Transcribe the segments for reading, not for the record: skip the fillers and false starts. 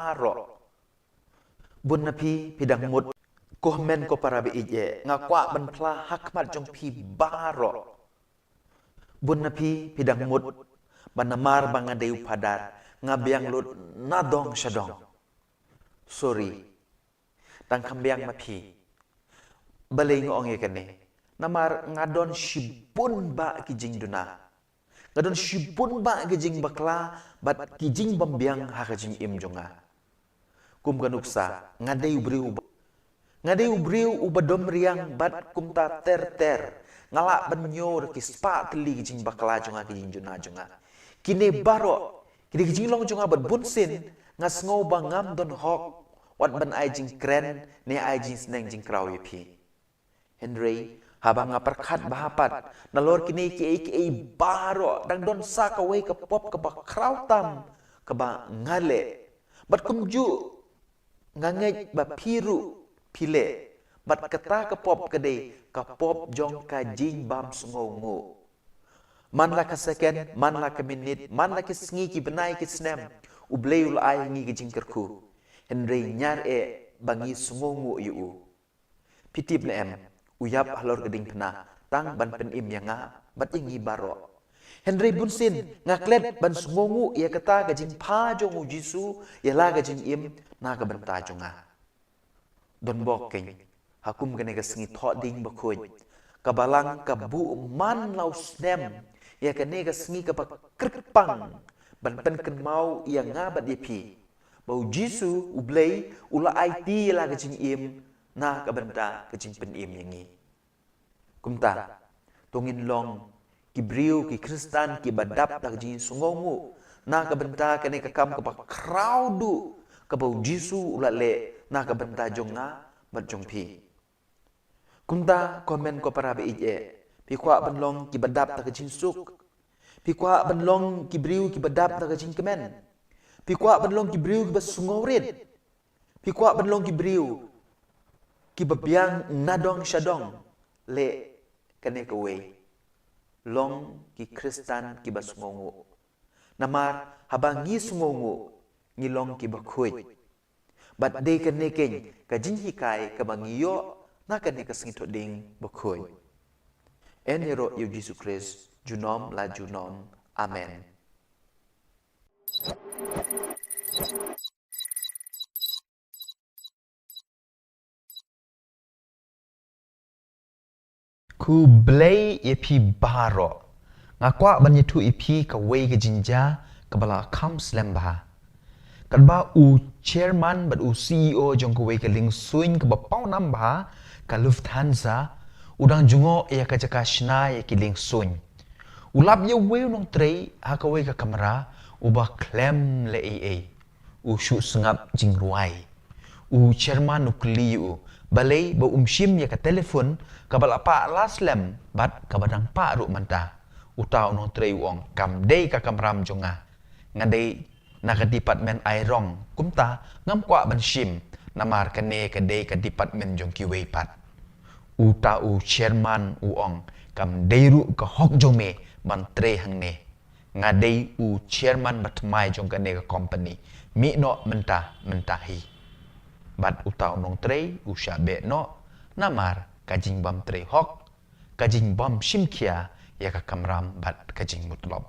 baro bun na pi pidang mut ko men ko para be ije nga kwa ban pla hakmat jong pi baro bun na pi pidang mut banamar banga deu padar nga biang lut nadong syadong sorry tang kambiang mapi balay ngong ikane namar ngadon shibun ba kijing duna ngadon shibun ba kijing bakla bat kijing bambiang ha kijing im jonga kum ganuksa ngadeu briu ubadom riang bat kumta ter ngala banyor kispa teli kijing bakla jonga kijing duna jonga kine baro kini kijing long jonga bat bunsin ngas ngau bangam don hok wat ban ai jing kren ne ai jing sneng jing kraw yepi Henry habang ngaperkat bahapat nalor kini ki baro dang don sa ka wei ka pop ka ba kraw tam ka ba ngale bat kumju ngangej ba piru pile bat kata ka pop kade ka pop jong ka jing bam sungongo man la ka second man la ka minute man la ka sngi ki benai ki snem ubleul ai ngi ki jing kerku Henry nyar bangi sungongo yu pitip le em uyap halor geding pena tang ban pen im yanga bat ingi baro Henry bunsin ngaklet ban sungongu ia kata gajing pa jongu jisu ia la gajing im na ka banta jonga don bok king hakum gane ga singi tho ding bakhoj kabalang ka bu man lau snem ia kane ga singi ka krikpang ban pen ken mau ia nga bat yepi bau jisu ublei ula it la gajing im na ka banta kajing pen im yangi kumta tongin long ki briu ki kristan ki badap tak jing sungongu na ka banta kane ka kam ka pa crowdu ka bau jisu ula le na ka banta jonga bat jongpi kumta komen ko para be ije pi kwa banlong ki badap tak jing suk pi kwa banlong ki briu ki badap tak jing kemen pi kwa banlong ki briu ki bas sungawrit pi kwa banlong ki briu ki babiang nadong syadong le kane kaway long ki kristan ki basungongo namar habang ngi sungongo ngi long ki bakhoy bat de kane ken ka jing hikai ka bangiyo na kane ka singito ding bakhoy enero yu Jesus Christ junom la junom amen ku blay epi baro ngakwa banyitu epi ka wei ke jinja ka bala kam slamba kan ba u chairman bat u CEO jong ka wei ka ling suin ka ba pau namba ka Lufthansa udang jungo ya ka jaka shna ya ki ling suin ulap ye wei nong trei ha ka wei ka kamera u ba klem le u shu sengap jing ruai u chairman u kliu balai ba umshim ya ka telefon ka bala pa laslam bat ka badang pa ru manta utau no trei wong kam dei ka kamram jonga ngadei na ka department ai rong kumta ngam kwa ban shim namar ka ne ka dei ka department jong ki wei pat uta u chairman u ong kam dei ru ka hok jome ban tre hang ne ngadei u chairman bat mai jong ka ne ka company mi no menta hi bat utau nong trei usha be no namar kajing bam trei hok kajing bam shimkia ya ka kamram bat kajing mutlob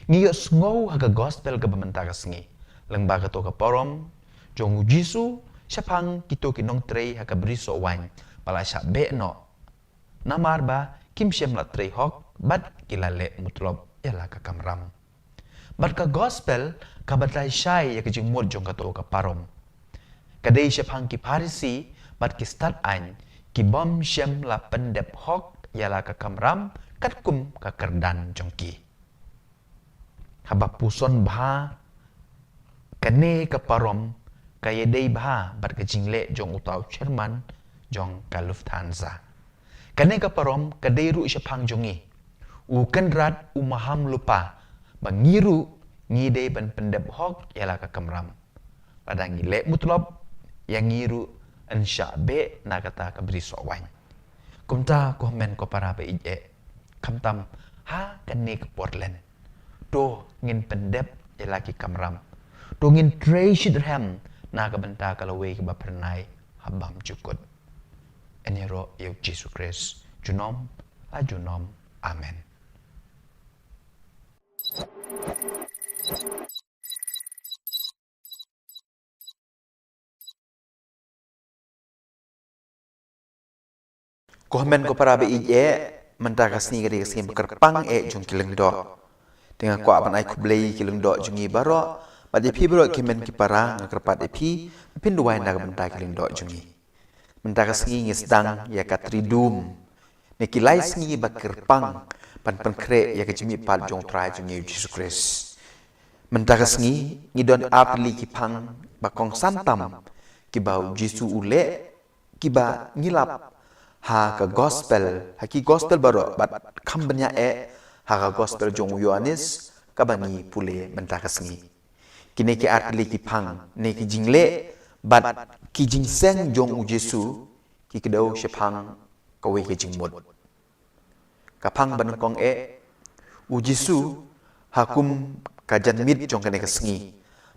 ngiyo sngow haga gospel ka bamanta ka sngi lengba ka to ka porom jong jisu syapang kito kinong trei haga briso wan pala sha be no namar ba kim shem la trei hok bat kilale mutlob ya la ka kamram bat ka gospel ka batai shai ya kajing mut jong ka to ka parom kadai syapang ki parisi bat ki start an ki bom shem la pendep hok yala ka kamram kat kum ka kerdan jongki habap puson bha kane ka parom kaya dei bha bat ka jingle jong utau chairman jong ka Lufthansa kane ka parom kadai ru syapang jongi u kenrat u maham lupa bangiru ngide ban pendep hok yala ka kamram padang ile mutlob yang ngiru insya be na kata kabri sowan kumta ko men ko para be ije kamtam ha kane ke Portland do ngin pendep elaki kamram dongin treshit ram na ka banta kalawe ki ba pernai habam cukut enero yau Jesus Christ junom ajunom amen. Komen ko para be mentaka sni gadi sni kerpang jung kileng do dengan ko aban ai kublei kileng do jungi baro badi pi baro kimen ki para ngakerpat pi pinduai na benta kileng do jungi mentaka sni ngisdang ya katridum ne kilai sni ba kerpang pan kre ya kejimi pal jong trai jungi Jesus Christ mentaka sni ngidon apli ki pang ba kong santam ki bau Jesu ule ki ba ngilap ha ka gospel haki gospel baro bat kambanya ha ka gospel jong Yohanes ka bani pule mentaka sengi kine ki artli ki pang ne ki jingle bat ki jingseng jong Jesu ki kedau shepang ka we ki jingmut ka pang ban kong Jesu hakum ka janmit jong kane ka sengi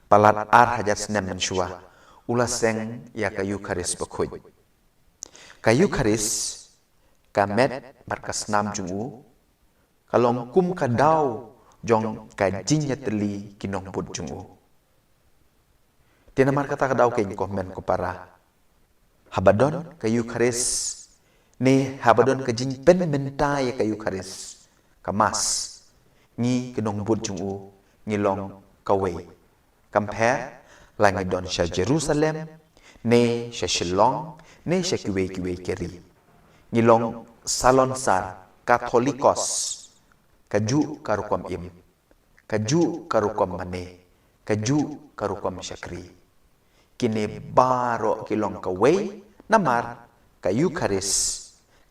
palat ar hajat senem menshua ula seng ya ka Eucharis bakhoy ka Eucharis kamet barkas nam jungu kalong kum ka daw jong ka jinya teli kinong put jungu tinamar kata ka daw kay komen ko para habadon ka Eucharis ni habadon ka jin pen mentay ka Eucharis kamas ni kinong put jungu ngilong kawe compare langi don sa Jerusalem ne sa Shillong ne sa kiwe keri ngilong salon sar Katolikos kaju karukom im kaju karukom mane kaju karukom syakri kini baro kilong kawe namar ka Eucharis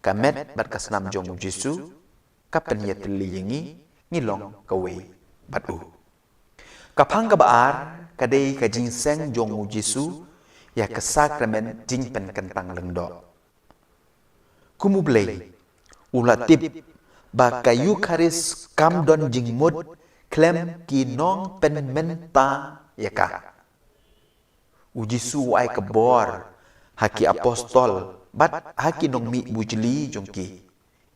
kamet barkas nam jong Jesu kapen yetli yengi ngilong kawe batu kapang kabaar kadai ka jingseng jong Jesu ya ke sakramen jingpen kentang lengdo kumublei ulatip ba ka Eucharis kamdon jingmut klem kinong pen menta ya ka Jesu ai kebor haki apostol bat haki nong mi bujli jongki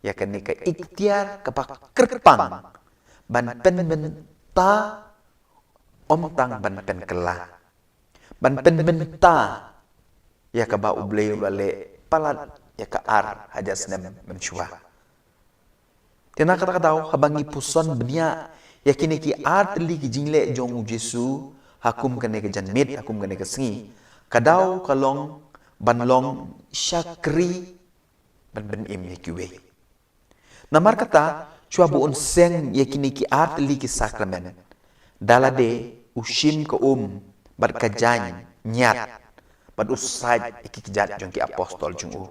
ya kan ka ikhtiar kapak kerpang ban pen menta omtang ban pen kela ban pen menta ya ka ba ublei ulale palat ya ka ar haja senem menshua tena kata daw habangi puson benia ya kini ki ar teli ki jingle jong Jesu hakum kene ke janmit hakum kene ke sengi kadaw kalong banlong syakri ban ben im ya kiwe namar kata chua buon seng ya kini ki ar teli ki sakramen dalade ushim ke bat kajany nyat bat usaj iki kijat jong ki apostol jong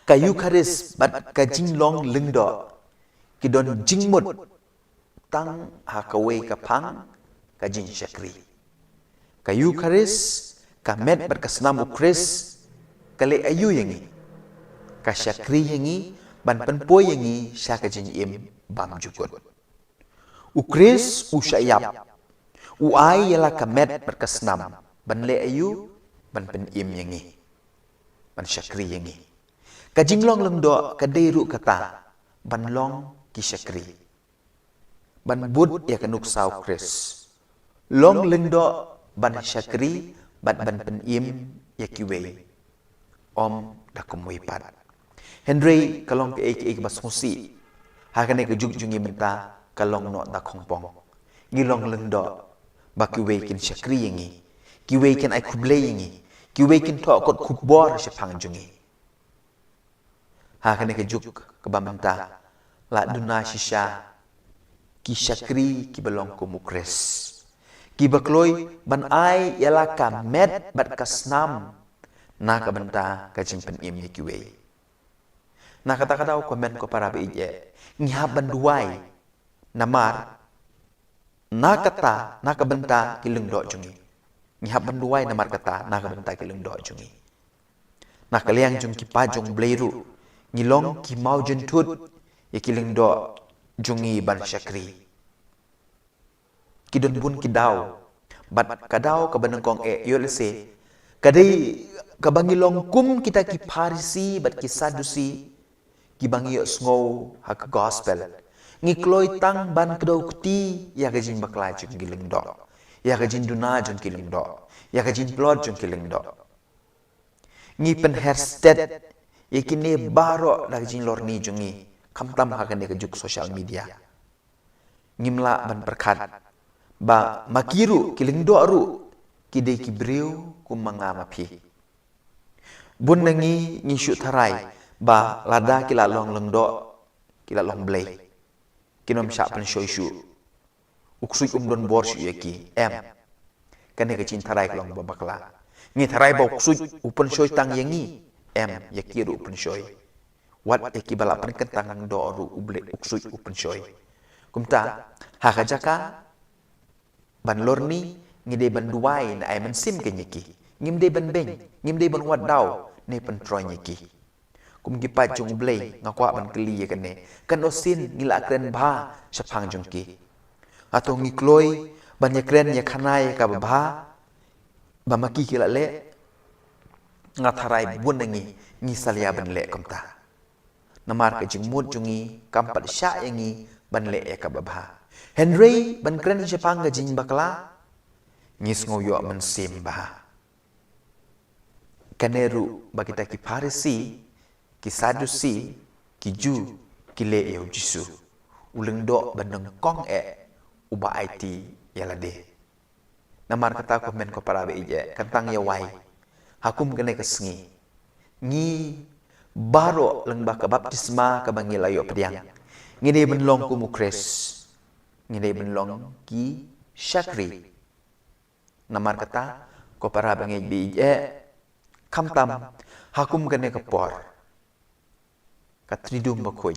ka Eucharis bat ka jinglong lengdo kidon jingmut tang hakawe ka pang ka jing syakri ka Eucharis ka met bat ka senam ukris kale ayu yangi ka syakri yangi ban penpo yangi sya ka jing im bam jukut ukris usyayap uai yala ka met bat ka senam ban le ayu ban pen im yangi ban syakri yangi kajinglong lengdo kadeiru kata banlong kisyakri ban bud ya kanuk sau kris long lengdo ban syakri ban pen im ya kiwe om dakum wipat Henry kalong ke ek bas musi hakane ke jungi menta kalong no da khongpong ngilong lengdo bakiwe kin syakri yangi kiwe kin ai kuble yangi kiwe kin to kot kubor syapang jungi hakane ke juk ke bamenta la duna shisha ki syakri ki belong ku mukres ki bakloi ban ai yala ka met bat kasnam na ka benta ka jimpen im kiwe na kata-kata komen ko para beije ngihab banduai namar na kata na ka benta kilung do jungi ngihab banduai namar kata na ka benta kilung do jungi na kaliang jung ki pajong bleiru ngilong ki mau jentut ya kileng do jungi ban syakri kidon bun kidaw bat kadau ka banengkong yolse kadai ka bangilong kum kita ki Parisi bat ki Sadusi ki bangi sngow hak gospel ngikloi tang ban kedau kuti ya gajin baklai jung giling do ya gajin duna jung giling do ya gajin plot jung giling do ngi pen hersted yakini baro gajin lorni jungi kamtam hakan ke juk social media ngimla ban perkat ba makiru kiling do ru kide ki breu kum manga mapi bun nangi ngishu tharai ba lada kila long leng do kila long blay kinom sha pen shoishu uksui don bor shu yaki kane ka chin tharai long ba bakla ngi tharai ba uksui upen shoy tang yangi yaki ru upen shoy wat yaki bala pen kentang do ru uble uksui upen shoy kumta hakajaka ban lorni ngide ban duai na ay man sim ke nyiki ngimde ban beng ngimde ban wat daw ne pen troy nyiki kum gi pa jung blei ngakwa ban kli ye kane kan osin ngila kren bha sapang jung ki atau ngikloi ban ye kren ye khanai ka bha ba maki kila le ngatharai bun ngi salia ban le komta namar ke jung mut jungi kampat sya yangi ban le ya ka bha Henry ban kren Jepang ga jing bakla ngis ngoyo man simba kaneru bagita ki Parisi ki Sadusi ki Ju ki le yo Jisu uleng do baneng kong uba IT yalade namar kata ko men ko parabe ije kantang ya wai hakum kene kesngi ngi baro leng ba ka baptisma ka bangi layo pediang ngide benlong ku mukres ngide benlong ki Syakri namar kata ko para bangi bi kamtam hakum kene ke por katridum bakoi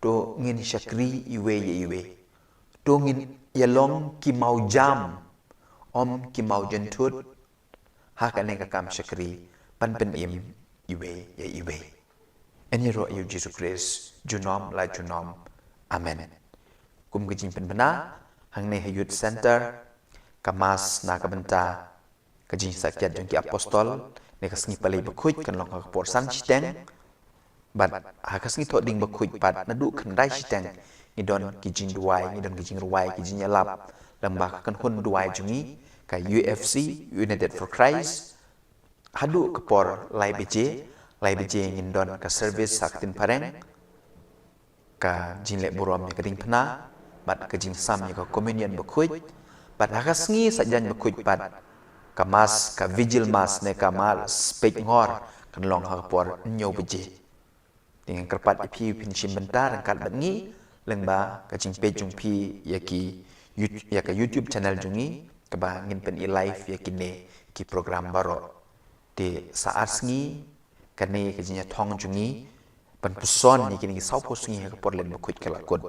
to ngin Syakri iwe to ngin yalong ki mau jam om ki mau jentut hakane ka kam Syakri pan pen iwe eniro yu Jesus Christ junom la junom amen kum gijing pen bena hangne youth center kamas na kabenta kajing sakyat jong ki apostol ne kasngi palai bakhuj kan long ka por san chiteng bat hakasngi tho ding bakhuj pat nadu khandai chiteng ni don kijing duai ni don kijing ruai kijing yalap lamba kan hun duai jungi ka UFC United for Christ hadu kepor lai beje ngin don ka service saktin pareng ka jinle burom ni kading pena bat ka jing sam ni ka communion bakhuj bat hakasngi sajan bakhuj pat ka mas ka vigil mas ne ka mal spek ngor kan long ha por nyo beje dengan kerpat ipi pinchim bentar kat bangi lengba ka jing pe jung pi ya ka YouTube channel jungi ka ba ngin pen i live ya kine ki program baro de saat sngi kane ka jinya thong jungi pan puson ni kini sau posngi ka por len bakhuj kala kod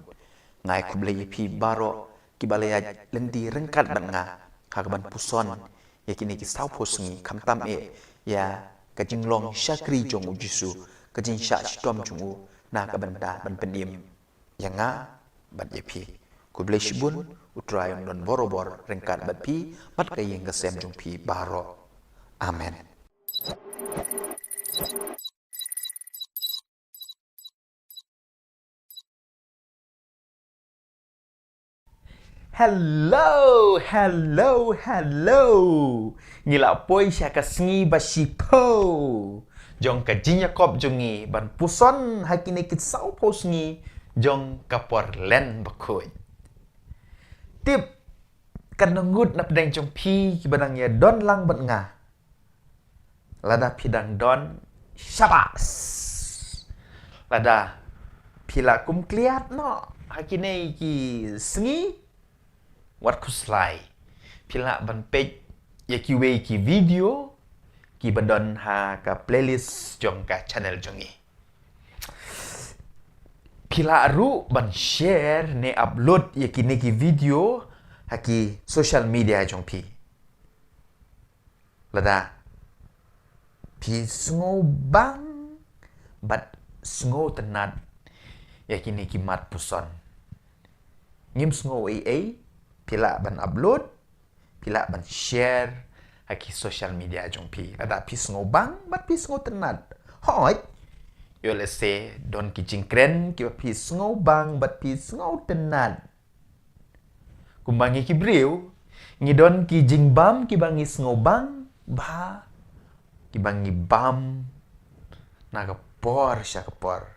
ngai kuble ipi baro ki balaya lendi rengkat banga ka ban puson ya kini ki sau posngi kamtam ya ka jing long Syakri jong Jisu ka jing sha stom jungu na ka banda ban penim yanga bat yepi kuble shibun utrayong don borobor rengkat bat pi mat ka yeng ka sem jung pi baro amen. Hello. Ngila poi siya kasngi basipo. Jong ka jinya kop jongi ban puson hakine kit sau posngi jong kapor len bakoi. Tip kanungut na pedang jong pi kibanang ya don lang bat nga. Lada pidang don syabas. Lada pila kum kliat no hakine ki sngi wat kuslai pila ban page ya kiwe ki video ki bandon ha ka playlist jong ka channel jongi pila ru ban share ne upload ya kini ki video ha ki social media jong pi lada pi sngo bang bat sngo tenat ya kini ki mat puson ngim sngo pila ban upload pila ban share haki social media jong pi ada pi sngo bang bat pi sngo tenat hoi yo let's say don ki jingkren ki pi sngo bang bat pi sngo tenat kumbangi ki briu ngidon ki jingbam ki bangi sngo bang ba ki bangi bam naga por sya por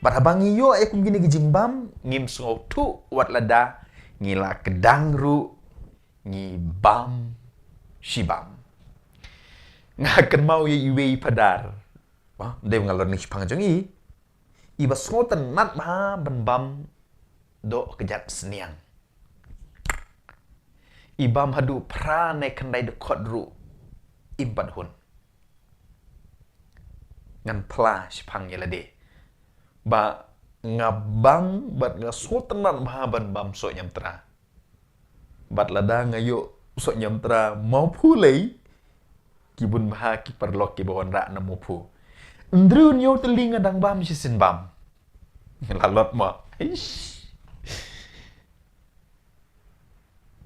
barhabangi yo kum gini ki jingbam ngim sngo tu wat lada ngila kedang ru ngi bam shibam ngakan mau ye iwe padar wah de ngalor ni pang jong i ba sngo tenat ba ban bam do kejat seniang ibam hadu pra ne kandai de kodru impat hun ngan pla shpang yela de ba ngabang bat nga sotenan ba ban bam so nyam tra bat lada ngayo so nyam tra mau pulei kibun bah ki perlok ki bawon ra na mu pu ndrun yo telinga dang bam sisin bam lalot ma ish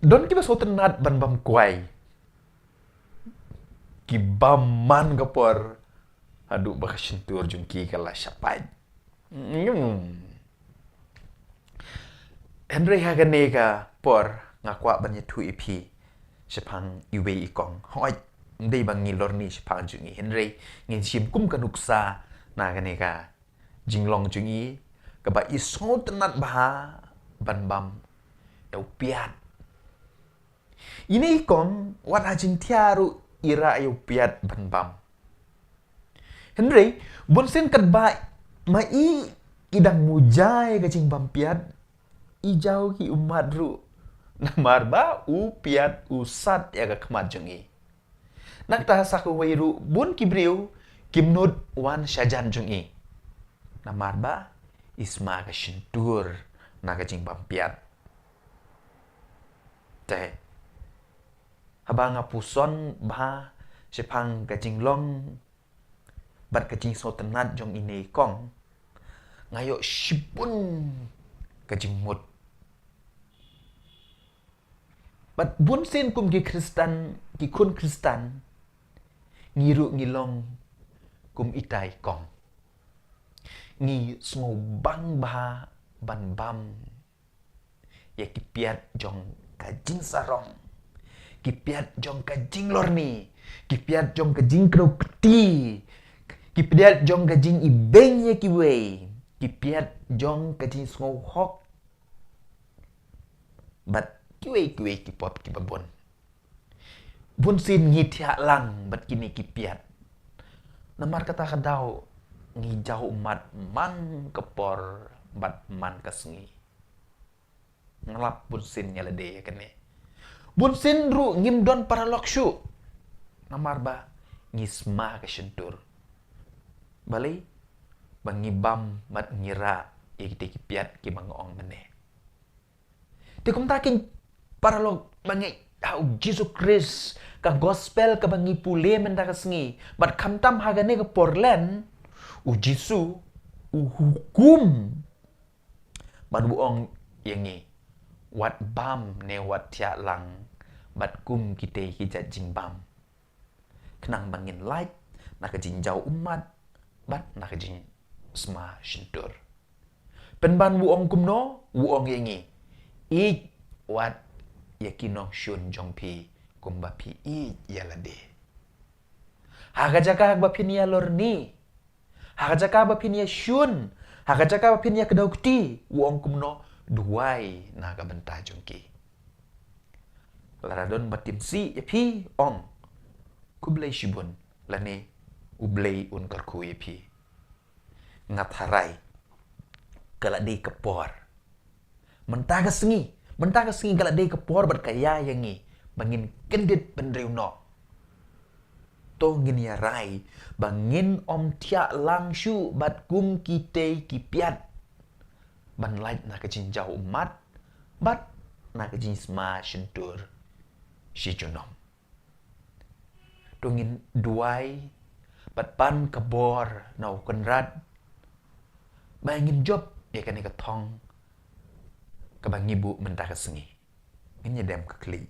don ki ba so tenat ban bam kuai ki bam man gapor adu ba sentur jungki kala syapai Henry haganega por ngakwa banya tu ipi sepang iwe ikong hoi ndai bangi lorni sepang jungi Henry ngin sim kum kanuksa na ganega jinglong jungi kaba iso tenat bah ban bam yau piat ini ikong wat hajing tiaru ira yau piat ban bam Henry bonsen kadba mai idang mujai gajing bampiat ijau ki umat ru namar ba upiat usat ya ga kemat jungi nak ta saku wairu bun kibriu kimnud wan syajan jungi namar ba isma ga shintur na gajing bampiat te habanga puson ba sepang gajing long bat gajing so tenat jong ini kong ngayo shipun kajing mut bat bun sen kum ki kristan ki kun kristan ngiru ngilong kum itai kong ngi smo bang ba ban bam ya ki piat jong kajing sarong ki piat jong kajing lorni ki piat jong kajing kro peti ki piat jong kajing ibeng ya ki wei kipiat jong kajing sngo hok bat kiwe kipop kibabon bun sin ngitia lang bat kini kipiat namar kata kadau ngijau umat man kepor bat man kasngi ngelap bun sin nyalade ya kene bun sin ru ngimdon para lokshu namar ba ngisma kasentur balai bangibam mat ngira ikite kipiat ki bangong mene ti kum taking para log bangi au Jesus Christ ka gospel ka bangi pule men da kasngi bat kamtam hagane ka porlen u Jisu u hukum ban buong yangi wat bam ne wat tia lang bat kum kite ki jajing bam kenang bangin light nak jinjau umat bat nak jing sma shintur penban wuong kumno wuong yengi ik wat yakinong shun jongpi kumbapi ik yalade hagajaka bagbapi niya lorni hagajaka bagbapi niya shun hagajaka bagbapi niya kedaukti wuong kumno duai naga benta jongki laradon batim si yapi ong kublai shibun lane ublai un karku yapi ngatharai galak dei kepor mentaga sengi galak dei kepor bat kaya yangi bangin kendit pendreuno to ngin ya rai bangin om tia langshu bat kum kite kipiat ban light na kajin jau umat bat na kajin sma shentur shi junom tungin duai bat pan kebor nau kenrat bangin job ya kan ka thong ka bang ibu mentah ka sengi ini dem ka kli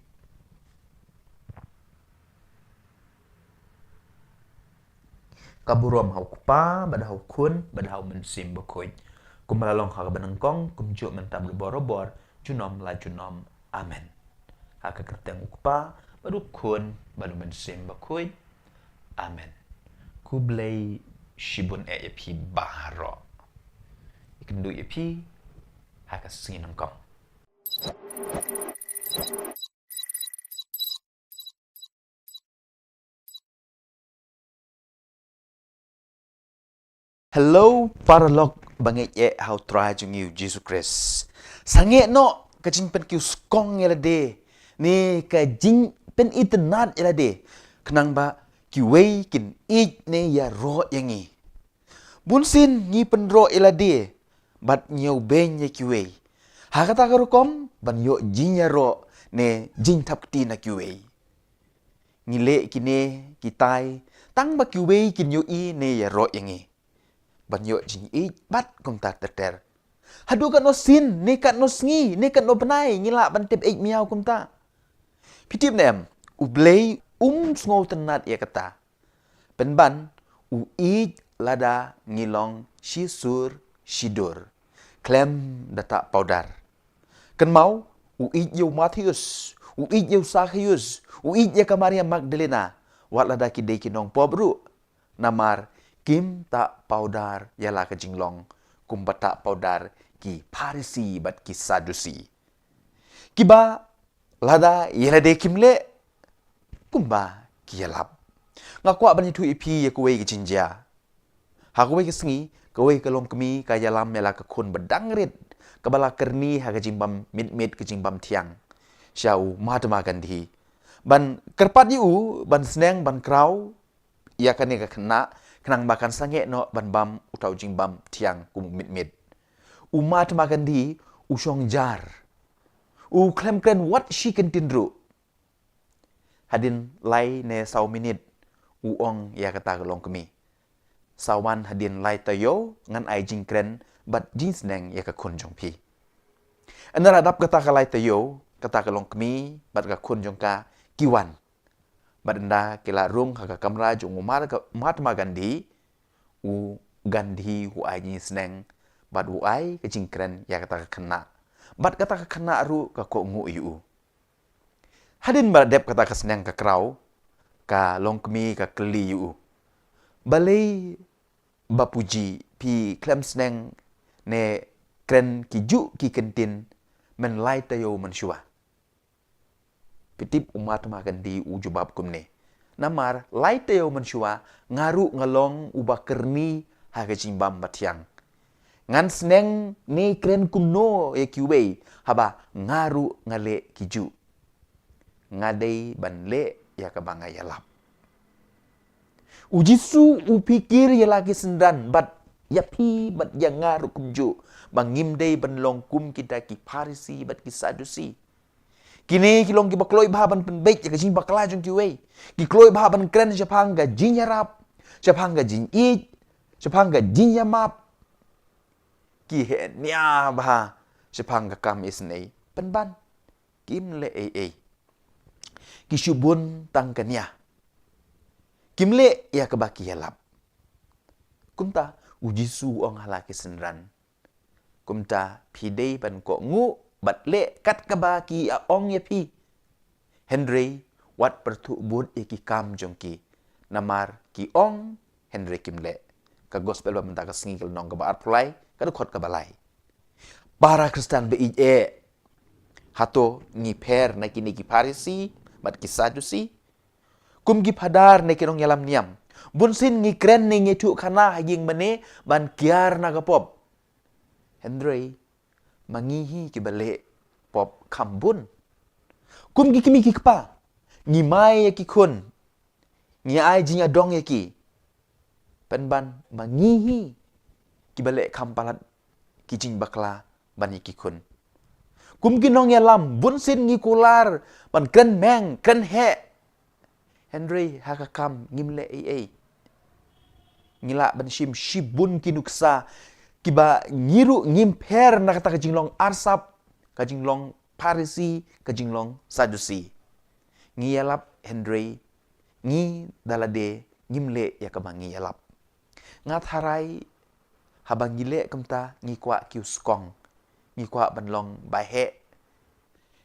kaburom hau kupa bad hau kun bad hau mensim bekoin kum malalong ha benengkong kum juk mentam borobor junom la junom amen ha ka kerteng kupa badu kun badu mensim bekoin amen ku blai shibun pi baharo ikendu pi ha ka singin nangkong Hello, paralog banget how try jung you Jesus Christ. Sange no kajing pen kiu skong yala de. Ni kajing pen internet yala de. Kenang ba kiwei kin it ne ya ro yangi. Bunsin ni pen ro yala de. Bat nyau ben ya kiwei. Hakata karukom ban yo jing ya ro ne jing tap kti na kiwei. Ngile kine kitai tang ba kiwei kin yo I ne ya ro yangi. Banyo jing bat kum tak ter. Hadu kat no sin, ne kat no sngi, ne kat no benai, ngila ban tip miau kum ta. Pitip nem, ublei sngo tenat ya kata. Penban, lada ngilong shisur shidur. Klem data paudar. Ken mau, yo Matius, yo Sachius, ya ka Maria Magdalena, wat lada kidei kinong pobru, namar Kim tak paudar yala ke jinglong, kum tak paudar ki Parisi bat ki Sadusi. Kiba lada yala de kimle, kumba ki yalap. Ngakwa ban itu ipi ya kuwe ki jinja. Ha kuwe ki sengi, kuwe ke long kemi ka yalam yala ke kun bedangrit, kebala kerni ha ke jimbam mit ke jimbam tiang. Syau Mahatma Gandhi. Ban kerpat yu ban seneng ban krau ia kan ka kena kenang makan sange no ban bam utau jing bam tiang kum mit umat makan di usong jar klem kren what she can tindru hadin lai ne sau minit ong ya kata kelong kemi sawan hadin lai tayo ngan ai jing kren bat jing sneng ya ka kun jong pi anara dap kata ka lai tayo kata kelong kemi bat ka kun jong ka kiwan Badanda kila rung haka kamera jung Mahatma Gandhi Gandhi ai sneng bad ai ke jingkren ya kata kena bad kata kena ru ka ko ngu yu hadin badep kata ka sneng ka krau ka longkmi ka kli yu balai bapuji pi klem sneng ne kren ki ju ki kentin men lai tayo man shua Pitip Mahatma Gandhi ujubab kumne. Namar, lai teo mensyua, ngaru ngalong ubakerni haga jimbam batiang. Ngan seneng ni kren kuno ya kiwei, haba ngaru ngale kiju. Ngadei ban le ya kabanga yalap. Ujisu upikir ya lagi sendan, bat yapi bat yang ngaru kumju. Bangimdei ban longkum kita ki Parisi bat ki Sadusi. Kini kilong kiba kloi bahaban penbaik ya kajing bakla jong kiwei. Ki kloi bahaban kren siapang ga jing yarap, siapang ga jing it, siapang ga jing yamap. Ki he nya bah siapang ga kam isnei penban kim le Ki syubun tang kanya. Kim le ya kebaki yalap. Kumta ujisu ong halaki senran. Kumta pidei ban ko ngu bat le kat kabaki ong ye pi Henry wat pertu bud ki kam jongki namar ki ong Henry kimle ka gospel ba menta ka singil nong ka baat pulai ka khot ka balai para Kristen be hato ni per na kini ki Parisi bat ki Sadusi kum gi padar na kinong yalam niam bunsin ngi kren ni ngi tu kana haging mane ban kiar na ka pop Henry mangihi ki balik pop kambun. Kum ki kimi ki kpa. Ngi mai ya ki kun. Ngi ai jinya dong ya ki. Penban mangihi ki balik kampalat ki jing bakla ban ki kun. Kum ki nong ya lam bun sin ngi kular ban ken meng ken he. Henry haka kam ngimle Ngila ban shibun ki nuksa kiba ngiru ngimper na kata kajinglong arsap, kajinglong Parisi, kajinglong Sadusi. Ngiyalap Henry, ngi dalade ngimle ya kabang ngiyalap. ngat harai habang gile kemta ngikwa kiu skong ngikwa banlong bahe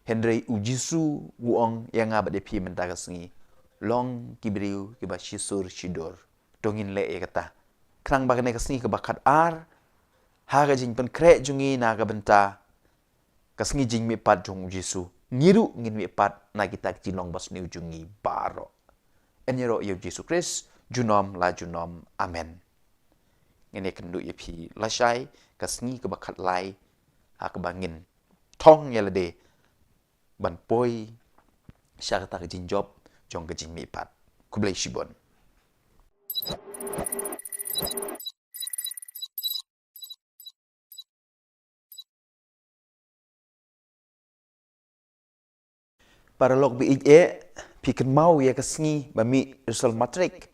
Henry ujisu wuong yang ngabade pi mentaka sengi long kibriu kiba shisur shidor dongin le kata krang bagane kasni ke bakat ar haga jing pen kre jungi naga benta kasngi jing mi pat jong ujisu ngiru ngin mi pat na kita jilong bas ni ujungi baro enyero yo Yesus Kris junom la junom amen ngene kendu yepi lashai kasngi ke bakat lai ak bangin tong yelade ban poi syakata ke jing job jong ke jing mi pat kublai shibon para lok bi piken mau ya kasngi bami resol matrik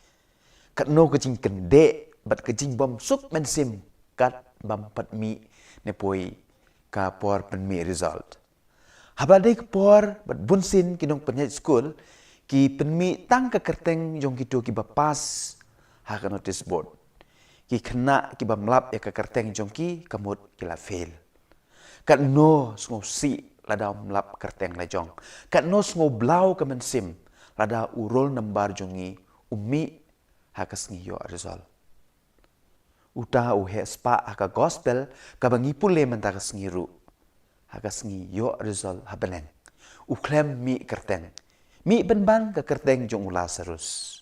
kat no ke jing kende bat ke jing bom sup mensim kat bam pat mi ne poi ka por pen mi result habadai ke por bat bunsin kinong penyat school ki pen mi tang ke kerteng jong kitu ki bapas ha ka notice board ki kena ki bam lap ya ke kerteng jong ki kamut ki la fail kat no sngo si lada melap kerteng lejong kat no sngo blau ke mensim lada urol nambar jongi umi hakas ngi yo result uta uhe spa aka gospel kabangi pule mentakas ngiru hakas ngi yo result habeneng uklem mi kerteng mi benban ke kerteng jong ula serus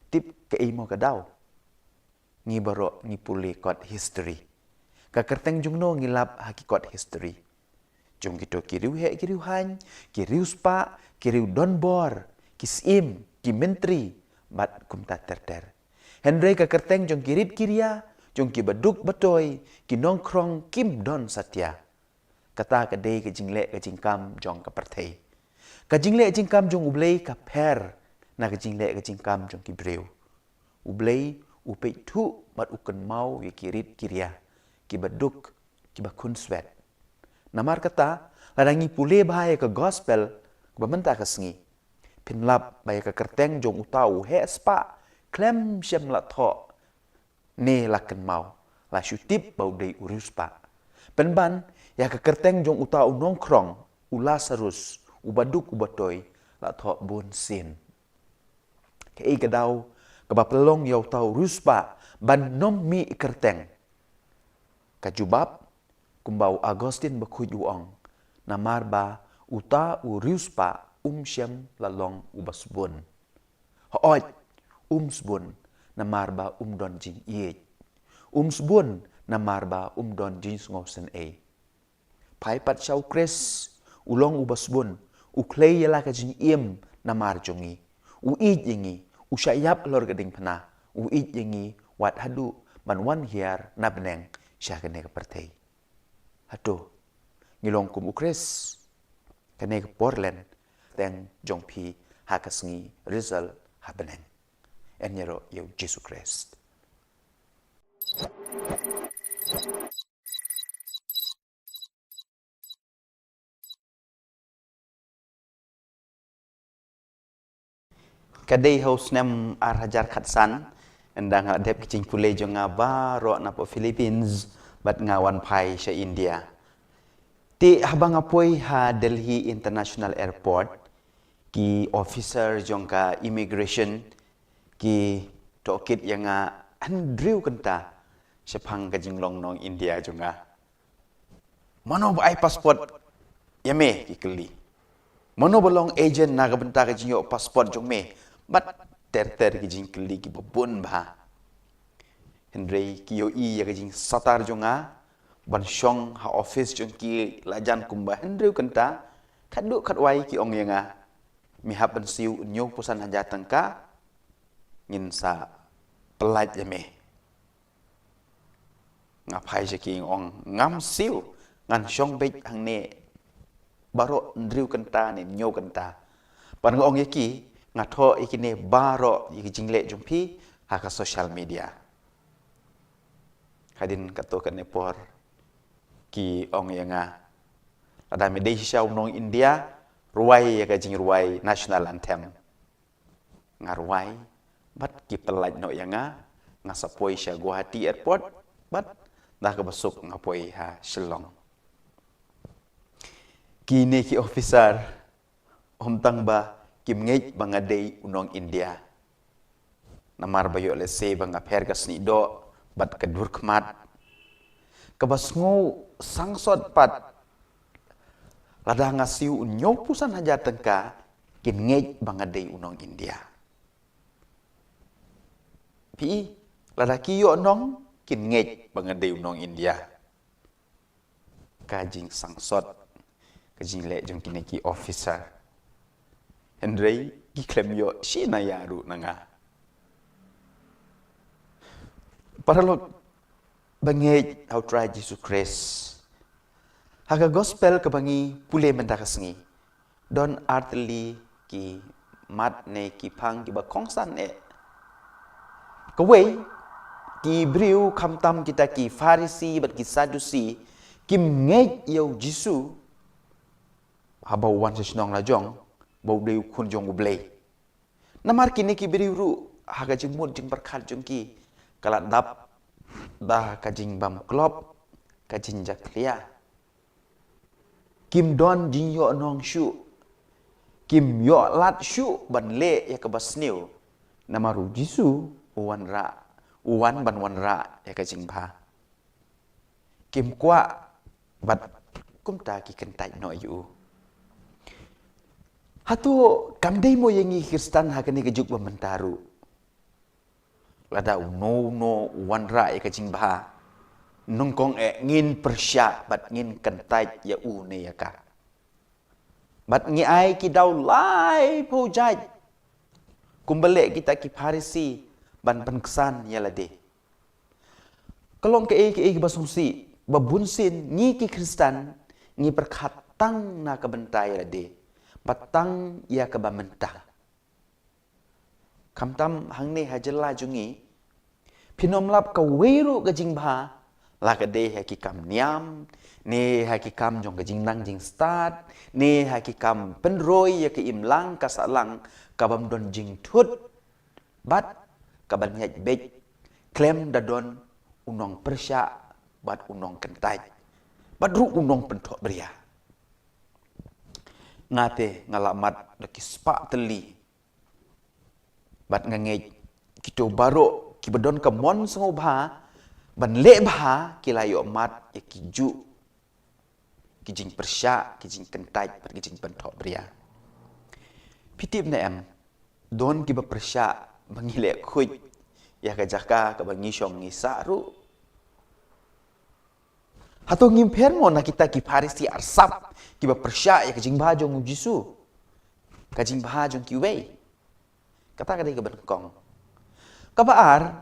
tip ke imo ke daw ngi baro ngi pule kot history ka kerteng jong no ngilap hakikot history jong kito kiriu he kiriu han kiriu spa kiriu donbor kisim ki menteri bat kumta terter Henry ka kerteng jong kirit kiria jong ki baduk batoy ki nongkrong kim don satya kata ka dei ka jingle ka jingkam jong ka perthei ka jingle jingkam jong ublei ka per na ka jingle ka jingkam jong ki breu ublei upei thu bat uken mau ye kirit kiria ki baduk ki bakun swet namar kata ladangi pule bahaya ke gospel bamenta ka sengi pinlap bahaya ke kerteng jong utau he spa klem syam la tho ne laken mau la syutip bau dei urus pa penban ya ke kerteng jong utau nongkrong ula sarus ubaduk ubatoy la tho bun sin ke i kedau ke bapelong yau tau ruspa ban nom mi kerteng kajubab kumbau Agustin bakujuang namar ba uta uriuspa syam lalong ubasbun hoot sbun namar ba don jing ye sbun namar ba don jing ngosen pai pat shau kres ulong ubasbun uklei yala ka jing namar jongi yingi usyayap lor gading pana yingi wat hadu man wan hiar nabneng syakane ka pertei Hado, ngilong kum ukres, kane ke Portland, teng jongpi hakasngi result habeneng. Enyero yo Yesus Christ. Kadai house nem arhajar khatsan, endang adep kicing pule jonga baro napo Philippines. Bat ngawan pai sa India. Ti habang apoy ha Delhi International Airport ki officer jongka immigration ki tokit yang Andrew kenta sepang kajinglong nong India jonga. Mano ba ai passport yame ki keli. Mano bolong agent na kabenta kajinyo passport jong me. Bat ter ki jing keli ki babun ba. Henry kiyo ya kajing satar jonga ban syong ha office jong ki lajan kumba Henry kenta kadu katwai ki ong yanga mi haban siu nyo pusan haja tangka ngin sa pelat yame ngapai je ki ong ngam siu ngan syong bek hang ne baro Henry kenta ne nyo kenta pan ong yaki ngatho ikine baro yi jingle jong pi ha ka social media hadin kato kan nepor ki ong yanga ada medai syau nong India ruai ya kajing ruai national anthem ngarwai bat ki pelaj no yanga ngasapoi siya Guwahati airport bat dah kabasok ngapoi ha Shillong. Kini ki officer omtang ba kim ngej bangadei unong India. Namar bayo le se bang apher kas ni do bat kadur kmat. Kabas ngo sangsot pat lada ngasiu unyo pusan haja tengka kin ngej bangadei unong India. Pi lada kiyo nong kin ngej bangadei unong India. Kajing sangsot kajing le jong kineki officer. Hendrei ki klem yo si na yaru nanga. Paralog bangej how try Jesus Christ. Haga gospel kabangi pule mendakasngi. Don artli ki mat ne ki pang ki ba kongsan e. Kawai ki briu kamtam kita ki Farisi bat ki Sadusi kim ngej yo Jisu habau wan sesnong la jong bau deu kun jong ublei. Namar kini ki briu ru haga jing mut jing berkat jong ki kalat dap dah kajing bam klop kajing jaklia. Kim don jing yo nong shu kim yo lat shu ban le ya ke basniu namaru Jisu uwan ban wan ra ya kajing ba. Kim kwa bat kumta ki kentai no yu. Hatu kamdei mo yengi Kristen hakani kejuk bamentaru. Lada no wan ra ya kajing ba. Nungkong ngin persya bat ngin kentai ya ne ya ka. Bat ngi ai ki dau lai po jaj. Kumbale kita ki Farisi ban penkesan ya lade. Kalong ke basungsi babunsin ngi ki Kristen ngi perkatang na kebentai lade. Batang ya ke bamentah. Kamtam hang ne hajela jungi pinomlap ka weru gajing ba la ka de hakikam niam ne hakikam jong gajing nang jing start ne hakikam penroy ya ke imlang kasalang kabam don jing thut bat kaban nyaj bej klem dadon unong persya bat unong kentai bat ru unong pentok beria ngate ngalamat laki spa teli bat ngangej kito baro kibedon ke mon sengo bha ban le bha kilayo mat ya kiju kijing persya kijing kentai bat kijing pentok beria pitip na em don kiba persya mangile khuj ya ka jaka ka bangi syong ngisa ru hato ngimper mo na kita ki Farisi arsap kiba persya ya kijing bha jong Jisu kajing bha jong kiwei kata kadai ka benkong kabaar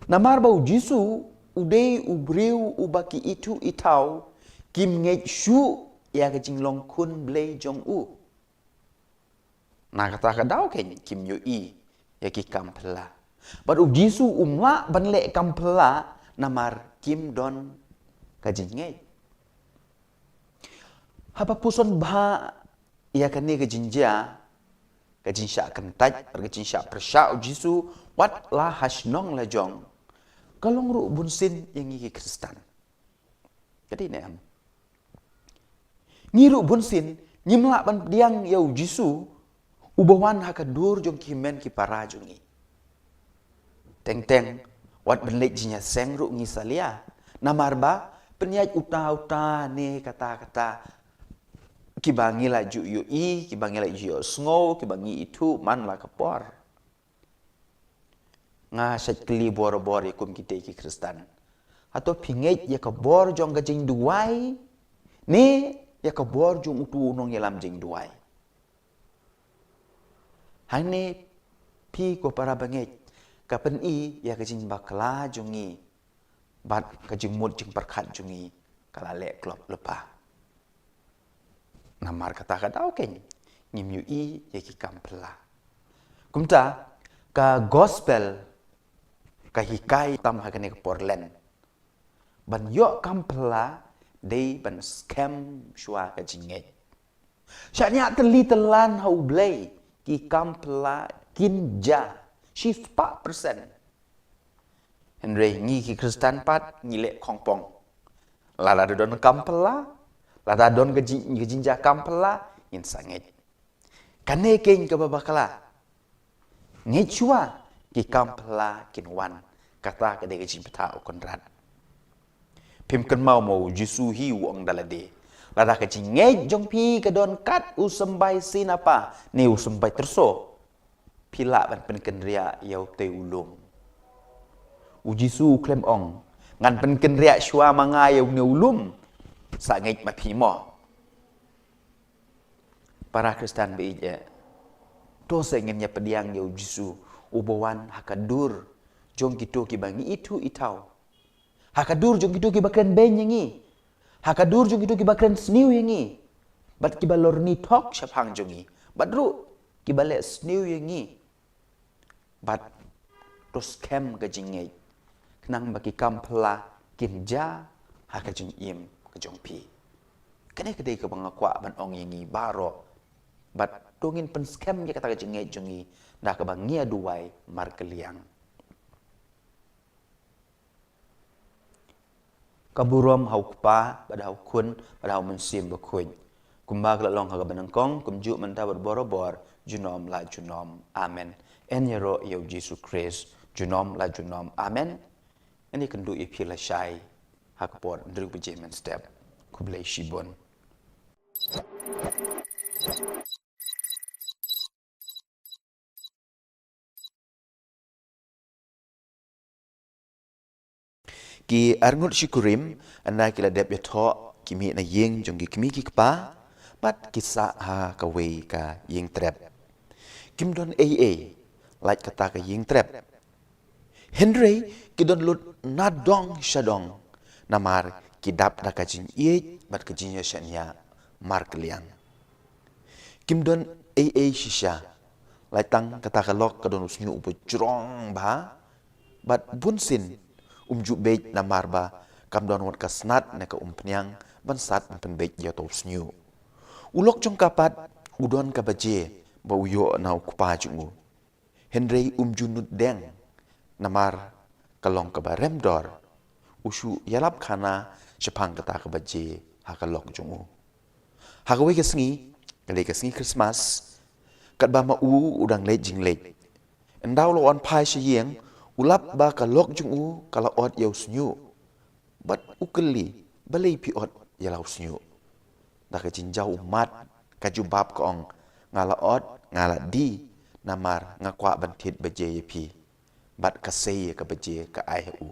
namar bau Jisu udei ubriu ubaki itu itau kim ngej shu ya kajing long kun blei jong u na kata kadau ken kim yo i ya ki kampela baru Jisu umma ban le kampela namar kim don kajing ngej haba puson bha ya kani kajing ja kajing sya kentaj kajing sya persya Jisu wat la hasnong la jong kalong ru bunsin yang ngi Kristen jadi nem ngiru bunsin nyimla ban diang yau Jisu ubawan hakadur jong kimen ki para jongi teng wat benlek jinya seng ru ngi salia namarba penyaj uta ne kata-kata kibangi la ju yu i kibangi la ju sngo kibangi itu man la kapor nga sat kli bor-bor ikum kita ki Kristen atau pingej ya kabor jong gajing duai ne ya kabor jong utu nong yalam jing duai hane pi ko para bangej kapen i ya gajing bakla jongi bat gajing mut jing perkat jongi kala le klop lepa namar kata-kata oke ngim yu i ya ki kampela kumta ka gospel ka hikai tam hakane ke Portland ban yo kampela dei ban scam shua ka jinget syanya teli telan hau blei ki kampela kinja 4% Henry ngi ki Kristen pat ngile kongpong. Lada don kampela, lada don gejinja kampela in sanget. Kane king ke babakala. Ngechua ki kampela kinwan kata ke de gejin peta okondrat. Pim kan mau jisu hi wong dalade. Lada ke jinge jong pi ke don kat usembai sinapa ni usembai terso. Pila ban pen ria yau te ulung. Ujisu klem ong ngan pen ria shua manga yau ne ulum sa ngej ma pi mo. Para Kristen be je. To se ngenya pediang yau jisu ubawan hakadur jong kito ki bangi itu itau. Hakadur jong kito ki bakren ben yangi. Hakadur jong kito ki bakren sniu yangi. Bat ki balor ni tok syapang jongi. Badru ki bale sniu yangi. Bat tos kem ke jingei. Kenang bagi kampela kinja haka jing im ke jong pi. Kene kedai ke bangakwa ban ong yangi baro. Bat tungin pen skem ke kata ke jingei jongi. Dah ke bangia duai mar keliang. Kaburom hau kupa pada hau kun pada hau mensim berkuin. Kumba kelalong haga benengkong kumjuk mentah berborobor junom la junom. Amen. En yero yau Yesus Kristus junom la junom. Amen. Ini kendu ipi la syai hakpor ndru bejemen step kublai shibon. Ki arngut syukurim anda kila dep ya tho kimi na yeng jong ki kimi ki kpa bat kisa ha ka wei ka yeng trep kim don like kata ka yeng trep Henry ki don lut nadong shadong namar ki dap da ka jin ye bat ka jin ya shanya mar kliang kim don shisha like tang kata ka lok ka don usnyu upo jrong ba bat bunsin umjuk bej namar ba kam don wat kasnat na ka umpnyang ban sat pen bej ya to snyu ulok jong kapat udon ka baje ba uyo na kupa jungu Henry umjunut deng namar kalong ka ba remdor usu yalap khana chapang kata ka baje ha ka lok jungu ha ka we ka sngi Christmas kat ba ma udang le jing le endaw lo on pai shiyeng ulap ba ka lok jungu kala ot yau snyu bat ukeli balei pi ot yalau snyu da ka jinjau umat ka jubab ka ong ngala ot ngala di namar ngakwa bantit baje pi bat ka sei ka baje ka ai u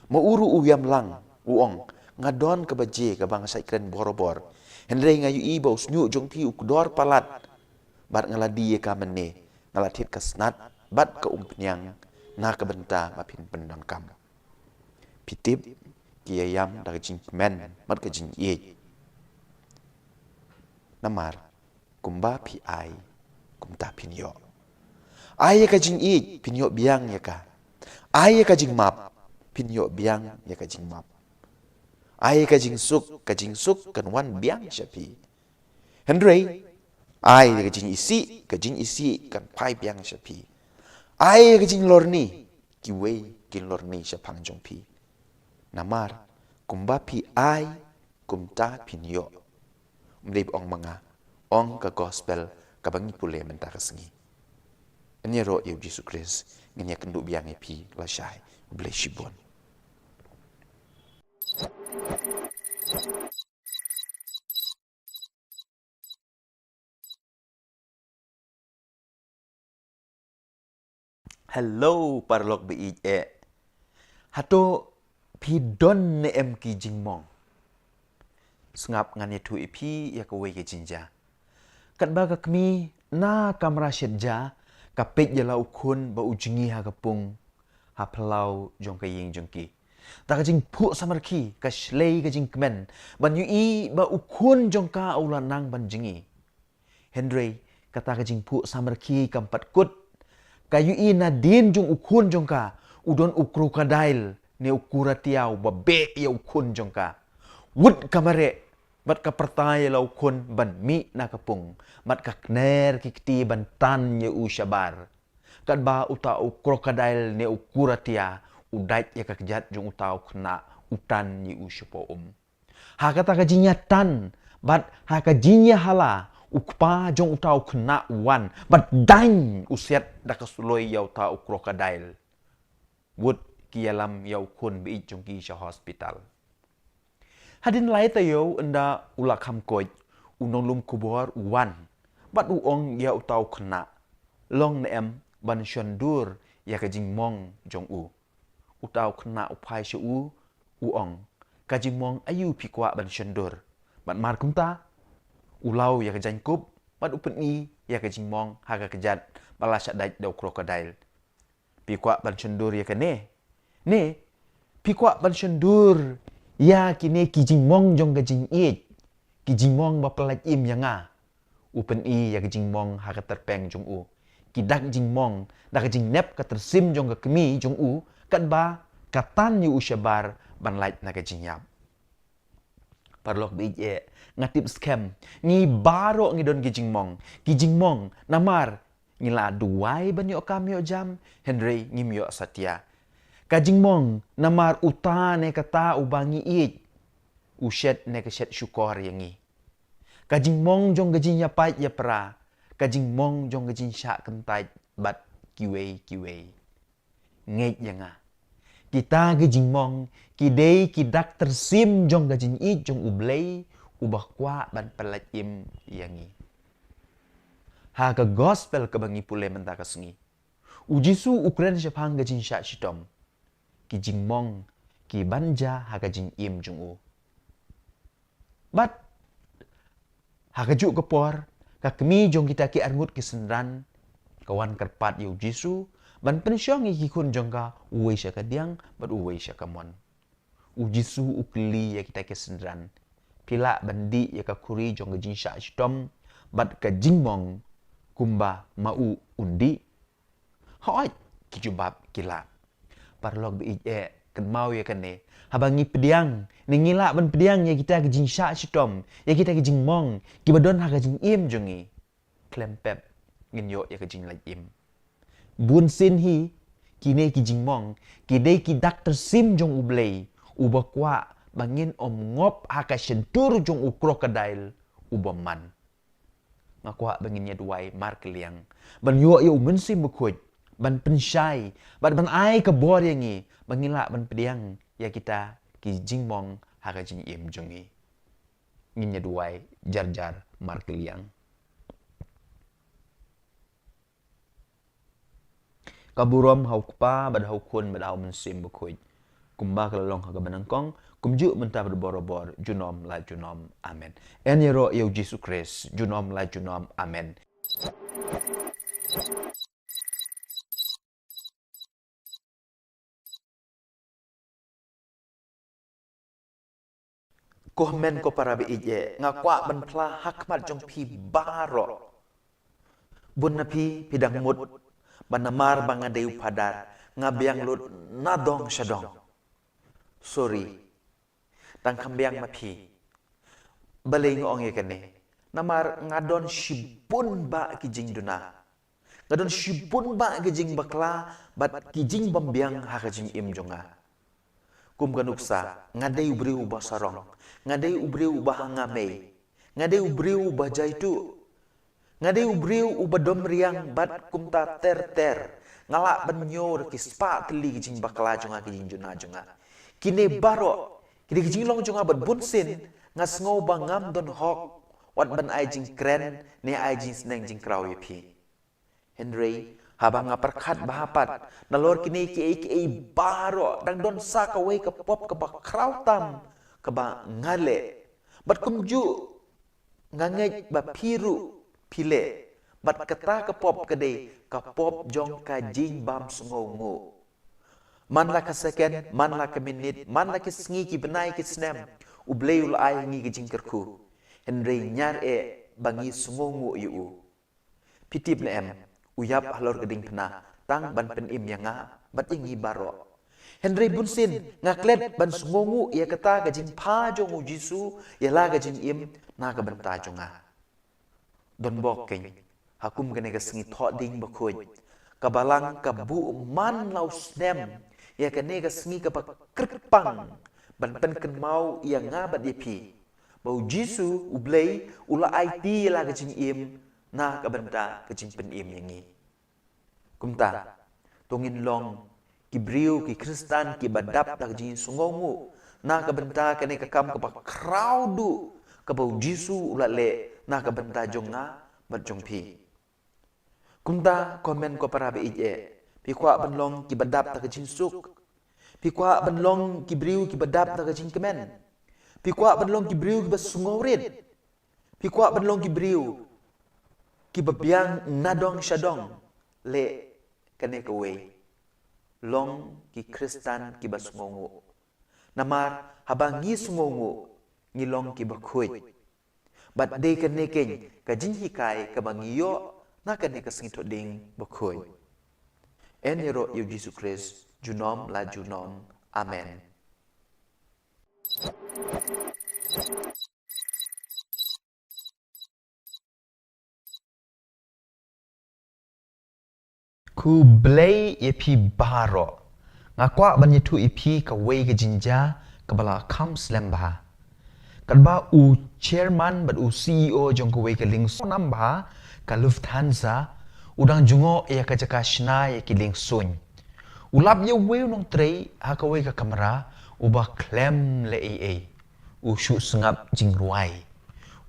ma uru uyam lang uong ngadon ka baje ka bangsa ikren borobor henre ngayu i ba snyu jong pi ukdor palat bat ngala di ka mene ngala tit ka snat bat ka umpnyang na kebenta mapin pendon kam pitip kiyayam dari jing men mat ke jing ye namar kumba pi ai kumta pinyo ai ka jing ye pinyo biang ya ka ai ka jing map pinyo biang ya ka jing map ai ka jing suk kan wan biang syapi Henry ai ka jing isi kan pai biang syapi ai ke jing lorni ki wei kin lorni sha pangjong pi namar kumba pi ai kumta pinyo mlib ong manga ong ka gospel ka bangi pule menta kasngi enya ro yu Jesus Christ ngenya kendu biang pi la shai bless you bon. Hello parlok bi hato pidon ne em ki jingmong sngap ngane tu ipi ya ko we ke jinja kat ba ka kmi na kamera shedja ka pet ya lau kun ba ujingi ha kapung ha plau jong ka ying jong ki ta ka jing pu samar ki ka shlei ka jing kmen ban yu i ba ukun jong ka aula nang ban jingi Henry kata ka jing pu samar ki kampat kut kayu i na din jong ukun jong ka udon ukrokadail ne ukura tiaw babe ya ukun jong ka wud kamare bat ka pertaya la ukun ban mi na kapung mat ka kner kikti ban tan ye u shabar kat ba uta ukrokadail ne ukura tia udait ya kejat jong utau kena utan ni usyapo Hakata kajinya tan, bat hakajinya hala, ukpa jong utau kena wan, bat dain usiat dakasuloi yau tau krokodil. Wud kialam yau kun bi jong ki sya hospital. Hadin lai tayo enda ulak hamkoj, unong lum kubor wan, bat uong yau tau kena. Long neem ban syandur ya kajing mong jong Utau kena upai sya uong. Kajing mong ayu pikwa ban syandur. Bat mar kumta, ulau ya kajang kup, bat upen ya kajing mong haga kejat balasyak dait dau krokodil. Pikwa ban syandur ya kene. Ne, pikwa ban syandur ya kine kijing mong jong kajing it. Kijing mong bapelat im yanga. Upen ya kajing mong haga terpeng jong Kidak jing mong da kajing nep ka tersim jong ka kemi jong kat ba katan yu usyabar ban lait na kajing yap. Parlok bi ngatip scam ni baro ngidon kijing mong namar ngila duai ban yo kam yo jam Henry ngimyo satya. Kajing mong namar utane kata ubangi it. Usyet ne kasyet syukor yangi. Kajing mong jong kajing yapai ya pra. Kajing mong jong kajing syak kentai bat kiwei. Ngej yanga. Kita kajing mong kidei kidak tersim jong kajing it jong ublei ubah kwa ban pelat im yangi. Haga gospel kebangi pule mentaka sengi. Ujisu ukren syapang kajing syak shitom. Kijing mong ki banja ha kajing im jong Bat haga juk kepor kakemi jong kita ki arngut kisendran kawan kerpat yu jisu ban pensyong ki kun jong ka uwe sya kadiang bat uwe sya kamon ujisu ukli ya kita kisendran pila bandi ya ka kuri jong jing sya stom bat ka jingmong kumba mau undi hoi ki jubab kila parlog bi kan mau ya kane habangi pediang ningila ban pediang ya kita kejing sya stom ya kita kejing mong kibadon ha kejing im jongi klempep nginyo ya kejing lai im bun sin hi kine kejing mong kidei kidak tersim jong ublei ubakwa bangin ngop ha ka syentur jong krokodil ubaman ngakwa bangin ya duai mar keliang ban yo ya mensim bukuj ban pensyai ban ai ke bor yangi bangila ban pediang ya kita ki jingmong haka jing im jongi nginya duai jar markeliang kaburom hau kpa bad hau kun bad hau mensim bukuj kumba kelalong haka benangkong kumju mentah berborobor junom la junom amen en yero yau Jesus Christ junom la junom amen Komen ko para bi ngakwa ban pla hakmat jong pi baro bun na pi pidang mut ban namar banga deu padar ngabiang lut nadong syadong sorry tang kambiang mapi balay ngong kene namar ngadon shibun ba kijing duna ngadon shibun ba kijing bakla bat kijing bambiang ha kijing im jonga kum ganuksa ngadai ubriu basarong ngadai ubriu bahangame ngadai ubriu bajaitu ngadai ubriu ubadom riang bat kumta ter ngalak benyor kispa teli kijing bakla jonga kijing jonga kine baro kini kijing long jonga bat bunsin ngas ngau bangam don hok wat ban ai jing kren ne ai jing sneng jing kraw yepi Henry habang perkat bahapat nalor kini ki baro dang don sa ka we ka pop ka bakraw tam ka ba ngale bat kumju ngangej ba piru pile bat kata ka pop kade ka pop jong ka jing bam sungongu man la ka second man la ka minute man la ka sngi ki benai ki snem ubleul ai ngi ki jing kerku Henry nyar bangi sungongu yu pitip le em uyap halor geding pena tang ban pen im yanga bat ingi baro Henry bunsin ngaklet ban sungongu ia kata gajing pa jong jisu ia la gajing im na ka banta jonga don bokeng hakum gane ga singi tho ding bakhoj kabalang kabu man lau snem ya kene ka sengi ka kerpang ban pen ken mau ia ngabat ye pi bau jisu ublei ula IT la ka jing im na ka benta ka jing pen im yangi kumta tongin long ki briu ki kristan ki badap tak jing sungongu na ka benta kene ka kam ka pa crowdu ka bau jisu ula le na ka benta jonga bat jong pi kumta komen ko para be ije pi kwa ban long ki badap tak jing suk pi kwa ban long ki briu ki badap tak jing kemen pi kwa ban long ki briu ki basungorit pi kwa ban long ki briu ki babiang nadong shadong le kane ka we long ki kristan ki basungongu namar habang ngi sungongu ngi long ki bakhoy bat de kane ken ka jing hikai ka bangiyo na kane ka singito ding bakhoy enero yu Jesus Christ junom la junom amen ku blay epi baro ngakwa banyitu epi ka wei ke jinja ka bala kam slamba kadba u chairman bat u CEO jong ka wei ka ling namba ka Lufthansa udang jungo ya ka jaka shna ya ki ling sun ulap ye wei nong trei ha ka wei ka kamera uba klem le u shu sengap jing ruai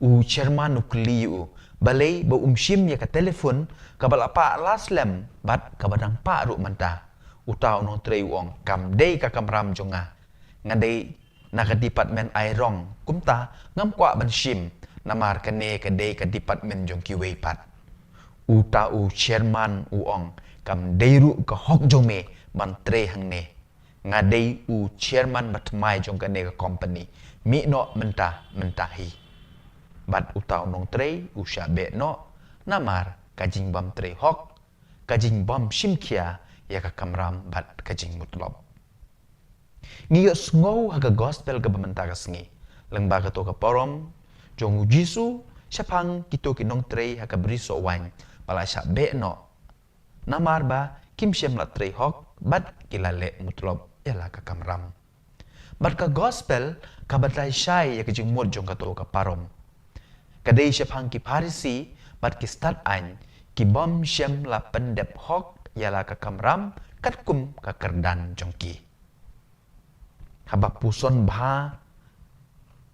u chairman nukli u balai ba shim ya ka telefon ka bala pa laslem bat ka badang pa ru manta utau no trei wong kam dei ka kamram jonga ngadei na ka department airong kumta ngam kwa ban shim namar ka ne ka dei ka department jong ki wei pat utau chairman u ong kam dei ru ka hok jome ban trei hang ne ngadei u chairman bat mai jong ka ne ka company mi no menta hi bat utau nong trei u sha be no namar kajing bam trei hok kajing bam shimkia ya ka kamram bat kajing mutlob ngiyo sngow haga gospel ka bamenta ka sngi lengba ka to ka porom jong jisu syapang kito kinong trei haga briso wan pala sha be no namar ba kim shem la trei hok bat kilale mutlob ya ka kamram bat ka gospel ka batlai shai ya kajing mod jong ka to ka parom kadai syapang ki parisi bat ki start an ki bom shem la pendep hok yala ka kamram kat kum ka kerdan jongki habak puson bha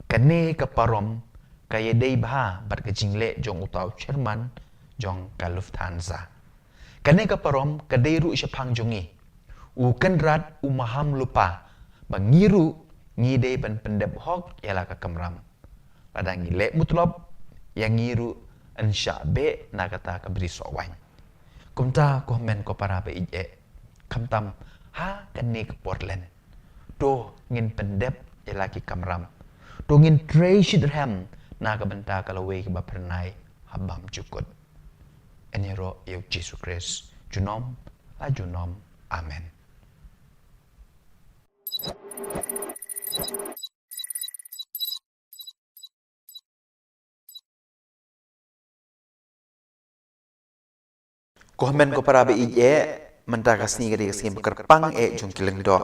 kane ka parom kaya dei bha bat ka jingle jong utau chairman jong ka Lufthansa kane ka parom kadai ru syapang jongi u kendrat u maham lupa bangiru ngidei ban pendep hok yala ka kamram ladang gile mutlob yang ngiru insya be na kata ka beri sowan kumta ko men ko para be ije kamtam ha kani ke Portland do ngin pendep elaki kamram do ngin trei shidram na ka benta ka lawe ke bapernai habam cukut enero yu Jesus Christ junom ajunom amen Komen ko para be ije menta kasni gadi kasni bekerpang jung kileng do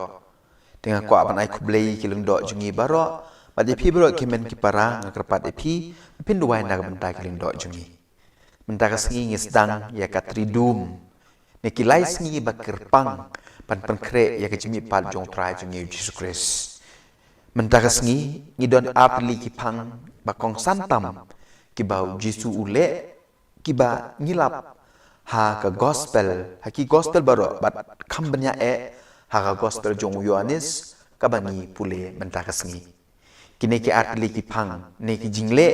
dengan ko aban ai kublei kileng do jungi baro badi pi bro kimen ki para ngakerpat epi pin duai na menta kileng do jungi menta kasni ngisdang ya katridum ne kilai sngi bekerpang pan kre ya kejimi pal jong trai jungi Jesus Christ menta kasni ngidon apli ki pang bakong santam ki bau jisu ule ki ba ngilap ha ka gospel ha ki gospel baro bat kambanya ha ka gospel jong Yohanes ka bangi pule menta kasngi kine ki artli ki pang ne ki jingle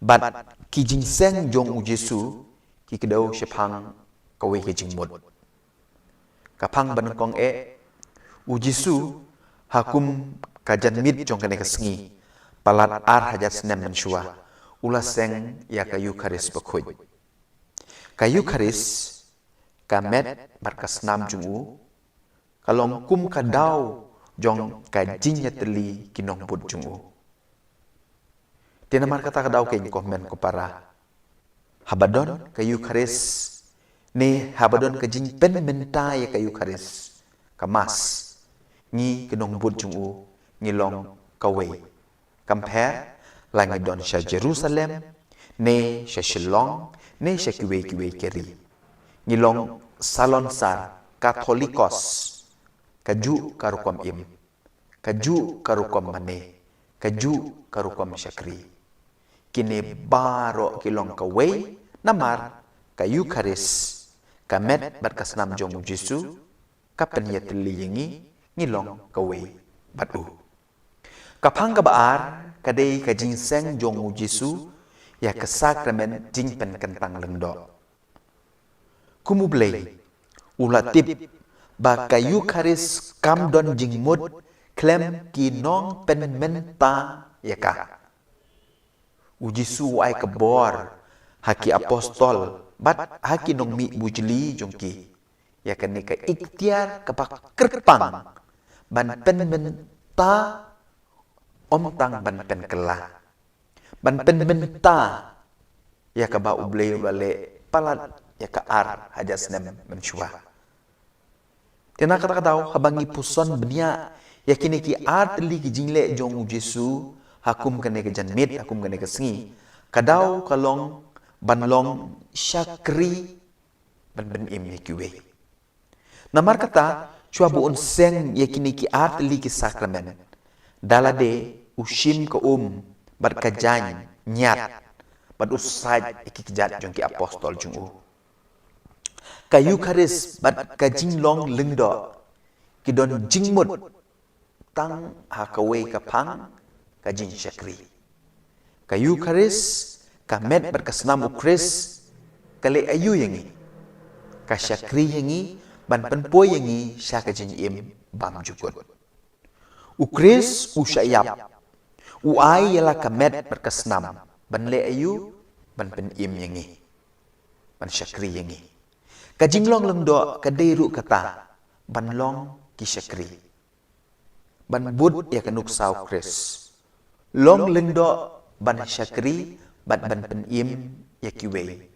bat ki jingseng jong u Jesu ki kedau shepang ka we ki jingmod ka pang ban kong u Jesu hakum ka janmit jong kane kasngi palat ar hajat snem menshua ula seng ya ka Eucharis bakhoy ka Eucharis kamet barkas nam jungu kalong kum ka daw jong ka jinya teli kinong put jungu tinamar kata ka daw kay komen ko para habadon ka Eucharis ni habadon ka jing pen mentay ka Eucharis ka mas ngi kenong bud jung u ngi long kawe compare la ngi don sha Jerusalem ne sha Shillong ne sha kiwe keri ngi long salon sar Katolikos kaju karukom im kaju karukom mane kaju karukom syakri kini baro kilong kawe namar kayu karis kamet bat kasnam jong Jisu kapen yatli yengi ngilong kawe batu kapang kabaar kadai kajing seng jong Jisu ya kesakramen jing pen kentang lengdo kumublei ulatip ba kayu karis kam don jing mud klem kinong pen menta yaka Jisu ai kebor haki apostol bat haki nong mi bujli jongki ya kani ka ikhtiar kapak kerpang ban pen menta omtang ban pen kela ban pen menta ya ka ba ublei bale palat ya ka ar hajas nem menshua tena kata kata habangi puson benia ya kini ki art li ki jingle jong Jisu hakum kene ke janmit hakum kene ke sengi kadau kalong banlong syakri ban im yekiwe namar kata chua buon seng yakini ki art li ki sakramen dalade ushim ke bat kajany nyat bat usaj iki kijat jong ki apostol jung u kayu karis bat kajinglong lengdo kidon jingmut tang hakawe kapang kajin syakri kayu karis kamet berkesnam ukris kale ayu yangi ka syakri yangi ban penpo yangi syakajin im bam jukut ukris usyayap uai yala kamet berkesnam ban le ayu ban pen im yangi ban syakri yangi kajinglong lengdo kadeiru kata ban long ki syakri ban bud ya kanuk sau kris long lengdo ban syakri ban pen im yakiwe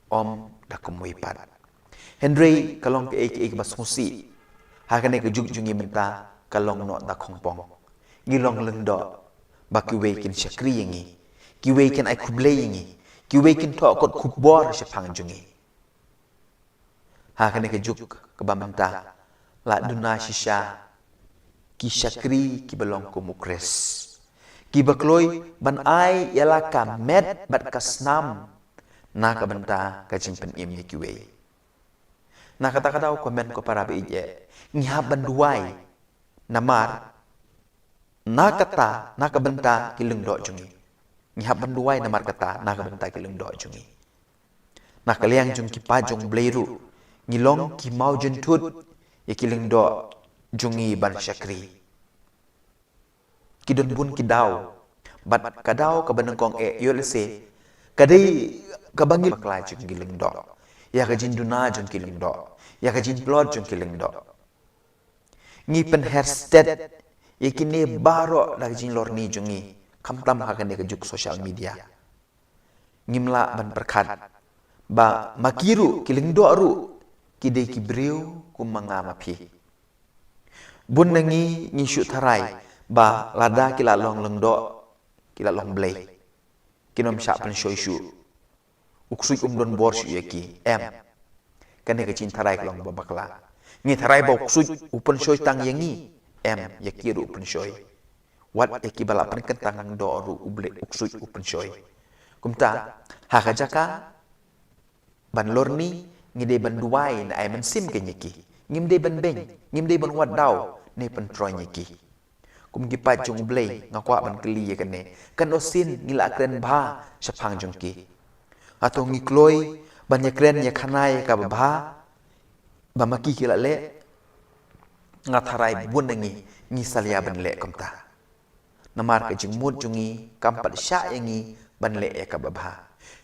om dakumui pat Henry kalong ke ek basmusi hakane ke jungi menta kalong no da khongpong ngilong lengdo bakiwe kin syakri yangi kiwe kin ai kuble yangi kiwe kin to kot kubor syapang jungi hakane ke juk ke bamenta la duna shisha ki syakri ki belong ku mukres ki bakloi ban ai yala kamet bat kasnam na kabenta kajing pen im kiwe na kata-kata komen ko para beije ngihab banduai namar na kata na kabenta kileng do jungi ngihab banduai namar kata na kabenta kileng do jungi na kaliang jung ki pajong bleiru ngilong ki mau jentut ya kileng do jungi ban syakri kidon bun kidau bat kadau ka benengkong yolse kadai kabangi baklai jung kileng do ya ka jinduna jung kileng do ya ka jinplod jung kileng do ngi pen hairstad yakini baro la jing lorni jungi kamtam ha kane ka juk social media ngimla ban perkat ba makiru kileng do ru kidai kibreu kumanga mapi bun nangi ngi syu tharai ba lada kila long lengdo kila long blay kinom sya pen shoy syu uksui don bor syu yaki kane ka cin tharai long babakla ngi tharai ba uksui upen shoy tang yangi yaki ru upen shoy wat yaki bala pen kentang do ru uble uksui upen shoy kumta hakajaka ban lorni ngide ban duai na ay man sim kenyeki ngimde ban beng ngimde ban wadau ne pen troy nyeki kum gi pa jung blei ngakwa ban kli ye kane kan osin ngila kren bha sapang jung ki atau ngikloi ban ye kren ye khanai ka bha ba maki kila le ngatharai bun ngi ngi salia ban le komta namar ka jing mut jungi kampat sya yangi ban le ya ka bha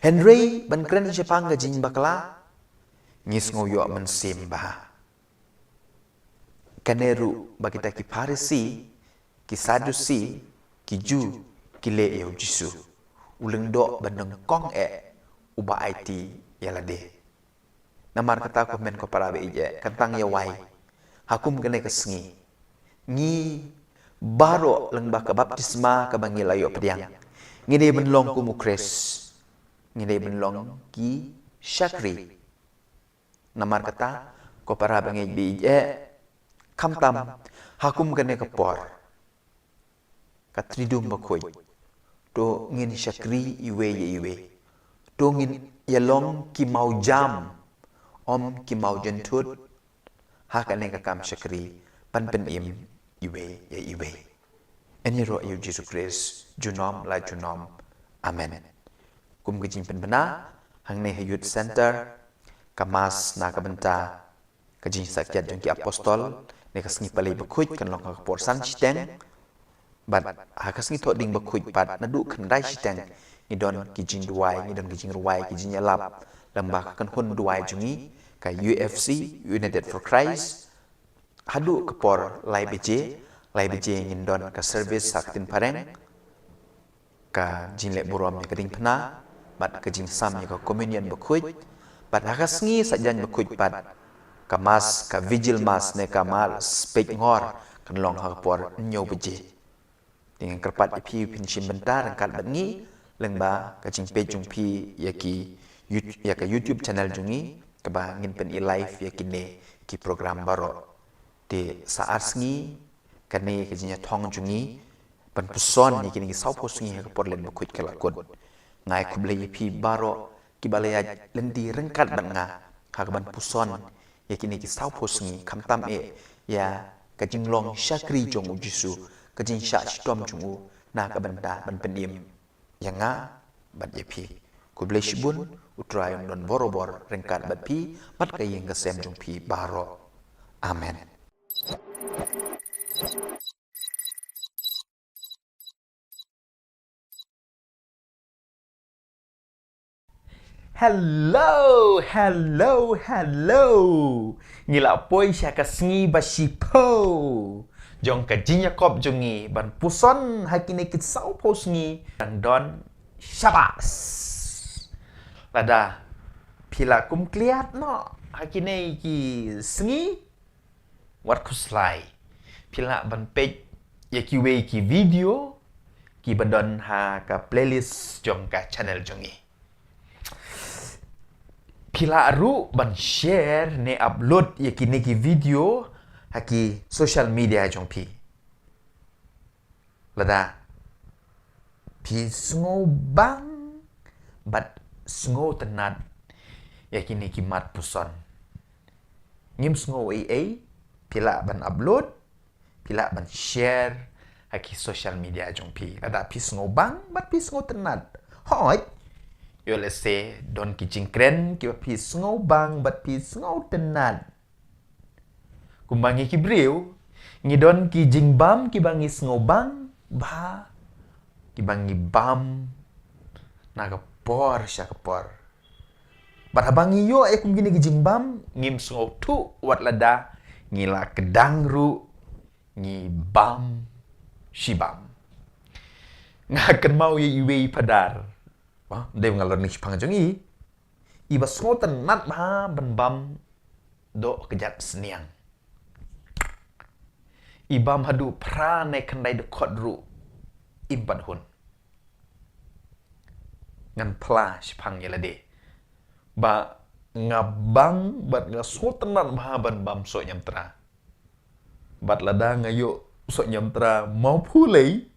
Henry ban kren sapang ga jing bakla ngis ngoyo man sim bah kaneru bagita ki Farisi ki Sadusi ki Ju ki le e Jisu uleng do bandeng kong uba IT yalade namar kata komen ko para beije kantang ya wai hakum kene kesengi ngi baro lang ba ka baptisma ka bangi layo pediang ngide benlong ku mukres ngide benlong ki syakri namar kata ko para bangi bi kamtam hakum gane ka por ka tridum bakoy to ngin syakri iwe to ngin yalong ki mau jam om ki mau jentut hakane ka kam syakri pan pen im iwe Ini roh yu Yesus Kristus junom la junom amen kum gijing pen bena hang ne youth center kamas na kabenta kajing sakyat jong ki apostol ne kasngi palai bakut kan long ka por san chiteng bat hakasngi tho ding bakut pat nadu khandai chiteng ni don kijing duai ni don kijing ruai kijing yalap lambak kan hun duai jungi ka UFC United for Christ hadu ke por lai beje ngin don ka service saktin pareng ka jinle burom ni kading pena bat ka jing sam ni ka communion bakut bat hakasngi sajan bakut pat ka mas ka vigil mas ne ka mal spek ngor kan long ha por nyo beje dengan kerpat ipi pin shim bentar kat bangi lengba ka jing pe jung pi ya ka YouTube channel jungi ka ba ngin pen i live ya kine ki program baro de saat sngi kane ke jinya thong jungi pan puson ni kini sau posngi ha por len bakut kala kod ngai kuble pi baro ki balaya lendi rengkat ban nga ha ban puson ya kini ki sau posngi kamtam ya ka jing long syakri jong ujisu ka jing sha stom jungu na ka banda ban penim yang nga bat ye pi kuble shibun utrayong don borobor rengkat bat pi mat ka yeng ka sem jong pi baro amen. Hello. Ngila poi sya kasngi basipo. Jong ka jinya kop jongi ban puson hakine kit sau posngi dan don syabas. Lada pila kum kliat no hakine ki sngi wat kuslai pila ban page ya ki we ki video ki bandon ha ka playlist jong ka channel jongi pila aru ban share ne upload ya ki ne ki video ha ki social media jong pi lada pi sngo bang bat sngo tenat ya ki ne ki mat puson ngim sngo pila ban upload pila ban share haki social media jong pi ada pi sngo bang bat pi sngo tenat hoi yo let's say don ki jingkren ki pi sngo bang bat pi sngo tenat kumbangi ki breu ngi don ki jingbam ki bangi sngo bang ba ki bangi bam naga por sya por bat abangi yo kum gini ki jingbam ngim sngo tu wat lada ngila kedang ru ngi bam shibam ngakan mau ye iwe padar de ngalor ni pang jongi iba soten nat ba ban bam do kejat seniang ibam hadu pra ne kandai de kodru impan hun ngan plash pang yelade ba ngabang bat nga sotenan mahaban bam so nyamtra bat lada ngayo so nyamtra mau pulei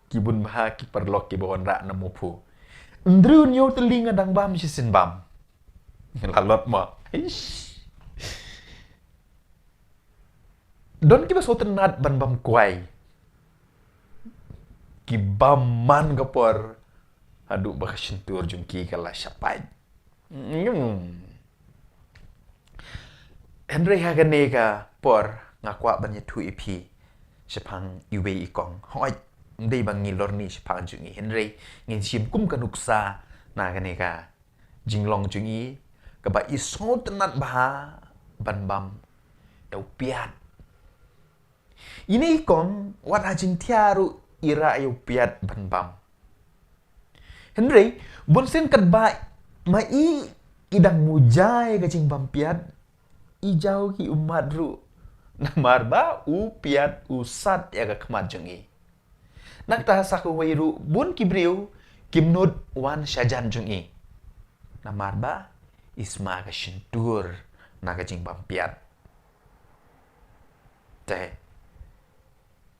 kibun maha ki perlok ki bawon ra na mupu ndrun yo telinga dang bam sisin bam lalot ma don ki ba sotenat ban bam kuai ki bam man gapor adu ba sentur jungki kala syapai Henry hagane ka por ngakwa banya tu ipi sepang iwe ikong hoi ndai bangi lorni sepang jungi Henry ngin sim kum kanuksa na gane ka jinglong jungi ka ba iso tenat ba ban bam dau piat ini ikong wat hajing tiaru ira eu piat ban bam Henry bonsen kat ba mai idang mujai kacing bampiat ijau ki umat ru Namar ba piat sat ya ka khmat jungi. Nak ta sa ko weiru bun kibriu kimnud wan shajan jungi. Namar ba isma ka shintur na ka jing bam piat. Te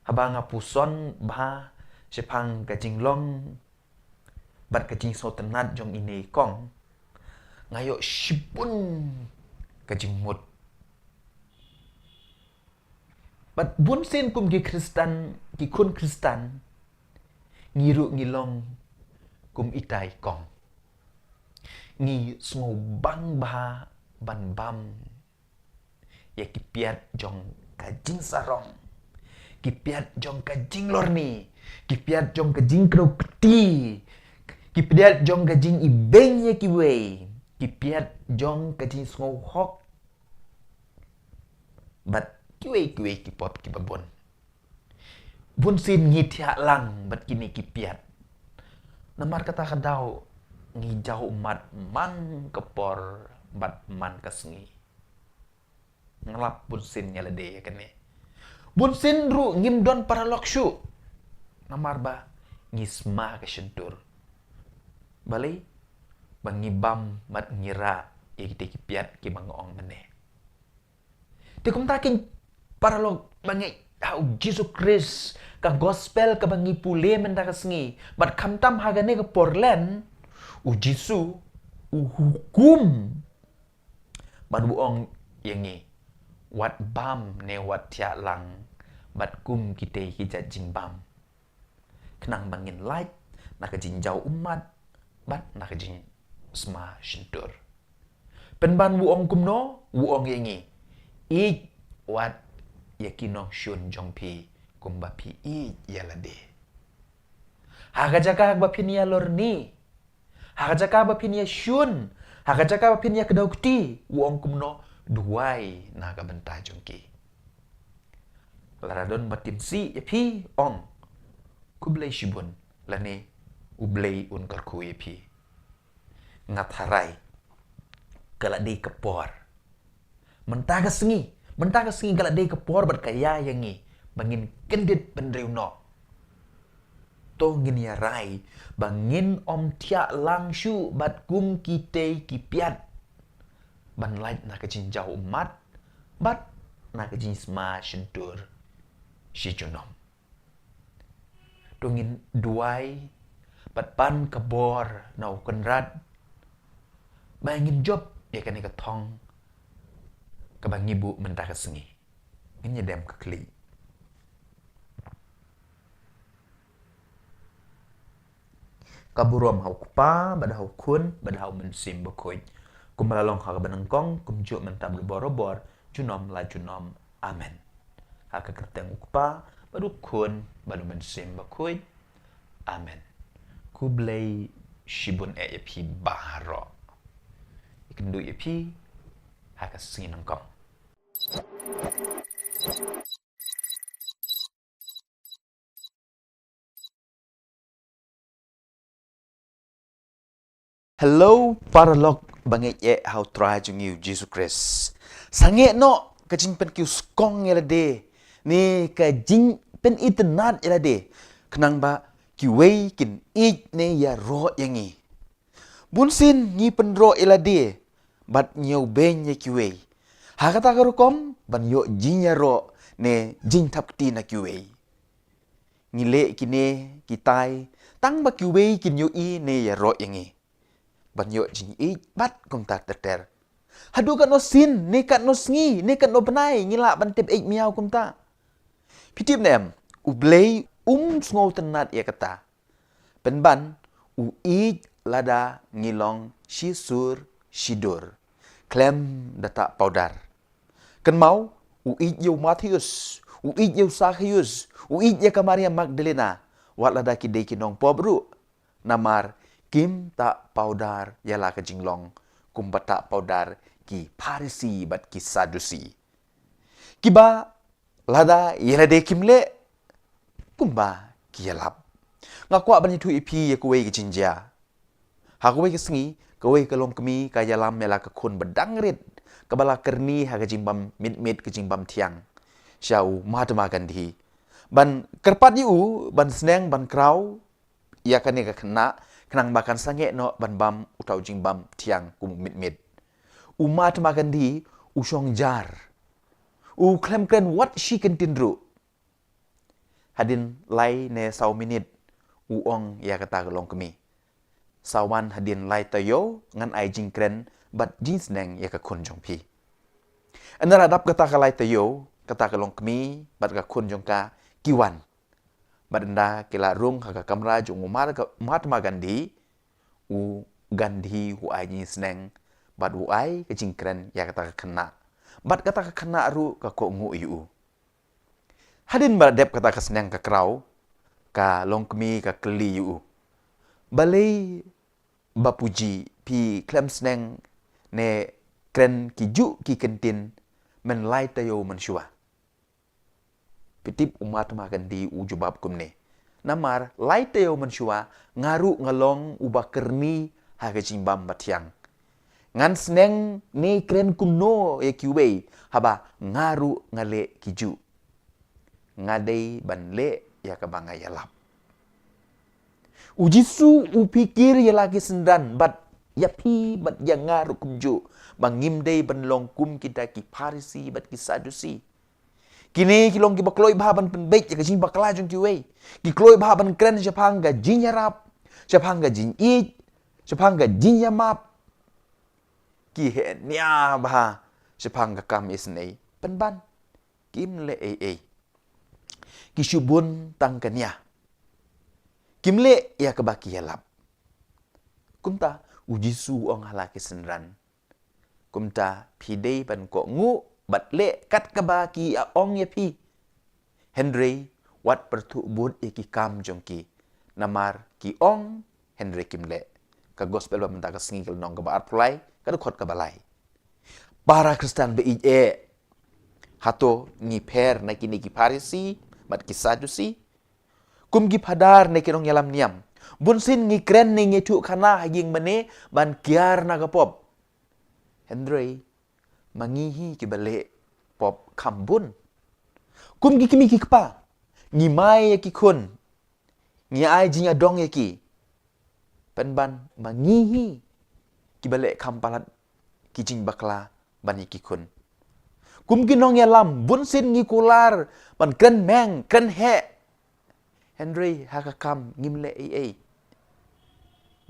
habanga puson ba sepang ka jing long bat ka jing so tenat jong ini kong ngayo shipun ka jing mut. Bat bun sin kum ki Kristan ki kun Kristan ngiru ngilong kum itai kong. Ngi smo bang ba ban bam ya ki piat jong ka jing sarong. Ki piat jong ka jing lorni. Ki piat jong ka jing kro peti. Ki piat jong ka jing ibeng ya ki wei. Ki piat jong ka jing smo hok. Bat kiwe ki pop ki babon. Bun sin ngi tia lang bat kini ki piat. Namar kata kadau ngi jauh mat man kepor bat man kesengi. Ngelap bun sin nyala de kene. Bun sin ru ngim don para lokshu. Namar ba ngisma ke shentur. Balai bang ngibam mat ngira ya kita ki piat ki bangong mene. Tikum takin para log bangi au Jesus Christ ka gospel ka bangi pule menda kesengi. Bat kamtam hagane ke porlen u Jisu u hukum ban buong yangi wat bam ne wat tia lang bat kum kite hijat jing bam kenang bangin light nak jing jauh umat bat nak jing sma shintur pen ban buong kumno buong yangi i wat yakinong shun jong pi kumba pi i yalade haga jaka ba pinia lorni haga jaka ba pinia shun haga jaka ba pinia kedaukti buong kumno duai naga benta jongki laradon batim si epi ong kublai shibun lane ublai un karku epi ngat harai kala di kepor mentaga sengi kala di kepor bat kaya yangi bangin kendit pendriu no to ngin ya rai bangin om tia langshu bat kum kite kipiat ban light na kajin jauh umat bat na kajin sma shentur shi junom dongin duai bat pan kebor na ukenrat bangin job ya kan ka thong ka bangi bu mentah kesengi ngin dem ka kli kaburom hau kupa bad hau kun bad hau mensim bekoi kum melalong hak benengkong kum juk mentab borobor junom la junom amen hak kerteng ukpa badu kun badu mensim bakui amen kublai shibun epi baharo ikendu epi hak sinengkong Hello paralog bangi how try jung you Jesus Christ. Sange no kajing pen kiu skong yala de. Ni kajing pen itnat yala de. Kenang ba kiwei kin it ne ya ro yangi. Bunsin ngi pen ro yala de. Bat nyau ben ya kiwei. Hakata karukom ban yo jing ya ro ne jing tap ti na kiwei. Ngile kine kitai tang ba kiwei kin yo i ne ya ro yangi. Banyo jing i bat kum tak ter. Hadu kat no sin, ne kat no sngi, ne kat no benai ngila bantip ik miau kum ta. Pitip nem, ublei sngow tenat ya kata. Penban u i lada ngilong shisur shidur. Klem data powdar. Ken mau u i yo Matius, u i yo Sachius, u i ya Maria Magdalena. Wat lada kidei kinong pobru. Namar kim tak powdar yala ke jinglong kum bata powdar ki Parisi bat ki Sadusi kiba lada yala de kimle kumba ki yalap ngakwa ban tu ipi ya kuwe ki jinja ha kuwe ki sengi kuwe ke lom kemi ka yalam yala ke kun bedangrit kabala kerni ha ke jimbam mit ke jimbam tiang Syau Mahatma Gandhi. Ban kerpat yu ban seneng ban krau ia kan ka kena kenang bakan sange no ban bam utau jing bam tiang kum mit. Mahatma Gandhi usong jar. Klem kren what she can tindru. Hadin lai ne sau minit ong ia kata kelong kemi. Sawan hadin lai tayo ngan ai jing kren bat jing seneng ia ka kun jong pi. Anara dap kata ka lai tayo kata kelong kemi bat ka kun jong ka kiwan. Badanda kila rung haka kamra jung Mahatma Gandhi Gandhi ai jing seneng bat ai ka jing kren ia kata ka kena. Bat kata ka kena ru ka ko ngu yu. Hadin baradep kata ka seneng ka krau ka long kemi ka keli yu. Balai bapuji pi klem seneng ne kren ki ju ki kentin men lai tayo men shua. Pitip Mahatma Gandhi jubab kumne. Namar lai tayo men shua ngaru ngalong kerni haga jimbam batiang. Ngan seneng ne kren kumno e kiwe haba ngaru ngale kiju. Ngadei ban le ya kabanga yalap. Ujisu upikir ya lagi sendan bat yapi bat yang ngaru kumju. Bangim dei ban long kum kita ki parisi bat ki sadusi. Kini kilong ki bakloi bahaban penbaik ya kajing bakla jong kiwe. Ki kloi bahaban kren siapang ga jin yarap. Siapang ga jin it. Siapang ga jin yamap. Ki he nya bah siapang ga kam isnei penban. Kim le Ki syubun tangkanya. Kimle ya kebaki yalap. Kumta ujisu ong halaki senran. Kumta pidei ban ko ngu bat le kat kebaki a ong ya pi. Henry wat pertu bud ki kam jongki. Namar ki ong Henry kimle. Ka gospel ba menta ka singil nong ka baat pulai ka dukot ka balai. Para Kristen be hato ni per na kini ki parisi bat ki sadusi. Kum gi padar ne kinong yalam niam. Bunsin ngi kren ni ngi tu kana haging mane ban kiar na pop. Henry mangihi ki bale pop kambun. Kum gi kimi ki kpa. Ngi mai ki kun. Ngi ai jing adong ki. Penban mangihi ki bale kampalat ki jing bakla ban ki kun. Kum gi nong yalam bunsin ngi kular ban kren meng kren he. Henry hakakam ngimle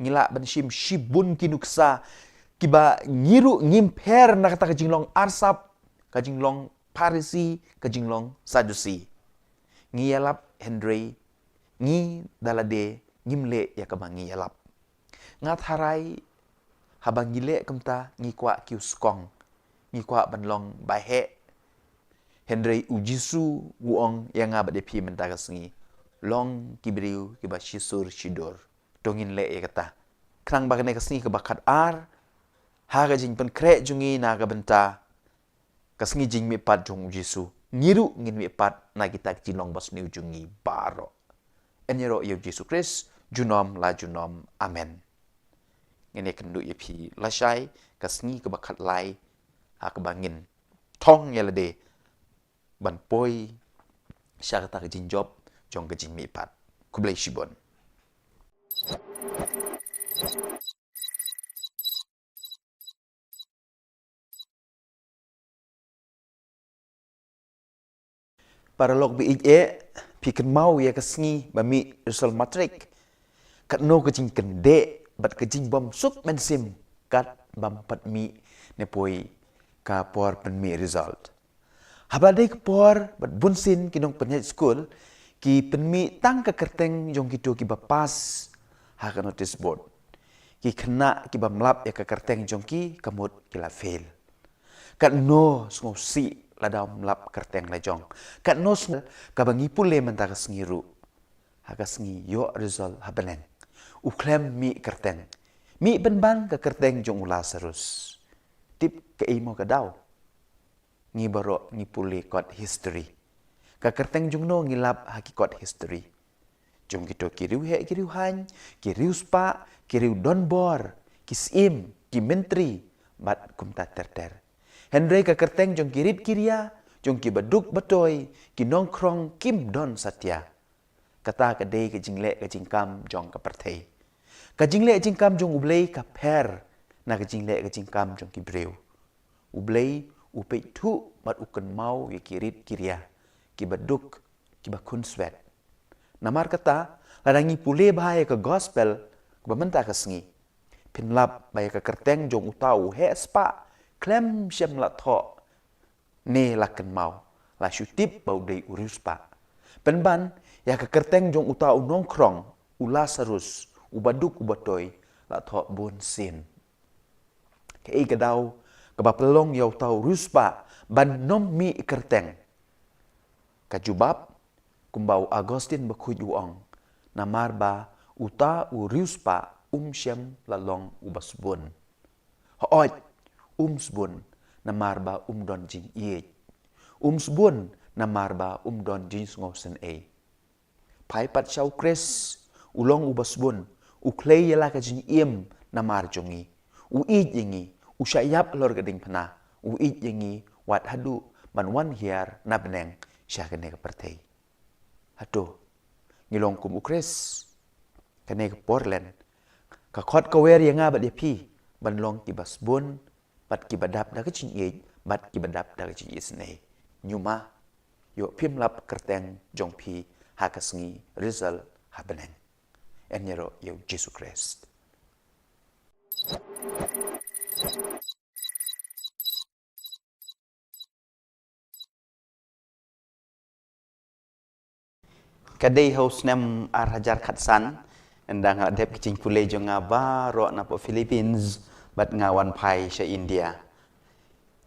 ngila ban shibun kinuksa kiba ngiru ngimper na kata kajinglong arsap kajinglong parisi kajinglong sadusi ngiyalap Henry ngi dalade ngimle ya kabang ngiyalap ngat harai habang gile kumta ngi kwa kiuskong ngi kwa banlong bahe Henry ujisu wuong yang ngabade pi mentagasngi long kibriu kiba shisur shidor dongin le kata krang bagane kasni ke bakat ar haga jing pen kre jungi naga benta kasngi jing mi pat jong jisu ngiru ngin mi pat na kita jinong bas ni jungi baro enyero yo jisu kris junom la junom amen ngene kendu yepi lashai kasngi ke bakat lai hak bangin tong yelade ban poi syakata jing job jong gejing mi pat kublai shibon para lok bi piken mau ya kasngi bami result matrik kat no gejing kende bat gejing bom sup mensim kat bam pat mi nepoi ka por pen mi result habade por bat bunsin kinong penyet school ki penmi tang ke kerteng jong kitu ki bapas ha ka notice board ki kena ki bamlap ya ke kerteng jong ki kamut kila fail kat no sngo si ladam lap kerteng lejong kat no ka bangi pule menta ka sengiru ha ka sengi yo result ha beneng u klem mi kerteng mi benban ke kerteng jong ula serus tip ke imo ka daw ngi baro ngi pule kot history ka kerteng jung no ngilap hakikat history. Jung kito kiriu he kiriu han, kiriu spa, kiriu donbor, kisim, ki menteri, bat kumta terter. Henry ka kerteng jung kirit kiria, jong ki baduk batoi ki nongkrong kim don satya kata ka dei ka jingle ka jingkam jong ka perthei ka jingle jingkam jong ublei ka per na ka jingle ka jingkam jong ki breu ublei upei thu mat uken mau ye kirit kiria ki baduk ki bakun swet namar kata ladangi pule bahaya ke gospel ka bamenta ka sengi pinlap bahaya ka kerteng jong utau he spa klem shem la tho ne laken mau la syutip bau dei urus pa penban ya ka kerteng jong utau nongkrong ula sarus ubaduk ubatoi la tho bon sin ke i gadau ka bapelong yau tau ruspa ban nom mi kerteng kajubab kumbau Agustin bakuj uong namar ba uta uruspa shem lalong ubasbun hooj sbun namar ba don jing iej sbun namar ba don jing ngosen e pai pat shau kres ulong ubasbun uklei yala ka jing iem namar jongi uij ingi usyayap lor gading pana uij ingi wat hadu man wan hiar nabneng syakane ka pertei hatu ngilong kum ukres kane ka porlen ka khot ka wer yanga bat pi ban long ki basbun bat ki badap da ka chin ye bat ki badap da ka chin isne nyuma yo phim lap kerteng jong pi hakasngi result habeneng enyero yo Jesus Christ kadai haus nem arhajar khatsan endang adep kicing pule jonga baro na po Philippines bat ngawan pai sa India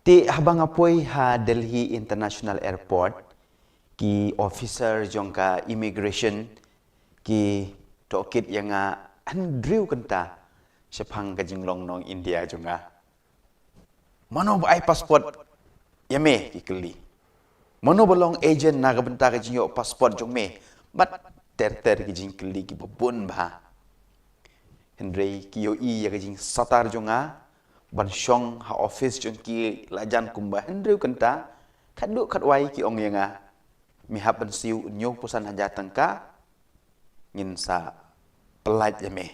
ti habang apoy ha Delhi International Airport ki officer jongka immigration ki tokit yanga andriu kenta sepang kajinglong nong India jonga mano ba ai passport yame ki keli mano bolong agent na kabenta kajinyo passport jong me bat ter ki jing keli ki babun ba Henry ki yo i ya jing satar jonga ban syong ha office jong ki lajan kumba Henry kenta khadu khatwai ki ong yanga mi haban siu nyo pusan haja tangka ngin sa pelat yame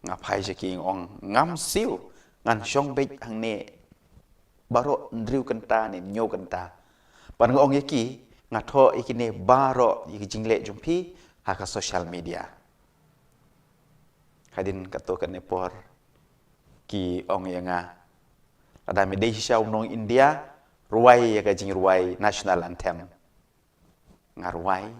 ngapai je ki ong ngam siu ngan syong bek hang ne baro ndriu kenta ne nyo kenta pan ong yaki ngatho ikine baro yi jingle jumpi haka social media kadin kato kan nepor ki ong yanga ada medai syau nong India ruai ya kajing ruai national anthem ngarwai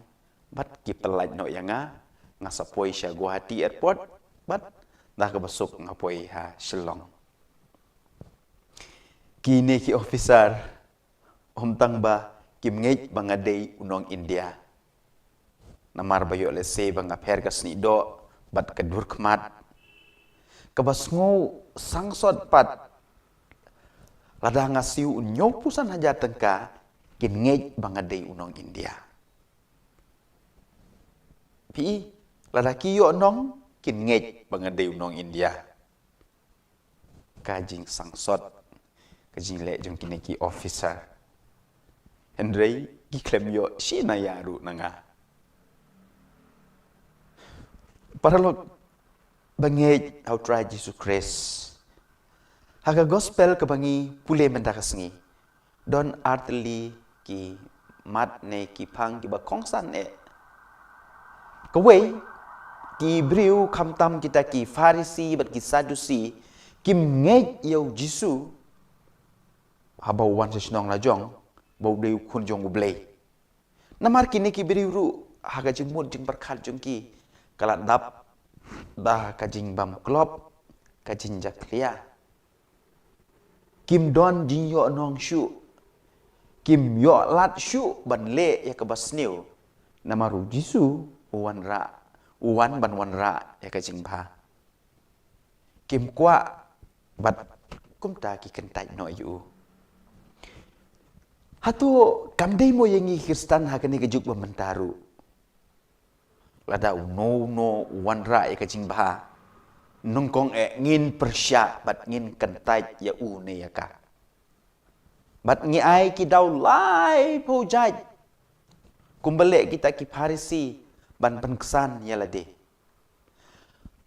bat ki pelaj no yanga ngasapoi sya Guwahati airport bat dah ke besuk ngapoi ha Shillong kini ki officer tang ba kim ngej bangadei unong India namar bayo le se banga pergas ni do bat kedur kemat kebasngo sangsot pat lada ngasiu unyo pusan haja tengka kin ngej bangadei unong India pi lada kiyo nong kin ngej bangadei unong India kajing sangsot kajing le jong kineki officer Henry ki klem yo shina yaru nanga paralog bangej how try Jesus Christ haga gospel kebangi pule mendakasngi don artli ki mat ne ki phang ki ba kongsan e kawai ki briu khamtam kita ki farisi bat ki sadusi kim ngej yo jisu habau wan sesnong lajong bau deu kun jong ublei namar kini ki briu ru haga jing mud jing berkhat jong ki kala dap dah kajing bam klop kajing jaklia kim don jing yo nong shu kim yo lat shu ban le ya ke basniu namaru jisu uwan ban wan ra ya kajing ba kim kwa bat kumta ki kentai no yu hatu kamdei mo yengi Kristen hakani kejuk bamentaru lada no wan ra ya kajing ba nungkong ngin persya bat ngin kentai ya ne ya ka Bat ngi ai ki dau lai po jaj. Kumbalik kita ki Parisi ban penkesan yala de.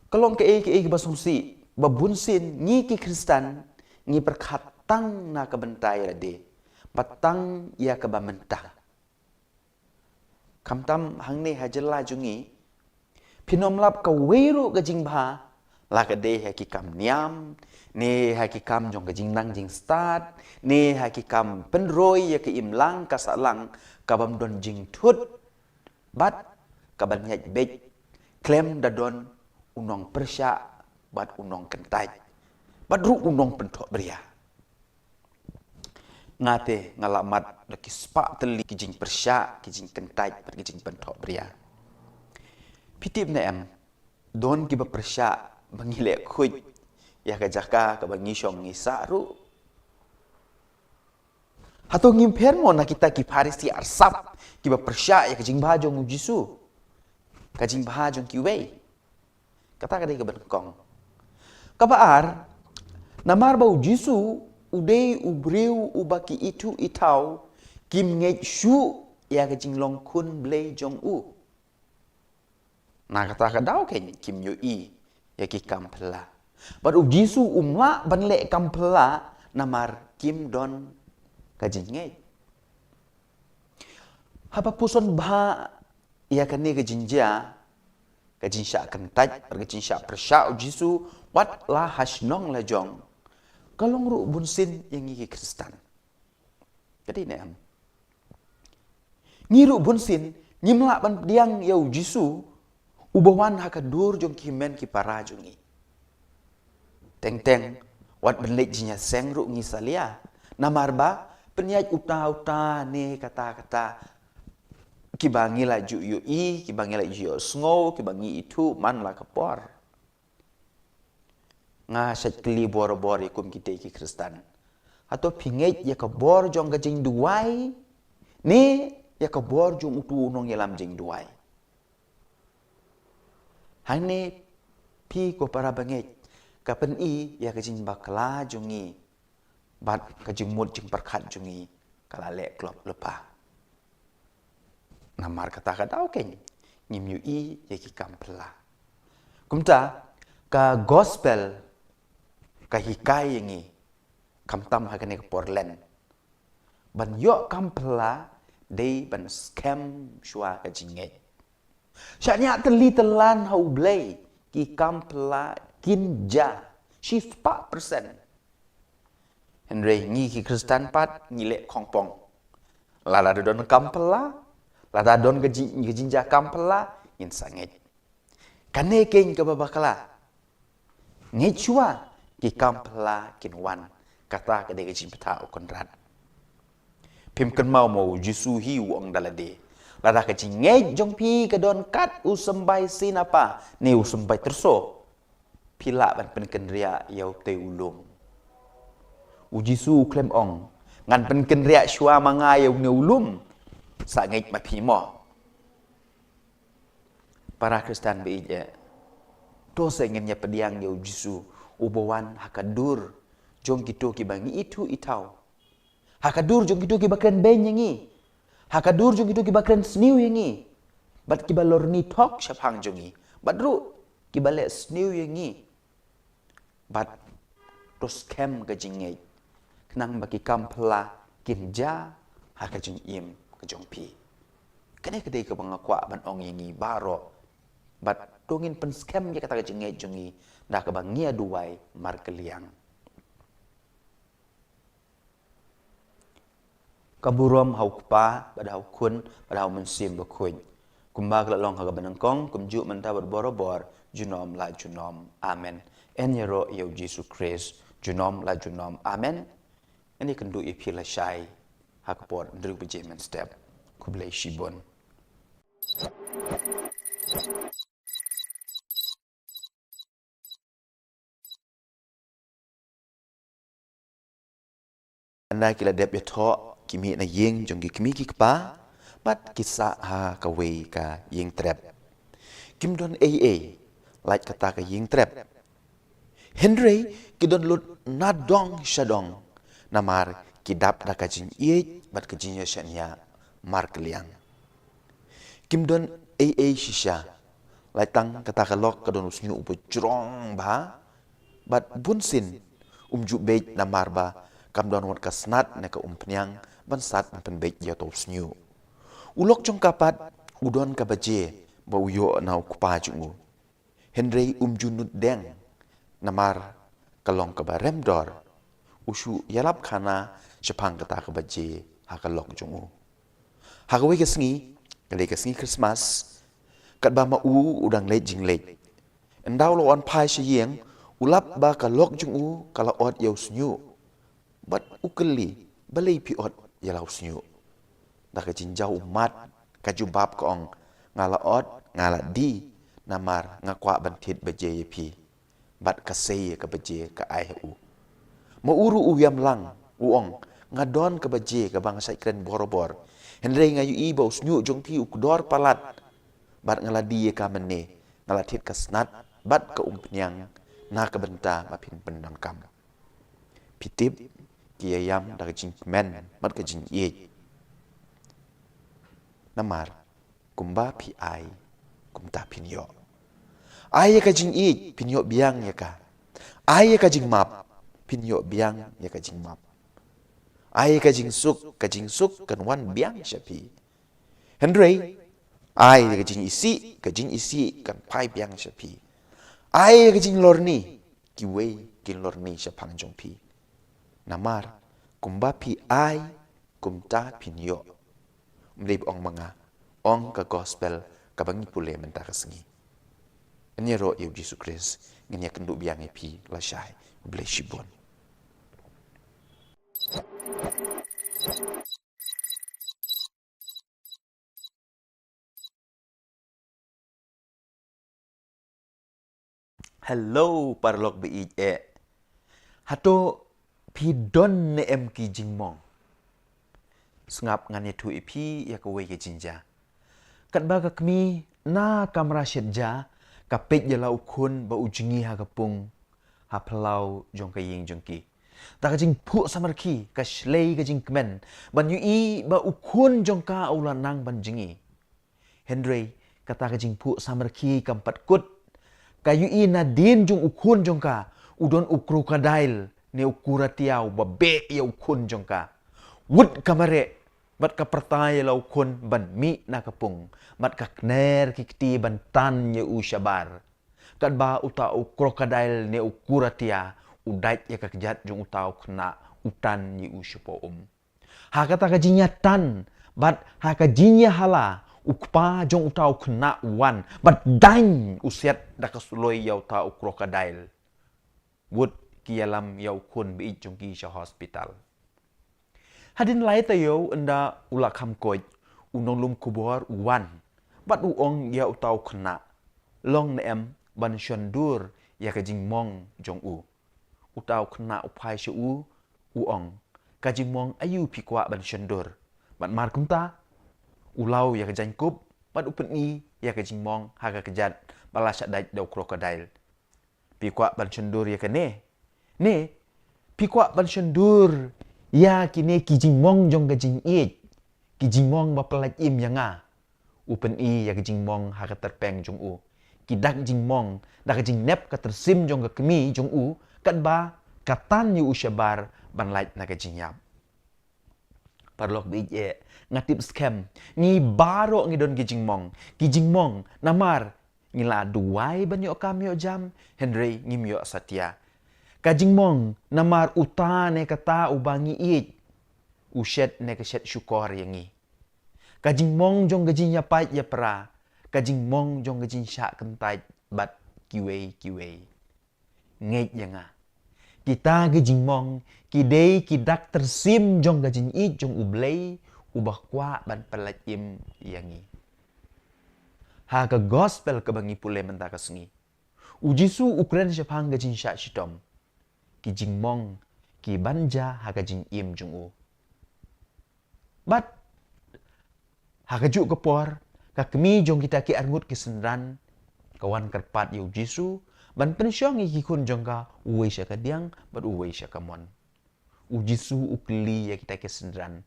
Kalong ke basungsi babunsin ngi ki Kristen ngi perkatang na kebentai yala de. Patang ya ke bamentah. Kamtam hang ne hajela jungi pinom lap ka weru ka jingba la ka de ha ki kam niam ne ha ki kam jong ka jing nang jing start ne ha ki kam penroi ya ki imlang ka salang ka bam don jing thut bat ka ban nyaj bej klem da don unong persya bat unong kentai bat ru unong pentok beria ngate ngalamat laki spak teli ki jing persya ki jing kentai bat ki jing pentok beria pitip na em don ki bepersya mengilek kuj ya ka jaka ka bangi syong ngisa ru hato ngimper mo na kita ki Parisi arsap ki bepersya ya ka jing bajong ujisu ka jing bajong ki wei kata ka dei ka benkong kabaar namar bau jisu udei ubriu ubaki itu itau kim ngej shu ya ka jing long kun blei jong u na kata ka dau ken kim yu i ya ki kampela baru jisu umla ban le kampela namar kim don ka jing ngej hapa puson ba ya ka ne ka jinja ka jing sha kan taj ka jing sha persha jisu wat la hasnong la jong kalong ru bunsin yang ngi Kristen jadi ne am ngiru bunsin nyimla ban diang yau jisu ubawan hakadur jong kimen ki para jungi teng wat benlek jinya seng ru ngi salia namarba penyaj uta ne kata ki bangi la ju yu i ki bangi la ju sngo ki bangi itu man la kapor nga sat kli bor ikum kita ki Kristen atau pingej ya ka bor jong ka jing duai ne ya ka bor jong utu nong yelam jing duai hane pi ko para bangej ka pen i ya ka jing bakla jungi bat ka jing mut jing perkhat jungi kala le klop lepa namar kata ka dau ken ngim yu i ya ki kampela kumta ka gospel ka hikai ngi kamtam ha kene Portland ban yo kampela dei ban scam shua ka jinge syanya teli telan hau blei ki kampela kinja shi 4% Henry ngi ki Kristen pat ngile kongpong lala don kampela lada don ka jinja kampela in sanget kane ken ka babakala ngechua ki kampela kinwan kata ka de jin pata o konrad pim kan mau jisu hi wong dalade lada ka jing nge jong pi ka don kat usembai sinapa ne usembai terso pila ban pen kenria yau te ulung ujisu klem ong ngan pen kenria shwa manga yau ne ulum sa nge ma pi mo para Kristen be je to se ngenya pediang yau jisu ubawan hakadur jong gitu ki bangi itu itau hakadur jong gitu ki bakren ben yangi hakadur jong gitu ki bakren sniu yangi bat ki balor ni tok syapang jongi badru ki bale sniu yangi bat to scam ka jingai knang baki kampla kinja hakajing im ka jong pi kene kedai ka bangakwa ban ong yangi baro bat tungin pen scam ya kata ka jingai jongi dah ke bangia duai mar keliang kaburom hau kpa pada hau kun pada hau mensim berkuin kumba kelong ha benengkong kumju menta berborobor junom la junom amen en yero yau Jesus Christ junom la junom amen ini kendu ipi la syai hakpor ndru bejemen step kublai shibon anda kila dep ya tho kimi na yeng jong ki kimi ki kpa bat kisa ha ka wei ka yeng trap kim don like kata ka yeng trap Henry kidon lut nadong shadong namar kidap da kajing bat kajing yashanya mark liang kim don shisha lai tang kata kalok kadon usnyu upujrong ba bat bunsin umju bej na marba kam don wat kasnat na ka umpnyang ban sat pen bej ya to usnyu ulok jong kapat udon ka baje ba uyo na kupa jungu Henry umju nut deng namar kalong ka ba remdor usu yalap khana chapang kata ka baje hakalok jungu hakawe kesngi kali kesngi Christmas kat ba ma udang lej jing lej endau lo on pai shiyeng ulap ba ka lok jung kala ot yau snyu bat ukeli balei pi ot yalau snyu da ka jinjau mat ka jubab ka ong ngala ot ngala di namar ngakwa bantit baje pi bat ka sei ka baje ka ai ma uru yam lang uong ngadon ka baje ka bang sai kren borobor henrei ngayu i ba snyu jong pi ukdor palat bat ngaladi ka mene ngalatit kasnat bat ka umpnyang na ka benta mapin pendan kam pitip kiyayam da jing men mat ka jing ye namar kumba pi ai kumta pinyo ai ka jing i pinyo biang ya ka ai ka jing map pinyo biang ya ka jing map ai ka jing suk kan wan biang syapi henrei ai ka jing isi kan pai biang syapi ai ka jing lorni kiwei kin lorni syapang jong pi namar kumba pi ai kumta pinyo mlib ong mga ong ka gospel ka bangi pule menta kasngi anyero yu Jesus Christ ngenya kendu biang pi la shai bless you bon. Hello parlok bi hato pi don ne em ki jingmong sngap ngane tu ipi ya ko we ke jinja kat ba ka kmi na kamera shedja ka pej ya lau kun ba ujingi ha kapung ha plau jong ka ying jong ki ta ka jing pu samar ki ka shlei ka jing kmen ban yu i ba ukun jong ka ula nang ban jingi Henry kata ka jing pu samar ki kampat kut kayu i na din jong ukun jong ka udon ukrokadail ne ukura tiaw babe ya ukun jong ka wud kamare bat ka pertaya la ukun ban mi na kapung bat ka kner kikti ban tan ya ushabar kat ba uta ukrokadail ne ukura tia udait ya ka kejat jong utau kena utan ni ushapo ha kata ka jinya tan bat ha ka jinya hala ukpa jong utau kena wan bat dain usiat da kasuloi yau tau krokodil wud kialam yau kun bi jong ki sha hospital hadin lai tayo enda ula kham koi unong lum kubor wan bat uong ya utau kena long nem ban shandur ya ka jing mong jong utau kena upai shu uong ka jing mong ayu pikwa ban shandur bat mar kumta ulau ya ka jangkup bat upen i ya ka jingmong ha ka kejat bala syadai dau krokodil pikwa ban shendur ya ka ne pikwa ban shendur ya kine ki jingmong jong ka jing i ki jingmong ba pelaj im yanga upen i ya ka jingmong ha ka terpeng jong ki dak jingmong da ka jing nep ka tersim jong ka kemi jong kat ba katan yu ushabar ban laj na ka jingyap parlok bi ngatip scam ni baro ngidon kijingmong namar ngila duai banyo kamyo jam Henry ngimyo satya kajingmong namar utane kata ubangi it ushet ne keshet syukor yangi kajingmong jong gajinya pait ya pra kajingmong jong gajin syak kentai bat kiwei ngej yanga kita gejingmong kidei kidak tersim jong gajin i jong ublei ubah kwa ban pelajim yangi ha ka gospel ka bangi pule menta ka sengi ujisu ukren syapang gajin syak shitom ki jingmong ki banja ha gajin im jong bat ha ka juk kepor ka kemi jong kita ki arngut ki senran kawan kerpat yu jisu ban pensyong iki kun jong ka uwe sya ka diang bat uwe sya ka mon Jisu ukli ya kita kesendran.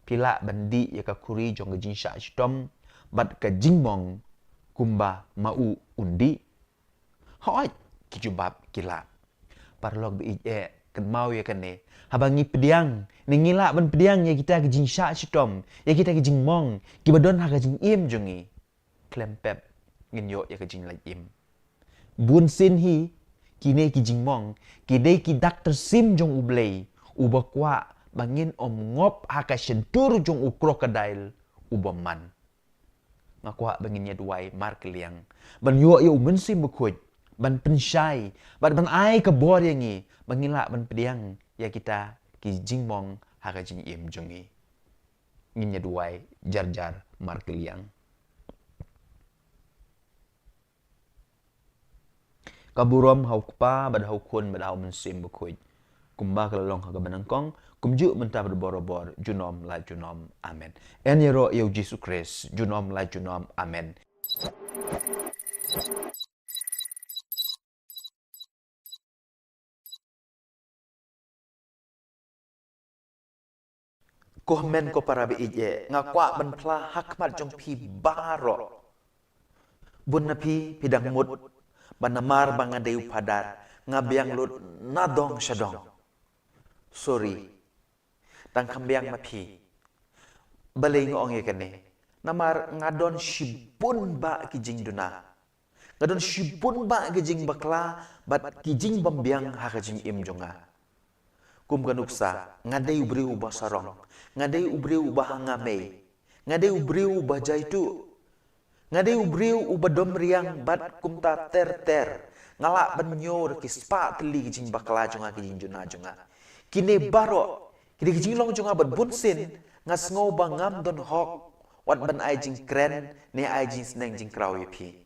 Pila bandi ya ka kuri jong gejing sya shitom bat ka jingmong kumba mau undi. Hoi kijubab kila. Parlog bi kan mau ya kan ne. Habangi pediang, ningila ban pediang ya kita gejing sya shitom, ya kita gejing mong, kibadon ha gejing im jongi. Klempep nginyo ya gejing lai im. Bun sin hi kine gejing mong, kidai ki dakter sim jong ublei, ubakwa bangin ngop haka sentur jong krokodil ubaman. Ngakwa bangin ya duai mar keliang. Ban yo ya mensim bekut, ban pensyai, ban ai ke bor yangi, bangila ban pediang ya kita ki jingmong haka jing im jongi. Nginya duai jar mar keliang. Kaburom hau kupa bad hau kun bad hau mensim bekut. Kumba kelalong haka benangkong, kumju mentah berborobor, junom la junom, amen. En yero yau Yesus Kristus, junom la junom, amen. Komen ko para bi ije, ngakwa ban pla hakmat jong pi baro. Bun na pi pidang mut, banamar bangadeu padar, ngabiang lut nadong syadong. Sorry, tang kambiang mapi. Balay ngong ye kene. Namar ngadon shibun ba kijing duna. Ngadon shibun ba kijing bakla, bat kijing bambiang ha kijing im jonga. Kum kanuksa, ngadai ubriu basarong, ngadai ubriu bahangame, ngadai ubriu bajaitu, ngadai ubriu ubadom riang bat kumta ter, ngalak banyo ki spa teli kijing bakla jonga kijing juna jonga. Kine baro, kini kijing long jonga bat bunsin, ngas ngau bangam don hok, wat ban ai jing kren, ne ai jing seneng jing krau yepi.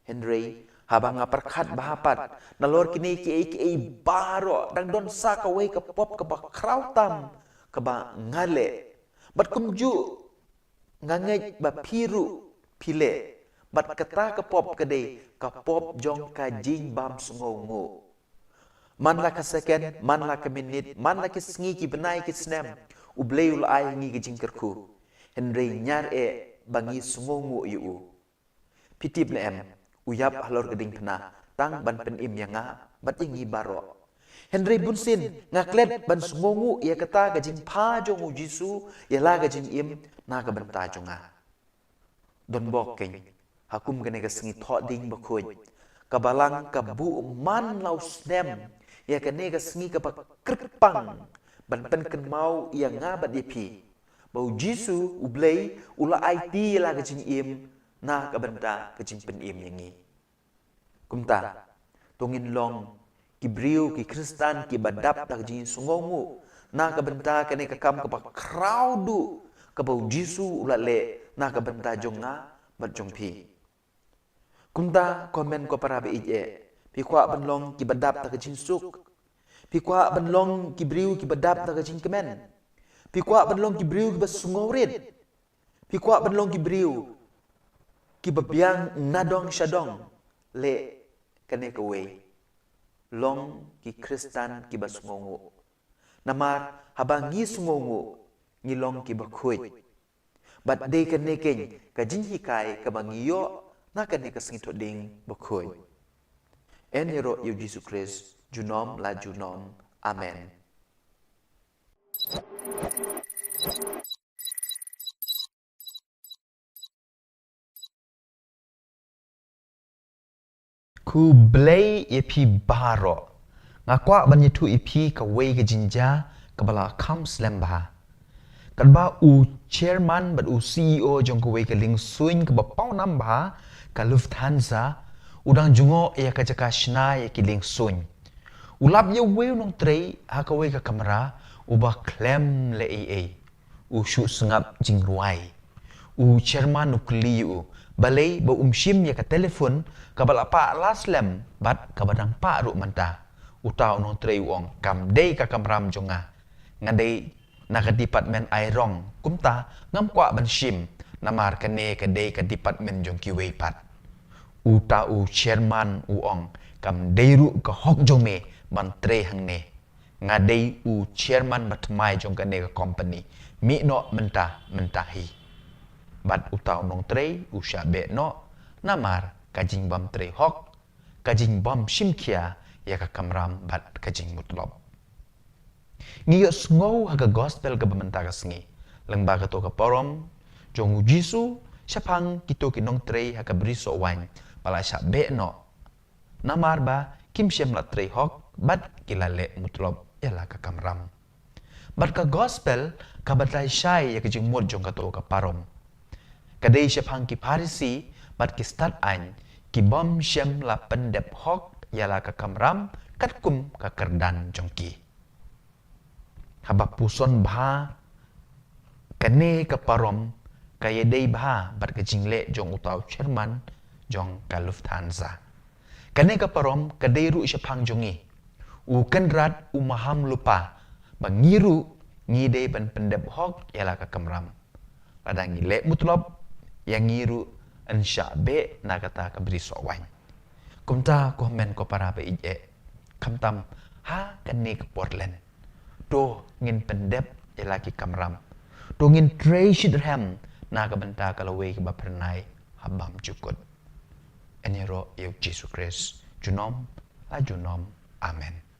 Henry, habang ngaperkat bahapat, nalor kini ki baro, dang don sa kawai ke pop ke ba krau tam, ke ba ngale, bat kumju, ngangej ba piru, pile, bat kata ke pop kede, ke pop jong kajing bam sungongu. Man la ka second, man la ka minute, man la ka sengi ki benai ki snem, ublei ul ai ngi ki jingkerku. Henry nyar bangi sungongu yu. Pitip le em, uyap halor geding pena, tang ban pen im yang bat ingi baro. Henry bunsin, ngaklet ban sungongu ia kata gajing pa jong Jisu, ia la gajing im, na ka banta jonga. Don bokeng, hakum gane ka sengi thot ding bakuj, kabalang kabu man lau snem, ia kene ka sengi ka kerpang, ban pen ken mau ia ngabat yepi. Bau Jisu ublei ula IT la gajing im, na ka banta gajing pen im yangi. Kumta, tungin long, ki briu, ki kristan, ki badap tak gajing sungongu, na ka banta kene ka kam ka kraudu, ka bau Jisu ula le, na ka banta jonga, bat jong pi. Kumta komen ko para beije, pi kwa benlong ki badap tak gajing suk, pi kwa benlong ki briu ki badap tak gajing kemen, pi kwa benlong ki briu ki basungawrit, pi kwa benlong ki briu ki babiang nadong syadong, le kene kawe, long ki kristan ki basungongu, namar habang ngi sungongu, ngi long ki bakuj, bat de kene keng kajing hikai kabangiyo, na kene kasingito ding bakuj. En yero yu Yesus Kristus, junom la junom, amen. Ku blay ipi baro, ngakwa banyitu ipi kawai ke jinja kabala kam slemba. Kadba u chairman bat u CEO jong kawai ke ling suin ke bapau namba ka Lufthansa udang jungo ya ka jaka shna ya ki ling suin. Ulap ya weu nong trei ha kawai ka kamera uba klem le u shu sengap jing ruai. U chairman nukli u balai ba umshim ya ka telefon kabala pa laslem bat kabadang pa ru manta utau nong trei uong kam dei ka kamram jonga ngadei na ka department airong kumta ngam kwa ban shim namar kane ka dei ka department jong kiwei pat utau chairman uong kam dei ru ka hok jome ban trei hang ne ngadei u chairman batmai jong ka ne company mi no mentahi bat utau nong trei u syabe no namar kajing bam trei hok kajing bam simkia ya ka kamram bat kajing mutlop ngiyos ngau haga gospel ka bamenta ka sngi lengba ka to ka porom jong jisu syapang kito kinong trei haga briso wan pala syabe no namar ba kim syem la trei hok bat kilale mutlop yala ka kamram bat ka gospel ka batlai syai ya kajing mut jong ka to ka parom kadai syapang ki parisi bat ki start an ki bom syem la pendep hok yala ka kamram kat kum ka kerdan jongki habak puson bha kane ka parom kaya dei bha bat ka jingle jong utau chairman jong ka Lufthansa kane ka parom kadai ru syapang jongi u kenrat u maham lupa bangiru ngidei ban pendep hok yala ka kamram ladang ngile mutlop yang ngiru ansyabe na kata ka beri sowan kumta komen ko para be ije kamtam ha kane ka Portland do ngin pendep yala ki kamram do ngin trei shidram na ka benta ka lawe ki ba pernai habam cukut enero yuk Jesus Christ junom ajunom amen.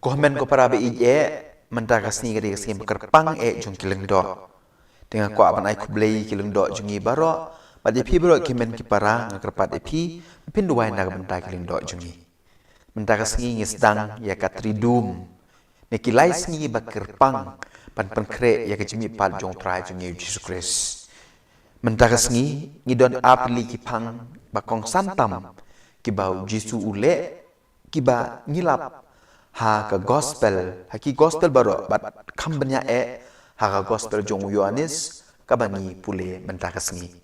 Komen ko para be ije mendagasni gadi kasing bekerpang jong kileng do dengan ko aban ai kublei kileng do jongi baro badi pi bro kimen ki para ngakerpat epi pinduai na benta kileng do jongi mendagasni ngisdang ya katridum nekilai sngi bekerpang pan kre ya kejimi pal jong trai jongi Jesus Christ mendagasni ngidon apli ki pang bakong santam ki bau Jisu ule ki ba ngilap ha ka gospel haki gospel baro bat kambanya ha ka gospel jong Yohanes kabani pule mentakasngi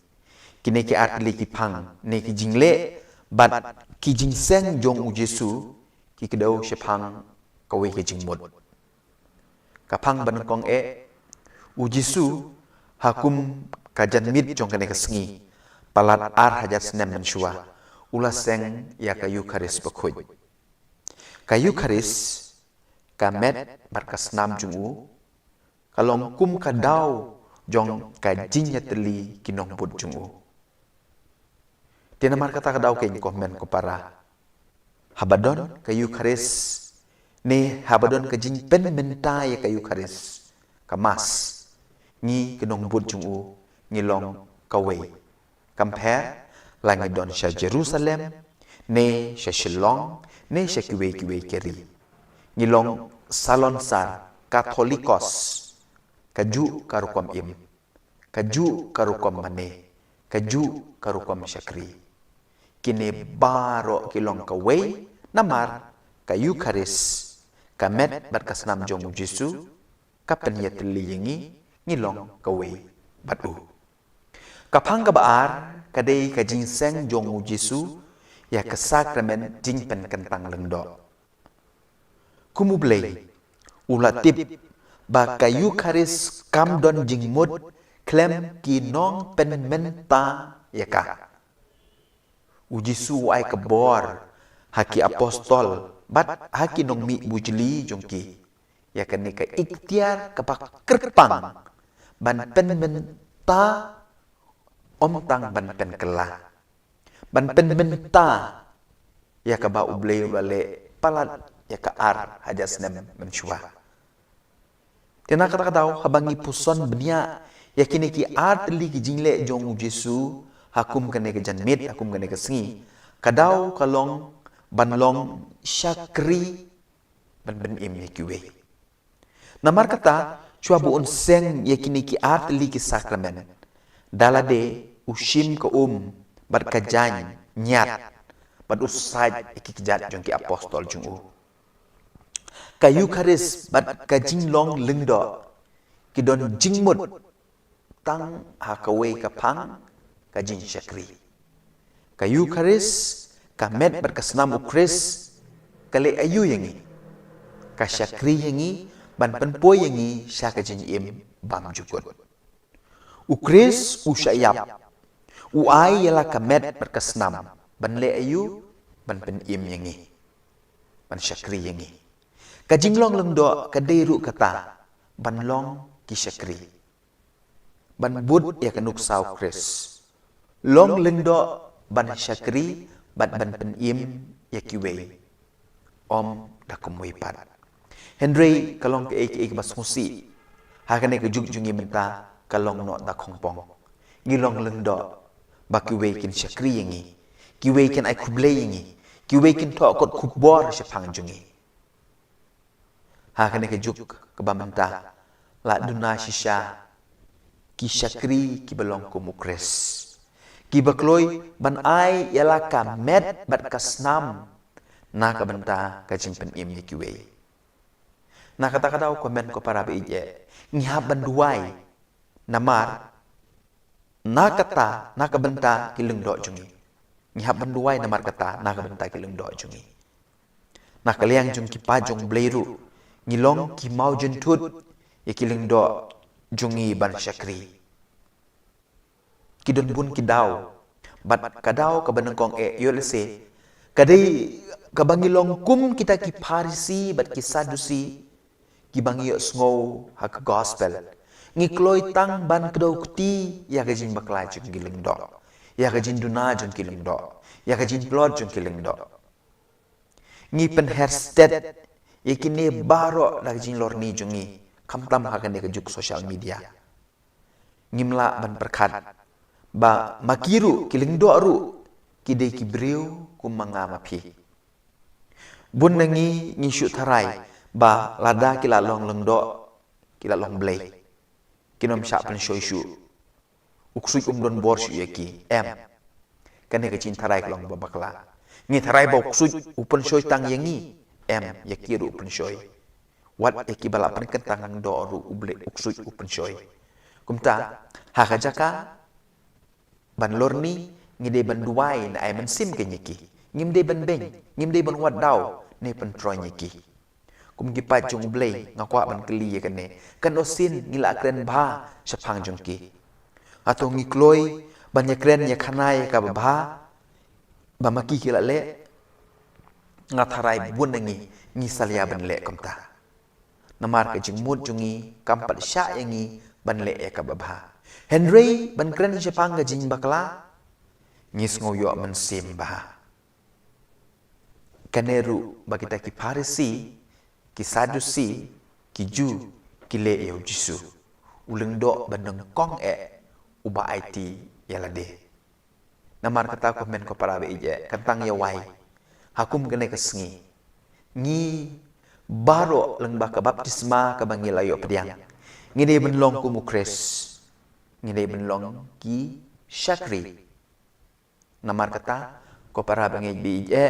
kini ki atli ki pang ne ki jingle bat ki jingseng jong Jesu ki kedau syapang kawe ki jingmod kapang banakong u Jesu hakum kajan mit jong kane kasngi palat ar hajat senem mensyua ulas seng ya kayu karis bekhoy kayu karis kamet markas nam jungu kalong kum kadau jong kajinya teli kinong bud jungu tiana mar kata kadau kain komen ko para habadon kayu karis ne habadon kajing pen mentai kayu karis kamas ngi kinong bud jungu ngilong kawe compare langidon sya Jerusalem ne sya Shillong ne sya kiwe keri ngilong salon sar Katolikos kaju karukom im kaju karukom mane kaju karukom syakri kini baro kilong kawe namar kayu karis kamet berkasnam jong Jesu kapen ya teli yengi ngilong kawe batu kapang kabaar kadai kajingseng jong Jesu ya ke sakramen jingpen kentang lengdo kumublei ulatip ba kayu karis kamdon jingmud klem kinong pen menta ya ka ujisu ai kebor haki apostol bat haki nong mi bujli jongki ya kene ka ikhtiar kapak kerpang ban pen menta omtang ban pen kelah ban pen menta ya ka ba ublei wale palat ya ka ar hajas nem mensyua tena kata kadau habangi puson benia ya kini ki ar teli ki jingle jong Jesu hakum kene ke janmit hakum kene ke sengi kadau kalong banlong syakri ban im ya kiwe namar kata cua buun seng ya kini ki ar teli ki sakramen dalade ushim ke berkajany nyat berusaj ikijat jong ki apostol jong kayu karis bat kajinglong lengdo kidon jingmut tang hakawe kapang kajin syakri kayu karis kamet berkesnam ukris kale ayu yangi ka syakri yangi ban penpoy yangi syaka jin im bam jukut. Ukris usyayap. Uai yala kamet berkesnam. Ban le ayu ban pen im yangi. Ban syakri yangi. Kajing long lengdo kadeiru kata. Ban long ki syakri. Ban bud ya kanuk sau kris. Long lengdo ban syakri ban pen im ya kiwei. Om dah kumui pat. Henry kalong ke ek bas musi. Hakane ke juk jungi menta kalong no da khongpong. Ngilong lengdo ba kiwei kin syakri yangi. Kiwei kin ai kublei yangi. Kiwei kin to kot kubor syapang jungi. Hakane ke juk ke ba menta la duna shisha ki syakri ki belong ku mukres. Ki bakloi ban ai yala ka met bat kasnam na ka benta ka jimpen im ni kiwei. Na kata-kata komen ko para beije ngihab banduai namar na kata na ka benta ki lengdo jungi. Ngihab banduai namar kata na ka benta ki lengdo jungi. Na kaliang jung ki pajong bleiru ngilong ki mau jentut ya ki lengdo jungi ban syakri. Ki don bun ki daw bat kadaw ka banengkong yolse kadai kabangilong kum kita ki parisi bat ki sadusi ki bangi sngow hak gospel ngikloi tang ban kedaw kuti ya gajin bakla jung giling do ya gajin duna jung giling do ya gajin plot jung giling do ngi pen hersted yakini baro la gajin lorni jungi kamtam hakane ke juk social media ngimla ban perkat ba makiru kiling do ru kidei kibreu kumanga mapi bun nangi ngisyu tharai ba lada kila long lengdo kila long blei kinom sya pen shoishu uksui don bor syu yaki kane ke cin tharai long babakla ngi tharai ba uksui upen shoy tang yangi yaki ru upen shoy wat yaki bala pen kentang do ru uble uksui upen shoy kumta hakajaka ban lorni ngide ban duai na ai man sim ke nyiki ngimde ban beng ngimde ban wat daw ne pen troy nyiki kum gi pa jung blei ngakwa ban kli ye kane kan osin ngila kren bha syapang jungki atau ngikloi ban ye kren ye khanai ka bha ba maki kila le ngatharai bun ngi ngi salia ban le komta namar ke jing mut jungi kampat sya yangi ban le e ka bha Henry ban kren syapang ga jing bakla ngis ngoyo men simba kaneru bagita ki parisi ki sadusi ki ju ki le yo jisu uleng do bandeng kong uba IT yalade namar kata komen ko para beije kentang ya wai hakum kene kesngi ngi baro lengba ka baptisma ka bangila yo pediang ngide benlong ku mukres ngide benlong ki syakri namar kata ko para bangi bije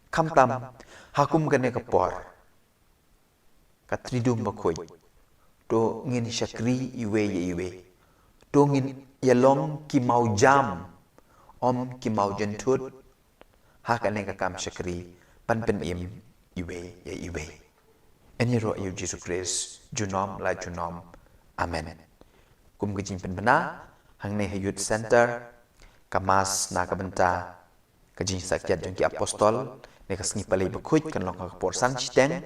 kamtam hakum kene kepor katridum bakoi to ngin syakri iwe to ngin yalong ki mau jam om ki mau jentut hakane ka kam syakri pan pen im iwe eni ro yu Jesus Christ junom la junom amen kum gijin pen bena hangne youth center kamas na kabenta kajing sakyat jong ki apostol ne kasngi palai bakhuj kan long ka por san chiteng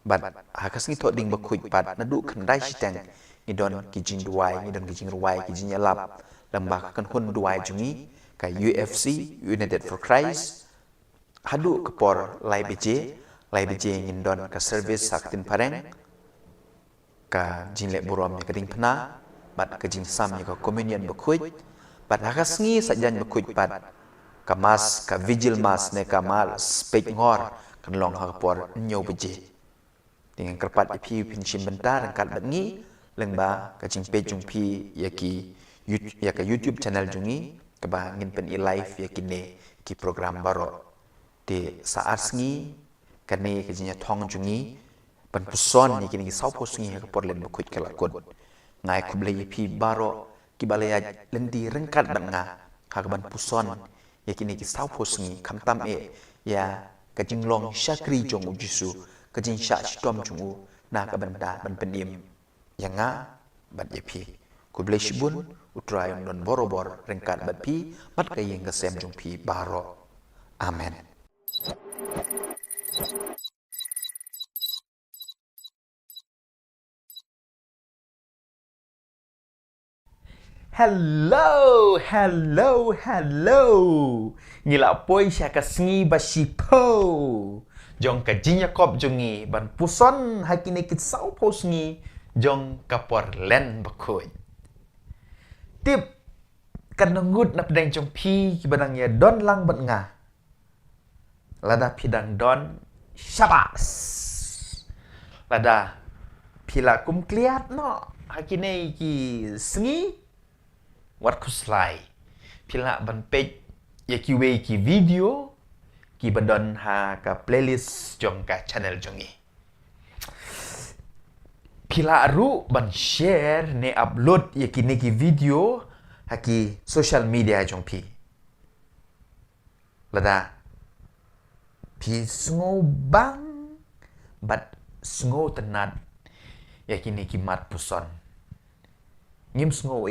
bat ha kasngi to ding bakhuj pat na du kan dai chiteng ni don ki jing duai ni don ki jing ruai ki jing yalap lamba kan hun duai jungi ka UFC United for Christ hadu ke por lai beje ngin don ka service saktin pareng ka jing le burom ni kading pna bat ka jing sam ni ka communion bakhuj bat ha kasngi sajan bakhuj pat kamas ka vigil mas ne kamal spek ngor kan long ha por nyo beje dengan kerpat ipi pinchim bentar kat batngi lengba ka jing pe jung pi yaki ya ka YouTube channel jungi ka ba ngin pen live yakine ki program baro de saat sngi kane ka jinya thong jungi pan puson yakini ki sau posngi ka por len bakhuj kala kod ngai kuble ipi baro ki balaya lendi rengkat banga ka ban puson yakini ki sau posngi kamtam ya kajing long syakri jong jisu kajing syak tom jungu na ka banda ban penim yang nga bat ye pi ku bless bun utray don borobor rengkat bat pi bat ka yeng ka sem jong pi baro amen. Hello. Ngila poi sya ka sngi ba shipo. Jong ka jinya kop jongi ban puson hakine kit sau po sngi jong ka por len bakoi. Tip kan ngut na pedang jong pi ki badang ya don lang bat nga. Lada pidang don syabas. Lada pila kum kliat no hakine ki sngi wat kuslai pila ban page ya ki we ki video ki badon ha ka playlist jong ka channel jongi pila ru ban share ne upload ya ki ne ki video ha ki social media jong pi lada pi sngo bang bat sngo tenat ya ki ne ki mat puson ngim sngo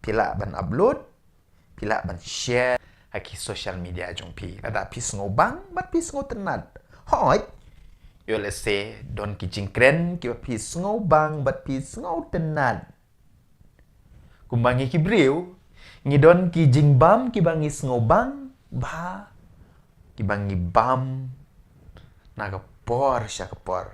pila ban upload, pila ban share haki social media jong pi. Ada pi sngo bang, bat pi sngo tenat. Hoi, yo let's say don ki jingkren ki pi sngo bang, bat pi sngo tenat. Kumbangi ki briu, ngi don ki jingbam ki bangi sngo bang, ba ki bangi bam naga por sya ka por.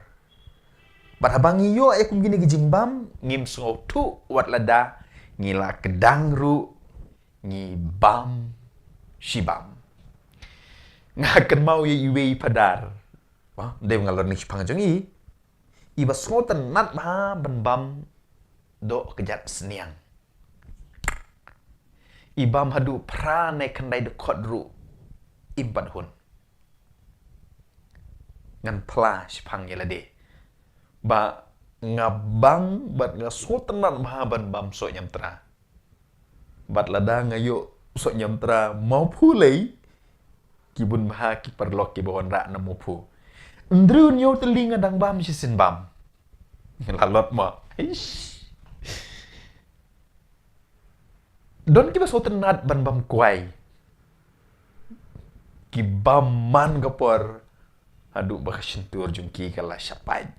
Bat habangi yo kum gini ki jingbam ngim sngo tu wat lada ngila kedang ru ngi bam shibam ngakan mau ye iwe padar wah de ngalor ni pang jong i ba soten nat ba ban bam do kejat seniang i bam hadu pra ne kandai de khot ru impat hun ngan pla pang ye lade ba ngabang bat nga so tenan ma ban bam so nyam tra bat lada ngayo so nyam tra mau pulei kibun ma ki perlok ki bawon ra na mo pu ndru nyo telinga dang bam si sin bam lalot ma don ki ba so tenat ban bam kwai ki bam man gapor adu ba sentur jungki kala syapai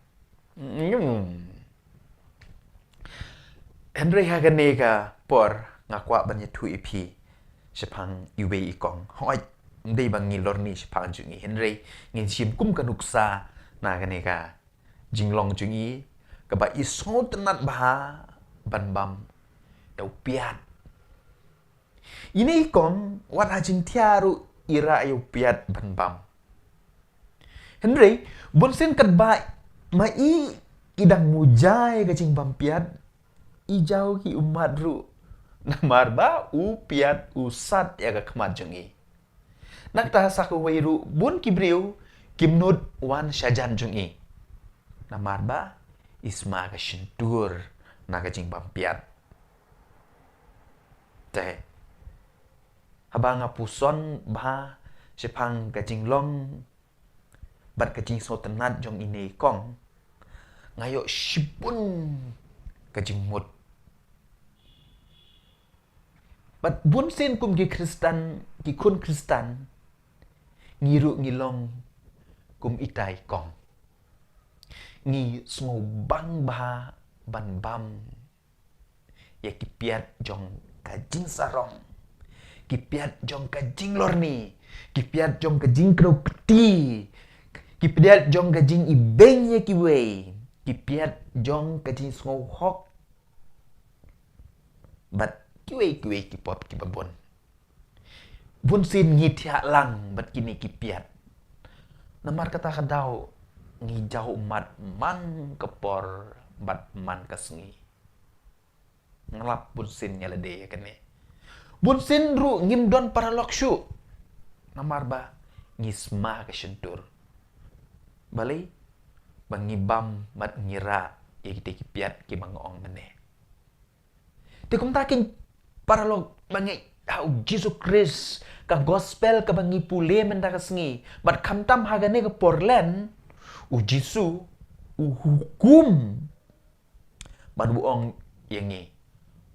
Henry haganega por ngakwa banya tu ipi sepang iwe ikong hoi ndai bangi lorni sepang jungi Henry ngin sim kum kanuksa na ganega jinglong jungi kaba iso tenat bah ban bam dau piat ini ikong wat hajing tiaru ira ayu piat ban bam Henry bonsen kat ba mai idang mujai gacing bampiat ijau ki umat ru namar ba upiat usat ya ga kemat jengi nak ta saku wairu bun kibriu kimnud wan syajan jengi namar ba isma ga shentur na gacing bampiat teh habang apuson ba sepang gacing long bat gacing so tenat jong ini kong ngayo shipun kajing mut bat bun sen kum ki Kristan ki kun Kristan ngiru ngilong kum itai kong ngi smo bang ba ban bam ya ki piat jong kajing sarong ki piat jong kajing lorni ki piat jong kajing kro peti ki piat jong kajing ibeng ya ki wei kipiat jong kajing sngo hok bat kiwe ki pop ki babon bun sin ngithia lang bat kini kipiat namar kata kadau ngi jau mat man kepor bat man kasngi ngelap bun sin nyalade kene bun sin ru ngim don para lokshu namar ba ngisma ka shentur balai bangibam mat ngira ya kita kipiat ki mangong mene te kum takin paralog bangi au Jesus Christ ka gospel ka bangi pule menda kasngi bat kamtam hagane ka porlen u Jisu hukum ban buong yangi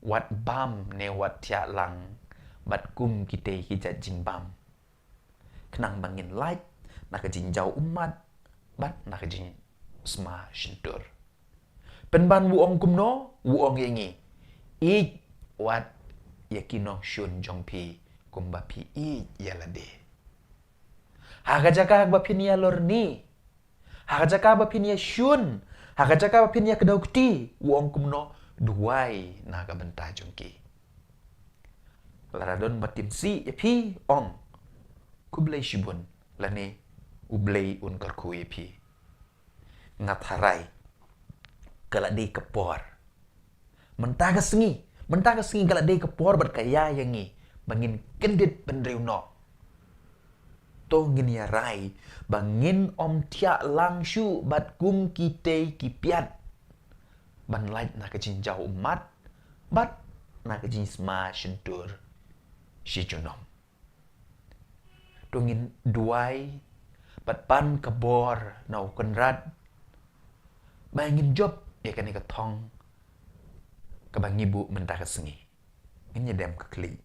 wat bam ne wat tia lang bat kum kite hijat jing bam kenang bangin light nak jing jauh umat bat nak jing sma shintur penban buong kumno buong yangi ik wat yakino shun jongpi kumbapi ik yalade hagajaka bapinia lorni hagajaka bapinia shun hagajaka bapinia kedaukti buong kumno duai naga bentah jongki laradon batim si yapi ong kublai shibun lani ublai un karku yapi ngatharai kaladi kepor mentaga sengi kaladi kepor berkaya yangi bangin kendit pendriu no to ngin ya rai bangin om tia langshu bat kum kite kipiat ban light na kajin jauh umat bat na kajin sma shentur shi junom dongin duai bat pan kabor na ukenrat bangin job ya kan ka thong ka bangi bu mentah sengi ngin dem ka kli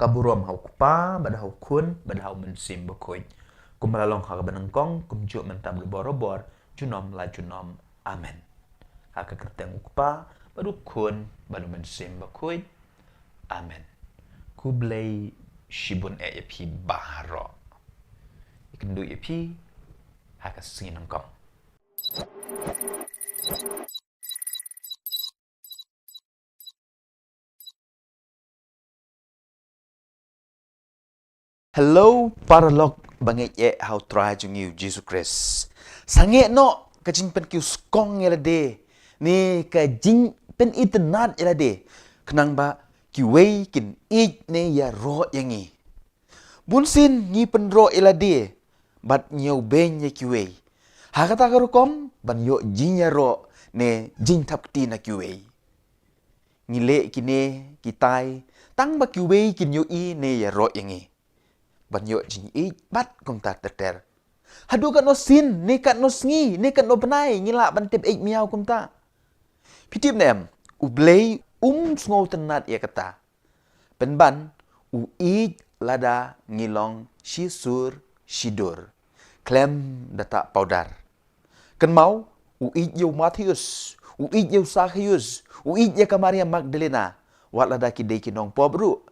kaburom hau kupa bada hau kun bada hau mensim bekoi kum lalong ha benengkong kum juk mentam borobor junom la junom amen ha ka kerteng kupa badu kun badu mensim bekoi amen kublai shibun epi baharo ikendu epi ha ka singin nangkong Hello paralog bangit how try jung you Jesus Christ sange no kajing pen kiu skong yelade ni kajing pen itnat yelade kenang ba kiwei kin ik ne ya ro yangi bunsin ni pen ro yelade bat nyau ben ye kiwei ha kata karukom ban yo jing ya ro ne jing tap ti na kiwei ngile kine kitai tang ba kiwei kin yo i ne ya ro yangi banyo jing i bat kum ta ter hadu kan no sin ne kan no sngi ne kan no benai ngila ban tip ik miau kum ta pitip nem u blei sngo tenat ya kata penban u i lada ngilong shisur shidur klem data powder kan mau u i yo Mattheus u i yo Zacchaeus u i ya Maria Magdalena wat lada ki de kinong pobru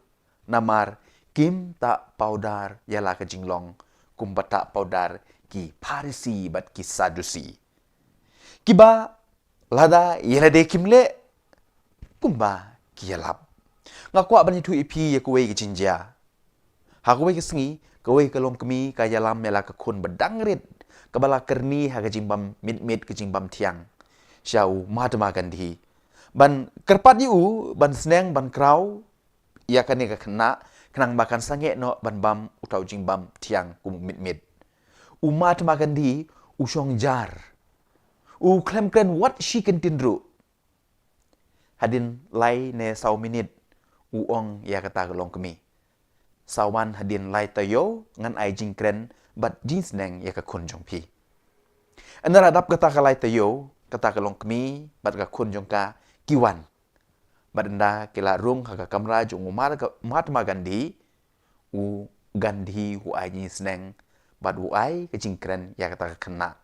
namar kim tak powder yala ke jinglong kum tak powder ki Parisi bat ki Sadusi kiba lada yala de kimle kumba ki yalap ngakwa ban tu ipi ya kuwe ki jinja ha kuwe ki sengi kuwe ke long kemi ka yalam yala ke kun bedangrit kabala kerni ha ke jimbam mit ke jimbam tiang syau Mahatma Gandhi ban kerpat yu ban seneng ban krau ya kan ka kena kenang makan sange no ban bam utau jing bam tiang kum mit umat makan di usong jar u klem kren what she can tindru hadin lai ne sau minit u ong ya kata long kemi sawan hadin lai tayo ngan ai jing kren bat jeans neng ya ka kun jong pi anara dap kata ka lai tayo kata ka long kemi bat ka kun jong ka kiwan badanda kila rung haka kamra jung Mahatma Gandhi u Gandhi hu ai ni sneng bad hu ai ke jingkren ya kata kena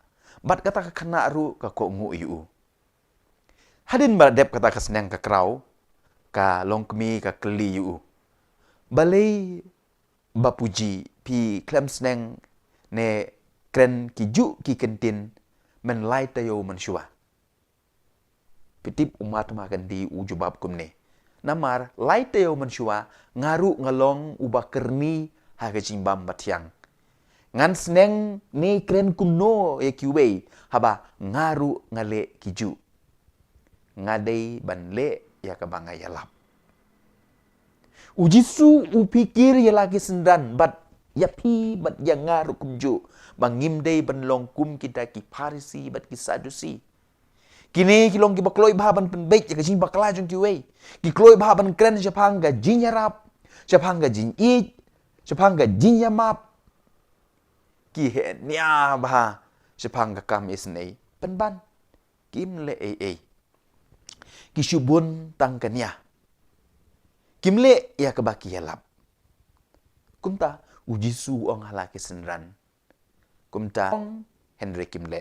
bad kata kena ru ka ko ngu yu hadin badep kata ka sneng ka krau ka longkmi ka kli yu balai bapuji pi klem sneng ne kren ki ju ki kentin men lai tayo man shua pitip Mahatma Gandhi ujubab kumne namar laiteo menshua ngaru ngalong ubakerni haga jimbam batiang ngan sneng ni kren kuno ya kiwei haba ngaru ngale kiju ngadei banle ya kabanga yalap ujisu upikir ya lagi sendan bat yapi bat yang ngaru kumju bangimdei banlong kum kita ki Parisi bat ki Sadusi kini kilong ki bakloi baban penbek ya kajing bakla jong kiwei ki kloi baban kren japang ga jinyarap japang ga jin it japang ga jinyamap ki he nya bah sepang kam isnei penban kim le ki subun tang kanya kim le ya kebaki yalap kumta uji su ong halaki senran kumta Henry kim le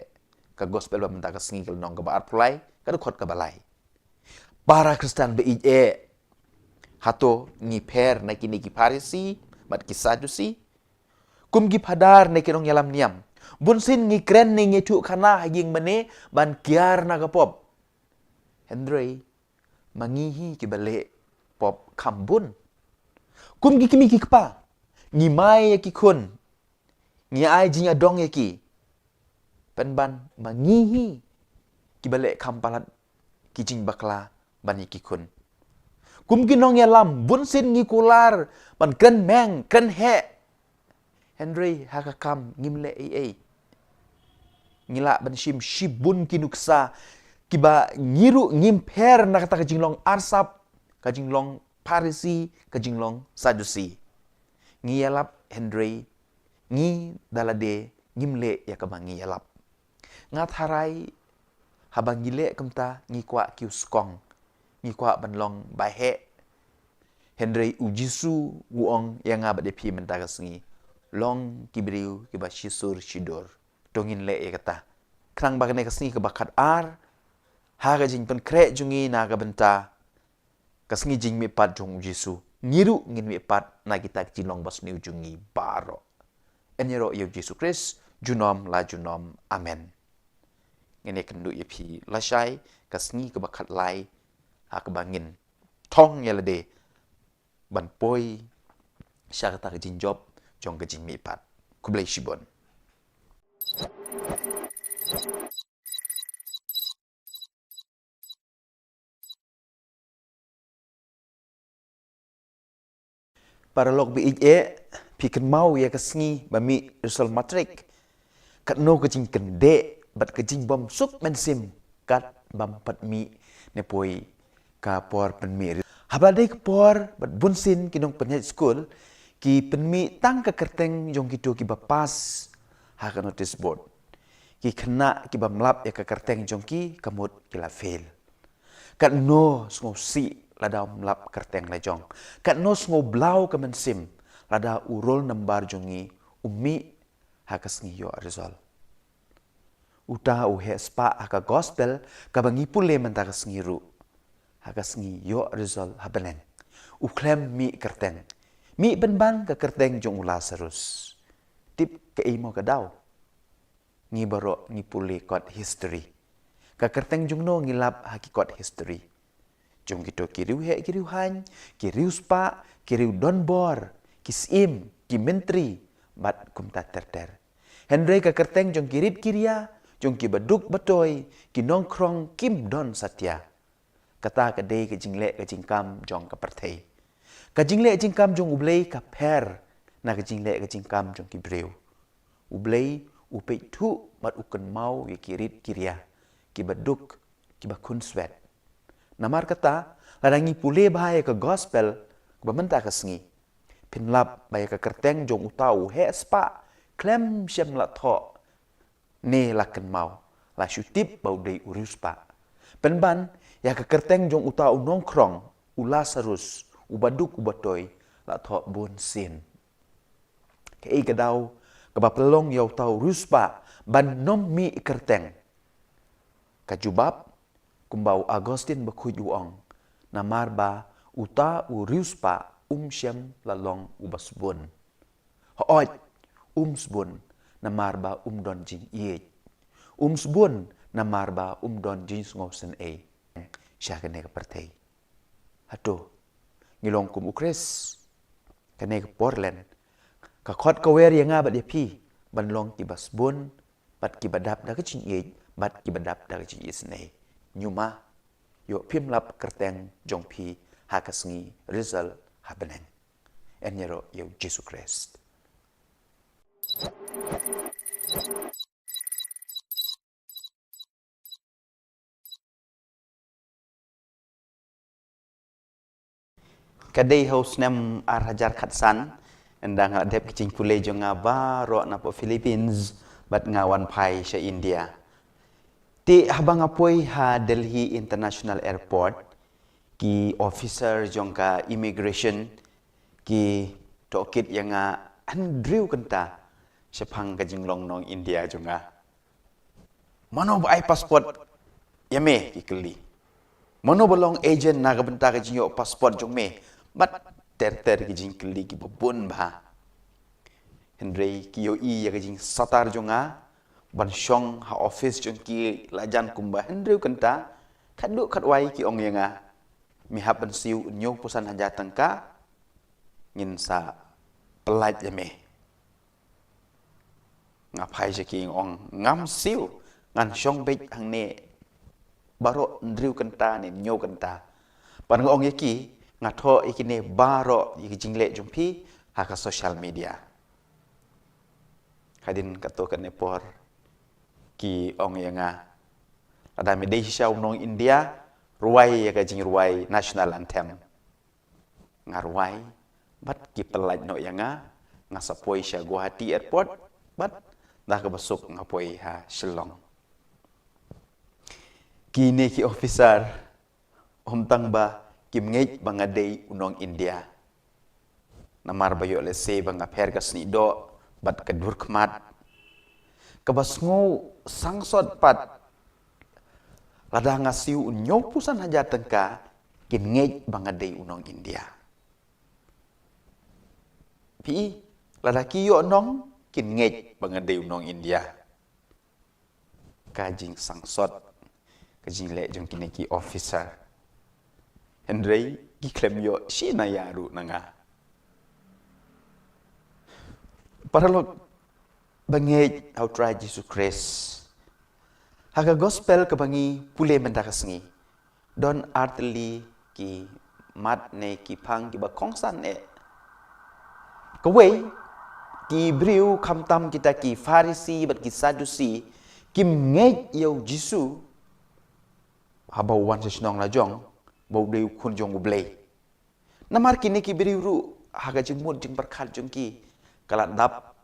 ka gospel ba menta ka singi kal nong ka ba arplai ka khot ka balai para Kristen be hato ngi per na kini ki parisi mat ki sadusi kum gi padar na kinong yalam niam bunsin ngi kren ni ngi tu khana haging mane ban kiar na ka pop Henry mangihi ki bale pop kambun kum gi kimi ki kpa ngi mai ya ki kun ngi ai jing adong ya ki penban mangihi ki bale kampalat ki jing bakla bani ki kun kum ginong ya lam bun sin ngi kular ban ken meng ken he Henry hakakam ngimle ngila ban shibun kinuksa kiba ngiru ngimper na kata kajinglong arsap kajinglong parisi kajinglong sadusi ngi yalap Henry ngi dalade ngimle ya kabangi yalap ngat harai habang gile kemta ngi kwa kiuskong ngi kwa banlong bahe Henry ujisu wuong yang ngabade pi mentagas ngi long kibriu kiba shisur shidor dongin le ya kata krang bagane kasni kebakat ar haga jing pen kre jungi naga benta kasngi jing mi pat jong ujisu ngiru ngin mi pat na kita jinong bas ni ujungi baro enyero yo Yesus Kristus junom la junom amen ngene kendu yepi lashai kasngi kebakat lai ha kebangin tong yelade ban poi syakata kejing job jong kejing mi pat kublai shibon para lok bi piken mau ya kasngi bami resol matrik kat no kejing kende bat kejing bom sup mensim kat bam pat mi nepoi ka por pen mi habadai ke por bat bunsin kinong penyat school ki pen mi tang ka kerteng jong kitu ki bapas ha ka notice board ki kena ki bam lap ya ka kerteng jong ki kamut ki la fail kat no sngo si lada mlap kerteng lejong kat no sngo blau ka mensim lada urol nambar jongi umi hakasngi yo resol uta uhe spa aka gospel kabangi pule mentakas ngiru hakasngi yo resol habeneng uklem mi kerteng mi benban ka kerteng jong ula serus tip ke imo ka daw ngi baro ngi pule kot history ka kerteng jong no ngilap hakikot history jong kito kiriu he kiriu han kiriu spa kiriu donbor kisim ki menteri bat kumta terter Henry ka kerteng jong kirit kiria jong ki baduk batoy ki nongkrong kim don satya kata ka dei ka jingle ka jingkam jong ka perthei ka jingle jingkam jong ublei ka per na ka jingle ka jingkam jong ki breu ublei upei thu bat uken mau ye kirit kiria ki baduk ki bakun swet namar kata ladangi pule bahaya ke gospel bamenta kasngi pinlap baya ka kerteng jong utau he spa klem shem la tho ne laken mau la syutip bau dei urus pa penban ya ka kerteng jong utau nongkrong ula sarus ubaduk ubatoy la tho bon sin ke gadau ka bapelong yau tau ruspa ban nom mi kerteng kajubab kumbau Agustin bakujuang namar ba uta uruspa shem lalong ubasbun hoot sbun namar ba don jing ye sbun namar ba don jing ngosen syakane ka pertei hato ngilong kum ukres kane ka porlen ka khot ka wer yanga ba pi banlong ki basbun bat ki badap da ka jing ye bat ki badap da ka jing isne nyuma yo pimlap kerteng jong pi hakasngi result habeneng enyero yo Yesus Kristus kadai haus nem ar hajar khatsan endang adep kicing pule jo ngaba ro na po Philippines bat ngawan pai sa India. Ti habang apoy ha Delhi International Airport ki officer jong ka immigration ki tokit yang andriu kenta sepang kajing long nong India jonga. Mano ba ay passport yame ki keli. Mano balong agent na kabenta kajing yo passport jong me. Bat ter kajing keli ki babun ba. Henry ki yo ya kajing satar jonga. Ban syong ha office jong ki lajan kumba Henry kenta kaduk kadwai ki ong yang mihap ban siu nyo pusan hajatang ka ngin sa pelat yame. Ngapai je ki ong ngam siu ngan syong beit hang ne baro ndriu kenta ne nyo kenta. Pan ong yaki ngatho ikine baro yiki jingle jumpi ha ka social media. Kadin kato kan nepor ki ong yang ada Malaysia unong India ruai ya kajing ruai national anthem ngaruai bat ki pelat no yang ngasapoi sya Guwahati airport bat dah ke besuk ngapoi ha Shillong kini ki officer tang ba kim ngej bangadei unong India namar bayo le se banga pergas ni do bat kedur kemat kabas ngo sangsot pat lada ngasiu unyo pusan haja tengka kin ngej bangadei unong India. Pi lada kiyo nong kin ngej bangadei unong India. Kajing sangsot kajing le jong kineki officer. Henry ki klem yo shina yaru nanga. Paralog bangej how try Jesus Christ. Haga gospel kebangi pule mendakasngi. Don arteli ki mat ne ki pang ki bakongsan e. Kawai ki briu kamtam kita ki Farisi bat ki Sadusi kim ngej yau Jisu habau wan sesnong lajong bau deu kun jong ublei. Namar kini ki briu ru haga jengmut jeng berkat jong ki kalat dap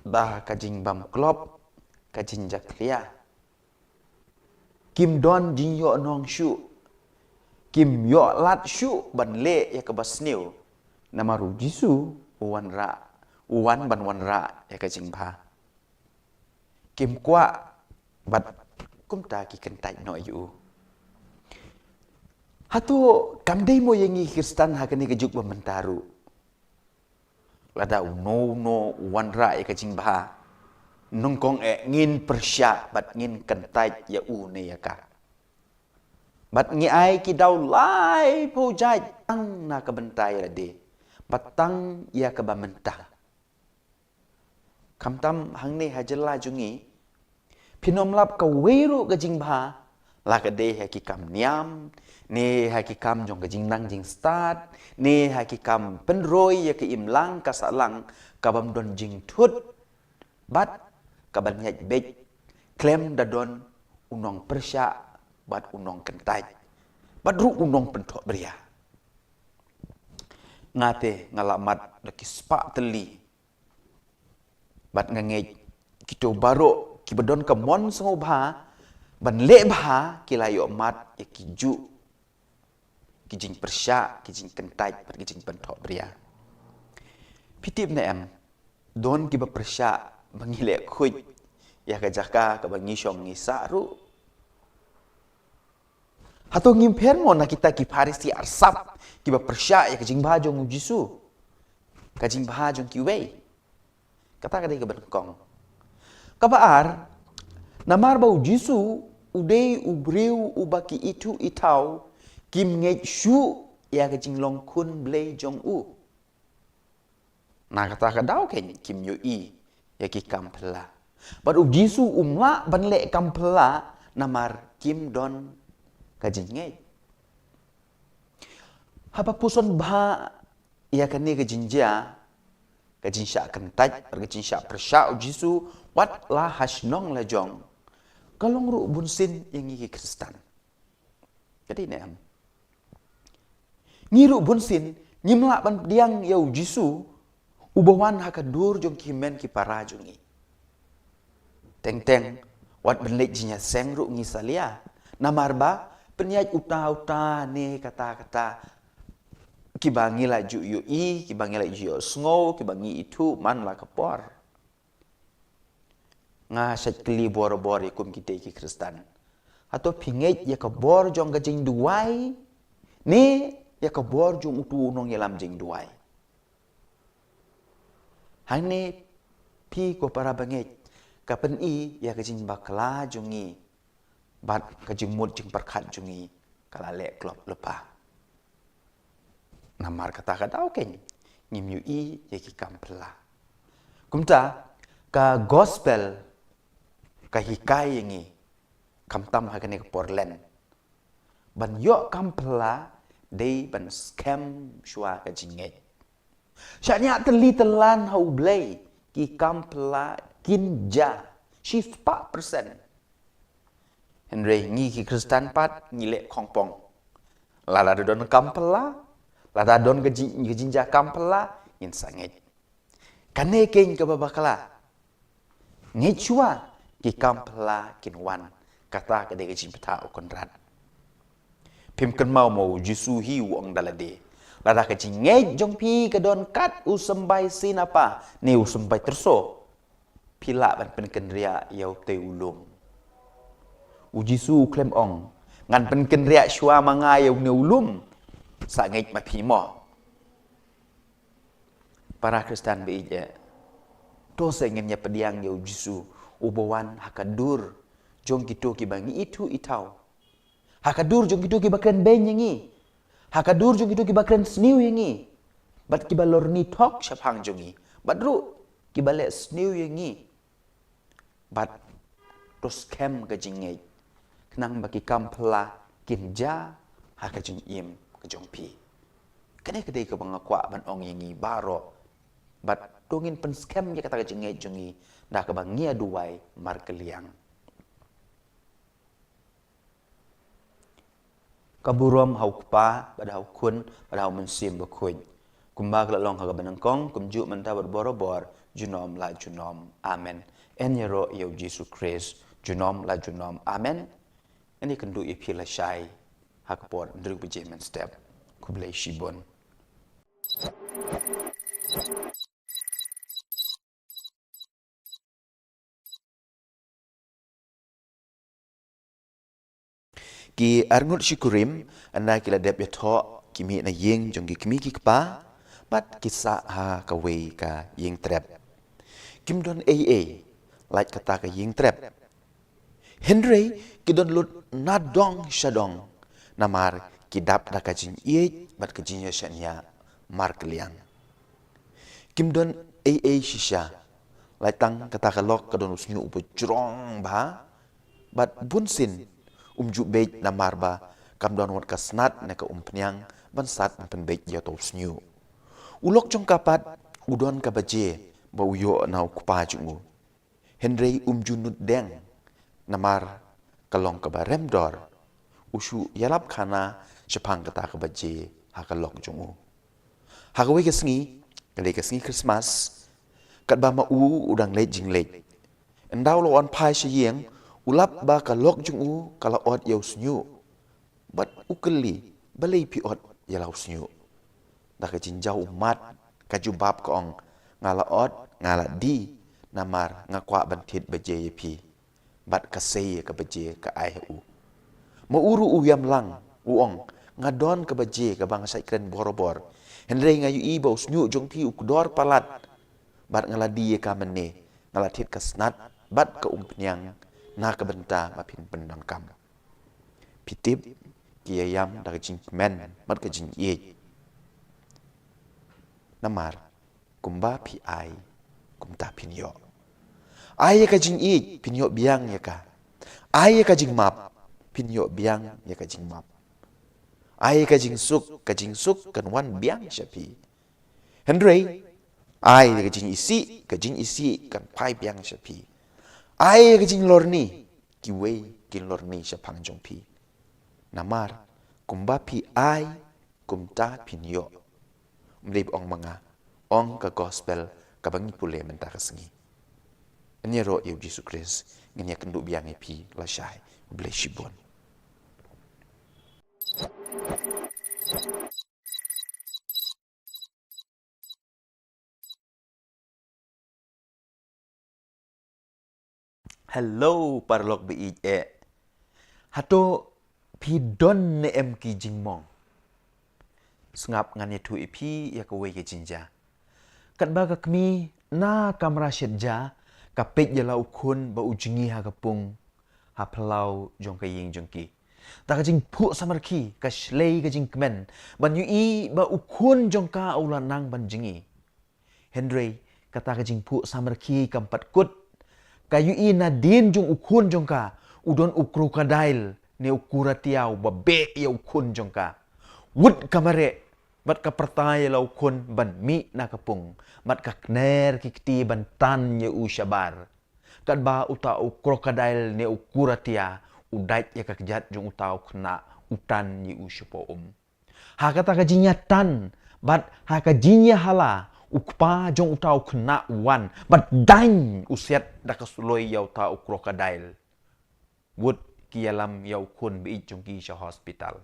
dah kajing bam klop kajing jaklia kim don jing yo nong shu kim yo lat shu ban le ya ke basniu namaru Jisu uwan ban wan ra ya kajing ba kim kwa bat kumta ki kentai no yu hatu kamdei mo yengi Kristen hakani kejuk bamentaru lada no wanra ya kajing bah nungkong ngin persya bat ngin kentai ya ne ya ka bat ngi ai ki dau lai po jai tang na ka bentai lade batang ya ka bamentah kamtam hang ne hajela jungi pinom lap ka weru kajing bah la ka de ha ki kam niam ne hakikam jong kajing nang jing start ne hakikam penroi ya ke imlang kasalang kabam don jing thut bat kaban nyaj bej klem dadon unong persya bat unong kentai bat ru unong pentok beria ngate ngalamat laki spa teli bat ngangej kito baro kibedon ke mon sengo bha ban le bha kilayo mat ya kiju kijing persya, kijing kentai, kijing bentok beria. Pitip na em, don kiba persya mangilek kuj, ya kajaka kabangi syong ngisaru. Hato ngimper mo na kita ki Farisi arsap, kiba persya ya kijing bahajong Jisu, kajing bahajong kiwei. Kata kadai kebenkong. Kabaar, namar bau Jisu, udei ubriu ubaki itu itau, kim ngej shu ya kajing long kun blei jong u. Na kata kadau ken kim yo i ya ki kampela. But u Jisu umma ban le kampela namar kim don kajing ngej. Haba puson ba ya kani kajing ja kajing sya kentaj kajing sya persya u Jisu wat la hasnong la jong. Kalong ru bunsin yang iki Kristen. Jadi nem ngiru bunsin nyimla ban diang yau Jisu Ubawan hakadur jong kimen ki para jongi. Teng wat benlek jinya sengru ngi salia. Namarba penyaj uta ne kata-kata kibangi la ju yu i, kibangi la ju sngo, kibangi itu man la kapor. Nga sat kli bor-bor ikum kita ki Kristen. Atau pinget ya kabor jong gajing duai, ne ya kabor jong utu nong yelam jing duai. Hane pi ko para banget kapan i ya kajing bakla jungi bat kajing mut jing perkat jungi kala lek klop lepa namar kata-kata oke ngim yu i ya ki kampela kumta ka gospel ka hikai yangi kamtam hakane ka porlen ban yo kampela dei ban scam shua kajing ngai Syaknya teli telan hau blay ki kampla kinja shift 4%. Henry ngi ki Kristen pat ngilek kongpong. Lada don kampla, lada don gejinja kampla in sangit. Kane king ke babakala. Ngechua ki kampla kinwan kata ke de gejin peta okondrat. Pim kan mau jisu hi wong dalade. Lada kecing ngej jong pi ke don kat usembai sinapa ni usembai terso pila ban penken ria yau te ulung ujisu klem ong ngan penken ria shua manga yau ne ulum sa ngej ma pi mo para Kristen be je to se ngenya pediang yau jisu ubawan hakadur jong kito ki bangi itu itau hakadur jong kito ki bakan benyengi hakadur jong itu kibakren sniu yangi bat kibalor ni tok syapang jongi badru kibale sniu yangi bat tos kem gajingai kenang baki kampla kinja hakajing im kajong pi kene kedai ke bangakwa ban ong yangi baro bat tungin pen scam ya kata gajingai jongi dah ke bangia duai markeliang kaburom hau kpa pada hau kun pada hau mensim berkuin kumba kelalong haga benengkong kumjuk mentah berbor-bor junom la junom amen en yero yau Jesus Christ junom la junom amen ini kendu ipi la syai hakpor ndruk bejemen step kublai shibon ki arngut syukurim anda kila dep ya tho kimi na yeng jong ki kimi ki kpa bat kisa ha ka wei ka yeng trap kim don aa like kata ka yeng trap Henry ki don lut nadong shadong namar ki dap da ka jin ye bat ka jin ya shania mar kliang kim don aa shisha like tang kata ka lok ka don usnyu upo jrong ba bat bunsin umjuk bej namar ba kam don wat kasnat na ka umpnyang ban sat pen bej ya to snyu ulok jong kapat udon ka baje ba uyo na kupa jungu Henry umjunut deng namar kalong ka ba remdor usu yalap khana chapang kata ka baje ha ka lok jungu ha ka we ka sngi Christmas kat ba ma udang le jing le endaw lo on pai shiyeng ulap ba ka lok jung u kala ot yaw snyu bat ukeli balai pi ot yalau snyu da ka jinjau mat ka jubab ka ong ngala ot ngala di namar ngakwa bantit baje pi bat ka sei ka baje ka ai u ma uru u yam lang uong ngadon ka baje ka bang sai kren borobor henre ngayu i ba snyu jong pi ukdor palat bat ngala di ka menne ngala tit ka snat bat ka umpnyang na kabenta mapin pendang kam pitip kiyayam da jing men mat ka jing ye namar kumba pi ai kumta pinyo ai ka jing ye pinyo biang ya ka ai ka jing map pinyo biang ya ka jing map ai ka jing suk kan wan biang syapi Henry ai ka jing isi kan pai biang syapi ai ka jing lorni ki wei kin lorni sha phang jong pi namar kumba pi ai kumta pinyo mlib ong manga ong ka gospel kabangi pule menta kasengi. Ini ro Yesus Yesus Kristus ngenya kenduk biang epi la syai bless you bon. Hello parlok bi hato pidon ne em ki jingmong. Sengap ngan yetu ipi ya kawe ke jinja. Kat baga kami na kamera syedja kapek ya lau kun ba ujingi ha kapung ha pelau jong ka ying jong ki. Ta ka jing pu samarki ka shlei ka jing kemen ban yu i ba ukun jong ka ulan nang ban jingi. Henry kata ka jing pu samarki kampat kut kayu i nadin jong ukun jong ka udon ukrokadail ne ukuratiau babe ya ukun jong ka. Wud kamare bat ka pertaya lau kun ban mi na kapung mat ka kner kikti ban tan ye u shabar kat ba uta u krokodil ne ukuratia udait ya ka kejat jong utau kena utan ye u shapo ha kata ka jinya tan bat ha ka jinya hala ukpa jong utau kena wan bat dain usiat da ka suloi ya utau krokodil wud kialam ya ukun bi jong ki sha hospital.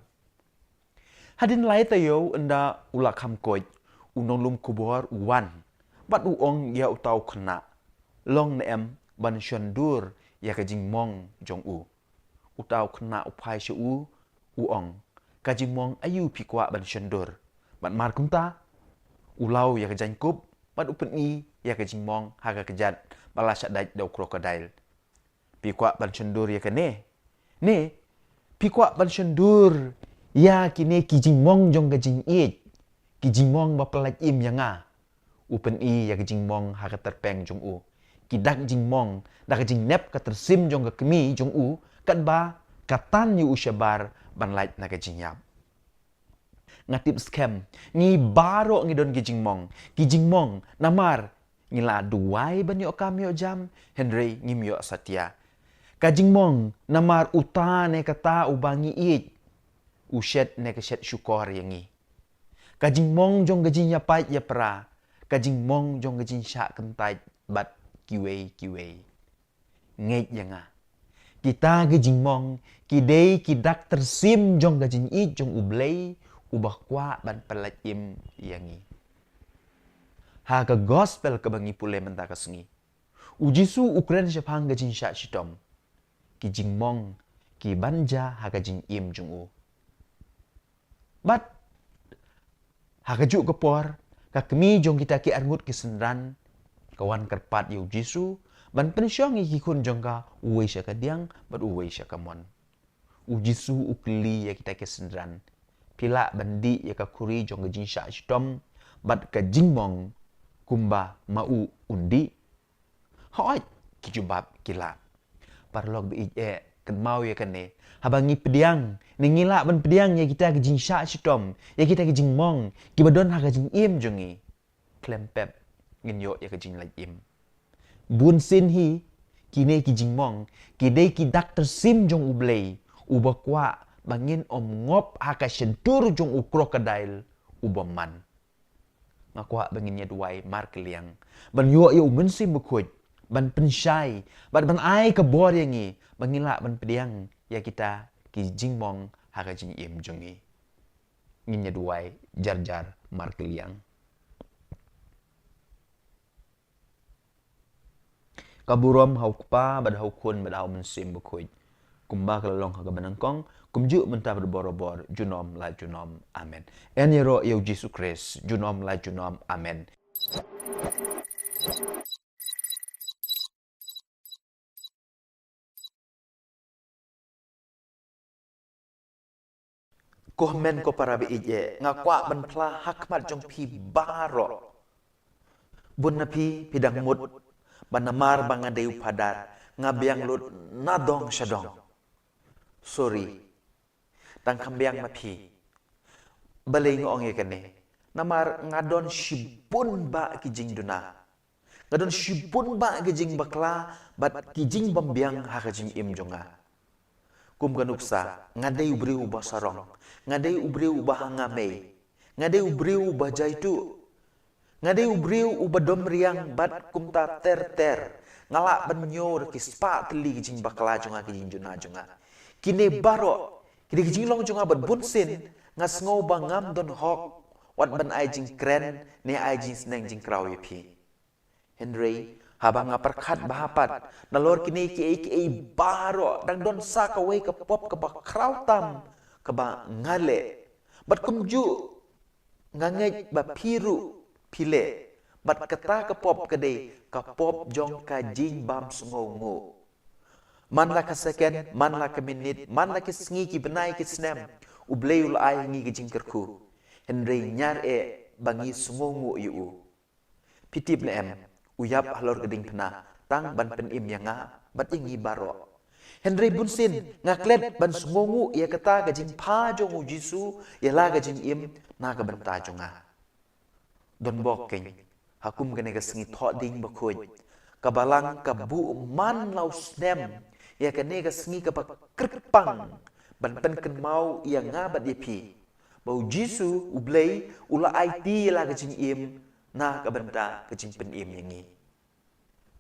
Hadin lai tayo enda ulak ham koj unong lum kubor wan bat uong ya utau kena long neem ban shandur ya ka jing mong jong u utau kena upai shu uong ka jing mong ayu pikwa ban shandur bat mar kumta ulau ya ka jang kup bat upen i ya ka jing mong ha ka kejat balas dai do krokodil pikwa ban shandur ya ka ne pikwa ban shandur ya kini kijing mong jong gajing it kijing mong bapalaj im yanga upen i ya gajing mong ha ka terpeng jong u kidak jing mong da gajing nep ka tersim jong ga kemi jong u kat ba katan yu ushabar ban laj na gajing yap ngatip scam ngi baro ngi don gijing mong namar ngila duai ban yo kam yo jam Henry ngim yo satya kajing mong namar utane kata ubangi it ushet ne keshet syukor yangi kajing mong jong gajing yapai ya pra kajing mong jong gajing syak kentai bat kiwei ngej yanga kita gajing mong kidei kidak tersim jong gajing i jong ublei ubah kwa ban pelat im yangi ha ka gospel ka bangi pule menta kasengi ujisu ukren syapang gajing syak shitom kijing mong ki banja ha gajing im jong u bat hakajuk kepor kakmi jong kita ki arngut ki sendran kawan kerpat yu jisu ban pensyong ki kun jong ka uwe sya kadiang bat uwe sya kamon u jisu ukli ya kita ki sendran pila bandi ya ka kuri jong gajin sya stom bat ka jingmong kumba mau undi hoi ki jubab kila parlog bi kan mau ya kan ne habangi pediang ningila ban pediang ya kita ke jing sya shitom ya kita ke jing mong ki badon ha ke jing im jongi klempep ngin yo ya ke jing lai im bun sin hi kine ki jing mong ki dei ki dak tersim jong ublei ubakwa bangin om ngop ha ka shentur jong u krokodil ubaman ngakwa bangin ya duai mar keliang ban yo ya mensim bukuj ban pensyai ban ai ke bor yangi bangila ban pediang ya kita ki jingmong ha ka jing im jongi nginya duai jar mar keliang kaburom hau kpa bad hau kun bad hau mensim bukuj kumba kalalong ha ka banangkong kumju menta berborobor junom la junom amen enero ya Yesus Kristus junom la junom amen komen ko para bi ngakwa ban pla hakmat jong pi baro bun napi pidang mut banamar bangadeu padat ngabiang lut nadong syadong sorry tang kambiang mapi balei ngong ye kene namar ngadon shibun ba kijing duna ngadon shibun ba kijing bakla bat kijing bambiang ha kijing im jonga kum ganuksa ngadei ubriu basarong ngadei ubriu bahangame ngadei ubriu bajaitu Ngade ubriu ubadom riang bat kumta ter ngalak ban nyor ki spa teli jing bakla jonga ki jing juna jonga. Kine baro kide ki jing long jonga bat bunsin ngas ngau bangam don hok wat ban ai jing kren ne ai jing sneng jing kraw yepi. Henry habang ngaperkat bahapat nalor kini ki baro dang don sa ka wei ka pop ka ba kraw tam ka ba ngale bat kumju ngangej ba piru pile bat kata kapop kade kapop jong ka jing bam sungongo man la ka second man la ka minute man la ka sngi ki benai ki snem ubleul ai ngi ki jing kerku henry nyar bangi sungongo yu pitip le em uyap halor geding pena tang ban pen im yanga bat ingi baro henry bunsin ngaklet ban sungongo ia kata ka jing pa jong jisu ia la ka jing im na ka banta jonga don bokeng hakum gane ga singi thot ding bakhoj kabalang kabu man lau snem ya kane ga singi ka krpang ban pen ken mau ya ngabat yepi bau jisu ublei ula it la ga jing im na ka banta ka jing pen im yangi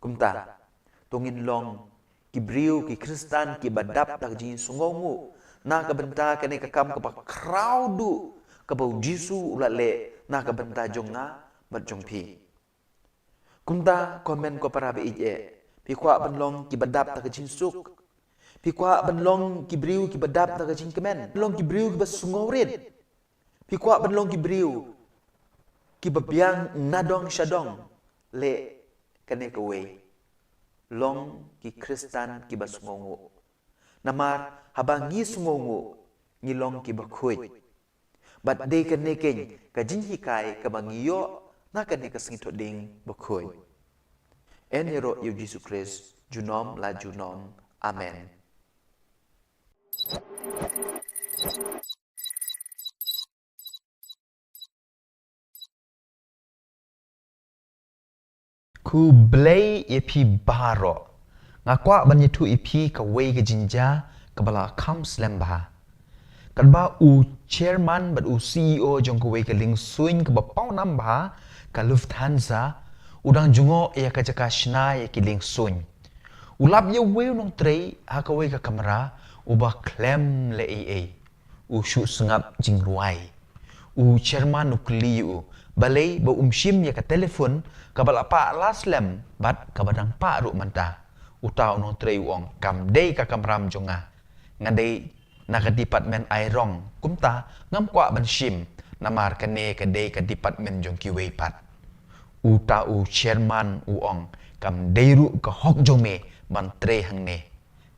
kumta tongin long ki briu ki kristan ki badap tak jing sungongu na ka banta kane ka kam ka crowdu ka bau jisu ula le na ka banta jonga bat jongpi kumta komen ko para be ije pi kwa banlong ki badap ta kajin suk pi kwa banlong ki briu ki badap ta kajin kemen long ki briu ki basungawrit pi kwa banlong ki briu ki babiang nadong shadong le kane ka we long ki kristan ki basungongo namar habangi sungongo ngilong ki bakhoy bat de kan nekeng ka jin hikai ka bangiyo na kan ne ka singito ding bakhoy enero yu Jesus Christ junom la junom amen ku blay epi baro ngakwa banyitu epi ka wei ka jinja ka bala comes lemba kan ba u chairman bat u CEO jong ko wei ka ling suin ka ba pau namba ka Lufthansa udang jungo ya ka jaka shna ya ki ling suin ulap ye wei nong trei ha ka wei ka kamera u ba klem le u shu sengap jing ruai u chairman u kli u balai ba shim ya ka telefon ka bala pa laslem bat ka badang pa ru manta u tau nong trei uong kam dei ka kamram jonga ngadei naka department ay rong kumta ngam kwa ban shim namar kane kade ka department jong ki wei pat uta u chairman u ong kam deiru ka hok jong me ban tre hang ne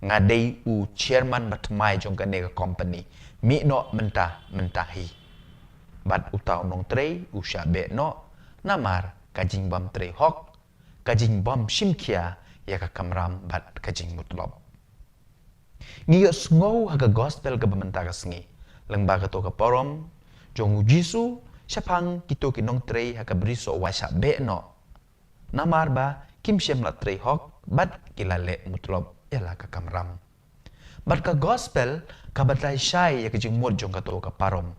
ngadei u chairman bat mai jong kane ka company mi no menta hi bat uta nong tre u shabe no namar kajing bam tre hok kajing bam shim kia ya ka kamram bat kajing mutlob ngiyo ngau haga gospel ka bamanta ka sngi lengba ka to ka porom jong jisu syapang kito kinong trei haga briso wasa be no namar ba kim shem la trei hok bat kilale mutlob ela ka kamram bat ka gospel ka batai shai ya ka jing mod jong ka to ka parom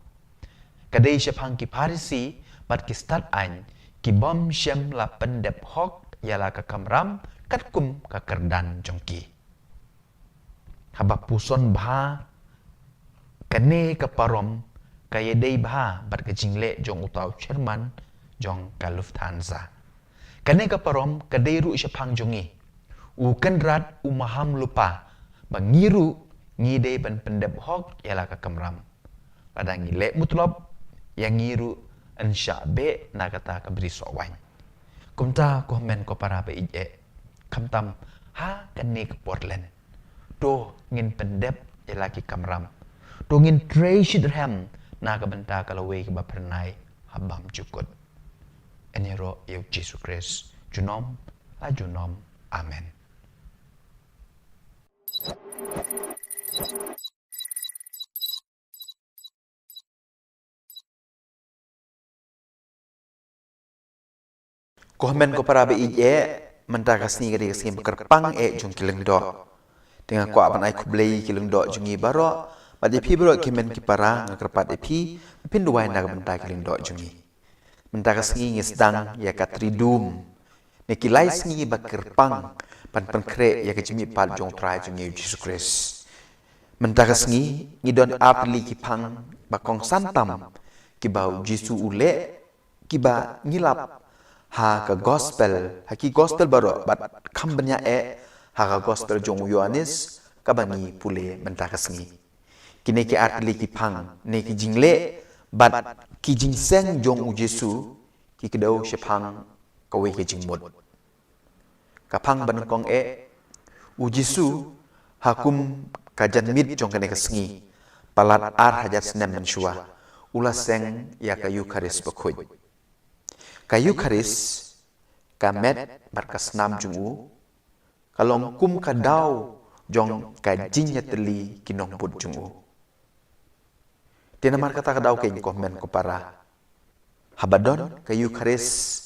kadai syapang ki parisi bat ki start an ki bom shem la pendep hok yala ka kamram katkum ka kerdan jongki habak puson bha kane ka parom kaya dei bha bat ka jingle jong utau chairman jong ka Lufthansa kane ka parom ka dei ru syapang jongi u kenrat u maham lupa bangiru ngi dei ban pendep hok yala ka kamram ladang le mutlob yang ngiru insya be na kata ka beri sowan kumta ko men ko para be ije kamtam ha kane ka Portland do ngin pendep elaki kamram do ngin trei shidram na ka benta ka lawe ka bapernai habam cukut enero yu Jesus Christ junom la junom amen Komen ko para be ije menta kasni gadi kasni bekerpang jung kileng do dengan ko aban ai kublei kileng do jungi baro badi pi bro kimen ki para ngakerpat epi pin duai na benta kileng do jungi Mentakas ngi sedang ya katridum. Nekilai sngi bakirpang pan pankre ya kecimi pal jong trai jong Yesus Kristus. Mentakas ngi don apli kipang bakong santam kibau Jisu ule kiba ngilap ha ka gospel haki gospel baro bat kambanya ha ka gospel jong Yohanes kabangi pule mentakas ngi. Kini ki apli kipang ne ki jingle bat ki jingseng jong Jesu ki kedau shepang kawe ki jingmod. Kapang banengkong Jesu hakum kajan mit jong kene kesengi palat ar hajat senem mensyua ulas seng ya kayu karis bekhoy. Kayu karis kamet barkas nam jungu kalong kum kadau jong kajinya teli kinong put jungu. Tinamar kata kadau kay komen ko para habadon kayu karis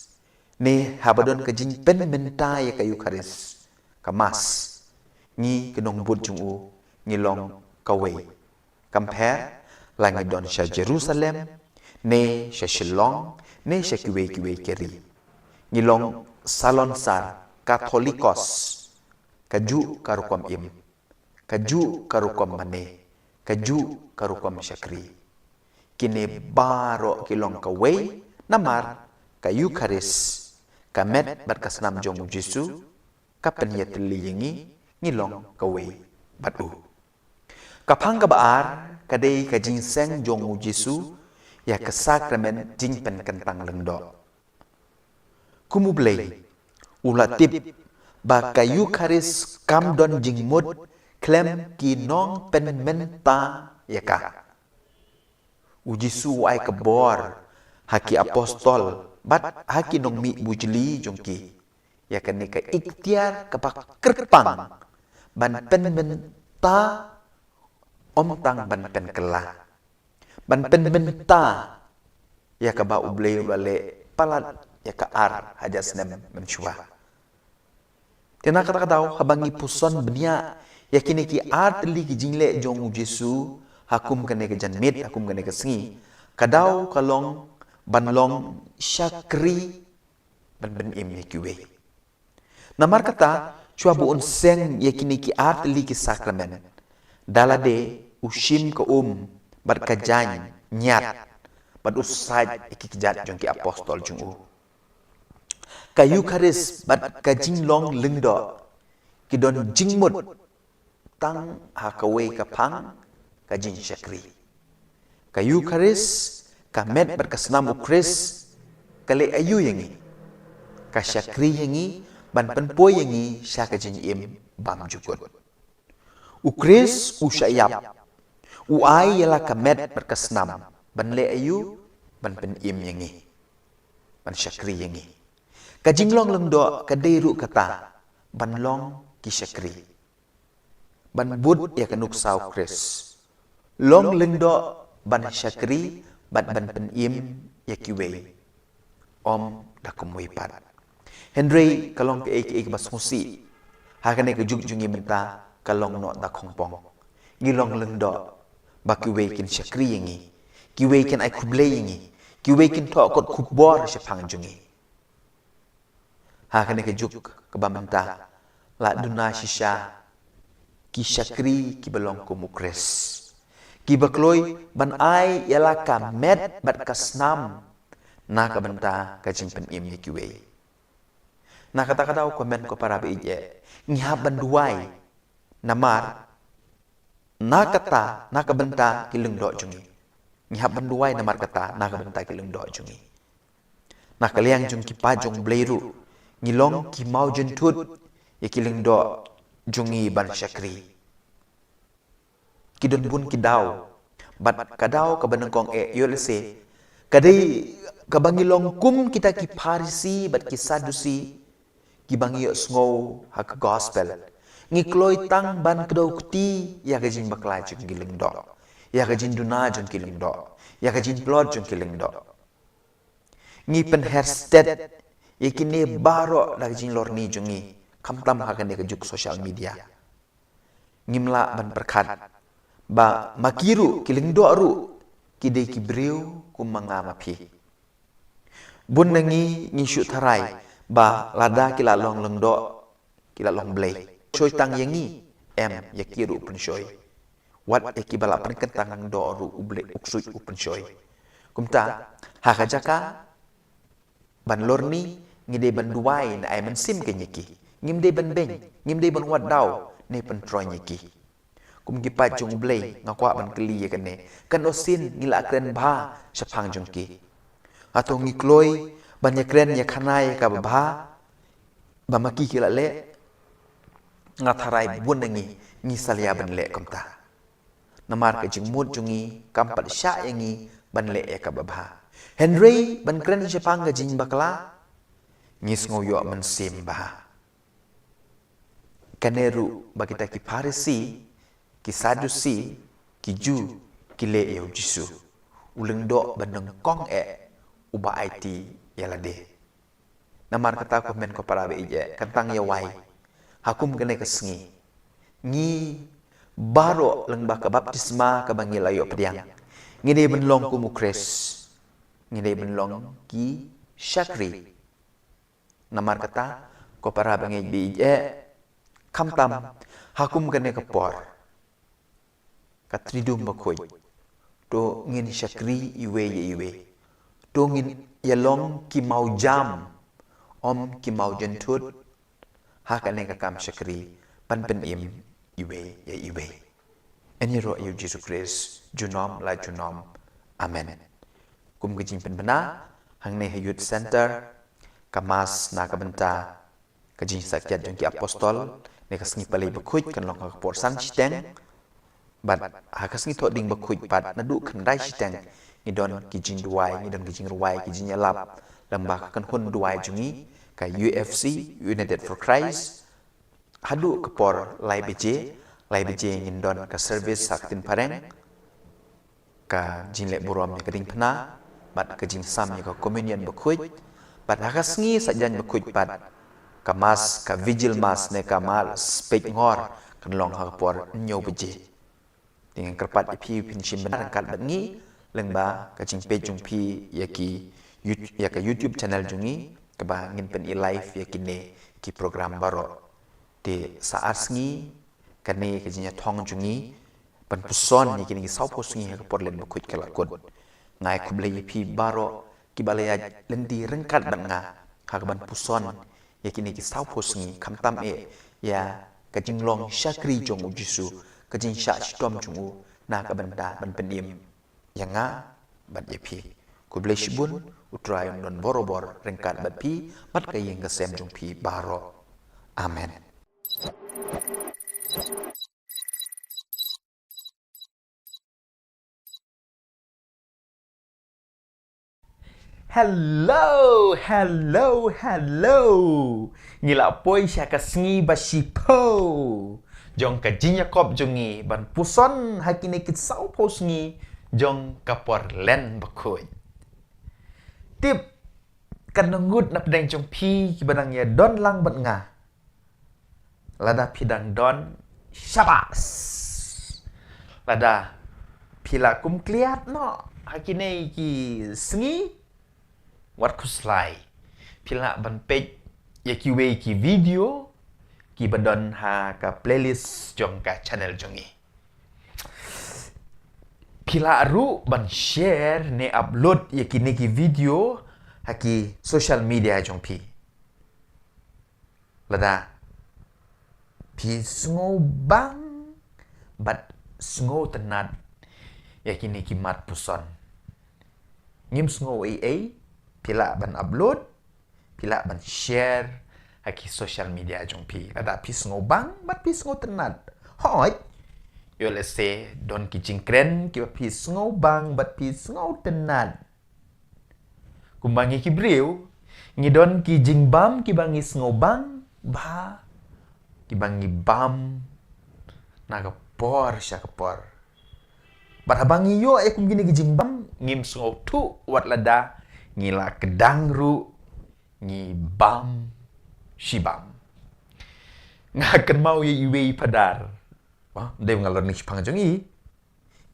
ni habadon kajing pen menta ya kayu karis kamas ngi kinong put jungu ngilong kawe compare langi don sha Jerusalem ne sha Shillong ne sha kiwe keri ngilong salon sar Katolikos kaju karukom im kaju karukom mane kaju karukom syakri kini baro kilong kawe namar kayu karis kamet berkasnam jong Jesu kapen ya teliyengi ngilong kawe batu kapang kabaar kadai kajing seng jong Jesu ya kesakramen jingpen kentang lengdo kumublei ulatip ba kayu karis kam don jingmud klem kinong pen menta yaka Jesu ai kebor haki apostol bat haki nong mi bujli jongki ya kene ka ikhtiar kapak kerpang ban pen menta omtang ban pen kela ban pen menta ya ka ba uble wale palat ya ka ar hajas nem mensyua tena kata kata habangi puson benia ya kini ki art li ki jingle jong Jesu hakum kene ke janmit hakum kene ke sengi kadau kalong banlong syakri ban ben im kiwe namar kata chua buon seng ya kini ki art li ki sakramen dalade ushim ke bat kajany nyat bat usaj iki kijat jong ki apostol jung kayu karis bat kajing long lengdo kidon jingmut tang hakawe kapang kajing syakri kayu karis kamet berkasnam ukris kale ayu yangi ka syakri yangi ban penpo yangi syakajing im bam jukut ukris usyayap uai yala kamet berkasnam ban le ayu ban pen im yangi ban syakri yangi kajing long lengdo kadairu kata ban long ki syakri ban bud ya kanuk sau kris long lengdo ban syakri ban pen im ya kiwe om dakumui pat Henry kalong ke ek basmusi hakane ke jungi menta kalong no da khongpong ngilong lengdo bakiwe kin syakri yangi kiwe kin ai kuble yangi kiwe kin to kot kubor syapang jungi hakane ke juk ke bamenta la duna shisha ki syakri ki belong ku mukres ki bakloi ban ai yala kamet bat kasnam na kabenta kajing pen im ni kiwe na kata-kata komen ko para beije ngihab banduai namar na kata na kabenta kileng do jungi ngihab banduai namar kata na kabenta kileng do jungi na kaliang jung ki pajong bleiru ngilong ki mau jentut ya kileng do jungi ban syakri kidon bun kidau bat kadau kabanengkong yolse kadai kabangilong kum kita ki parisi bat ki sadusi ki bangi sngo hak gospel ngikloi tang ban kedau kuti ya kajing baklai jung kileng do ya kajing duna jung kileng do ya kajing plot jung kileng do ngi pen hersted yakini baro la kajing lorni jungi kamtam hakane ke juk social media ngimla ban perkat ba makiru kileng do ru kidai kibreu kum mangama pi bun nangi ngi shu tharai ba lada kila long leng do kila long blei choi tang yangi em yakiru pun choi wat ekibala pen kentang do ru uble uksui upen choi kumta hakajaka ban lorni ngide ban duai na ai man sim ke nyiki ngimde ban beng ngimde ban wat dau ne pen troy nyiki kum gi pa chung blei ngakwa ban kli kan ne kan osin ngila kren ba sapang jung ki atau ngikloi banyak kren ya khanai ka ba ba maki kila le ngatharai bun ngi salia ban le kumta namar ke jing mut jungi kampat sya yangi ban le ya ka ba Henry ban kren sapang ga jing bakla ngis ngoyo man sim ba kaneru bagita ki Farisi ki Sadusi ki Ju ki le eu Jisu uleng do banang kong uba IT yalade namar kata ko men ko parabe ije kantang ya wai hakum kene kesngi ngi baro leng ba ka baptisma ka bangila yo pediang ngide benlong ku mukres ngide benlong ki Syakri namar kata ko parabe ngi ije kamtam hakum kene kepor katridum bakoi to ngin Syakri iwe to ngin yalong ki mau jam om ki mau jentut hakane ka kam Syakri pan pen im iwe eni ro yu Jesus Christ junom la junom amen kum gijing pen bena hang ne youth center kamas na ka benta kajing sakyat jong ki apostol ne kasngi palai bakhuj kan long ka por san chiteng bat hakasngi tho ding bakhuj pat nadu khandai chiteng ni don kijing duai ni don kijing ruai kijing yalap lambak kan hun duai jungi ka UFC United for Christ hadu kepor lai beje ngin don ka service saktin pareng ka jingle burom ni kading phna bat ka jing sam ni ka communion bakhuj bat hakasngi sajan bakhuj pat ka mas ka vigil mas ne ka mal spek ngor kan long ha por nyo beje dengan kerpat ipi pinchim benar kat bangi lengba ka jing pe jung pi ya ka YouTube channel jungi ka ba ngin pen i live ya kine ki program baro de saat sngi kane ka jinya thong jungi pan puson ni kini sau posngi ha por len bakut kala kod ngai kuble ipi baro ki balaya lendi rengkat banga ka ban puson ya kini ki sau posngi kamtam ya ka jing long Syakri jong Jisu ka jing sya stom jungu na ka banda ban pendim yanga bat yepi kuble shibun utrayon don borobor rengkat bat pi mat ka yeng gasem jong pi baro amen. Hello. Ngila poi sya kasngi basipo. Jong ka jinya kop jongi ban puson hakine kit sau posngi jong kapor len bakoi. Tip kanungut na pedang jong pi kibadang ya don lang bat nga. Lada pidang don syabas. Lada pila kum kliat no hakine ki sngi wat kuslai pila ban page ya ki we ki video ki badon ha ka playlist jong ka channel jongi pila ru ban share ne upload ya ki ne ki video ha ki social media jong pi lada pi sngo bang bat sngo tenat ya ki ne ki mat puson ngim sngo pila ban upload pila ban share haki social media jong pi ada pi sngo bang bat pi sngo tenat hoi yo let's say don ki jingkren ki pi sngo bang bat pi sngo tenat kumbangi ki breu ngi don ki jingbam ki bangi sngo bang ba ki bangi bam naga por sya por bat abangi yo kum gini ki jingbam ngim sngo tu wat lada ngila kedang ru ngi bam shibam ngakan mau ye iwe padar wah de ngalor ni pang jongi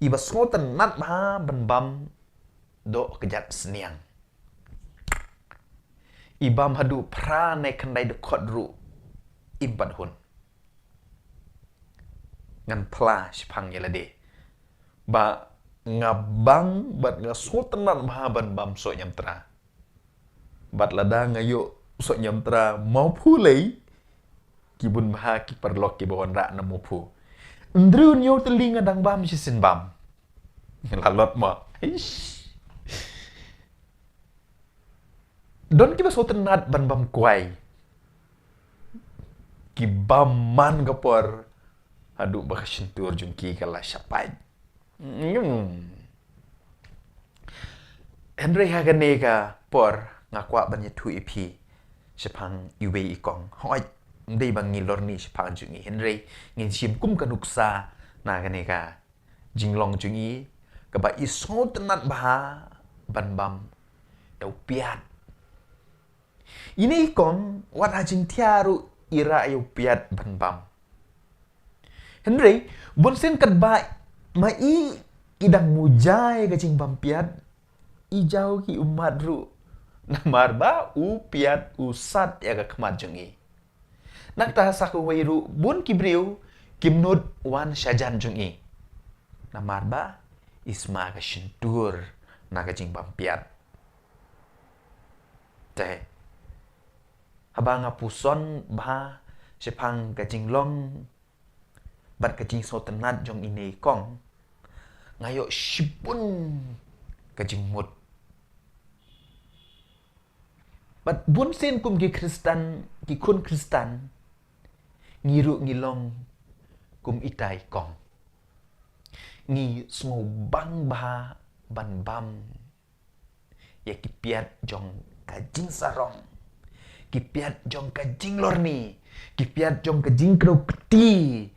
iba smoten nat ba ban bam do kejat seniang ibam hadu pra ne kendai dekot ru impan hun ngan pla shpang yelade ba ngabang bat ngasotenan mahaban bam so nyamtra bat lada ngayo so nyamtra mau pulei kibun maha ki perlok ki bawon ra na mupu ndrun yo telinga dang bam sisin bam lalot ma don ki so tenat ban bam kuai ki bam man gapor adu bakashintur jungki kala syapai Henry Haganega por ngakwa banyak tu ipi sepang iwe ikong hoi ndai bangi lorni sepang jungi Henry ngin sim kum kanuksa na ganega jinglong jungi kaba iso tenat baha ban bam dau piat ini ikong wat hajing tiaru ira eu piat ban bam Henry bonsen kat ba mai idang mujai kacing bampiat ijau ki umat ru namar ba upiat usat ya ka kemat jungi nak ta saku wairu bun kibriu kimnud wan syajan jungi namar ba isma ka shintur na kacing bampiat te habang apuson ba sepang kacing long bat kacing so tenat jong ini kong ngayo shipun kajing mut bat bun sen kum ki kristan ki kun kristan ngiru ngilong kum itai kong ngi smo bang ba ban bam ya kipiat jong kajing sarong kipiat jong kajing lorni kipiat jong kajing kro peti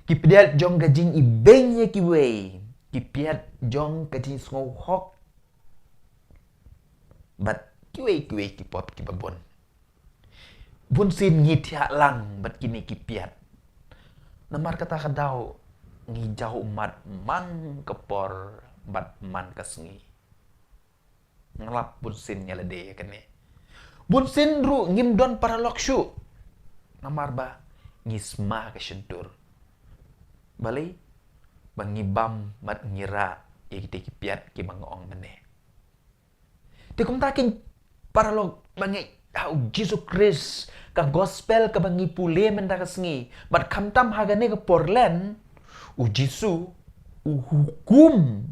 kipiat jong kajing ibeng ya kiwei kipiat jong kajing sngau hok bat kiwe kipop kibabon bun sin ngithia lang bat kini kipiat namar kata kadau ngijau umat man kepor bat man kasngi ngelap bun sin nyalade kene bun sin ru ngimdon para lokshu namar ba ngisma kasyentur balai bangibam mat ngira kita kipiat ki bangoong mene te kum taking para log bangi hau Jesus Christ ka gospel ka bangi pule menda kasngi bat kamtam hagane ka porlen u Jisu u hukum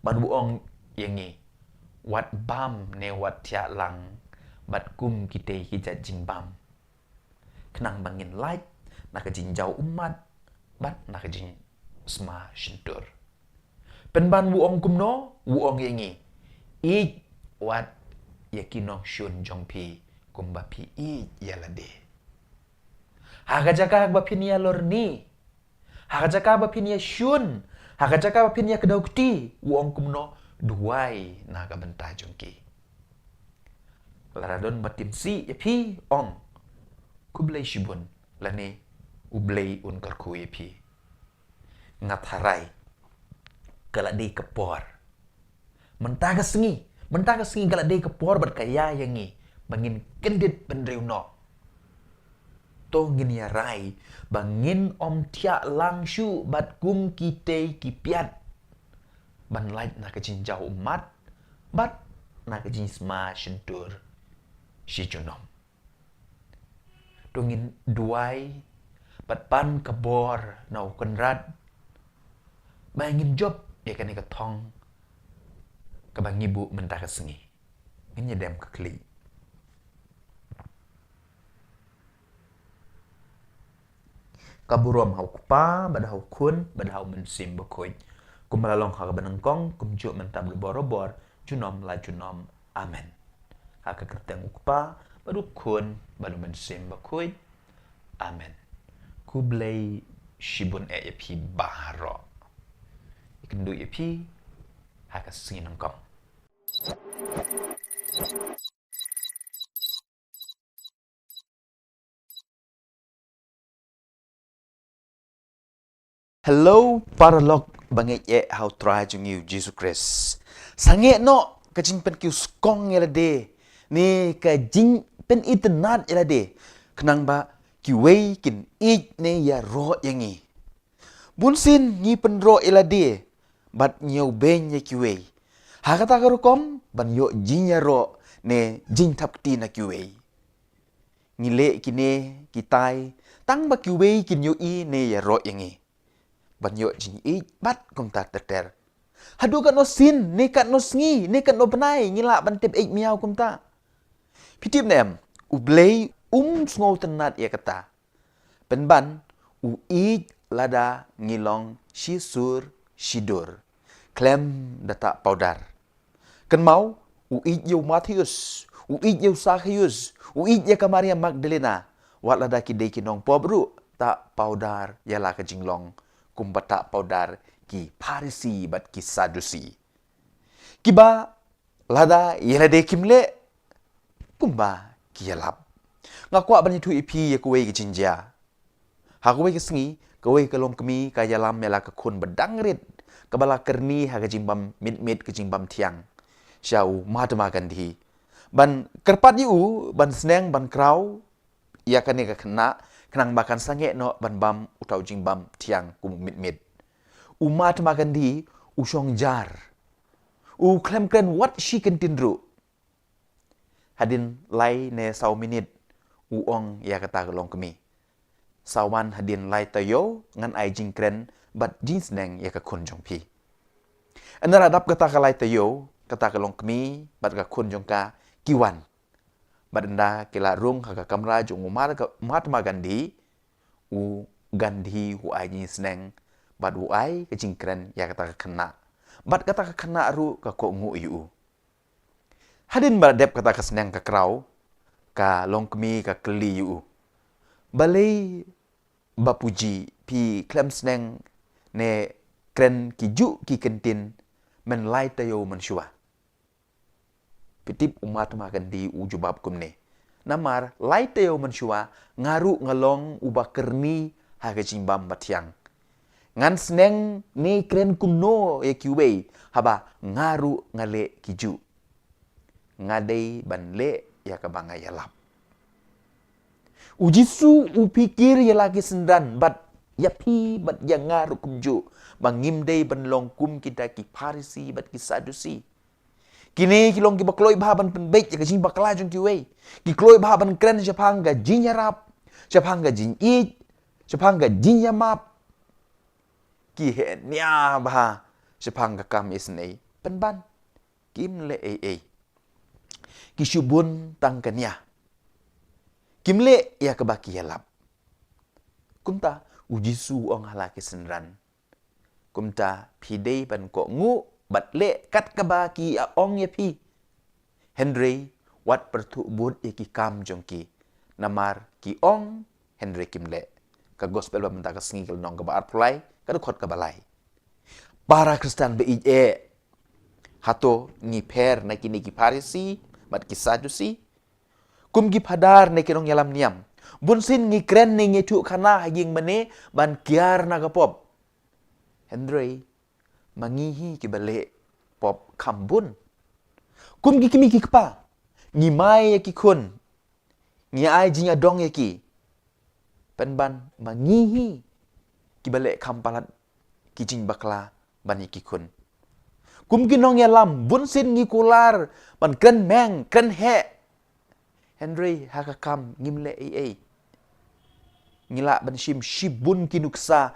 ban buong yangi wat bam ne wat tia lang bat kum kite hijat jingbam kenang bangin light nak jinjau umat bat nak jing sma shintur penban wuong kumno wuong yangi ik wat yakinong shun jongpi kumbapi ik yalade hagajaka bapinia lorni hagajaka bapinia shun hagajaka bapinia kedaukti wuong kumno duai naga bentah jongki laradon batim si yapi ong kublai shibun lani ublai un kalku yapi ngatharai kaladi kepor mentah kesengi kaladi kepor berkaya yangi bangin kendit pendriuno to ngin ya rai bangin om tia langshu bat kum kite kipiat ban light na kejinjau umat bat na kejisma shentur si junom dongin duai bat pan kebor nau kenrat bangin job ya kan ikat thong ka bang ibu mentah kesengi ngenya dem ke kli kaburom hau kupa bad hau kun bad hau mensim bekoy kum malalong ha banengkong kum ju mentah borobor junom la junom amen ha ka kerteng kupa badu kun badu mensim bekoy amen kublai shibun e yapi baharo ikendu yapi haka sinangkong Hello paralog bangi ye how try jung you Jesus Christ sange no kajing pen kiu skong yela de ni ka jing pen internet ila de kenang ba ki wei kin ik ne ya ro yangi bun sin ngi pen ro ila de bat nyau ben ya ki wei ha kata ka rukom ban yo jing ya ro ne jing thap ti na ki wei ngi le ki ne ki tai tang ba ki wei kin yo i ne ya ro yangi ban yo jing i bat kum ta ter hadu kan no sin ne kan no sngi ne kan no benai ngila ban tep ik miau kum ta pitip nem u blei sngow tenat ya kata pen ban u i lada ngilong shisur shidur klem data powdar kan mau u i yo Mattheus u i yo Zacchaeus u i ya ka Maria Magdalena wat lada ki dei kinong pobru ta powdar ya la ka jinglong kum bata powdar ki Parisi bat ki Sadusi kiba lada yela de kimle kumba ki yalap ngakwa ban tu ipi ya kuwe ki jinja ha kuwe ki sngi kuwe ka lom kami ka yalam mela ka khun badang rit ka bala kerni ha ka jimbam mit ka jimbam thiang syau Mahatma Gandhi ban kerpat yu ban sneng ban krau ya ka ne ka khna khnang bakan sange no ban bam utau jimbam thiang kum mit Mahatma Gandhi u shong jar u klem kren what she can tindru hadin lai ne sau minit u ong ya kata long kami sawan hadin lai tayo ngan ai jing kren bat jeans neng ya ka kun jong pi anara dap kata ka lai tayo kata ka long kami bat ka kun jong ka kiwan badanda kila rung ha ka kamra jong Mahatma Gandhi u Gandhi hu ai jeans neng bat u ai ka jing kren ya kata ka kena bat kata ka kena ru ka ko ngu yu hadin baradep kata ka seneng ka krau ka long kemi ka keli yu balai bapuji pi klem seneng ne kren ki ju ki kentin men lai tayo men shua pitip umat Gandhi u jubab kumne namar lai tayo men shua ngaru ngalong uba kerni ha ka jimbam batiang ngan seneng ne kren kumno ya kiwe haba ngaru ngale kiju ngadei ban le ya ka banga yalap ujisu upikir ya lagi sendan bat ya pi bat ya ngaru kumju bangim dei ban long kum kita ki Parisi bat ki Sadusi kini kilong ki bakloi baban pen bait ya ka jing bakla jong kiwe ki kloi baban kren japang ga jing yarap japang ga jing i japang ga jing yamap ki he nya ba japang ga kam isnei pen ban kim le ei kisubun tangkanya kimle ya kebaki yalap kumta ujisu ong halaki senran kumta pidei ban ko ngu batle kat kebaki ong ya pi Henry wat pertu bud ya ki kam jongki namar ki ong Henry kimle ka gospel ba menta ka singil nong ka baar pulai ka khot ka balai para Kristen be hato ngi per na kini ki Parisi bat ki Sadusi kum gi padar ne kirong yalam niam bunsin ngi kren ne ngetu kana haging mane ban kiar na pop Henry mangihi ki bale pop kambun kum gi kimi ki kpa ngi mai ya ki kun ngi ai jing adong ya ki pen ban mangihi ki bale kampalat ki jing bakla ban ki kun kum kinong yalam bunsin ngi kular ban kren meng kren he Henry hakakam ngimle ngila ban shibun kinuksa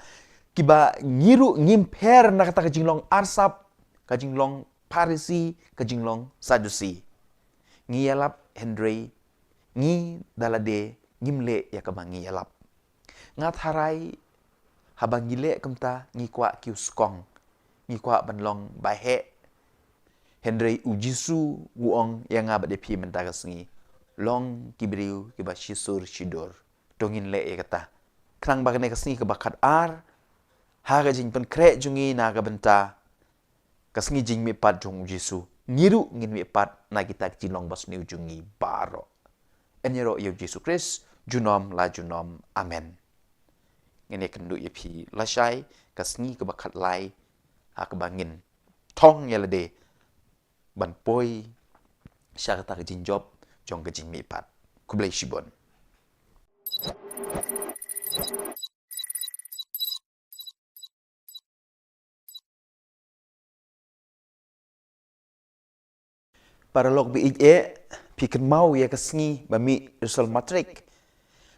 kiba ngiru ngimper na kata kajinglong arsap kajinglong Parisi kajinglong Sadusi ngiyalap Henry ngi dalade ngimle ya kabang ngiyalap ngat harai habang ngile kamta ngikwa kiuskong ngikwa banlong bahe Henry ujisu wuong yang ngabade pi mentaga sengi long kibriu kiba shisur shidur dongin le kata krang bagane kasni kebakat ar haga jing pen kre jungi naga benta kasngi jing mi pat jong ujisu ngiru ngin mi pat na kita jilong bas ni ujungi baro enyero yo Yesus Kristus junom la junom amen ngene kendu yepi lashai kasngi kebakat lai ha kebangin tong yalade ban poi syarata jing job jong ke jing mi pat ku blai shibon para lok bi pi kan mau ya kesngi bami result matrik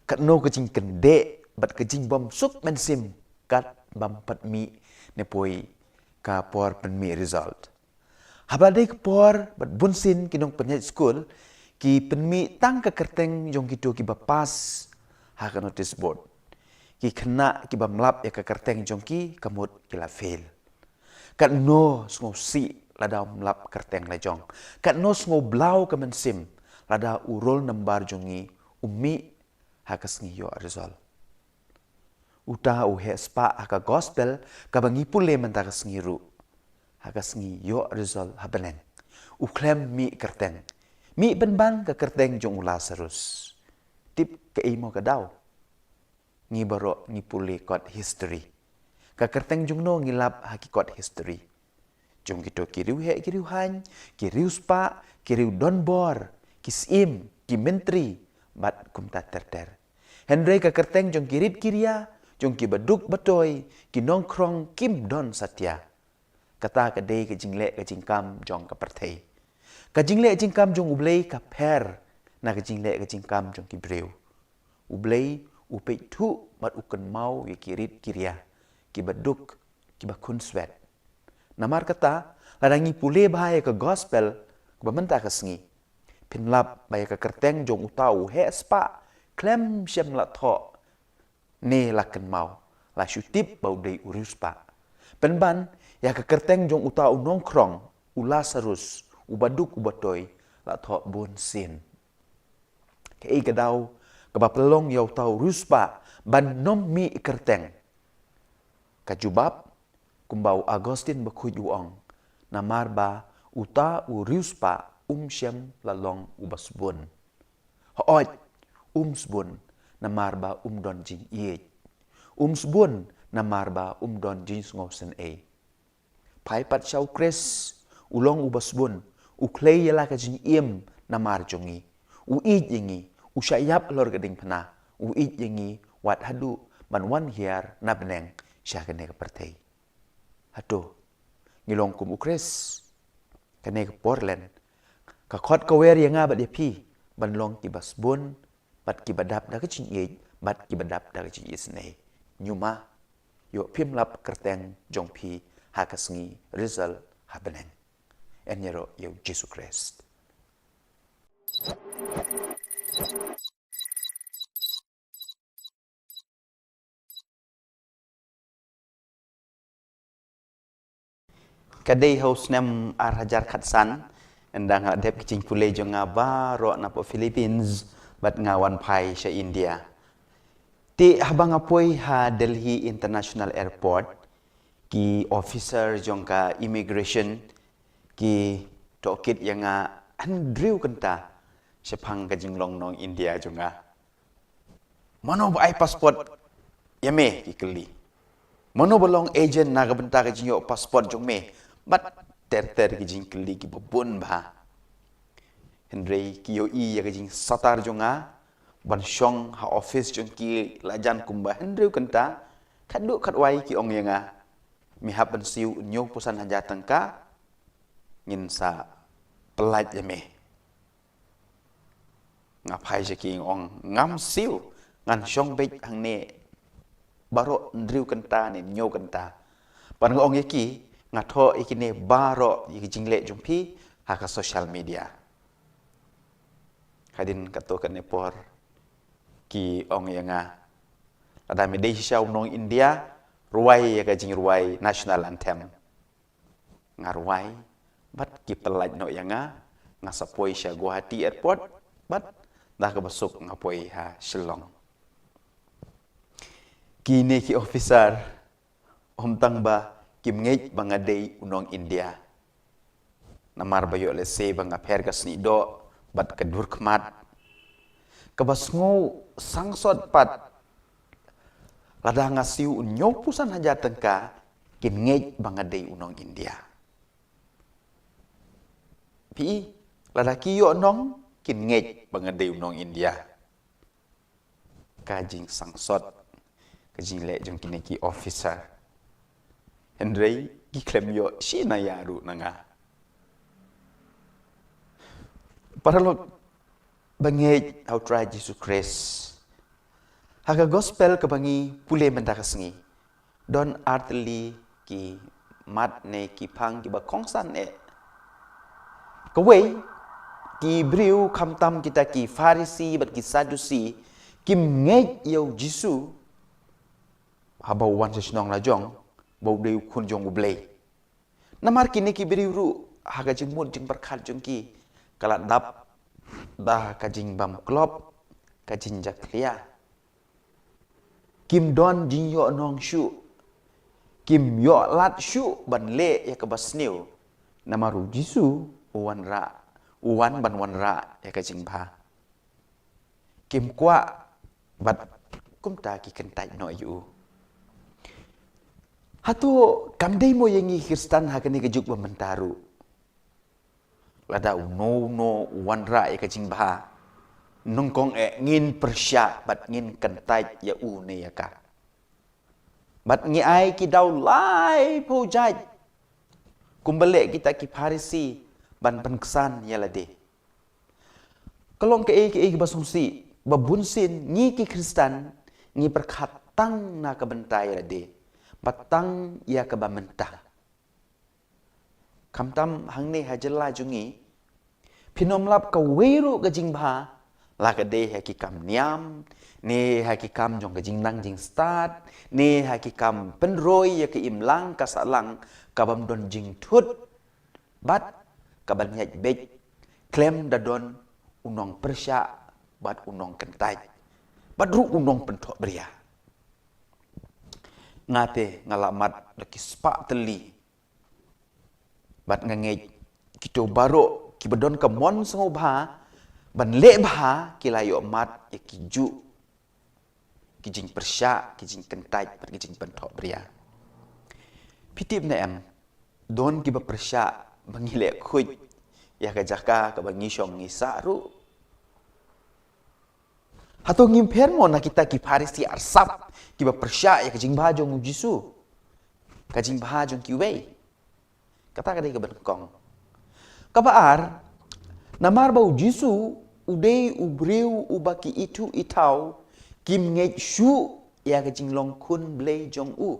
kat no ke jing kende bat ke jing bom sup men sim kat bam pat mi ne poi ka por pen mi result habadai ke por bat bunsin kinong penyat school ki pen mi tang ke kerteng jong kitu ki bapas ha ka notice board ki kena ki bam lap ya ke kerteng jong ki kamut ki la fail kat no sngo si lada mlap kerteng lejong kat no sngo blau ke men sim lada urol nambar jongi umi ha ka sngi yo result uta uhe spa aka gospel kabangi pule menta ka sngiru haka sngi yo result habeneng uklem mi kerteng mi benban ka kerteng jong Lazarus tip ke imo ka daw ngi baro ngi pule kot history ka kerteng jong no ngilap haki kot history jong kito kiriu he kiriu han kiriu spa kiriu donbor kisim ki menteri bat kumta terter Henry ka kerteng jong kirit kiria jong ki baduk batoy ki nongkrong kim don satya kata ka dei ka jingle ka jingkam jong ka perthei ka jingle jingkam jong ublei ka per na ka jingle ka jingkam jong ki breu ublei upei thu mat ukan mau ye kirit kiria ki baduk ki bakun swet namar kata ladangi pule bahaya ke gospel ka bamenta ka sngi pinlap bahaya ka kerteng jong utau he spa klem shem la tho ne lakan mau la syutip bau dei urus pa penban ya ke kerteng jong utau nongkrong Lazarus ubaduk ubatoy la tho bon sin ke i gadau ke bapelong yau tau ruspa ban nom mi kerteng kajubab kumbau Agustin bakuj uong namar ba uta uruspa shem lalong ubasbun hooj sbun namar ba don jing ye sbun namar ba don jing ngosen e pai pat shau kres ulong ubasbun uklei yala ka jing iem namar jongi yingi usyayap lor gading pena yingi wat hadu man wan hiar na beneng syakane ka pertei hado ngilong kum ukres kane ka Portland ka khot ka wer yanga bat pi ban long ki basbun bat ki badap da ka jing ye bat ki badap da ka jing isne nyuma yo pim lap kerteng jong pi hakasngi result habeneng enyero yo Jesus Christ kadai haus nem arhajar khatsan endang adep kicing pule jonga baro na po Philippines bat ngawan pai sha India ti habang apoi ha Delhi International Airport ki officer jongka immigration ki tokit yanga andriu kenta sepang ka jinglong nong India jonga mano ba ai passport yame ki keli mano bolong agent naga benta ka jingyo passport jong me bat ter ki jing keli ki bobon ba Henry ki yo i ya ka jing satar jonga ban shong ha office jong ki lajan kumba Henry kenta khadu khatwai ki ong yanga mi haban siu nyo pusan hanja tangka ngin sa pelat yame ngapai je ki ong ngam siu ngan shong bek hang ne baro ndriu kenta ne nyo kenta pan ong yaki ngatho ikine baro yiki jingle jumpi haka social media kadin kato kan nepor ki ong yanga ada medai syau nong India ruai ya kajing ruai national anthem ngarwai bat ki pelaj no yanga ngasapoi sya Guwahati airport bat dah ke besuk ngapoi ha Shillong kini ki officer om tang ba kim ngej bangadei unong India namar bayo le se bang apher ka sni do bat ka durkmat ka basngo sangsot pat lada ngasiu nyo pusan haja tengka kim ngej bangadei unong India pi lada ki yo nong kin ngej bangadeu nong India kajing sangsot kajing le jong kineki officer Henry ki klem yo si na yaru nanga paralog bangej how try Jesus Christ haga gospel kabangi pule mendakas ngi don artli ki mat ne ki phang ki ba kongsan e kawai ki briu khamtam kita ki farisi bat ki sadusi kim ngej yo jisu haba wan sesnong la jong bau deu kun jong ublei namar kini ki briu ru haga jing mut jing berkhat jong ki kala dap bah kajing bam klop kajing jaklia kim don jing yo nong shu kim yo lat shu ban le ya ka basniu namaru jisu uwan ban wan ra ya kajing ba kim kwa bat kum ta ki kentai no yu hatu kamdei mo yengi Kristen hakani kejuk bamentaru lada no wan ra ya kajing ba nongkong ngin persya bat ngin kentai ya u ne ya ka bat ngi ai ki dau lai po jai kumbale kita ki farisi ban kesan ya lade kalong ke basungsi babunsin ngi ki Kristen ngi perkhatang na kebentai lade batang ya ke bamentah kamtam hangne hajela jungi pinom lap ka weru gajing ba la ka de ha ki kam niam ne ha ki kam jong gajing nang jing start ne ha ki kam penroi ya ke imlang ka salang ka bam don jing thut bat ka ban nyaj bej klem da don unong persya bat unong kentai bat ru unong pentok beria ngate ngalamat laki spak teli bat ngangej kito baro ki bedon ka mon sango bha ban le bha ki layo mat ya ki ju ki jing persya ki jing kentai bat ki jing pentok beria pitip na em don ki ba persya bangile khuj ya ka jaka ka bangi syong ngisa ru hato ngim permo na kita ki farisi arsap ki ba persya ya ka jing ba jong jisu ka jing ba jong ki wei kata ka dei ka benkong ka baar namar bau jisu udei ubriu ubaki itu itau kim ngej shu ya ka jing long kun blei jong u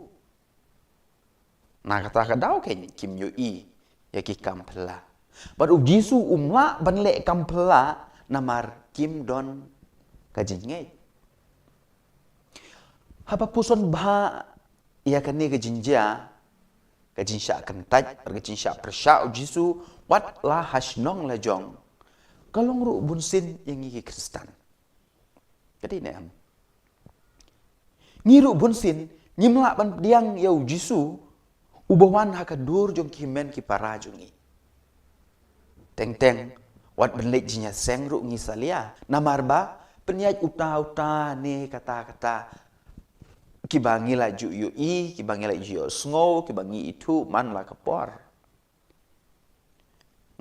na kata ka dau ken kim yo i ya ki kampela baru jisu umla ban le kampela namar kim don kajing ngej haba puson ba ya kane kajing ja kajing sya kentaj kajing sya persya jisu wat la hasnong la jong kalong ru bunsin yang ngi Kristen jadi ne am ngiru bunsin nyimla ban diang yau jisu ubawan hakadur jong kimen ki para jungi teng wat benlek jinya seng ru ngi salia namar ba penyaj uta ne kata-kata kibangi la ju yu i kibangi la ju sngo kibangi itu man la kapor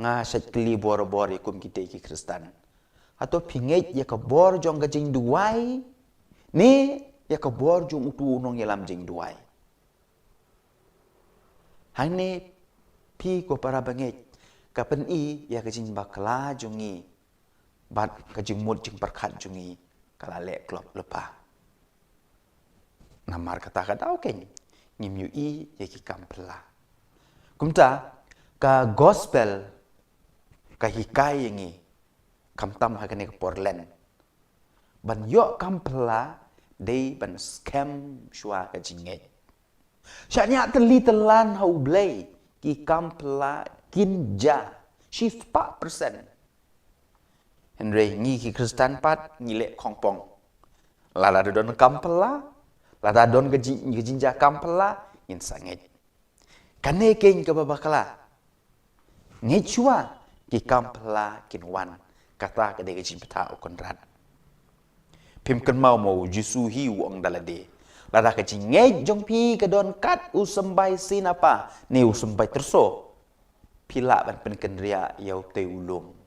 nga sat kli bor-bor ikum kita ki Kristen atau pingej ya ka bor jong gajing duai ne ya ka bor jong utu nong yalam jing duai hane pi ko para bangej kapen i ya gajing bakla jongi bat kajing mut jing perkhat jungi kala le klop lepa namar kata-kata oke ngim yu i ya ki kampela kumta ka gospel ka hikai yangi kamtam hakane ka porlen ban yo kampela dei ban scam shwa ka jinge syanya teli telan hau blei ki kampela kinja shift 4% Henry ngi ki Kristen pat ngile kongpong lala don kampela lada don gejinja kampela in sanget kane king ka babakala ngechua ki kampela kinwan kata ka de gejin peta okondrat pim kan mau jisu hi wong dalade lada ka jinge jong pi ka don kat usembai sinapa ni usembai terso pila ban pen kendria yau te ulung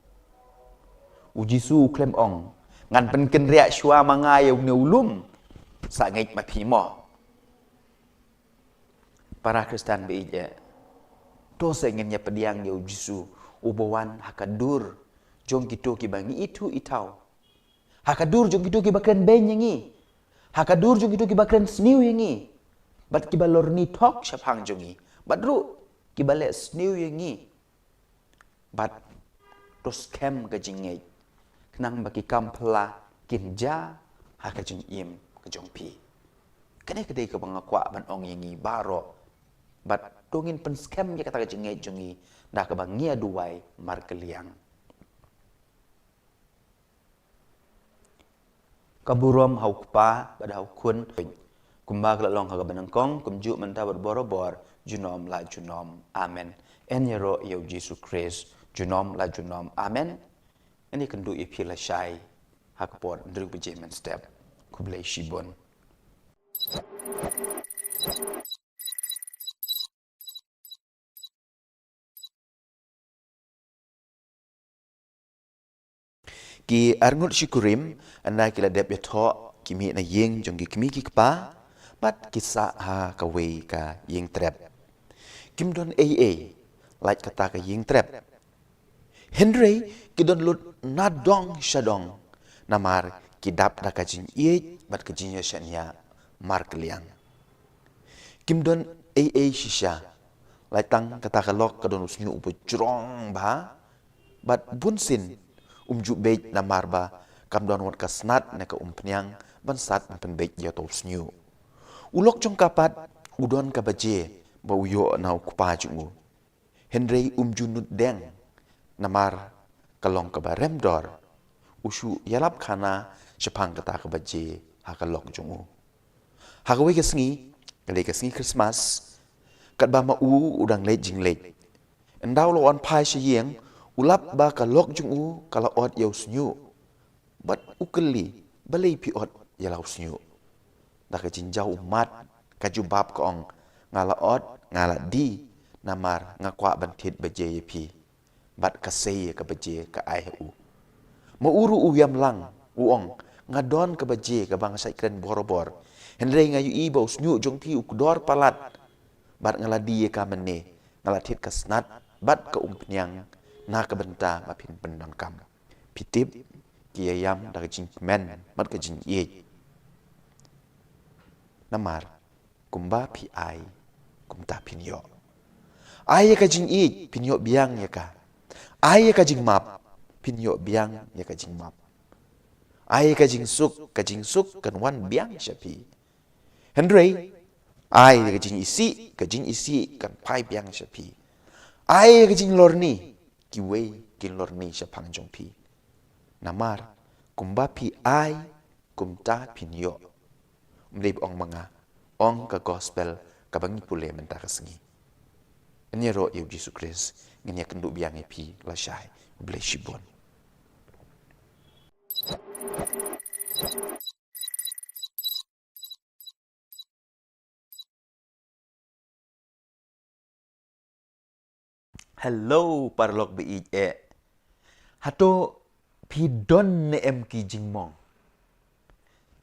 Jisu klem ong ngan pen ken ria shua manga yau neulum sa ngait ma phi mo para Kristen be je to se ngenya pediang yau Jisu ubawan hakadur jong kito ki bangi itu itau hakadur jong kito ki bakren ben yangi hakadur jong kito ki bakren sniu yangi bat ki balor ni tok shapang jongi badru ki bale sniu yangi bat tos kem ka jingai kenang bagi kampla kinja haka jing im ke jong pi kene kedai ke bangakwa ban ong yangi baro bat tungin pen scam ya kata ka jingai jongi dah ke bangia duai mar keliang kaburom hau kupa pada hau kun kumba kala long haga banangkong kumju menta berborobor junom la junom amen en yero yau Jesus Christ junom la junom amen ini kendu ipi la shai hakpor ndruk bejemen step kublai shibon ki arngut shikurim anda kila dep ya tho kimi na yeng jong ki kimi ki kpa bat kisa ha ka wei ka yeng trap kim don aa like kata ka yeng trap Henry kidon lut nadong shadong namar kidap da kajin ye bat kajin ya shania mar keliang kim don aa shisha like tang kata ka lok kadon usnyu upo jrong ba bat bunsin umju bej na marba kam don wat kasnat na ka umpnyang ban sat pen bej ya top snyu ulok jong kapat udon ka baje ba uyo na kupa jungu Henry umju nut deng namar kalong ka barem dor usu yalap khana chapang kata ka baje ha ka lok jungu ha ka we kesngi Christmas kat ba ma u udang le jing le endau lo on pai shiyeng ulap ba ka lok jung u kala ot yau snyu bat ukeli balei pi ot yalau snyu da ka jinjau umat ka jubab ka ong ngala ot ngala di namar ngakwa bantit baje pi bat ka sei ka baje ka ai u ma uru u yam lang u ong ngadon ka baje ka bangsa ikren borobor henre ngayu i ba snyu jong pi ukdor palat bat ngala di ka mene ngala tit ka snat bat ka umpnyang na ka benta mapin pendon kam pitip kiyayam da jing men mat ka jing ye namar kumba pi ai kumta pinyo ai ka jing i pinyo biang ya ka ai ka jing map pinyo biang ya ka jing map ai ka jing suk kan wan biang shapi Henry ai ka jing isi kan pai biang shapi ai ka jing lorni kiwei kin lorni shapang jong pi namar kumba pi ai kumta pinyo mlib ong manga ong ka gospel ka bangi pule menta ka sengi ini ro yu Jesus Christ ngenya kenduk biang pi la shai bless shibon hello parlok bi hato pi don ne em ki jingmong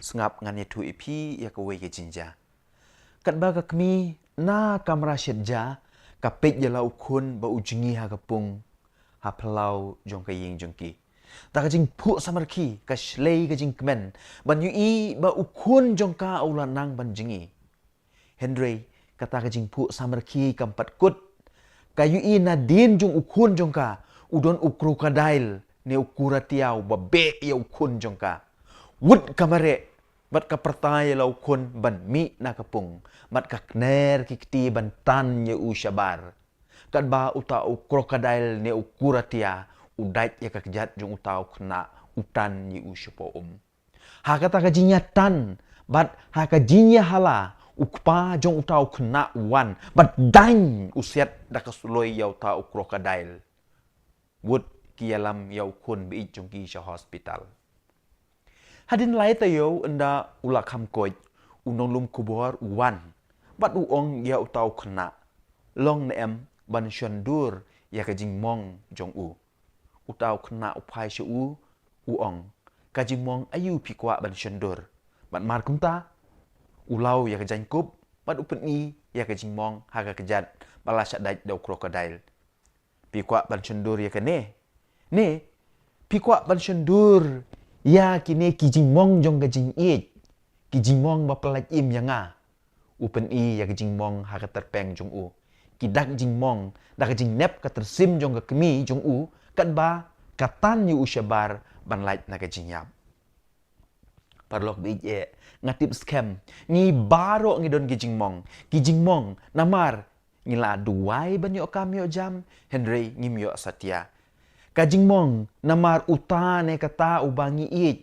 sngap ngane tu ipi ya ka we ke jinja kat ba ka kmi na kamera shedja ka pet ya lau kun ba ujingi ha kapung ha plau jong ka ying jong ki ta ka jing pu samar ki ka shlei ka jing kmen ban yu i ba ukun jong ka ulan nang ban jingi Henry kata ka jing pu samar ki kampat kut kayu i na din jong ukun jong ka udon ukrokadail ne ukuratiau babe ya ukun jong ka wud kamare bat ka pertaya lau kun ban mi na kapung bat ka kner kikti ban tan ye u shabar kan ba uta ukrokadail ne ukuratia udait ya ka kejat jong utau kena utan ye u shapo ha kata ka jinya tan bat ha ka jinya hala ukpa jong utau kena wan bat dain usiat da kasuloi yau tau krokodil wud kialam yau kun bi jong ki sha hospital hadin lai ta yau enda ulak ham koi unong lum kubor wan bat uong yau tau kena long nem ban shandur ya ka jing mong jong u utau kena upai shu uong ka jingmong ayu pi kwa ban shendur ban mar kumta ulau ya ka jangkup ban upni ya ka jingmong ha ka kejat bala syadai dau krokodil pi kwa ban shendur ya ka ne pi kwa ban shendur ya kini ki jingmong jong ka jing it ki jingmong ba pelat im ya nga upni ya ka jingmong ha ka terpeng jong u ki dak jingmong dak jing nep ka tersim jong ka kemi jong u kan ba katan yu usyabar ban lait na ka jingyap parlok bi ngatip scam ni baro ngidon ki jingmong namar ngila duai banyo kamyo jam Henry ngimyo satya ka jingmong namar utane kata ubangi it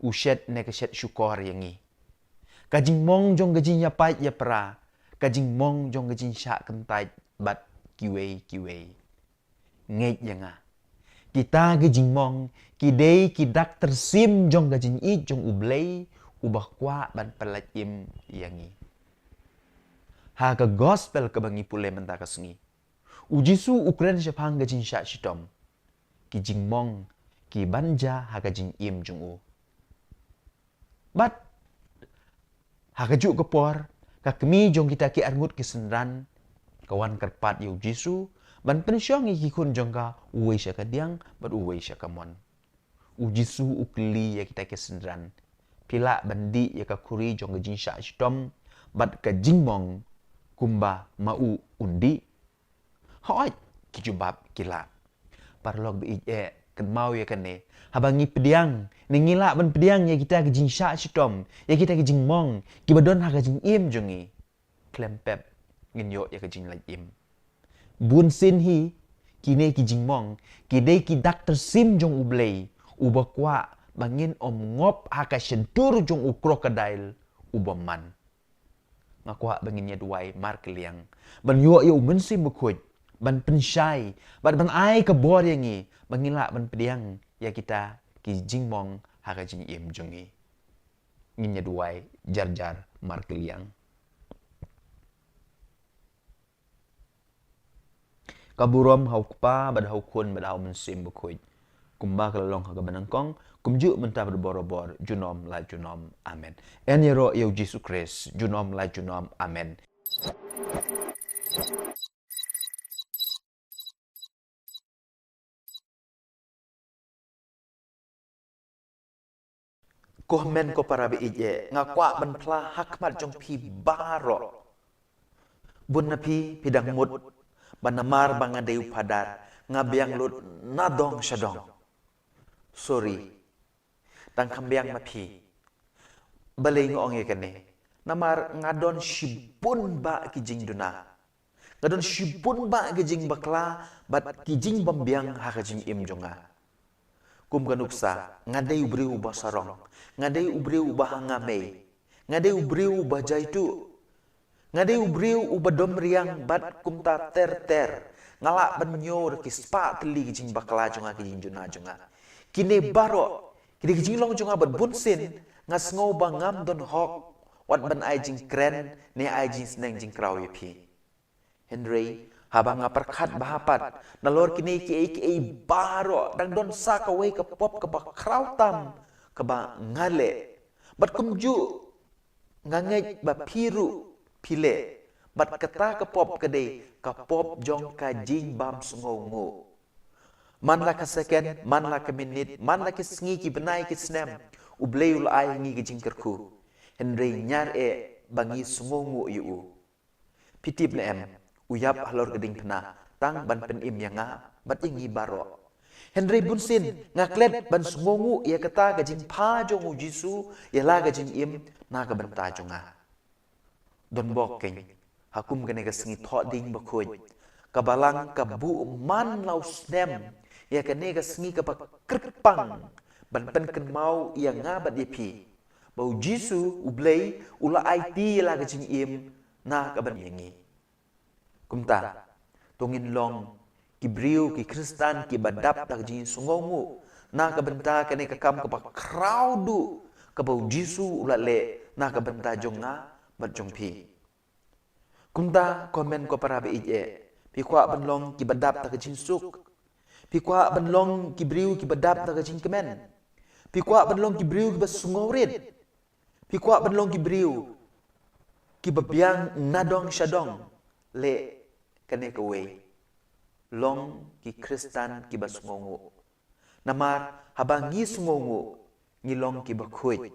ushet ne ka shet syukor yangi ka jingmong jong ka jinyapai ya pra ka jingmong jong ka jin syak kentai bat kiwei ngej yanga kita ke jingmong kidei kidak tersim jong ka jing it jong ublei ubah kwa ban pelat im yangi ha ka gospel ka bangi pule menta ka sengi ujisu ukren syapang ka jin syak shitom ki jingmong ki banja ha ka jing im jong u bat ha ka juk kepor ka kemi jong kita ki arngut ki senran kawan kerpat yu jisu ban pensyong ki kun jong ka uwe sya ka diang bat uwe sya ka mon ujisu ukli ya kita ki senran pila bandi ya ka kuri jong ka jin syak shitom bat ka jingmong kumba mau undi hoi ki jubab kila parlog bi kan mau ya kan ne habangi pediang ni ngila ban pediang ya kita ke jing syak shitom ya kita ke jing mong ki badon ha ka jing im jongi klempep ngin yo ya ka jing lai im bun sin hi kine ki jing mong ki dei ki dak tersim jong ublei ubakwa bangin om ngop ha ka shentur jong u krokodil ubaman ngakwa bangin ya duai mar keliang ban yo yo mensim bekut ban pensyai ban ai ka bor yangi bangila ban pediang ya kita ki jingmong ha ka jing im jongi ngin ya duai jar mar keliang kaburom hau kpa bad hau kun bad hau mensim bekut kumba kalalong ha ka banangkong kumju mentah berborobor junom la junom amen en yero yo Jesus Christ junom la junom amen Komen ko para bi ngakwa ban pla hakmat jong pi baro bun na pi pidang mut banamar banga deu padat ngabiang lut nadong syadong sorry tang kambiang mapi balay ngong ye kane namar ngadon shibun ba kijing duna ngadon shibun ba kijing bakla bat kijing bambiang ha kijing im jonga kum kanuksa ngadai ubriu ba sarong ngadai ubriu ba hangame ngadai ubriu ba jaitu ngadai ubriu ba domriang bat kumta ter ngalak banyor kispa teli kijing bakla jonga kijing juna jonga kine baro kini kijing long jonga bat bunsin ngas ngau bangam don hok wat ban ai jing kren ne ai jing sneng jing kraw yepi Henry habang ngaperkat bahapat nalor kini ki baro dang don sa ka wei ka pop ka ba krautam ka ba ngale bat kumju ngangej ba piru pile bat kata ka pop ka de ka pop jong ka jing bam sungongo man la ka second man la ka minute man la ka sngi ki benai ki snem ubleul ai ngi ki jing kerku Henry nyar bangi sungongo yu pitip le em uyap halor geding pena tang ban pen im yanga bat ingi baro Henry bunsin ngaklet ban sungongu ia kata gajing pa jongu jisu ia la gajing im na ka banta jonga don bokeng hakum gane ga singi tho ding bakhoj kabalang ka bu man lau snem ia kane ga singi ka kripang ban pen ken mau ia nga bat yepi bau jisu ublei ula it la gajing im na ka ban yangi kumta tungin long ki briu ki kristan ki badap tak jin sungongu na ka benta kane ka kam ka crowdu ka bau jisu ulale na ka benta jonga bat jongpi kumta komen ko para be ije pi kwa ban long ki badap tak jin suk Pi kwa ban long ki briu ki badap ta ka jing kemen. Pi kwa ban long ki briu ki basungawrit. Pi kwa ban long ki briu ki babiang nadong syadong le kane ka wei. Long ki Kristan ki basungongo. Namar habang ngi sungongo ngi long ki bakhoy.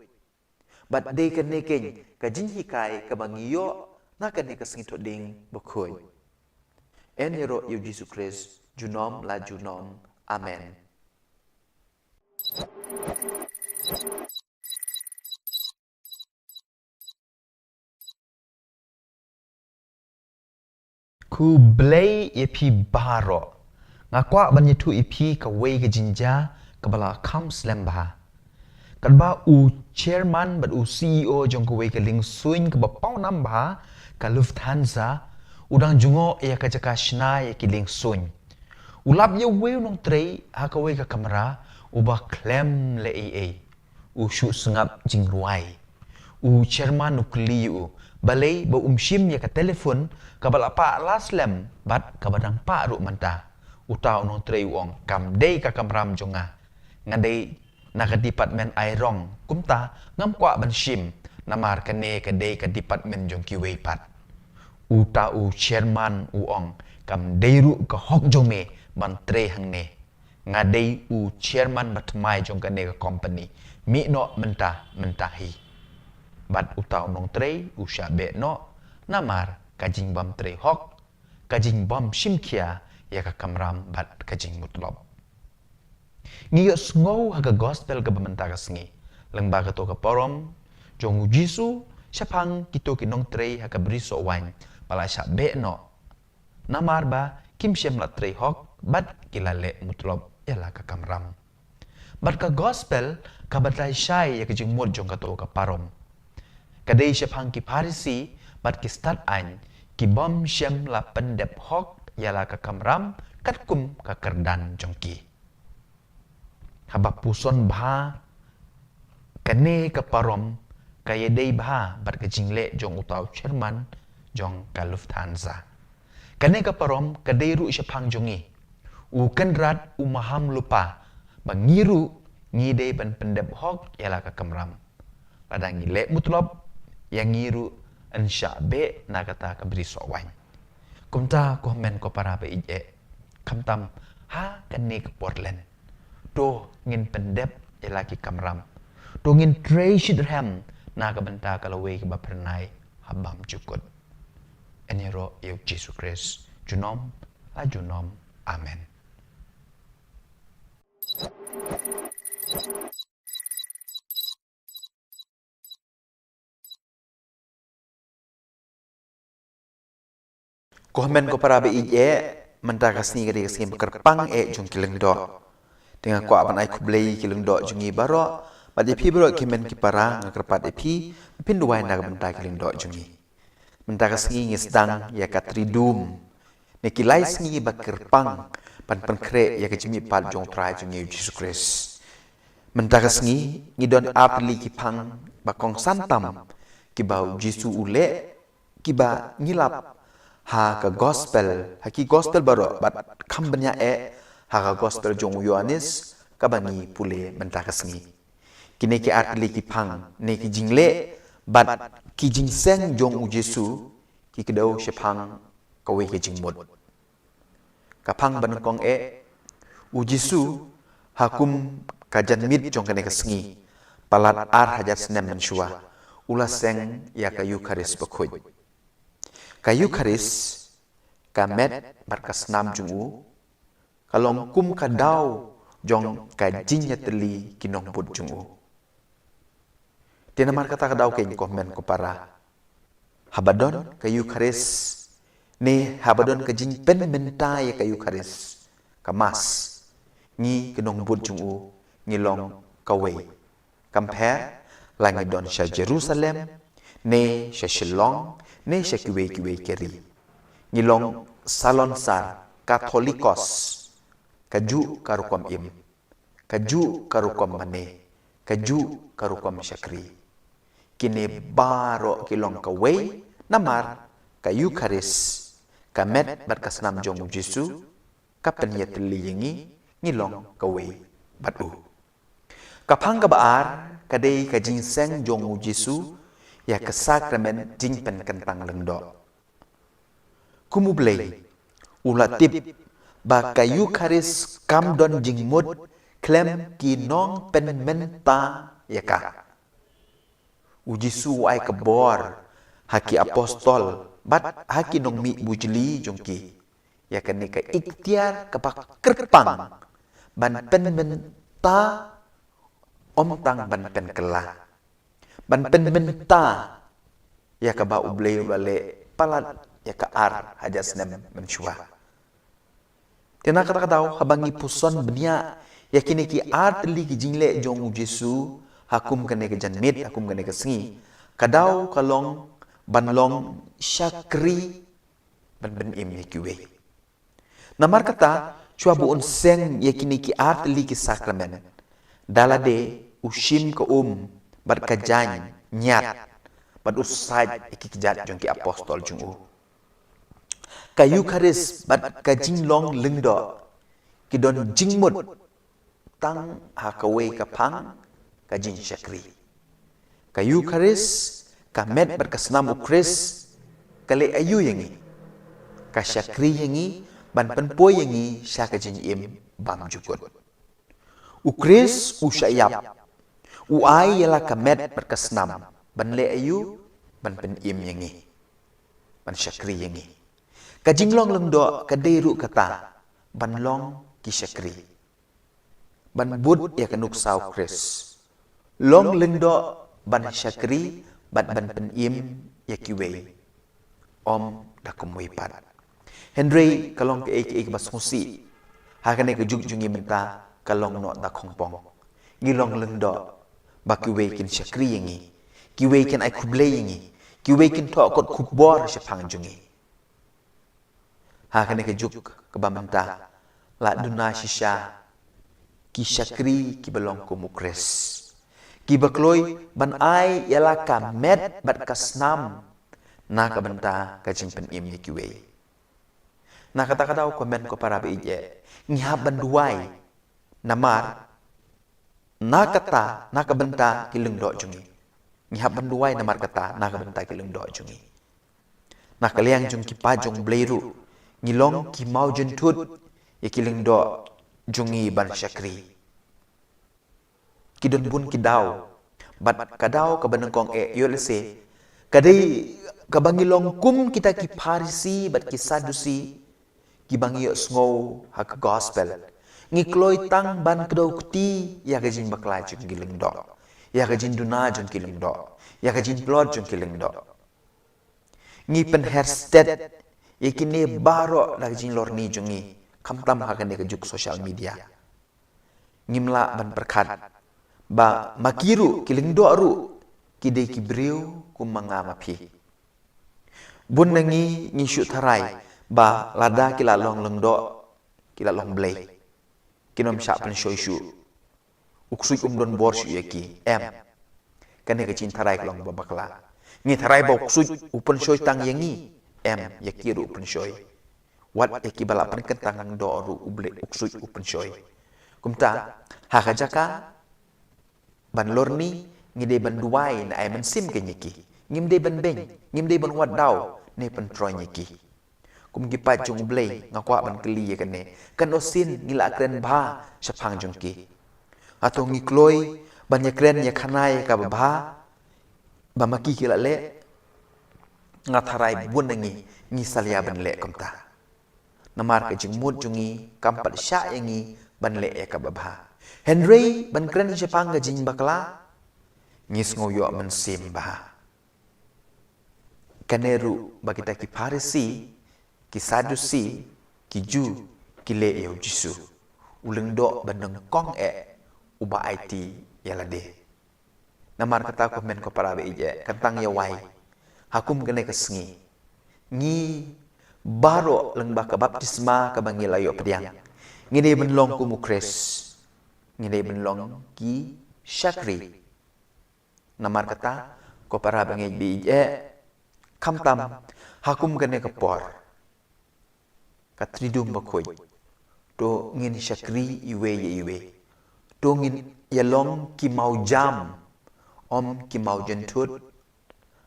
Bat de kane ken ka jing hikai ka bangiyo na kane ka singito ding bakhoy. Enero yu Jesus Christ junom la junom. Amen. Ku blay epi baro. Ngakwa banyitu epi ka wei ka jinja ka bala comes lemba. Kan ba u chairman bat u CEO jong ka wei ka ling suin ka ba pau namba ka Lufthansa udang jungo ya ka jaka shna ya ki ling suin. Ulap ye wei nong trei ha ka wei ka kamera uba klem le AA. U shu sengap jing ruai. U chairman nukli u balai ba umshim ya ka telefon ka bala pa laslem bat ka badang pa ru manta. Utau nong trei uong kam dei ka kamram jonga. Ngadei na ka department ai rong kumta ngam kwa ban shim namar kane ka dei ka department jong ki wei pat. Uta u chairman uong kam deiru ka hok jome ban tre hang ne. Ngadei u chairman batmai jong kane ka company mi no mentahi. Bat utau nong tre u syabe no namar kajing bam tre hok kajing bam shimkia ya ka kamram bat kajing mutlob. Ngiyo sngow haga gospel ka bamenta ka sngi. Lengba ka to ka porom jong Jisu syapang kito kinong tre haga briso wine pala syabe no. Namar ba kim syem la tre hok bat kilale mutlob ya ka kamram. Bat ka gospel ka batlay syai ya kajing mut jong ka to ka parom. Kadai syapang ki parisi bat ki start an ki bom syem la pendep hok yala ka kamram kat kum ka kerdan jongki. Habak puson bah kane ka parom kaya day bah bat ka jingle jong utaw chairman jong ka Lufthansa. Kane ka parom kadai ru syapang jongi. U kenrat u maham lupa bangiru ngide ban pendep hok yala ka kamram. Ladang ngile mutlob yang ngiru ansyabe na kata ka beri sowan. Kumta komen ko para ba ije. Kamtam ha kane ka Portland. Do ngin pendep yala ki kamram. Do ngin tray shidram na ka banta ka lawe ka ba pernai habam cukut. Enero yu Jesus Christ. Junom la junom. Amen. Komen ko para ba ije mentakas ni kadi kasing bekerpang jong kileng do. Dengan ko aban ai kublei kileng do jongi baro bat epi baro kimen ki para ngakerpat epi pinduai na benta kileng do jongi. Mentakas ni ngisdang ya katridum. Nekilai sngi bekerpang pan penkre ya kejimi pal jong trai jongi Jesus Christ. Mentakas ni ngidon apli ki pang bakong santam ki bau Jisu ule ki ba ngilap ha ka gospel haki gospel baro bat kambanya ha ka gospel jong Yohanes ka bani pule mentakas ngi kine ki atli ki pang ne ki jingle bat ki jingseng jong Jesu ki kedau shepang ka we ki jingmod ka pang ban kong u Jesu hakum ka janmit jong kane ka sngi palat ar hajat snem menshua ulaseng ya ka Eucharis bakhoy kayu karis kamet markas nam jungu kalong kum kadau jong kajinya teli kinong put jungu tiana mar kata kadau ken komen ko para habadon kayu karis ne habadon kajing pen mentai kayu karis kamas ngi kinong put jungu ngilong kawe kamper langi don sha Jerusalem ne sha Shillong ne sha kiwe keri ngilong salon sar Katolikos kaju karukom im kaju karukom mane kaju karukom syakri kini baro kilong kawe namar kayu karis kamet berkasnam jong Jesu kapen yatli yengi ngilong kawe batu. Kapang kabaar kadai ka jinseng jong Jesu ya ke sakramen jing pen kentang lengdo. Kumublay ulatip ba kayu karis kam don jing mud klem ki nong pen menta ya ka. Jesu ay kabor haki apostol bat haki nong mi bujli jongki ya kan ka ikhtiar kapak kerpang ban pen menta omtang ban pen kela ban pen menta ya ka ba ublay wale palat ya ka ar hajas nem menshua tina kata daw habang ipuson benya ya kini ki art li ki jingle jong Jesu hakum kene ke janmit hakum kene ke sengi kadaw kalong banlong syakri ban ben im ye kiwe namar kata chua bu on seng ye kini ki art li ki sakramen dalade ushim ko bad kajany nyat bad usaj ki kijat jong ki apostol jong u kayu karis bad kajing long lengdo ki don jingmut tang hakawe kapang kajing syakri kayu karis kamet berkesnam ukris kale ayu yangi ka syakri yangi ban penpoy yangi syaka jing im bam jukut ukris usyayap uai yala kamet berkesnam ban le ayu ban pen im yangi ban syakri yangi kajing long lengdo kadairu kata ban long ki syakri ban bud ya kanuk sau kris long lengdo ban syakri ban pen im ya kiwe om da kumwe pat Henry kalong ke ek bas musi hakane ke juk jungi menta kalong no da khongpong ngilong lengdo ba kiwe kin syakri yangi kiwe kin ai kuble yangi kiwe kin to kot kubor syapang jungi hakane ke juk ke bamenta la duna shisha ki syakri ki belong ku mukres ki bakloi ban ai yala ka met bat kasnam na ka benta ka jimpen im ni kiwe na kata kata komen ko para beije ngihab ban duai namar na kata na ka benta ki lengdo jungi ngihab ban duai namar kata na ka benta ki lengdo jungi na kaliang jung ki pajong bleiru ngilong ki mau jentut ya ki lengdo jungi ban syakri kidon bun kidaw bat kadaw kabanengkong yolse kadai kabangilong kum kita ki parisi bat ki sadusi ki bangi sngow hak gospel ngikloy tang ban kedaw kuti ya gajin baklaj jung gilengdo ya gajin duna jung gilengdo ya gajin plot jung gilengdo ngi pen hersted yakini baro gajin lorni jungi kamtam hakane ke juk social media ngimla ban perkat ba makiru kilingdo aru kidai kibriu kumanga mapi bun nangi ngishu tharai ba lada kila long lengdo kila long blay kinom sha pen shoishu uksui don borshu yaki kane ke cin tharai long babakla ngi tharai ba uksui upon shoy tang yangi yakiru upon shoy wat yaki bala pen kentang do aru uble uksui upon shoy kumta hakajaka ban lorni ngide ban duai na ay man sim kenyiki ngimde ban beng ngimde ban wadaw ne pen troy nyiki kum gi pa jung blay ngakwa ban kli kane kan osin ngila kren ba syapang jungki atau ngikloi ban yakren yakhanai ka ba ba maki kila le ngatharai bun ngi ngi salia ban le komta namar ke jing mut jungi kampat sya yangi ban le ka ba Henry ban kren syapang gajing bakla ngis ngoyo men simba kaneru bagita ki parisi ki sadusi ki ju ki le yo jisu ulengdo bandeng kong uba IT yalade namar kata komen ko para beije kantang ya wai hakum kene kesengi ngi baro lengba ka baptisma ka bangilayo pediang ngide benlong ku mukres ngide benlong ki syakri namar kata ko para bangej beije kamtam hakum kene kepor katridum bakoy to ngin syakri iwe ya iwe to ngin yalong ki mau jam om ki mau jentut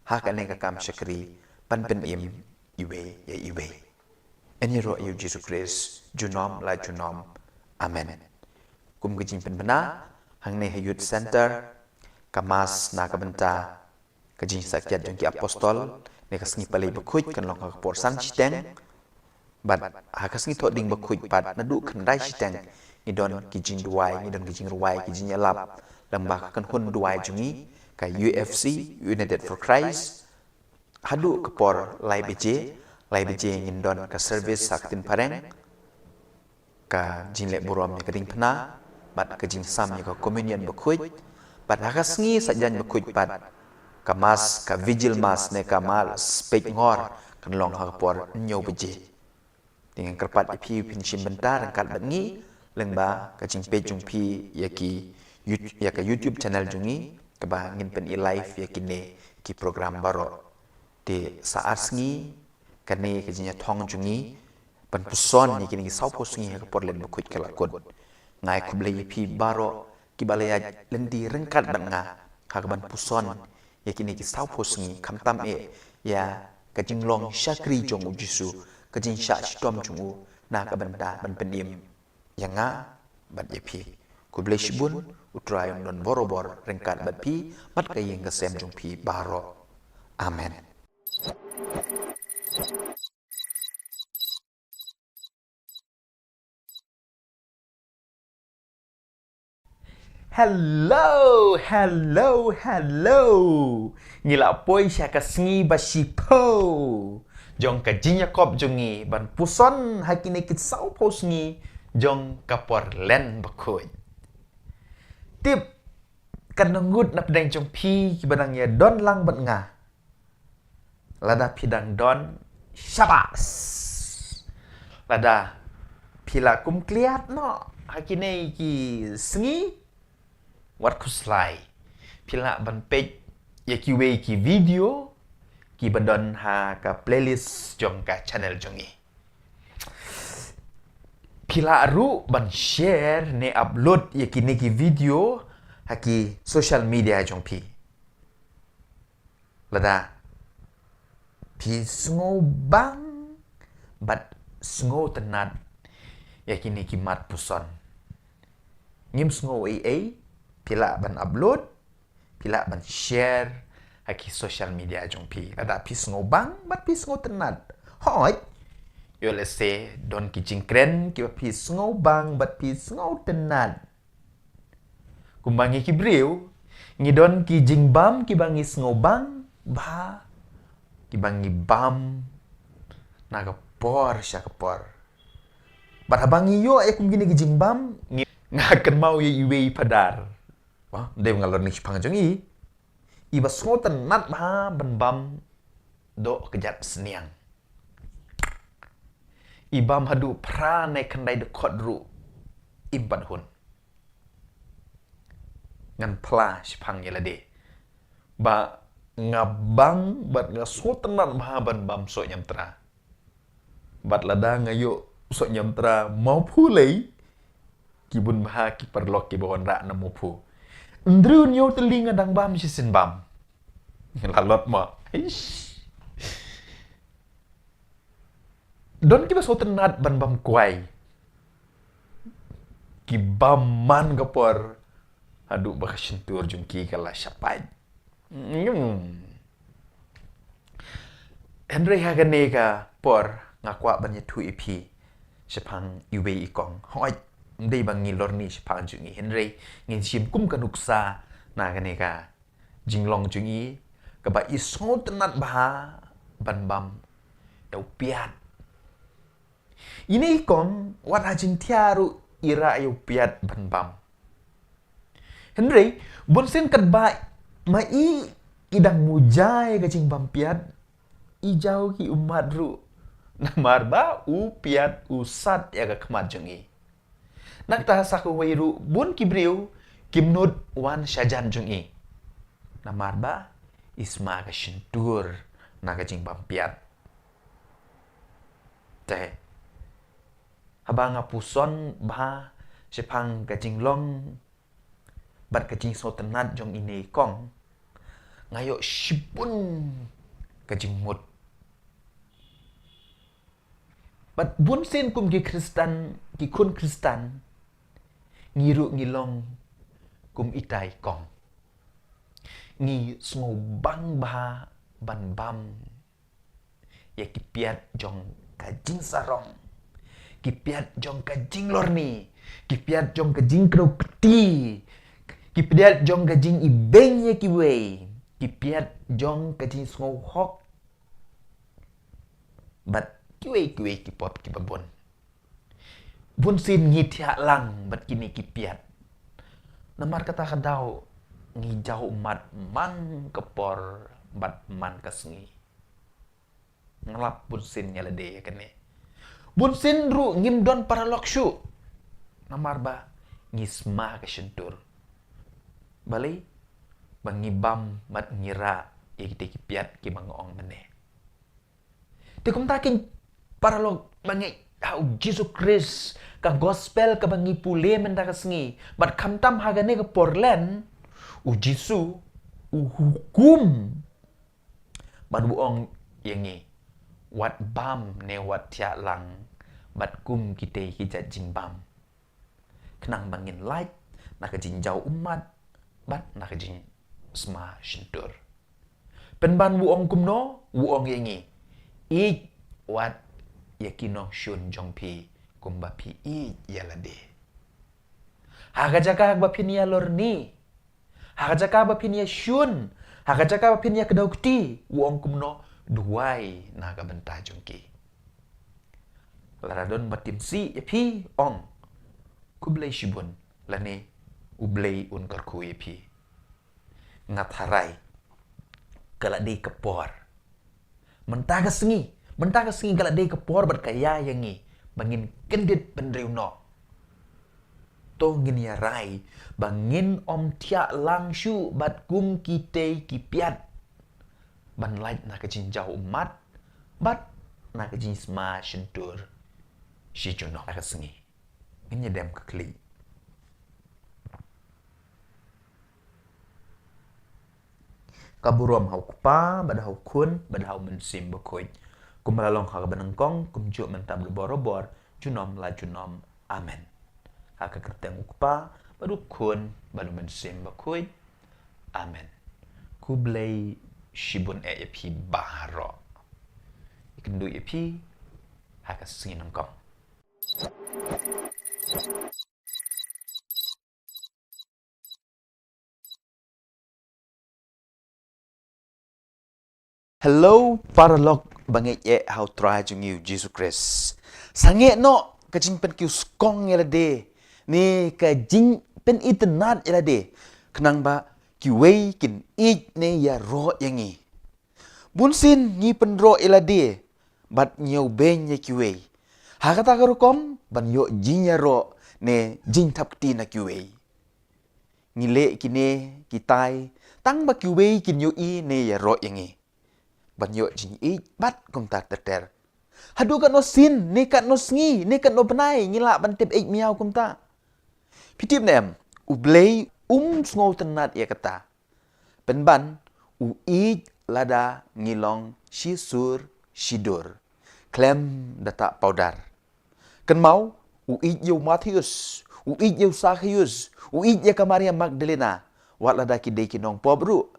hak ane ka kam syakri pan pen im iwe ya iwe eni ro yu Jesus Christ junom la junom amen kum gijing pen bena hang ne youth center kamas na ka benta kajing sakyat jong ki apostol ne ka sngi palai bakhuj kan long ka por san chiteng bat hakas ngi thoding bakhuj pat na du kan dai chiteng ni don kijing duai ni don kijing ruai kijing yalap lambak kan hun duai jungi ka UFC United for Christ hadu ke por lai beje ngin don ka service saktin pareng ka jinle burom ni kading pena bat ka jing sam ni ka communion bakhuj bat hakas ngi sajan bakhuj pat ka mas ka vigil mas ne ka mal spek ngor kan long ha por nyo beje dengan kerpat ipi pin sim bentar angkat bengi lengba ka jing pe jung pi ya ka YouTube channel jungi ka ba ngin pen i live ya kine ki program baro de saat sngi kane ka jinya thong jungi pan puson ni kini sau pos ngi ka por len bakut kala kod ngai kuble ipi baro ki balaya lendi rengkat banga ka ban puson ya kini ki sau pos ngi kamtam e ya ka jing long syakri jong ujisu ka jing sha shitom jungu na ka banda ban penim yanga bat ipi kuble shibun utrayong don borobor rengkat bat pi mat ka yeng ka sem jong pi baro amen. Hello. Ngila poi sya ka sngi ba shipo. Jong ka jinya kop jongi ban puson hakine kit sau pos ngi jong ka por len bakoi. Tip kan ngut na pedang jong pi ki badang ya don lang bat nga. Lada pidang don syabas. Lada pila kum kliat no hakine ki sngi wat kuslai pila ban page ya ki we ki video ki badon ha ka playlist jong ka channel jongi pila ru ban share ne upload ya ki ne ki video ha ki social media jong pi lada pi sngo bang bat sngo tenat ya ki ne ki mat puson ngim sngo pila ban upload, pila ban share haki social media jong pi. Ada pi sngo bang, bat pi sngo tenat. Hoi, yo let's say don ki jingkren ki pi sngo bang, bat pi sngo tenat. Kumbangi ki briu, ngi don ki jingbam ki bangi sngo bang, ba ki bangi bam naga por sya ka por. Bat abangi yo kum gini ki jingbam ngakan mau ye iwe padar. Dia ngalor ni pang jongi iba ngoten nat ma ban bam do kejat seniang ibam hadu pra ne kandai de kodru imban hun ngan pla pang yela de ba ngabang bat ngasoten nat ma ban bam so nyam tra bat lada ngayo so nyam tra mau pulei kibun bah ki perlok ki bawon ra na mupu Ndrun yo telinga dang bam si sin bam. Lalot ma. Don kiba so tenat ban bam kuai. Ki bam man gapor. Adu baka sentur jungki kala syapai. Henry hagane ka por ngakwa ban yetu ipi. Sepang iwe ikong. Hoi Ndai bang ngilor ni sepang jungi Henry ngin sim kum kanuksa na kaneka jinglong jungi kaba iso tenat bah ban bam dau piat ini ikon wat hajin tiaru ira yu piat ban bam Henry bonsen kat ba mai idang mujai ka jing bam piat ijau ki umat ru namar ba u piat usat ya ka kemat jungi nak tahasaku wairu bun kibriu kimnud wan syajan jungi namar ba isma ka shintur na ka jing bampiat teh Haba ngapuson ba sepang kajing long bat kajing so tenat jong ini kong ngayo shipun kajing mut. Bat bun sen kum ki Kristan ki kun Kristan ngiru ngilong kum itai kong. Ngi smo bang ba ban bam ya kipiat jong kajing sarong. Kipiat jong kajing lorni, kipiat jong kajing kro peti, kipiat jong kajing ibeng ya kiwei, kipiat jong kajing snow hawk. Bat kiwei kipop kibabon. Bun sin ngitiak lang bat kini kipiat. Namar kata kadau ngijau mat man kepor bat man kasngi. Ngelap bun sin nyalade ya kene. Bun sin ru ngim don para lokshu. Namar ba ngisma ke sentur. Balai bangibam mat ngira ya kita kipiat ki mangoong mene. Tikum takin para lok bangi au Jesus Christ ka gospel ka bangi pule menda kasngi. Bat kamtam hagane ke porlen u Jisu u hukum. Ban buong yangi wat bam ne wat tia lang bat kum kita hijat jing bam kenang bangin light nak jing jauh umat bat nak jing sma shintur penban wuong kum no wuong yangi ik wat yakino shun jong pi kum ba pi ik yalade haga jaka ba pinia lorni haga jaka ba pinia shun haga jaka ba pinia kedaukti wuong kum no duai naga bentah jongki. Laradon batim si epi ong kublai shibun lane ublai un karku epi. Ngat harai kalade kepor. Mentah kesengi kalade kepor berkaya yangi bangin kendit pendriu no. To ngin ya rai bangin om tiak langshu bat kum kite kipiat. Ban light na kajing jauh umat, bat na kajing sma shentur, si juno na kasengi. Ini dem kekli. Kaburom hau kupa, bada hau kun, bada hau mensim bekoy. Kum melalong hak benengkong, kum juk mentab borobor, junom la junom, amen. Hak kerteng kupa, badu kun, badu mensim bekoy, amen. Kublai shibun epi baharo. Ikendu epi haka singin engkong. Hello para lok bangi how try jung you Jesus Christ. Sange no kajing pen kiu skong yalade. Ni kajing pen itenat yalade. Kenang ba kiwei kin ik ne ya ro yangi. Bunsin ngi pen ro ilade bat nyau ben ya kiwei. Hakata karukom ban yo jin ya ro ne jin tapti na kiwei. Ngile kine kitai tang ba kiwei kin yo i ne ya ro yangi. Ban yo jin i bat kum tak terter. Hadu kat no sin ne kat no sngi ne kat no benai ngila ban tip ik miau kum ta. Pitip nem ublei sngo tenat ya kata. Penban i lada ngilong shisur shidur. Klem data paudar. Ken mau i yo Matius, i yo Sachius, i ya Maria Magdalena. Wat lada kidei kinong pobru.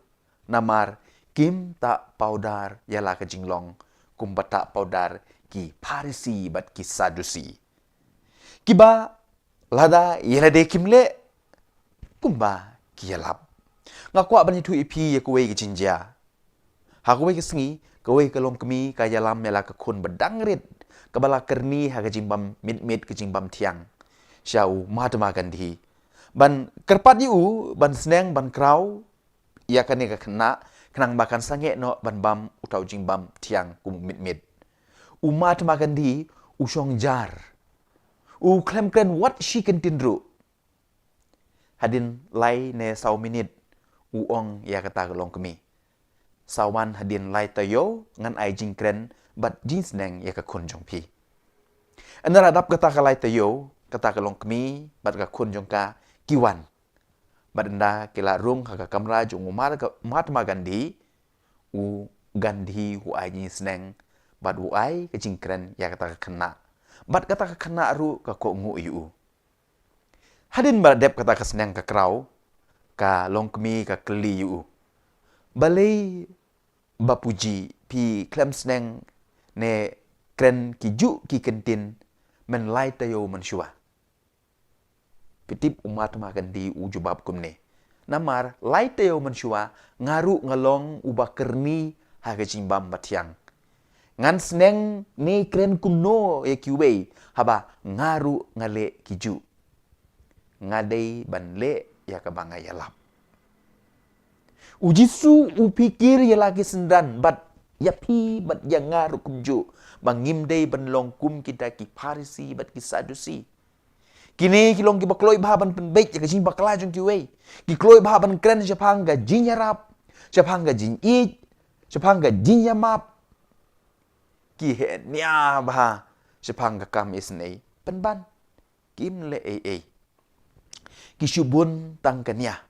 Namar kim tak paudar yala ke jinglong. Kum tak paudar ki Parisi bat ki Sadusi. Kiba lada yala de kimle kumba kiyalap. Ngakwa ban itu ipi ya kuwe ke jinja. Ha kuwe ke sengi, kuwe ke lom kemi ka yalam mela ke kun bedangrit. Kebala kerni ha ke jimbam mit ke jimbam tiang. Syau Mahatma Gandhi. Ban kerpat yu ban seneng ban krau ya kane ka kena kenang bakan sange no ban bam utau jimbam tiang kum mit. Mahatma Gandhi usong jar. Klem kren what she can tindru. Hadin lai ne sau minit uong ya kata gelong kemi. Sawan hadin lai tayo ngan ai jing kren bat jing sneng ya ka kun jong pi. Anara dap kata kalai tayo, kata kalong kami, bat ka kun jong ka kiwan. Bat anda kila rung haka kamra jong Mahatma Gandhi, u Gandhi hu ai ni seneng, bat hu ai ke jingkren ya kata kena. Bat kata kena ru ka ko ngu yu. Hadin bat dep kata keseneng ka krau, ka long kami ka keli yu. Balai bapuji pi klem seneng ne kren ki ju ki kentin men lai tayo men shua. Pitip umat makan di ujubab kumne. Namar lai tayo men shua ngaru ngalong uba kerni haga jimbam batiang. Ngan seneng ne kren kumno ye kiwe haba ngaru ngale kiju. Ngadei ban le ya kabanga yalap. Ujisu upikir ya lagi sendan bat yapi bat yang ngaru kumju. Bangim day ban long kum kita ki Parisi bat ki Sadusi. Kini kilong ki bakloi bahaban penbait ya kajing bakla jong kiwe. Ki kloi bahaban kren Jepang ga jinyarap, Jepang ga jinit, Jepang ga jinyamap. Ki he nya bah Jepang ga kam isnei penban. Kim le Ki syubun tangkanya.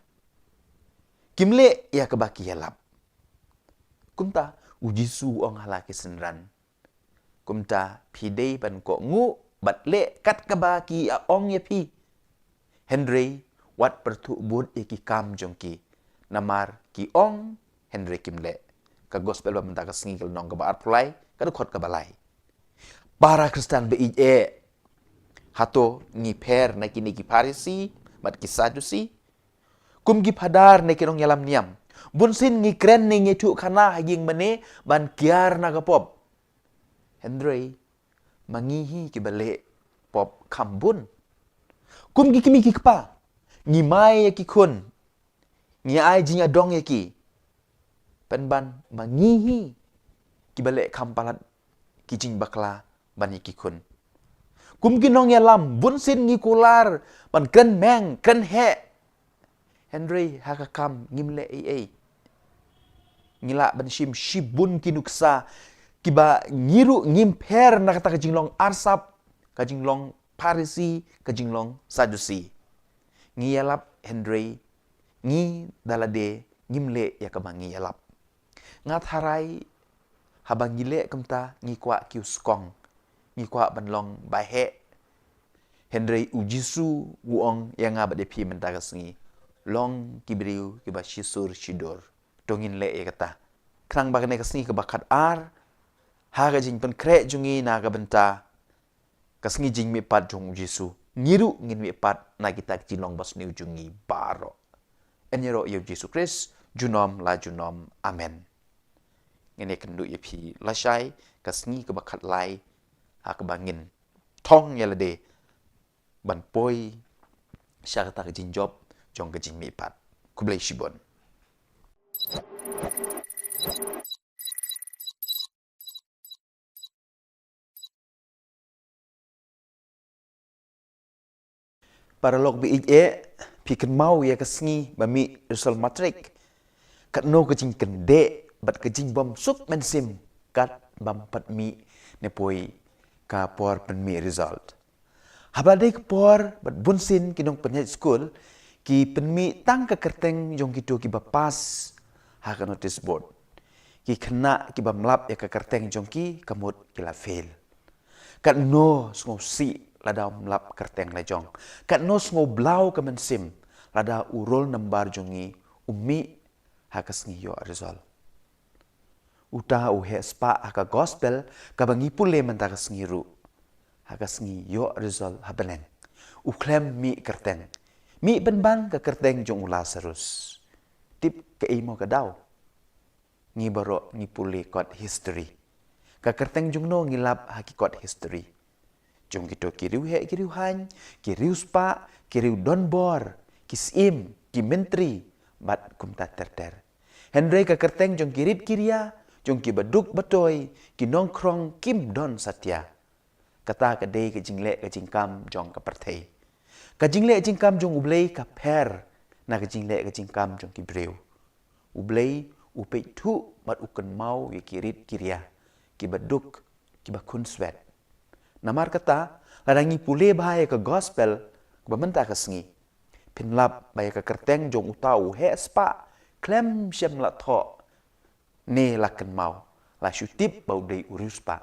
Kim le ya kebaki yalap. Kumta ujisu ong halaki senran. Kumta pidei ban ko ngu bat le kat kabaki a ong ye pi. Henry wat pertu bud ye ki kam jongki. Namar ki ong Henry kim le. Ka gospel ba menta ka singil nong ka baat pulai ka dukot ka balai. Para Kristen be hato ngi per na kini ki Parisi bat ki Sadusi. Kum ki padar na kinong yalam niam. Bunsin ngi kren ni ngi tu kana haging mane ban kiar na kapop. Henry mangihi ki balik pop kambun. Kum ki kimi ki kepa. Ngi mai ki kun. Ngi ai jinya dong ki. Penban mangihi ki balik kampalat ki jing bakla ban ki kun. Kum ki nong yalam bunsin ngi kular ban kren meng kren he. Henry hakakam ngimle ngila ban shibun kinuksa kiba ngiru ngimper na kata kajinglong arsap, kajinglong Parisi, kajinglong Sadusi. Ngiyalap Henry, ngi dalade ngimle ya kabang ngiyalap. Ngat harai habang ngile kemta ngikwa kiuskong, ngikwa banlong bahe. Henry ujisu uong yang ngabat depi mentagas ngi. Long kibriu kiba shisur shidur. Dongin le ya kata. Krang bagane kasni kebakat ar. Haga jing pen krek jungi naga benta. Kasngi jing mi pat jong Jisu. Ngiru ngin mi pat na kita jilong bas ni jungi baro. Enyero yo Jisu Kris. Junom la junom. Amen. Ngene kendu ye pi lashai. Kasngi kebakat lai. Ha kebangin. Tong yalade. Ban poi. Syakata kejing job. Jong kejing mi pat. Kublai shibon. Para lok bi piken mau ya kesngi bami resol matrik kat no kejing kende bat kejing bom sup mensim kat bam pat mi nepoi ka por pen mi result habade ke por bat bunsin kinong penyat school ki pen mi tang ka kerteng jong kitu ki bapas ha ka notice board ki kena ki bam lap ya ka kerteng jong ki kamut kila fail kat no sngo si lada melap kerteng lejong. Kat nos ngoblau ke mensim. Lada urol nembar jongi umi hakas ngiyo resol. Uta uhe spa haka gospel kabangi pule mentakas ngiru. Hakas ngiyo resol habeneng. Uklem mi kerteng. Mi benbang ke kerteng jong ula serus. Tip ke imo ke daw. Ngi baro ngi pule kot history. Ka kerteng jong no ngilap haki kot history. Jom kita kiriu he kiriu han, kiriu spa, kiriu donbor, kisim, ki menteri, bat kumta terter. Henry ka kerteng jong kirit kiria, jong ki baduk batoy, ki nongkrong kim don satya. Kata kadai ke jingle ke jingkam jong ka pertei. Ka jingle jingkam jong ublei ka per, na ka jingle ke jingkam jong ki breu. Ublei upei tu bat uken mau ye kirit kiria, ki baduk, ki bakun swet. Namar kata, ladangi pule bahaya ke gospel, kebamenta ke sengi. Pinlap bahaya ke kerteng jong utau, he spa, klem syam la thok, ne lakan mau, la syutip bau day urus pa.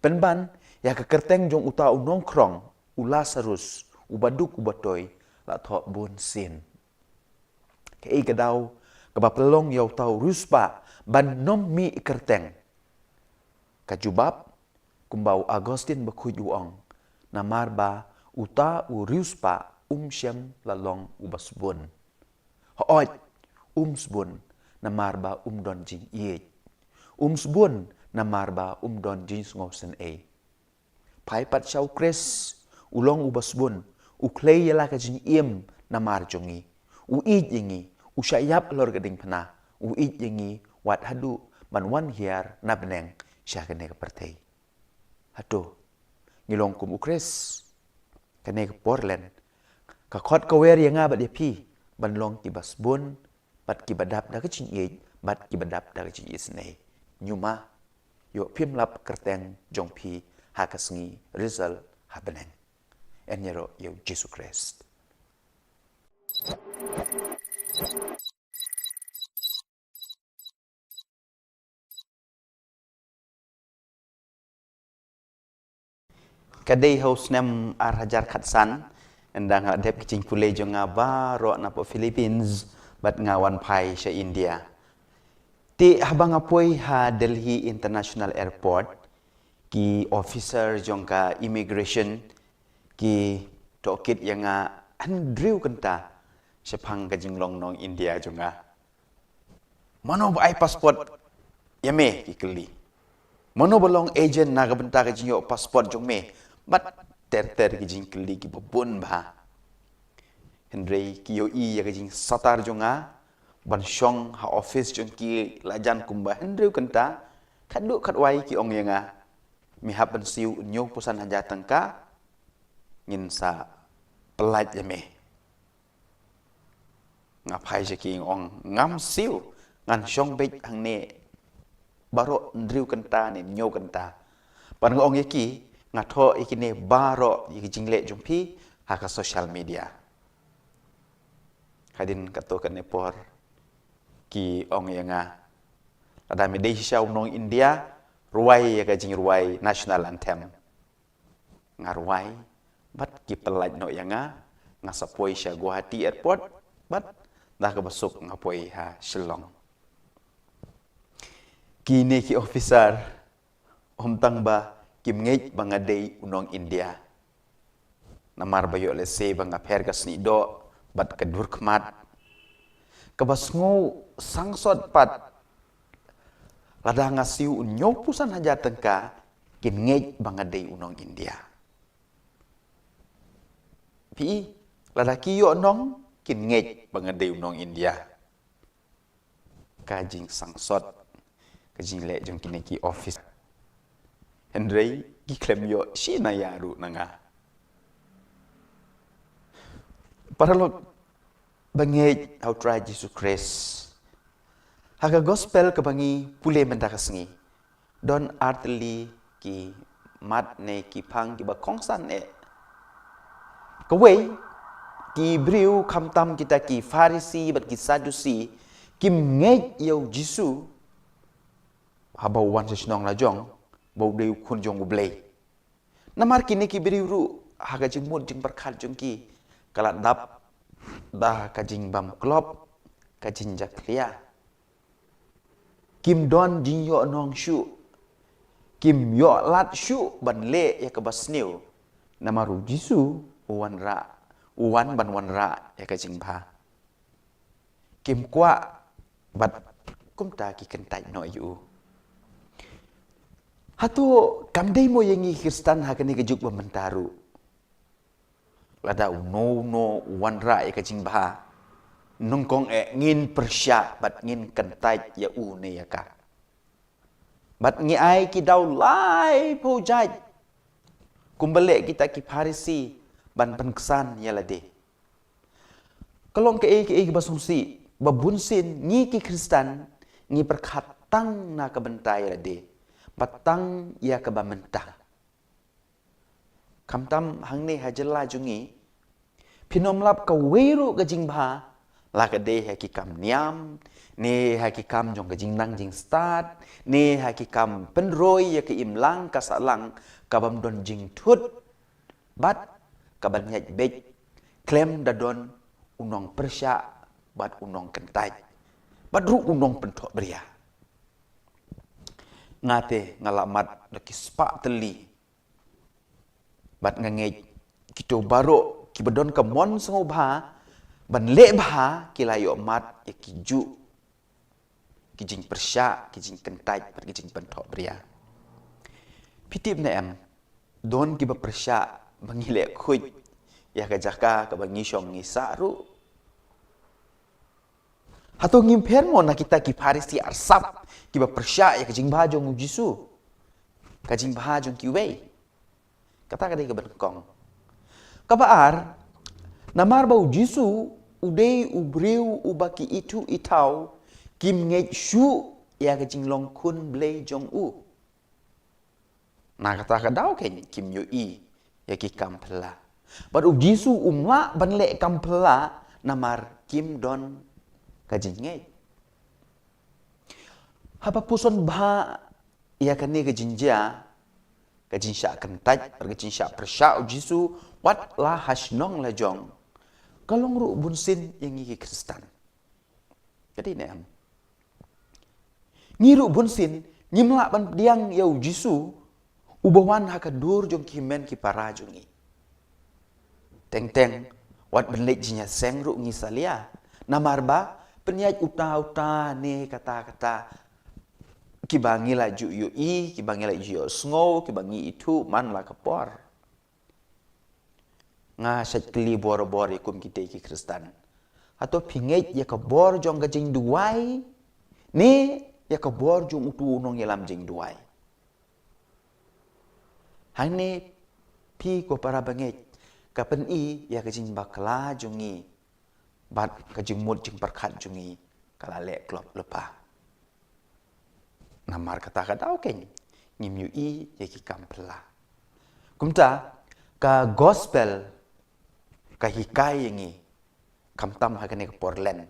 Penban, ya ke kerteng jong utau nongkrong, ula sarus, ubaduk ubatoy, la thok bon sin. Kei kedau, kebapelong yau tau ruspa, ban nom mi kerteng. Kajubab, kumbau Agustin bakuy uang, namar ba uta uruspa syam lalong ubasbun. Hoot, sbun, namar ba don jing iye. Sbun, namar ba don jing ngosen e. Pai pat syau kres, ulong ubasbun, uklei yala ka jing iem namar jongi. Uid yengi, usyayap lor gading pena. Uid yengi, wat hadu, man wan hiar na beneng, siya kene ka pertay. Hado, ngilong kum ukres, kene ka Portland, kakot kawer yang nga bat yapi, banlong kibas bun, bat kibadap da kacing iit, bat kibadap da kacing isnay. Nyuma, yo pimlap kerteng jongpi, hakasengi, Rizal, habeneng. Enyero yo Jesus Christ. Kadai haus nem arhajar khatsan, endang adep kicing pule jo nga baro na po Philippines, bat ngawan pai sa India. Ti habang apoy ha Delhi International Airport, ki officer jong ka immigration, ki tokit yang nga Andrew kenta, siya pang kajinglong nong India jo nga. Mano ba ay passport? Yame kikili. Mano balong agent na kabenta kajinyo passport jong me? Bat ter kijing kili ki babun ba. Henry kiyo ya kijing satar jonga ban syong ha office jong ki lajan kumba Henry kenta kaduk katwai ki ong yanga mi haban siu nyo pusan haja tangka ngin sa pelat yame. Ngapai je ki ong ngam siu ngan syong bej hang ne baro Andrew kenta ne nyo kenta. Pan ong yaki ngatho ikine baro ikijingle jumpi haka social media. Kadin kato kan nepor ki ong yanga ada medai siya nong India ruai ya kajing ruai national anthem. Ngarwai bat ki pelaj no yanga ngasapoi siya Guwahati airport bat dah kabasuk ngapoi ha Shillong. Kini ki officer omtang ba kim ngej bangadei unong India. Namar bayo lese bang apergas ni do bat kadur kmat. Kabasngo sangsot pat lada ngasiu unyo pusan haja tengka kim ngej bangadei unong India. Pi lada kiyo nong kim ngej bangadei unong India. Kajing sangsot kajing le jong kineki office. Henry giklem yo si na yaru nanga. Paralog bangej how try Jesus Christ. Haga gospel kabangi pule mendakasengi. Don artli ki mat ne ki pang ki bakongsan e. Kawai ki briu kamtam kita ki Farisi bat ki Sadusi kim ngej yo Jisu habau wan sesinong lajong bau deu kun jong ublei. Namar kini ki beri ru haga jing mud jing berkat jong ki kalat dap dah kajing bam klop kajing jaklia. Kim don jing yo nong shu. Kim yo lat shu ban le ya ke basniu. Namaru Jisu uwan ra. Uwan ban wan ra ya kajing ba. Kim kwa bat kumta ki kentai no yu. Hatu kamdei mo yengi Kristen hakani kejuk bamentaru. Lada no wanra e kajing bah. Nungkong ngin persya bat ngin kentai ya ne ya ka. Bat ngi ai ki dau lai pojaj. Kumbale kita ki Farisi ban penksan ya lade. Kalong ke basungsi babunsin ngi ki Kristen ngi perkatang na kebentai lade. Patang ia ke bamentang. cam tam hang ne hajala jungi pinom lap ka weru ka jing bha la ka de ha ki kam niam ne ha ki kam jong ka jing nang jing start ne ha ki kam pen roi ya ki im lang ka sa lang ka bam don jing thut bat ka ban nyaj bej klem da don unong persya bat unong kentai bat ru unong pentok beria ngate ngalamat laki spa teli bat ngangej kito baro ki bedon ka mon sengo bha ban le bha ki layo mat ya ki ju ki jing persya ki jing kentai bat ki jing pentok beria pitip na em don ki ba persya bangile khuj ya ka jaka ka bangi syong ngi saru hato ngim pen mo na kita ki parisi arsap ki ba persya ya ka jing bha jong jisu ka jing bha jong ki wei kata ka dei ka benkong ka baar namar bau jisu udei ubreu ubaki itu itau kim ngej shu ya ka jing long kun blei jong u na kata ka dau ken kim yu i ya ki kampla baru jisu umla ban le kampla namar kim don ka jing ngej haba puson bha ya ka ne ka jinja ka jin sha kan taj ka jin sha persha jisu wat la hasnong la jong kalong ru bunsin yang ngi Kristen jadi ne am ngiru bunsin nyimla ban diang yau jisu ubawan hakadur jong kimen ki parajungi teng wat benlek jinya sengru ngi salia namarba penyaj uta ne kata-kata kibangi la ju yu i kibangi la ju sngo kibangi itu man la kapor nga sat kli bor ikum kita ki Kristen atau pingej ya ka bor jong ka jing duai ni ya ka bor jong utu nong yelam jing duai hang ni pi ko para bangej ka pen i ya ka jing bakla jungi bat ka jing mut jing perkhat jungi kala le klop lepa namar kata-kata oke ngim yu i ya ki kampla kumta ka gospel ka hikai yangi kamtam hakane ka porlen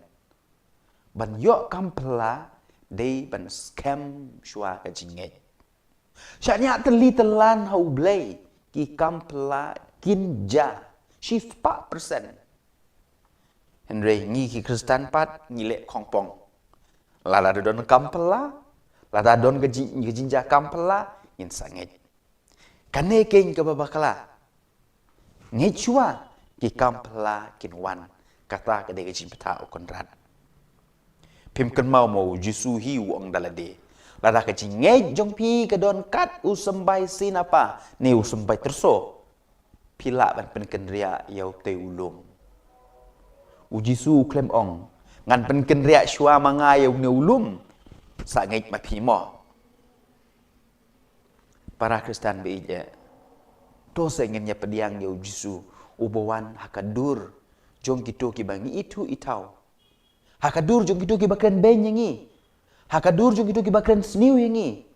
ban yo kampla dei ban scam shua ka jinget syanya teli telan hau blei ki kampla kinja shift 4% Henry ngi ki Kristen pat ngile kongpong lala don kampla lada don gejinja kampla in sanget kane keng ka babakala ngechua ki kampla kinwan kata ka de gejin peta konrad pim kan mau jisu hi wong dalade lada ka jinge jong pi ka don kat usembai sinapa ni usembai terso pila ban pen kendria yau te ulung ujisu klem ong ngan pen kendria shua manga yau ne ulum sa ngej ma pi mo para Kristen beije to sengenya pediang yau jisu ubawan hakadur jong gitu ki bangi itu itau hakadur jong gitu ki bakren ben yangi hakadur jong gitu ki bakren sniu yangi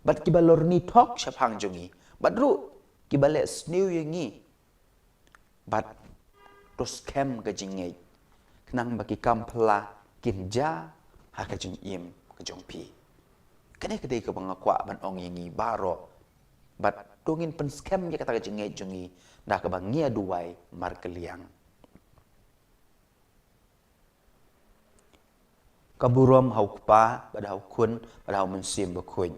bat ki balor ni tok syapang jongi badru ki bale sniu yangi bat to scam ka jinge knang baki kampla kinja hakajung im kajong pi kane kade ka bangakwa ban ong yangi baro bat tungin pen scam ya kata ka jinge jongi dah ka bangia duai mar keliang kaburom hau kupa pada hau kun pada hau mensim bakuin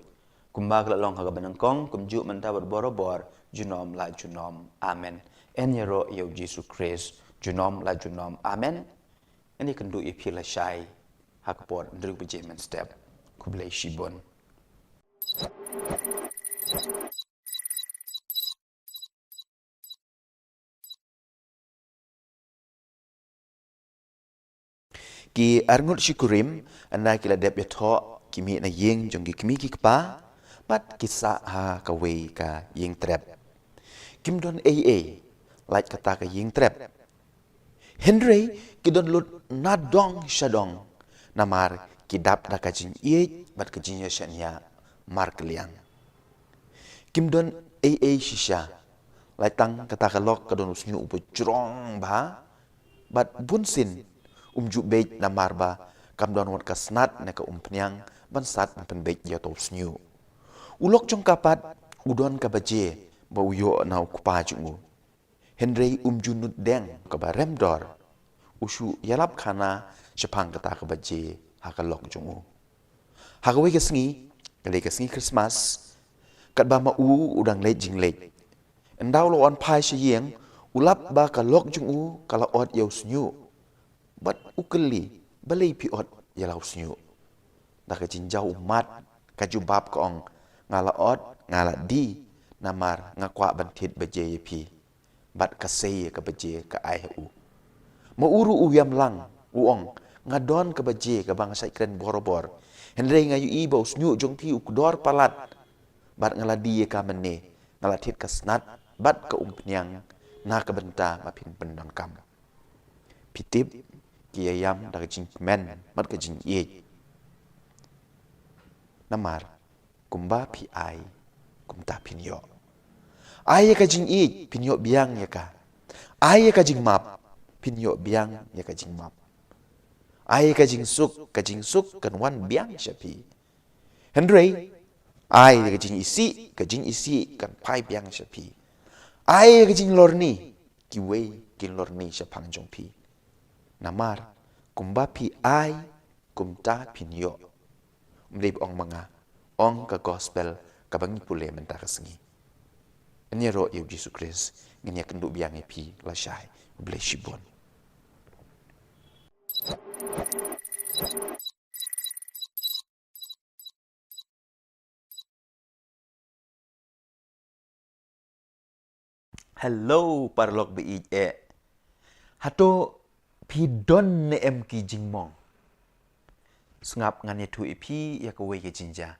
kumba ka long ka banangkong kumju manta bor junom la junom amen en yero yau Jesus Christ junom la junom amen ini kendu ipila syai hakpor ndruk bejemen step kublai shibon ki arngut syukurim anda kila dep ya tho kimi na yeng jong ki kimi ki kpa bat kisa ha ka wei ka yeng trap kim don aa like kata ka yeng trap Henry ki don lut na dong shadong namar ki dap da ka jin ye bat ka jin ya shania mar kliang kim don aa shisha lai tang kata kalok kadon usnyu upo jrong ba bat bunsin ju bej namar ba kam don wat kasnat ne ka pnyang ban sat pen bej ya to usnyu ulok jong kapat udon ka baje ba uyo na kupa jungu Henry junut deng ka ba remdor usu yalap khana chapang kata ka baje hakalok jungu hagawe kesngi kale kesngi Christmas kat ba ma udang le jing le endau lo on pai shiyeng ulap ba ka lok jungu kala ot yau snyu bat ukeli balei pi ot yalau snyu da ka jinjau umat ka jubab ka ong ngala ot ngala di namar ngakwa bantit baje pi bat ka sei ka baje ka ai u ma uru uyam lang uong ngadon ka baje ka bang sai kren borobor henre ngayu i ba snyu jong pi ukdor palat bat ngala di ka mene ngala tit ka snat bat ka pnyang na ka benta ma pin pendon kam pitip kiyayam da jing men mat ka jing ye namar kumba pi ai kumta pin yo ai ka jing i pin yo biang ya ka ai ka jing map pin yo biang ya ka jing map ai ka jing suk kan wan biang shapi Henry ai ka jing isi kan pai biang shapi ai ka jing lorni ki wei kin lorni shapang jong pi namar kumba pi ai kumta pin yo mlib ong manga ong ka gospel ka bangi pule menta ka sengi anya ro yu Jesus Christ ngenya kendu biang pi la shai bless you bon Hello parlok bi hato pi don ne em ki jingmong sngap ngane tu ipi ya ka we ke jinja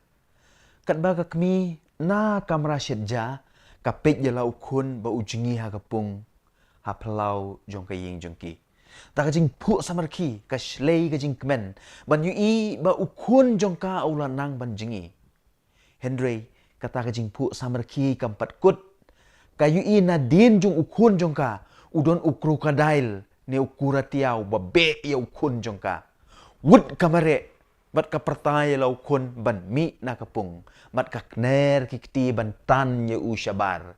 kat ba ka kmi na kamra shetja ka pet ya lau khun ba ujingi ha kapung ha plau jong ka ying jong ki ta ka jing phu samar ki ka shlei ka jing kmen ban yu i ba ukhun jong ka ulan nang ban jingi Henry kata ka jing phu samar ki kampat kut kayu i na din jong ukhun jong ka udon ukrokadail ne ukuratiau babe ya ukhun jong ka wud kamare bat ka pertai lau kun ban mi na kapung bat ka kner kikti ban tan ye u shabar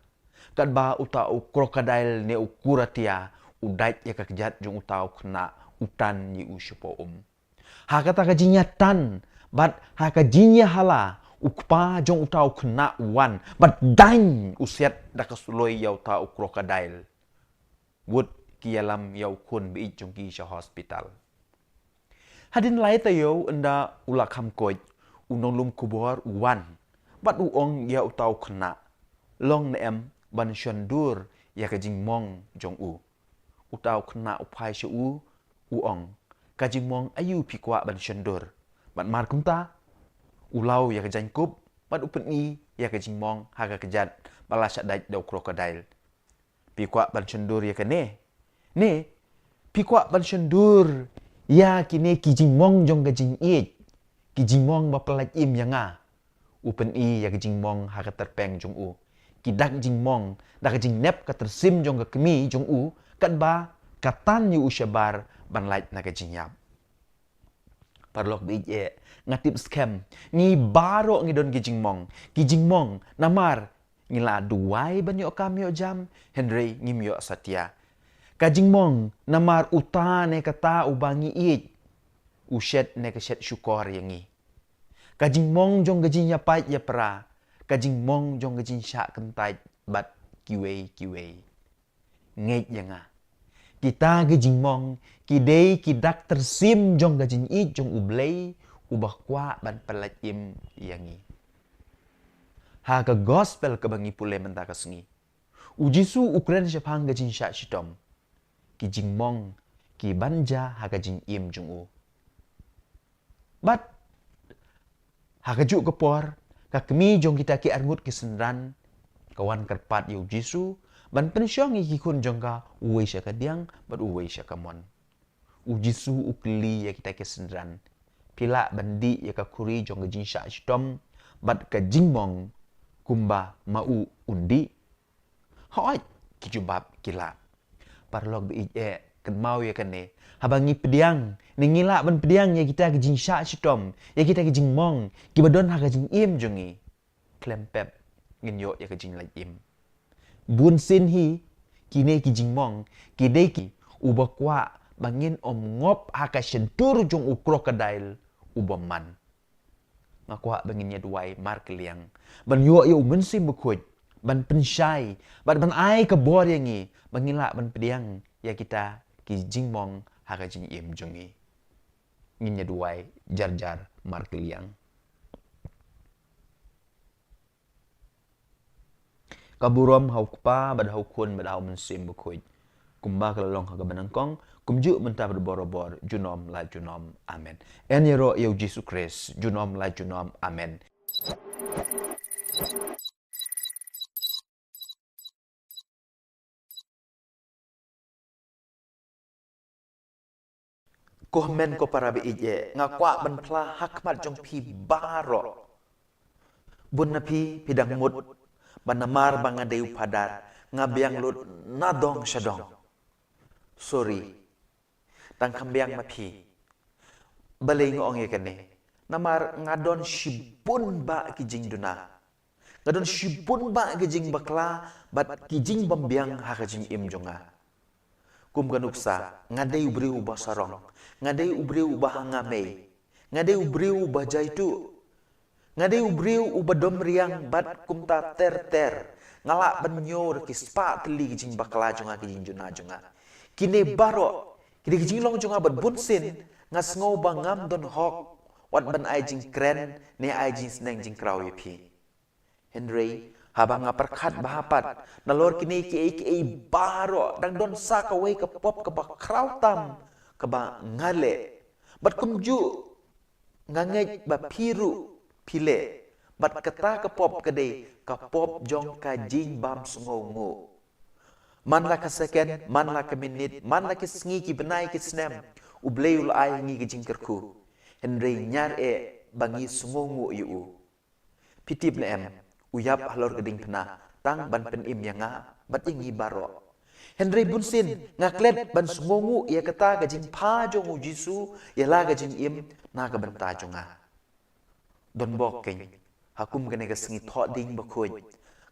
kat ba uta u krokodil ne ukuratia udait ya ka kejat jong utau kena utan ye u shupo ha kata ka jinya tan bat ha ka jinya hala ukpa jong utau kena wan bat dain usiat da ka suloi ya utau krokodil wud kialam ya kun bi jong ki sha hospital hadin lai tayo enda ulak ham koi unong lum kubor uwan bat uong ya utau kena long neem ban shandur ya ka jing mong jong u utau kena upai shu uong ka jing mong ayu pikwa ban shandur bat mar kumta ulau ya ka jang kup bat upeni ya ka jing mong ha ka kejat bala sadai do krokodil pikwa ban shandur ya ka ne pikwa ban shandur ya kini kijing mong jong gajing it kijing mong ba pelaj im yanga upen i ya gajing mong ha ka terpeng jong u kidak jing mong da gajing nep ka tersim jong ga kemi jong u kat ba katan yu ushabar ban laj na gajing yap parlok bi ngatip scam ni baro ngidon gajing mong namar ngila duai ban yo kam yo jam Henry ngim yo satya kajing mong namar utane kata ubangi it ushet ne kashet syukor yangi kajing mong jong gajing yapai ya pra kajing mong jong gajing syak kentai bat kiwei ngej yanga kita gajing mong kidei kidak tersim jong gajing it jong ublei ubah kwa ban pelajim yangi ha ka gospel ka bangi pule menta kasengi ujisu ukren syapang gajing syak shitom ki jing mong ki banja ha ka jing im jung u bat ha ka ju kapor ka kemi jong kita ki arngut ki senran kawan kerpat yu jisu ban pensyong ki kun jong ka uwe sya ka diang bat uwe sya ka mon u jisu ukli ya kita ki senran pila bandi ya ka kuri jong ka jing sya shitom bat ka jing mong kumba mau undi Hoi kijubab kila. Parlog bi kan mau ya kan ne. Habangi pediang, ni ngila ban pediang ya kita ke jing sya chitom, ya kita ke jing mong, ki badon ha ke jing im jungi. Klempep ngin yo ya ke jing lai im. Bun sin hi kine ki jing mong, ki dei ki ubakwa bangin om ngop ha ka shentur jung u crocodile ubaman. Ngakwa bangin ya duai mar keliang. Ban yo ya umen sim bukuj. Ban pensyai, ban ai ke bor yang ni, bangila ban pediang ya kita ki jing mong ha ka jing im jungi. Ngin ya duai jar mar keliang. Kaburom hau kupa bad hau kun bad hau mensim bukuj. Kumba kelalong ha ka banangkong, kumju mentah berborobor junom la junom. Amen. En yero yau Yesus Kristus junom la junom. Amen. Komen ko para beije ngakwa ban pla hakmat jong pi baro. Bun na pi pidang mut ban namar bang adeu padar ngabiang lut nadong syadong. Sorry. Tang kambiang mapi. Balay ngong ye kene. Namar ngadon shibun ba kijing duna. Ngadon shibun ba kijing bakla bat kijing bambiang ha kijing im jonga. Kum ganuksa ngadai ubriu basarong, ngadai ubriu bahangame, ngadai ubriu bajaitu, ngadai ubriu ubadom riang bat kumta ter ngalak banyor kispa teli kijing bakla jonga kijing juna jonga. Kine baro kini kijing long jonga bat bunsin ngas ngau bangam don hok wat ban ai jing kren ne ai jing sneng jing krau yepi. Henry habang ngaperkat bahapat nalor kini ki baro dang don sa ka wei ka pop ka ba krautam ka ba ngale bat kumju ngangej ba piru pile bat kata ka pop ka dei ka pop jong ka jing bam sungongu man la ka second man la ka minute man la ki sngi ki benai ki snem ubleul ai ngi ki jing kerku Henry nyar bangi sungongu yu pitip na em uyap halor geding pena tang ban pen im yang bat ingi baro Henry bunsin ngaklet ban sungongu ia kata gajing pa jongu jisu ia la gajing im na ka banta jonga don bokeng hakum gane ga singi tho ding bakuj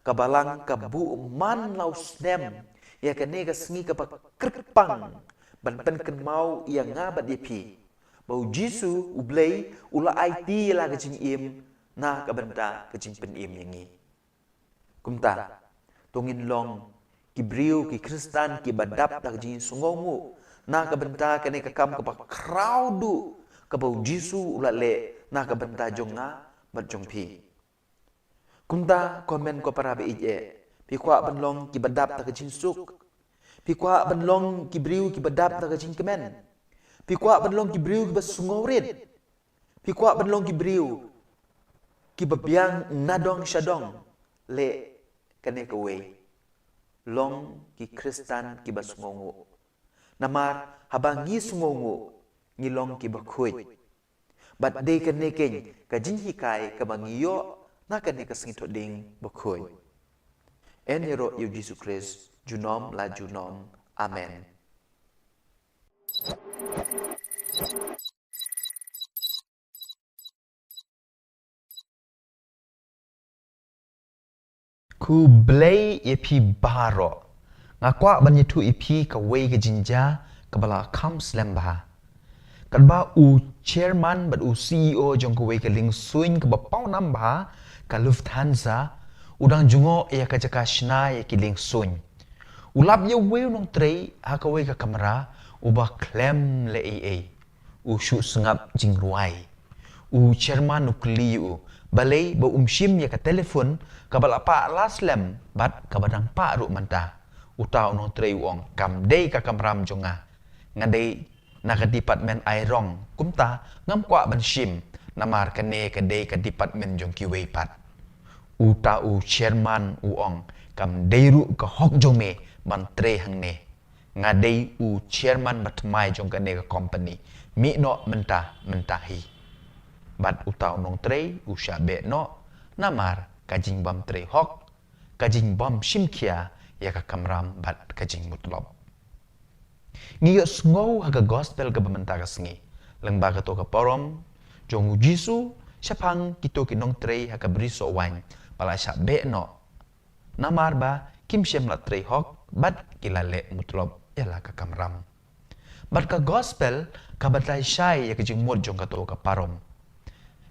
kabalang ka bu man lau snem ia kane ga singi ka kripang ban pen ken mau ia ngabat ipi bau jisu ublei ula it la gajing im na ka banta gajing pen im yangi kumta tungin long kibriu ki kristan ki badap tak jin sungongu na ka benta kene ka kam ka crowdu ka bau jisu ulale na ka benta jonga bat jong pi kumta komen ko para be ije pi kwa banlong ki badap tak jin suk pi kwa banlong kibriu ki badap tak jin kemen pi kwa banlong kibriu ki basungorit pi kwa banlong kibriu ki babiang nadong syadong le kane ka wei long ki kristan ki basungongu namar habang ngi sungongu ngi long ki bakhuj bat de kane ken ka jin hikai ka bangiyo na kane ka singito ding bakhuj enero yu Jesus Christ junom la junom. Amen. Ku blay epi baro ngakwa banyitu epi ka wei ke jinja ka bala kam slamba kadba u chairman bat u CEO jong ka wei ka ling suin ka ba pau namba ka Lufthansa udang jungo ya ka jaka shna ya ki ling suin ulap ye wei nong trei ha ka wei ka kamera u ba klem le u shu sengap jing ruai u chairman u kli u balai ba umshim ya ka telefon ka bala pa laslam bat ka badang pa ru manta utau no trei wong kam dei ka kamram jonga ngadei na ka department ai rong kumta ngam kwa ban shim namar ka ne ka dei ka department jong ki wei pat uta u chairman u ong kam dei ru ka hok jome ban tre hang ne ngadei u chairman bat mai jong ka ne ka company mi no menta hi bat utau nong trei usha be no namar kajing bam trei hok kajing bam shimkia ya ka kamram bat ka jing mutlop ngiyo sngow haga gospel ka bamenta ka sngi lengba ka to ka porom jong jisu syapang kito kinong trei haga briso wang pala sya be no namar ba kim syem la trei hok bat kilale mutlop yala ka kamram bat ka gospel ka batlay syai ya ka jing mut jong ka to ka parom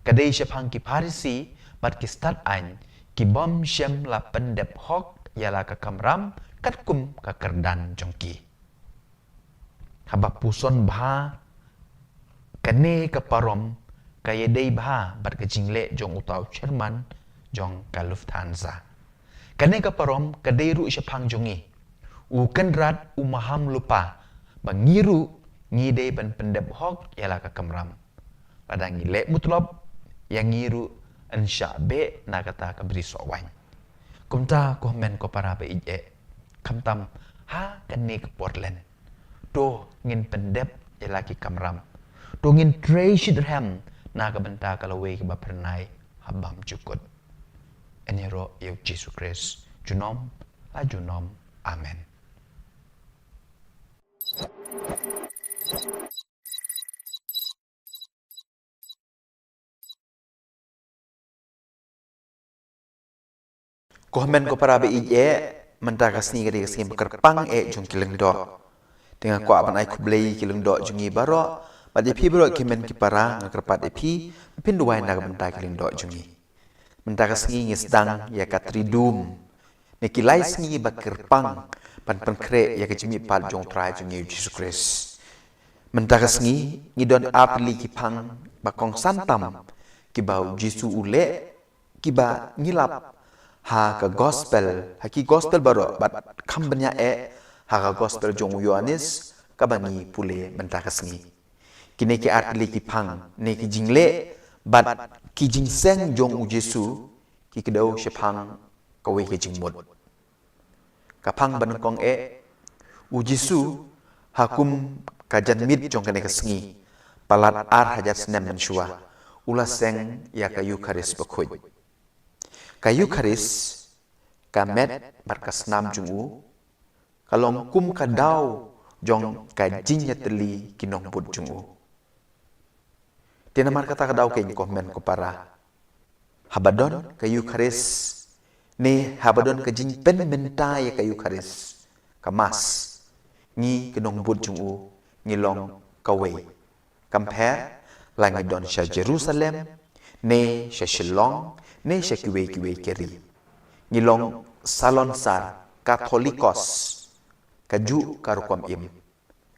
kadai syapang ki parisi bat ki start an ki bom syem la pendep hok yala ka kamram kat kum ka kerdan jongki haba puson bha kane ka parom kaya dei bha bat ka jingle jong utau Jerman jong ka Lufthansa kane ka parom kadai ru syapang jongi u kenrat u maham lupa bangiru ngidei ban pendep hok yala ka kamram ladang ngile mutlop yang ngiru insya be na kata ka beri sowan kumta ko men ko para be ije kamtam ha kani ke Portland do ngin pendep laki kamram do ngin trade ham na ka benta ka lawe ke ba pernai habam cukut enero yu Jesus Christ junom ajunom amen. Komen ko para be ije mentakas ni gadi kasing kerpang jung kileng do. Dengan ko aban ai kublei kileng do jungi baro badi pi bro kimen ki para ngakerpat epi pinduai na benta kileng do jungi. Mentakas ni ngisdang ya katridum. Ne kilai singi ba kerpang pan kre ya kejimi pal jong trai jungi Jesus Christ. Mentakas ni ngidon apli ki pang bakong santam ki bau Jisu ule ki ba ngilap ha ka gospel haki gospel baro bat kambanya ha ka gospel jong Yohanes ka bangi pule bentakas ni kini ki artli ki pang ne ki jingle bat ki jingseng jong Jesu ki kedau syapang ka we ki jingmut ka pang banengkong u Jesu hakum ka janmit jong kane kasngi palat ar hajat senem mensyua ulas seng ya ka Eucharis bakhuj kayu karis kamet barkas nam jungu kalong kum kadau jong kajinya teli kinong put jungu tinamar kata kadau kay komen ko para habadon kayu karis ne habadon kajing pen menta ya kayu karis kamas ngi kinong put jungu ngilong kawe compare langidon sya Jerusalem ne sya Shillong ne sya kiwe keri ngilong salon sar katolikos kaju karukom im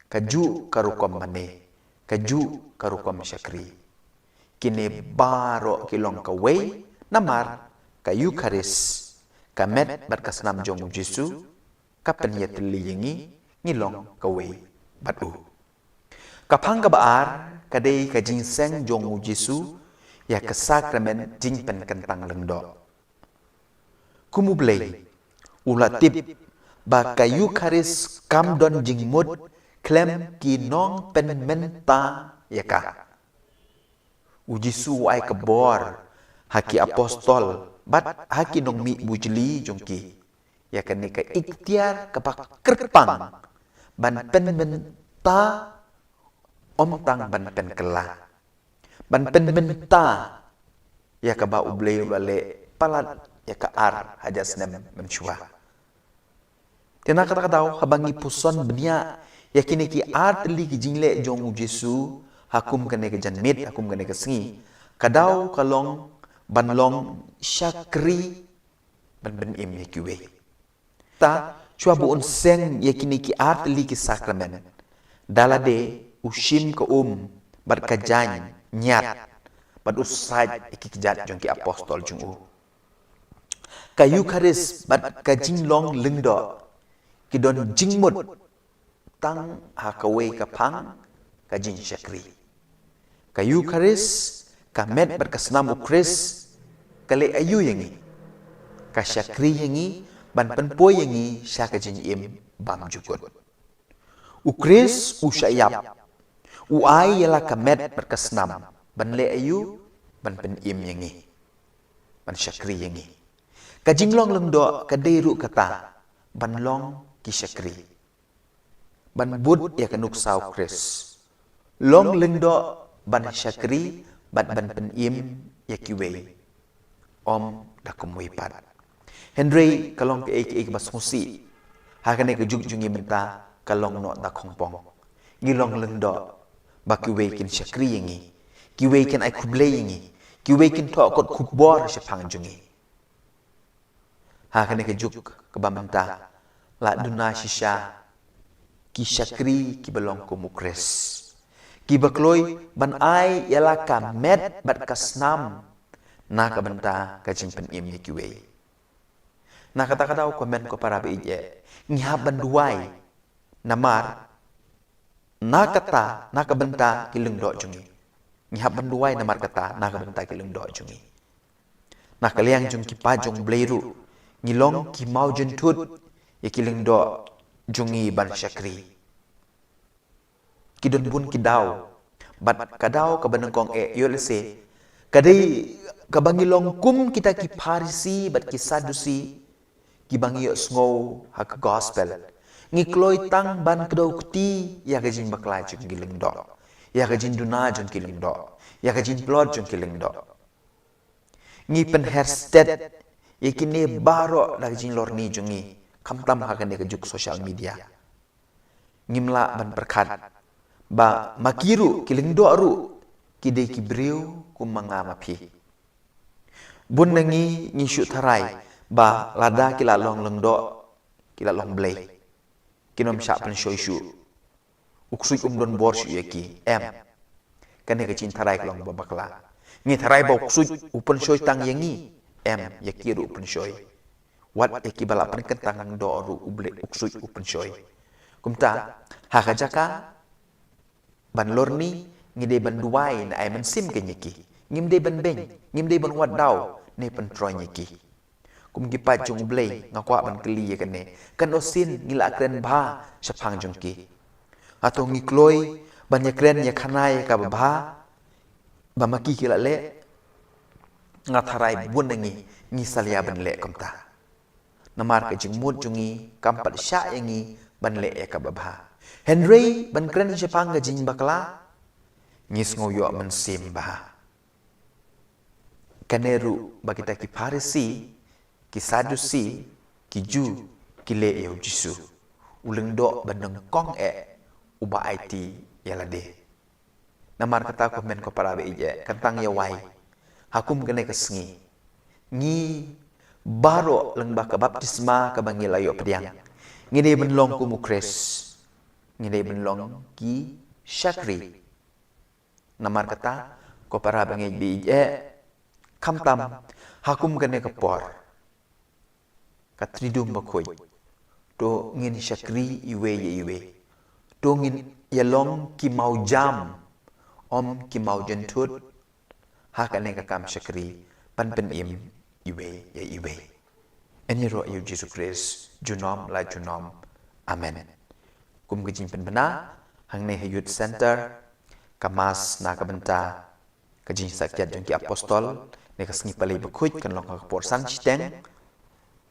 kaju karukom mane kaju karukom syakri kini baro kilong kawe namar kayu karis kamet barkasnam jong Jesu kapen yatli yengi ngilong kawe batu kapang kabaar kadai kajingseng jong Jesu ya ke sakramen jingpen kentang lengdo. Kumublei, ulatip, baka Eucharis kamdon jingmud, klem kinong penmenta ya ka. Ujisu ay kebor, haki apostol, bat haki nong mi bujli jongki. Ya kan nika ikhtiar kepak kerpang, ban penmenta, omtang ban pen kelah. Ban penmenta ya ka ba ublei wale palat ya ka ar hajas nem mensyua tina kata katau habangi puson benia ya kini ki ar teli ki jingle jong Jesu hakum kene ke janmit hakum kene ke sengi kadau kalong banlong syakri ban im ya kiwe ta chua bu on seng ya kini ki ar teli ki sakramen dalade ushim ke bar kajany nyat bad usaj ikijat jong ki apostol jung kayu karis bad kajinglong lengdo kidon jingmut tang hakawe kapang kajin syakri kayu karis kamet berkasnam ukris kale ayu yangi ka syakri yangi ban penpo yangi syakajin im bam jukut ukris usyayap uai ialah kamet berkesnam ban le ayu ban pen im yangi ban syakri yangi kajinglong lengdo kadairu kata ban long ki shakri ban bud ya kanuk sau Chris long lingdo ban shakri ban pen im ya kiwe om da kumui pat Henry kalong ke bas musi hakane ke jungi menta kalong no da khongpong ngilong lengdo ba kiwe kin shakri yangi kiwe kin ai kuble yangi kiwe kin to kot kubor se phang jungi hakane ke juk ke bamenta la duna shisha ki shakri ki belong ko mukres ki bakloi ban ai yala ka met bat kasnam na ka benta ka jimpen im ni kiwe na kata-kata komen ko para beije ngihab banduai namar na kata na ka benta ki lengdo jungi ngihab banduai namar kata na ka benta ki lengdo jungi na kaliang jung ki pajong bleiru ngilong ki mau jentut ya ki lengdo jungi ban shakri ki don bun ki daw bat kadaw ka banengkong yolse kadai ka bangilong kum kita ki parisi bat ki sadusi ki bangi sngow hak gospel ngikloi tang ban kedaw kuti ya ka jing bakla jung ki lengdo ya ka jing duna jung ki lengdo ya ka jing plot jung ki lengdo ngi pen hersted yakini baro la jing lorni jungi kamtam hakane ke juk social media ngimla ban perkat ba makiru kilingdo aru kide kibriu kumanga mapi bun nangi ngishu tharai ba lada kila long lengdo kila long blay kinom sha pen shoishu uksui don bor shu yaki kane ke cin tharai long babakla ngi tharai ba uksui upen shoy tang yangi yakiru upen shoy wat ekibala pen kentang do ru uble uksui upen shoy kumta hakajaka ban lorni ngide ban duai na ay man sim kenyeki ngimde ban beng ngimde ban wat daw ne pen troy nyeki kum gi pa jung blei ngakwa ban kli ye kane kan osin ngila kren ba saphang jung ki ato ngikloi ban ye kren ye khanai ka ba ba maki kila le ngatharai bun ngi salia ban le kumta namar ke jing mut jungi kampat sya yangi ban le ka ba Henry ban kren sepang ga jing bakla ngis ngoyo man simba kaneru bagita ki parisi ki sadusi ki ju ki le yo jisu ulengdo bandeng kong uba IT yalade namar kata komen ko para beije kantang ya wai hakum kene kesngi ngi baro lengba ka baptisma ka bangilayo pediang ngide benlong ku mukres ngide benlong ki shakri namar kata ko para bangi bije kamtam hakum kene kepor katridum bakoi to ngin shakri iwe to ngin yalong ki mau jam om ki mau jentut hakane ka kam shakri pan pen im iwe eniro yu Jesus Christ junom la junom amen kum gijing pen bena hangne youth center kamas na kabenta kajing sakyat jong ki apostol ne kasngi palai bakhuj kan long ka por san chiteng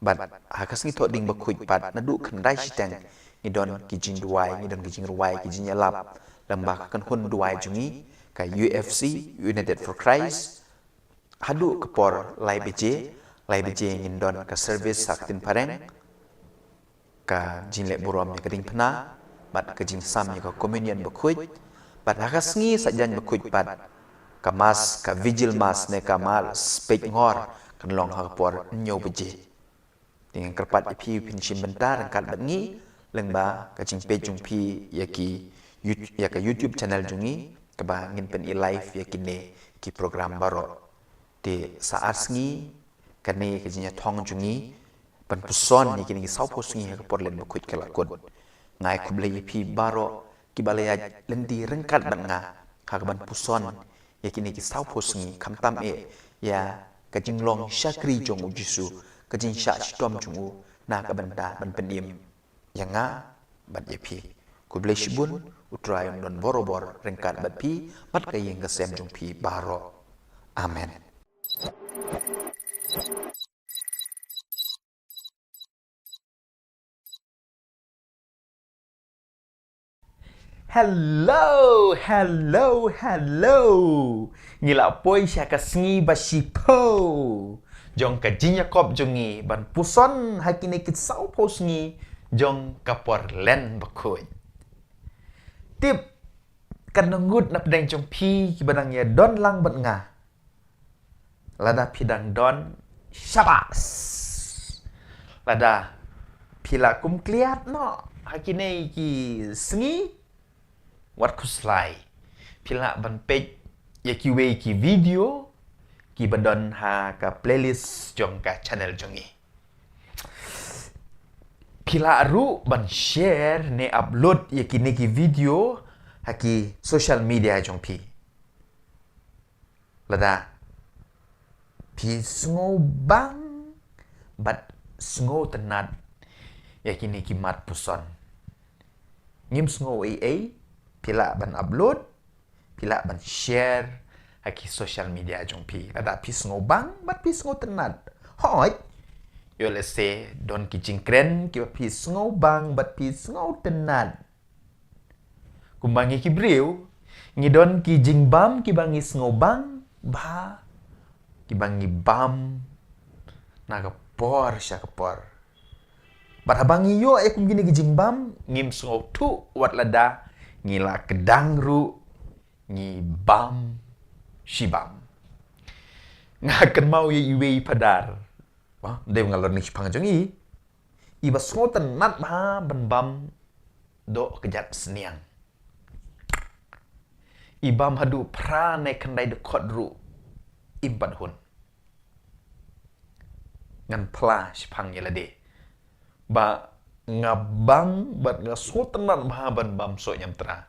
bat hakasngi to ding bakhuj pat nadu kan dai chiteng ngidon kijing duai ngidon kijing ruai kijing yalap lambak kan hun duai jungi ka UFC United for Christ hadu kepor lai beje ngindon ka service saktin pareng ka jinlek burom ni kading pena bat ka jing sam ni ka communion bakhuj bat hakasngi sajan bakhuj pat ka mas ka vigil mas ne ka mal spek ngor kan long ha por nyo beje dengan kerpat ipi pinchim bentar angkat bangi lengba ka jing pe jung pi yaki ya ka YouTube channel jungi ka ba ngin pen live yakine ki program baro de saat sngi kane ka jinya thong jungi pan puson ni kini sau posngi ka por len bakhuj kala kod ngai kuble ipi baro ki balaya lendi rengkat banga ka ban puson yakini ki sau posngi kamtam ya ka jinglong shakri jong jisu ka jing sha chitom jungu na ka banda ban penim yanga bat yepi kuble shibun utrayong don borobor rengkat bat pi pat ka yeng ka sem jong pi baro amen Hello, hello, hello. Ngila poi siya kasengi basipo. Jong ka Jacob jongi ban puson hakine kitsau posngi jong kapor len bakoy. Tip kan ngut nap deng jong pi ki badang ya don lang bat nga. Lada pidang don syabas. Lada pila kum kliat no hakine ki sengi wat kuslai. Pila ban page ya ki we ki video ki badon ha ka playlist jong ka channel jongi. Pila aru ban share ne upload ya ki ne ki video ha ki social media jong pi. Lada pi sngo bang bat sngo tenat ya ki ne ki mat puson. Ngim sngo pila ban upload, pila ban share haki social media jong pi. Lada pi sngo bang, bat pi sngo tenat. Hoi, yo let's say, don ki jingkren, ki pi sngo bang, bat pi sngo tenat. Kumbangi ki briu, ngidon ki jingbam, ki bangi sngo bang, ba, ki bangi bam, naga por siya kapor. Bat habangi yo kum gini ki jingbam, ngim sngo tu wat lada, ngila kedang ru, ngibam, shibam. Ngakan mau ye iwe padar. Wah, dia ngalor ni pang jongi. Iba smoten nat ma ban bam do kejat seniang. Ibam hadu pra ne kendai de kodru impat hun. Ngan pla shipang ye lade. Ba ngabang bat ngasoten nat ma ban bam so nyam tra.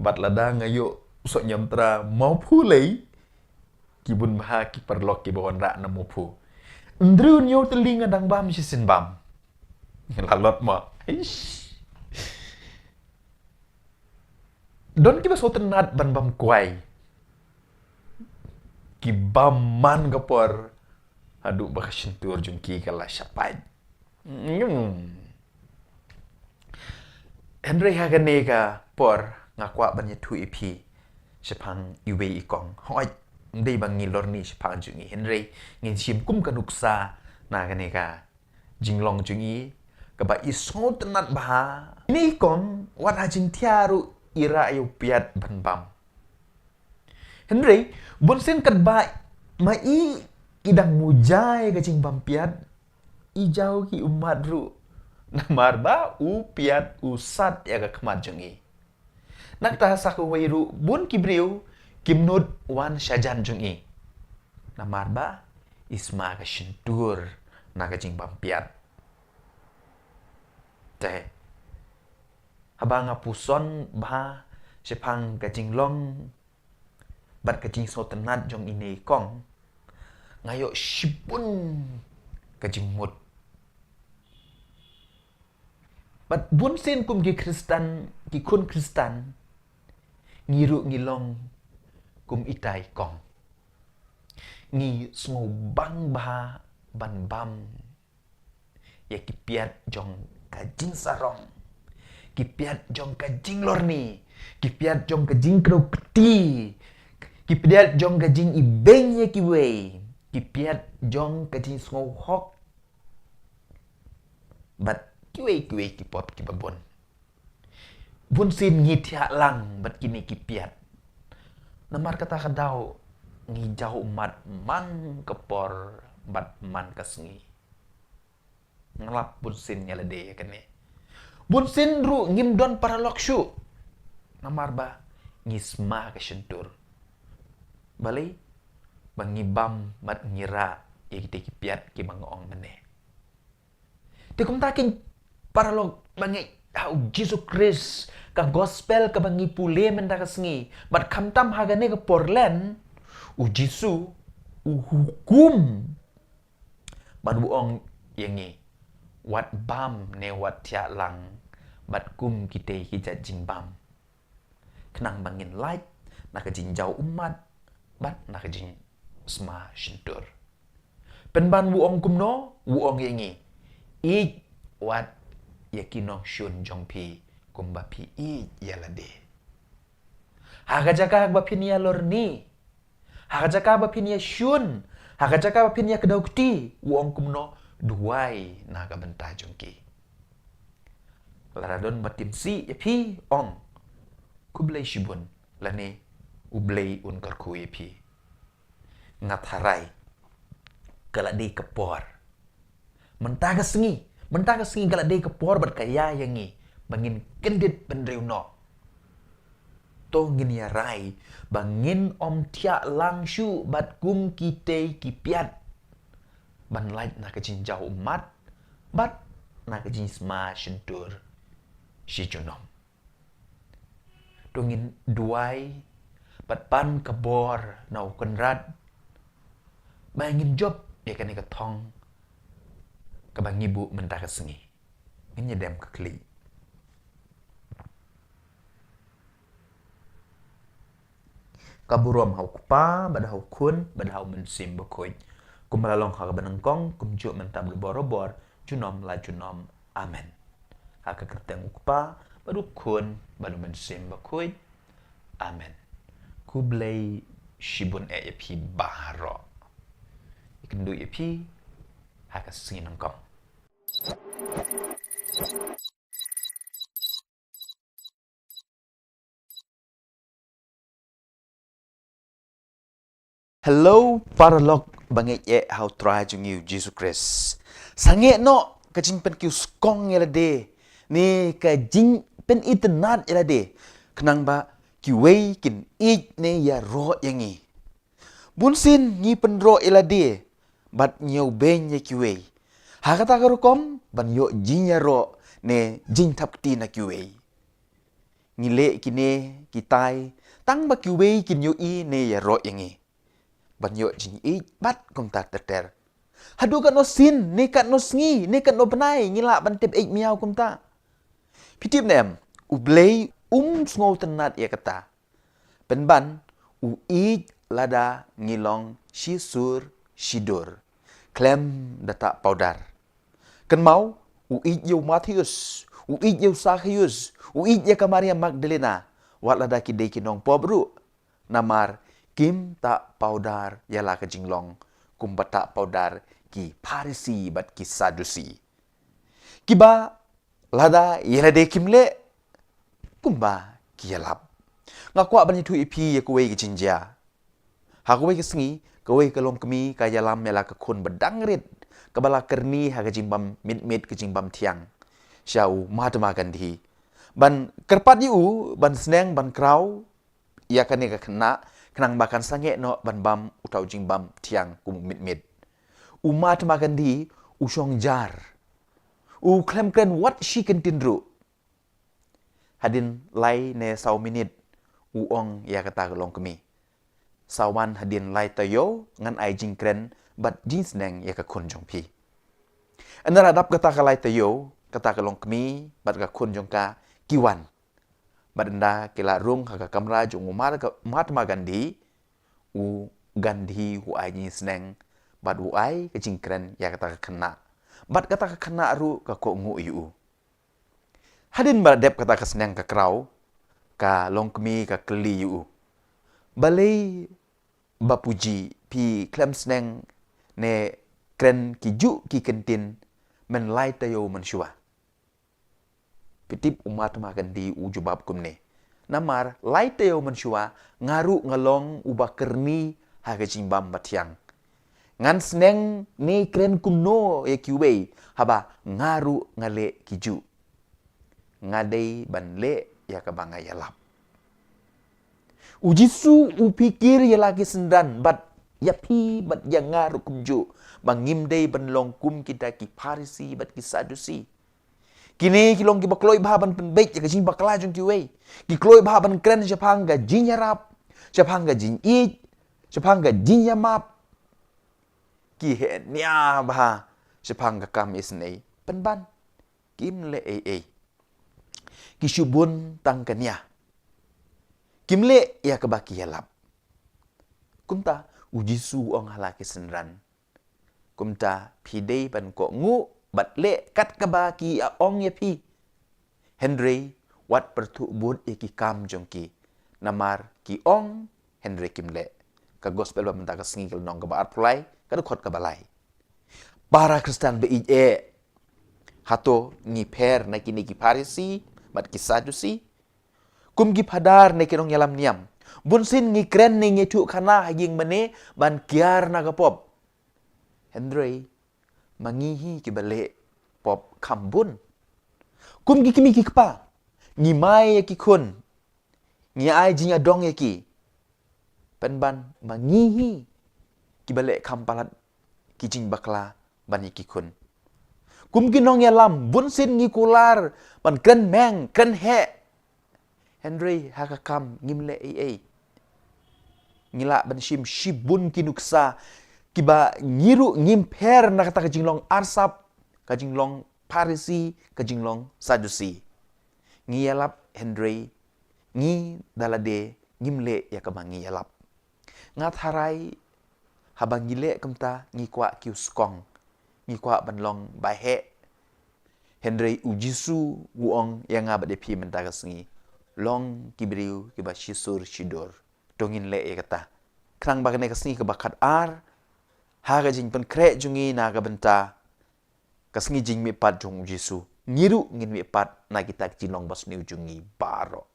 Bat lada ngayo so nyam tra mau pulei kibun baha ki perlok ki bawon rak na mupu. Ndru nyo telinga dang bam si sin bam. Lalot ma. Don ki baso tenat ban bam kuai. Ki bam man kapor. Adu baka sentur jung ki kala syapai. Henry hagane ka por ngakwa ban yetu ipi. Sepang iwe ikong. Hoi. Ndai bang ngilor ni sepang jungi Henry ngin sim kum kanuksa na kaneka jinglong jungi kaba iso tenat baha ini kon wat hajing tiaru ira ayu piat ban bam Henry bonsen kat ba mai idang mujai ka jing bam piat ijau ki umat ru namar ba u piat usat ya ka kemat jungi nak ta saku wairu bun kibriu Kimnud wan syajan jungi. Namar ba isma ka shintur na ka jing bampiat. Teh. Habang puson ba sepang ka jing long bat ka jing so tenat jong ini kong. Ngayo shipun ka jing mut. Bat bun sen kum ki Kristan ki kun Kristan ngiru ngilong kum itai kong. Ngi semua bang bah ban bam. Ya kipiat jong kajing sarong. Kipiat jong kajing lorni. Kipiat jong kajing kro peti. Kipiat jong kajing ibeng ya kiwe. Kipiat jong kajing semua hok. Bat kiwe kipop kibabon. Bun sin ngitiak lang bat kini kipiat. Namar kata kadau ngijau mat man kepor bat man kesengi. Ngelap bunsin nyalade ya kene. Bunsin ru ngimdon para lokshu. Namar ba ngisma ke sentur. Balai bangibam mat ngira ya kita kipiat ki bangong mene. Tikum takin para lok bangi au Jesus Christ ka gospel ka bangi pule menda kesengi bat kamtam hagane ke porlen u Jisu u hukum ban buong yengi wat bam ne wat tia lang bat kum kite hijat jing bam kenang bangin light nak jing jauh umat bat nak jing sma shintur penban buong kumno buong yengi ik wat yakinong shun jongpi kumba pi I yalade. Hagajaka bapinia lorni. Hagajaka bapinia shun. Hagajaka bapinia kedaukti. Wong kumno duai naga benta jongki. Laradon batim si yapi ong. Kublay shibun lani ublay un karku yapi. Ngatharai kalade kepor. Mentaga sengi kalade kepor berkaya yangi. Bangin kendit pendriu no. Tongin ya rai bangin om tia langshu bat kum kite kipiat ban light na kejin jauh umat bat na kejin sma shentur si junom tongin duai bat pan kebor na ukenrat bangin job ya kan ikatong kebangibu mentaka sengi ini dem kekli kaburom hau kupa, bada hau kun, bada hau mensim bekoy. Kum melalong hak benengkong, kum juk mentab borobor, junom la junom, amen. Hak kerteng kupa, badu kun, badu mensim bekoy, amen. Kublay shibun yapi baharo. Ikendu yapi, hak singin nengkong. Hello, paralog banget how try jung you Jesus Christ. Sange no kajing pen kiu skong yelade. Ni kajing pen internet yelade. Kenang ba kiwei kin it ne ya ro yangi. Bunsin ni pen ro yelade. Bat nyau ben ya kiwei. Hakata karukom ban yo jing ya ro ne jing tap kti na kiwei. Ngile kine kitai tang ba kiwei kin yo I ne ya ro yangi. Banyo jing I bat kum tak terter. Hadu kat no sin, ne kat no sngi, ne kat no benai, ngila ban tip 8 miau kum ta. Pitip nem, ublay sngo tenat ya kata. Penban, I lada ngilong shisur shidur. Klem data paudar. Ken mau, I yau Matius, I yau Sachius, I ya Maria Magdalena. Wat lada kidei kinong pobru. Namar, Kim tak paudar ialah ke jinglong, kum tak paudar ki Parisi bat ki Sadusi. Kiba lada ialah de kimle, kumba ki yalap. Ngakwa banyi tu ipi ya kuwe ki jinja. Ha kuwe ki sengi, kuwe ke long kemi ka yalam ialah ke kun bedangrit, kebala kerni ha ke jimbam mit ke jimbam tiang. Syau Mahatma Gandhi. Ban kerpat yu, ban seneng, ban krau, ia kan ke kena, kenang makan sange no ban bam utau jing bam tiang kum mit. Umat makan di usong jar. Klem kren what she can tindru. Hadin lai ne sau minit ong ya kata kelong kemi. Sawan hadin lai tayo ngan ai jing kren bat jing seneng ya ka kun jong pi. Anara dap kata ka lai tayo kata kelong kemi bat ka kun jong ka kiwan. Badanda kila rung haka kamera jung Mahatma Gandhi Gandhi ai jing seneng bad ai ke jingkren ya kata kena bad kata kena ru ka ko ngu yu hadin badep kata ka seneng ka krau ka longkmi ka kli yu balai bapuji pi klem seneng ne kren ki ju ki kentin men lai tayo men shua Pitip Mahatma Gandhi ujubab kumne. Namar lai teo menshua ngaru ngalong ubakerni haga jimbam batiang. Ngan seneng ni kren kumno ya kiwei haba ngaru ngale kiju. Ngadei banle ya kabanga yalap. Ujisu upikir ya lagi sendan bat yapi bat yang ngaru kumju. Bangimdei banlong kum kita ki Parisi bat ki Sadusi. Kini kilong kibakloi bahaban penbaik ya kajing bakla jong kiwei. Kikloi bahaban kren siapang ga jing yarap, siapang ga jing it, siapang ga jing yamap. Ki he nya bah siapang ga kam isnei penban. Kim le Ki syubun tang kanya. Kim le ya kebaki yalap. Kumta uji su ong halaki senran. Kumta pidei pan ko ngu bat le kat kabaki ong ya pi. Henry wat pertu bud ki kam jong ki namar ki ong Henry Kimle ka gospel ba menta ka singi kel nong ka ba arplai ka khot ka balai para Kristen be hato ngi per na kini ki Parisi mat ki Sadusi kum gi padar na kinong yalam niam bunsin ngi kren ni ngi tu khana haging mane ban kiar na ka pop Henry mangihi ki bale pop kambun kum gi kimi ki kpa ngi mai ki kun ngi ai jinga dong ki penban mangihi ki bale kampalat ki jing bakla bani ki kun kum gi nong yalam bunsin ngi kular ban kren meng kren he Henry hakakam ngimle ai ngila ban shibun kinuksa kiba ngiru ngimper na kata kajinglong arsap kajinglong Parisi kajinglong Sadusi ngiyalap Henry ngi dalade ngimle ya kabang ngiyalap ngat harai habang ngile kamta ngi kwa kiuskong ngi kwa banlong bahe Henry ujisu uong yang ngabade pi mentagas ngi long kibriu kiba shisur shidor dongin le ya kata krang bagane kasni kebakat ar haga jing pen kre jungi na ga benta kasngi jing mi pat jong Yesu ngiru ngin mi pat na kita jinong bas ni jungi baro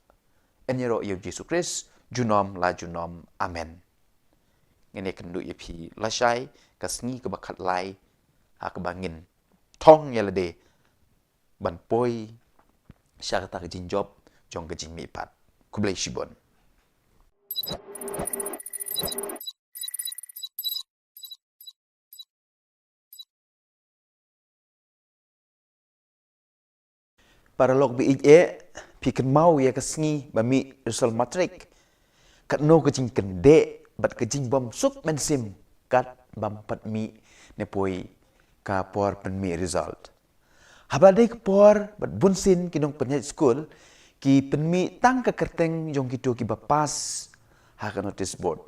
enyero yo Yesu Christ junom la junom amen ngene kendu yepi lashai kasngi kebakat lai ha kebangin tong yalade ban poi syakata jing job jong ke jing mi pat kublai shibon para lok bi piken mau ya kasngi bami resol matrik kat no kejing kende bat kejing bom suk mensim kat bam pat mi ne poi ka por pen mi result habade ke por bat bunsin kinong penyat school ki pen mi tang ke kerteng jong kitu ki bapas ha ka notice board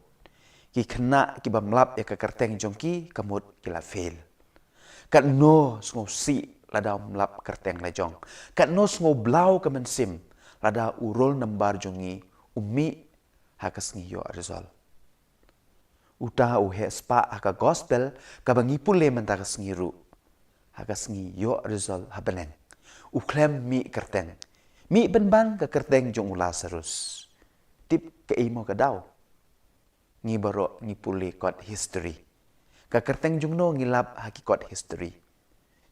ki kena ki bam lap ya ke kerteng jong ki kamut ki la fail kat no ngosi lada mlap kerteng lejong kat nos ngo blau ke mensim lada urol nambar jongi umi hakas ngi yo resol uta u he spa aka gospel ka bangi pule mentakas ngiru hakas ngi yo resol habeneng u klem mi kerteng mi benban ke kerteng jong Lazarus tip ke imo ka daw ngi baro ngi pule kot history ka kerteng jong no ngilap hakikot history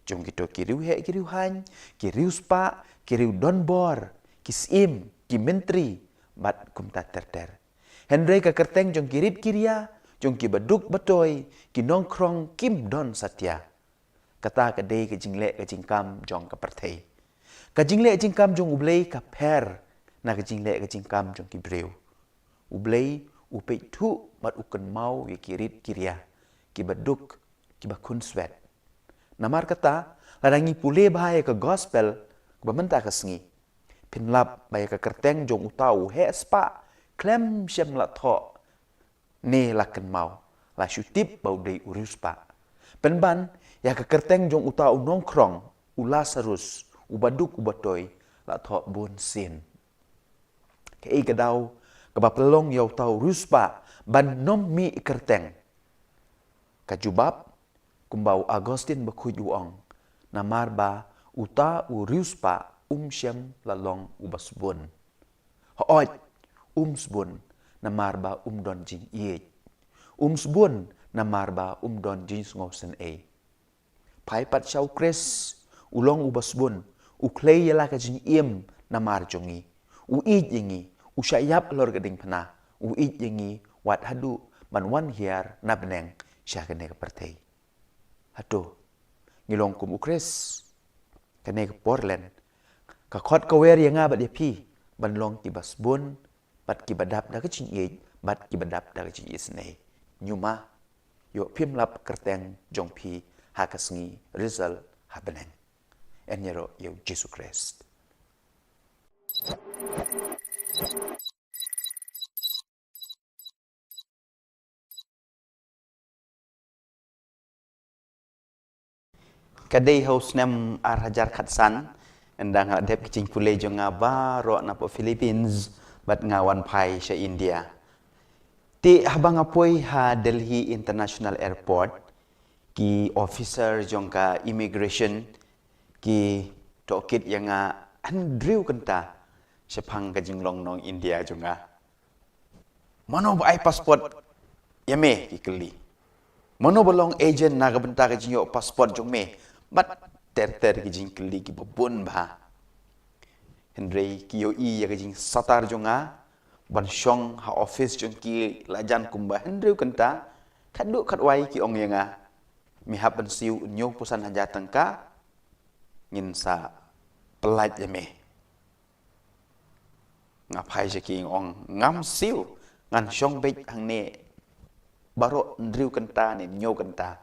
jong kito kiriu he kiriu han kiriu spa kiriu donbor kisim ki menteri bat kumta terter Henry ka kerteng jong kirit kiria jong ki baduk batoy ki nongkrong kim don satya kata ka dei ka jingle ka jingkam jong ka perthei ka jingle jingkam jong ublei ka per na ka jingle ka jingkam jong ki breu ublei upei thu mat uken mau ye kirit kiria ki baduk ki bakun swet namar kata ladangi pule bahaya ke gospel bamenta kasngi pinlap bahaya ke kerteng jong utau he spa klem syam la tho ne laken mau la syutip bau dei urus pa penban ya ke kerteng jong utau nongkrong Lazarus ubaduk ubatoy la tho bon sin ke gadau ke bapelong yau tau ruspa ban nom mi kerteng kajubab kumbau Agustin bakujuang namar ba uta uriuspa syam lalong ubasbun hoot sbun namar ba don jing iej sbun namar ba don jing ngosen pai pat syau kres ulong ubasbun uklei yala ka jing iem namar jongi uij yengi usyayap lor gading pana uij yengi wat hadu man wan hiar nabneng syakane ka pertei hado ngilong kum ukres kane ke Portland ka khot ka wer yang ngabat dia pi ban long ki basbun bat ki badap da kecing ye bat ki badap da kecing isne nyuma yo pim lap kerteng jong pi hakasngi result habeneng enyero yo Jesus Christ kadai haus nem ar hajar khatsan endang adep kicing pule jo ngabaro na po Philippines bat ngawan pai sa India. Ti habang apoy ha Delhi International Airport ki officer jong ka immigration ki tokit yang andriu kenta sepang kajing long nong India jonga. Mano ba ay passport yame ki keli. Mano bolong agent na kabenta kajing yo passport jong me. Bat ter kajing keli ki babun ba. Henry ki yo ya kajing satar jonga ban syong ha office jong ki lajan kumba Henry kenta kaduk kadwai ki ong yanga mihap ban siu nyo pusan haja tengka ngin sa pelat yame. Ngapai je ki ong ngam siu ngan syong bej hang ne baro ndriu kenta ne nyo kenta.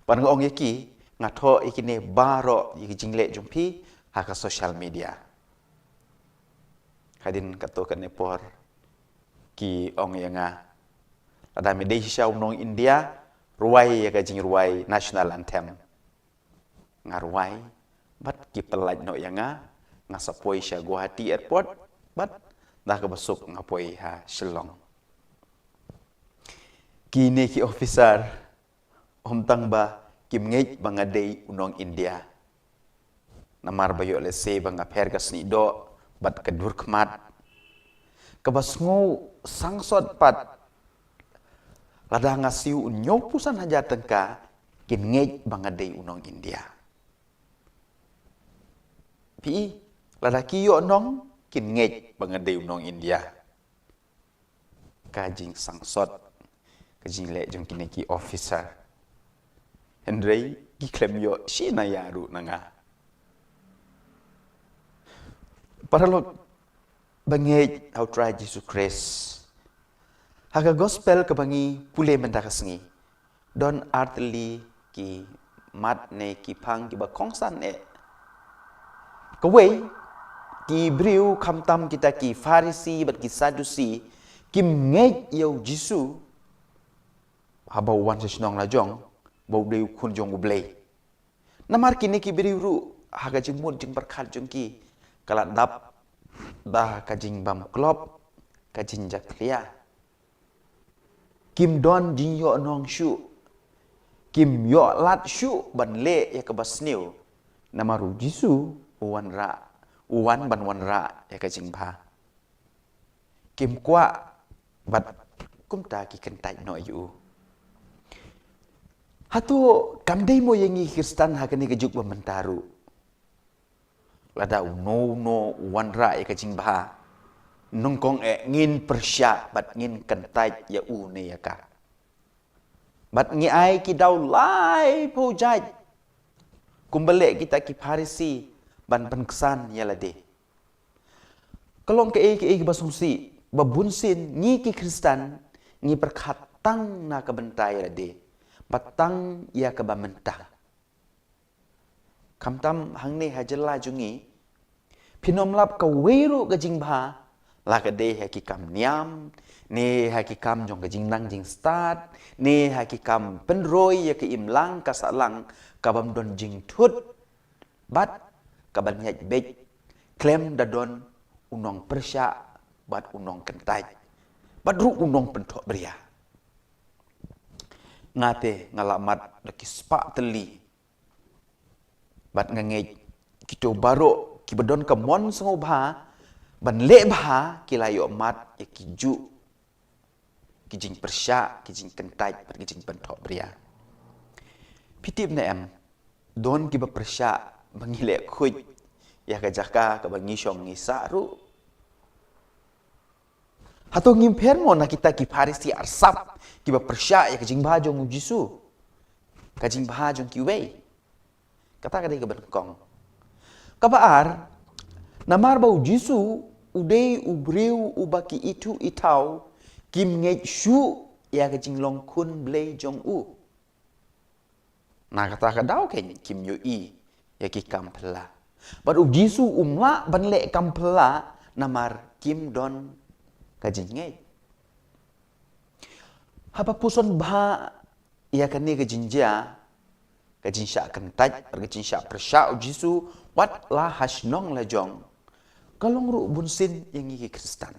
Pan ong yaki ngatho ikine baro yiki jingle jumpi haka social media. Hadin kato kan nepor ki ong yanga ada medai siya nong India ruai ya kajing ruai national anthem ngaruai bat ki pelaj no yanga ngasapoi siya Guwahati airport bat dah kabasuk ngapoi ha Shillong. Kini ki officer omtang ba kim ngej bangadei unong India. Namar bayo lese bang apergas ni do bat kadur kmat. Kabas ngo sangsot pat lada ngasiu unyo pusan haja tengka kin ngej bangadei unong India. Pi lada kiyo nong kin ngej bangadei unong India. Kajing sangsot kajing le jong kineki officer. Henry giklem yo si na yaru nanga. Paralog bangej how try Jesus Christ. Haga gospel kabangi pule mendakas ngi. Don artli ki mat ne ki pang ki ba kongsan e. Kawai ki briu kamtam kita ki Farisi bat ki Sadusi kim ngej yo Jisu habaw wan sa sinong lajong bau deu kun jong ublei. Namar kini ki beriu ru haga jing mud jing berkat jong ki kalat dap dah kajing bam klop kajing jaklia. Kim don jing yo nong shu kim yo lat shu ban le ya kabasniu namaru Jisu uwan ban wan ra ya kajing ba. Kim kwa bat kumta ki kentai no yu. Hatu kamdai mo yangi Kristen hakani kejuk bamentaru. Lada no wanra e kajing bah. Nongkong ngin persya bat ngin kentai ya ne ya ka. Bat ngi ai ki dau lai po jaj. Kumbale kita ki Farisi ban penkesan ya lade. Kalong ke basungsi babunsin ngi ki Kristen ngi perkatang na kebentai lade. Patang ia ke bamentah. Kamtam hang ni hajela jungi. Pinom lap ka weru ke jing bah. La ke de haki kam niam. Ne haki kam jong ke jing nang jing start. Ne haki kam penroi ya ke imlang kasalang. Kabam don jing tut. Bat kaban nyaj bej. Klem dadon unong persya. Bat unong kentai. Bat ru unong pentok beria. Ngate ngalamat laki spak teli. Bat ngengej kito baro ki bedon ke mon sengo bah ban le bah kilayo mat ya kiju kijing persya kijing kentai bat kijing bentok bria. Pitip na em don ki ba persya bangile kuj ya kajaka ka bangi syong ngisaru. Hato ngimper mo na kita ki Farisi arsap ki ba persya ya kajing bahajong Jisu. Kajing bahajong ki wei. Kata kadai ke benkong. Kabaar namar bau Jisu udei ubriu ubaki itu itau kim ngej shu ya kajing long kun blei jong u. Nah kata kadau ken kim yo i ya ki kampela. Baru Jisu umla ban le kampela namar kim don kajing ngej. Hapa puson bah ia kani kajing ja kajin syak kentaj, kajin syak persyak Jisu, wat lah hasnong la jong. Kalong ru bunsin yang ngiki Kristen.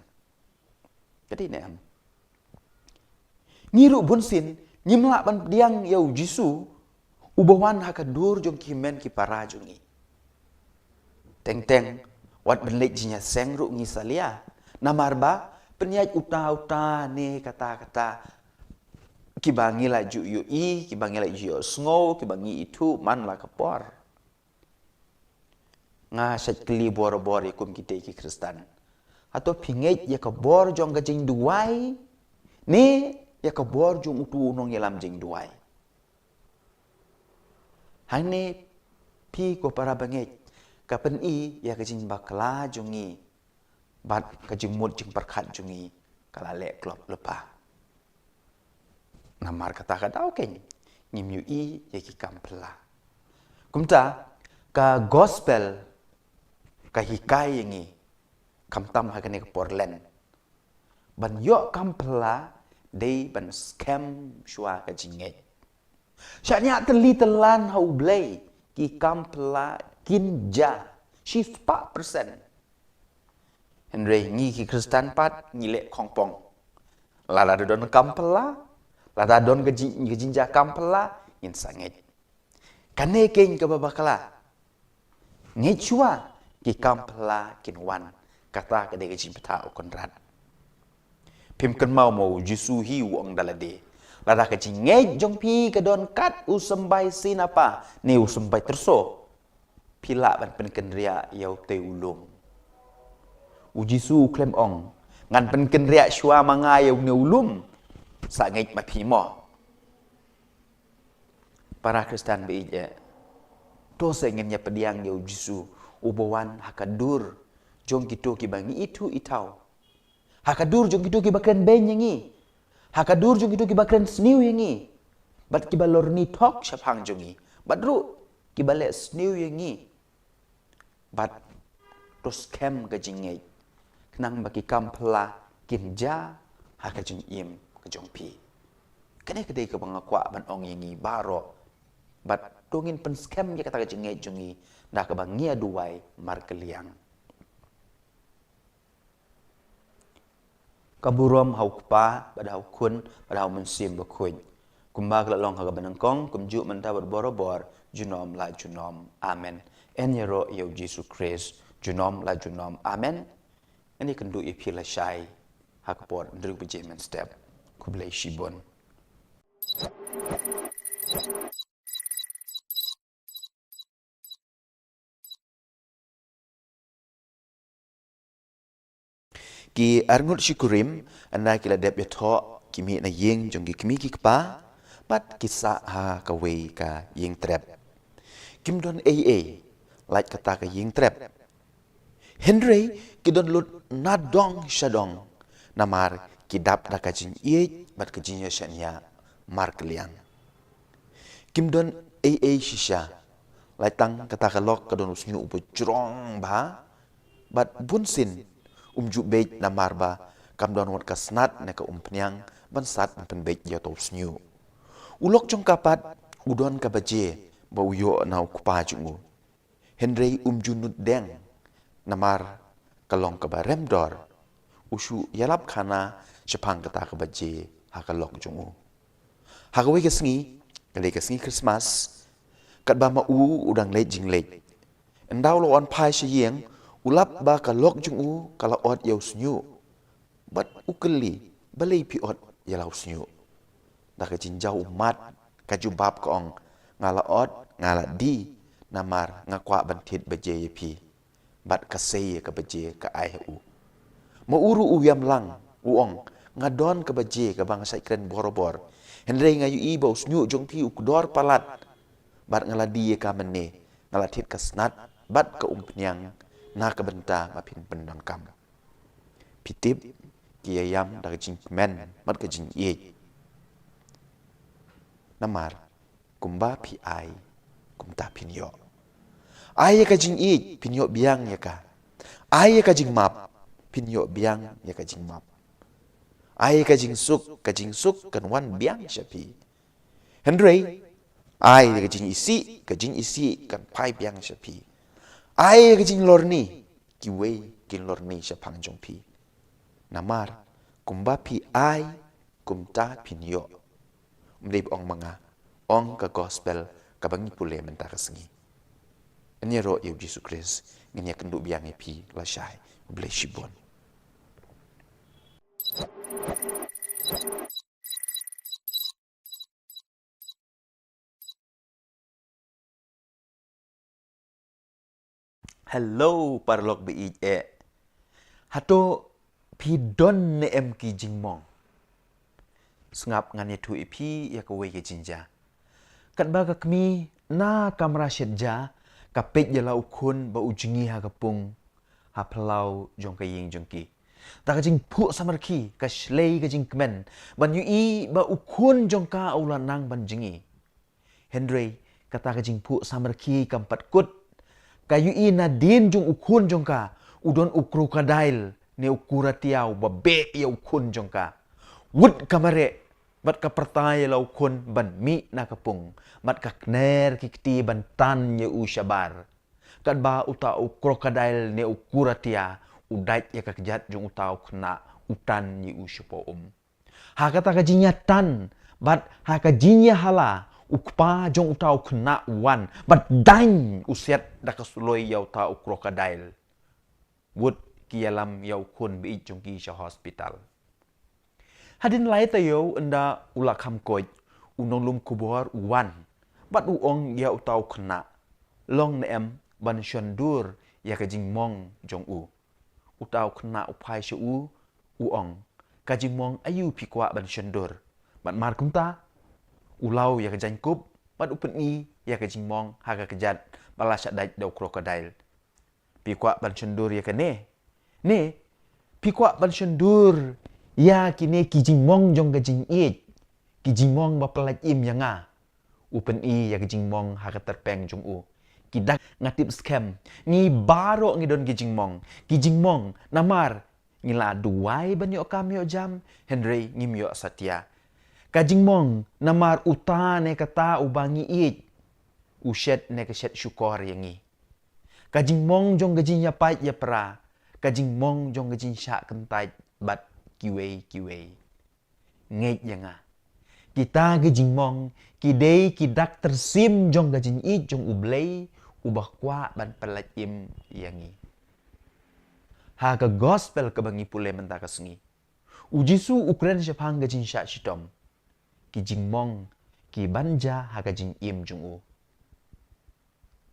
Jadi ni am. Ngiru bunsin, nyimla ban diang yau Jisu, ubawan hakadur jong kimen ki para jongi. Teng-teng, wat benlek jinya seng ru ngisalia. Namarba, penyaj uta-uta ni kata-kata. Kibangi la ju yu i, kibangi la ju sngo, kibangi itu man la kapor. Nga syat keli bor-bor ikum kita ki Kristen. Atau pingej ya kabor jong gajing duai, ni ya kabor jong utu unong yalam jing duai. Hang ni pi ko para bangej, kapen i ya gajing bakla jongi, bat gajing mut jing perkat jongi, kalalek klop lepa. Namar kata-kata okey, ngim yu i ya ki kampela. Kumta ka gospel ka hikai yangi kamtam hakane ka porlen. Ban yo kampela day ban scam shua ka jinget. Syanya teli telan hau blay ki kampela kinja shift 4%. Henry ngi ki Kristen pat ngilek kongpong. Lada don kampela, lada don gejinja kampela in sanget. Kane keng ka babakala. Ngechua ki kampela kinwan kata ka de gejin peta konrad. Pim kan mau Jisu hi wong dalade. Lada ka jingej jong pi ka don kat usembai sinapa ni usembai terso. Pila ban penken ria yau te ulung. Jisu klem ong ngan penken ria shua manga yau ne ulum sa ngej ma pi mo. Para Kristen beije. To sengennya pediang yau Jisu ubawan hakadur jong gitu ki bangi itu itau. Hakadur jong gitu ki bakren ben yangi. Hakadur jong gitu ki bakren sniu yangi. Bat ki balor ni tok syapang jongi. Bat ru ki bale sniu yangi. Bat tos kem gajingei. Kenang baki kampela kinja hakajung im kajong pi. Kene kedai ke bangakwa ban ong yangi baro. Bat tungin pen scam ya kata gajingei jongi. Dah ke bangia duai mar keliang. Kaburom hau kupa, pada hau kun, pada hau mensim berkuin. Kumba kelalong haga benengkong, kumjuk mentah berbor-bor, junom la junom. Amen. En yero yau Yesus Kristus, junom la junom. Amen. Ini kendu ipi la syai, hakapor, ndru bejemen step, kublai shibon. Ki arngut syukurim anda kila dep yato kimi na yeng jong kimi ki kpa pat kisa ha ka wei ka yeng trep kim don AA like kata ka yeng trep Henry ki don lut nadong shadong namar ki dap da ka jin ye bat ka jin ya shanya mar kliang kim don AA shisha like tang kata ka lok ka don usnyu upo jrong ba bat bunsin umjuk bej na marba kam don wat kasnat na ka umpnyang bansat pen bej ya to snyu ulok jong kapat udon ka baje ba uyo na kupa jungu Henry umjunut deng namar kalong ka baremdor usu yalap khana chapang kata ka baje ha kalok jungu ha ka we ka sngi kale ka sngi Christmas kat ba ma udang le jing le endaw lo on pai shiyeng ulap ba ka lok jung kala ot yau snyu bat ukeli balai pi ot yalau snyu da ka jinjau umat ka jubab ka ong ngala ot ngala di namar ngakwa bantit baje pi bat ka sei ka baje ka ai u mo uru uyam lang uong ngadon ka baje ka bang sai kren borobor henre ngayu i bau snyu jong pi ukdor palat bat ngala di ka menne ngala tit ka snat bat ka umpnyang na kabenta mapin pendang kam pitip kiyayam dari jing men mat ka jing ye namar kumba pi ai kumta pinyo ai ka jing ye pinyo biang ya ka ai ka jing map pinyo biang ya ka jing map ai ka jing suk kan wan biang syapi Henry Ai ke jing isi kan pai biang shapi. Ai ke jing lorni ki wei kin lorni shapang jong pi. Namar kumba pi ai kumta pin yo. Mrib ong manga ong ka gospel ka bangi pule menta ka sengi. Ini ro Yesus Yesus Kristus ngenya kenduk biang pi la shai ble shibon. Hello parlok bi hato pi don ne em ki jingmong sngap ngan ye tu ipi ya ko we ke jinja kat ba ka kmi na kamra shetja ka pet ya lau kun ba ujingi ha kapung ha plau jong ka ying jong ki ta ka jing pu samarki ka shlei ka jing kmen ban yu i ba ukun jong ka aula nang ban jingi Henry kata ka jing pu samarki kampat kut kayu i na din jong ukun jong ka udon ukrokadail ne ukura tiau babe ya ukun jong ka wud kamare bat ka pertaya la ukun ban mi na kapung mat ka kner kikti ban tan ye u shabar kan ba uta ukrokadail ne ukura tia udait ya ka kejat jong utau kena utan ye u shupo ha kata ka jinya tan bat ha ka jinya hala ukpa jong utau kena wan bat dain uset da kasuloi yau ta ukrokadail wud kialam yau kun bi jong ki sha hospital hadin lai ta yo enda ulak ham koi unong lum kubor wan bat uong ya utau kena long ne em ban shandur ya ka jing mong jong u utau kena upai sha u uong ka jing mong ayu pikwa ban shandur bat mar kumta ulau ya ke kup bat upen i ya ke jingmong haga kejat balas dai dau krokodil pikwa ban cendur ya ke ne pikwa ban cendur ya kini ki jingmong jong ke jing i ki jingmong ba pelat im yanga upen i ya ke jingmong haga terpeng jong u kidak ngatip scam ni baro ngidon ki jingmong namar ngila duai ban yo kam yo jam Henry ngim yo satya kajing mong namar uta ne kata ubangi it ushet ne keshet syukor yangi kajing mong jong gajing ya pai ya pra kajing mong jong gajing syak kentai bat kiwei nget yanga kita gajing mong kidei kidak tersim jong gajing it jong ublei ubah kwa ban pelat im yangi ha ka gospel ka bangi pule menta ka sengi ujisu ukren syapang gajing syak shitom ki jingmong ki banja haga jing im jung u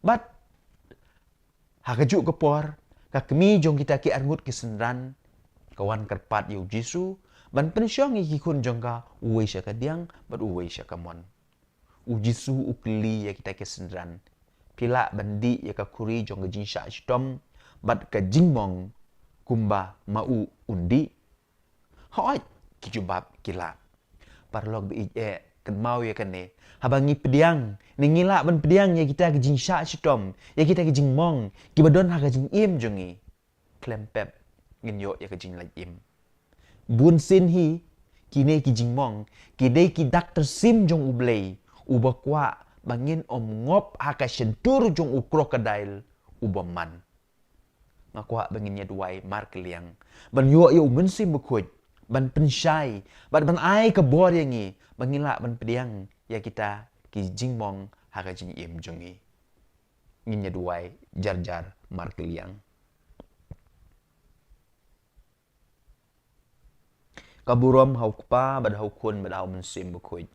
bat haga juk kepor ka kemi jong kita ki arngut ki senran kawan kerpat yu jisu ban pensyong ki kun jong ka uwe sya ka diang bat uwe sya ka mon u jisu ukli ya kita ki senran pila bandi ya ka kuri jong ka jing sya stom bat ka jingmong kumba mau undi hoi ki jubab kila parlog bi kan mau ya kan ne habangi pediang ni ngila ban pediang ya kita ke jing sya shitom ya kita ke jing mong ki badon ha ke jing im jongi klempep ngin yo ya ke jing lai im bun sin hi kine ki jing mong ki dei ki doctor sim jong ublei ubakwa bangin om ngop ha ka shentur jong u krokodil ubaman ngakwa bangin ya duai mar keliang ban yo ya ngun sim bukuj ban pensyai ban ai ke bor yangi bangila ban pediang ya kita ki jingmong haga jing im jongi nginya duai jar markeliang kaburom hau kpa bad hau kun bad hau mensim bukuj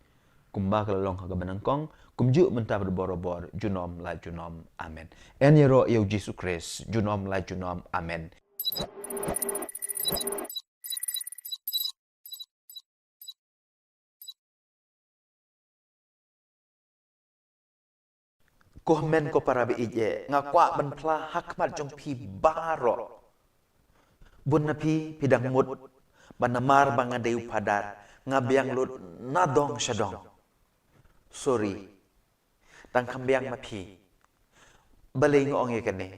kumba kelalong haga benangkong kumju mentah berborobor junom la junom amen en yero yau Yesus Kristus junom la junom amen Komen ko para beije ngakwa ban pla hakmat jong pi baro bun na pi pidang mut ban namar banga deu padar ngabiang lut nadong syadong sorry tang kambiang ma pi balei ngong ye kene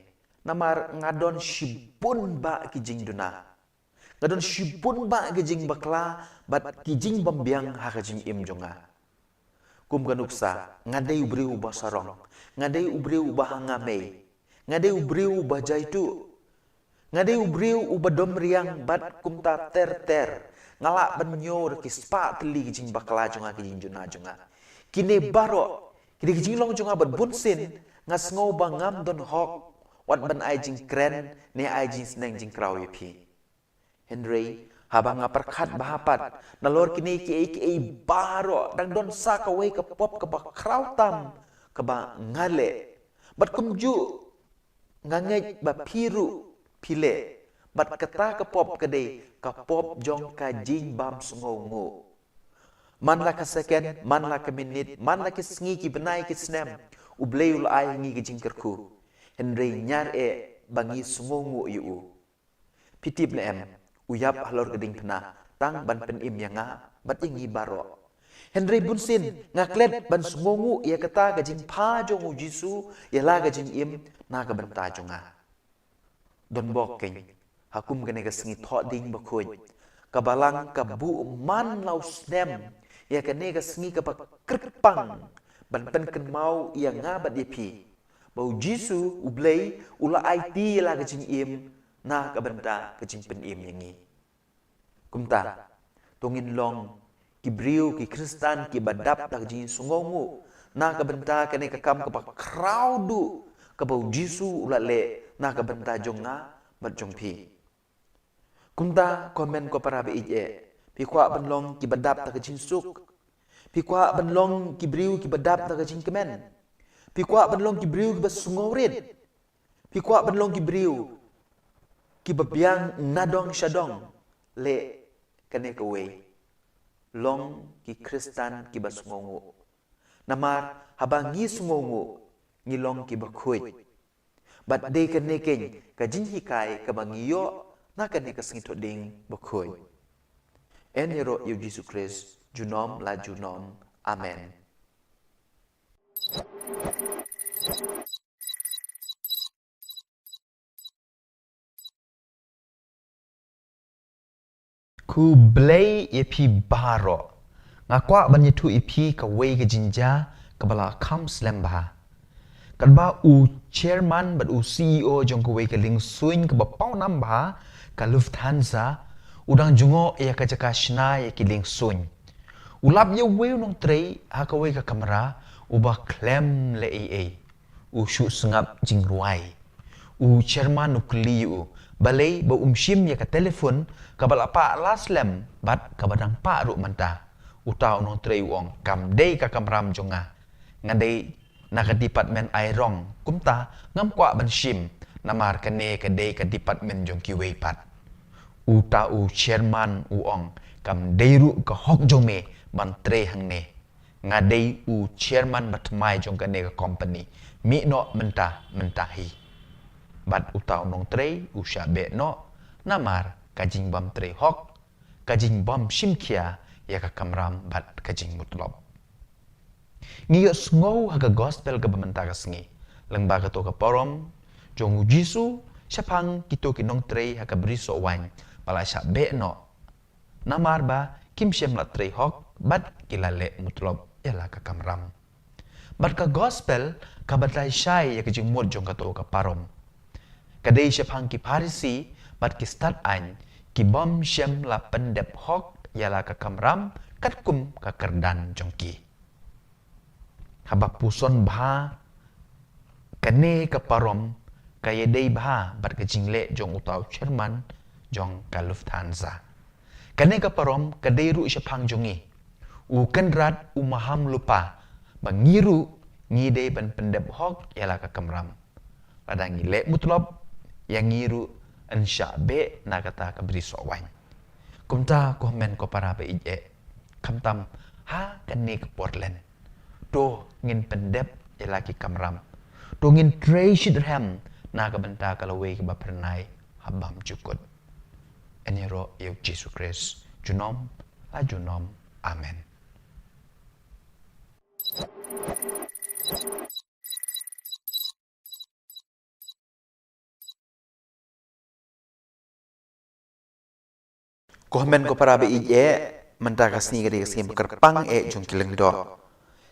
namar ngadon shibun ba kijing duna ngadon shibun ba kijing bakla bat kijing bambiang ha kijing im jonga kum ganuksa ngadai ubriu basarong, ngadai ubriu bahangame, ngadai ubriu bajaitu, ngadai ubriu ubadom riang bat kum ta ter ngalak banyor ki spa teli jing bakla jonga ki jing junga kine baro kini jing long jonga bat bunsin ngas ngau bangam don hok wat ban ai jing kren ne ai jing sneng jing krau yepi Henry habang ngaperkat bahapat nalor kini ki baro dang don sa ka wei ka pop ka ba krautam ka ba ngale bat kumju ngangej ba piru pile bat kata ka pop kade ka pop jong ka jing bam sungongu man la ka second man la ka minute man la ki sngi ki benai ki snem ubleul ai ngi ki jing kerku Henry nyar bangi sungongu yu pitip na uyap halor geding pena tang ban pen im yanga bat ingi baro Henry bunsin ngaklet ban sungongu ia kata gajing pa jongu jisu ia la gajing im na ka banta jonga don bok keng hakum gane ka singi tho ding bakhoy kabalang ka bu man lau snem ia kane ka singi ka kripang ban pen ken mau ia ngabat ipi bau jisu ublei ula IT la gajing im na ka banta gajing pen im yangi kumta tongin long kibriu ki kristan ki badap tak jing sungongu na ka benta kene ka kam ka crowdu ka bau jisu ulale na ka benta jonga bat jongpi kumta komen ko para be ije pi kwa banlong ki badap tak jing suk pi kwa banlong kibriu ki badap tak jing kemen pi kwa banlong kibriu ki basungorit pi kwa banlong kibriu ki babiang nadong shadong le kene ka wei long ki kristan ki basungongu namar habang ngi sungongu ngi long ki bakhoy bat de kene keng ka jin hikai ka bangiyo na kene ka singito ding bakhoy enero yu Jesus Christ junom la junom amen ku blay epi baro ngakwa banyitu epi ka wei ka jinja ka bala kam slemba kan ba u chairman bat u CEO jong ka wei ka ling suin ka ba pau namba ka Lufthansa udang jungo ya ka jaka shna ya ki ling suin ulap ye wei nong trei ha ka wei ka kamera u ba klem le u shu sengap jing ruai u chairman u kli u balai ba shim ya ka telefon ka bala pa laslem bat ka badang pa ru manta utau no trei wong kam dei ka kamram jonga ngadei na ka department ai rong kumta ngam kwa ban shim namar ka ne ka dei ka department jong ki wei pat uta u chairman u ong kam dei ru ka hok jome ban tre hang ne ngadei u chairman bat mai jong ka ne ka company mi no menta hi bat utau nong trei usha be no namar kajing bam trei hok kajing bam shimkia ya ka kamram bat kajing mutlop ngiyo sngow haga gospel ka bamenta ka sngi lengba ka to ka porom jong jisu syapang kito kinong trei haga briso wan pala sha be no namar ba kim shem la trei hok bat kilale mutlop ya la ka kamram bat ka gospel ka batlai shai ya kajing mod jong ka to ka parom kadai syapang ki parisi bat ki start an ki bom shem la pendep hok yala ka kamram kat kum ka kerdan jongki habak puson bha kane ka parom kaya dei bha bat ka jingle jong utau chairman jong ka Lufthansa kane ka parom kadai ru syapang jongi u kenrat u maham lupa bangiru ngidei ban pendep hok yala ka kamram ladang ngile mutlop yang ngiru insya be na kata ka beri sowan kumta ko men ko para be ije kamtam ha kani ke Portland do ngin pendep elaki kamram do ngin trei shidram na ka benta ka lawe ke ba pernai habam cukut enero yu Jesus Christ junom ajunom amen Komen ko para be ije menta kasni gade kasni bekerpang jong kileng do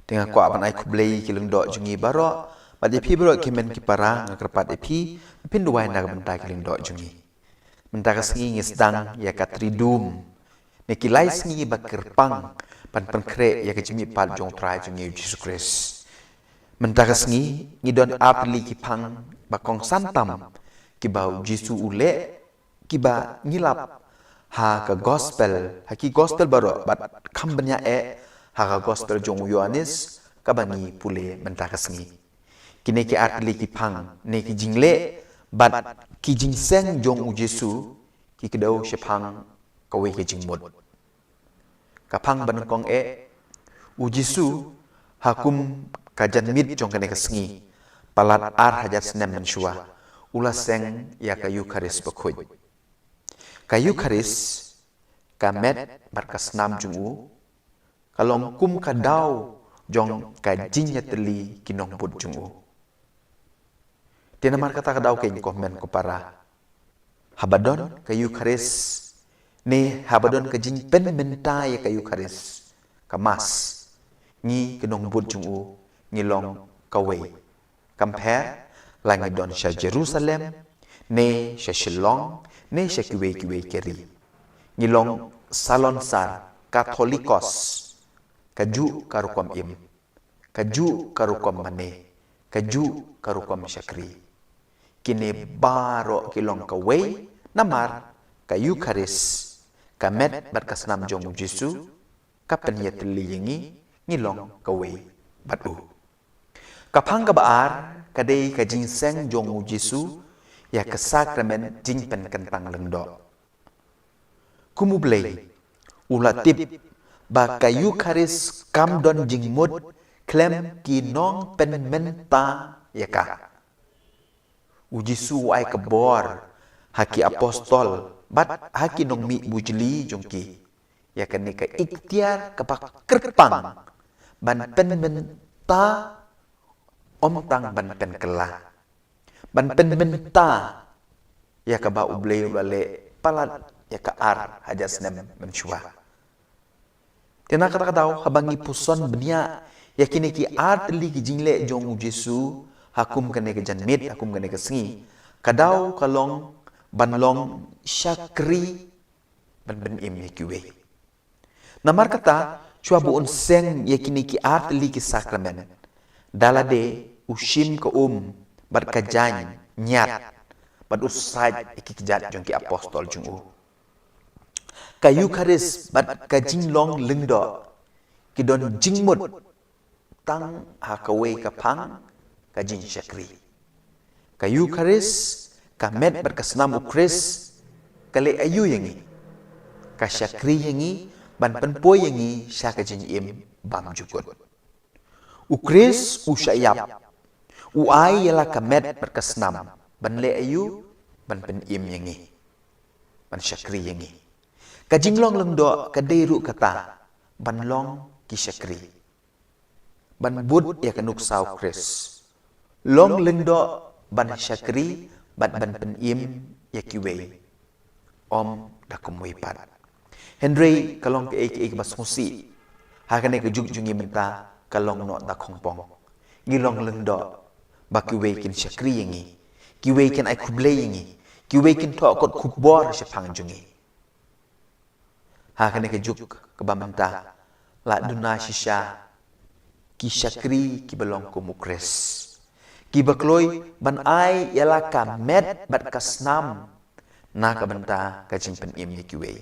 Tengah kwa ban ai kublei ki lung do jungi baro bat epi bro ki men ki parang kerpat epi pin duai na benta ki lung do jungi benta ka sengi ngi sedang ya ka tridum ne ki lai sengi ba kerpang pan pan kre ya ka jimi pal jong trai jungi Jesus Christ benta ka sengi ngi don apli ki pang ba kong santam ki bau Jisu ule ki ba ngilap ha ka gospel ha ki gospel baro bat kam benya ha ka gospel jong Yohanes ka bangi pule benta ka sengi kini ki atli ki pang ne ki jingle bat ki jingseng jong u Jesu ki kedau shepang ka we ki jingmut ka pang ban kong u Jesu hakum ka janmit jong kane ka sengi palat ar hajat senem menshua ula seng ya ka Eucharis bakhuj ka Eucharis ka met bar ka snam jong u kalong kum ka dau jong ka jinya teli kinong put jong u Tiada mar kata kadau ke komen ko para habadon ke Eucharis ne habadon ke jing pen menta ya ke Eucharis kamas ni kenong bud jung u ngilong kawe compare langi don sha Jerusalem ne sha Shillong ne sha kiwe keri ngilong salon sar Katolikos kaju karukom im kaju karukom mane kaju karukom syakri kini baro kilong kawe namar ka Eucharis ka met bat kasnam jong Jesu ka penyet liyengi ngilong kawe batu kapang ka baar kadai ka jingseng jong Jesu ya ka sakramen jingpen kentang lengdo kumublei ulatip ba ka Eucharis kam don jingmut klem kinong pen menta ya ka Ujisu ai kebor haki apostol bat haki nong mi bujli jongki ya kan ka ikhtiar kapak kerpang ban pen menta omtang ban pen kela ban pen menta ya ka ba uble bale palat ya ka ar hajas nem menshua tena kata kata habangi puson benia ya kini ki art li ki jingle jong Jesu hakum kene ke janmit hakum kene ke sengi kadau kalong banlong syakri ban im yekiwe namar kata chua bu seng yakini ki atli ki sakramen dalade ushim ke bat kajany nyat bat usaj iki kijat jong ki apostol jung u ka Eucharis bat kajinglong lengdo kidon jingmut tang hakawe kapang kajin syakri ka Eucharis ka met berkasnam ukris kale ayu yangi ka syakri yangi ban penpoy yangi syakajin im bam jukut ukris usyayap uai yala ka met berkasnam ban le ayu ban pen im yangi ban syakri yangi kajinglong lengdo kadairu kata ban long ki syakri ban bud ya kanuk sau kris long lengdo ban syakri bat ban pen im yakiwe om dakumwe pat Henry kalong ke ek bas musi hakane ke jungi menta kalong no da khongpong ngilong lengdo bakiwe kin syakri yangi kiwe kin ai kuble yangi kiwe kin to kot kubor syapang jungi hakane ke juk ke bamenta la duna shisha ki syakri ki belong ku mukres ki bakloi ban ai yala ka met bat kasnam na ka benta ka jimpen im kiwe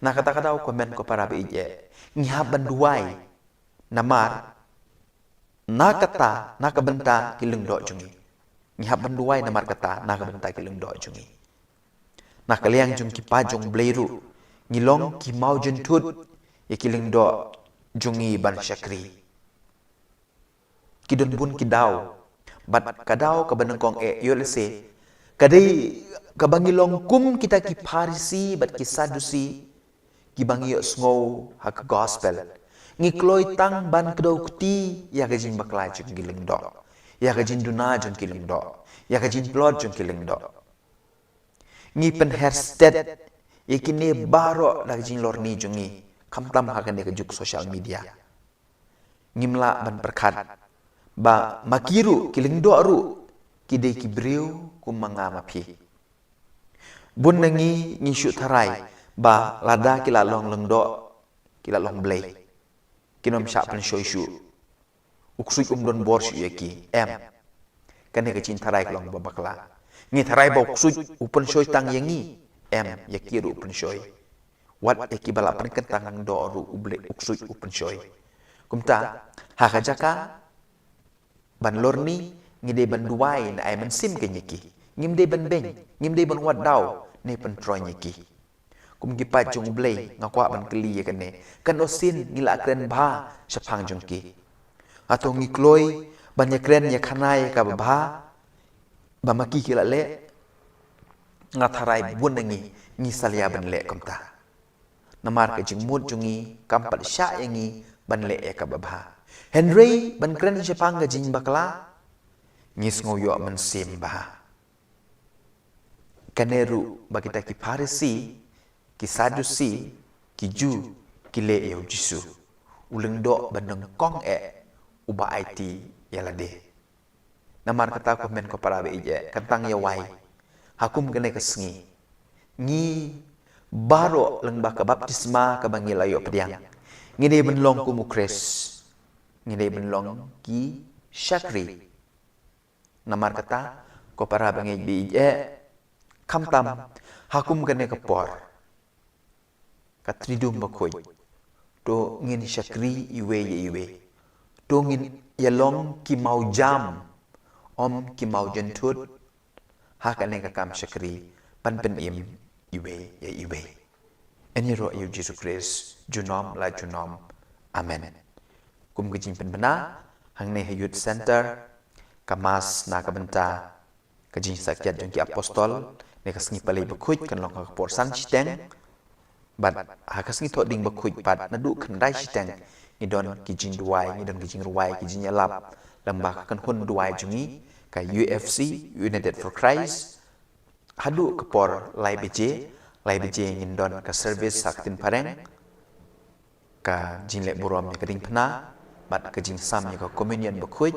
na kata-kata komen ko para beije ngihab ban duai namar na kata na ka benta kilung do jungi ngihab ban duai namar kata na ka benta kilung do jungi na kaliang jung ki pajong bleiru ngilong ki mau juntut ya kilung do jungi ban syakri kidon bun kidau bat kadau ka banengkong yolse kadai ka bangilong kum kita ki parisi bat ki sadusi ki bangi sngo hak gospel ngikloi tang ban kedau kuti ya ka jin baklai jung giling do ya ka jin duna jung giling do ya ka jin plot jung giling do ngi pen hersted yakini baro la jin lorni jungi kamtam hakane ka juk social media ngimla ban perkat ba makiru kiling do ru kide kibriu kumanga mapi bun nangi ngishu tharai ba lada kila long lengdo kila long blay kinom sha pen shoishu uksui don bor shu yaki kane ka chin tharai long ba bakla ngi tharai ba uksui upen shoi tang yangi yaki ru upen shoi wat yaki bala pen kentang do ru uble uksui upen shoi kumta hakajaka ban lorni ngide ban duai na ay man sim ke nyiki ngimde ban beng ngimde ban wat daw ne pen troy nyiki kum gi pa jong blay ngakwa ban kli ye kane kan osin ngila kren ba shapang jong ki atau ngi kloi ban ye kren ye khanai ka ba ba maki kila le ngatharai bun ngi salia ban le kumta namar ka jing mut jungi kampal sha yangi ban le ka ba Henry ban kren shapang ga jing bakla ngis ngoyo man simba kaneru bagita ki Farisi ki Sadusi ki Ju ki le yo Jisu uleng do bandang kong uba IT yalade namar kata ko men ko parabe ije kantang ya wai hakum kene kesngi ngi baro leng ba ka baptisma ka bangila yo pediang ngide benlong ku mukres ngide benlong ki Syakri namar kata ko para bangi bi kamtam hakum kene kepor katridum bakoi to ngin Syakri iwe to ngin yalong ki mau jam om ki mau jentut hakane kam Syakri pan iwe eniro yu Jesus Christ junom la junom amen kum gijing penbena hangne hayut center kamas na kabenta kajing sakyat jong ki apostol ne kasngi palai bakhuj kan long ka por san chiteng bat ha kasngi tho ding bakhuj pat na du kan dai chiteng ni don ki jing duai ni don ki jing ruai ki jing yalap lamba kan hun duai jungi ka UFC United for Christ hadu ke por lai beje ngin don ka service saktin pareng ka jing le burom ni kading phna bat ka jing sam ni ka communion bakhuj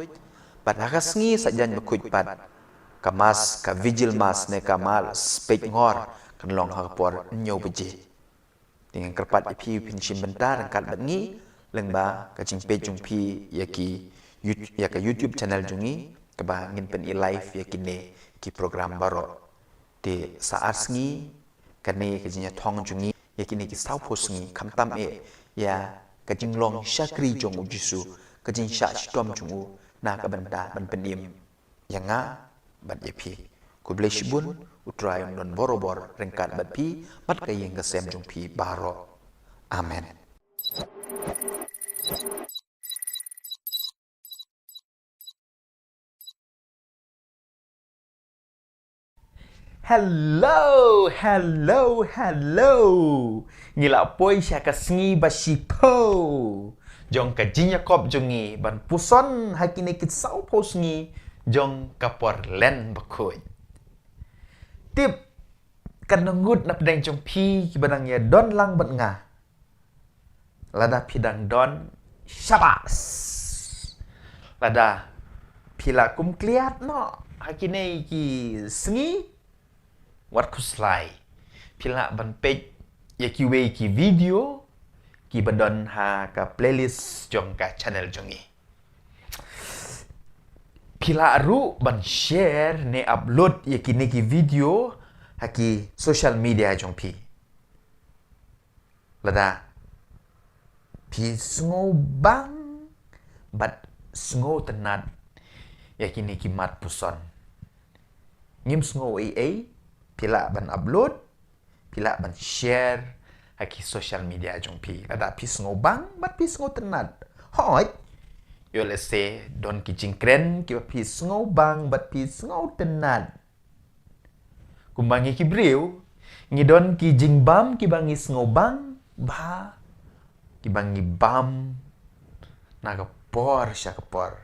bat hakasngi sajan bakhuj pat kamas ka vigil mas ne kamal spek ngor kan long ha por nyo beje dengan kerpat ipi pinchim bentar angkat bangi lengba ka jing pe jung pi ya ka YouTube channel jungi ka ba ngin pen live ya kine ki program baro de saat sngi kane ka jinya thong jungi ya kine ki sau posngi kamtam ya ka jing long Syakri jong Jisu ka jing sha stom jungu na ka benda ban penim yanga bat yepi ku bless bun utrai non borobor rengkat bat pi bat ka yeng kasem jong pi baro amen. Hello. Ngila poi sya kasngi basipo. Jong ka jinya kop jongi ban puson hakine kit sau posngi jong kapor len bakoi. Tip kan ngut na pedang jong pi kibadang ya don lang bat nga. Lada pidang don syabas. Lada pila kum kliat no hakine ki sngi wat kuslai pila ban page ya kiwe ki video ki bandon ha ka playlist jong ka channel jongi pila ru ban share ne upload ya kini ki video ha ki social media jong pi lada pi sngo bang bat sngo tenat ya kini ki mat puson ngim sngo pila ban upload pila ban share haki social media jong pi ada pi sngo bang bat pi sngo tenat hoi yo let's say don ki jingkren ki pi sngo bang bat pi sngo tenat kumbangi ki breu ngi don ki jingbam ki bangi sngo bang ba ki bangi bam naga por sya por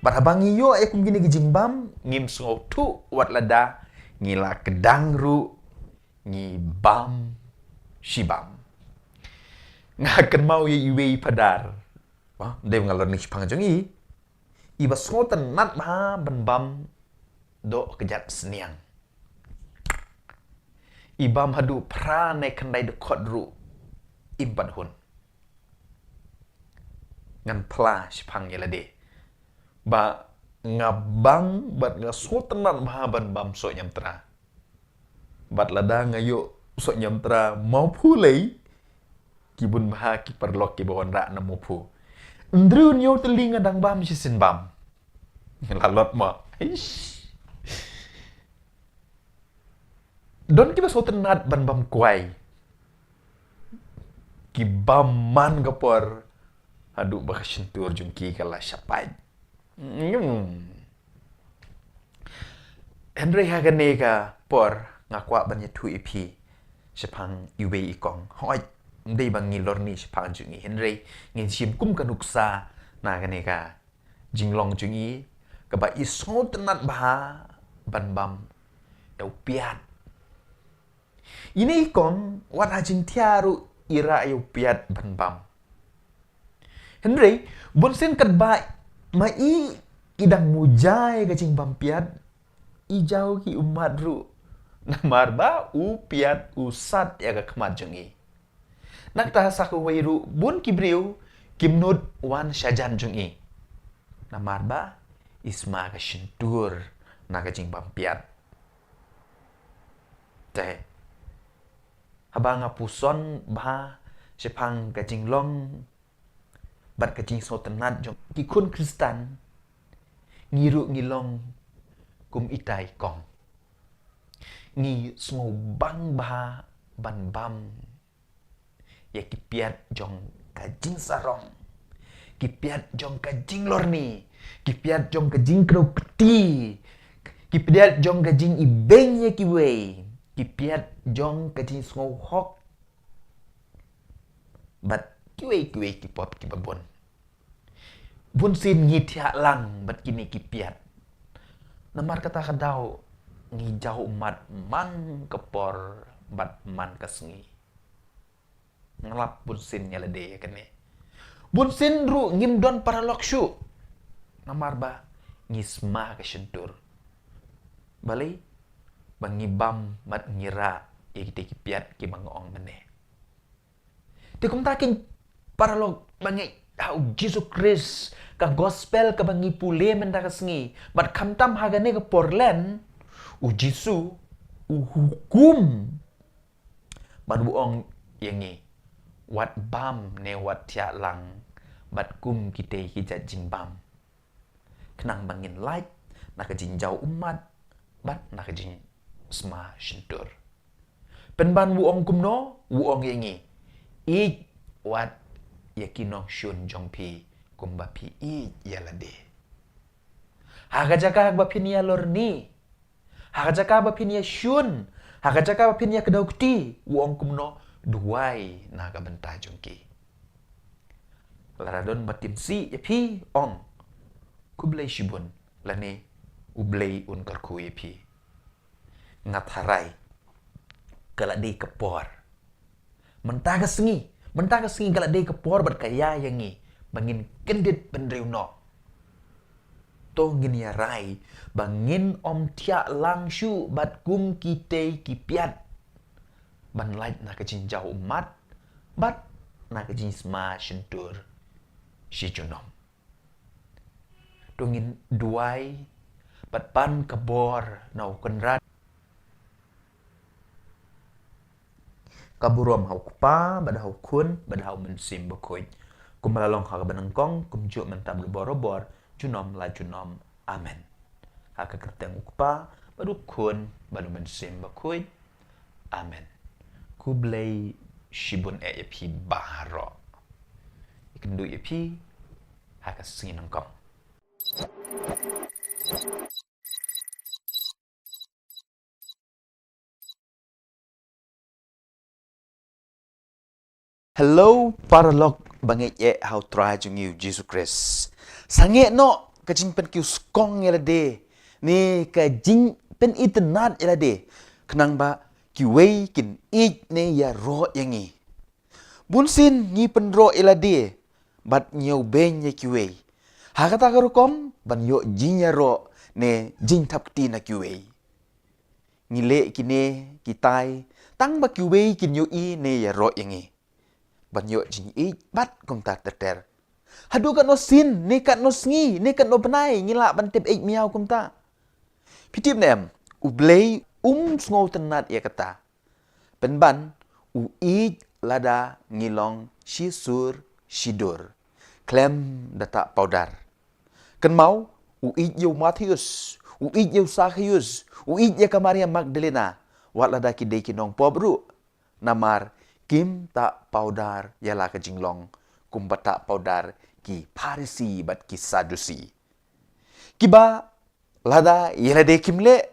bat habangi yo kum gini ki jingbam ngim sngo tu wat lada ngila kedang ru ngi bam shibam ngakan mau ye iwe padar Dia ngalor ni Jepang jong iba so tenat bah ben-bam do kejat seniang. Ibam hadu pra ne kendai dekot ru impan hun. Ngan pla Jepang yela de. Ba ngabang bat ngaso tenat bah ben-bam so nyam tra. Bat lada ngayo so nyam tra mau pulai kibun bah ki perlok ki bawon ra na mo pu. Ndrun yo telinga dang bam si sin bam. Lalot ma. Don kiba so tenat ban bam kuai. Ki bam man gapor. Aduh baka sentur jungki kala syapai. Henry hagane ka por ngakwa ban tu ipi. Sepang iwe ikong. Hoi ndai bang ngilor ni sepang jungi Henry ngin sim kum kanuksa na kane ka jinglong jungi ka ba iso tenat bah ban bam dau piat ini ikong wat hajing tiaru ira eu piat ban bam Henry bonsen kat ba mai idang mujai ka jing bam piat ijau ki umat ru namar ba u piat usat ya ka kemat jungi nak tahasa ku wairu bun kibriu kimnud wan syajan jungi. Namar ba isma ka shintur na ka jing bampiat. Te habang puson ba sepang ka jing long bat ka jing so tenat jong kikun Kristan ngiru ngilong kum itai kong. Ngi smo bang ba ban bam ya kipiat jong kajing sarong kipiat jong kajing lorni kipiat jong kajing kro peti kipiat jong kajing ibeng ya kiwe kipiat jong kajing sngau hok bat kiwe kipop kibabon bun sin ngithia lang bat kini kipiat namar kata kadau ngijau umat man kepor bat man kasngi ngelap bunsin nyala de kene bunsin ru ngimdon para lokshu namar ba ngisma ka syentur balai bangibam mat ngira ya kita kipiat ki mangoong mene ti kum taking para lok bangi au Jesus Christ ka gospel ka bangi pule menda kasngi bat kamtam hagane ka porlen u Jisu u hukum ban buong yangi wat bam ne wat tia lang bat kum kite hijat jing bam kenang bangin light nak jing jauh umat bat nak jing sma shintur penban wuong kumno wuong yengi I wat yakinong shun jong pi kumba pi I yalade hagajaka bagpin ya lorni hagajaka bagpin ya shun hagajaka bagpin ya kedaukti wuong kumno duai naga bentah jongki. Laradon batim si epi ong. Kublai shibun lane ublai un karku epi. Ngat harai kalak di kepor. Mentah ka sengi kalak di kepor berkaya yangi bangin kendit pendriuno. To ngin ya rai bangin om tiak langshu bat kum kite kipiat. Ban light na kajing jauh umat, bat na kajing sma syentur si junom. Dungin duai, bat pan kabor na ukenrat. Kaburom hau kupa, bad hau kun, bad hau mensim bekoy. Kumalalong haka benengkong, kumjuk mentab borobor, junom la junom, amen. Haka kerteng kupa, badu kun, badu mensim bekoy, amen. Kublai shibun epi baharo. Ikendu epi haka singin engkong. Hello para lok bangi ye how try jung you Jesus Christ. Sange no kajing pen kiu skong yela de. Ni kajing pen itenat yela de. Kenang ba kiwei kin ik ne ya ro yangi. Bunsin ngi pen ro yela de. bat nyau ben ye kiwe. Ha kata karukom ban yo jinya ro ne jing tap ti na kiwe. Ngile kine kitai tang ba kiwe kin yo i ne ya ro yangi. Ban yo jing i bat kum ta ter. Hadu kat no sin, ne kat no sngi, ne kat no benai ngila ban tip ik miau kum ta. Pitip nem ublei sngo tenat ya kata. Penban i lada ngilong shisur shidur. Klem data powder. Kan mau yo Mattheus, yo Zacchaeus, ya Maria Magdalena. Wat lada kidei kinong pobru. Namar kim tak powder yala ke jinglong. Kum bata powder ki Parisi bat ki Sadusi. Kiba lada yala de kimle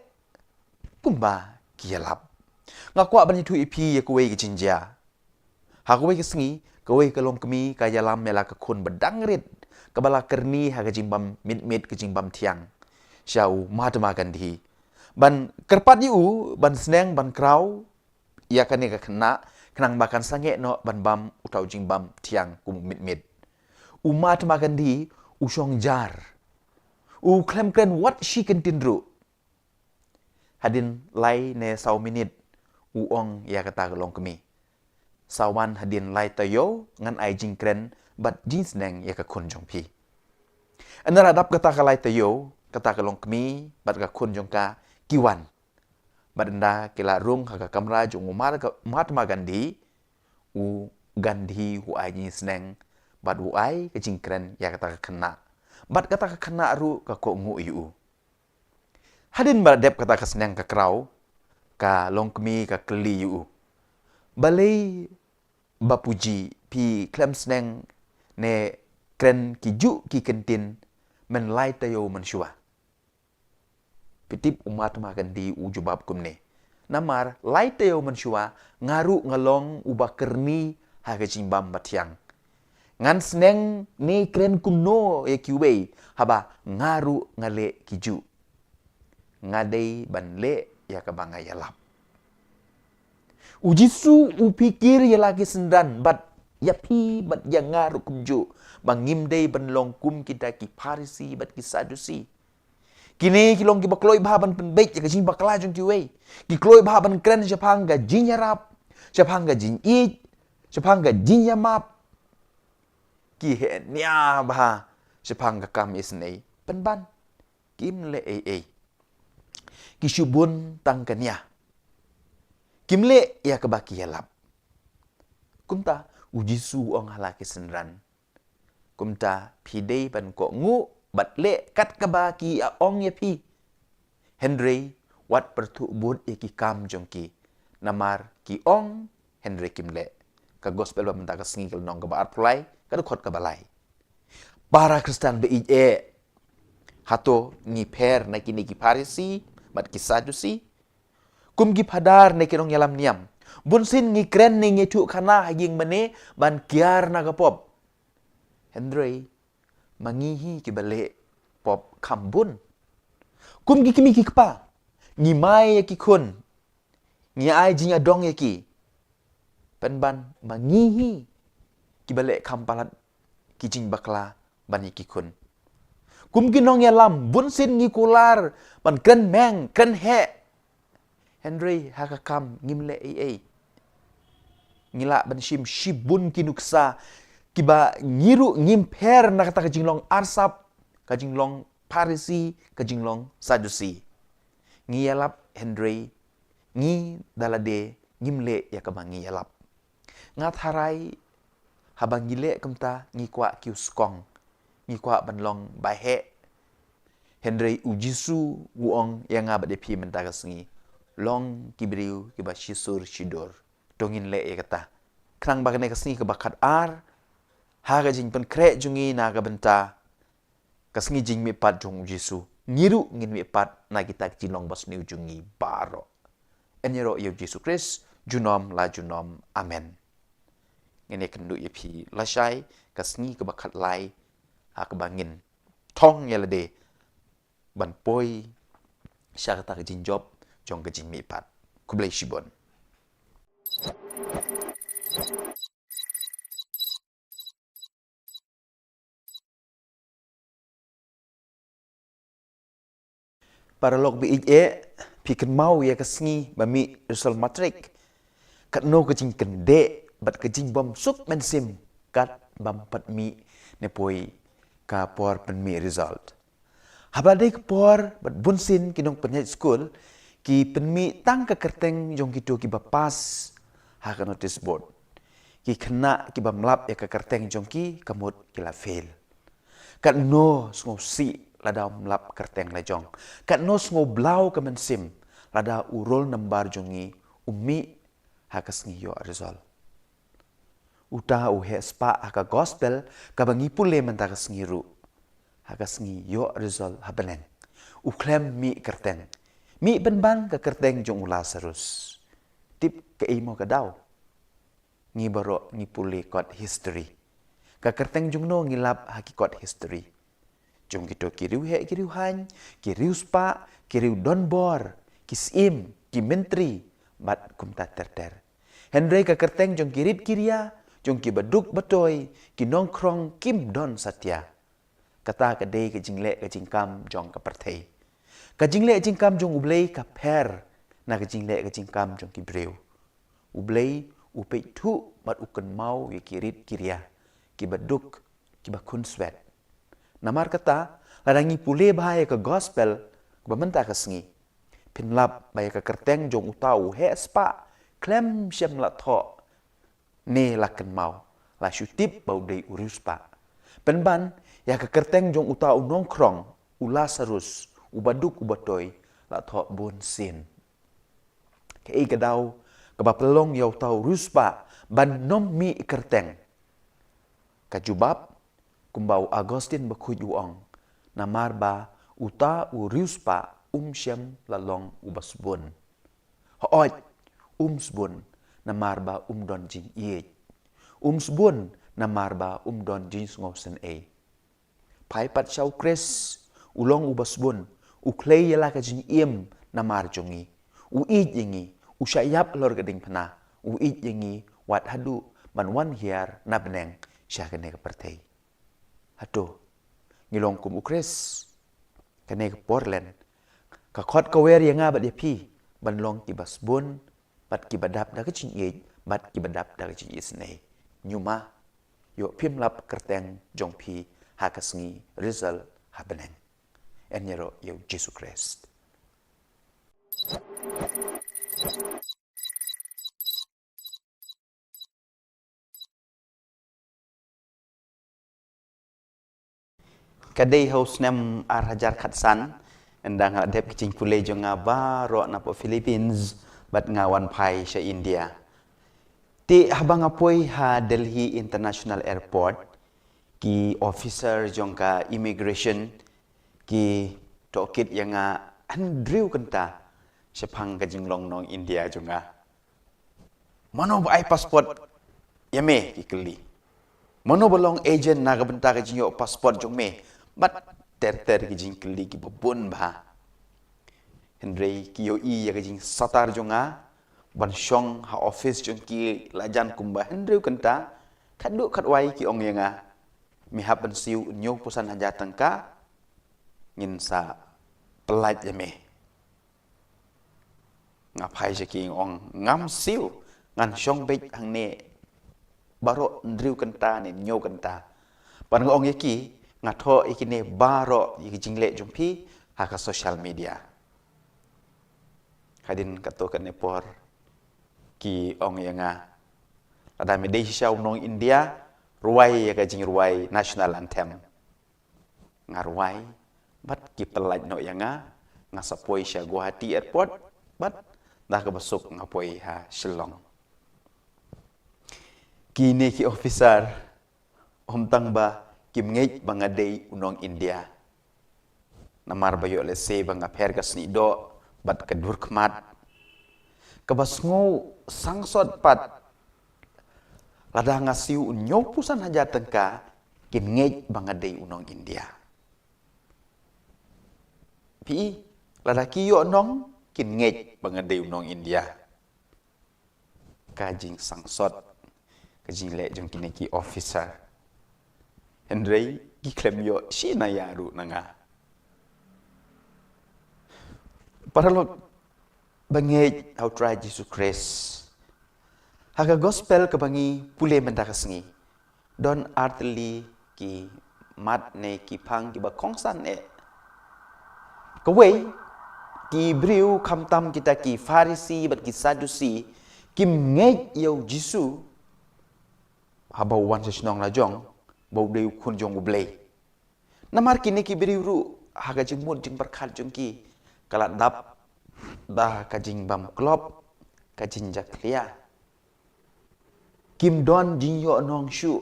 kumba ki yalap. Ngakwa ban itu ipi ya kuwe ki jinja. Ha kuwe ki sengi, kuwe ke lom kemi ka yalam yala ke kun bedangrit. Kabala kerni ha ke jimbam mit ke jimbam tiang. Syau Mahatma Gandhi. Ban kerpat yu ban seneng ban krau ya kan ka kena kenang bakan sange no ban bam utau jimbam tiang kum mit. Mahatma Gandhi usong jar. Klem kren what she can tindru. Hadin lai ne sau minit ong ya kata ke long kemi. Sawan hadin lai tayo ngan ai jing kren bat jeans neng ya ka kun jong pi. Anara dap kata ka lai tayo kata ka long kemi bat ka kun jong ka kiwan. Bat anda kila rung ha ka kamra jong Mahatma Gandhi Gandhi ai jeans neng bat ai ka jing kren ya kata ka kena. Bat kata ka kena ru ka ko ngu yu. Hadin baradep kata ka seneng ka krau ka long kemi ka keli yu. Balai bapuji pi klem seneng ne kren ki ju ki kentin men lai tayo men shua. Pitip Mahatma Gandhi jubab kumne. Namar lai tayo men shua ngaru ngalong uba kerni ha ka jimbam batiang. Ngan seneng ne kren kumno e kiwe haba ngaru ngale kiju. Ngadei ban le ya ka banga yalap. Ujisu upikir ya lagi sendan bat yapi bat yang ngaru kumju bangim dei ban long kum kita ki Parisi bat ki Sadusi. Kini kilong ki bakloi bahaban penbaik ya ka jing bakla jong kiwe. Ki kloi bahaban kren japang ga jing yarap, japang ga jing it, japang ga jing yamap. Ki he nya bah japang ga kam isnei penban kim le ki syubun tangkanya. Kimle ya kebaki yalap. Kumta ujisu ong halaki senran. Kumta pidei ban ko ngu bat le kat kebaki a ong ya pi. Henry wat pertu bud ya ki kam jongki. Namar ki ong Henry kimle. Ka gospel ba menta ka sengi kal nong ka ba arpulai ka dukot ka balai. Para Kristen be hato ni per na kini ki Parisi bat ki Sadusi. Kum gi padar ne kinong yalam niam. Bunsin ngi kren ni ngi tu kana haging mane ban kiar na kapop. Henry mangihi ki bale pop kambun. Kum gi kimi ki kpa. Ngi mai ya ki kun. Ngi ai jing adong ya ki. Penban mangihi ki bale kampalat ki jing bakla ban ya ki kun. Kum ginong yalam bunsin ngi kular ban kren meng kren he. Henry hakakam ngimle ngila ban shibun kinuksa kiba ngiru ngimper na kata kajinglong arsap kajinglong Parisi kajinglong Sadusi ngiyalap Henry ngi dalade ngimle ya kama ngiyalap ngat harai habang gile kumta ngi kwa kiuskong ngi kwa banlong bahe Henry ujisu wuong yang ngabade pi mentaka sengi long kibriu kiba shisur shidur dongin le e kata krang bagane kasni ke bakat ar haga jing pen kre jungi na ga benta kasngi jing mi pat jong jisu ngiru ngin mi pat na kita jilong bas ni jungi baro enyero yo Yesus Kris junom la junom amen ngene kendu yepi lashai kasngi ke bakat lai ha ke bangin tong yelade ban poi syakata ke jinjob jong ke jing mi pat kublai shibon para lok bi pi kan mau ya kasngi bami result matrik kat no kajing kende bat kajing bom sup men sim kat bam pat mi ne poi ka por pen mi result habadai ke por bat bunsin kinong penyat school ki pen mi tang ka kerteng jong kitu ki bapas ha ka notice board ki kena ki bamlap ya ka kerteng jong ki kamut kila fail kat no sngo si lada mlap kerteng lejong kat no sngo blau ka men sim lada urol nambar jongi umi hakas ngiyo result uta uhe spa aka gospel ka bangi pule mentakas ngiru hakas ngiyo result habeneng uklem mi kerteng mi benban ka kerteng jong ula serus tip ke imo ka daw ngi baro ngi pule kot history ka kerteng jong no ngilap hakikot history jong kito kiriu he kiriu han kiriu spa kiriu donbor kisim ki menteri bat kumta terter Henry ka kerteng jong kirip kiria jong ki baduk batoy ki nongkrong kim don satya kata ka dei ka jingle ka jingkam jong ka perthei ka jingle jingkam jong ublei ka per na ka jingle ka jingkam jong ki breu ublei upei thu bat ukan mau ye kirip kiria ki baduk ki bakun swet namar kata ladangi pule bahaya ke gospel bamenta ka sengi pinlap baya ka kerteng jong utau he spa klem syam la tho ne lakan mau la syutip bau dei uruspa penban ya ka kerteng jong utau nongkrong ula sarus ubaduk ubatoy la tho bon sin ke ei gadau ka bapelong yau tau ruspa ban nom mi kerteng ka jubab kumbau Agustin bakuj uong namar ba uta uriuspa syam lalong ubasbun hooj sbun namar ba don jing iej sbun namar ba don jing ngosen pai pat syau kres ulong ubasbun uklei yala ka jing iem namar jongi uij yengi usyayap lor gading pena uij yengi wat hadu man wan hiar na beneng syakane ka pertei Aduh, ngilong kum ukres, kene ke Portland, ka khot ka wer yang bat yapi, ban long ki basbun, bat ki badap da ke cing bat ki badap da ke cing isnei. Nyuma, yo pim lap kerteng jong pi hakasngi result habeneng. Enyero yo Jesus Christ. Kadai host nem arhajar khatsan endang adep kicing pule jonga baro na po Philippines bat ngawan pai sa India. Ti habang apoy ha Delhi International Airport ki officer jongka immigration ki tokit yang Andrew kenta sepang kajing long nong India jonga. Mano ba ai passport yame kikeli. Mano balong agent na kabenta kajing yo passport jong me. Bat ter ki jing keli ki babun ba Henry ki yo i ya jing satar jonga ban syong ha office jong ki lajan kumba Henry kenta kadu katwai ki ong yanga mi happen siu nyo pusan haja tangka ngin sa pelat ya me ngapai je ki ong ngam siu ngan syong bek hang ne baro Andrew kenta ne nyo kenta pan ong yaki ngatho ikine baro iki jingle jumpi haka social media kadin kato kan nepor ki ong yanga ada medai syau nong India ruai ya kajing ruai national anthem ngarwai bat ki pelaj no yanga ngasapoi sya Guwahati airport bat dah ke besuk ngapoi ha Shillong kini ki officer tang ba kim ngej bangadei unong India namar bayo lese banga pergas ni do bat kedur kemat kabasngo sangsot pat lada ngasiu unyo pusan haja tengka kim ngej bangadei unong India pi lada kiyo nong kim ngej bangadei unong India kajing sangsot kajing le jong kineki officer Henry ki klem yo si na yaru nanga Para lo bangit how try Jesus Christ. Haga gospel kebangi pule mendakas ngi. Don artli ki mat ne ki phang ki ba kongsan e. Kawai ki briu kham tam kita ki Farisi bat ki Sadusi kim ngej yau Jisu habau wan sesnong la jong bau deu kun jong ublei. Namar kini ki briu ru haga jing mut jing berkhat jong ki kalat dap dah kajing bam klop kajing jaklia kim don jing yo nong shu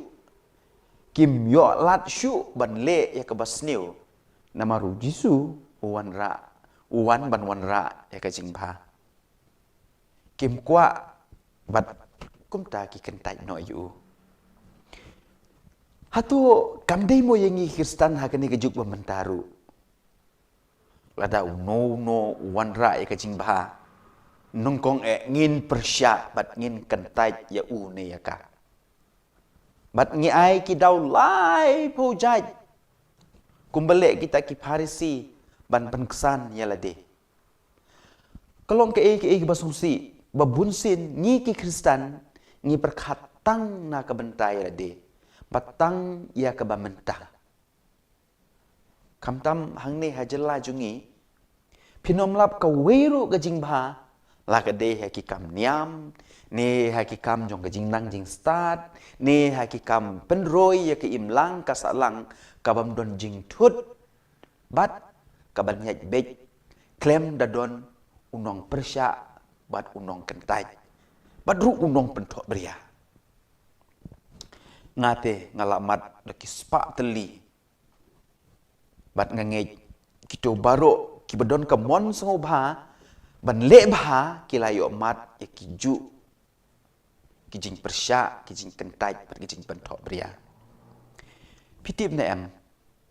kim yo lat shu ban le ya ke basniu namaru Jisu uwan ban wan ra ya kajing ba kim kwa bat kum ta ki kentai no yu hatu kamdei mo yengi Kristen hakani kejuk bamentaru lada no wan ra ya kajing ba nungkong ngin persya bat ngin kentai ya ne ya ka bat ngi ai ki dau lai po jai kumbale kita ki Farisi ban kesan ya lade kalong ke basungsi babunsin ngi ki Kristen ngi perkhatang na ka bentai lade batang ya ka bamentang kamtam hangne hajela jungi pinomlap ka weru ka jingba la ka de ha ki kam niam ne ha ki kam jong ka jing nang jing start ne ha ki kam penroi ya ki imlang ka salang ka bam don jing thut bat ka ban nyaj bej klem da don unong persya bat unong kentai bat ru unong pentok beria ngate ngalamat da ki spa teli bat ngangej kito baro ki bedon ka mon sengo bha ban le bha ki layo mat ya ki ju ki jing persya ki jing kentai bat ki jing pentok beria pitip na em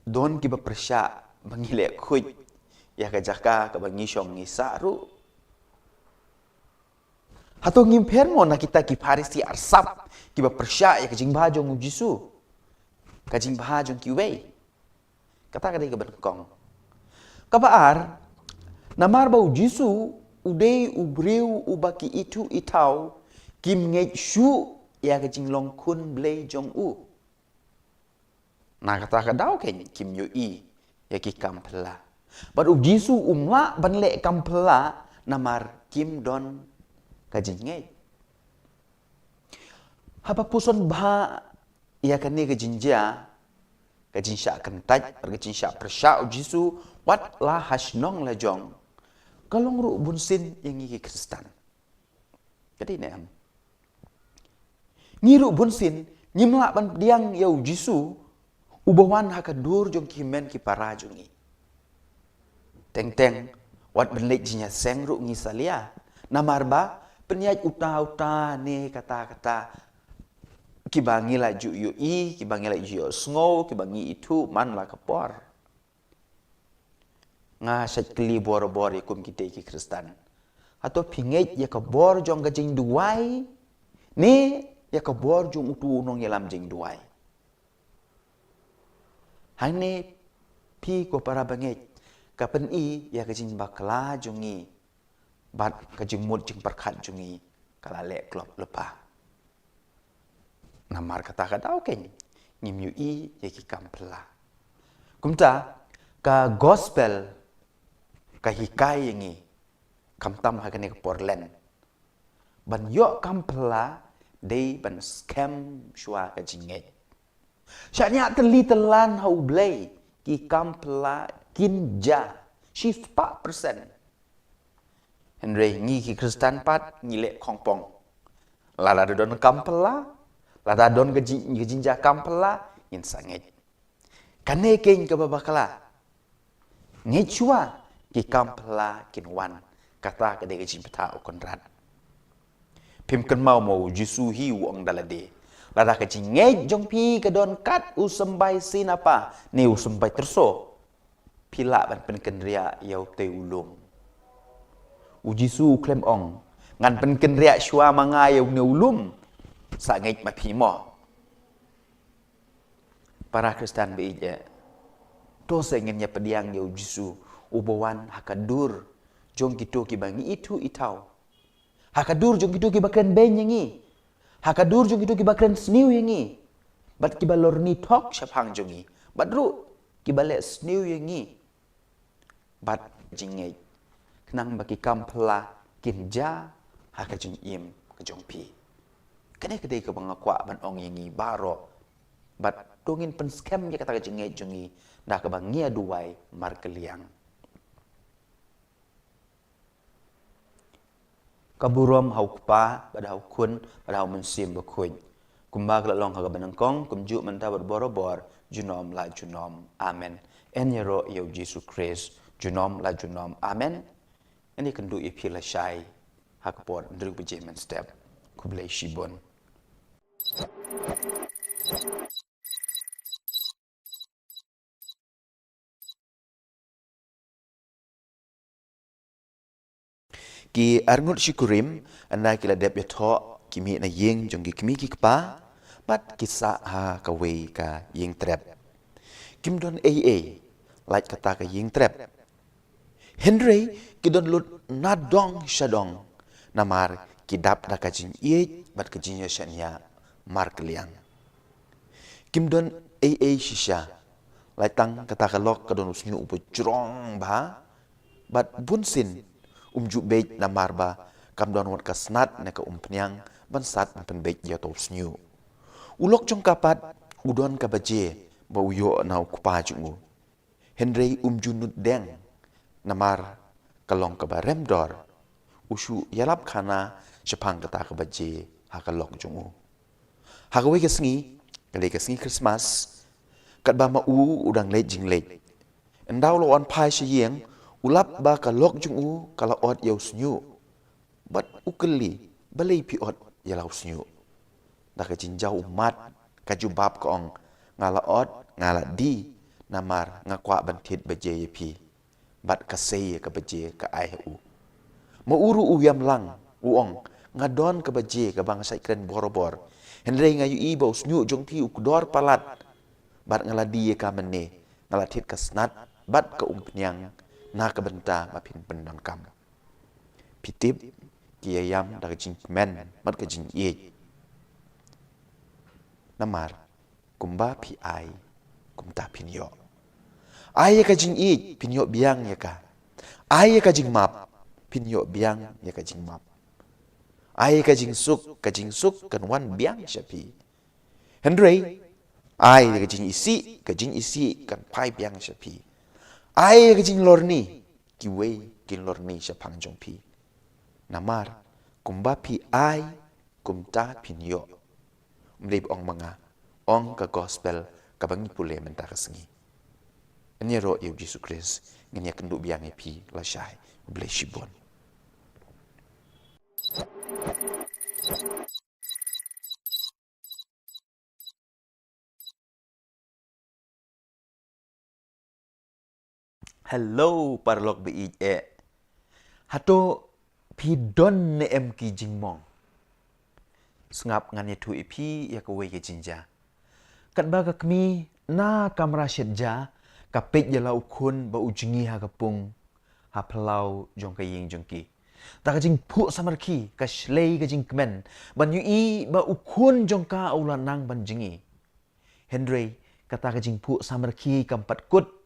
don ki ba persya mangile khuj ya ka jaka ka bangi syong ngi saru hato ngim pher mo na kita ki Farisi arsap ki ba persya ya ka jing bha jong Jisu ka jing bha jong ki wei kata kadai ke berkong kabar namar bau Jisu udei ubriu ubaki itu itau kim ngej shu ya ke jing long kun blei jong u na kata kadau ke kim yu i ya ki kampela baru Jisu umla ban le kampela namar kim don ka jing ngej haba puson bha ya kan ni ke jinja kajin syak kentaj pergajin syak persya Jisu wat la hasnong la jong kalong ru bunsin yang ngi Kristen jadi nem ngiru bunsin nyimla ban diang yau Jisu ubawan hakadur jong kimen ki para jongi teng wat benlek jinya seng ru ngi salia namarba penyaj uta ne kata-kata kibangi la ju yu i kibangi la ju sngo kibangi itu man la kapor nga sat kli bor ikum kite ki Kristen atau pinget ya kabor jong gajing duai ni ya kabor jong utu nong yelam jing duai hane pi ko para banget kapen i ya gajing bakla jongi bat gajing mut jing perkhat jongi kala le klop lepa namar kata-kata oke ngim yu i ya ki kampela kumta ka gospel ka hikai yengi kamtam hakane ka porlen ban yo kampela dei ban scam shua ka jinge syanya teli telan hau blei ki kampela kinja shift 4% Henry ngi ki Kristen pat ngile kongpong lala don kampela lada don gejinja kampela in sanget kane king ke babakala ngechua ki kampela kinwan kata ke de gejin peta konrat pim kan mau Jisu hi wong dalade lada ke jinge jong pi ke don kat usembai sinapa ni usembai terso pila ban pen ria yau te ulung Jisu klem ong ngan pen ria shua manga yau ne ulum sangat mapimo para Kristen beije to sengennya pediang yau Jisu ubawan hakadur jong gitu ki bangi itu itau. Hakadur jong gitu ki bakren ben yangi. Hakadur jong gitu ki bakren sniu yangi. Bat ki balor ni tok syapang jongi. Bat ru ki bale sniu yangi. Bat jingai. Kenang baki kampla kinja haka jong im ke jong pi. Kene kedai ke bangakwa ban ong yangi baro. Bat dongin pen scam ya kata jingai jongi. Dah ke bangia duai mar keliang. Kaburom hau kupa, pada hau kun, pada hau mensim berkuin. Kumba kelalong haga benengkong, kumjuk mentah berborobor, junom la junom. Amen. En yero yau Yesus Christ, junom la junom. Amen. Ini kendu ipi la syai, hakapor, ndruk bejemen step, kublai shibon. Ki arngut syukurim, anda kila dep ya tho, kimi na yeng jong ki kimi ki kpa, bat kisa ha kawe ka yeng trep. Kim don like kata ka yeng trep. Henry ki don lut nadong syadong, namar ki dap da ka jing iye, bat ka jing ya syanya mar keliang. Kim don shisha, like tang kata ka lok ka don usnyu upo jrong ba, bat bunsin, juk bej na marba kam don wat kasnat na ka penyang bansat pen bej ya to snyu ulok jong kapat udon ka baje ba uyo na kupa jungu Henry junut deng namar kalong ka barem dor usu yalap khana syapang kata ka baje ha kalok jungu ha ka we kesngi kale kesngi Christmas kat ba ma udang le jing le endau lo on pai syeng ulap ba kalok jungu kala ot yau snyu bat ukeli balai pi ot yalau snyu da ka jinjau umat ka jubab ko ong ngala ot ngala di namar ngakwa bantit baje pi bat ka sei ka baje ka ai u ma uru u yam lang uong ngadon ka baje ka bangsa ikren borobor henre ngayu i ba snyu jong ti ukdor palat bat ngala di ka mene ngala tit ka snat bat ka penyang na kebenta mapin pendon kam. Pitip kiyayam dari jing men mat ke jing ye. Namar kumba pi ai kumta pinyo. Ai ka jing ye pinyo biang ya ka. Ai ka jing map pinyo biang ya ka jing map. Ai ka jing suk kan wan biang syapi. Henry ai ka jing isi kan pai biang syapi. Ai ke jing lorni ki wei kin lorni syapang jong pi namar kumba pi ai kumta pinyo mleb ong manga ong ka gospel ka bangi pule menta kasngi enya ro yu Yesus Christ ngenya kendu biang pi la syai bless you bon. Hello parlok bi hato pi don ne em ki jingmong sngap ngan ye tu ipi ya ko we ke jinja kat ba ka kmi na kamra shedja ka pej ya lau kun ba ujingi ha kapung ha plau jong ka ying jong ki ta ka jing pu samar ki ka shlei ka jing kmen ban yu i ba ukun jong ka ulan nang ban jingi Henry kata ka jing pu samar ki kampat kut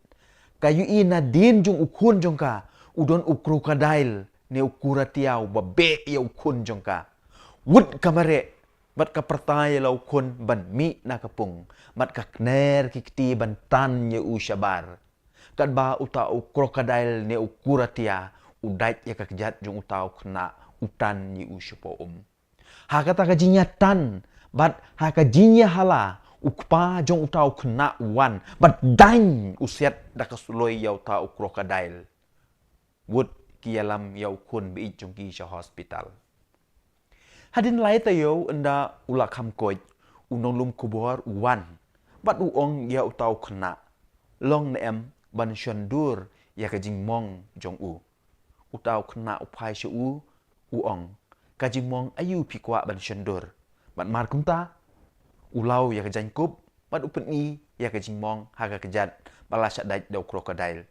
kayu ina din jong ukun jong ka udon ukrokadail ne ukuratiau babe ya ukun jong ka wud kamare bat ka pertaya la ukun ban mi na kapung bat ka kner kikti ban tan ye usyabar kan ba uta ukrokadail ne ukuratia udait ya ka kejat jong utau kena utan ye usyapo ha kata ka jinya tan bat ha ka jinya hala ukpa jong utau kena wan bat dain usiat da kasuloi yau tau krokodil wud kialam yau kun bi jong ki sha hospital hadin lai ta yau enda ula kham koi unong lum kubor wan bat uong ya utau kena long nem ban shandur ya ka jing mong jong utau kena upai sha uong ka jing mong ayu pikwa ban shandur bat mar kumta ulau ya ke jangkup bat upeni ya ke jingmong haga kejat bala syak dai dau krokodil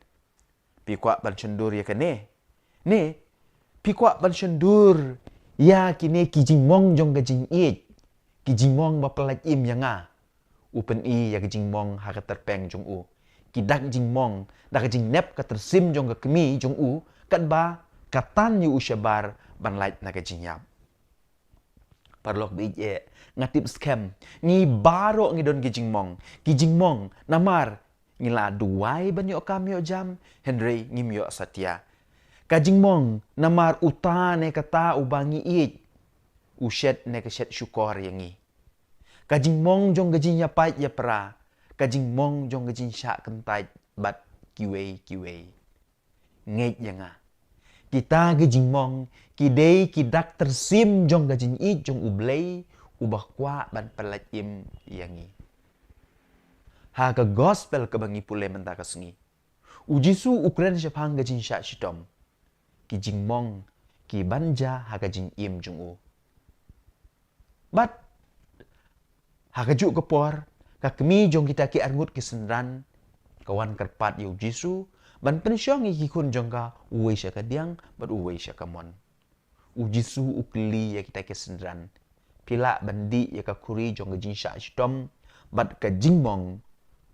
pi kwa ban cendur ya ke ne Ne, pikwa ban shendur, ya kine ki jing mong jong ga jing it, ki jing mong ba pelaj im yanga. Upen i ya jing mong ha ka terpeng jong u. Ki dak jing mong, dak jing nep ka tersim jong ga kemi jong u, kat ba katan yu usyabar ban laj na ka jing yap. Parlok bi ngatip scam ni baro ngidon ki jing mong namar ngila duai banyo kamyo jam Henry ngimyo satya kajing mong namar utane kata ubangi it ushet ne keshet syukor yangi kajing mong jong gajing yapai ya pra kajing mong jong gajing syak kentai bat kiwei ngej yanga kita gajing mong kidei kidak tersim jong gajing it jong ublei ubah kwa ban pelaj im yangi ha ka gospel ka bangi pule menta ka sengi ujisu ukren syapang gajing syak shitom ki jing mong ki banja ha ka jing im jong u bat ha ka juk kepor ka kemi jong kita ki arngut ki senran kawan kerpat yu jisu ban pensyong ki kun jong ka uwe sya ka diang bat uwe sya ka mon ujisu ukli ya kita ki senran pila bandi ya ka kuri jong gajing syak shitom bat ka jing mong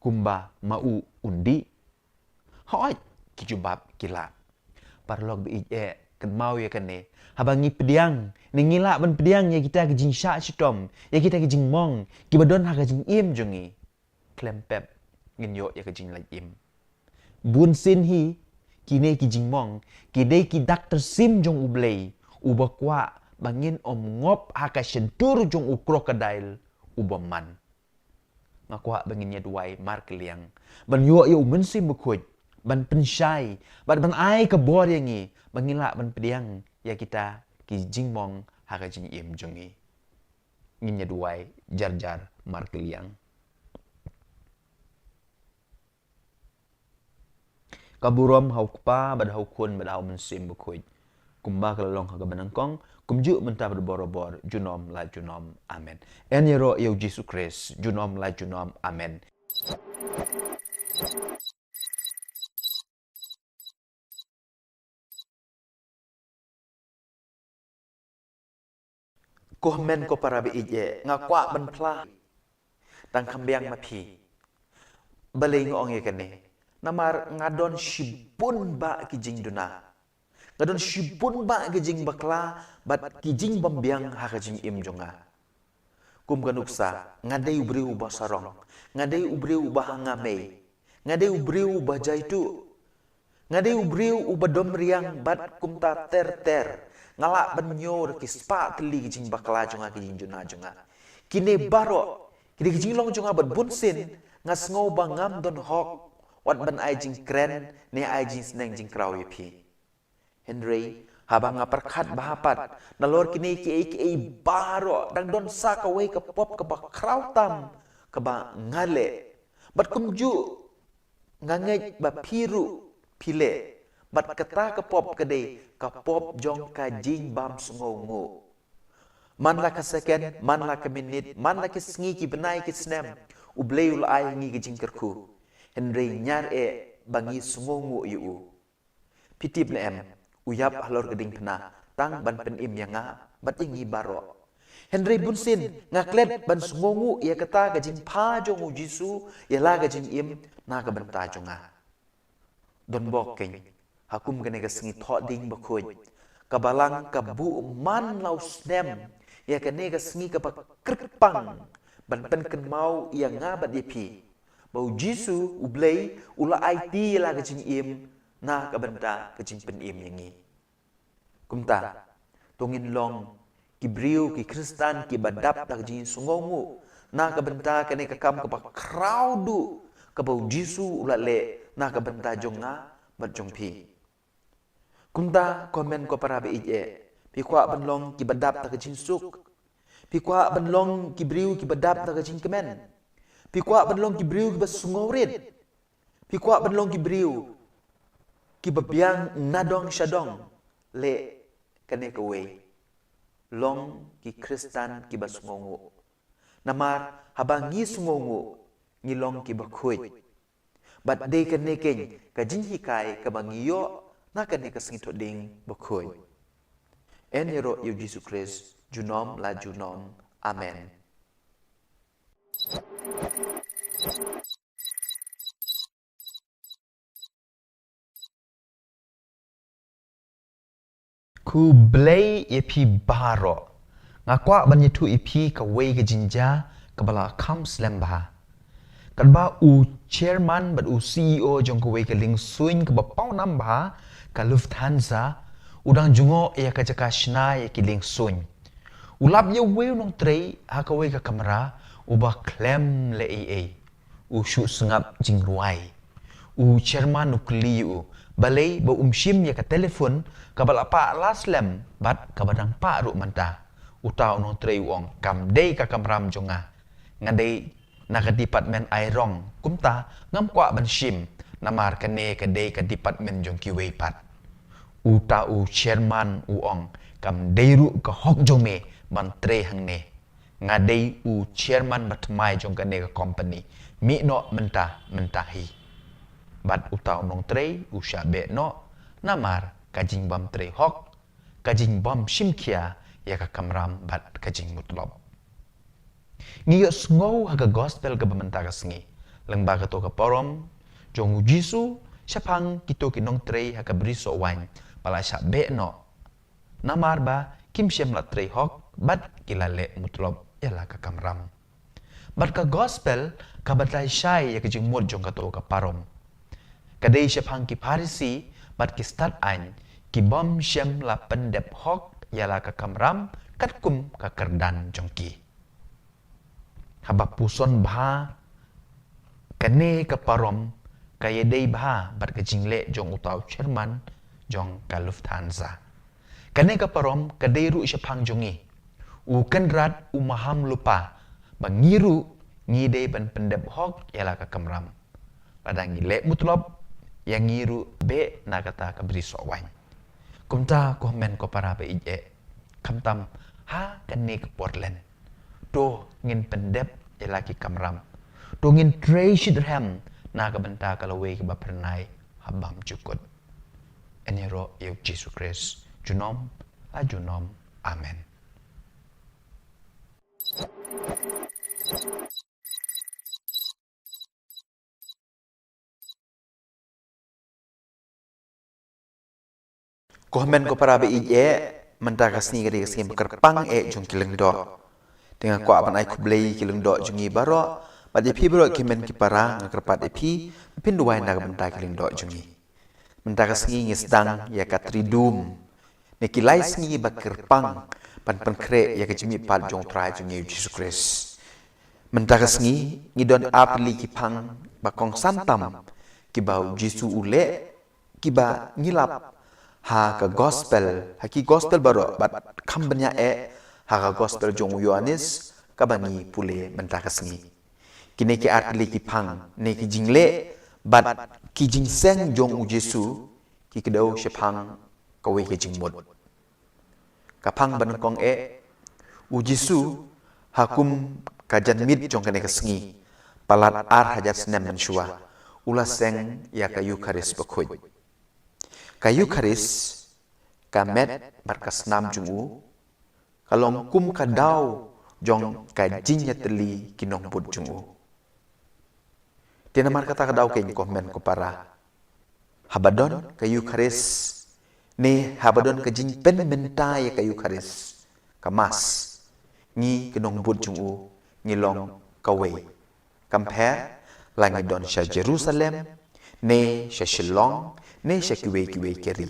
kumba mau undi hoi ki jubab kila parlog bi kan mau ya kan ne habangi pediang ni ngila ban pediang ya kita gajing syak shitom ya kita gajing mong ki badon ha gajing im jongi klempep nginyo ya gajing laj im bun sin hi kine ki jing mong ki dei ki dak tersim jong ublei ubakwa bangin om ngop haka shentur jong u krokodil ubaman ngakwa bangin ya duai mar keliang ban yo yo mensim bukuj ban pensyai ban ai ke bor yangi bangila ban pediang ya kita ki jing mong haka jing im jongi ngin ya duai jar mar keliang kaburom hau kpa bad hau kun bad hau mensim bukuj kumba kelalong haga benangkong kumju mentah berborobor junom la junom amen en yero yau Jesus Christ junom la junom amen Komen ko para bi ngakwa ban pla tang kambiang mapi balay ngong ye kane namar ngadon shibun ba ki jing duna ngadon shibun ba ki jing bakla bat ki jing bambiang ha ka jing im jonga kum kanuksa ngadai ubriu ba sarong ngadai ubriu ba ngame ngadai ubriu ba jaitu ngadai ubriu ba domriang bat kumta ter ngalak benyo ki spa teli ki jing bakla jonga ki jing juna jonga kine baro kini ki jing long jonga bat bunsin ngas ngau bangam don hok wat ban ai jing kren ne ai jing sneng jing kraw yepi Henry habang ngaperkat bahapat nalor kini ki baro dang don sa ka wei ka pop ka ba kraw tam ka ba ngale bat kumju ngangej ba piru pile bat kata ka pop kade ka pop jong ka jing bam sungongo man la ka second man la ka minute man la ka sngi ki benai ki snem ubleul ai ngi ki jing kerku Henry nyar bangi sungongo yu pitip le em uyap halor geding pena tang ban pen im yanga bat ingi baro Henry bunsin ngaklet ban sungongo ya kata ka jing pa jong jisu ya la ka jing im na ka banta jonga don bok keng hakum kene ka sengi tho ding bakhoj kabalang kabu man lau snem ya kene ka sengi ka krpang ban pen ken mau ya ngabat yepi bau jisu ublei ula IT la ka jing im na ka banta ka jing pen im yangi kumta tongin long ki briu ki kristan ki badap ta jing sungongu na ka banta kene ka kam ka crowdu ka bau jisu ula le na ka banta jonga bat jong pi kumta komen ko para bi pi kwa banlong ki badap ta ka jing suk pi kwa banlong ki briu ki badap ta ka jing kemen pi kwa banlong ki briu ki basungorit pi kwa banlong ki briu ki babiang nadong shadong le kane ka we long ki kristan ki basungongo namar habang ngi sungongo ngilong ki bakhoy bat de kane ken ka jing hikai ka bangiyo nak ni ka singi to ding bokoi en yero yu Jesus Christ junom la junom amen ku blay epi baro ngakwa banyitu epi ka wei ka jinja ka bala kam slamba kan ba u chairman bat u CEO jong ka wei ka ling suin ka ba pau nam ba ka Lufthansa udang jungo ya ka jaka shna ya ki ling suin ulap ye wei nong trei ha ka wei ka kamera u ba klem le e u shu sengap jing ruai u chairman nukli u balai ba shim ya ka telefon ka bala pa laslem bat ka badang pa ru manta utau no trei wong kam dei ka kamram jonga ngadei nak department airong kumta ngam kwa ban shim namar ka ne ka dei ka department jong ki wei pat uta u chairman u ong kam dei ru ka hok jome ban trei hang ne ngadei u chairman bat mai jong ka ne ka company mi no menta hi bat utau nong trei usha be no namar kajing bam trei hok kajing bam shimkia ya ka kamram bat kajing mutlop ngiyo sngow haga gospel ka bamenta ka sngi lengba ka to ka porom jong jisu syapang kito kinong trei haga briso wine pala sha be no namar ba kim shem la trei hok bat kilale mutlop ya la ka kamram bat ka gospel ka batlai shai ya kajing mod jong ka to ka parom kadai syapang ki parisi bat ki start an ki bom shem la pendep hok yala ka kamram kat kum ka kerdan jongki habap puson bha kane ka parom kaya dei bha bat ka jingle jong utau chairman jong ka Lufthansa kane ka parom kadai ru syapang jongi u kenrat u maham lupa bangiru ngidei ban pendep hok yala ka kamram ladang gile mutlop yang ngiru be nakata ka beri sowan kumta ko men ko para be ije kamtam ha kane ke Portland to ngin pendep elaki kamram to ngin trade ram na ka benta ka lawe ke bapernai habam cukut enero eu Jesus Christ junom ajunom amen Komen ko para be ije menta kasni gade kasni kerpang jong kileng do dengan ko apan ai kublei kileng do jongi baro bade pi bro kimen ki para ngakerpat epi pinduai na menta kileng do jongi menta kasni ngisdang ya katridum ne kilai sngi ba kerpang pan kre ya kejimi pal jong trai jongi Jesus Christ menta kasni ngidon apli ki pang ba kong santam ki bau Jisu ule ki ba ngilap ha ka gospel haki gospel baro bat kambanya ha ka gospel jong Yohanes ka bani pule menta kasni kine ki atli ki pang ne ki jingle bat ki jingseng jong Jesu ki kedau shepang ka we ki jingmod ka pang ban kong u Jesu hakum ka janmit jong kane kasni palat ar hajat snem menshua ula seng ya ka Eucharis bakhoj kayu karis kamet markas nam jungu kalong kum kadau jong kajinya teli kinong put jungu tina mar kata kadau kay komen ko para habadon kayu karis ni habadon kajing pen mentai kayu karis kamas ni kinong put jungu ngilong kawe compare langi don sha Jerusalem ne sha Shillong ne sha kiwe keri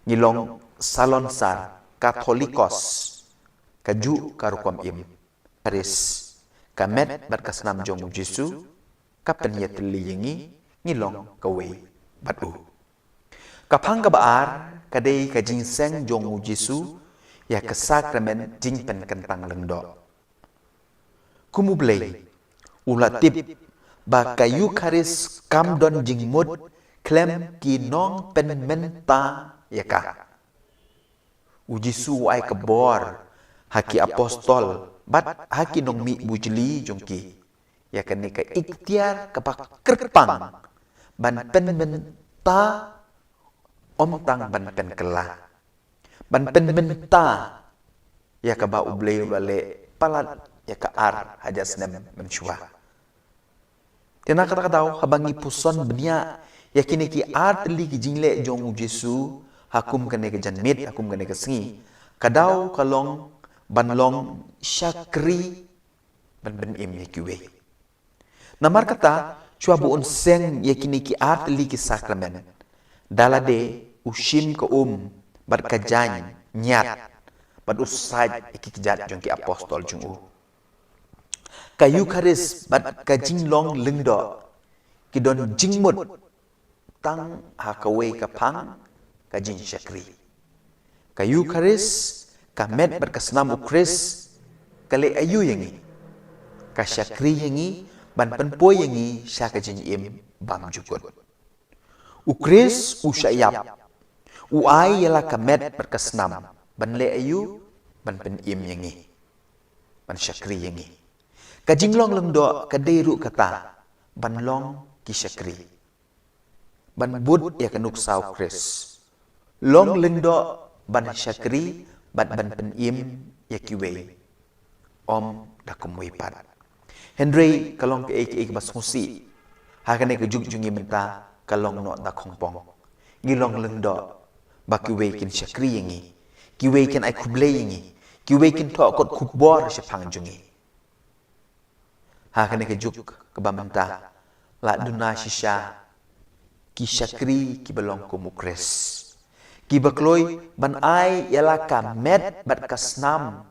ngilong salon sar Katolikos kaju karukom im Paris kamet berkasnam jong Jesu kapen ya teli yengi ngilong kawe batu kapang kabaar kadai kajing seng jong Jesu ya kesakramen jingpen kentang lengdo kumublei ulatip ba kayu karis kam don jingmud klem kinong pen menta yaka uji su ai kebor haki apostol bat haki nong mi bujli jongki yaka ne ka ikhtiar kepak kerpang ban pen menta tang ban pen kela ban pen menta ya ka ba uble wale palat ya ka ar hajas nem menshua tena kata kata habangi puson benia ya kini ki ar teli ki jingle jong Jesu hakum kene ke janmit hakum kene ke sengi kadau kalong banlong syakri ban im ya kiwe namar kata chua bu seng ya kini ki ar teli ki sakramen dalade ushim ke bat kajany nyat bat usaj iki kijat jong ki apostol jong kayu karis bat kajing long lengdo kidon jingmut tang hakawe kapang kajing syakri kayu karis kamet bat kasnam ukris kale ayu yangi ka syakri yangi ban penpoy yangi syakajing im bam jukut ukris usyayap uai yala kamet berkesnam ban le ayu ban pen im yangi ban syakri yangi kajinglong lengdo kadeiru kata ban long ki syakri ban bud ya kanuk sau kris long lengdo ban syakri ban pen im ya kiwe da kumui pat Henry kalong ke ek bas musi hakane ke jungi menta kalong no da khongpong ngilong lengdo bakiwe kin syakri yangi kiwe kin ai kuble yangi kiwe kin to kot kubor syapang jungi hakane ke juk ke bamanta la duna shisha ki syakri ki belong ku mukres ki bakloi ban ai yala ka met bat kasnam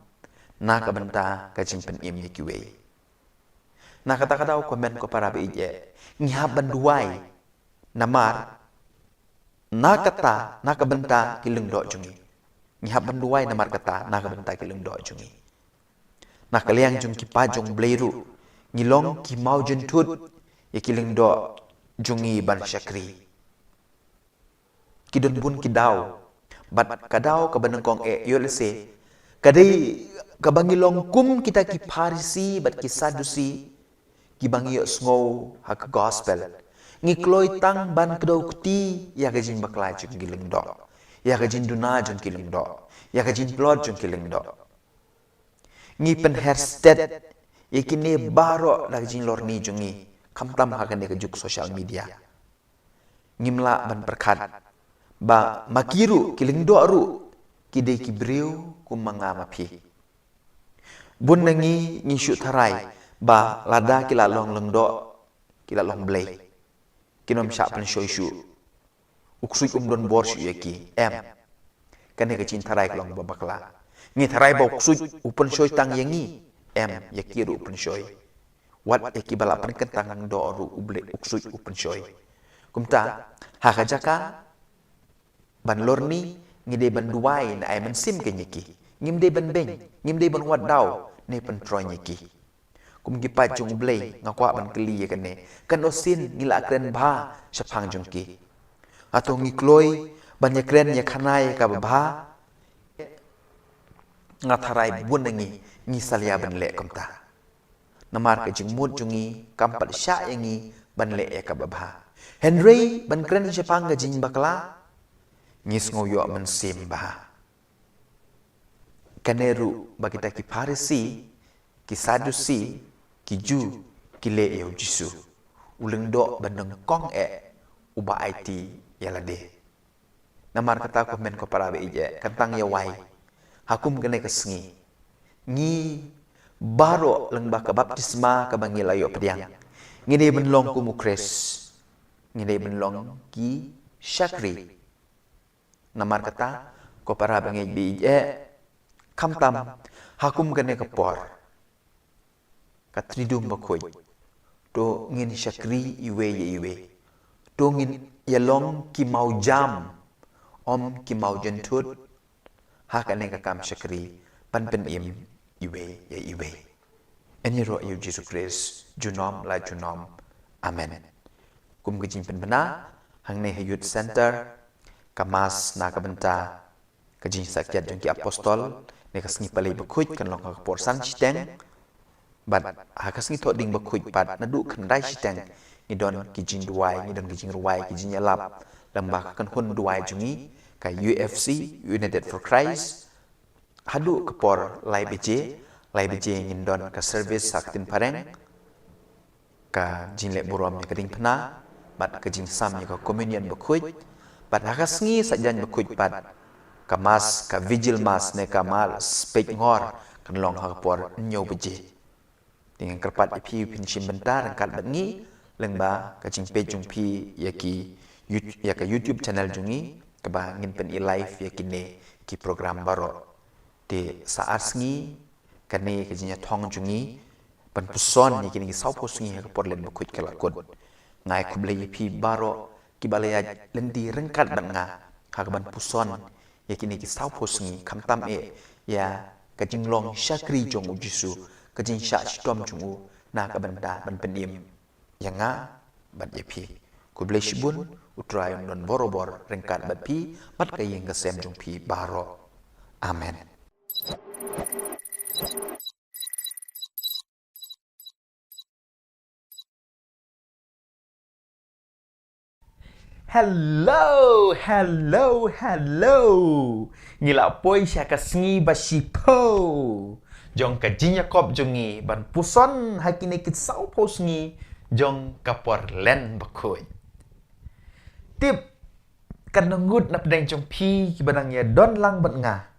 na ka banta ka jimpen im ni kiwe na kata-kata komen ko para beije ngihab ban duai namar na kata na kabenta kileng do jungi ngihap banduai namar kata na kabenta kileng do jungi na kaliang jung ki pajong bleiru ngilong ki mau jentut ya kileng do jungi ban syakri kidon bun kidau bat kadau ka banengkong yolse kadai kabangilong kum kita ki parisi bat ki sadusi ki bangiyo sngow hak gospel ngikloi tang ban kedau kuti ya gajin baklai jung giling do ya gajin duna jung giling do ya gajin plot jung giling do ngi pen hersted yakini baro la gajin lorni jungi kamtam hakan ke juk social media ngimla ban perkat ba makiru giling do ru kidai kibreu kumanga mapi bun nangi ngi syut harai ba lada kila long lengdo kila long blay kinom sya pen shoyshu uksui don bor shu yaki kane ke cinta rai long babakla ngi tharai ba uksui upen shoy tang yangi yaki ru upen shoy wat yaki bala pen kentang do ru uble uksui upen shoy kumta hakajaka ban lorni ngide ban duai na ay man sim ke nyaki ngimde ban beng ngimde ban wat daw ne pen troy nyaki kum gi pa jung blay ngakwa ban keli kan ne kan osin ngila kren ba syapang jung ki atau ngikloi ban ya kren ya khanai ka ba ngatharai bun ngi salia ban le komta namar ke jung mut jungi kampat sya yangi ban le ya ka ba Henry ban kren syapang ga jing bakla ngis ngoyo men sim ba kaneru bagita ki parisi ki sadusi kiju kile eo jisu uleng do bandeng kong uba IT yalade namar kata komen ko para beije kantang ya wai hakum kene kesengi ngi baro leng ba baptisma ka bangi layo pediang ngide benlong ku mukres ngide benlong ki syakri namar kata ko para bangi beije kamtam hakum kene kepor katridum bakoy to ngin syakri iwe to ngin yalong ki mau jam ki mau jentut hakane ka kam syakri pan pen im iwe eni ro yu Jesus Christ junom la junom amen kum gijing pen bena hangne youth center kamas na kabenta kajing sakyat jong ki apostol ne kasngi palai bakuj kan long ka por sang chiteng bat hakas ngi to ding bakuj pat nadu khandai chiteng ni don kijing duai ni don kijing ruai kijing yalap lembah kan hun duai jungi ka UFC United for Christ hadu kepor lai beje ngindon ka service saktin pareng ka jinle burom ni kading pena bat ka jing sam ni ka communion bakhuj bat hakas ngi sajan bakhuj bat ka mas ka vigil mas ne ka mal spek ngor kan long ha por nyo beje dengan kerpat ipi pinchim bentar kat bat ngi lengba ka jing pe jung pi ya ka YouTube channel jungi ka ba ngin pen i live ya kine ki program baro te saat ngi kane ka jinya thong jungi pan puson ni kini sau pos ngi ka por len bakhuj kala kod ngai kuble ipi baro ki balaya lendi rengkat ban nga ha ka ban puson ya kini ki sau pos ngi kam tam ya ka jing long shakri jong ujisu ka jing sha stom jungu na ka banda ban penim yang nga bat ipi kuble shibun utrai non borobor rengkat bat pi bat ka yeng ka sem jong pi baro amen. Hello. Ngila poi sya ka sngi ba shipo. Jong ka jinya kop jongi ban puson hakine kit sau pos ngi jong ka por len bakoi. Tip kan ngut nap deng jong pi ki badang ya don lang bat nga.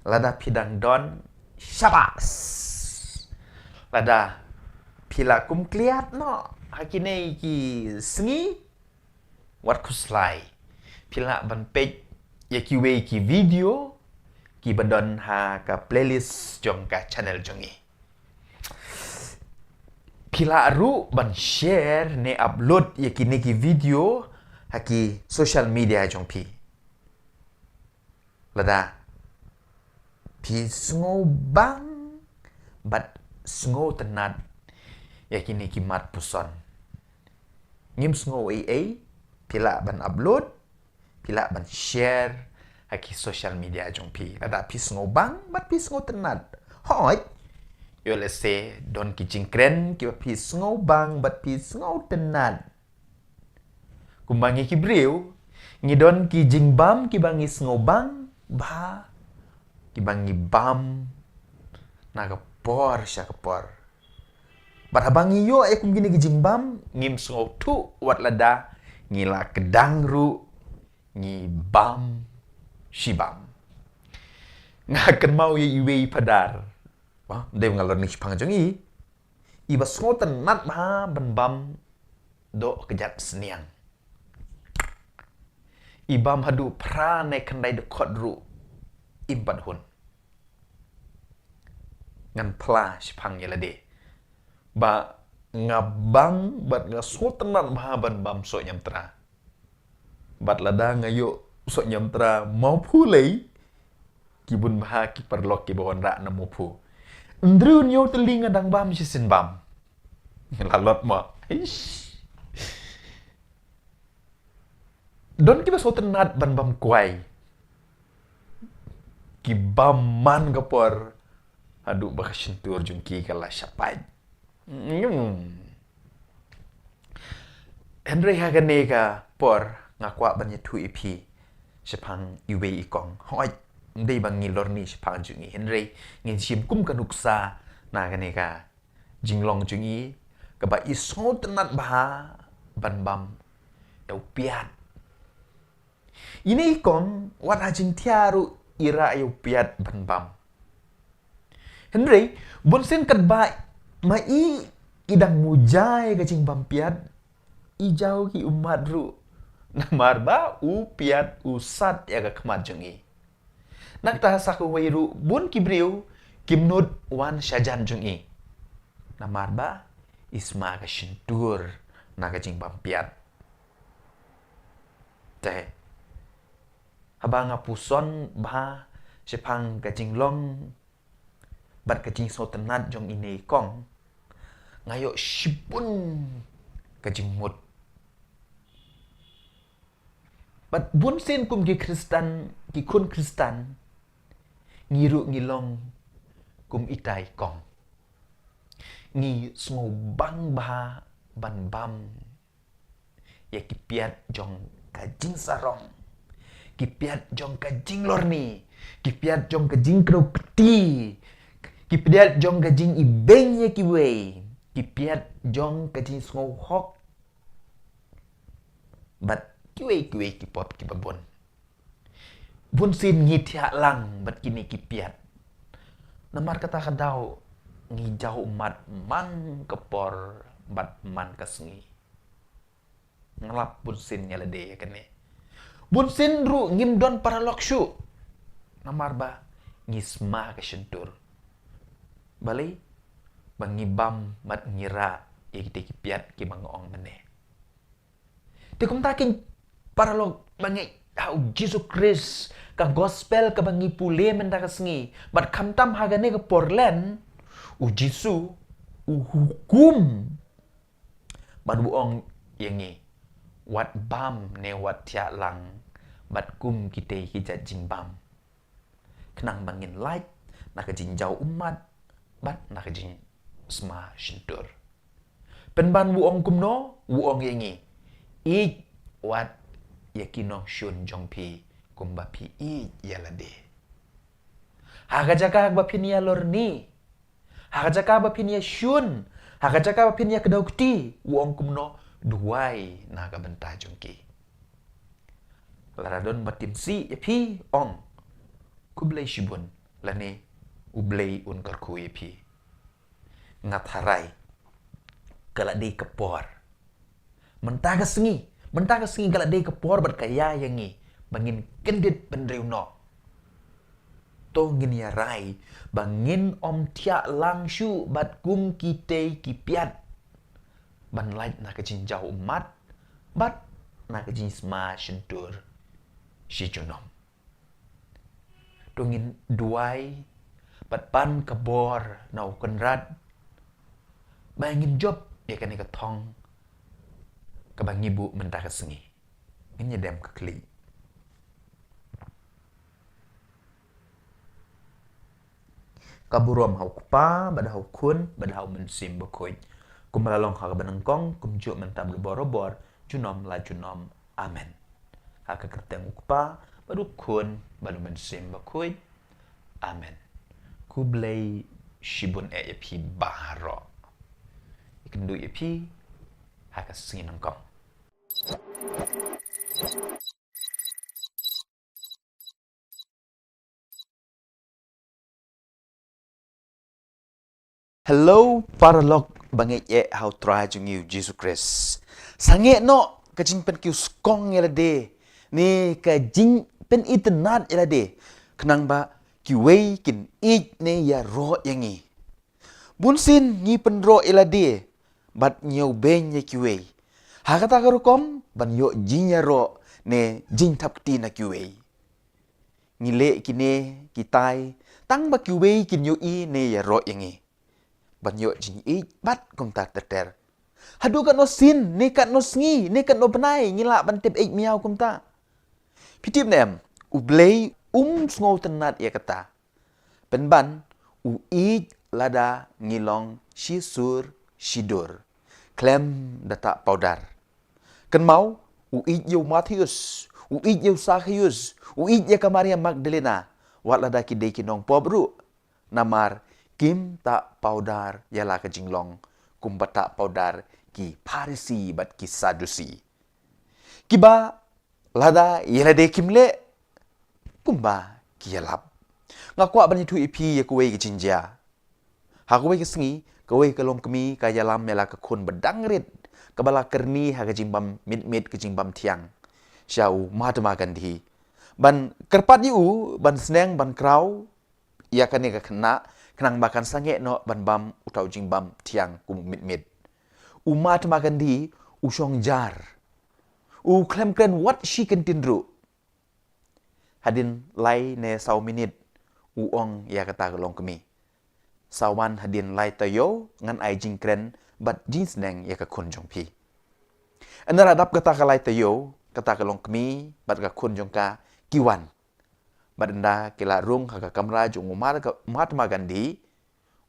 Lada pidang don syabas. Lada pila kum kliat no hakine ki sngi wat kuslai pila ban page ya ki we ki video ki badon ha ka playlist jong ka channel jongi pila ru ban share ne upload ya ki ne ki video ha ki social media jong pi lada pi sngo bang bat sngo tenat ya ki ne ki mat puson ngim sngo pila ban upload, pila ban share haki social media jong pi. Ada pi sngo bang, bat pi sngo tenat. Hoi, yo let's say don ki jingkren ki pi sngo bang, bat pi sngo tenat. Kumbangi ki briu, ngidon ki jingbam ki bangi sngo bang, ba ki bangi bam na kapor sya kapor. Bat habangi yo kum gini ki jingbam ngim sngo tu wat lada ngila kedang ru ngi bam shibam ngakan mau ye iwe padar wah de ngalor ni pang jongi iba smoten nat ba ban bam do kejat seniang ibam hadu pra ne kandai de kodru imbat hun ngan pla shipang yelade ba ngabang bat ngasutan nat maha ban bam so nyam tra bat lada ngayo so nyam tra mau pulei kibun maha ki perlok ki bawon ra na mupu ndru nyo telinga dang bam sisin bam lalot ma don ki so tenat ban bam kuai ki bam man gapor adu bakasintur jungki kala syapai Henry haganega por ngakwa banyak tu ipi sepang iwe ikong hoi ndai bang ngilor ni sepang jungi Henry ngin sim kum kanuksa na ganega jinglong jungi kaba iso tenat bah ban bam eu piat ini ikong wat hajing tiaru ira eu piat ban bam Henry bonsen kat ba mai idang mujai kacing bampiat ijau ki umat ru namar ba upiat usat ya ka kemat jungi nak ta saku wairu bun kibriu kimnud wan syajan jungi namar ba isma ka shintur na kacing bampiat teh habang apuson ba sepang kacing long bat kacing so tenat jong ini kong ngayo shipun kajing mut bat bun sen kum ki Kristan ki kun Kristan ngiru ngilong kum itai kong ngi smo bang ba ban bam ya kipiat jong kajing sarong. Kipiat jong kajing lorni. Kipiat jong kajing kro peti. Kipiat jong kajing ibeng ya kiwei. Kipiat jong kajing sngau hok. Bat kiwei kipop kibabon. Bun sin ngitiak lang bat kini kipiat. Namar kata kadau ngijau umat man kepor bat man kasngi. Ngelap bun sin nyalade ya kene. Bun sin ru ngimdon para lokshu. Namar ba ngisma ke syentur. Balai bangibam mat ngira ya kita kipiat ki mangoong mene. Tikum takin para lok bangi au Jesus Christ ka gospel ka bangi pule menda kasngi. Bat kamtam hagane ke porlen u Jisu u hukum. Bat buong yangi wat bam ne wat tia lang bat kum kita hijat jingbam. Kenang bangin light nak jinjau umat bat nak jing sma shintur. Penban buong kumno buong yangi i wat yakinong shun jongpi kumbapi i yalade. Hagajaka bapinia lorni. Hagajaka bapinia shun. Hagajaka bapinia kedaukti buong kumno duai naga benta jongki. Laradon batim si yapi ong kublai shibun lane ublai un karku yapi. Ngatharai kaladi kepor. Mentaga sengi galak day kepor berkaya yangi bangin kendit pendriu no. To ngin ya rai bangin om tia langshu bat kum kite kipiat. Ban light na kejinjau umat bat na kejin sma syentur si junom. To ngin duai bat pan kebor na ukenrat bangin job ya kani ketong kabang ibu mentah sengi. Ini dem kekli. Kaburom hau kupa, bada hau kun, bada hau mensim bekoy. Kum melalong hak benengkong, kum juk mentab lebor-lebor, junom la junom. Amen. Hak kerteng kupa, badu kun, badu mensim bekoy. Amen. Kublai shibun epi baharo. Ikendu epi hak sengi nengkong. Hello para lok bangit ye how try jung you Jesus Christ. Sange no kajing pen kiu skong yelade. Ni kajing pen itnat yelade. Kenang ba kiwei kin it ne ya ro yangi. Bunsin ni pen ro yelade. Bat nyau ben ye kiwei. Hakata karukom ban yo jinya ro ne jing tap ti na kiwei. Ngile kine kitai tang ba kiwei kin yo i ne ya ro yangi. Ban yo jing i bat kum tar ter. Hadu kat no sin, ne kat no sngi, ne kat no benai ngila ban tip 8 miau kum ta. Pitip nem ublei sngo tenat ya kata. Penban u i lada ngilong shisur shidur. Klem data paudar. Ken mau u i yo Matius, u i yo Zacchaeus, u i ya Maria Magdalena. Wat lada ki de kinong pobru. Namar kim tak paudar yala ke jinglong kum tak paudar ki Parisi bat ki Sadusi. Kiba lada yala de kimle kumba ki yalap. Ngakwa ban itu ipi ya kuwe ki jinja. Ha kuwe ki sengi kuwe ke long kemi ka yalam yala ke kun bedangrit kebala kerni ha ke jimbam mit ke jimbam tiang. Syau Mahatma Gandhi. Ban kerpat yu ban seneng ban krau ya kan ke kena kenang makan sange no ban bam utau jing bam tiang kum mit. Umat makan di usong jar. U klem kren what she can tindru. Hadin lai ne sau minit uong ya kata kelong kemi. Sawan hadin lai tayo ngan ai jing kren bat jing seneng ya ka kun jong pi. Anara dap kata ka lai tayo kata kelong kemi bat ka kun jong ka kiwan. Badanda kila rung haka kamera jung Mahatma Gandhi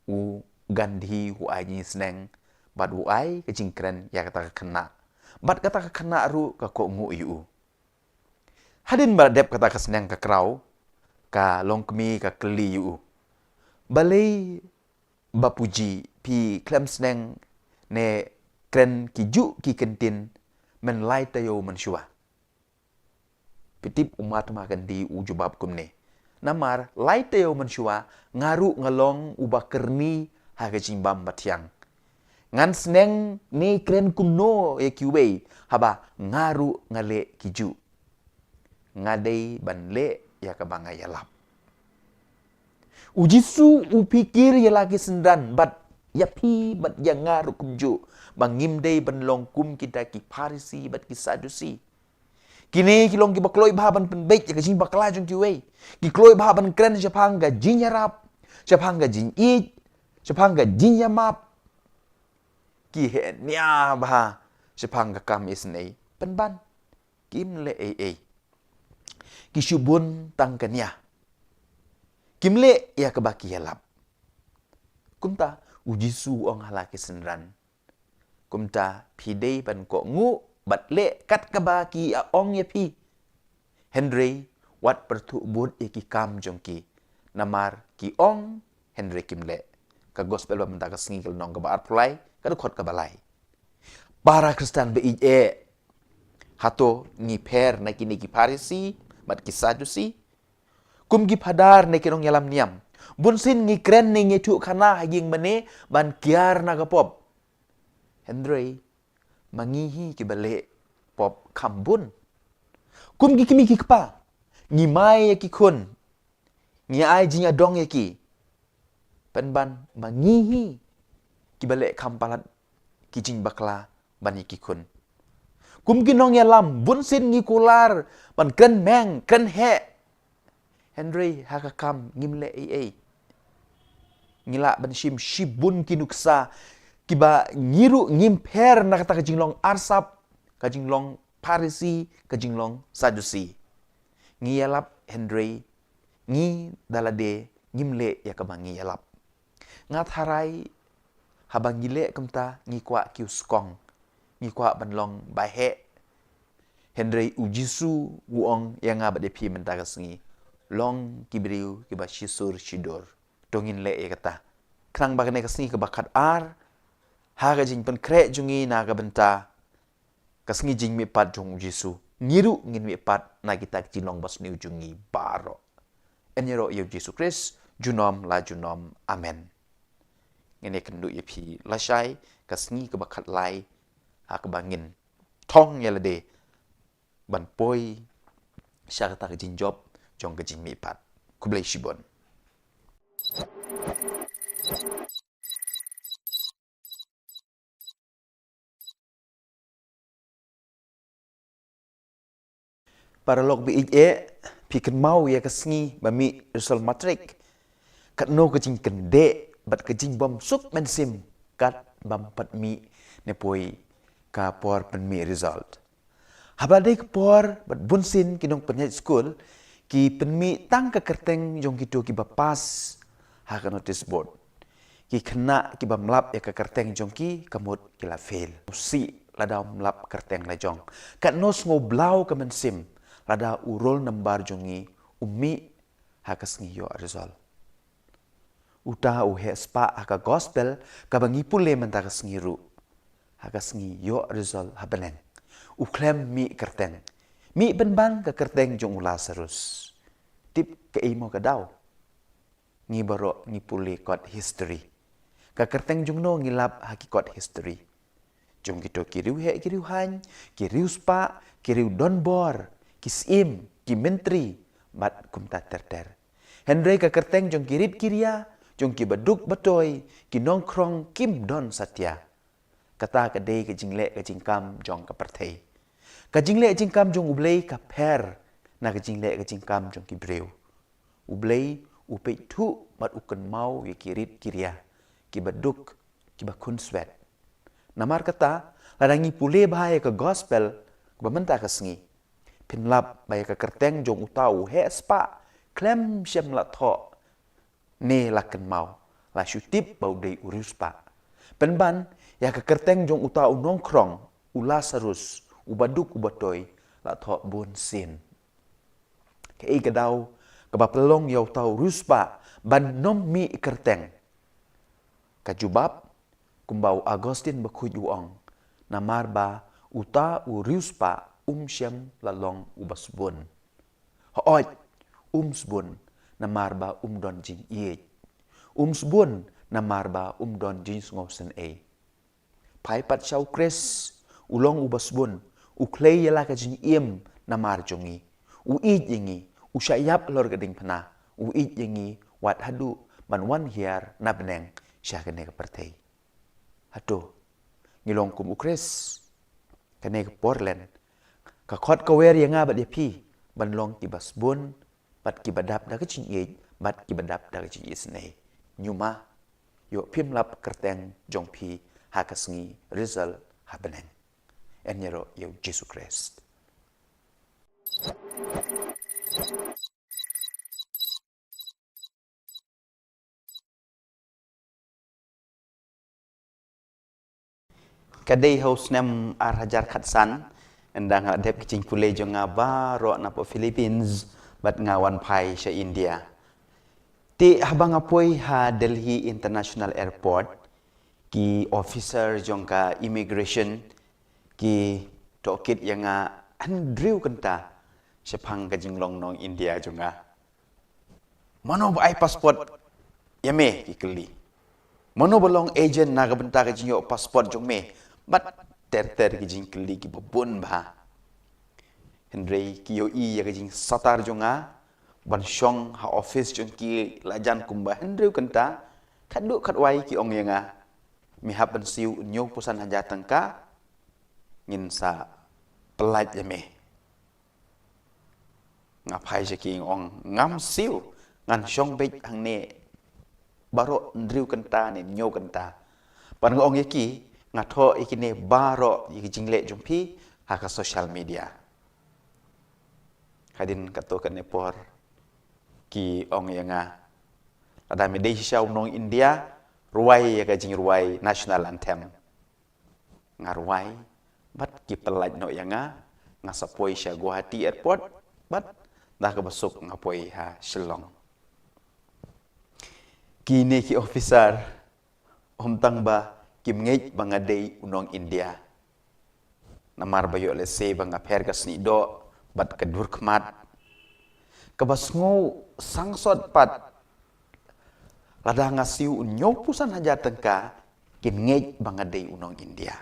u Gandhi hu ai ni sneng bad hu ai ke jingkren ya kata kena bat kata kena ru ka ko ngu yu. Hadin baradep kata kesenang ka kerau, ka longkemi ka keli yu. Balai bapuji pi klem senang ne kren ki ju ki kentin men lai tayo men shua. Pitip umat makan di ujubab kumne. Namar lai tayo men shua ngaru ngalong ubah kerni haga jimbam batiang. Ngan senang ni kren kuno ya kiwei haba ngaru ngale kiju. Ngadei ban le ya kabanga yalap. Ujisu upikir ya lagi sendan bat ya pi bat ya ngaru kumju. Bangim dei ban longkum kita ki Parisi bat ki Sadusi. Kini kilong ki bakloi bahaban penbaik ya kajing bakla jong kiwei. Ki kloi bahaban kren siapang ga jin yarap. Siapang ga jin it. Siapang ga jin yamap. Ki he nya bah siapang ga kam isnei penban. Kim le ei. Ki syubun tang kanya. Kim le ya kebaki yalap. Kumta ujisu ong halaki senran. Kumta pidei ban ko ngu bat le kat kabaki a ong ya pi. Henry wat pertu bud ya ki kam jongki. Namar ki ong Henry kim le. Ka gospel ba menta ka singil nong ka baar pulai ka dukot ka balai. Para Kristen be hato ngi per na kini ki Parisi bat ki Sadusi. Kum gi padar na kinong yalam niam. Bunsin ngi kren ni ngi tu kana haging mane ban kiar na kapop. Henry mangihi ki balik pop kambun. Kum gi kimi ki kpa. Ngi mai ya ki kun. Ngi ai jinya dong ya ki. Penban mangihi ki balik kampalat ki jing bakla ban ki kun. Kum gi nong ya lam bunsin ngi kular ban ken meng ken he. Henry hakakam ngimle ei. Ngila ban shibun kinuksa kiba ngiru ngimper na kata kajinglong arsap, kajinglong Parisi, kajinglong Sadusi. Ngiyalap Henry, ngi dalade ngimle ya kabang ngiyalap. Ngat harai habang ngile kumta ngi kwa kiuskong, ngi kwa banlong bahe. Henry ujisu uong yang ngabade pi mentakas ngi long kibriu kiba shisur shidor. Dongin le ya kata. Krang bagane kasni kebakat ar. Haga jing pen krek jungi naga benta. Kasngi jing mi pat jong Jisu. Ngiru ngin mi pat na kita jinong bas ni ujungi baro. Enyero iyo Jisu Kris. Junom la junom. Amen. Ngene kendu yepi lasai. Kasngi kebakat lai. Hakabangin. Tong yalade. Ban poi. Syakata kejing job. Jong kejing mi pat. Kublai shibon. Para lok bi pikan mau ya kasngi bami resol matrik kat no kejing kende bat kejing bom suk mensim kat bam pat mi nepoi ka por pen mi result habade ke por bat bunsin kinong penyat school ki pen mi tang ka kerteng jong kitu ki bapas ha ka notice board ki kena ki bam lap ya ka kerteng jong ki kamut ki la fail si ladau lap kerteng la jong kat no ngo blau ka mensim lada urol nambar jongi umi hakas ngiyo resol. Uta uhe spa haka gospel kabangi pule mentakas ngiru. Hakas ngiyo resol habeneng. Uklem mi kerteng. Mi benban ke kerteng jong ula serus. Tip ke imo ke daw. Ngi baro ngi pule kot history. Ka kerteng jong no ngilap haki kot history. Jong kito kiriu he kiriu han, kiriu spa, kiriu donbor. Kisim, ki menteri, mat kumta terter. Henry ka kerteng jong kirit kiria, jong ki baduk batoy, ki nongkrong kim don satya. Kata kadai ke jingle ke jingkam jong ka perthei. Ka jingle jingkam jong ublei ka per, na ka jingle ke jingkam jong ki breu. Ublei upei tu mat uken mau ye kirit kiria, ki baduk, ki bakun swet. Namar kata, ladangi pule bahaya ke gospel, kubamenta kesengi. Pinlap baya ka kerteng jong utau he spa klem syam la tho ne laken mau la syutip bau dei urus pa penban ya ka kerteng jong utau nongkrong Lazarus, ubaduk ubatoy, la thọ bun sin. Cái cái đau, cái bà pelong yau tau ruspa, ban nom mi ikerteng. Kajubab, kumbau Agustin bakuj uong, namar ba uta u ruspa syam lalong ubasbun. Hooj, sbun, namar ba don jing iej. Sbun, namar ba don jing ngosen e. Pai pat syau kres, ulong ubasbun, uklei yala ka jing iem namar jongi. Uij yengi, usyayap lor gading pana. Uij yengi, wat hadu, ban wan hiar nabneng, syakane ka partay. Hado, ngilong kum ukres, kane ka Portland, kakot kawer yang nga bat yapi, ban long kibasbun, bat kibadap da ka jing iej, bat kibadap da ka jing isne. Nyuma, yo pimlap kerteng jong pi, hakasngi Rizal habeneng. Enyero yo Jesu Christ. Kadai haus nem arhajar khatsan, endang adep kicing pulai jo nga baro na po Philippines, bat ngawan pai sa India. Ti habang apoy ha Delhi International Airport, ki officer jong ka immigration, ki tokit yang nga Andrew kenta, sepang kajing long nong India jo nga. Mano ba ay passport? Yame kikeli. Mano balong agent na kabenta kajing yo passport jong me. Bat ter kajing keli ki babun ba. Henry kiyo ya kajing satar jo nga. Ban syong ha office jong ki lajan kumba Henry kenta. Kaduk katwai ki ong yang nga. Mihap ban siu nyo pusan hajatan ka. Ngin sa pelat yame. Ngapai siya ki ong ngam siu. Ngan syong bej hang ne. Baro Andrew kenta ne nyo kenta. Pan ong yaki. Ngato ikine baro jingle jumpi haka social media. Kadin kato kan nepor ki ong yanga. Ada medai siya nong India ruai ya kajing ruai national anthem. Ngaruai bat ki pelaj no yanga ngasapoi siya Guwahati airport bat dah kabasuk ngapoi ha Shillong. Kini ki officer tang ba kim ngej bangadei unong India. Namar bayo lese bang aper kasni do bat kadur kmat. Kabasngo sangsot pat lada ngasiu unyo pusan hajatan ka kim ngej bangadei unong India.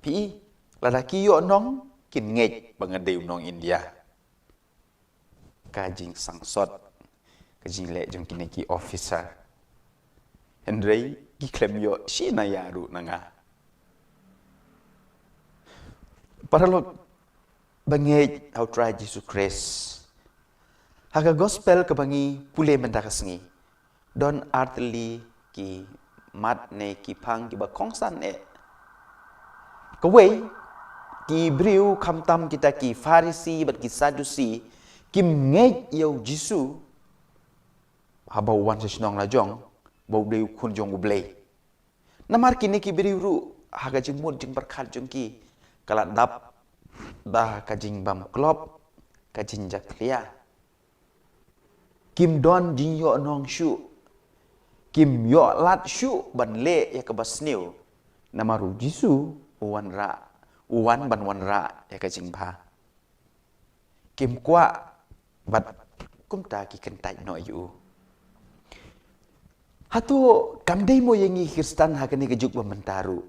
Pi lada kiyo nong kim ngej bangadei unong India. Kajing sangsot kajing le jong kineki officer. Henry giklem yo si na yaru nanga. Paralog bangej how try Jesus Christ. Haka gospel kabangi pule mendakasngi. Don artli ki mat ne ki pang ki ba kongsan e. Kawai ki briu kamtam kita ki Farisi bat ki Sadusi kim ngej yo Jisu habau wan sesinong lajong bau deu kun jong ublei. Namar kini ki beri ru haga jing mud jing berkat jong ki kalat dap dah kajing bam klop kajing jaklia. Kim don jing yo nong shu. Kim yo lat shu ban le ya kabasniu. Namaru Jisu uwan ra. Uwan ban wan ra ya kajing ba. Kim kwa bat kumta ki kentai no yu. Hatu kamdai mo yengi Kristan hakani kejuk bamentaru.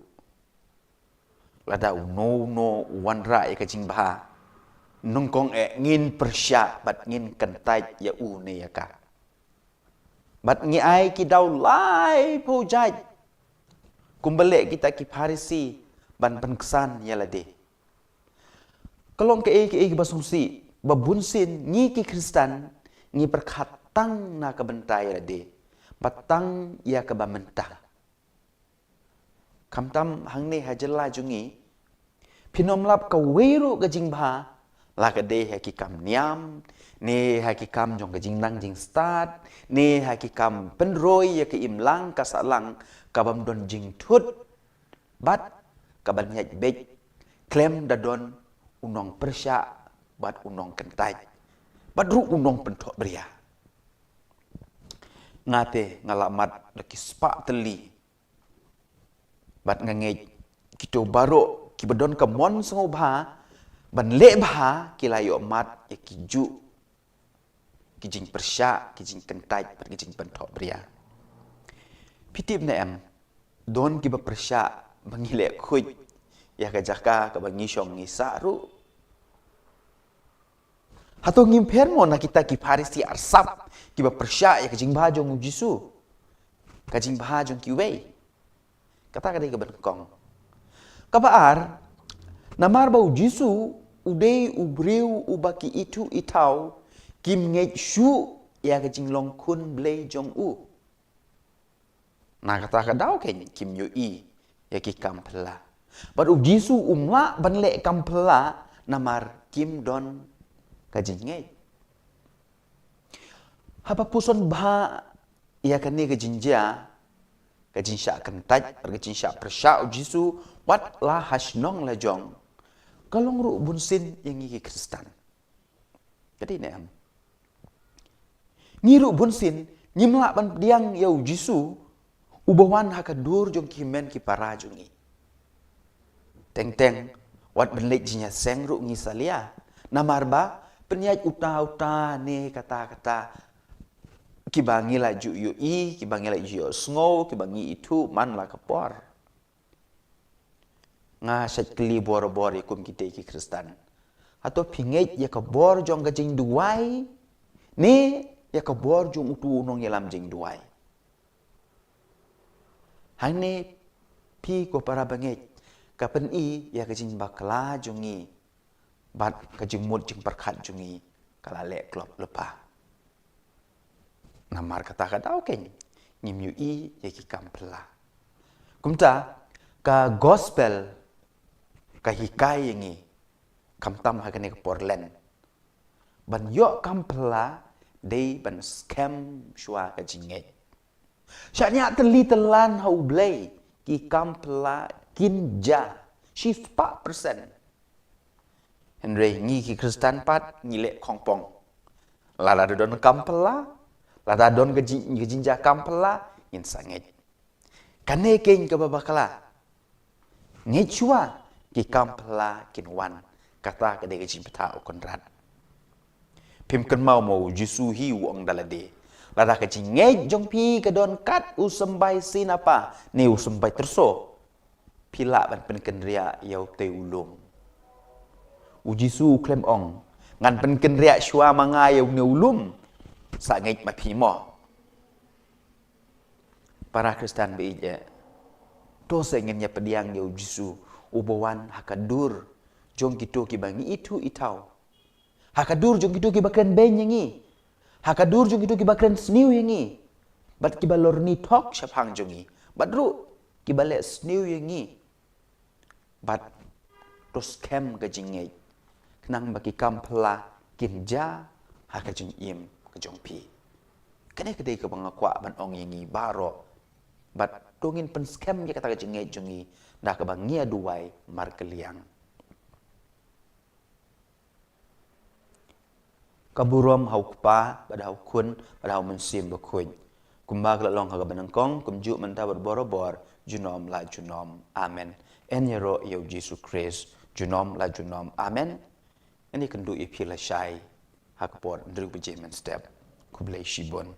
Lada uno wanra e kajing baha. Nungkong ngin persya bat ngin kentai ya ne ya ka. Bat ngi ai ki dau lai po jaj. Kumbale kita ki Farisi ban penkesan ya lade. Kalong ke basungsi babunsin ngi ki Kristan ngi perkatang na kebentai lade. Batang ia kebamentah. Kamtam hang ne hajela jungi. Pinomlap ka weru gajing bah. Lakade hakikam niam. Ne hakikam jong gajing nang jing start. Ne hakikam penroy ya ke imlang kasalang. Kabam don jing tut. bat kaban nyaj bej klem dadon unong persya bat unong kentai bat ru unong pentok beria ngate ngalamat laki spa teli bat ngangej kito baro ki bedon ka mon sengo bha ban le bha ki layo mat ya ki ju ki jing persya ki jing kentai bat ki jing pentok beria pitip na em don ki ba persya bangile khuj ya ka jaka ka bangi syong ngisa ru hato ngim permo na kita ki farisi arsap ki ba persya ya ka jing bha jong jisu ka jing bha jong ki wei kata kadai ka benkong kabaar namar bau jisu udei ubriu ubaki itu itau kim ngej shu ya ka jing long kun blei jong u na kata kadau ken kim yu i ya ki kampela baru jisu umla ban le kampela namar kim don ka jing ngej hapa puson bha ya ka ne ka jinja ka jing sha kentaj ka jing sha persya jisu wat la hasnong la jong kalong ru bunsin yang ngi Kristen jadi ne am ngiru bunsin nyimla ban diang yau jisu ubawan hakadur jong kimen ki para jongi teng wat benlek jinya seng ru ngi salia namarba penyaj uta ne kata-kata kibangi la ju yu i kibangi la ju sngo kibangi itu man la kapor nga sat kli bor ikum kita ki Kristen atau pingej ya ka bor jong ka jing duai ne ya ka bor jong utu nong yelam jing duai hane pi ko para bangej kapen i ya ka jing bakla jongi bat ka jing mut jing perkhat jongi kala le klop lepa namar kata-kata oke ngim yu i ya ki kampela kumta ka gospel ka hikai yangi kamtam hakane ka porlen ban yo kampela dei ban scam shwa ka jinge syanya teli telan hau blei ki kampela kinja shift 4% Henry ngi ki Kristen pat ngile kongpong lala don kampela lada don ke jinja kampela in sanget kane king ke babakala ngechua ki kampela kinwan kata ke de jin peta konrad pim kan mau jisu hi wong dalade lada ke jinge jong pi ke don kat usembai sinapa ni usembai terso pila ban pen ria yau te ulung ujisu klem ong ngan pen ria shwa manga yau ne ulum sa ngej ma pi mo para Kristen be je to se ngenya pediang yau jisu ubawan hakadur jong gitu ki bangi itu itau hakadur jong gitu ki bakren ben yangi hakadur jong gitu ki bakren sniu yangi bat ki balor ni tok syapang jongi badru ki bale sniu yangi bat to scam ka jinge kenang baki kampela kinja hakajing im kejong pi kene kedai ke bangakwa ban ong yangi baro bat dongin pen scam ya kata jinge jongi dah ke bangia duai markeliang kaburom hau kpa pada hau kun pada hau mensim berkuin kumba kelong haga benengkong kumju menta berbor junom la junom amen en yero yau Yesus Kristus junom la junom amen ini kendu ipila syai hakpor ndru bejemen step kublai shibon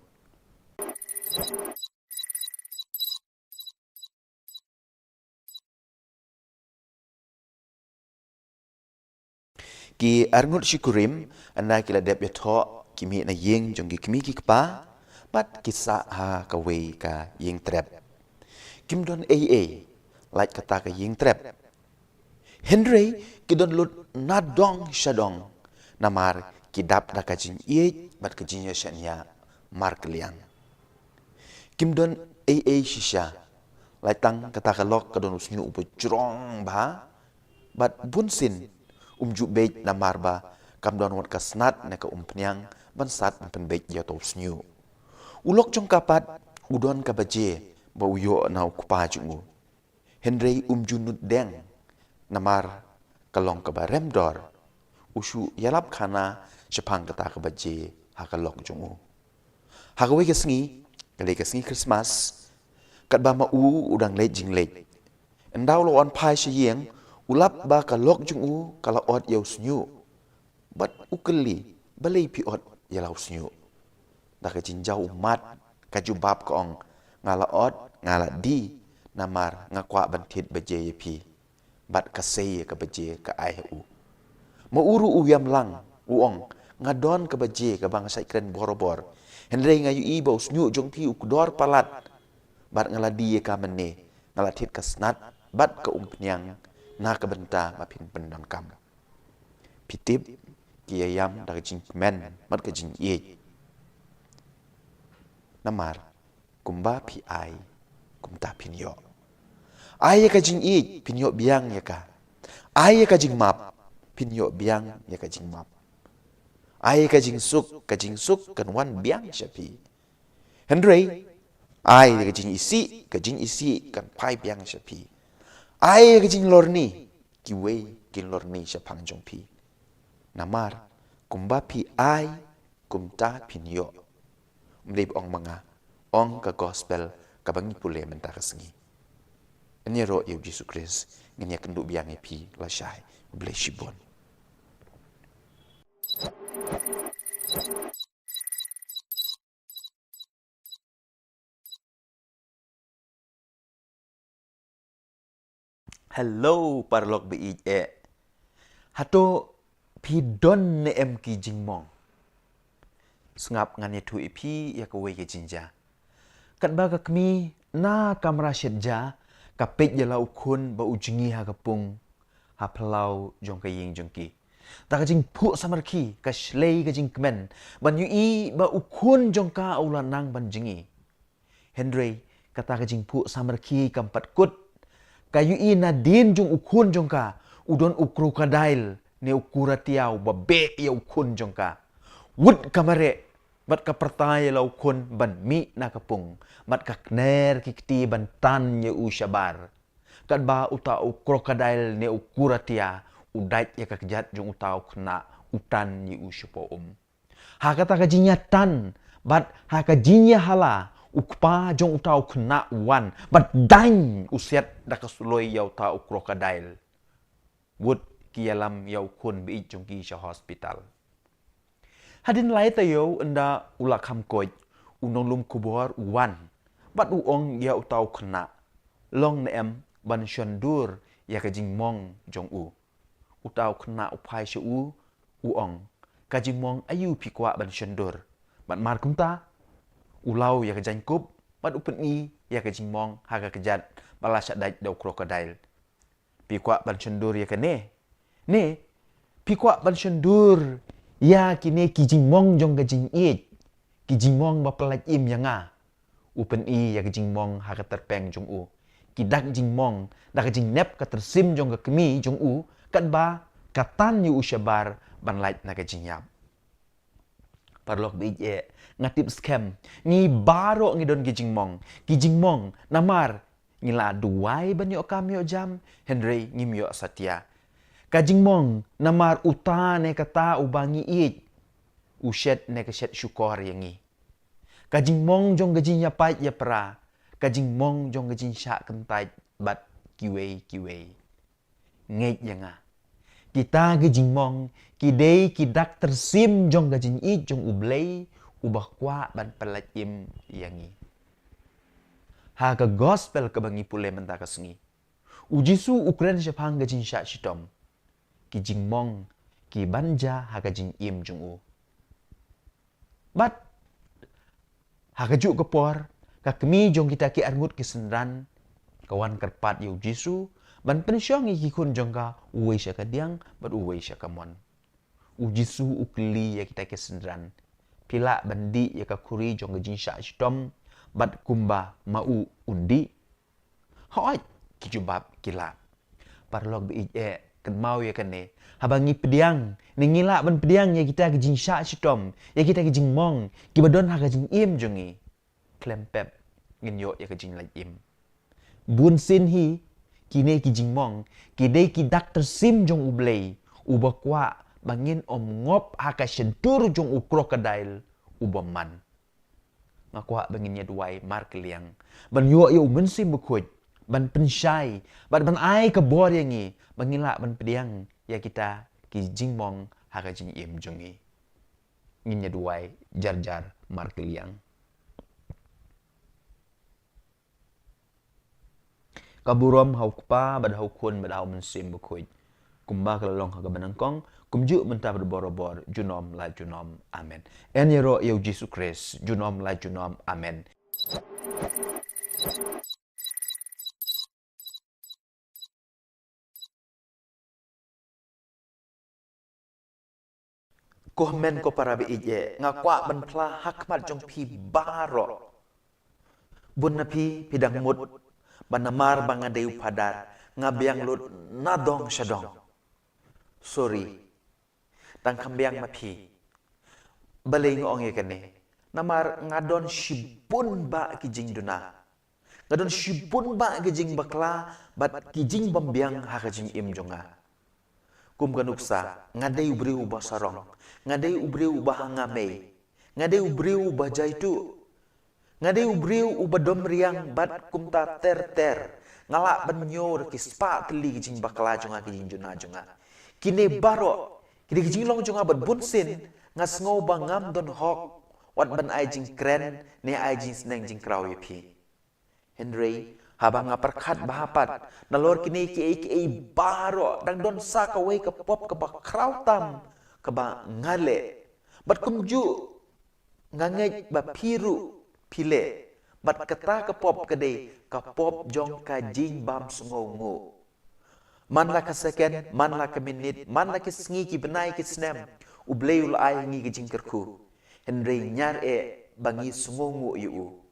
ki arngut syukurim anda kila dep yato kimi na yeng jong kimi ki kpa bat kisa ha ka wei ka yeng trap kim don like kata ka yeng trap Henry ki don lut nadong shadong namar ki dap da ka jin ye bat ka jin ya shania mar kliang kim don shisha lai tang kata ka lok ka don usnyu upo jrong ba bat bunsin umju bej na marba kam don wat kasnat na ka umpnyang bansat pen bej ya to snyu ulok jong kapat udon ka baje ba uyo na ukpa jungu Henry junut deng namar kalong ka barem dor usu yalap khana sepang kata ka baje hakalok jungu hakawe ke sngi Christmas kat ba ma udang le jing le endau lo on pai shi yeng ulap ba ka lok jungu kala ot yau snyu bat ukeli balei pi ot yalau snyu da ka jinjau umat ka jubab ka ong ngala ot ngala di namar ngakwa bantit baje pi bat ka sei ka baje ka ai ma uru uyam lang uong ngadon ka baje ka bang sai kren borobor henrei ngayu i bau snyu jong pi ukdor palat bat ngala di ka mene ngala tit ka snat bat ka umpnyang na ka benta mapin pendang kam pitip kiyayam da jing men mat ka jing ye namar kumba pi ai kumta pinyo ai ka jing i pinyo biang ya ka ai ka jing map pinyo biang ya ka jing map ai ka jing suk kan wan biang shapi henrei ai ka jing isi kan pai biang shapi ai ka jing lorni kiwei kin lorni shapang jong pi namar kumba pi ai kumta pinyo mlib ong mga ong ka gospel ka bangi pule menta kasengi anya ro yu Jesus Christ ngenya kendu biang pi la shai bless shibon Hello parlok bi hato pi don ne em ki jingmong sngap ngane tu ipi ya ko we ke jinja kat ba ka kmi na kamera shedja ka pek ya lau kun ba ujingi ha kapung ha plau jong ka ying jong ki ta ka jing pu samarki ka shlei ka jing kmen ban yu i ba ukun jong ka ulan nang ban jingi Henry kata ka jing pu samarki kampat kut kayu i na din jong ukun jong ka udon ukrokadail ne ukuratiau babe ya ukun jong ka wud kamare bat ka pertaya lau kun ban mi na kapung bat ka kner kikti ban tan ye ushabar kat ba uta ukrokadail ne ukuratia udait ya ka kejat jong utau kena utan ye ushapo ha kata ka jinya tan bat ha ka jinya hala ukpa jong utau kena wan bat dain usiat da kasuloi yau ta ukrokadail wud kialam yau kun bi jong ki sha hospital hadin lai ta yo enda ulak ham koi unong lum kubor wan bat uong ya utau kena long nem ban shandur ya ka jing mong jong utau kena upai sha uong ka jing mong ayu pikwa ban shandur bat mar kumta ulau ya ka jangkup bat upeni ya ka jingmong ha ka kejat bala syadai dau krokodil pikwa ban shendur ya ka ne pikwa ban shendur ya kine ki jingmong jong ka jing i ki jingmong ba pelaj im yanga upeni ya ka jingmong ha ka terpeng jong ki dak jingmong da ka jing nep ka tersim jong ka kemi jong kan ba katan yu ushabar ban laj na ka jingyap parlok bi ngatip scam ni baro ngidon gijingmong namar ngila duai banyo kamyo jam Henry ngimyo satya kajingmong namar utane kata ubangi it ushet ne kashet syukor yangi kajingmong jong gajinya pai ya pra kajingmong jong gajin syak kentai bat kiwei ngej yanga kita gejingmong kidei kidak tersim jong gajin i jong ublei ubah kwa ban pelajim yangi ha ka gospel ka bangi pule menta ka sengi ujisu ukren syapang gajin syak shitom ki jingmong ki banja ha ka jing im jong bat ha ka juk kepor ka kemi jong kita ki arngut ki senran kawan kerpat yu jisu ban pensyong iki kun jongka uwe sya ka diang bat uwe sya ka mon ujisu ukli ya kita kesendran pila bandi ya ka kuri jong jin sya stom bat kumba mau undi hoi kijubab kila parlog bi kan mau ya kane habangi pediang ningila ban pediang ya kita jin sya stom ya kita jing mong kibadon ha ka jing im jongi klempep nginyo ya ka jing lai im bun sin hi kini ki jingmong, kidei ki Dr. Sim jong ublei, ubakwa bangin om ngop haka sentur jong u krokodil ubaman. Ngakwa bangin nya duai mar keliang. Ban yo yo ngensim bekuj, ban pensyai, ban ai ke bor yangi, bangila ban pediang ya kita ki jingmong haka jing im jongi. Nginya duai jar mar keliang. Kaburom hau kupa bad hau kun bad hau mensim bekuj. Kumba kelalong haga benangkong, kumju mentah berborobor, junom la junom, amen. En yero yau Yesus Kristus, junom la junom, amen. Komen ko para bi ije ngakwa ban pla hakmat jong pi baro. Bun na pi pidang mut banamar bangadeu padar ngabiang lut nadong syadong. Sorry. Tang kambiang mapi. Balay ngong kene. Namar ngadon shibun ba kijing duna. Ngadon shibun ba kijing bakla bat kijing bambiang hakajing im jonga. Kum kanuksa ngadai ubriu basarong. Ngadai ubriu bahangame. Ngadai ubriu bajaitu. Ngadai ubriu ubadom riang bat kumta ter. Ngalak banyor kispa teli kijing bakla jonga kijing duna jonga. Kini baro, kini kijinglong jonga bat bunsin, ngas ngau bangam don hok, wat ban ai jing kren, ne ai jing seneng jing krau yepi. Henry, habang ngaperkat bahapat, nalor kini ki baro, dang don sa kawai ke pop ke ba krau tam, ke ba ngale, bat kumju, ngangej ba piru, pile, bat kata ke pop kede, ke pop jong ka jing bam sungongu. Man la ka second, man la ka minute, man la ka sengi ki benai ki snem. Ublei ul ai ngi ki jingkerku. Henry nyar bangi sungungu yu.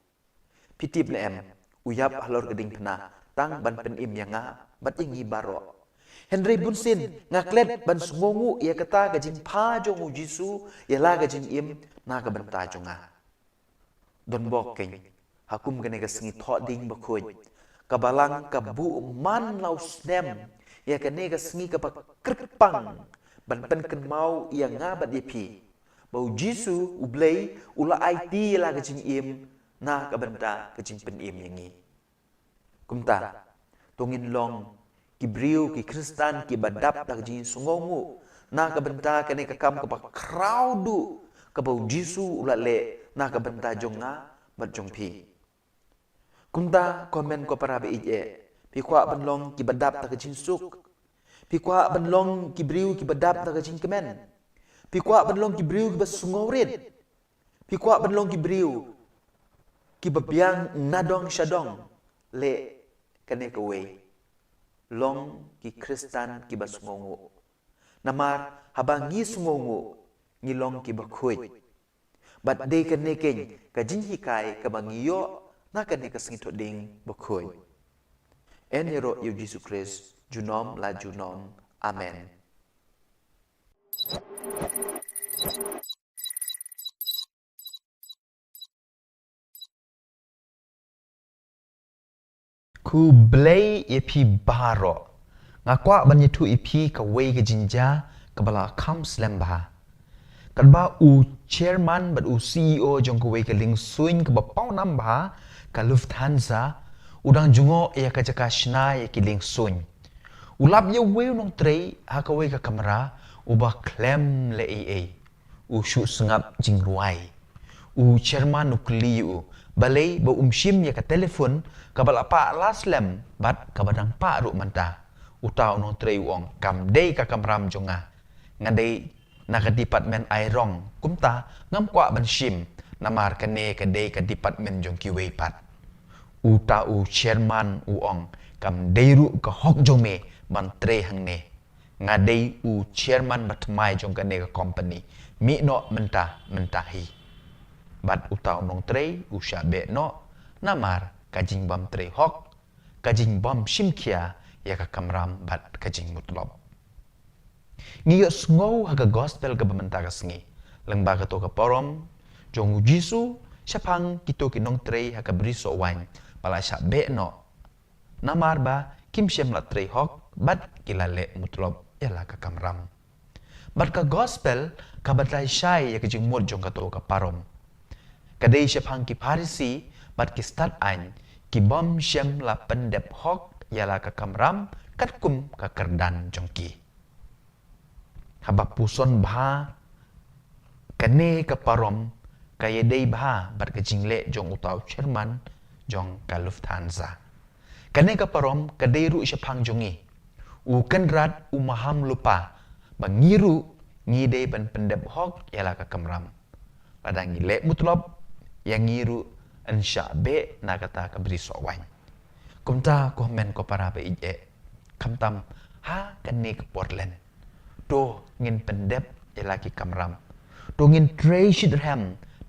Pitip le em, uyap halor geding pena, tang ban pen im yanga, bat ingi baro. Henry bunsin, ngaklet ban sungungu ia kata gajing pa jong ujisu, ia la gajing im, na ka banta jonga. Don bokeng, hakum gane ka sengi thot ding bakuj. Kabalang kabu man lau snem, ia kene ka sengi ka kerpang ban pen ken mau ia ngabat yepi bau jisu ublei ula IT la ka jing im na ka benta ka jing pen im yangi kumta tongin long ki briu ki kristan ki badap ta jing sungongu na ka benta kene ka kam ka crowdu ka bau jisu ula le na ka benta jonga bat jong pi kumta komen ko para be ije pi kwa banlong ki badap ta kajing suk. Pi kwa banlong ki briu ki badap ta kajing kemen. Pi kwa banlong ki briu ki basungawrit. Pi kwa banlong ki briu ki babiang nadong syadong. Le kane kawe. Long ki kristan ki basungongu. Namar habang ngi sungongu ngilong ki bakhuj. Bat de kane keng kajing hikai kabangiyo na kane kasingito ding bakhuj. En yero yu Yesus Kristus, junom la junom, amen. Ku blei epi baro, ngakwa banyetu epi ka wei ke jinja kabala kam slemba. Kadba u chairman bat u CEO jong ka wei ke ling suin ka bapau namba ka Lufthansa udang jungo ia ka jaka shna ya ki ling suin. Ulap ye wei nong trei ha ka wei ka kamera uba klem le u shu sengap jing ruai. U chairman nukli u balai ba umshim ya ka telefon ka balapa laslem bat ka badang pa ru manta. Utau nong trei uong kam dei ka kamram jonga. Ngadei na ka department airong kumta ngam kwa ban shim namar ka ne ka dei ka department jong ki wei pat. Uta u chairman uong kam deiru ka hok jome ban tre hang ne ngadei u chairman batmai jong ka ne ka company mi no mentahi bat utau nong tre u shabe no namar kajing bam tre hok kajing bam shimkia ya ka kamram bat kajing mutlob ngiyo sngow haga gospel ka bamenta ka sngi lengba ka to ka porom jong jisu syapang kito kinong tre haga briso wine pala shabe no namar ba kim shem la trei hok bat kilale mutlop yala ka kamram bat ka gospel ka batlai shai ya ka jingmod jong ka to ka parom kadai shapang ki parisi bat ki start an ki bom shem la pendep hok yala ka kamram kat kum ka kerdan jong ki haba puson bha kane ka parom kaya dei bha bat ka jingle jong utau Jerman jong ka Lufthansa kane ka parom kadai ru shapang jongi u kenrat u maham lupa bangiru ngide ban pendep hok yala ka kamram padang gile mutlop yang ngiru insya be na kata ka beri sokwan kumta ko men ko para be ije kamtam ha kane ka Portland do ngin pendep yala ki kamram do ngin treashidham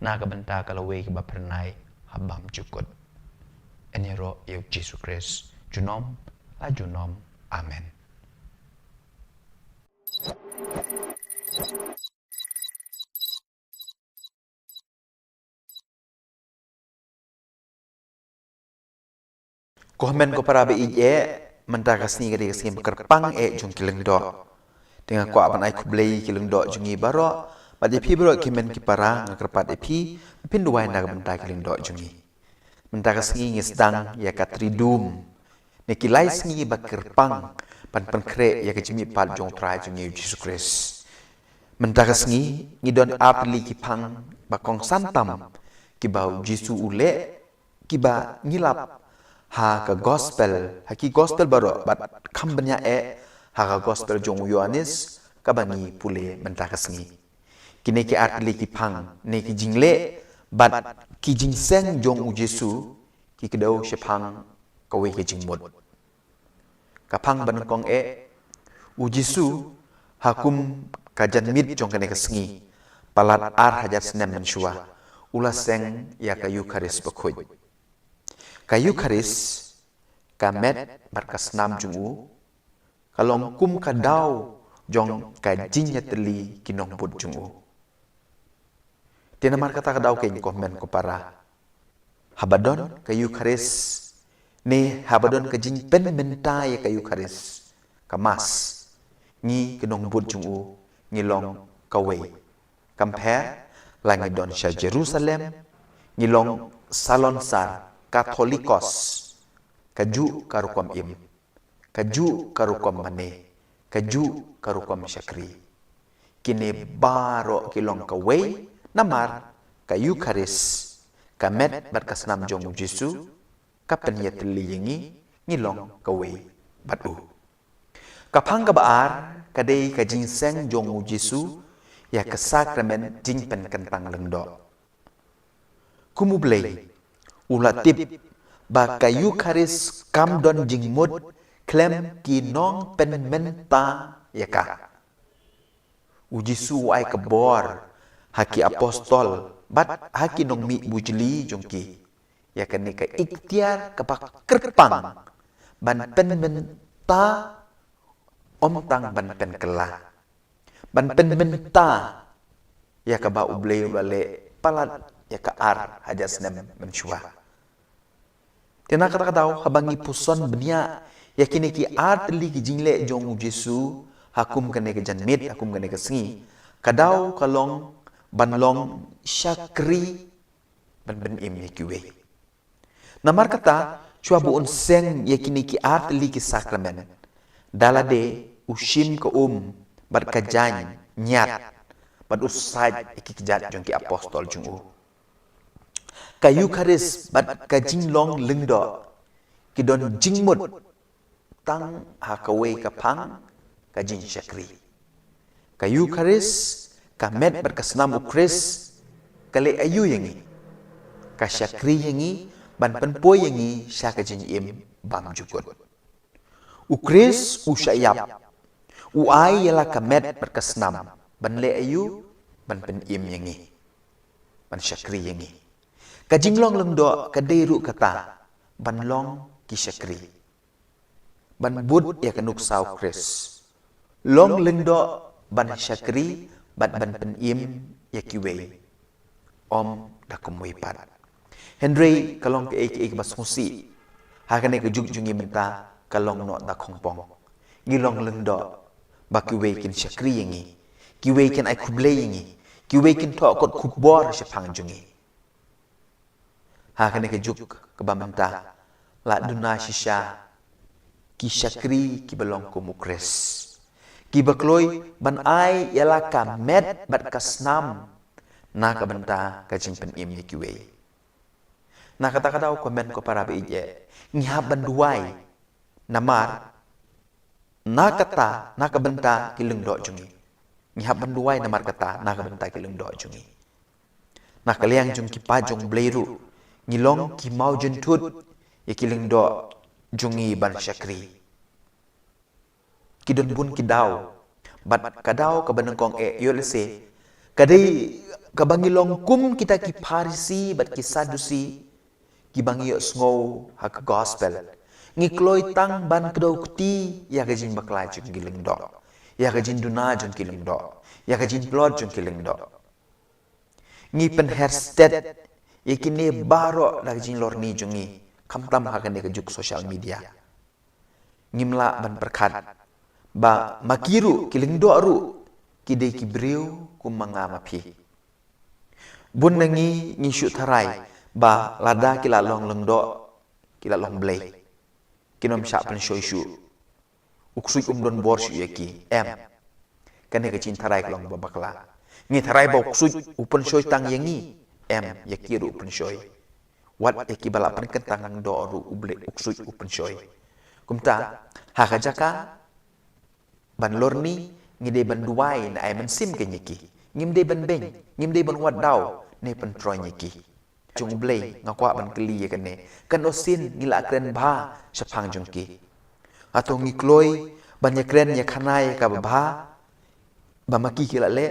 na ka benta ka lawe ki ba pernai habam cukut enyero yuk Jesus Christ junom ajunom amen. Komen ko para be ije mentakas ni gadi kasing kerpang jung kileng do dengan ko aban ai kublei kileng do jungi baro bade pi bro kimen ki para ngakerpat epi pinduai na benta kileng do jungi mentakas ni ngisdang ya katridum ne kilai sngi ba kerpang pan kre ya kejimi pal jong trai jungi Jesus Christ mentakas ni ngidon apli ki pang ba kong santam ki bau Jisu ule ki ba ngilap ha ka gospel haki gospel baro bat kambanya ha ka gospel jong Yohanes ka bani pule mentakasngi kini ki artli ki pang ne ki jingle bat ki jingseng jong Jesu ki kedau shepang ka we ki jingmod ka pang ban kong u Jesu hakum ka janmit jong kane kasngi palat ar hajat senem menshua ulas seng ya ka Eucharis bakhoi ka Eucharis kamet barkas nam jungu kalong kum ka daw jong ka jinya teli kinong bud jungu tinamar kata ka daw kay komen ko para habadon ka Eucharis ni habadon ka jing pen mentay ka Eucharis kamas ngi kinong bud jungu ngilong kawe compare langi don sha Jerusalem ngilong Salonsar Katolikos kaju karukom im kaju karukom mane kaju karukom syakri kini baro kilong kawe namar ka Eucharis kamet barkas nam jong Jesu kapen yatli yengi ngilong kawe batu kapang kabaar kadai ka jinseng jong Jesu ya ka sakramen jingpen kentang lengdo kumublei ulatip ba ka Eucharis kam don jingmud klem ki nong pen menta yaka ujisu ai kebor haki apostol bat haki nong mi bujli jongki yaka ni ka ikhtiar ka kerpang ban pen menta omtang ban pen kela ban pen menta yaka ba ublei wale palat yaka ar hajas nem menshua Tina kata daw habangi puson benya yakini ki artli ki jingle jong Jesu hakum kane ke janmit hakum kane ke sengi kadaw kalong banlong syakri ban im yakiwe namar kata chua buon seng yakini ki artli ki sakramen dalade ushim ke bar kajany nyat bad usaj ki kijat jong ki apostol jong ka Eucharis bat ka jinglong lengdo ki don jingmut tang hakawe ka pang ka jing syakri ka Eucharis ka met berkasnam ukris kale ayu yangi ka syakri yangi ban penpo yangi syaka jing im bam jukut ukris usyayap uai yala ka met berkasnam ban le ayu ban pen im yangi ban syakri yangi kajinglong lengdo kadeiru kata banlong kisyakri ban bud ya kanuk sau kris long lengdo ban syakri ban pen im ya kiwe om dakumui pat Henry kalong ke bas musi hakane ke jungi menta kalong no na khongpong ngilong lengdo ba kiwe kin shakri yangi kiwe kin ai kuble yangi kiwe kin to kot kubor she pangjungi ha kane ke juk ke bamanta la duna shisha ki shakri ki belong ko mukres ki bakloi ban ai yala ka met bat kasnam na ka banta ka jimpen im ni kiwe na kata-kata komen ko para beije ngihab banduai namar na kata na ka banta ki lengdo jungi ngihab banduai namar kata na ka banta ki lengdo jungi na kaliang jung ki pajong bleiru ngilong ki mau jentut ye ki lengdo jungi ban syakri ki don bun ki daw bat kadaw ka banengkong yolse kadai ka bangilong kum kita ki parisi bat ki sadusi ki bangi sngow hak gospel ngikloi tang ban kedo kuti ya gajin bakla jung giling do ya gajin duna jung giling do ya gajin plot jung giling do ngi pen hersted yakini baro la gajin lorni jungi kamtam hakane ke juk social media ngimla ban perkat ba makiru giling do ru kidai ki breu kum mangama pi bun nangi ngi syu tharai ba lada kila long lengdo kila long blay kinom sha pen shoy shu uksui don bor shu yaki kane ke cin tharai long babakla ngi tharai ba uksui upen shoy tang yangi yaki ru upen shoy wat yaki bala pen kentang do ru uble uksui upen shoy kumta ha kajaka ban lorni ngide ban duai na ay man sim ke nyiki ngimde ban beng ngimde ban wat daw ne pen troy nyiki chung blay ngakwa ban kli kan ne kan osin ngila kren bha sapang jungki atau ngikloi banyak kren ya khanai ka bha bamaki kila le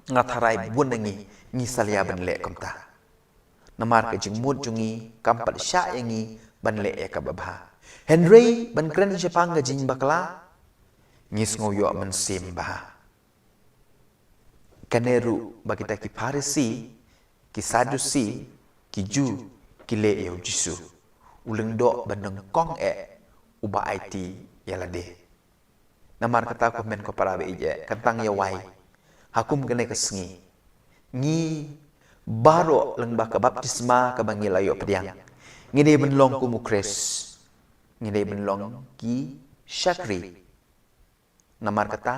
ngatharai bun ngi salia ban le komta namar ke jingmut jungi kampat sya yangi ban le ya ka bha henry ban kren sapang ga jing bakla ngis ngoyo men sim bha kaneru bagita ki parisi ki sadusi ki ju ki le eu jisu uleng do bandeng kong uba IT yalade namar kata komen ko para beije kantang ya wai hakum kene kesngi ngi baro leng ba ka baptisma ka bangi layo pediang ngide benlong ku mukres ngide benlong ki syakri namar kata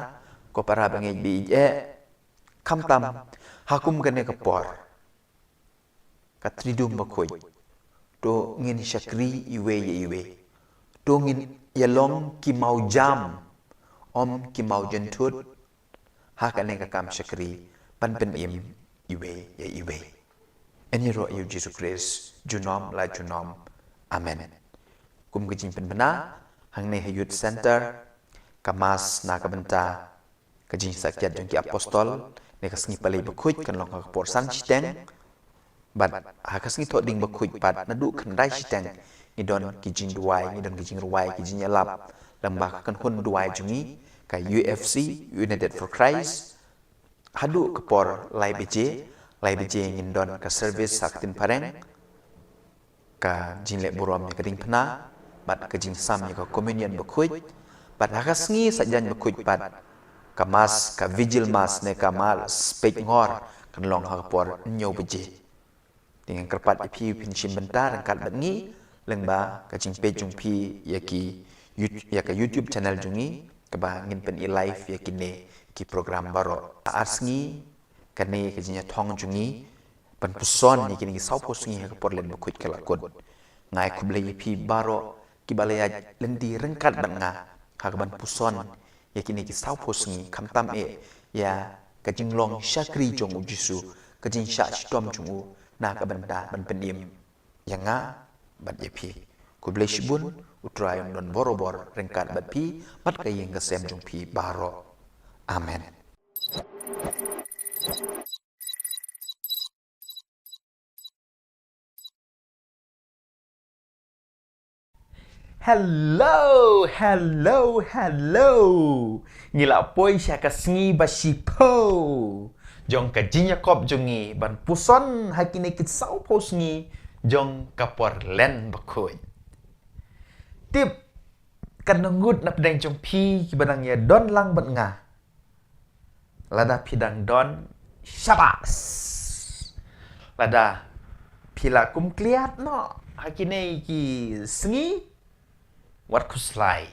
ko para bangi beije kamtam hakum kene kepor katridum bakoy to ngin syakri iwe to ngin yalong ki mau jam om ki mau jentut hakane ka kam syakri pan pen im iwe eni ro yu Jesus Christ junom la junom amen kum gijing pen bena hang ne youth center kamas na kabenta kajing sakyat jong ki apostol ne kasngi palai bakuj kan long ka por san chiteng bat hakas ngi to ding bakuj pat na du kan dai chiteng ni don kijing duai ni don kijing ruai kijing yalap lambak kan hun duai jungi ka UFC United for Christ hadu kepor lai beje ngin don ka service saktin pareng ka jinle burom ni kading pena bat ka jing sam ni ka communion bakuj bat hakas ngi sajan bakuj pat ka mas ka vigil mas ne ka mal spek ngor kan long ha kepor nyo beje dengan kerpat ipi pinchim bentar angkat bengi lengba kacing pejung pi yaki YouTube channel jungi keba ngin pen live yakine ki program baro asngi kane kajinya thong jungi pen puson ni kini sau posngi ha por len bakut kala kod ngai kuble ipi baro ki balaya lendi rengkat banga ha ban puson yakine ki sau posngi kamtam ya kajing long syakri jong ujisu kajing syak tom jungu na ka benda ban penim yanga bat yepi ku bless bun utrayong don borobor rengkat bat pi mat ka yeng kesem jung pi baro amen. Hello. Ngila poi sya kasngi basipo. Jong ka jinya kop jongi ban puson hakine kit sau posngi jong kapor len bakoy. tip kan ngut na pedang jong pi ki badang ya don lang bat nga. Lada pidang don syabas. Lada pila kum kliat no. Hakine ki sengi wat kuslai.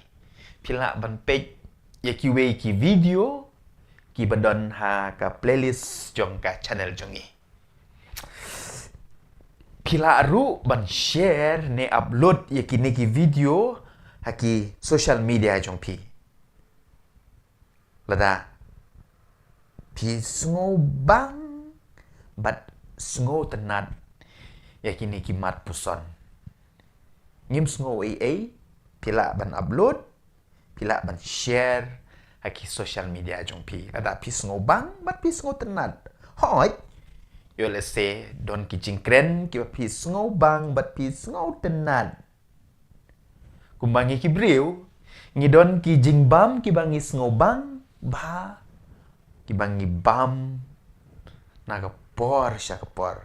Pila ban page ya ki we ki video ki badon ha ka playlist jong ka channel jong i. Pila ru ban share ne upload ya kini ki video haki social media jong pi. Lada pi sungo bang bat sungo tenat ya kini ki mat puson. Ngim sungo pila ban upload, pila ban share haki social media jong pi. Lada pi sungo bang bat pi sungo tenat. Hoi yo let's say don ki jingkren ki pi sungo bang bat pi sungo tenat. Kumbangi ki briu ngi don ki jingbam ki bangi sungo bang ba ki bangi bam naga por sya por.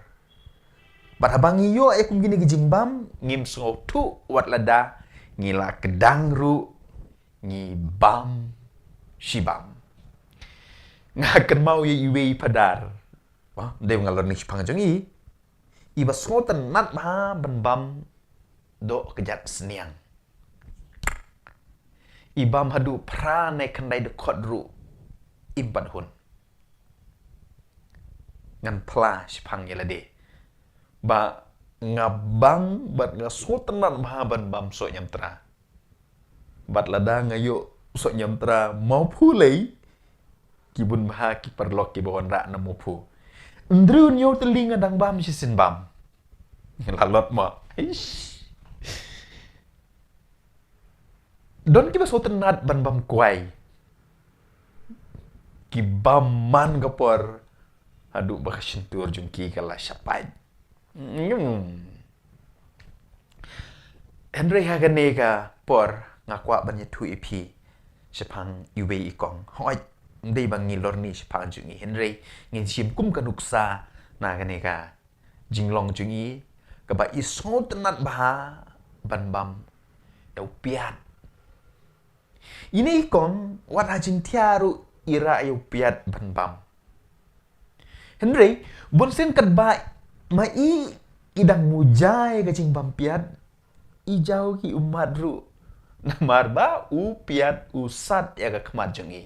Bat abangi yo kum gini ki jingbam ngim sungo tu wat lada ngila kedang ru ngi bam shibam. Ngakan mau ye iwe padar. Wah, dia ngalor ni pang jong i. Iba sungo tenat ba ban bam do kejat seniang. Ibam hadu pra naik kendai dekot ru impan hun. Ngan pla sipang yelade. Ba ngabang bat ngaso tenan ba ban bam so nyamtra. Bat lada ngayo so nyamtra mau pulai kibun bah ki perlok ki bawon ra na mupu. Ndru nyo telinga dang bam sisin bam. Lalot ma. Ish. Don kiba so tenat ban bam kuai. Ki bam man gapor. Aduh baka sentur jungki kala syapad. Henry hagane ka por ngakwa banya tu ipi. Syapang iwe ikong. Hoi ndai bang ngilor ni syapang jungi. Henry ngin sim kum kanuksa na gane ka jinglong jungi kaba iso tenat bah ban bam dau piat. Ini ikong wat hajin tiaru ira ayu piat ban bam. Henry, bonsen kadba mai idang mujai kacing bam piat ijau ki umat ru. Namar ba u piat usat ya ka kemat jungi.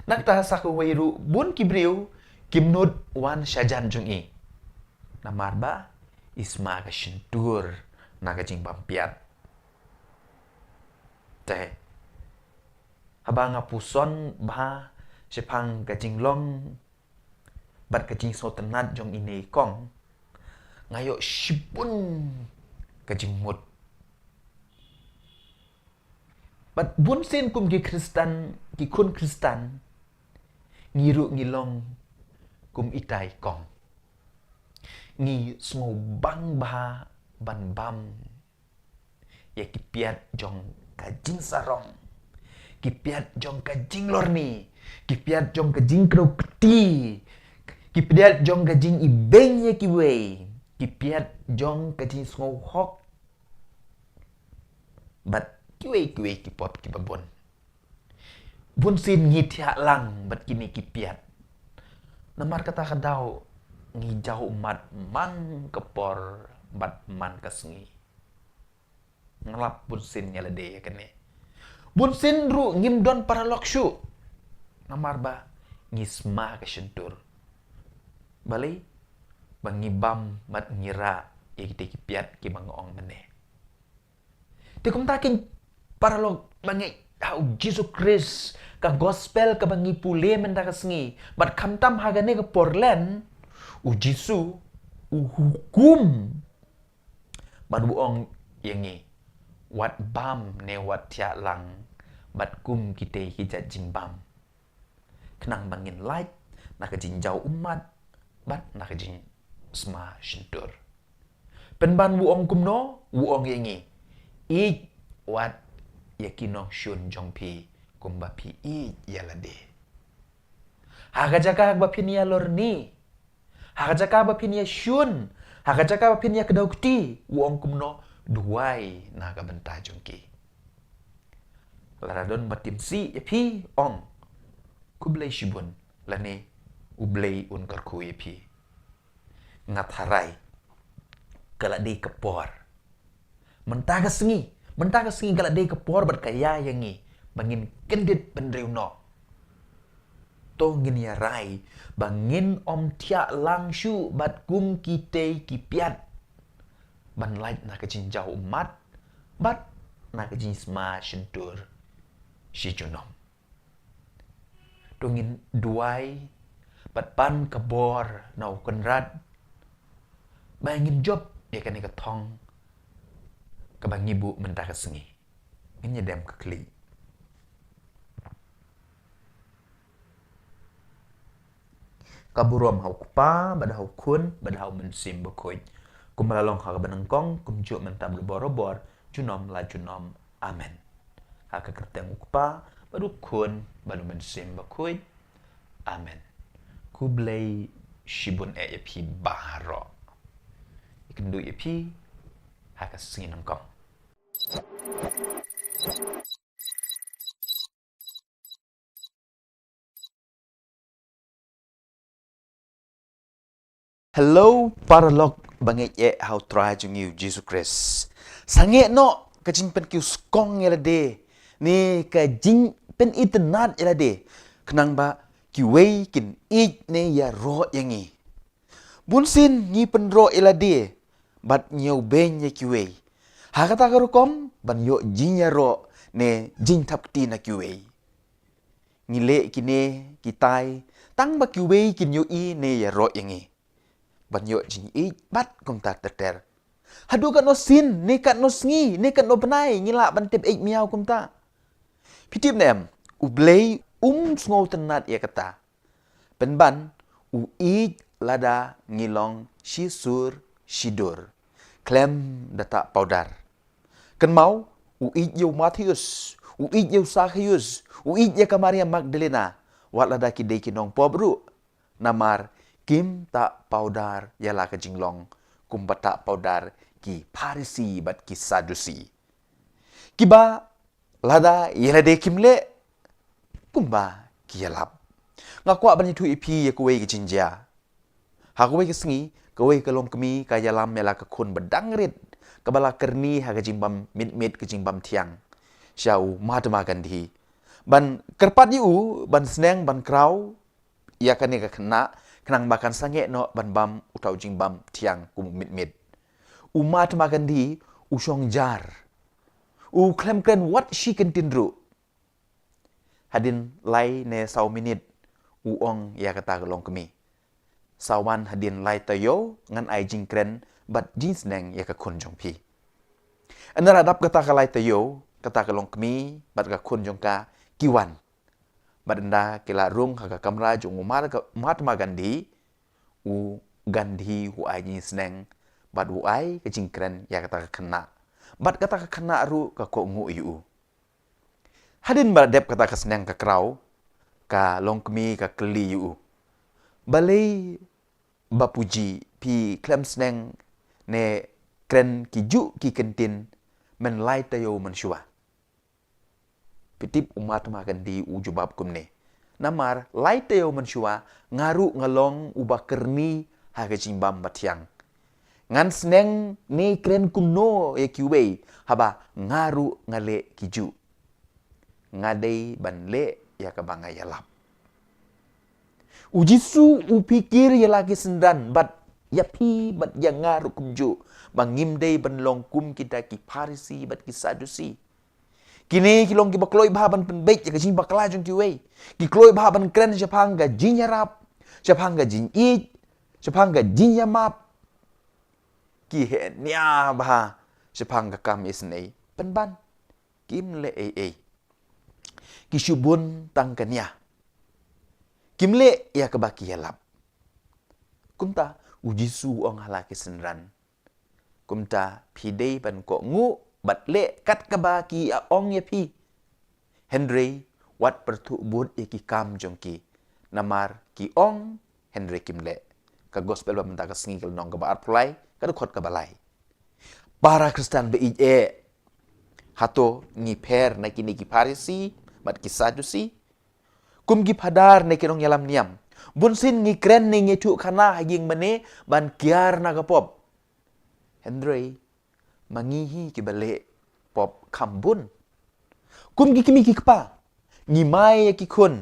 Nak ta saku wairu bun kibriu kimnud wan syajan jungi. Namar ba isma ka shintur na kacing bam piat. Teh habang ngapuson bah sepang kacing long bat kacing so tenat jong ini kong ngayo sipun kacing mut bat bun sen kum ki Kristen ki kun Kristen ngiru ngilong kum itai kong ngi smo bang bah ban bam ya kipiat jong kajing sarong kipiat jong kajing lorni kipiat jong kajing kro keti kipiat jong kajing ibeng ya kiwe kipiat jong kajing smo hok bat kiwe kipot kibabon bun sin ngithia lang bat kini kipiat namar kata kadau ngijau umat man kepor bat man kesengi ngelap bun sin nyalade ya kene bun sin ru ngim don para lokshu namar ba ngisma ke sentur balai bangibam mat ngira ya kita kipiat ki bangong mene tikum taking para lok bangi au Jesus Christ ka gospel ka bangi pule menda kesengi bat kamtam hagane ke porlen u Jisu u hukum ban buong yangi wat bam ne wat tia lang bat kum kite hijat jingbam kenang bangin light nak jinjau umat bat nak jin sma shintur penban buong kumno buong yangi ik wat yakino shun jongpi kumbapi i yalade hagajaka bapinia lorni hagajaka bapinia shun hagajaka bapinia kedaukti buong kumno duai na ka benta jongki laradon batim si ya pi ong kublai shibun lane ublai un karku ya pi ngat harai kala di kepor mentaga sengi kala di kepor bat kaya yangi bangin kendit pendriu no to ngin ya rai bangin om tia langshu bat kum kite kipiat ban light na kajin jauh umat bat na kajin sma shentur si junom dongin duai bat pan kabor nau kenrat bangin job ya kan ikatong kabang ibu mentah kesengi ngin dem kekli kaburom hau kupa bada hau kun bada hau mensim bekoy kum malalong ha banangkong kum juk mentam borobor junom la junom amen ha ka kerteng kupa badu kun badu mensim bekoy amen kublai shibun e pi baharo ikendu e pi ha ka sinangkong Hello, paralog bangit ye how try jung you Jesus Christ. Sange no kajing pen kiu skong yela de. Ni kajing pen internet yela de. Kenang ba kiwei kin it ne ya ro yangi. Bunsin ni pen ro yela de. Bat nyau ben ye kiwei. Ha kata karukom ban yo jing ya ro ne jing tap ti na kiwei. Ngile kine kitai tang ba kiwei kin yo I ne ya ro yangi. Banyo jing I bat kum ta ter. Hadu kat no sin, ne kat no sngi, ne kat no benai, ngila ban tip 8 miau kum ta. Pitip nem, ublei sngo tenat ya kata. Penban u I lada ngilong shisur shidur. Klem data powdar. Ken mau u I yo Matius, u I yo Zacchaeus, u I ya Maria Magdalena, wat lada kidei kinong pobru. Namar Kim tak paudar ialah ke jinglong, kum tak paudar ki Parisi bat ki Sadusi. Kiba lada ialah de kimle, kumba ki yalap. Ngakwa ban itu ipi ya kuwe ki jinja. Ha kuwe ki sengi, kuwe ke long kemi ka yalam ialah ke kun bedangrit, kebala kerni ha ke jimbam mit ke jimbam tiang. Syau Mahatma Gandhi. Ban kerpat yu ban seneng ban krau ia kan ke kena kenang makan sange no ban bam utau jing bam tiang kum mit umat makan di usong jar u klem kren what she can tindru hadin lai ne sau minit u ong ya kata gelong kemi sawan hadin lai tayo ngan ai jing kren bat jeans neng ya ka kun jong pi anara dap kata ka lai tayo kata gelong kemi bat ka kun jong ka kiwan Badanda kila rung haka kamera jung Mahatma Gandhi u Gandhi hu ai ni sneng bad hu ai ke jingkren ya kata kena bad kata kena ru ka ko ngu yu hadin badep kata ka sneng ka krau ka longkmi ka kli yu balai bapuji pi klem sneng ne kren ki ju ki kentin men lai tayo man shua Pitip Mahatma Gandhi ujubab kumne. Namar lai teo menshua ngaru ngalong ubah kerni haga jimbam batiang. Ngan seneng ne kren kuno ya kiwei haba ngaru ngale kiju. Ngadei ban le ya kabanga yalap. Ujisu upikir ya lagi sendan bat yapi bat yang ngaru kumju. Bangimdei ban longkum kita ki Parisi bat ki Sadusi. Kini kilong kiba kloi bahaban penbaik ya kajing bakla jong kiwei. Ki kloi bahaban kren siapang ga jin yarap, siapang ga jin it, siapang ga jin yamap. Ki he nya bah siapang ga kam isnei penban. Kim le ei. Ki shubun tang kanya. Kim le ya kebaki yalap. Kumta ujisu ong halaki senran. Kumta pidei ban ko ngu bat le kat kabaki a ong ye pi Henry wat pertu bud ye ki kam jong ki namar ki ong Henry kim le ka gospel ba menta ka singil nong ka ba arplai ka khot ka balai para Kristen beije hato ngiper na kini ki Parisi bat ki Sadusi kum gi padar na kinong yalam niam bunsin ngi kren ni ngi tu kana haging mane ban kiar na kapop Henry mangihi ki bale pop kambun kum gi kimi ki kpa ngi mai ki kun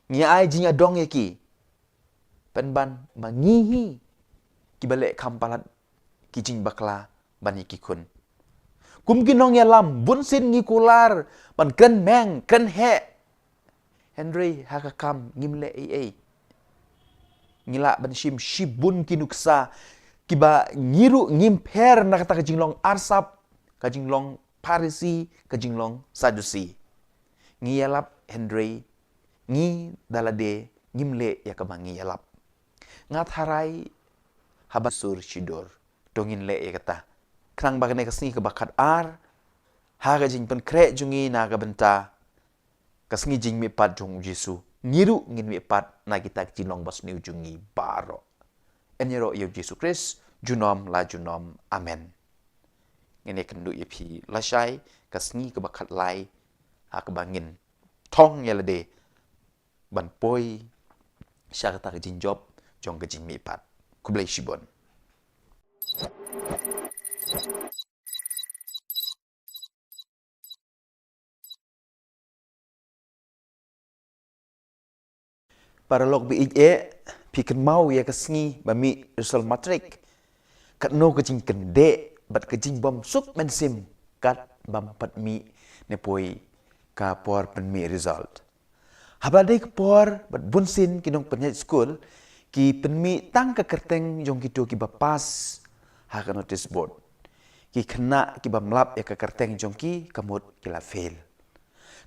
ngi ai jinga dong ki penban mangihi ki bale kampalat ki jing bakla bani ki kun kum ginong yalam bunsin ngi kular ban kren meng kren he Henry hakakam ngimle ai ngila ban shibun kinuksa kiba ngiru ngimper na kata kajinglong arsap kajinglong Parisi kajinglong Sadusi ngiyalap Henry ngi dalade ngimle yakabangi yalap ngat harai habasur shidor dongin le yakata krang bagane kasni kebakat ar haga jing pen kre jungi naga benta kasngi jing mi pat jong Jesu ngiru ngin mi pat na kita jinong bas ni jungi baro enyero yo Jesu Christ junom la junom amen ngene kendu yepi lashai kasngi kebakat lai hakabangin tong yalade ban poi syakata jing job jong ke jing mi pat kublai shibon para lok bi piken mau ya kasngi bami resol matrik kat no kejing kende bat kejing bom sup mensim kat bam pat mi ne poi ka por pen mi result habade ke por bat bunsin kinong penyat school ki pen mi tang ka kerteng jong kitu ki bapas ha ka notice board ki kena ki bam lap ya ka kerteng jong ki kamut ki la fail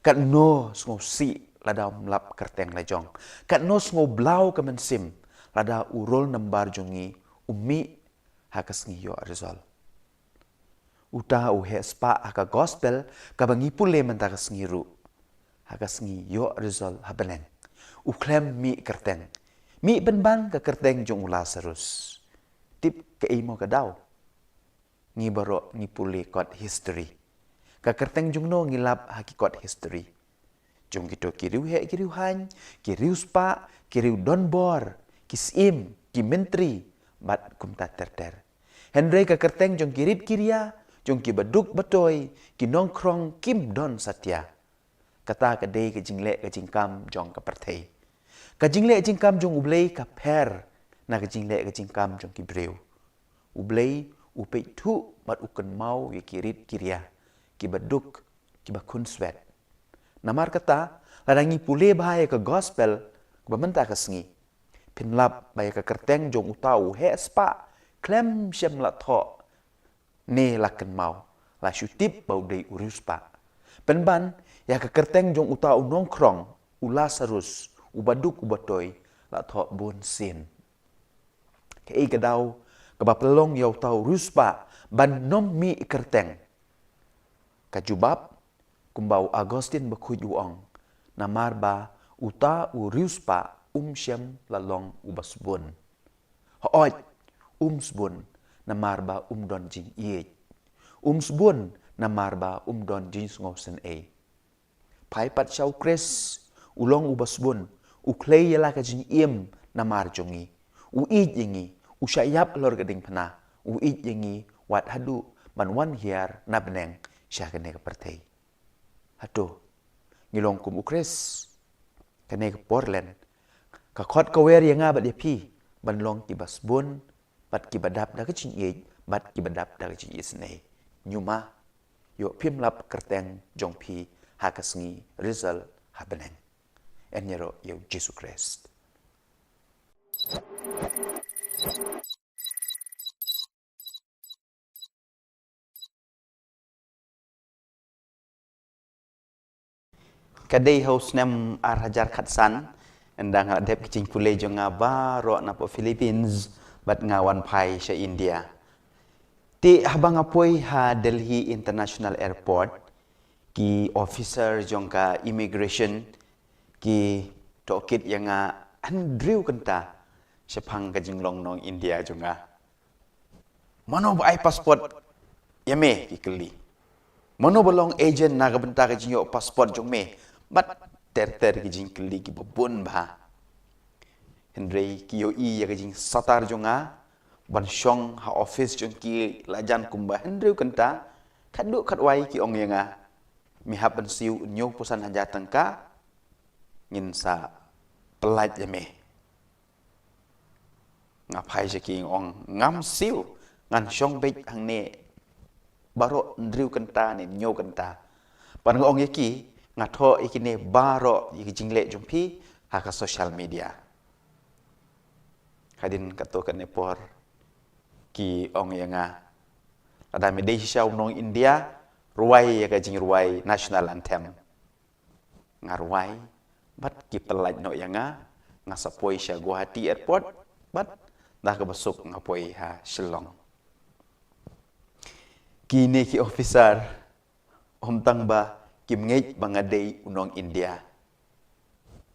kat no sngo si lada melap kerteng lejong kat nos ngo blau ke mensim lada urol nambar jongi umi hakas ngiyo resol uta uhe spa aka gospel kabangi pule mentakas ngiru hakas ngiyo resol habeneng uklem mi kerteng mi benban ke kerteng jong ula serus tip ke imo ke daw ngi baro ngi pule kot history ka kerteng jong no ngilap hakikot history jong kito kiriu he kiriu han kiriu spa kiriu donbor kisim ki menteri bat kumta terter Henry ka kerteng jong kirip kiria jong ki baduk batoy ki nongkrong kim don satya kata ka dei ka jingle ka jingkam jong ka perthei ka jingle jingkam jong ublei ka per na ka jingle ka jingkam jong ki breu ublei upei thu bat uken mau ye kirip kiria ki baduk ki bakun swet namar kata ladangi pule bahaya ke gospel kebamenta kesngi pinlap bahaya ke kerteng jong utau he spa klem syem la tho ne laken mau la syutip bau dei urus pa penban ya ke kerteng jong utau nongkrong ula sarus ubaduk ubatoy la tho bon sin ke i kedau kebapelong yau tau ruspa ban nom mi kerteng kajubab kumbau Agustin bakuj uong namar ba uta uriuspa syem lalong ubasbun hooj sbun namar ba don jing iej sbun namar ba don jing ngosen pai pat syau kres ulong ubasbun uklei yala ka jing iem namar jongi uij yengi usyayap lor gading pena uij yengi wat hadu man wan hiar na beneng syakene ka pertei Aduh, ngilong kum ukres, kene ke Portland, ka khot ka wer yang abat dia pi, ban long ki basbun, bat ki badap da ke cing ye, bat ki badap da ke cing isne. Nyuma, yo pim lap kerteng jong pi hakasngi result habeneng. Enyero yo Jesus Christ. Kadai haus nem arhajar khatsan endang adep kicing pule jonga baro na po Philippines bat ngawan pai sa India ti habang apoy ha Delhi International Airport ki officer jongka immigration ki tokit yang Andrew kenta sepang kajinglong nong India jonga mano ba ai passport yame ki keli mono bolong agent naga benta ka jinyo passport jong me bat ter ki jing keli ki bobon ba Henry ki yo i ya ka jing satar jonga ban shong ha office jong ki lajan kumba Henry kenta kaduk kadwai ki ong yanga mi haban siu nyo pusan haja tangka ngin sa pelat yame ngapai je ki ong ngam siu ngan shong bek hang ne baro ndriu kenta ne nyo kenta pan ong yaki ngatho ikine baro yiki jingle jumpi haka social media kadin kato kan por ki ong yanga ada medai siau nong India ruai ya ka jing ruai national anthem ngarwai bat ki pelaj no yanga ngasapoi sya Guwahati airport bat dah ke besuk ngapoi ha Shillong kini ki officer om tang ba kim ngej bangadei unong India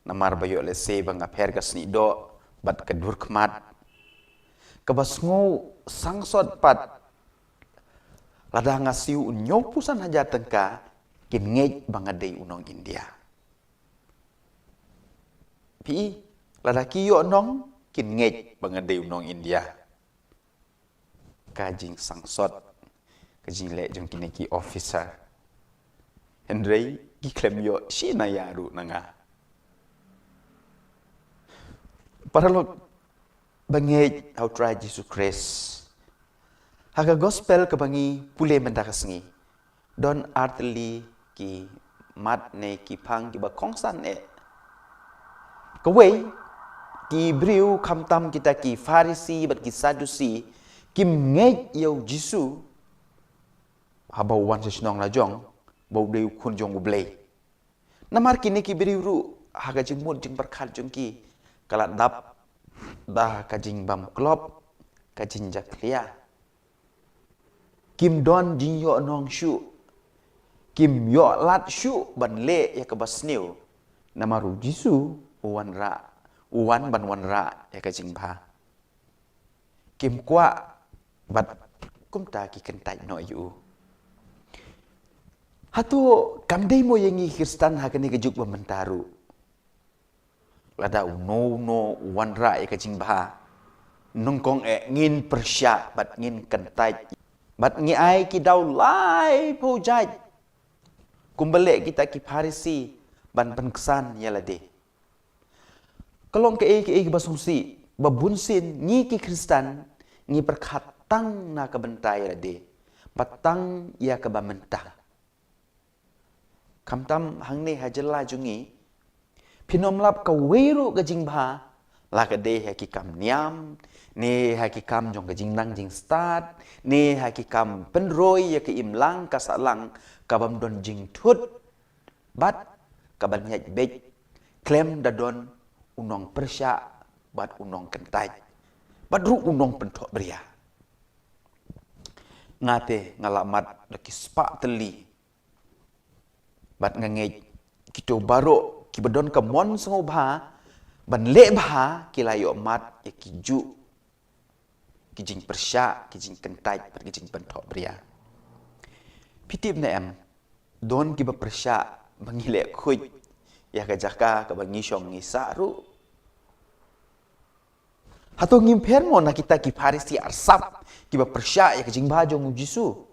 namar bayo le se bang apher ka sni do bat ka dur khmat ka basngo sangsot pat lada ngasiu nyok pusan haja tengka kim ngej bangadei unong India pi lada kiyo nong kin ngej bangadei unong India kajing sangsot kajing le jong kineki officer Henry ki klem yo si na yaru nanga paralog bangej how try Jesus Christ haga gospel kebangi pule mendakasngi don artli ki mat ne ki phang ki ba kongsan e kawai ki briu khamtam kita ki farisi bat ki sadusi kim ngej yo jisu habau wan sesnong la jong bau deu kun jong ublei namar kini ki briu ru haga jing mun jing berkhat jong ki kala dap dah kajing bam klop kajing jaklia kim don jing yo nong shu kim yo lat shu ban le ya ka basniu namaru jisu uwan ra uwan ban wan ra ya ka jing ba kim kwa bat kum ta ki kentai no yu hatu kamdei mo yengi Kristen ha kani kejuk bamentaru lada uno wan ra ya ka jing ba nongkong ngin persya bat ngin kentai bat ngi ai ki dau lai po jaj kumbale kita ki farisi ban penksan yalade kalong ke basungsi babunsin ngi ki Kristen ngi perkhatang na ka bentai yalade patang ya ka bamentang kamtam hangne hajela jungi pinom lap ka weru ka jingba la ka de ha ki kam niam ne ha ki kam jong ka jing nang jing start ne ha ki kam penroi ya ki imlang ka salang ka bam don jing thut bat ka ban nyaj bej klem da don unong persya bat unong kentai bat ru unong pentok bria ngate ngalamat laki spa teli bat ngangej kito baro ki bedon ka mon sengo ba ban le ba ki layo mat ya ki ju ki jing persya ki jing kentai bat ki jing pentok bria pitip na em don ki ba persya bangile khuj ya ka jaka ka bangi shong ngi saru hato ngim permo na kita ki farisi arsap ki ba persya ya ka jing ba jong jisu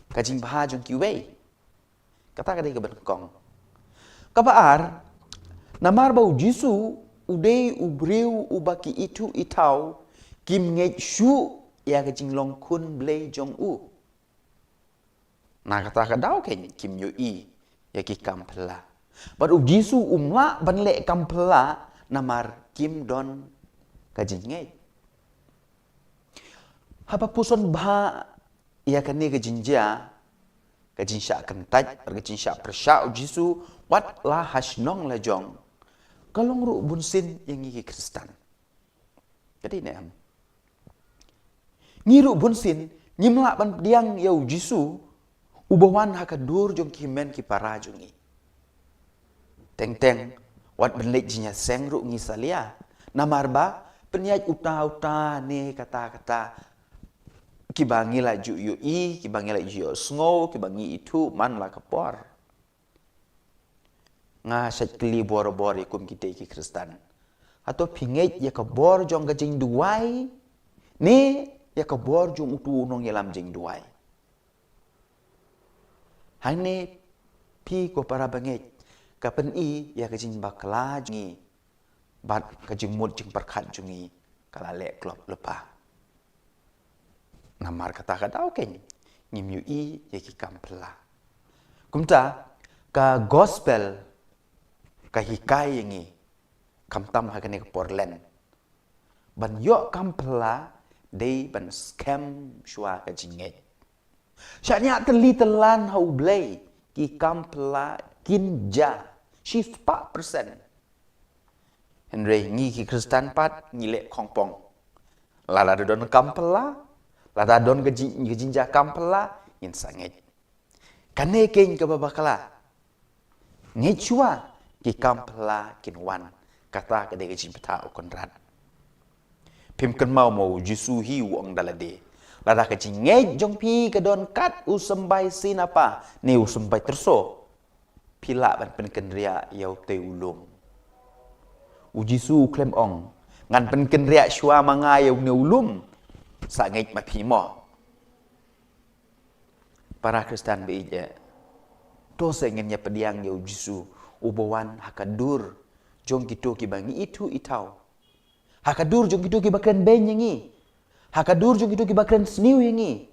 ka jing ba jong ki wei kata ka dei ka benkong ka baar namar bau jisu udei ubriu ubaki itu itau kim ngej shu ya ka jing long kun blei jong u na kata ka dau ken kim yo i ya ki kampela bat u jisu umla ban le kampela namar kim don ka jing ngej haba puson ba ya ka ne ka jinja ka jing sha kentaj ka jing sha persya u jisu wat la hasnong la jong kalong ru bunsin yang ngi Kristen jadi ne am ngiru bunsin nyimla ban diang yau jisu ubawan ha ka dur jong kimen ki para jongi teng wat benlek jinya seng ru ngi salia namar ba penyaj uta ne kata-kata kibangi la ju yu i kibangi la ju sngo kibangi itu man la kapor nga sat kli bor ikum kita ki Kristen atau pinget ya kabor jong ka jing duai ni ya kabor jong utu nong yalam jing duai hane pi ko para banget kapen i ya ka jing bakla jingi bat ka jing mut jing perkhat jungi kala le klop lepa namar kata okey ngim yu i ya ki kampla kumta ka gospel ka hikai yangi kamtam hakane ka porlen ban yo kampla dei ban scam shwa ka jinge syanya teli telan hau blay ki kampla kinja shift 4% Henry ngi ki Kristen pat ngile kongpong lala don kampla lada don ke jinja kampla in sanget kane ken ka babakala ngechua ki kampla kinwan kata ke de jin peta konrad pim kan mau jisu hi wong dalade lada ke jinge jong pi ke don kat usembai sinapa ni usembai terso pila ban pen ria yau te ulung ujisu klem ong ngan pen ria shwa manga yau ne ulum sa ngej ma pi mo para Kristen be je to se ngenya pediang yau jisu ubawan hakadur jong gitu ki bangi itu itau hakadur jong gitu ki bakren ben yangi hakadur jong gitu ki bakren sniu yangi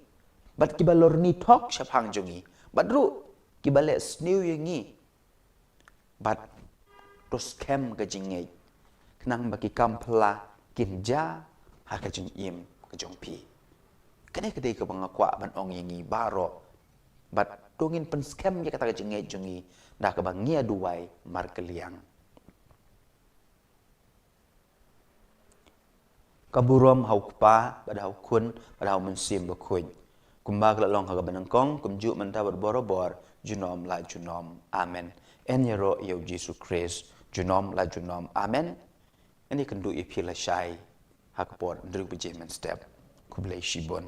bat ki balor ni tok syapang jongi badru ki bale sniu yangi bat to scam ka jinge kenang baki kampla kinja haka jing im ka jong pi kene kedai ka bangakwa ban ong yangi baro bat tungin pen scam ya kata ka jinge jongi dah ke bangia duai mar keliang kaburom hau kpa pada hau kun pada hau mensim bakuin kumba kala long ka banangkong kumju menta berbor junom la junom amen en yero yau Jesus Christ junom la junom amen ini kendu ipi la syai hakpor ndruk bejemen step kublai shibon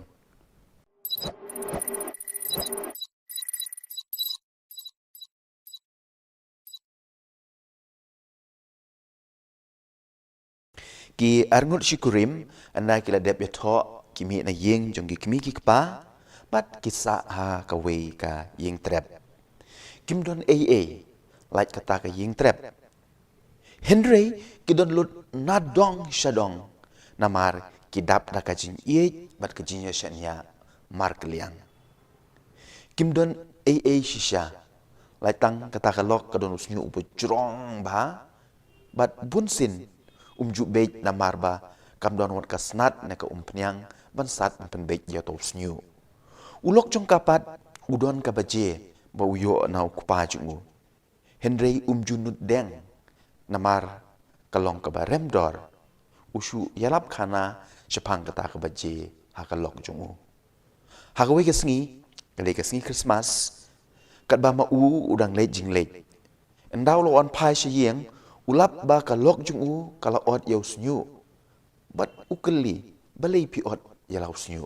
ki arngut syukurim anda kila dep yato kimi na yeng jong kimi ki kpa bat kisa ha ka wei ka yeng trap kim don aa like kata ka yeng trap Henry ki don lut nadong shadong namar ki dap da ka jin ye bat ka jin ya shanya mar kliang kim don aa shisha lai tang kata ka lok ka don usnyu upo jrong ba bat bunsin umju bej na marba kam don wat kasnat na ka umpnyang bansat pen bej ya to snyu ulok jong kapat udon ka baje ba uyo na ukpa jungu Henry umju nut deng namar kalong ka barem dor usu yalap khana chapang kata ka baje ha ka lok jungu ha ka we ka sngi Christmas kat ba ma udang le jing le endaw lo on pai shiyeng ulap ba ka lok jung kala ot yau snyu bat ukeli balei pi ot yalau snyu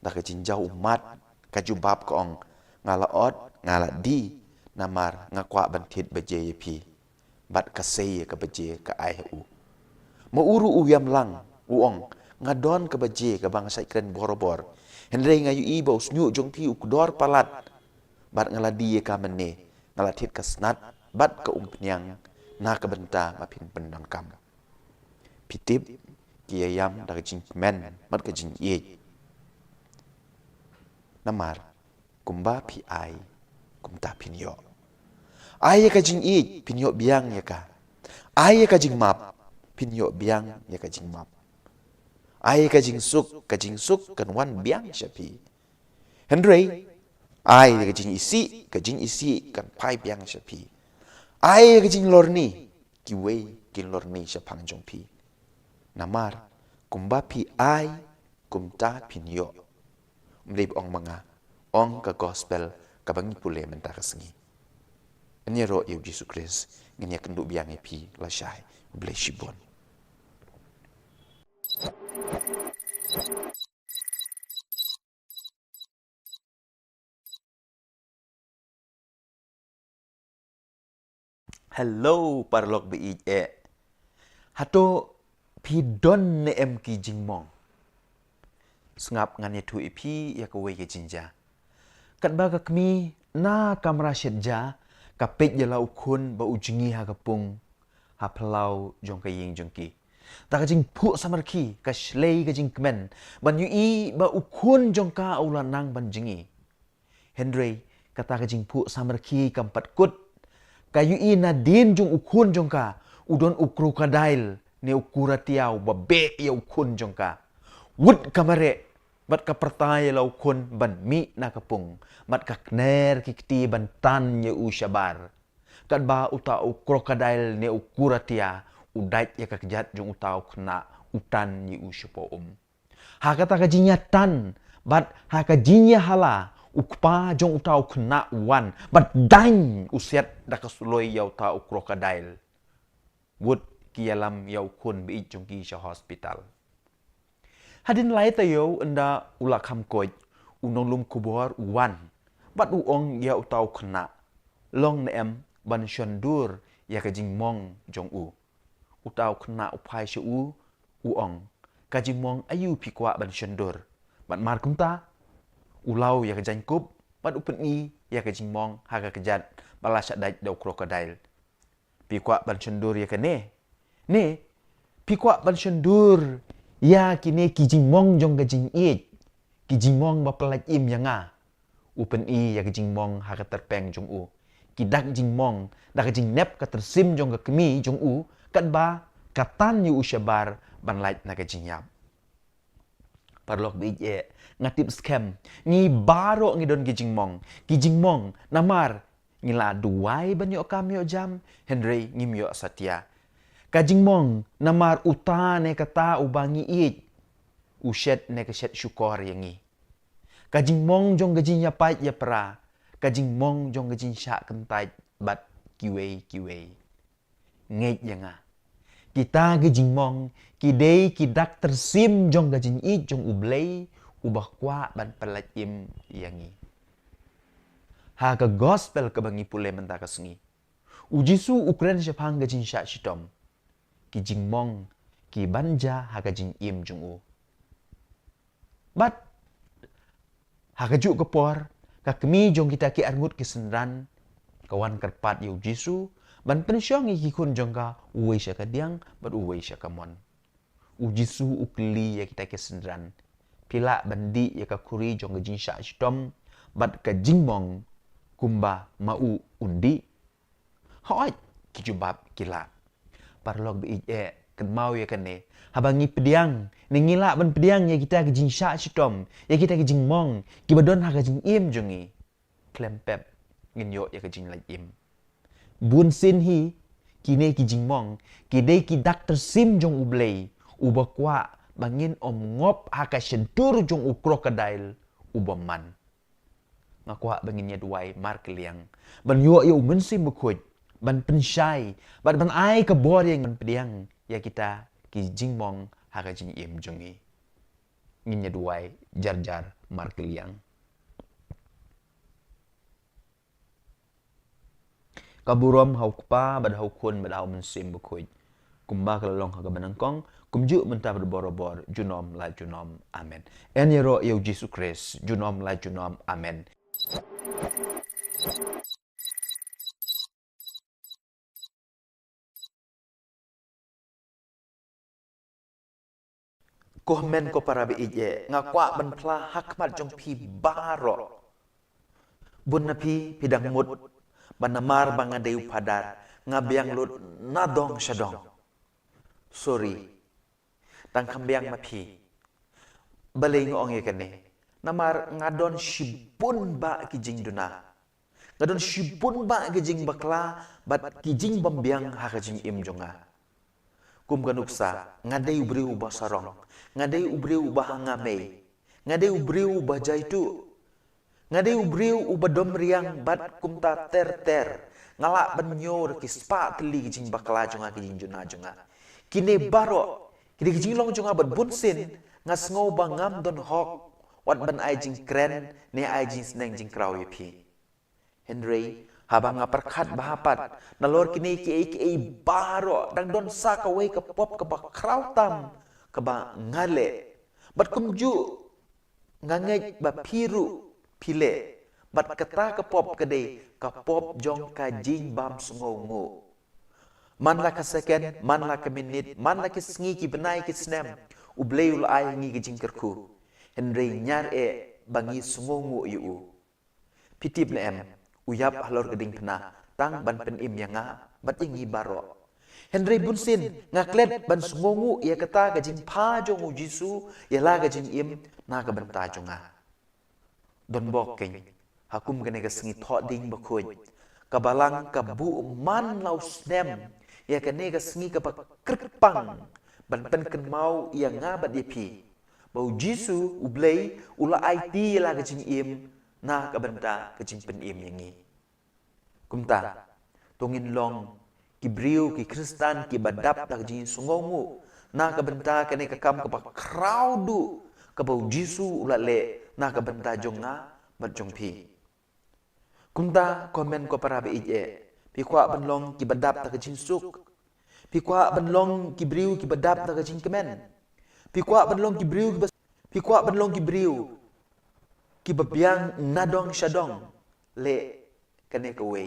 da ka jinjau umat ka jubab ka ong ngala ot ngala di namar ngakwa bantit baje pi bat ka sei ka baje ka ai u ma uru uyam lang uong ngadon ka baje ka bangsa kren borobor henre ngayu i ba snyu jong pi ukdor palat bat ngala di ka mene ngala tit ka snat bat ka umpnyang na kabenta mapin pendang kam pitip kiyayam da jing men mat ka jing ye namar kumba pi ai kumta pinyo ai ka jing i pinyo biang ya ka ai ka jing map pinyo biang ya ka jing map ai ka jing suk kan wan biang shapi Henry ai ka jing isi kan pai biang shapi ai ka jing lorni ki wei kin lorni syapang jong pi namar kumba pi ai kumta pinyo mlib ong manga ong ka gospel ka bangi pule menta ka sengi anya ro yu Jesus Christ ngenya kendu biang pi la syai bless shibon Hello parlok bi hato pi don ne em ki jing mong. Sengap ngan ye tu ipi ya ko we ke jinja. Kat ba ka kmi na kamera shetja ka pet ya lau kun ba ujingi ha kapung ha plau jong ka ying jong ki. Ta ka jing pu samar ki ka shlei ka jing kmen ban yu i ba ukun jong ka ula nang ban jingi. Henry kata ka jing pu samar ki kampat kut kayu i na din jong ukun jong ka udon ukrokadail ne ukura tiau babe ya ukun jong ka wud kamare bat ka pertaya la ukun ban mi na kapung mat ka kner kikti ban tan ye u shabar kan ba uta ukrokadail ne ukura tia udait ya ka kejat jong utau kena utan ye u shapo ha kata ka jinya tan bat ha ka jinya hala ukpa jong utau kena wan bat dain usiat da kasuloi yau ta ukrokadail wud kialam yau kun bi jong ki sha hospital hadin lai ta yo enda ula kham koi unong lum kubor wan bat uong ya utau kena long ne em ban shandur ya ka jing mong jong utau kena upai sha uong ka jing mong ayu pikwa ban shandur bat mar kumta ulau ya kejan kup pat upeni ya kejing mong haga kejat balas dai dau krokodil pikwa ban cendur ya kene ne pikwa ban cendur ya kine kijing mong jong kejing i kijing mong ba pelat im yanga upeni ya kejing mong haga terpeng jong kidak jing mong da kejing nep ka tersim jong ka kemi jong kan ba katan yu ushabar ban lait na kejing yap parlok bi ngatip scam ngi baro ngi don kijing mong namar ngila duai banyo kamyo jam Henry ngimyo satya kajing mong namar utane kata ubangi it ushet ne keshet syukor yangi kajing mong jong gajing yapai ya pra kajing mong jong gajing syak kentai bat kiwei ngej yanga kita gajing mong kidei kidak tersim jong gajing it jong ublei ubah kwa ban pelat im yangi. Ha ka gospel ka bangi pule menta ka sengi. Ujisu ukren syapang ka jing syak shitom. Ki jing mong ki banja ha ka jing im jung Bat ha ka juk kepor ka kemi jong kita ki arngut ki senran kawan kerpat yu Jisu ban pensyong ki kun jong ka uwe sya ka diang bat uwe sya ka mon. Ujisu ukli ya kita ki senran pila bandi ya ka kuri jong jing syak shitom bat ka jing mong kumba mau undi hoi kijubab kila parlog bi kan mau ya kan ne habangi pediang ne ngila ban pediang ya kita ka jing syak shitom ya kita ka jing mong kibadon ha ka jing im jongi klempep nginyo ya ka jing lai im bun sin hi kine ki jing mong kidei ki dak tersim jong ublei ubakwa bangin ngop haka sentur jong krokodil ubaman ngakwa bangin ya duai mar keliang ban yo yo mensim bukut ban pensyai ban ai ke bor yang ban pediang ya kita ki jingmong haka jing im jongi ngin ya duai jar mar keliang kaburom haukpa bad haukun bad hau mensim bukut kumba kelong haga benangkong kumju mentah berborobor junom la junom amen enyero yau Jesus Christ junom la junom amen Komen ko para bi ngakwa ban pla hakmat jong pi baro bun na pi pidang mut banamar bangadeu padar ngabiang lut nadong syadong sorry tang kambiang mapi balay ngong ye kane namar ngadon shibun ba kijing duna ngadon shibun ba kijing bakla bat kijing bambiang ha kijing im jonga kum ganuksa ngadai ubriu ba sarong ngadai ubriu ba ngame ngadai ubriu ba jaitu ngadai ubriu ba domriang bat kumta ter ngalak banyo ki spa teli kijing bakla jonga kijing juna jonga kini baro kini kijing long jonga bat bunsin ngas ngau bangam don hok wat ban ai jing kren ne ai jing sneng jing kraw yepi Henry Habang ngaperkat bahapat, nalor kini ki baro, dang don sa kaway kapop kaba krautam, kaba ngale. Bat kumju, ngangay ba piru, pile. Bat kata kapop kade, kapop jong kajing bam sungongo. Man la ka second, man la ka minute, man la ka sngi ki benai ki snem. Ublay ulay ngi ki jingkerku. Henry nyar bangi sungongo yu. Pitip le uyap halor geding pena, tang ban pen im yang bat ingi baro. Henry bunsin, ngaklet ban sungongo ia kata gajing pa jong Jisu, ia la gajing im na ka banta jonga. Don bok keng, hakum kene ka sengi thot ding bakoy. Kabalang kabu man lau snem, ia kene ka sengi ka kerpang, ban pen ken mau ia ngabat yepi. Bau Jisu ublay ula IT la gajing im, na kabanta kajing penim yangi. Kumta, tungin long, kibriu, ki Kristan, ki badap tak jing sungongu, na kabanta kane kakam kapak kraudu, kabau Jisu ulale, na kabanta jonga, bat jong pi. Kumta, komen ko para beije, pi kwa banlong ki badap tak jing suk, pi kwa banlong kibriu, ki badap tak jing kemen, pi kwa banlong kibriu, pi kwa banlong kibriu, ki babiang nadong syadong le kane kawe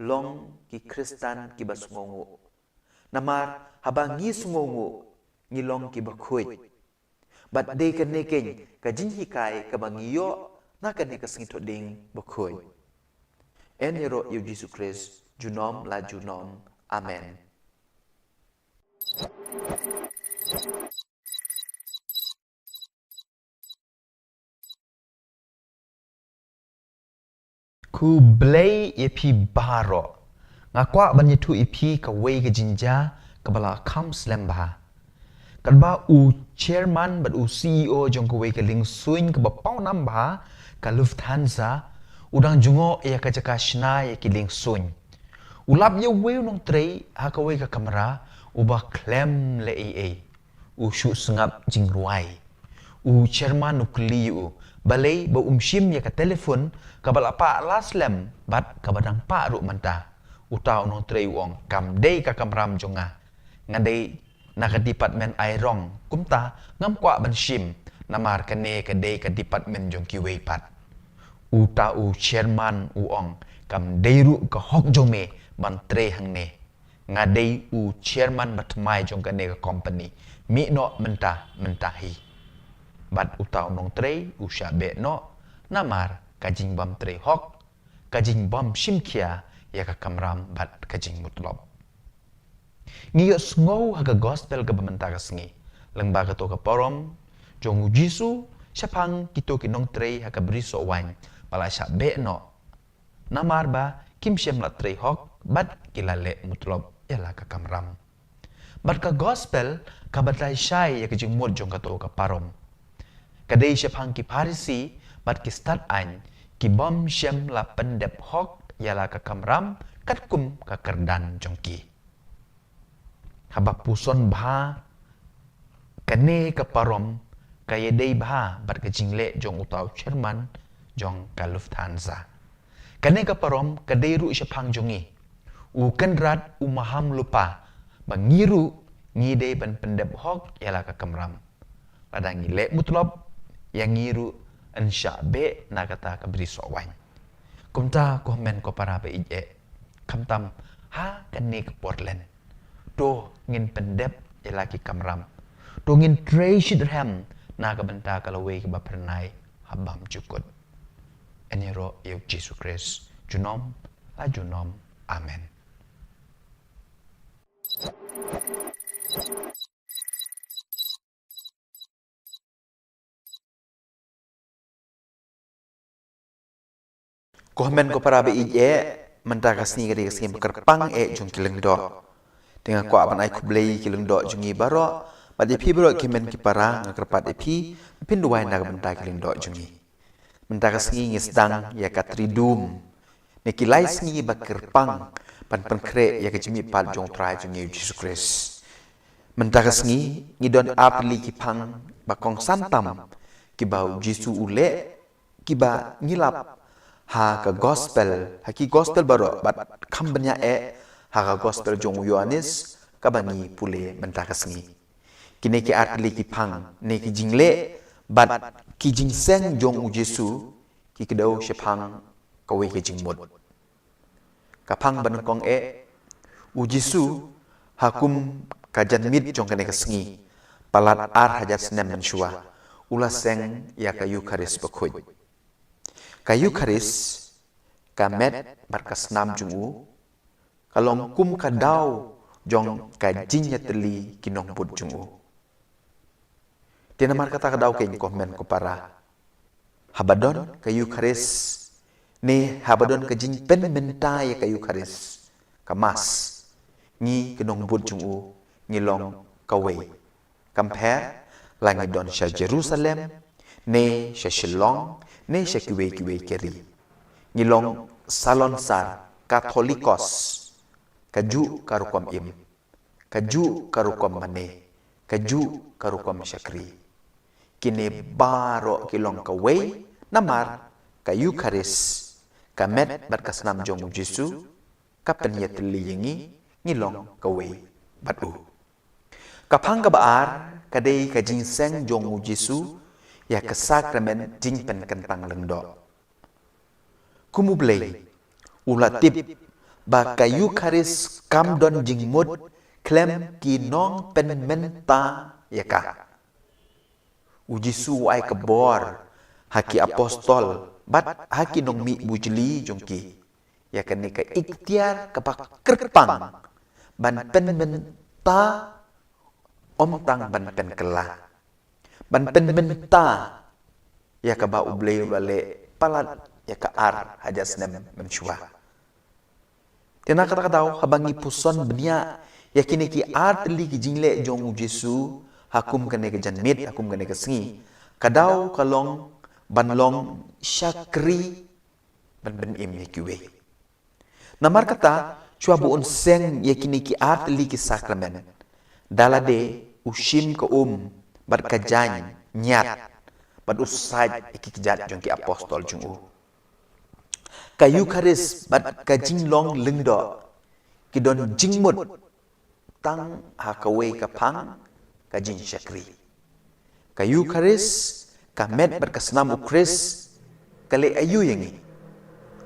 long ki Kristan ki basungongo namar habang ngi sungongo ngi long ki bakhoy bat de kane ken ka jin hikai ka bangiyo na kane ka singito ding bakhoy enero yu Jesus Christ junom la junom amen. Ku blay epi baro. Ngakwa banyitu epi ka way ka jinja kabala comes lemba. Kadba u chairman bat u CEO jong ka way ka ling suin ka bapau namba ka Lufthansa udang jungo ya ka jaka shna ya ki ling suin. Ulap ya way nong tray ha ka way ka kamera uba klem le AA. U shu sengap jing ruai. U chairman u kli u balai ba umshim ya ka telefon kabala pa laslem bat kabadang pa ru manta utau no trei wong kam dei ka kamram jonga ngadei na ka department airong kumta ngam kwa ban shim namar kane ka dei ka department jong ki wei pat uta u chairman u ong kam dei ru ka hok jome ban tre hang ne ngadei u chairman bat mai jong ka ne ka company mi no menta mentahi bat utau nong trei usha be no namar kajing bam trei hok kajing bam shimkia ya ka kamram bat kajing mutlop ngiyo sngow haga gospel ka bamenta ka sngi lengba ka to ka porom jong Jisu syapang kito kinong trei haga briso wan pala sha be no namar ba kim shem la trei hok bat kilale mutlop ya la ka kamram bat ka gospel ka batlai shai ya kajing mod jong ka to ka parom kadai syapang ki parisi bat ki start an ki bom syam la pendep hok yala ka kamram kat kum ka kerdan jongki habak puson bha kane ka parom kaya dei bha bat ka jingle jong utau chairman jong ka Lufthansa kane ka parom kadai ru syapang jongi u kenrat u maham lupa bangiru ngidei ban pendep hok yala ka kamram ladang ngile mutlop yang ngiru insya be na kata kabri sowan kumta komen ko para be ije kamtam ha kani ke Portland do ngin pendep elaki kamram do ngin trei shidram na ka benta kalawe ke bapernai habam cukut enero yu Jesus Christ junom ajunom amen. Komen ko para beije mendakas ni gadi kasih berkerpang jung kileng do. Dengan ko aban ai kublei kileng do jungi baro, badi pi bro kimen ki para ngakerpat epi pinduai nak benda kileng do jungi. Mendakas ni ngisdang ya katridum. Nekilai ni berkerpang pan kre ya kejimi pal jong trai jungi Jesus Christ. Mendakas ni ngidon apli ki pang bakong santam ki bau Jisu ule ki ba ngilap ha ka gospel haki gospel baro bat kambanya ha ka gospel jong Yohanes ka bangi pule benta kasngi kini ki artli ki phang ne ki jingle bat ki jingseng jong u Jesu ki kedau shepang ka we ki jingmod ka phang ban kong u Jesu hakum kajan mit jong kane kasngi palat ar hajat senem menshua ula seng ya ka Eucharis bakhoy ka Eucharis ka met bat kasnam jungu kalong kum ka daw jong ka jinya teli kinong bud jungu tinamar kata ka daw kay komen ko para habadon ka Eucharis ni habadon ka jing pen menta ya ka Eucharis ka mas ngi kinong bud jungu ngilong kawe compare langi don sha Jerusalem ne sha Shillong ne sha kiwe keri ngilong salon sar Katolikos kaju karukom im kaju karukom mane kaju karukom syakri kini baro kilong kawe namar ka Eucharis kamet bat kasnam jong Jesu kapanyat liyengi ngilong kawe batu kapang kabaar kadai ka jingseng jong Jesu ya ka sakramen jingpen kentang lengdo kumublay ulatip ba ka Eucharis kam don jingmud klem ki nong pen menta ya ka Jesu ay kabor haki apostol bat haki nong mi bujli jongki ya kan ka ikhtiar kapak kerpang ban pen menta tang ban pen kela ban pen menta ya ka ba ublay wale palat ya ka ar hajas nem menshua tina kata daw habangi puson benya ya kini ki ar teli ki jingle jong Jesu hakum kane ke janmit hakum kane ke sengi kadaw kalong banlong syakri ban im kiwe namar kata chua buon seng ya kini ki ar teli ki sakramen dalade ushim ke bat kajany nyat bat usaj ikijat jong ki apostol jong ka Eucharis bat kajinglong lengdo kidon jingmut tang hakawe kapang kajin syakri ka Eucharis kamet bat kasnam ukris kale ayu yangi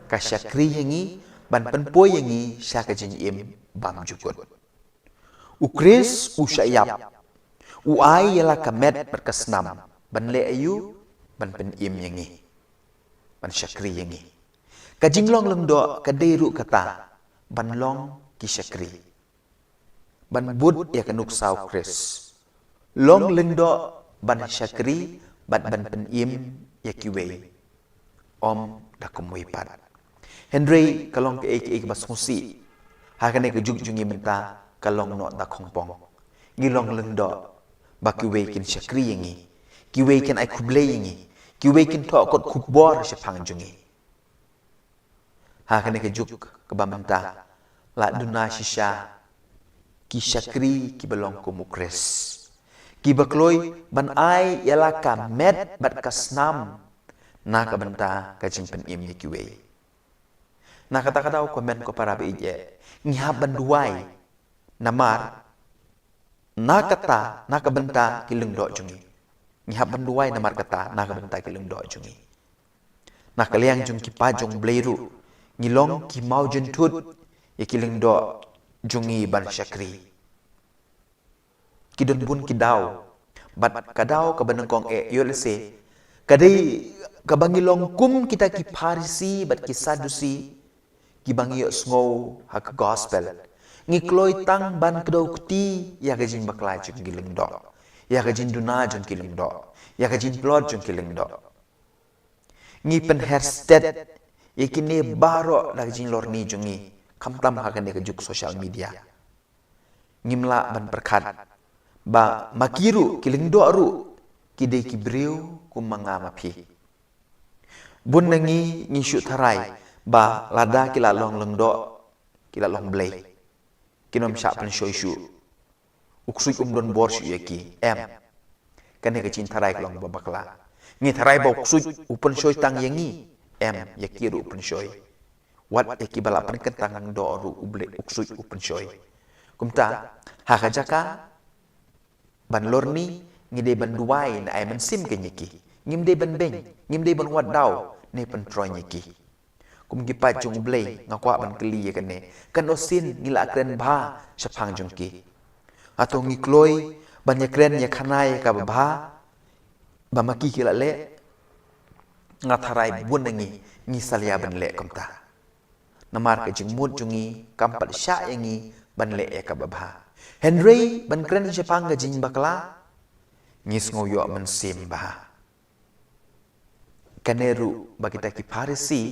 ka syakri yangi ban penpoy yangi syakajin im bam jukut ukris usyayap uai yala kamet berkesnam ban le ayu ban pen im yangi ban syakri yangi kajinglong lengdo kadeiru kata ban long ki syakri ban bud ya kanuk sau kris long lengdo ban syakri ban pen im ya kiwe om dakumwi pat Henry kalong ke ek basmusi hakane ke jungi menta kalong no da khongpong ngilong lengdo bakiwe kin syakri yangi kiwe kin ai kuble yangi kiwe kin to kot kubor syapang jungi hakane ke juk ke bamenta la duna shisha ki syakri ki belong ku mukres ki bakloi ban ai yala ka met bat kasnam na ka benta ka jingpen im kiwe na kata-kata komen ko para beije ngihab ban duai namar na kata na kabenta kileng do jungi ngihab ban duai namar kata na kabenta kileng do jungi na kaliang jung ki pajong bleiru ngilong ki mau jentut ya kileng do jungi ban syakri kidon bun kidaw bat kadaw kabanengkong yolse kadai kabangilong kum kita ki parisi bat ki sadusi ki bangiyo sngow hak gospel ngikloy tang ban kedaw kuti ya kajin baklay jung kileng do ya kajin duna jung kileng do ya kajin plot jung kileng do ngi pen hersted yakini baro la kajin lorni jungi kamtam hakane ke juk social media ngimla ban perkat ba makiru kileng do ru kidai kibreu kumanga mapi bun nangi ngisyu tharai ba lada kila long lengdo kila long blay kinom sya pen shoyshu uksui don bor syu yaki kane ke cin tharai long babakla ngi tharai ba uksui upen shoy tang yangi yakiru pensyoi wat yaki balapan kentangan doru uble uksui pensyoi kumta hakajaka ban lorni ngide ban duai na ay man sim kenyeki ngimde ban beng ngimde ban wat daw ne pen troy nyeki kum gi pa jung blei ngakwa ban keli kan ne kan osin ngila kren ba sapang jung ki atau ngikloi ban yakren yakanai ka ba maki kila le ngatharai bun ngi salia ban le komta namar ka jing mut jungi kampal sya yangi ban le ka ba Henry ban kren sapang ga jing bakla ngis ngoyo man sim ba kaneru bagita ki Farisi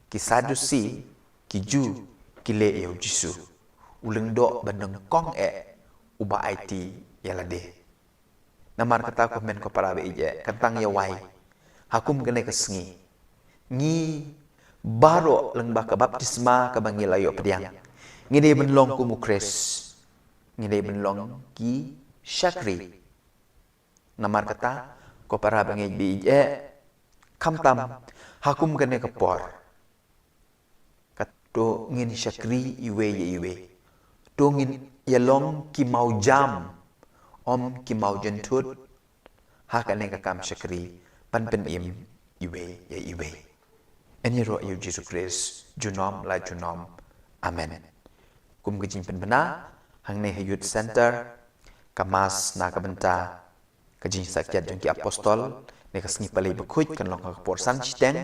ki Sadusi ki Ju ki le yo Jisu uleng do bandeng kong uba IT yalade namar kata ko men ko para be ije kantang ya wai hakum kene kesengi ngi baro leng ba ka baptisma ka bangi layo pediang ngide benlong ku mukres ngide benlong ki Syakri namar kata ko para bangi bi ije kamtam hakum kene kepor kato ngin Syakri iwe to ngin yalong ki mau jam om ki mau jentut hakane ka kam Syakri pan pen im iwe eni ro yu Jesus Christ junom la junom amen kum gijing pen bena hangne youth center kamas na kabenta kajing sakyat jong ki apostol ne kasngi palai bekhuj kan long ka por san chiteng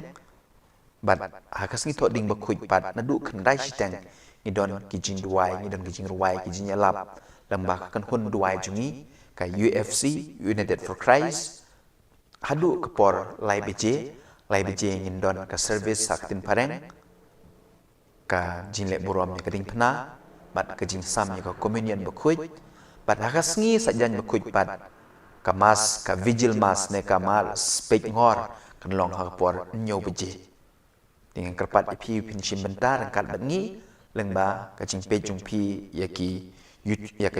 bat hakasngi tho ding bekhuj pat nadu kan dai chiteng ngidon kijing duai ngidon kijing ruai kijing yalap lambak kan hun duai jungi ka UFC United for Christ hadu kepor lai beje ngindon ka service saktin pareng ka jinle burom nya kading pena bat ka jing sam nya ka communion bekhuj bat hakasngi sajan bekhuj pat ka mas ka vigil mas ne ka mal spek ngor kan long ha kepor nyo beje dengan kerpat ipi pinchim bentar angkat bengi lengba kacing page jung pi yaki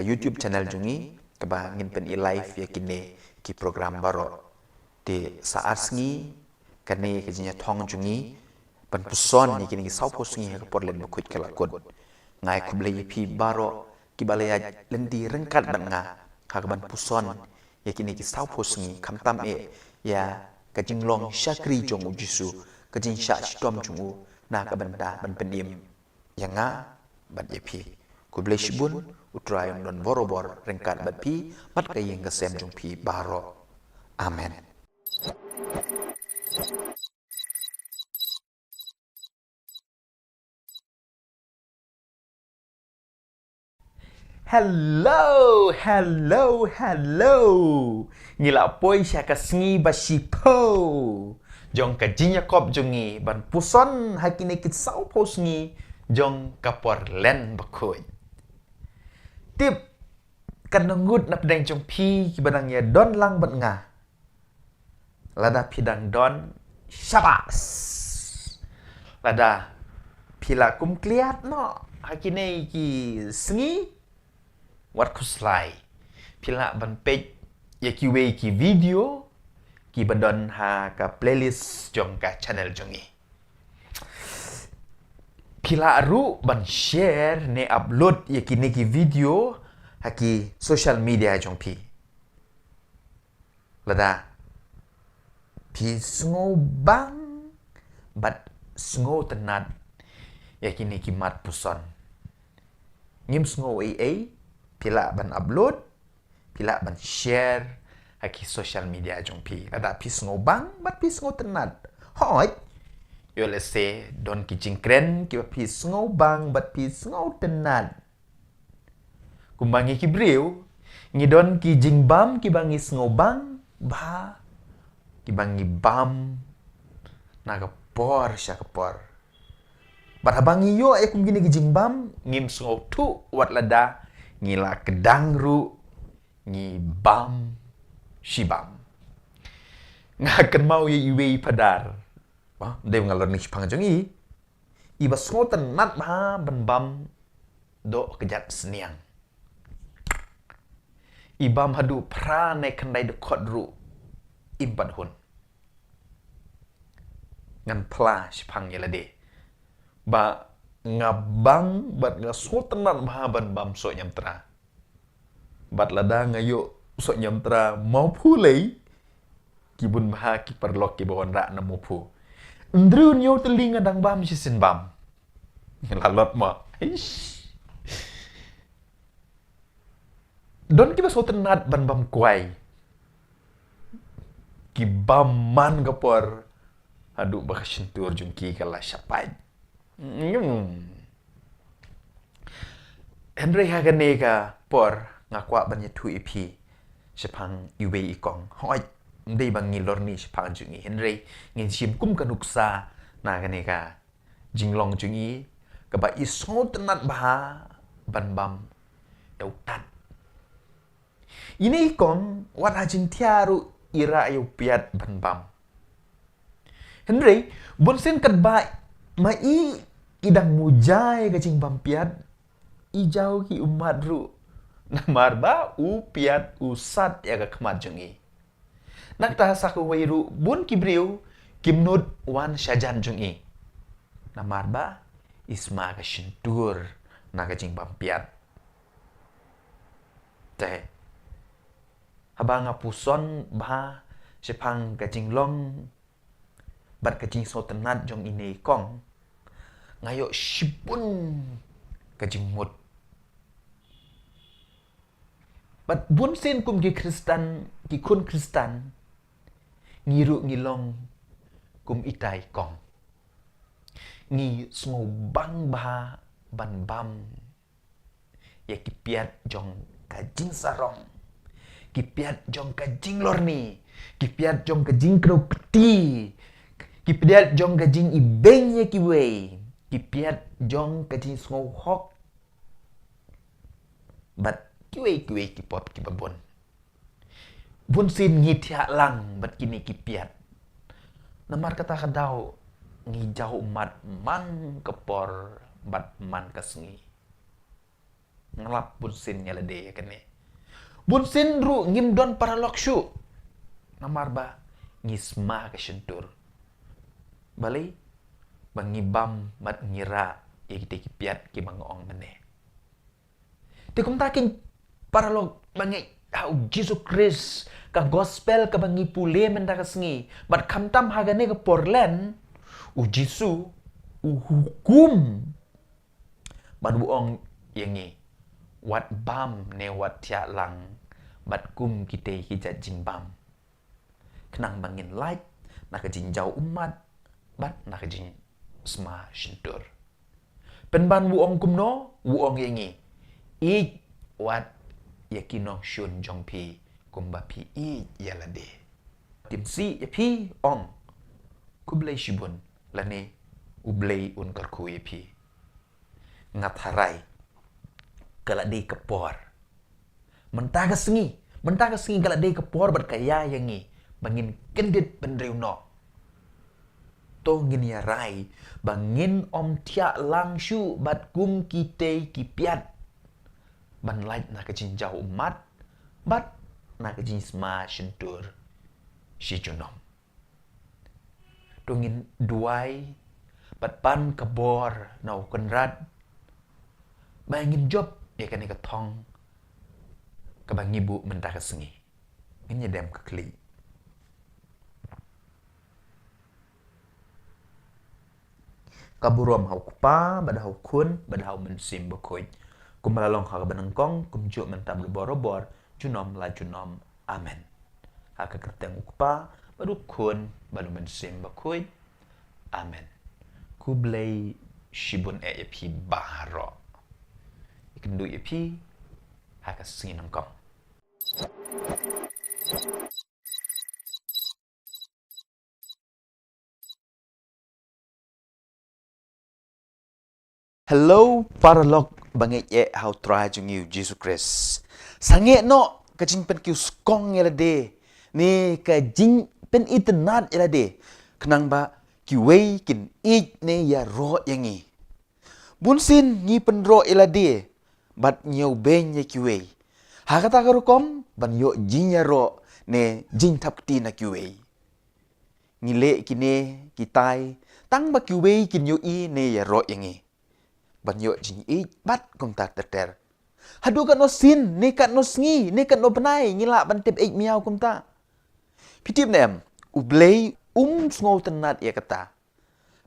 YouTube channel jungi keba ngin pen live yakine ki program baro de saat sngi kane kajinya thong jungi pen puson ni kini sau posngi ka porlen bukut kala kod ngai kuble pi baro ki balaya lendi rengkat banga ka ban puson yakine ki sau posngi kamtam ya kajing long Syakri jong Jisu kajing syak stom jungu na ka benda ban penim yang bat yepi ku bless bun utrayon don borobor rengkat bat pi mat kayeng kesem jung pi baro amen. Hello. Ngila poi sya kasngi basipo. Jong ka jinya kop jongi ban puson hakine kit sau posngi jong kapor len bakoi. Tip kan ngut na pedang jong pi ki badang ya don lang bat nga. Lada pidang don syabas. Lada pila kum kliat no hakine ki sengi wat kuslai. Pila ban page ya ki we ki video ki badon ha ka playlist jong ka channel jongi. Pila aru ban share ne upload ya ki neki video haki social media jong pi. Lada pi sngo bang bat sngo tenat ya ki neki mat puson. Ngim sngo pila ban upload pila ban share haki social media jong pi. Lada pi sngo bang bat pi sngo tenat. Hoi yo let's say don ki jingkren ki pi sngo bang bat pi sngo tenat. Kumbangi ki breu ngidon ki jingbam ki bangi sngo bang ba ki bangi bam naga por sya kapor. Bat abangi yo kum gini ki jingbam ngim sngo tu wat lada ngila kedang ru ngi bam shibam. Ngakan mau ye iwe padar. Dia ngalor ni pang jongi. Iba sngo tenat ba ban bam do kejat seniang. Ibam hadu pra ne kendai de kod ru impan hun. ngan pla shipang yelade ba ngabang bat nga sotenan mahaban bam so nyam tra bat lada ngayo so nyam tra mau pulei kibun maha ki perlok ki bawon ra na mupu ndru nyo telinga dang bam sisin bam lalot ma don ki ba sotenat ban bam kuai ki bam man kapor adu baka sentur jungki kala sapai Henry Haganega por ngakwa banya tu ipi sepang iwe ikong hoi ndei bang ngilor ni sepang jungi Henry ngin sim kum kanuksa na ganega jinglong jungi kaba isot nat baha ban bam eutat ini ikong wat hajin tiaru ira eu piat ban bam Henry bonsen kadba mai idang mujai gajing bampiat ijau ki umat ru namar ba upiat usat ya ga kemat jungi nak ta saku wairu bun kibriu kimnud wan syajan jungi namar ba isma ga shintur na gajing bampiat te habang apuson ba sepang gajing long bat gajing sotenat jong ini kong ngayo shipun kajing mut bat bun sen kum ki Kristan ki kun Kristan ngiru ngilong kum itai kong ngi smo bang ba ban bam ya ki piat jong kajing sarong ki piat jong kajing lorni ki piat jong kajing kro peti ki piat jong kajing ibeng ya ki wei kipiat jong kajing sngau hok bat kiwe kipot kibabon bun sin ngithia lang bat kini kipiat namar kata kadau ngi jau umat man kepor bat man kasngi ngelap bun sin nyalade ya kene bun sin ru ngimdon para lokshu namar ba ngisma kasentur balai bangibam mat ngira ya kita kipiat ki mangoong mene ti kum taking para log bangi au Jesus Christ ka gospel ka bangi pule men da kasngi bat kamtam hagane ka porlen u Jisu u hukum bat buong yangi wat bam ne wat tia lang bat kum kite hijat jing bam kenang bangin light nak jinjau umat bat nak jing sma shintur penban wuong kumno wuong yangi I wat yakinong shun jong pi kumba pi I yalade timsi yapi ong kublai shibun lane ublai un karku yapi ngatharai kalade kapor mentaga sengi kalade kapor berkaya yangi bangin kendit pendreu no to ngin ya rai bangin om tia langshu bat kum kite kipiat ban light na kajin jau umat bat na kajin sma shentur shi junom to ngin duai bat pan kabor nau kenrat bangin job ya kan ikatong kabangibu mentaka sengi ngin dem kekli kaburom hau kupa bada hau kun bada hau mensim bekoy kum malalong ha banangkong kum juk mentab borobor junom la junom amen ha ka kerteng kupa badu kun badu mensim bekoy amen kublai shibun epi baharo ikendu epi ha ka sinangkong Hello, paralog bangi ye how try jung you Jesus Christ. Sange no kajing pen kiu skong yelade. Ni kajing pen itnat yelade. Kenang ba kiwei kin it ne ya ro yangi. Bunsin ngi pen ro yelade. Bat nyau ben ye kiwei. Ha kata karukom ban yo jing ya ro ne jing tapti na kiwei. ngile kine kitai tang ba kiwe kin yu i ne ya ro yangi ban yo jing i bat kum ta ter hadu kan no sin ne kan no sngi ne kan no benai ngila ban tip ik miau kum ta pitip nem u blei sngo tenat ya kata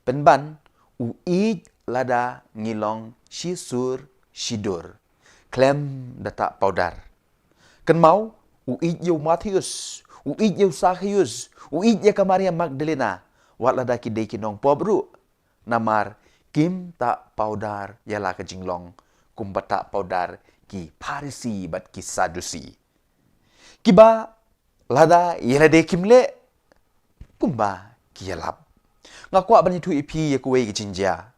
pen ban u i lada ngilong shisur shidur klem data powder kan mau u i yo Matthews u i yo Zacchaeus u i ya Maria Magdalena wat lada ki dei kinong pobru namar kim tak powder yala ke jinglong kum bata powder ki Parisi bat ki Sadusi kiba lada yala de kimle kumba ki yalap ngakwa ban itu ipi ya kuwe ki jinja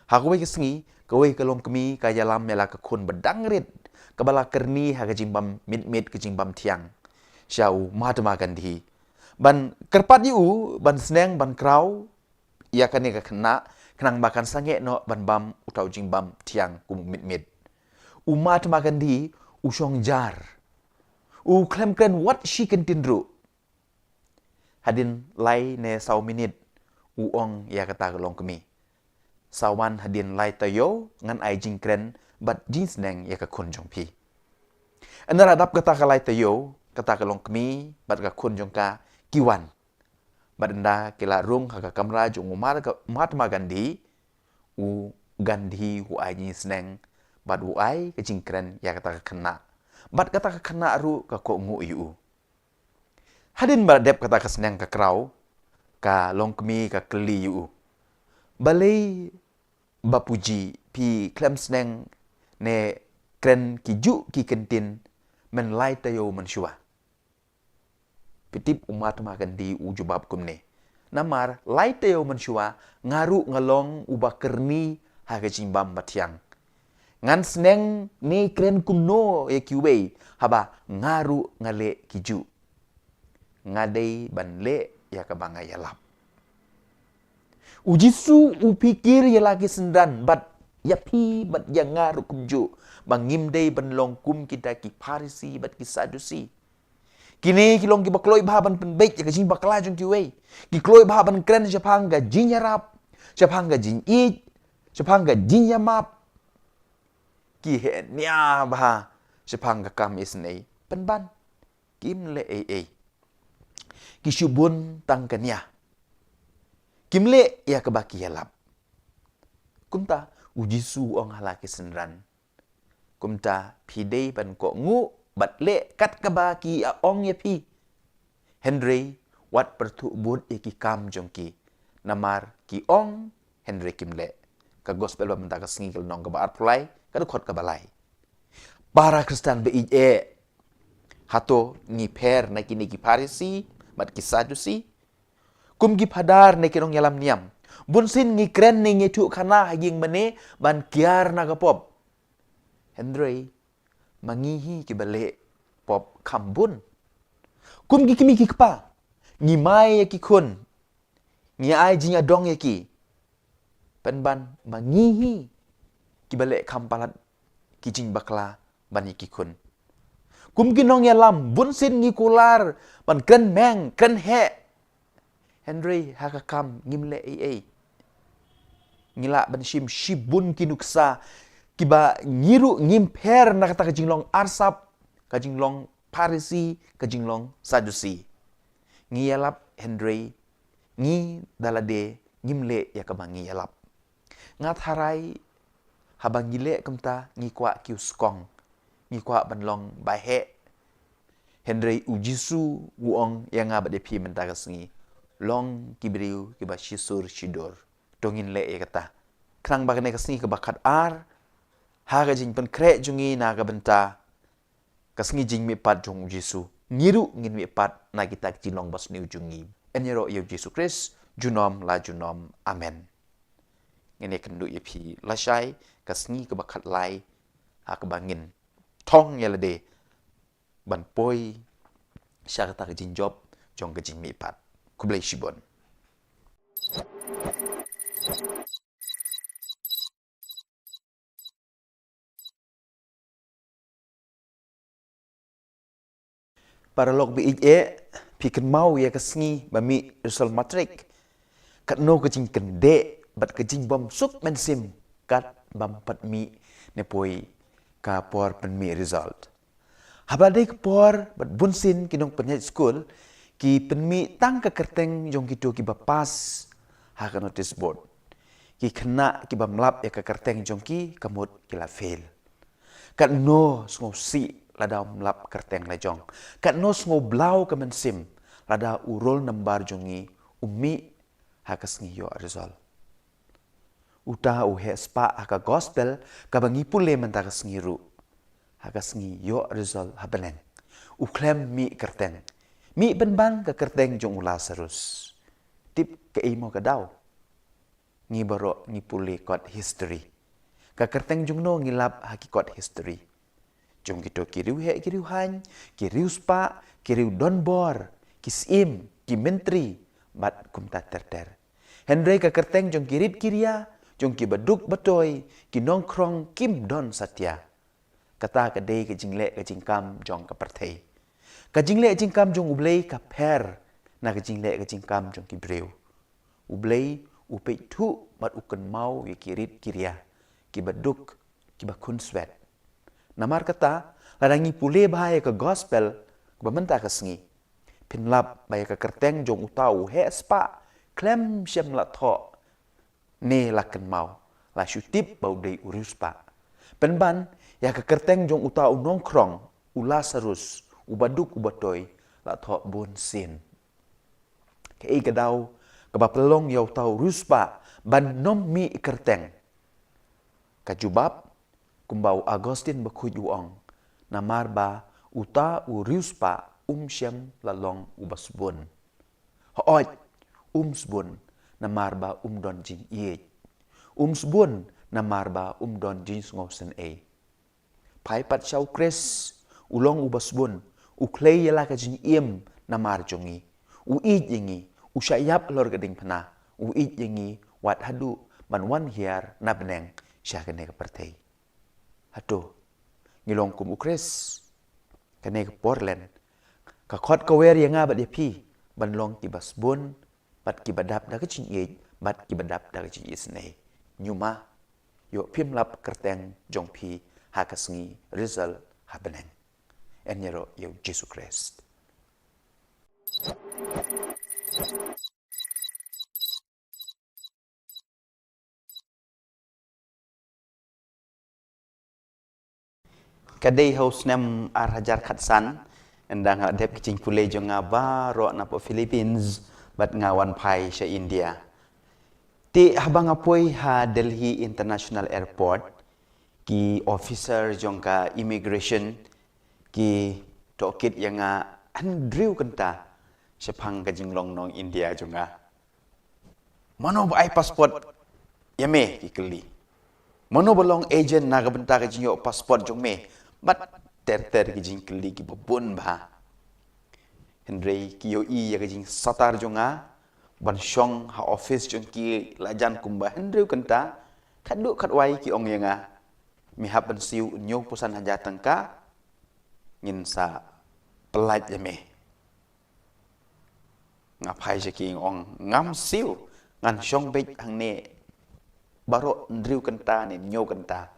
ha kuwe ki sngi kuwe ke long kemi ka yalam yala ke kun bedangrit kabala kerni ha ke jimbam mit ke jimbam tiang syau Mahatma Gandhi ban kerpat yu ban seneng ban krau ia kan ka kena kenang makan sange no ban bam utau jimbam tiang kum mit Mahatma Gandhi usong jar klem kren what she can tindru hadin lai ne sau minit ong ya kata long kemi sawan hadin lai tayo ngan ai jing kren bat jing seneng ya ka kun jong pi anara dap kata ka lai tayo kata ka long kemi bat ka kun jong ka kiwan badanda kila rung haka kamra jong Mahatma Gandhi Gandhi ai jing seneng bat ai ka jing kren ya kata ka kena bat kata ka kena ru ka ko ngu yu hadin baradep kata ka seneng ka krau ka long kemi ka keli yu balai bapuji pi klem seneng ne kren ki ju ki kentin men lai tayo men shua pitip Mahatma Gandhi jubab kumne namar lai tayo men shua ngaru ngalong kerni ha ka jimbam batiang ngan seneng ni kren kumno ya kiwe haba ngaru ngale kiju ngadei ban le ya ka banga yalap ujisu upikir ya lagi sendan bat yapi bat yang ngaru kumju bangim dei ban long kum kita ki Parisi bat ki Sadusi kini kilong ki bakloi baban penbaik ya ka jing bakla jong kiwe ki kloi baban kren japang ga jing yarap japang ga jing i japang ga jing yamap ki he nya ba sepang ka kam isnei penban kim le ki shubun tang kanya kim le ya ka baki yalap kumta ujisu ong halaki senran kumta pidei ban ko ngu bat le kat ka baki a ong ya pi Henry wat pertu bud ya ki kam jongki namar ki ong Henry kim le ka gospel ba menta ka singil nong ka ba arplai kada khot ka balai para Kristen be hato ngi per na kini ki Parisi mat ki Sadusi kum gi padar ne kinong yalam niam bunsin ngi kren ni ngi tu kana haging mane ban kiar na ka pop Henry mangihi ki bale pop kambun kum gi kimi ki kpa ngi mai ya ki kun ngi ai jinga dong ya ki penban mangihi ki balik kampalat ki jing bakla bani ki kun kum kinong ya lam bunsin ngi kular ban kren meng kren he Henry haka kam ngimle ngila ban shibun kinuksa kiba ngiru ngimper na kata ka jinglong arsap ka jinglong Parisi ka jinglong Sadusi ngi yalap Henry ngi dalade ngimle ya ka bangi yalap ngat harai habang gile kemta ngikwa kiuskong ngikwa banlong bahe Henry ujisu wuong yang ngabat de pi menta kasngi long kibriu kiba shisur shidor dongin le e kata krang bagane kasngi kebakat ar haga jing pen kre jungi na ga benta kasngi jing mi pat jong ujisu ngiru ngin mi pat na kita jinong bas ni ujungi enyero yo Yesu Kris junom la junom amen ngene kendu ye pi lashai kasngi ke bakat lai ha ke bangin tong yelade ban poi syarata ke jinjob jong ke jing mi pat kublai shibon para lok bi pi kan mau ya kesengi bami result matrik kat no kejing kende bat kejing bom sup men sim kat bam pat mi ne poi ka por pen mi result habadai ke por bat bunsin kinong penyat school ki pen mi tang ka kerteng jong kitu ki bapas ha ka notice board ki kena ki bamlap ya ka kerteng jong ki kamut ki la fail kat no sngo si lada mlap kerteng la jong kat no sngo blau ka men sim lada urol nambar jongi umi ha ka sngi yo result uta uhe spa aka gospel ka bangi pule menta ka sngiru haka sngi yo result habeneng uklem mi kerteng mi benbang ka kerteng jong Lazarus tip ke imo ka daw ngi baro ngi pule kot history ka kerteng jong no ngilap hakikot history jong kito kiriu he kiriu han kiriu spa kiriu donbor kisim ki menteri bat kumta terter Henry ka kerteng jong kirip kiria jong ki baduk batoy ki nongkrong kim don satya kata ka dei ka jingle ka jingkam jong ka perthei ka jingle jingkam jong ublei ka per na ka jingle ka jingkam jong ki breu ublei upei thu mat uken mau ye kirip kiria ki baduk ki bakun swet namar kata ladangi pule bahaya ka gospel ka bamenta ka sengi pinlap baya ka kerteng jong utau he spa klem shem la tho ne laken mau la syutip bau dei uruspa penban ya ka kerteng jong uta nongkrong Lazarus ubaduk ubatoy la tho bon sin ke ei gadau ka bapelong yau tau ruspa ban nom mi kerteng ka jubab kumbau Agustin bakhuj uong namar ba uta uruspa syam lalong ubasbon hooj sbon namar ba don jing ye sbon namar ba don jing ngosen e pai pat chau kres ulong ubasbon uklei yala ka jing iem namar jongi yingi usyayap lor gading pana yingi wat hadu man wan hiar nabneng syakane ka pertei hado ngilong kum ukres kane ka Portland ka khot ka wer yanga bat yapi ban long ki basbon bat ki badap da ka jing ye bat ki badap da ka jing isne nyuma yo phim lap kerteng jong pi ha ka sngi result habeneng enyero yo Jesus Christ kadai haus nem arhajar khatsan endang adep kicing pule jonga baro na po Philippines bat ngawan pai sa India ti habang apoy ha Delhi International Airport ki officer jongka immigration ki tokit yang andriu kenta sepang ka jinglong nong India jonga mano ba ai passport yame ki keli mano bolong agent na ka benta ka jinyo passport jong me bat ter ki jing keli ki babon ba Henry ki yo i ya ka jing satar jonga ban syong ha office jong ki lajan kumba Henry kenta kaduk katwai ki ong yanga mi haban siu nyo pusan haja tangka ngin sa pelat yame ngapai je ki ong ngam siu ngan syong bej hang ne baro ndriu kenta ne nyo kenta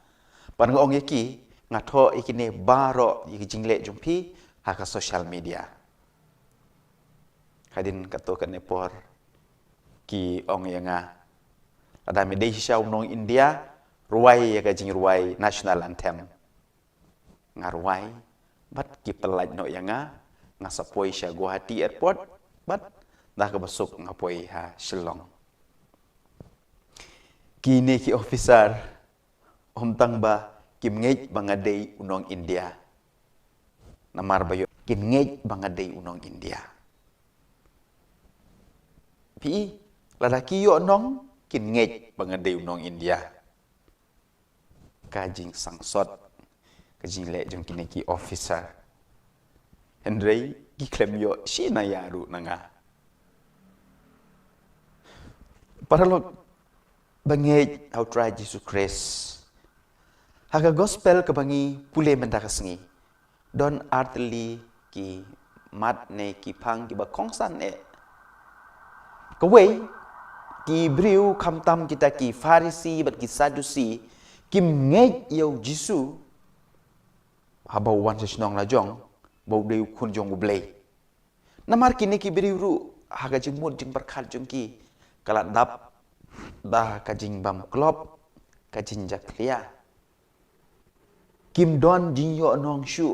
pan ong yaki ngatho ikine baro yi jingle jumpi ha ka social media kadin kato kan nepor ki ong yanga ada medai syau nong India ruai ya ka jing ruai national anthem ngarwai bat ki pelaj no yanga ngasapoi sya Guwahati airport bat dah ka basuk ngapoi ha Shillong kini ki officer tang ba kim ngej bangadei unong India namar bayo kim ngej bangadei unong India pi lalaki yo nong kin ngej bangadei unong India kajing sangsot kajing le jong kini ki officer Henry ki klem yo shina yaru nanga paralog bangej how try Jesus Christ haga gospel kabangi pule menta kasngi don artli ki mat ne ki phang ki ba khong san e ka wei ki briu kham tam kita ki Farisi bat ki Sadusi kim ngai yau Jisu habau wan se snong la jong bau deu khun jong ublei namar kini ki briu ru haga jing mut jing berkhat jong ki kala dap ba ka jing bam klop ka jing jak klia kim don jing yo nong shu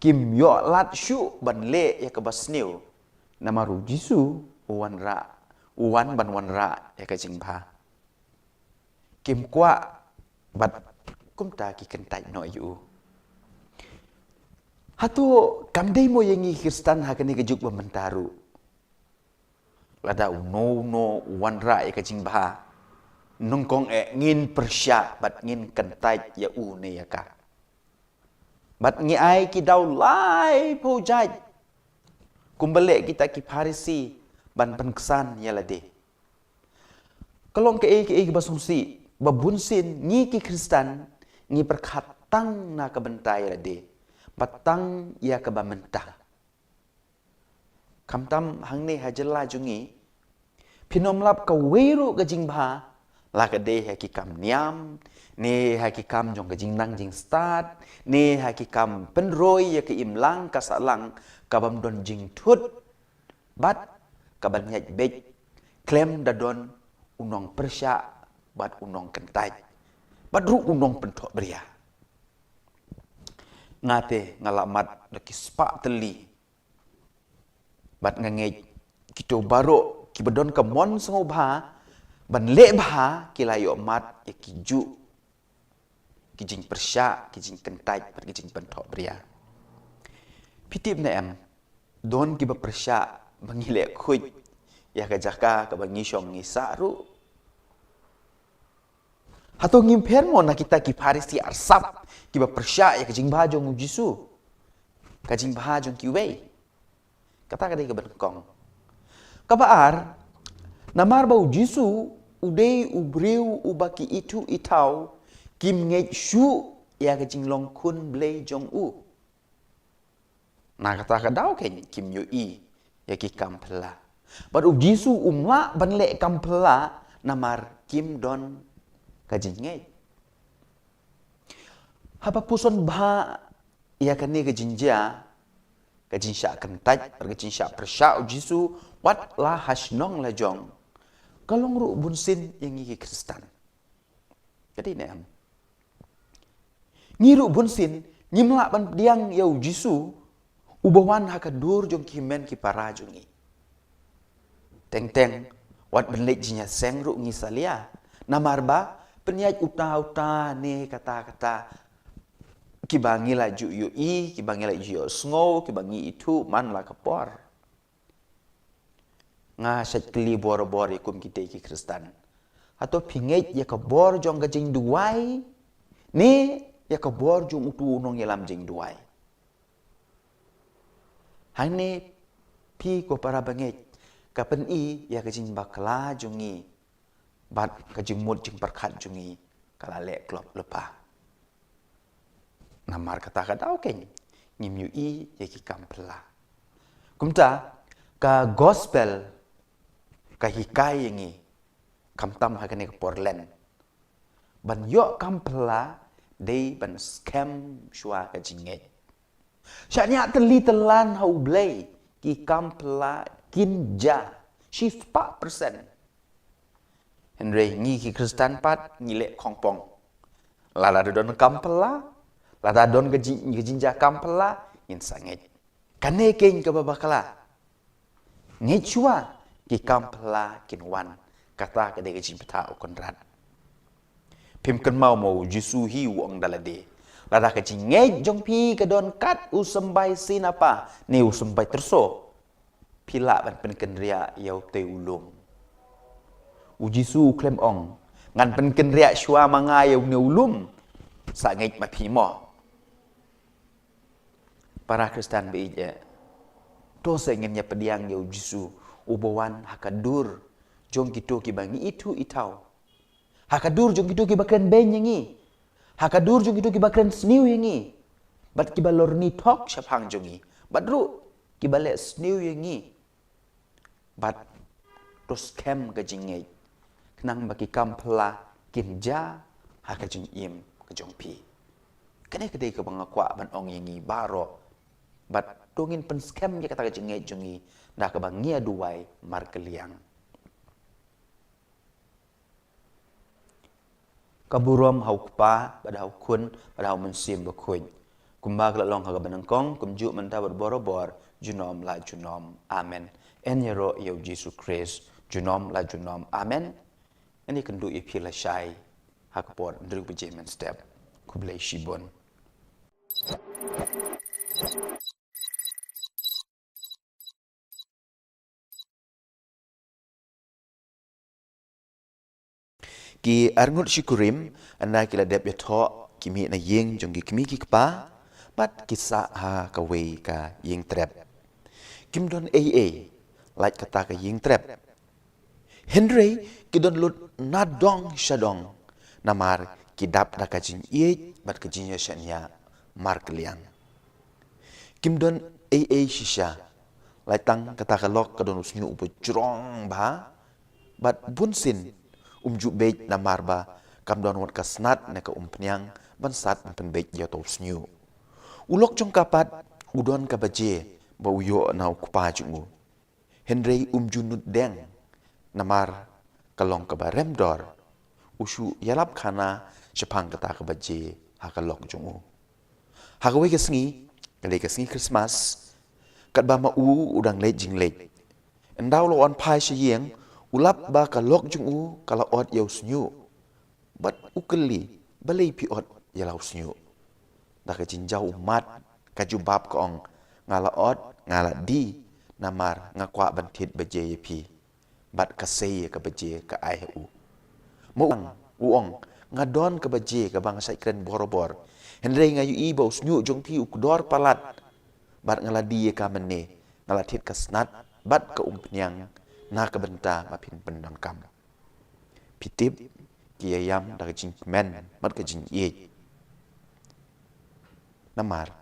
kim yo lat shu ban le ya ka basniu namaru Jisu wan ra wan ban wan ra ya ka jing ba kim kwa bat kum ta ki kan tai no yu hatu kam dei mo yengi Kristen ha kani ka juk ba mentaru lada no wan ra ya ka jing ba nung kong ngin persya bat ngin kan tai ya u ne ya ka bat ngi ai ki dau lai po jai kumbale kita ki Farisi ban kesan ya lade kalong ke basungsi babunsin ngi ki Kristen ngi perkhatang na ka bentai lade patang ya ka ba mentang kamtam hangne hajela jungi pinom lap ka weru ka jingba la ka de ha ki kam niam ne ha ki kam jong ka jing nang jing start ne ha ki kam penroi ya ka imlang ka salang ka bam don jing thut bat ka ban nyaj bej klem da don unong persya bat unong kentai bat ru unong pentok beria ngate ngalamat laki spa teli bat ngangej kito baro ki bedon ka mon sengo bha ban le bha ki layo mat ya ki ju ki jing persya ki jing kentai bat ki jing pentok beria pitip na em don ki ba persya mangile khuj ya ka jaka ka bangi syong ngi saru hato ngim pher mo na kita ki Farisi arsap ki ba persya ya ka jing ba jong Jisu ka jing ba jong ki wei kata ka dei ka benkong ka baar namar bau Jisu udei ubriu ubaki itu itau kim ngej shu ya ka jing long kun blei jong u na kata ka dau ken kim yu i ya ki kampla baru Jisu umla ban le kampla namar kim don kajing ngai haba puson bha ya kani kajing ja kajing sya kan taj kajing sya persya Jisu wat la hasnong la jong kalong ru bunsin yang ngi Kristen jadi ne am ngiru bunsin nyimla ban diang yau Jisu ubawan hakadur jong kimen ki para jongi teng wat benlek jinya seng ru ngi salia namar ba penyaj uta ne kata kibangi la ju yu i kibangi la ju sngo kibangi itu man la kapor nga sat kli bor ikum kita ki Kristen atau pingej ya ka bor jong ka jing duai ne ya ka bor jong utu nong yelam jing duai hane pi ko para bangej ka pen i ya ka jing bakla jongi bat ka jing mut jing perkhat jongi kala le klop lepa namar kata ken ngim yu i ya ki kampla kumta ka gospel ka hikai yangi kamtam ha kane ka porlen ban yo kampla dei ban scam shwa ka jinge syanya teli telan hau blei ki kampla kinja shi 4% Henry ngi ki Kristen pat ngile kongpong lala don kampla lada don gejinja kampla in sanget kane ken ka babakala ngechua ki kampla kinwan kata ka de gejin peta konran pim kan mau Jisu hi wong dalade lada ka jinge jong pi ka don kat usembai sinapa ne usembai terso pila ban pen kenria yau te ulung Jisu klem ong ngan pen kenria shwa manga yau ne ulum sanget ma pi mo para Kristen beije to sengennya pediang yau Jisu ubawan hakadur jong kito ki bangi itu itau hakadur jong kito ki bakren ben yangi hakadur jong kito ki bakren sniu yangi bat ki balor ni tok syapang jongi badru ki balik snew yang ni bat terus kem ke jingei kenang bagi kampla kimja ha ke jing im ke jong pi kene kedai ke bangakwa ban ong yang ni baro bat tungin pen scam ya kata ke jingei jongi dah ke bangia duai mar keliang kaburom hau kpa pada hau kun pada hau mensim bakun kumba kala long ha banangkong kumju menta berborobor junom la junom amen en yero yo Jesus Christ junom la junom amen ini kendu ipi la shai hakpor ndru bejemen step kublai shibon ki arngut syukurim anda kila dep ya tho kimi na yeng jong ki kimi ki kpa bat kisa ha ka wei ka yeng trap kim don aa like kata ka yeng trap Henry kidon lut nadong shadong namar kidap da ka jin ye bat ka jin ya shanya mar kliang kim don aa shisha like tang kata ka lok ka don usnyu bu jrong ba bat bunsin umju bej na marba kam don wat kasnat na ka umpnyang bansat pen bej ya to snyu ulok jong kapat udon ka baje ba uyo na kupa jungu Henry umju nut deng namar kalong ka barem dor usu yalap khana chapang kata ka baje ha ka lok jungu ha ka we kesngi kale kesngi Christmas kat ba ma u udang le jing le endau lo on pai shiyeng ulap ba ka lok jung u kala ot yaw snyu bat ukeli balei pi ot yalau snyu da ka jinjau umat ka jubab ka ong ngala ot ngala di namar ngakwa bantit beje pi bat ka sei ka beje ka ai u mo uong ngadon ka beje ka bang sai kren borobor henre ngayu i ba snyu jong pi ukdor palat bat ngala di ka mene ngala tit ka snat bat ka umpnyang na kabenta mapin pendang kam pitip kiyayam daga jing men mat ka jing ye namar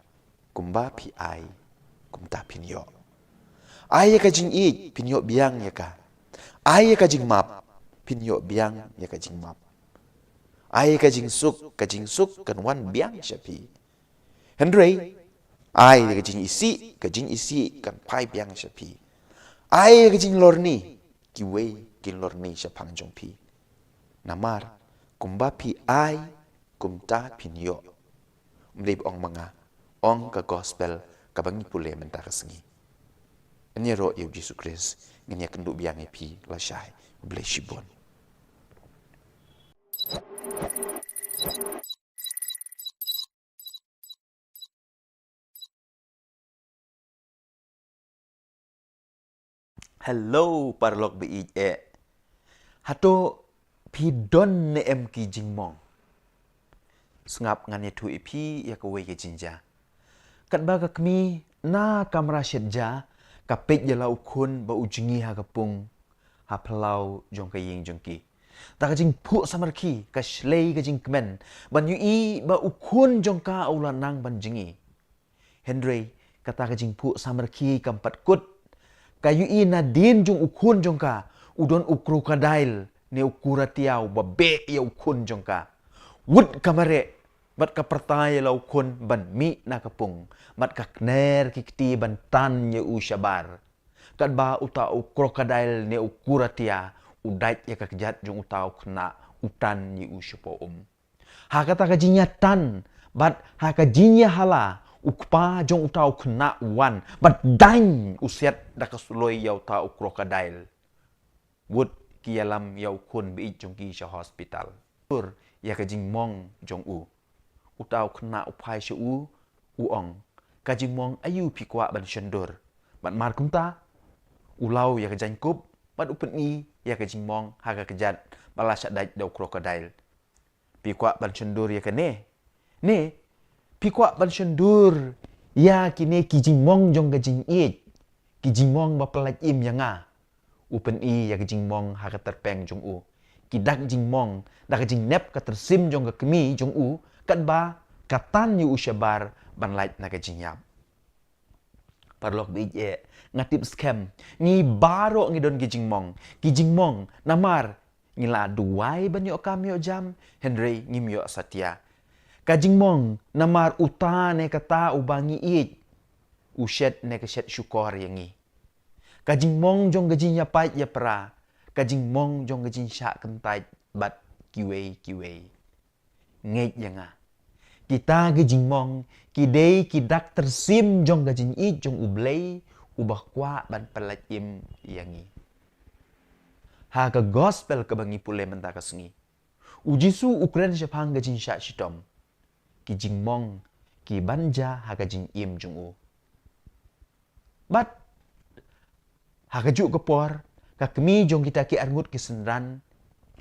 kumba pi ai kumta pinyo ai ka jing ye pinyo biang ya ka ai ka jing map pinyo biang ya ka jing map ai ka jing suk kan wan biang shapi Henry ai ka jing isi kan pai biang shapi ai ka jing lorni ki wei kin lorni sha phang jong pi namar kumba pi ai kumta pinyo mleb ong manga ong ka gospel ka bangi pule menta ka sengi anya ro yu Jesus Christ ngenya kendu biang pi la shai bless you bon Hello parlok bi hato pi don ne em ki jingmong sngap ngane tu ipi ya ko we ke jinja kat ba ka kmi na kamera shedja ka pet ya lau khun ba ujingi ha kapung ha plau jong ka ying jong ki ta ka jing phu samar ki ka shlei ka jing kmen ban yu i ba ukhun jong ka ulan nang ban jingi Henry kata ka jing phu samar ki kampat kut kayu ina din jong ukhun jong ka udon ukrokadail ne ukuratiau babe ya ukhun jong ka wud kamare bat ka pertaya la ukhun ban mi na kapung mat ka kner kikti ban tan ye u shabar kat ba uta ukrokadail ne ukuratia udait ya ka kejat jong utau kena utan ye u shapo ha kata ka jinya tan bat ha ka jinya hala ukpa jong utau kena wan bat dain usiat da kasuloi yau ta ukrokadail wud kialam yau kun bi jong ki sha hospital tur ya ka jing mong jong u utau kena upai sha u ong ka jing mong ayu pikwa ban shendur bat mar kumta ulau ya ka jang kup bat upen i ya ka jing mong ha ka kejat bala sha dai da ukrokadail pikwa ban shendur ya ka ne pikwa ban shendur ya kine ki jing mong jong ka jing i ki jing mong ba pelat im yanga upen i ya ka jing mong ha ka terpeng jong u ki dak jing mong da ka jing nep ka tersim jong ka kemi jong u kat ba katan yu ushabar ban lait na ka jing yap parlok bi ngatip scam ngi baro ngi don gijing mong namar ngila duai banyo kamyo jam Henry ngimyo satya kajing mong namar utane kata ubangi it ushet ne keshet syukor yangi kajing mong jong gajing yapai ya pra kajing mong jong gajing syak kentai bat kiwei nget yanga kita gajing mong kidei kidak tersim jong gajing it jong ublei ubah kwa ban pelatim yangi ha ka gospel ka bangi pule menta ka sengi ujisu ukren syapang gajing syak shitom ki jing mong ki banja ha gajing im jong u bat ha kaju kepor ka kemi jong kita ki arngut ki senran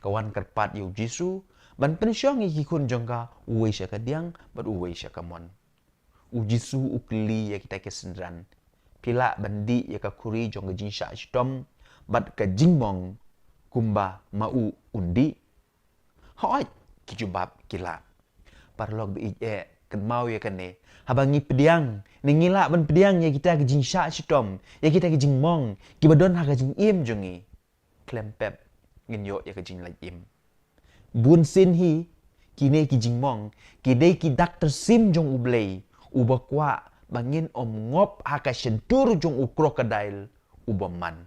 kawan kerpat yu jisu ban pensyong ki kun jong ka uwe sya ka diang bat uwe sya ka mon ujisu ukli ya kita ki senran pila bandi ya ka kuri jong gajing syak shitom bat ka jing mong kumba mau undi hoi kijubab kila parlog bi kan mau ya kane habangi pediang ningila ban pediang ya kita gejing syak shitom ya kita gejing mong kibadon ha gejing im jongi klempep nginyo ya gejing lai im bun sin hi kine gejing mong kidei kidak tersim jong ublei ubakwa bangin om ngop ha ka shentur jong u krokodil ubaman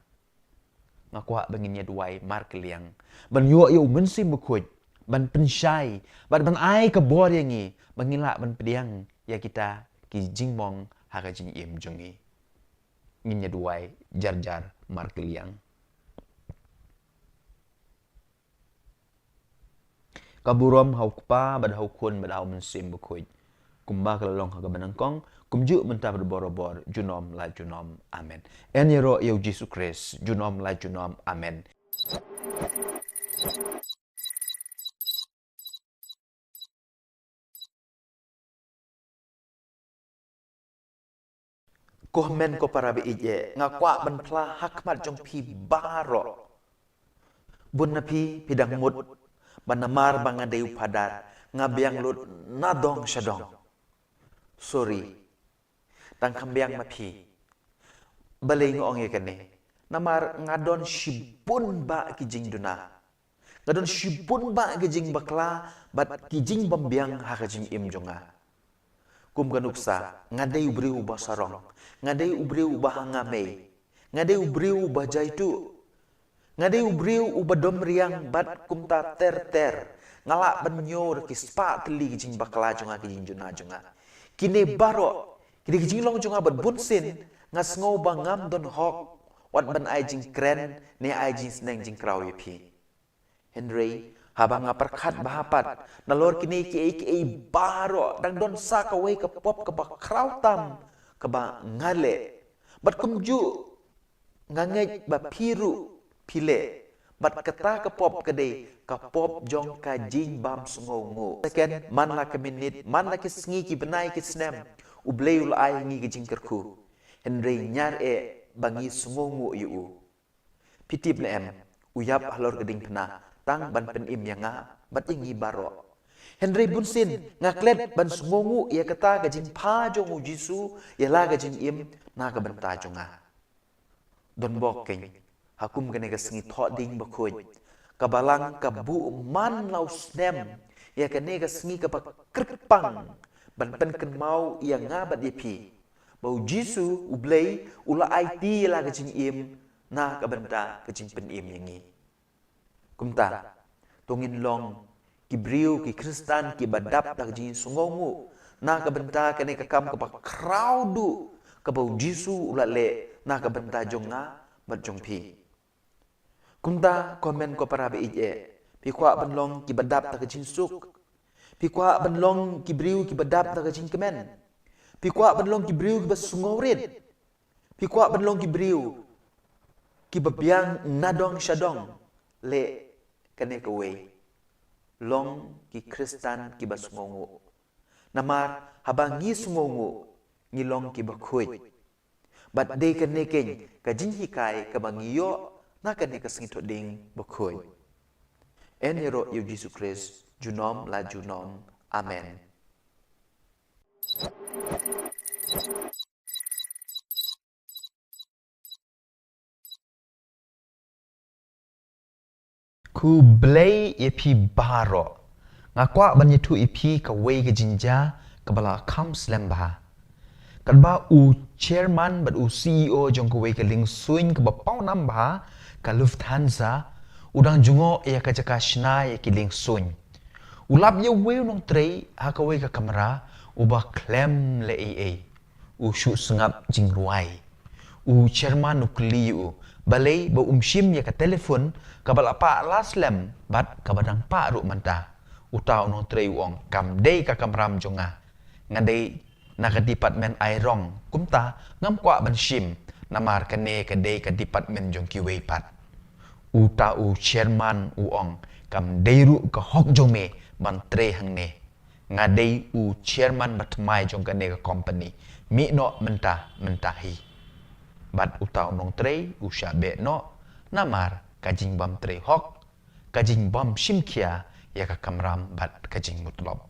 ngakwa bangin ya duai mar keliang ban yo yo mensim bukuj ban pensyai ban ai ke bor yangi bangila ban pediang ya kita ki jingmong ha ka jing im jongi ngin ya duai jar mar keliang kaburom hau kpa bad hau kun bad hau mensim bukuj kumba kelalong ha ka banangkong kumju mentah berborobor junom la junom amen en yero yo Jesus Christ junom la junom amen Komen ko para bi ije ngakwa ban pla hakmat jong pi baro bun na pi pidang mut ban namar banga deu padat ngabiang lut nadong syadong sorry tang kambiang mapi balay ngong yakane namar ngadon shibun ba kijing duna ngadon shibun ba kijing bakla bat kijing bambiang ha kijing im jonga kum ganuksa ngadai ubriu basarong ngadai ubriu bahangame ngadai ubriu bajaitu ngadai ubriu ubadom riang bat kumta ter ngalak banyo kispa teli kijing bakla jonga kijing juna jonga kine baro kini kijing long jonga bat bunsin ngas ngau bangam don hok wat ban ai jing kren ne ai jing sneng jing kraw yepi Henry habang ngaperkat bahapat nalor kini ki baro dang don sa ka we ka pop ka ba kraw tam ka ba ngale bat kumju ngangej ba piru pile bat kata ka pop kade ka pop jong ka jing bam sungongo second man la ka minute man la ki sngi ki benai ki snem ubleul ai ngi ki jing kerku Henry nyar bangi sungongo yu pitip le em uyap halor geding pena tang ban pen im yanga bat ingi baro Henry bunsin ngaklet ban sungongo ia kata ka jing pa jong jisu ia la ka jing im na ka banta jonga don bok keng hakum kene ka sngi thot ding bakoj kabalang kabu man lau snem ya kene ka sngi ka krpang ban pen ken mau ia ngabat yepi bau jisu ublei ula IT la ka jing im na ka banta ka jing pen im yangi kumta tongin long kibriu ki kristan ki badap tak jing sungongu na ka banta kene ka kam ka crowdu ka bau jisu ula le na ka banta jonga bat jong pi kumta komen ko para be ije pi kwa banlong ki badap tak jing suk pi kwa banlong kibriu ki badap tak jing kemen pi kwa banlong kibriu ki basungawrit pi kwa banlong kibriu ki babiang nadong syadong le kene ka we long ki kristan ki basungongo namar habang ngi sungongo ngi long ki bakhuj bat de kene ken ka jing hikai ka bangiyo na kene ka singito ding bakhuj en yero yu Jesus Christ junom la junom amen ku blay epi baro ngakwa banyetu epi ka wei ke jinja ka bala kam slamba kadba u chairman bat u CEO jong ka wei ka ling suin ka ba pau namba ka Lufthansa udang jungo ya ka jaka shna ya ki ling suin ulap ye wei nong trei ha ka wei ka kamera uba klem le u shu sengap jing ruai u chairman nukli u balai ba umshim ya ka telefon ka bala pa laslem bat ka badang pa ru manta utau nong trei uong kam dei ka kamram jonga ngadei na ka department airong kumta ngam kwa ban shim namar ka ne ka dei ka department jong ki wei pat uta u chairman uong kam dei ru ka hok jome ban tre hang ne ngadei u chairman bat mai jong ka ne ka company mi no menta hi bat utau nong trei u shabe no namar kajing bam trei hok kajing bam shimkia ya ka kamram bat kajing mutlop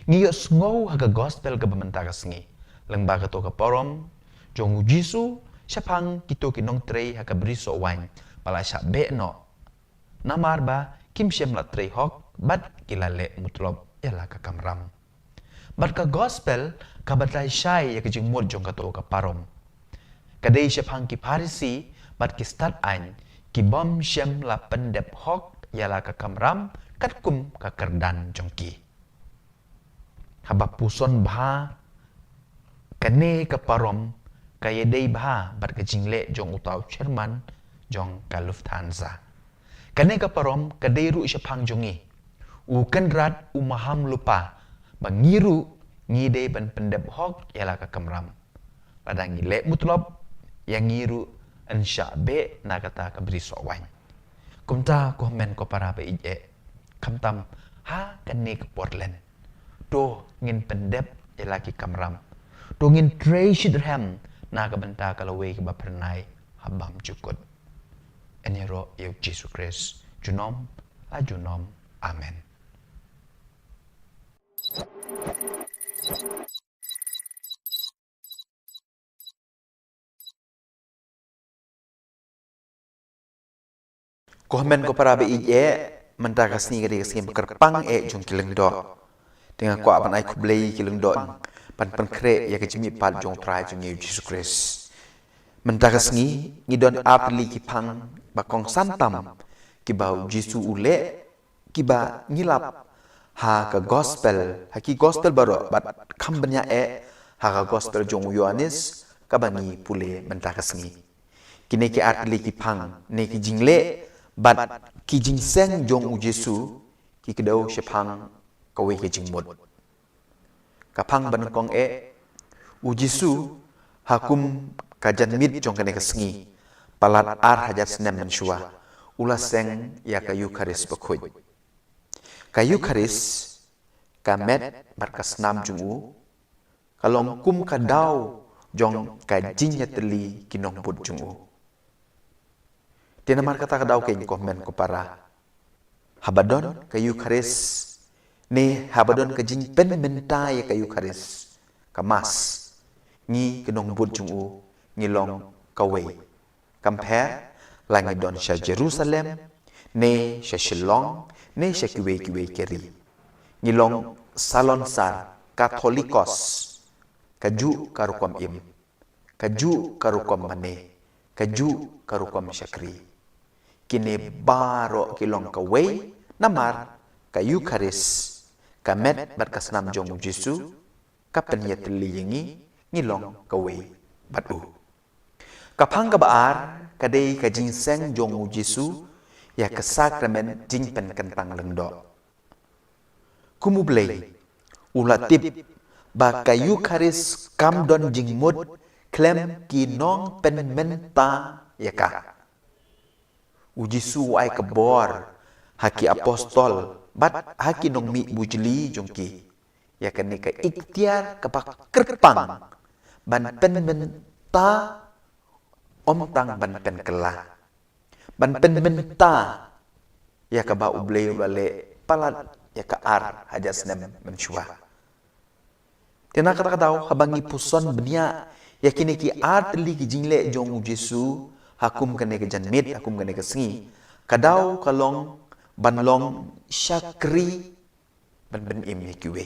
ngiyo sngow haga gospel ka bamenta ka sngi lengba ka to ka porom jong jisu syapang kito kinong trei haga briso wine pala shabe no namar ba kim shem la trei hok bat kilale mutlop ya la ka kamram bat ka gospel ka batlai shai ya kajing mut jong ka to ka parom kadai syapang ki parisi bat ki start an ki bom shem la pendep hok yala ka kamram kat kum ka kerdan jongki habap puson bha kane ka parom kaya dei bha bat ka jingle jong utau chairman jong ka Lufthansa kane ka parom kadai ru syapang jongi u kendrat u maham lupa bangiru ngide ban pendep hok yala ka kamram padang gile mutlop yang ngiru insya be na kata ka beri sowan kumta ko men ko para be ije kamtam ha kane ke Portland do ngin pendep elaki kamram do ngin trei shidram na ka benta kalawe ke bapernai habam cukut enero yeu Jesus Christ junom ajunom amen. Komen ko para be ije menta kasni gade kasni kerpang jong kileng do dengan ko aban ai kublei kileng do pan kre ya ke jimi pal jong trai jong Jesus Christ menta kasni ngidon apli ki pang bakong santam ki bau Jisu ule ki ba ngilap ha ka gospel ha ki gospel baro bat kambanya ha ka gospel jong Yohanes ka bani pule menta kasni kini ki apli ki pang ne ki jingle bat ki jingseng jong u Jesu ki kedau syapang kawe ki jingmut kapang ban kong u Jesu hakum kajan mit jong kene kesengi palat ar hajat senem mensyua ulah seng ya kayu karis bekhuj kayu karis kamet markas nam jong u kalong kum kadau jong kajinya teli kinong put jong u Tiada mar kata kadau ke komen ko para habadon kayu karis ni habadon ke jing pen mentai kayu karis kamas ni kenong bud jungu ngilong kawe kamper langi don sha Jerusalem ne sha Shillong ne sha kiwe keri ngilong salon sar Katolikos kaju karukom im kaju karukom mane kaju karukom syakri kini baro kilong kawe namar kayu karis kamet berkasnam jong Jesu kapen ya teliyengi ngilong kawe batu kapang kabaar kadai kajing seng jong Jesu ya kesakramen jingpen kentang lengdo kumublei ulatip ba kayu karis kamdon jingmut klem kinong pen menta ya ka Ujisu ai kebor haki apostol bat haki nong mi bujli jongki ya kene ka ikhtiar kepak kerpang ban pen menta omtang ban pen kela ban pen menta ya ka ba uble bale palat ya ka ar hajas nem mensyua tena kata kadau habangi puson benia ya kini ki ar teli ki jingle jong Jesu hakum kene ke janmit hakum kene ke sengi kadau kalong banlong syakri ban im ye kiwe.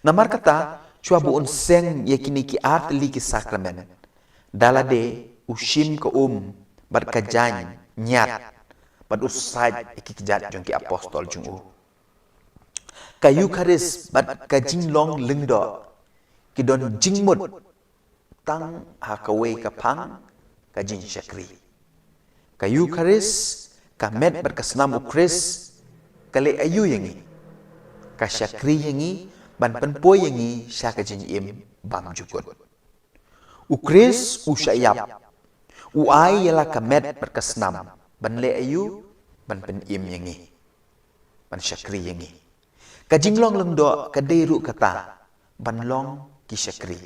Namar kata chua bu seng ye kini ki art li ki sakramen. Dalade ushim ka bat kajany nyat bat usaj ki kijat jong ki apostol jong u. Ka Eucharis bat ka jinglong lengdo ki don jingmut tang hakawe ka pang ka jin syakri. Ka Eucharis ka met bat ka senam ukris kale ayu yangi. Ka syakri yangi ban penpoy yangi syaka jin im bam jukut. Ukris usyayap. Uai yala ka met bat ka senam ban le ayu ban pen im yangi. Ban syakri yangi. Ka jinglong lengdo ka deru kata ban long ki syakri.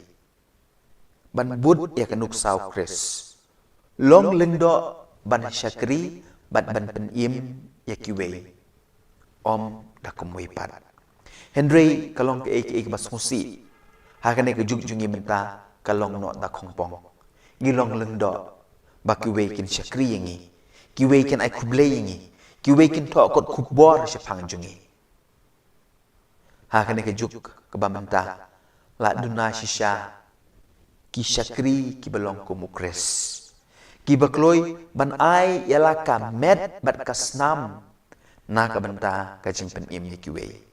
Ban bud ya kanuk sau kris. Long lengdo ban syakri ban pen im ya kiwe. Om da kumwe pat. Henry kalong ke ek bas ngusi. Hakane ke juk jungi menta kalong no da kongpong. Ngilong lengdo ba kiwe kin syakri yangi. Kiwe kin ai kuble yangi. Kiwe kin to kot kubor syapang jungi. Hakane ke juk ke bamenta la duna shisha ki syakri ki belong ku mukres. Ki bakloi ban ai yala ka met bat kasnam na ka benta ka jimpen im ni kiwe.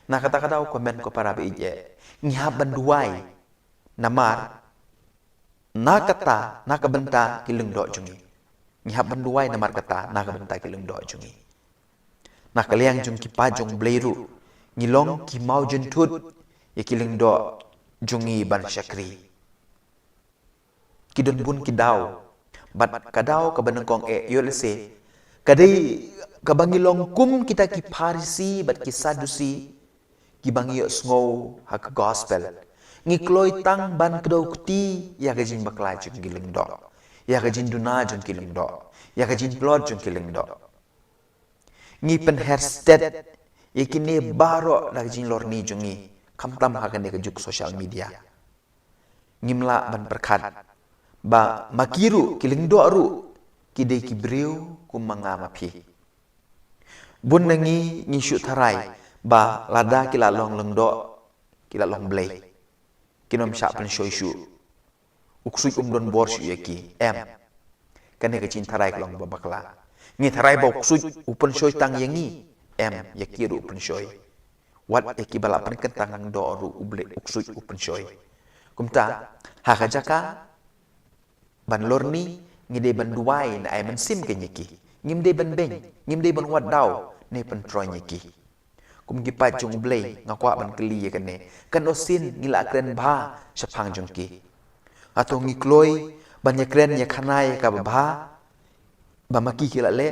Na kata-kata komen ko para beije ngihab ban duai namar na kata na ka benta ki lengdo jungi. Ngihab ban duai namar kata na ka benta ki lengdo jungi. Na kaliang jung ki pajong bleiru ngilong ki mau jentut ya ki lengdo jungi ban syakri. Kidon bun kidau bat kadau ka banengkong yolse kadai ka bangilong kum kita ki parisi bat ki sadusi ki bangi sngow hak gospel ngikloi tang ban kedau kuti ya gajin baklai jung gilengdo ya gajin duna jung gilengdo ya gajin plot jung gilengdo ngi pen hersted ya kini baro la gajin lorni jungi kamtam hakane ke juk social media ngimla ban perkat ba makiru kilingdo aru kidai kibriu kumanga mapi bun nangi ngishu tharai ba lada kila long lengdo kila long blay kinom sha pen shoishu uksui don borshu yaki kane ke cin tharai long babakla ngi tharai ba uksui upen shoy tang yangi yaki ru upen shoy wat yaki bala pen kentang do aru uble uksui upen shoy kumta hakajaka ban lorni ngide ban duai na ay man sim kenyeki ngimde ban beng ngimde ban wadau ne pen troy nyeki kum gi pa jung blei ngakwa ban kli kane kan osin ngila kren ba syapang jungki atau ngikloi ban yakren yakhanai ka ba ba maki kila le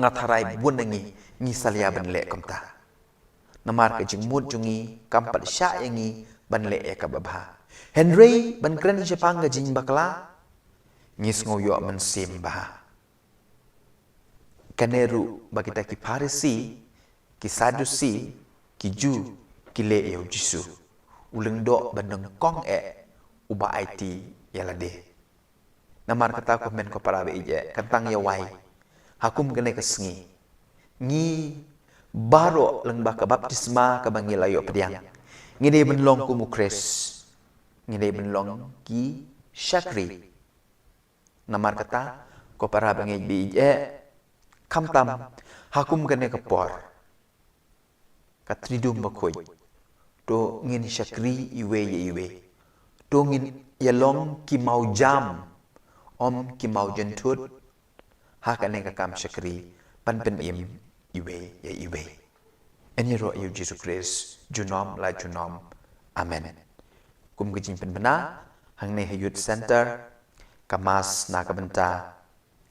ngatharai bun ngi ngi salia ban le komta namar ke jing mut jungi kampat sya yangi ban le ka ba Henry ban kren syapang gajing bakla ngis ngoyo men simba kaneru bagita ki parisi ki sadusi ki ju ki le yo jisu ulengdo bandeng kong uba IT yalade namar kata komen ko para beije kantang ya wai hakum kene kesngi ngi baro leng ba ka baptisma ka bangilayo pediang ngide benlong ku mukres ngide benlong ki syakri namar kata ko para bangej beije kamtam hakum kene kepor katridum bakoy to ngin syakri iwe to ngin yalong ki mau jam om ki mau jentut hakane ka kam syakri pan pen im iwe eniro yu Jesus Christ junom la junom amen kum gijing pen bena hangne youth center kamas na kabenta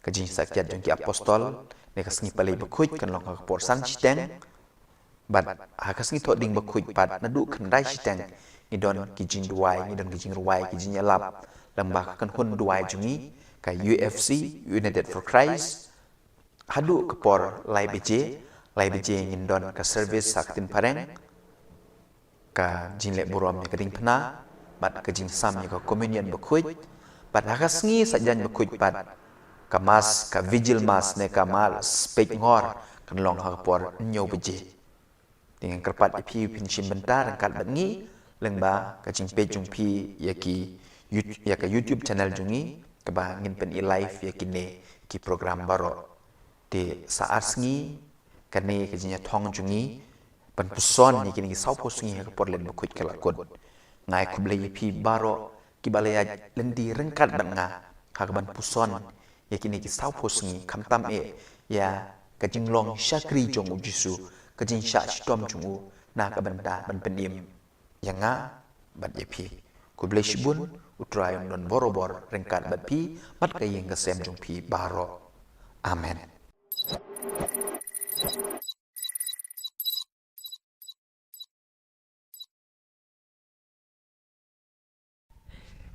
kajing sakyat jong ki apostol ne kasngi palai bakhuj kan long ka por sang chiteng bat hakasngi tho ding bakhuj pat nadu khandai chiteng ni don kijing duai ni don kijing ruai kijing yalap lambak kan hun duai jungi ka UFC United for Christ hadu ke por lai beje ngin don ka service saktin pareng ka jingle burom ni kading phna bat ka jing sam ni ka communion bakhuj bat hakasngi sajan bakhuj pat kamas ka vigil mas ne kamal spek ngor kan long ha por nyo beji dengan kerpat ipi pin sim bentar kat bangi lengba ka jing pe jung pi ya ka YouTube channel jungi ka ba ngin pen i live ya kine ki program baro te saat sngi kane ka jinya thong jungi pan puson ni kini sau posungi ha por len bakut kala kod ngai kuble ipi baro ki balaya lendi rengkat banga ha ban puson ya kini ki sau posungi kamtam e ya ka jing long shakri jong ujisu ka jing sha stom jungu na ka banda ban penim yanga bat ipi kuble shibun utrayong don borobor rengkat bat pi mat ka yeng ka sem jong pi baro amen.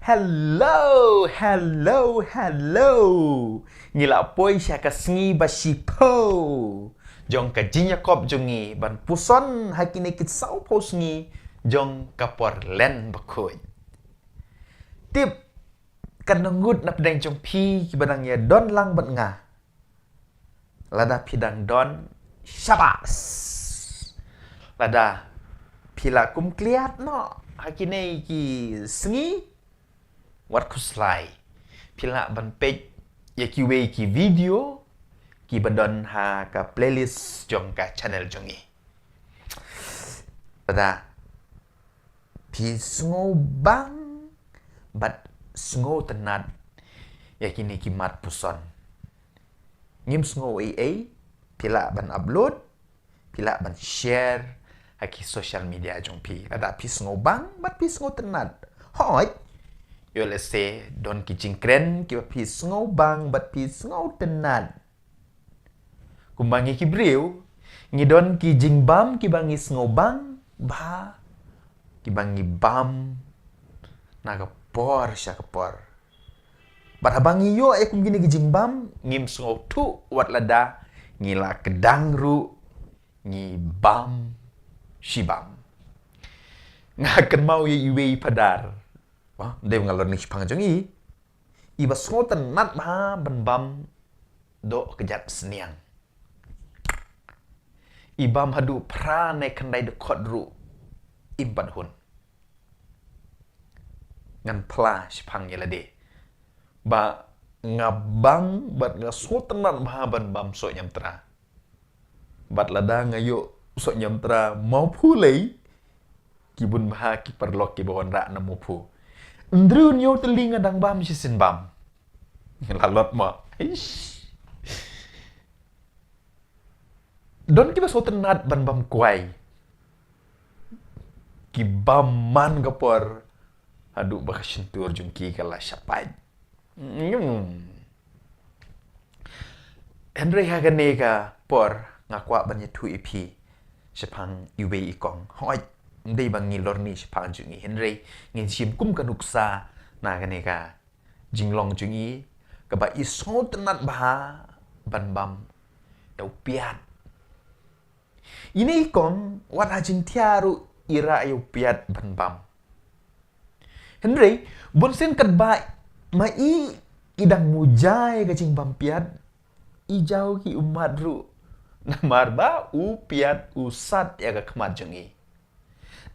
Hello, hello, hello. Ngila poi sya ka sngi ba po. Jong ka jinya kop jongi ban puson hakine kit sau po sngi jong ka por len bakoi. Tip kan ngut na pedang jong pi ki badang ya don lang bat nga. Lada pidang don syabas. Lada pila kum kliat no hakine ki sngi wat kuslai pila ban page ya ki we ki video ki badon ha ka playlist jong ka channel jongi pada pi sngo bang bat sngo tenat ya kini ki mat puson ngim sngo pila ban upload pila ban share ha ki social media jong pi ada pi sngo bang bat pi sngo tenat hoi yo let's say don ki jingkren ki pi sngo bang bat pi sngo tenat kumbangi ki briu ngi don ki jingbam ki bangi sngo bang ba ki bangi bam naga por sya por bat bangi yo kum gini ki jingbam ngim sngo tu wat lada ngila kedang ru ngi bam shibam ngaken mau ye iwe padar wah, dia mengalor ni pang jongi. Iba soten nat ba ban bam do kejat seniang. Ibam hadu pra ne kendai de kodru impan hun. Ngan pla pang yela de. Ba ngabang bat nga soten nat ba ban bam so nyam tra. Bat lada ngayo so nyam tra mau pulei kibun bah ki perlok ki bawon ra na mu pu. Ndrun yo telinga dang bam si sin bam. Lalot ma. Don kiba so tenat ban bam kuai. Ki bam man gapor. Aduh baka sentur jungki kala syapai. Henry hagane ka por ngakwa ban yetu ipi. Sepang iwe ikong. Hoi đây bằng nghìn lor ni pang chung i Henry ngin sim kum kanuksa na kane ka jinglong chung i ka ba iso tenat ba ban bam dau piat ini kon wat hajin tiaru ira eu piat ban bam Henry bon sen kat ba ma i idang mujai ka jing bam piat i jau ki umat ru namar ba u piat usat ya ka kmat chung i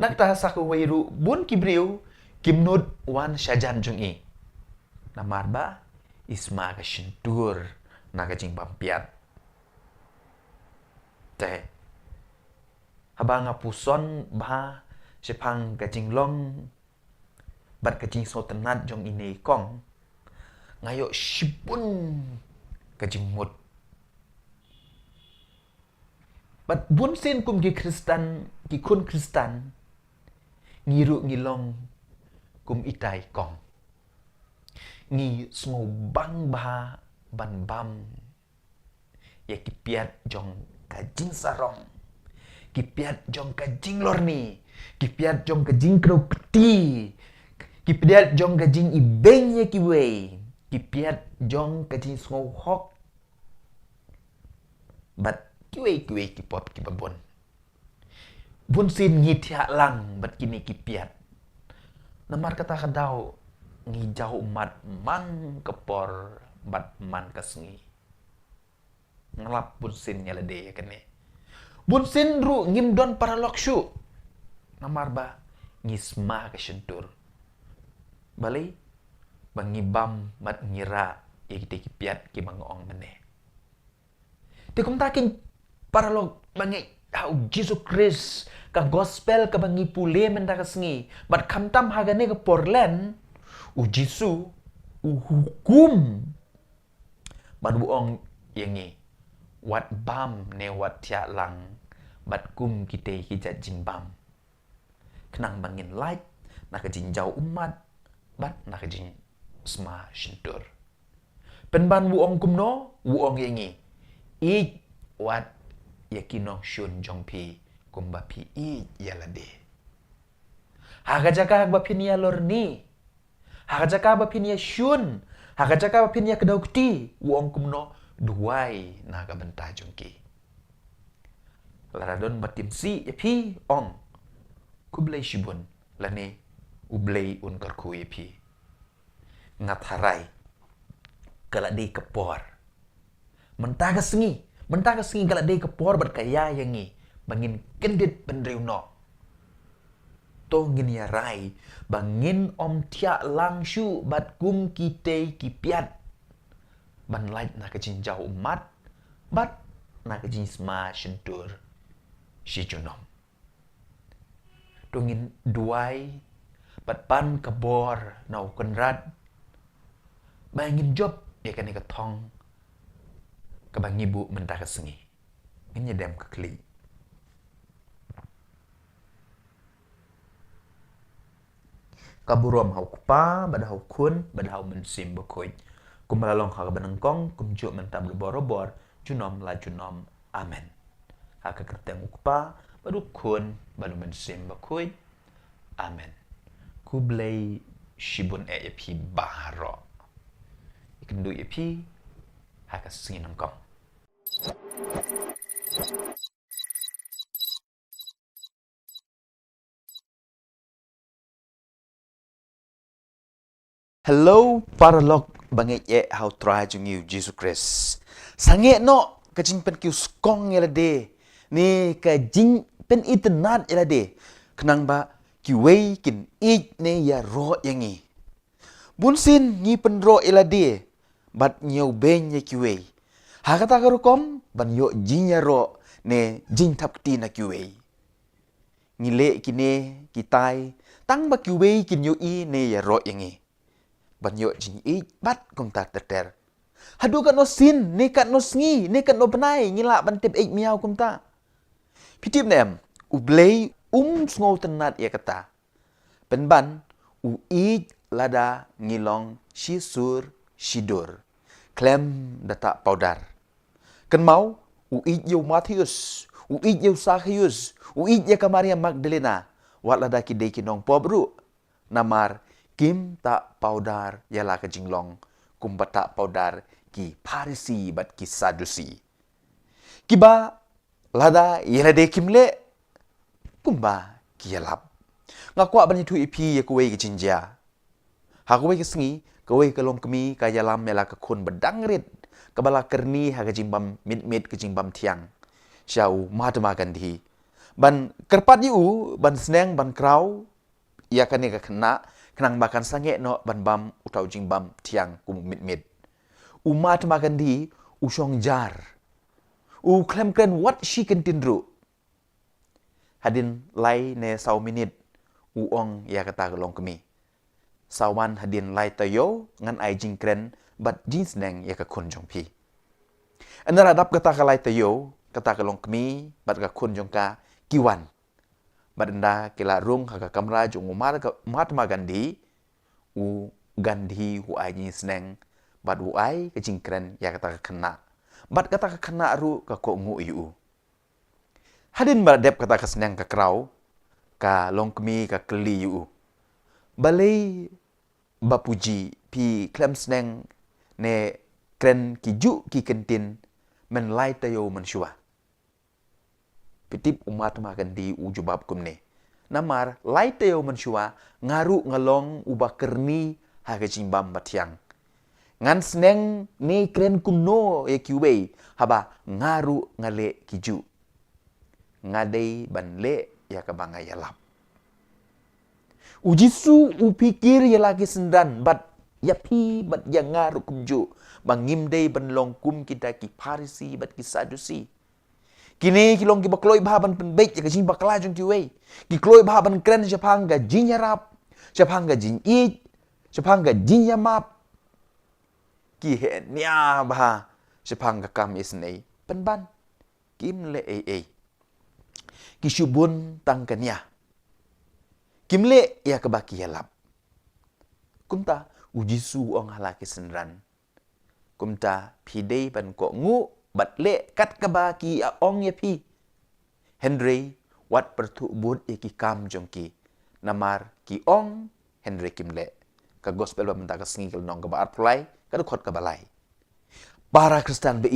nak tahasa ko wairu bun kibriu kimnud wan syajan jungi namar ba isma ka shintur na ka jing pampiat te habang puson ba sepang ka jing long bat ka jing so tenat jong ini kong ngayo shipun ka jing mut bat bun sen kum ki kristan ki kun kristan ngiru ngilong kum itai kong ngi smo bang ba ban bam ya kipiat jong kajing sarong kipiat jong kajing lorni kipiat jong kajing kro peti kipiat jong kajing ibeng ya kiwe kipiat jong kajing smo hok bat kiwe kipop kibabon bun sin ngitiak lang bat kini kipiat namar kata kadau ngi jauh umat man kepor bat man kasengi. Ngelap bunsin nyala de kene. Bunsin ru ngim don para lokshu. Namar ba ngisma ka syentur. Balai bangibam mat ngira ya kita kipiat ki mangoong mene. Ti kum takin para log bangi au Jesus Christ ka gospel ka bangi pule menda kasengi. Bat kamtam hagane ka Portland u Jisu u hukum ban buong yangi wat bam ne wat tia lang bat kum kite kijat jing bam kenang bangin light nak jing jauh umat bat nak jing sma shintur pen ban buong kum no buong yangi I wat yakinong shun jong pi kum ba pi I yalade haga jaka ba pi ni alorni haga jaka ba pi ni shun haga jaka ba pi ni kedaukti buong kum no duai naga bentah jongki. Laradon batim si epi ong. Kublay shibun lani ublay un karku epi. Ngat harai kaladi kepor. Mentaga sengi kaladi kepor berkaya yangi bangin kendit pendriu no. To ngin ya rai bangin om tia langshu bat kum kite kipiat. Ban light na kajin jauh umat, bat na kajin sma syentur si junom. Dongin duai, bat pan kabor na ukenrat, bangin job ya kan ikatong, kabang ibu mentah kesengi, ini dem kekli. Kaburom hau kupa, bada hau kun, bada hau mensim bekoy. Kum melalong hak benengkong, kum juk mentam lebor-lebor, junom la junom, amen. Hak kerteng ukpa, baru kun, baru mensim bakuit, amen. Kublay shibun epi baharo. Ikendu epi, hak singin engkong. Hello, para log bangit ye how try jung you Jesus Christ. Sange no kajing pen kiu skong yela de. Ni kajing pen itnat yela de. Kenang ba kiwei kin it ne ya ro yangi. Bunsin ni pen ro yela de. Bat nyau ben ye kiwei. Ha kata karukom ban yo jing ya ro ne jing tap ti na kiwei. Ngile kine kitai tang ba kiwei kin yo I ne ya ro yangi. Banyo jing I bat kong ta ter. Hadu kat no sin, ne kat no sngi, ne kat no benai, ngila ban tip 8 miau kum ta. Pitip nem, ublay sngo tenat ya kata. Penban, I lada ngilong shisur shidur. Klem data paudar. Ken mau, I yo Matius, I yo Sachius, I ya Maria Magdalena, wat lada kidei kinong pobru. Namar, Kim tak paudar ialah ke jinglong, kum tak paudar ki Parisi bat ki Sadusi. Kiba lada ialah de kimle, kumba ki yalap. Ngakwa ban itu ipi ya kuwe ki jinja. Ha kuwe ki sengi, kuwe ke long kemi ka yalam ialah ke kun bedangrit, kebala kerni ha ke jimbam mit ke jimbam tiang. Syau Mahatma Gandhi. Ban kerpat yu ban seneng ban krau ia kan ni kena kenang makan sange no ban bam utau jing bam tiang kum mit. Umat makan di usong jar. Klem kren what she can tindru. Hadin lai ne sau minit ong ya kata kelong kemi. Sawan hadin lai tayo ngan ai jing kren bat jing seneng ya ka kun jong pi. Anara dap kata ka lai tayo kata kelong kemi bat ka kun jong ka kiwan. Badanda kila rung haka kamra jung Mahatma Gandhi Gandhi ai jing seneng bad ai ke jingkren ya kata kena bad kata kena ru ka ko ngu yu hadin badep kata seneng ka krau ka longkmi ka kli yu balai bapuji pi klem seneng ne kren ki ju ki kentin men lai tayo men shua Pitip Mahatma Gandhi ujubab kumne. Namar lai teo menshua ngaru ngalong uba kerni haga jimbam batiang. Ngan seneng ni kren kumno ya kiwe haba ngaru ngale kiju. Ngadei ban le ya kabanga yalap. Ujisu upikir ya lagi sendan bat ya pi bat ya ngaru kumju. Bangim dei ban longkum kita ki Parisi bat ki Sadusi. Kini kilong ki bakloi baban penbek ya kajing bakla jong kiwe. Ki kloi baban kren siapang ga jin yarap. Siapang ga jin it. Siapang ga jin yamap. Ki he nya bah siapang ga kam isnei penban. Kim le Ki syubun tang kanya. Kim le ya kebaki yalap. Kumta ujisu ong halaki senran. Kumta pidei ban ko ngu bat le kat kabaki a ong ya pi. Henry wat pertu bud ya ki kam jongki. Namar ki ong Henry kim le. Ka gospel ba menta ka singil nong ka baar pulai ka dukot ka balai. Para Kristen be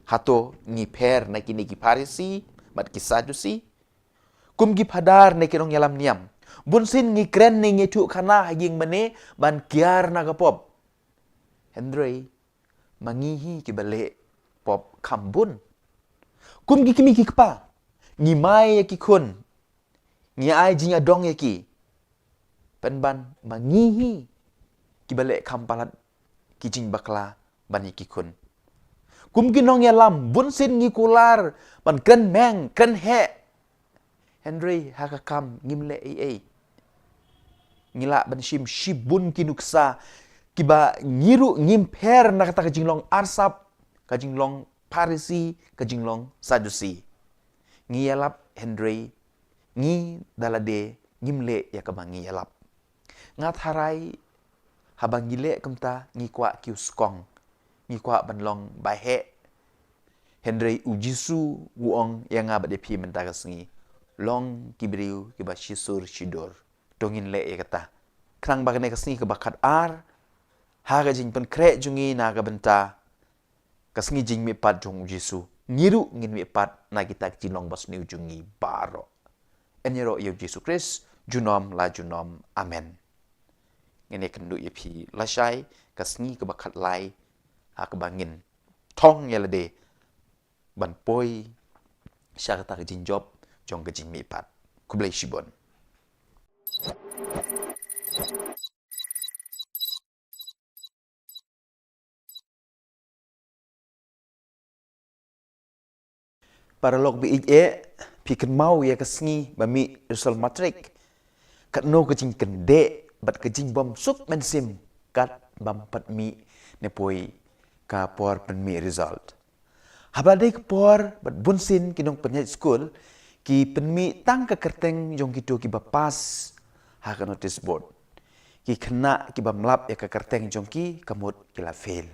hato ni per na kini ki Parisi bat ki Sadusi. Kum gi padar na kinong yalam niam. Bunsin ngi kren ni ngetu kana haging mane ban kiar na kapop. Henry mangihi ki balik pop kambun. Kum gi kimi ki kpa. Ngi mai ya ki kun. Ngi ai jinya dong ya ki. Penban mangihi ki balik kampalat ki jing bakla bani ki kun. Kum gi nong yalam bunsin ngi kular ban kren meng kren he. Henry hakakam ngimle ngila ban shibun kinuksa kiba ngiru ngimper na kata kajinglong arsap kajinglong Parisi kajinglong Sadusi ngiyalap Henry ngi dalade ngimle ya kabang ngiyalap ngat harai habang gile kamta ngikwa kiuskong ngikwa banlong bahe Henry ujisu wuong yang ngabade pi mentagas ngi long kibriu kiba shisur shidor dongin le ya kata krang bagane kasni ke bakat ar haga jing pen kre jungi na ga benta kasngi jing mi pat jong Jisu ngiru ngin mi pat na kita jinong bas ni jungi baro enyero yo Jisu Kris junom la junom amen ngene kendu ye pi lashai kasngi ke bakat lai ha ke bangin tong yelade ban poi syakata ke jing job jong ke jing mi pat kublai shibon. Para lok bi piken mau ya kesngi bami resol matrik kat no kejing kende bat kejing bom sup mensim kat bam pat mi nepoi ka por pen mi result habade ke por bat bunsin kinong penyat school ki penmi tang ke kerteng jong kitu ki bapas ha ka notice board ki kena ki bamlap ya ke kerteng jong ki kamut kila fail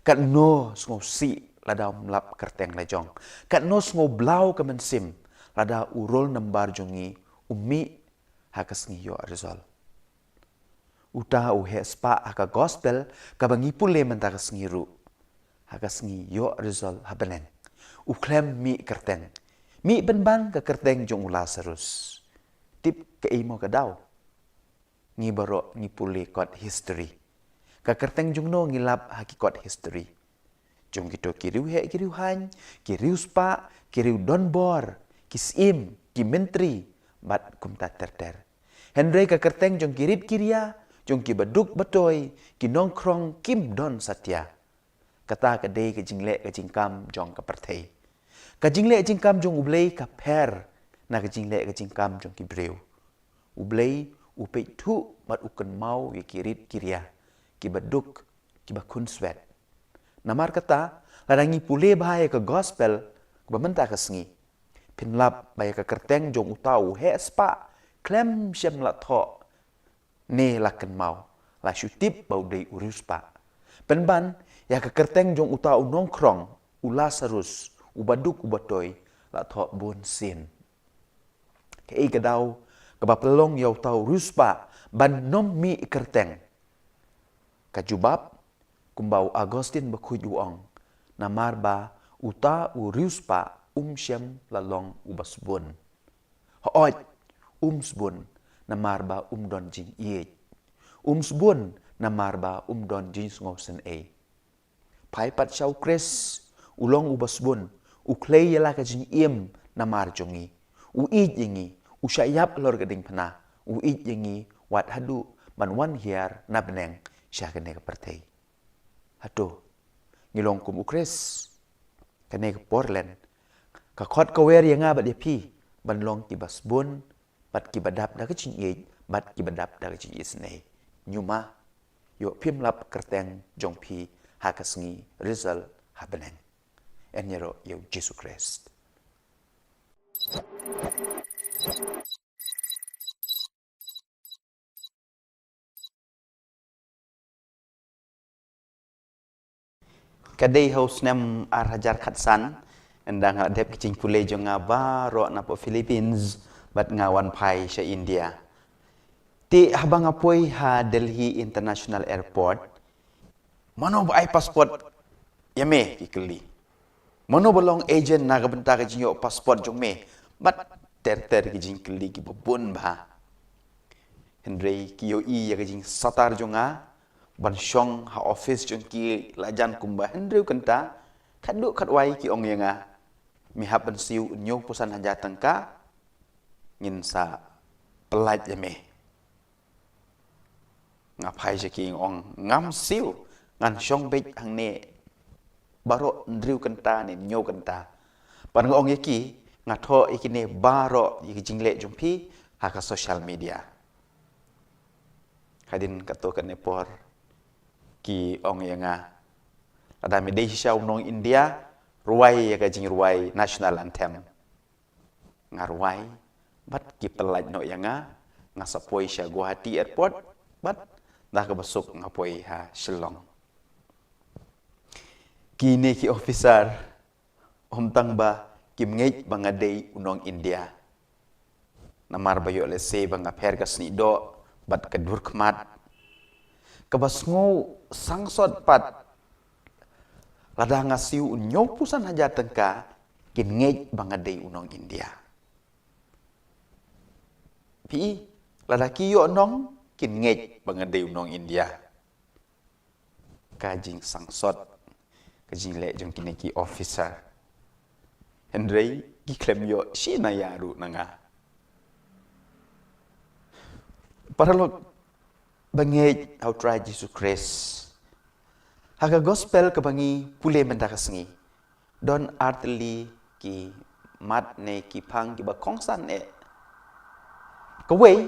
kat no sngo si lada mlap kerteng lejong kat no sngo blau ke mensim lada urol nambar jongi umi ha ka sngi yo resol uta u he spa ha ka gospel ka bangi pule menta ka sngi ru ha ka sngi yo resol ha beneng u klem mi kerteng mi benban ke kerteng jong ula serus. Tip ke imo ke daw. Ngi baro ngi puli kot history. Ke kerteng jong no ngilap haki kot history. Jong kito kiriu he kiriu han, kiriu spa, kiriu donbor, kisim, ki menteri, bat kumta terter. Henry ke kerteng jong kirit kiria, jong ki beduk betoy, ki nongkrong kim don satya. Kata ke day ke jingle ke jingkam jong ke pertei. Kajingle jingkam jong ublei ka per na kajingle jingkam jong kibreu. Ublei upei tu mat uken mau ye kirit kiria ki beduk ki bakun swet. Namar kata ladangi pule bahaya ke gospel ke bementa ke sengi. Pinlap bahaya ke kerteng jong utau he spa klem syem la tho ne laken mau la syutip bau dei urus pa. Penban ya ke kerteng jong utau nongkrong ula sarus ubaduk ubatoy la tho bon sin ke gadau ke bapelong yau tau ruspa ban nom mi kerteng kajubab kumbau Agustin bakuj uong namar ba uta uruspa syem lalong ubasbun hooj sbun namar ba don jing iej sbun namar ba don jing ngau sen pai pat shau kres ulong ubasbun u klei yala ka jing namar jongi u yingi u syayap lor gading pana u yingi wat hadu ban wan hiar na beneng syakane ka pertei hatu ngilong kum ukres kane ka Portland ka khot ka wer yanga ba de pi ban long ki basbun bat ki badap da ka chin bat ki badap da ka chin isne nyuma yo phim lap kerteng jong pi hakasngi result ha beneng enyero yo Jesus Christ. Kadai haus nem arhajar khatsan endang adep kicing pule jo ngaba ro na po Philippines bat ngawan pai sha India. Ti habang apoi ha Delhi International Airport mano ba ai passport yame kikeli. Mano bolong agent na gabenta ka jinyo passport jong me bat ter ki jing keli ki bobun ba. Henry kiyo ya ka jing satar jonga ban syong ha office jong ki lajan kumba Henry kenta kaduk kadwai ki ong yanga mi hab ban siu nyo pusan haja tangka ngin sa pelat yame. Ngapai je ki ong ngam siu ngan syong bej hang ne baro ndriu kenta ne nyo kenta pan ong yaki ngatho ikine baro yiki jingle jumpi haka social media hadin kato kan nepor ki ong yanga ada medai syau nong India ruai ya jing ruai national anthem ngarwai bat ki pelaj no yanga ngasapoi sya Guwahati airport bat dah ke besuk ngapoi ha Shillong. Kini ki officer tang ba kim ngej bangadei unong India. Namar bayo le se bang apher ka sni do bat ka dur khmat. Ka basngo sangsot pat lada ngasiu unyo pusan haja tengka kin ngej bangadei unong India. Pi lada kiyo nong kin ngej bangadei unong India. Kajing sangsot kajing le jong kineki officer Henry ki klem yo shina yaru nanga paralog bangej how try Jesus Christ haga gospel kabangi pule mendakasngi don artli ki mat ne ki phang ki ba kongsan e kawei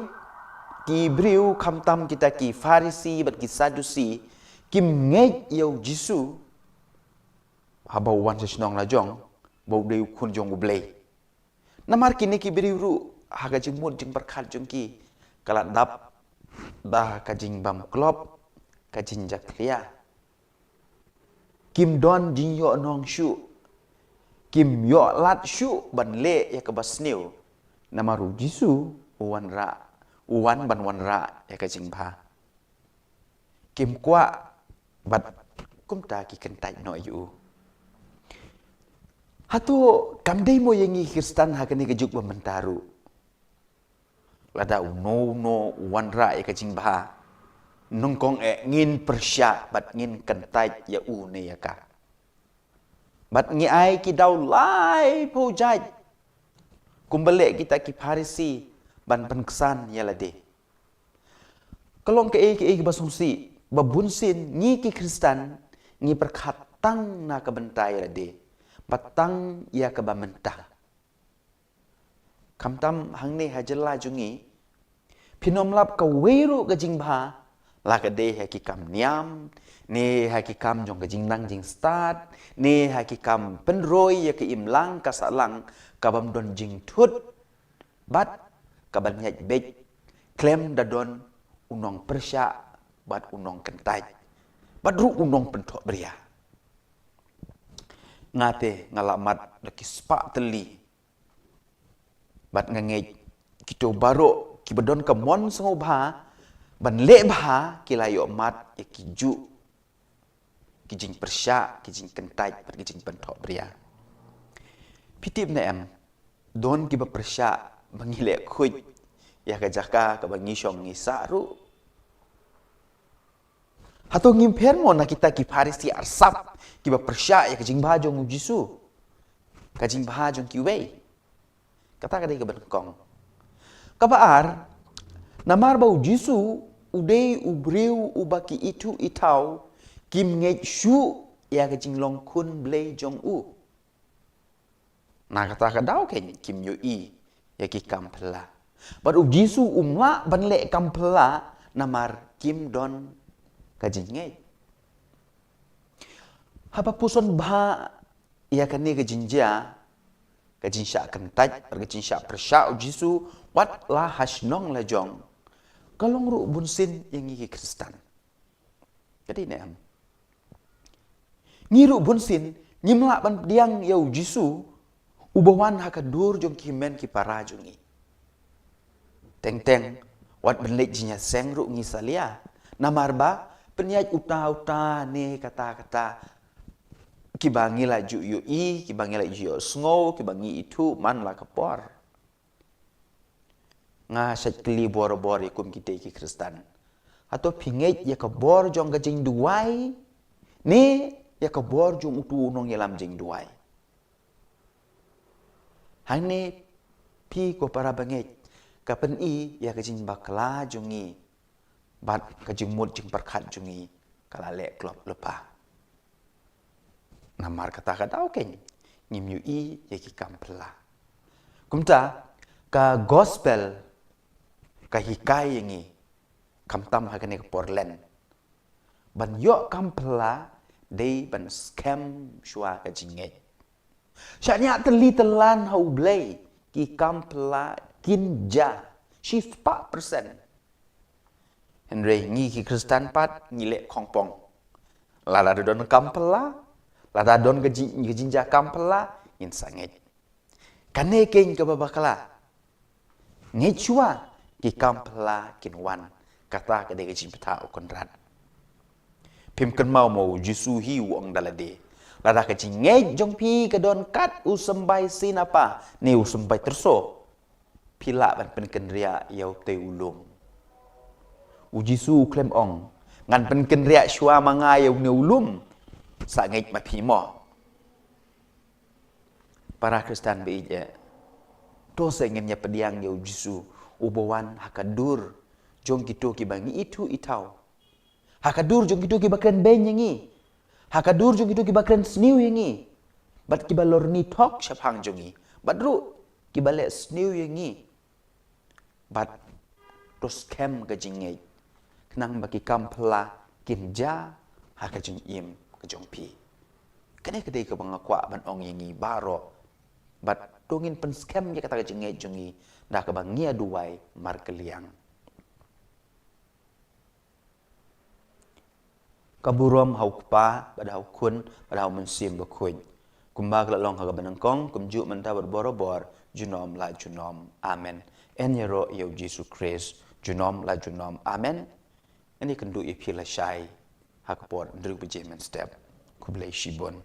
ki briu khamtam kita ki farisi bat ki sadusi kim ngej yo jisu habau wan sesnong la jong bau deu kun jong ublei namar kini ki briu ru haga jing mut jing berkhat jong ki kala dap dah kajing bam klop kajing jaklia kim don jing yo nong shu kim yo lat shu ban le ya ke basniu namaru jisu uwan ban wan ra ya kajing ba kim kwa bat kumta ki kentai no yu hatu kamdei mo yengi Kristen hakani kejuk bamentaru lada no wanra e kajing bah nungkong ngin persya bat ngin kentai ya ne ya ka bat ngi ai ki dau lai pojai kumbele kita ki Farisi ban penksan ya lade kelong ke basungsi babunsin ngi ki Kristen ngi perkhatang na kebentai lade patang ia ke bamentang kamtam hang ne hajela jungi pinom lap ka weru ka jingba la ka de ha ki kam niam ne ha ki kam jong ka jingnang jing start ne ha ki kam penroi ya ke imlang ka salang ka bam don jing thut bat ka ban nyaj bej klem da don unong persya bat unong kentai bat ru unong pentok beria ngate ngalamat laki spak teli bat ngangej kito baro ki bedon ka mon sengo bha ban le bha ki layo mat ya ki ju ki jing persya ki jing kentai pat ki jing bentok bria pitip na em don ki ba persya bangile khuj ya ka jaka ka bangi syong ngi saru Atau ngimper mo na kita ki Farisi arsap ki ba persya ya kajing bahajong Jisu. Kajing bahajong ki wei. Kata kadai ke benkong. Kabaar namar bau Jisu udei ubriu ubaki itu itau kim ngej shu ya kajing long kun blei jong u. Nah kata kadau ken kim yu i ya ki kampela. Baru Jisu umla ban le kampela namar kim don kajing ngej. Hapa puson bah ya kani kajing ja kajing syak kentaj kajing syak persya Jisu wat la hasnong la jong. Kalong ru bunsin yang ngiki Kristen. Jadi ni am. Ngiru bunsin nyimla ban diang yau Jisu ubawan hakadur jong kimen ki parajungi. Teng-teng wat benlek jinya seng ru ngisalia. Namarba penyaj uta-uta ne kata-kata kibangi la ju yu i, kibangi la ju sngo, kibangi itu man la kapor. Nga sat kli bor-bor ikum kita ki Kristen. Atau pingej ya kabor jong gajing duai, ne ya kabor jong utu unong yalam jing duai. Hang ne pi ko para bangej kapen i ya gajing bakla jongi bat kajing mut jing perkat jongi kala lek klop lepa. Namar kata-kata okey ngim yu i ya ki kampela. Kumta ka gospel ka hikai yangi kamtam hakane ka porlen. Ban yo kampela dei ban scam shua ka jinget. Syanya teli telan hau blei ki kampela kinja shift 4%. Henry ngi ki Kristen pat ngilek kongpong. Lada don kampela, lada don gejinja kampela in sanget. Kane keng ke babakala. Ngechua ki kampela kinwan kata ke de gejin peta konrad. Pim kan mau Jisu hi wong dalade. Lada ke jinge jong pi ke don kat usembai sinapa ni usembai terso. Pila ban penken ria yau te ulung. Jisu klem ong ngan penken ria shua manga yau ne ulum sa ngej ma pi mo. Para Kristen beije to sengennya pediang yau Jisu ubawan hakadur jong gitu ki bangi itu itau. Hakadur jong gitu ki bakren ben yangi. Hakadur jong gitu ki bakren sniu yangi. Bat ki balor ni tok syapang jongi. Badru ki bale sniu yangi. Bat to scam ka jingei. Kenang bagi kampela kinja hakajung im kajong pi. Kene kedai ke bangakwa ban ong yangi baro. Bat dongin pen scam ya kata jingei jongi dah ke bangia duai mar keliang. Kaburom hau kupa pada hau kun pada hau mensim bakuin. Kumba kelalong haga benengkong kumju menta berboro-bor junom la junom. Amen. En yero yau Yesus Kristus junom la junom. Amen. Ini kendu ipi la syai hakapor ndruk bejemen step kublai shibon.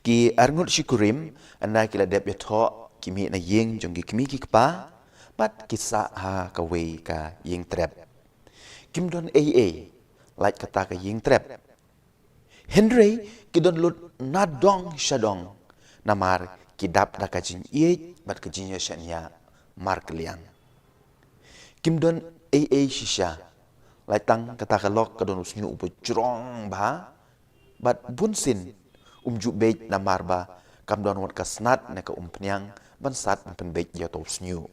Ki arngut syukurim anda kila dep ya tho kimi na yeng jong ki kimi ki kpa bat kisa ha ka wei ka yeng trap kim don AA like kata ka yeng trap Henry ki don lut nadong shadong namar ki dap da ka jin ye bat ka jin ya shania mar kliang kim don AA shisha like tang kata ka lok ka don usnyu upo jrong ba bat bunsin umju bej na marba kam don wat kasnat na ka umpnyang bansat pen bej ya to snyu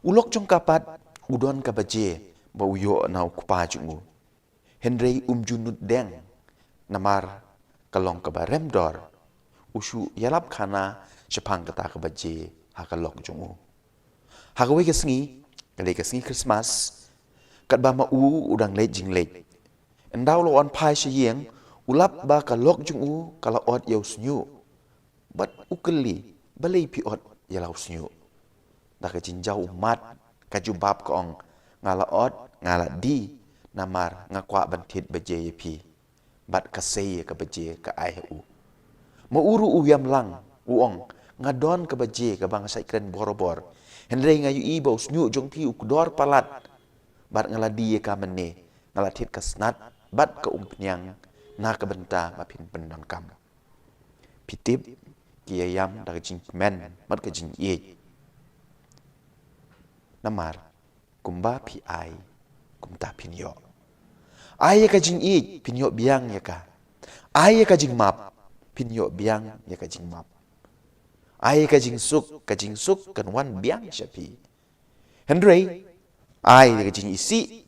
ulok jong kapat udon ka baje ba uyo na kupa jungu Henry umju nut deng namar kalong ka barem dor usu yalap khana chapang kata ka baje hakalok jungu hagawe kesngi kale kesngi Christmas kat ba ma u udang le jing le endau lo on pai shiyeng ulap ba ka lok jung u kala ot yau snyu bat ukeli balei pi ot yalau snyu da ka jinjau umat ka jubab ka ong ngala ot ngala di namar ngakwa bantit beje pi bat ka sei ka beje ka ai u Mauru uyam lang, uong, ngadon ke baje ke bangsa ikren borobor. Hendrai ngayu iba usnyu jong pi ukdor palat. Bat ngaladi ka mene, ngalatit ke snat, bat ke umpnyang, na ke benta mapin pendon kam. Pitip, kiyayam daga jing men, mat ke jing ye. Namar, kumba pi ai, kumta pinyo. Ai ka jing ye, pinyo biang ya ka. Ai ka jing map, pinyo biang ya ka jing map. Ai ka jing suk kan wan biang syapi. Hendrai, ai ka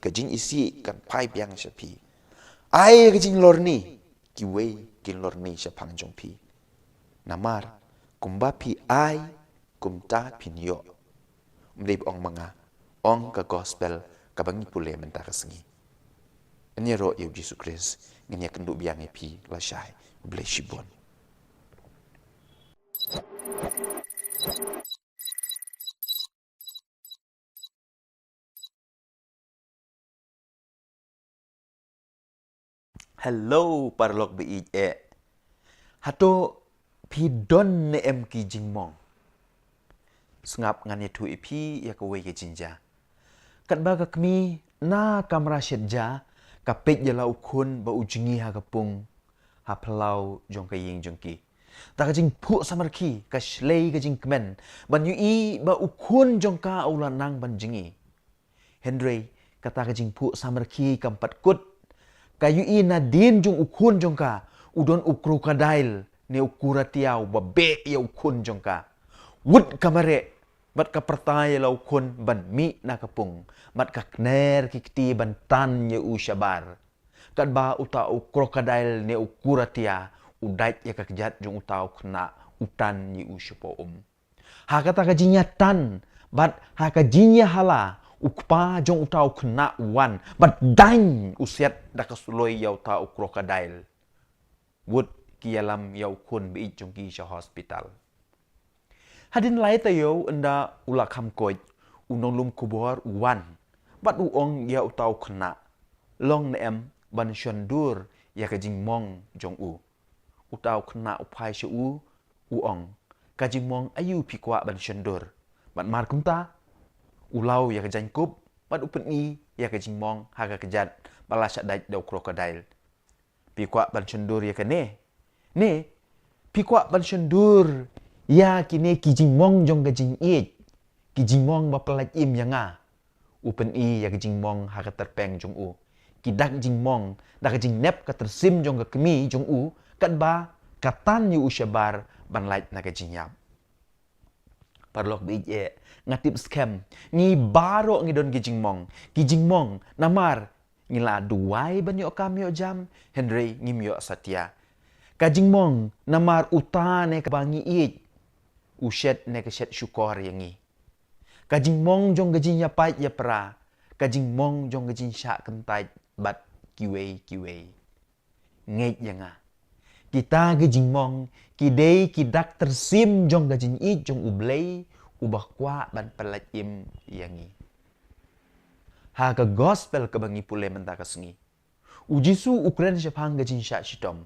jing isi kan pai biang syapi. Ai ka jing lorni, kiwei kin lorni syapang jong pi. Namar, kumba pi ai, kumta pinyo. Mdib ong mga, ong ka gospel kabangi pule menta kasengi. Ini ro Yesus Kristus, ngenya kenduk biang pi la syai, bless you bon. Hello parlok bi hato pi don ne em ki jingmong. Sengap ngan ye tu ipi ya ko we ke jinja. Kat ba ka kmi na kamera syedja ka pet ya lau kun ba ujingi ha kapung ha plau jong ka ying jong ki. Ta ka jing pu samarki ka shlei ka jing kmen ban yu i ba ukun jong ka ulan nang ban jingi. Hendrei kata ka jing pu samarki kampat kut kayu i na din jong ukun jong ka udon ukrokadail ne ukura tiau babe ya ukun jong ka wud kamare bat ka pertaya la ukun ban mi na kapung bat ka kner kikti ban tan ye u shabar kan ba uta ukrokadail ne ukura tia udait ya ka kejat jong utau kena utan ye u shapo ha kata ka jinya tan bat ha ka jinya hala ukpa jong utau kena wan bat dain usiat dakasuloi yau ta ukrokadail wud kialam yau kun bi jong ki sha hospital hadin lai tayo enda ulak ham koi unong lum kubor wan bat uong ya utau kena long nem ban shandur ya ka jing mong jong u utau kena upai sha u uong ka jing mong ayu pikwa ban shandur bat mar kumta ulau ya ke jangkup bat upeni ya ke jingmong haga kejat balas dai dau krokodil pikwa ban cendur ya ke ne pikwa ban cendur ya kini ki jingmong jong ke jing i ki jingmong ba pelat im yanga upeni ya ke jingmong haga terpeng jong u ki dak jingmong dak jing nep ka tersim jong ke kemi jong u kat ba katan yu usyabar ban lait na ke jingyap parlok bi ngatip scam ngi baro ngi don gijingmong namar ngila duai banyo kamyo jam Henry ngimyo satya kajingmong namar utane ka bangi i ushet ne ka shet syukor yangi kajingmong jong gajing ya pai ya pra kajingmong jong gajing sha kentai bat kiwei ngej yanga kita gajingmong kidei kidak tersim jong gajing i jong ublei ubah kwa ban pelat im yangi. Ha ka gospel ka bangi pule menta ka sengi. Ujisu ukren syapang ka jing syak shitom.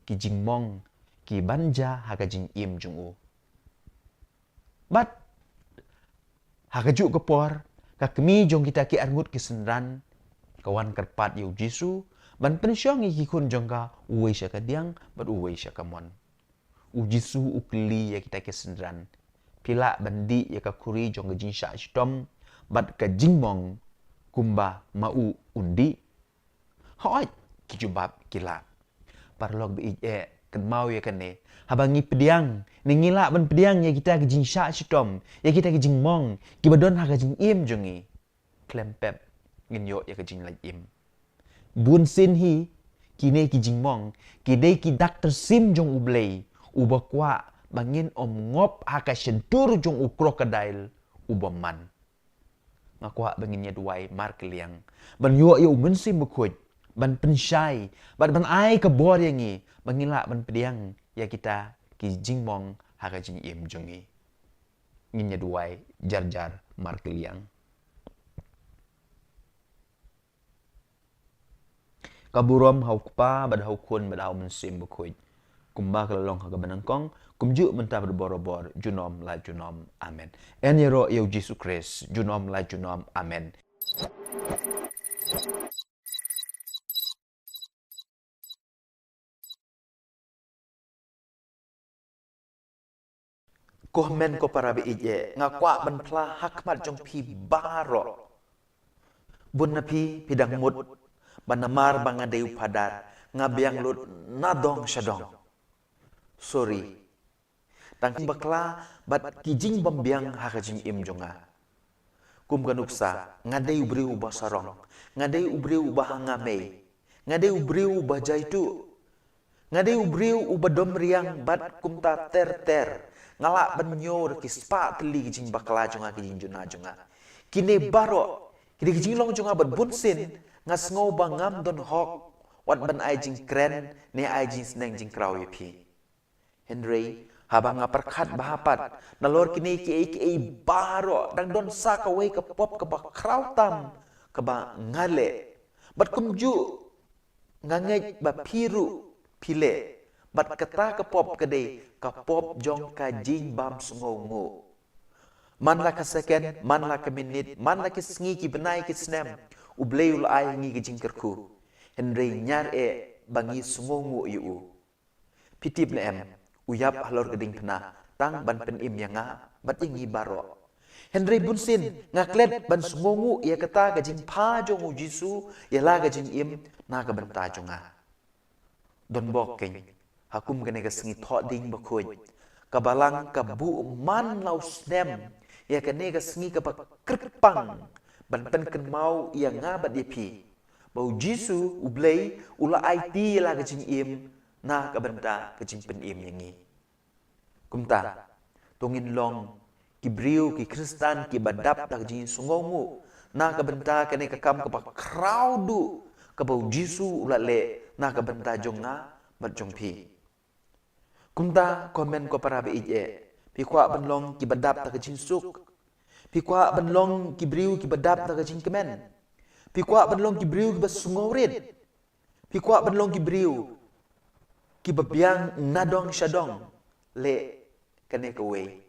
Ki jing mong, ki banja ha ka jing im jung u. Bat, ha ka juk kepor, ka kemi jong kita ki arngut ki senran, kawan kerpat yu Jisu, ban pensyong ki kun jong ka uwe sya ka diang, bat uwe sya ka mon. Ujisu ukli ya kita ki senran, pila bandi ya ka kuri jong ka jing syak shitom bat ka jingmong kumba mau undi hoi ki jubab kila parlog bi kan mau ya kan ne habangi pediang ni ngila ban pediang ya kita ka jing syak shitom ya kita ka jingmong ki badon ha ka jing im jongi klempep nginyo ya ka jing laj im bun sin hi kine ki jingmong ki dei ki dak tersim jong ublei ubakwa bangin ngop haka sentur jong krokodil ubaman ngakwa bangin ya duai mar keliang ban yo yo mensim bekut ban pensyai ban ai ke bor yangi bangila ban pediang ya kita ki jingmong haka jing im jongi ngin ya duai jar mar keliang kaburom hau kpa bad hau kun bad hau mensim bekut kumba kelalong haga benangkong, kumju mentah berborobor, junom la junom, amen. En yero yau Yesus Kristus, junom la junom, amen. Komen ko para ije ngakwa ban pla hakmat jong pi baro. Bun na pi pidang mut banamar banga deu padat ngabiang lut nadong syadong. Sorry. Tang bakla bat kijing bambiang hakajing im jonga. Kum ganuksa ngadei ubriu basarong, ngadei ubriu bahangame, ngadei ubriu bajaitu, ngadei ubriu ubadom riang bat kumta ter ngalak banyo ki spa teli kijing bakla jonga kijing juna jonga. Kine baro kini kijing long jonga bat bunsin ngas ngau bangam don hok wat ban ai jing kren ne ai jing sneng jing krau yepi. Henry habang ngaperkat bahapat nalor kini ki baro dang don sa ka wei ka pop ka ba krautam ka ba ngale bat kumju ngangej ba piru pile bat kata ka pop kade ka pop jong ka jing bam sungongu man la ka second man la ka minute man la ki sngi ki benai ki snem ubleul ai ngi ki jing kerku Henry nyar bangi sungongu yu pitip le em uyap halor geding pena tang ban pen im yanga bat ingi baro Henry bunsin ngaklet ban sungongu ia kata gajing pa jongu jisu ia la gajing im na ka banta jonga don bok keng hakum gane ga singi tho ding bakhoj kabalang ka bu man lau snem ia kane ga singi ka kripang ban pen ken mau ia nga bat yepi bau jisu ublei ula IT la gajing im na ka banta kajing pen im yangi kumta tungin long ki briu ki kristan ki badap tak jing sungongu na ka benta kane ka kam ka pa crowdu ka bau jisu ula le na ka benta jonga bat jongpi kumta komen ko para be ije pi kwa banlong ki badap tak jing suk pi kwa banlong ki briu ki badap tak jing kemen pi kwa banlong ki briu ki basungorit pi kwa banlong ki briu ki babiang nadong syadong le kane ka wei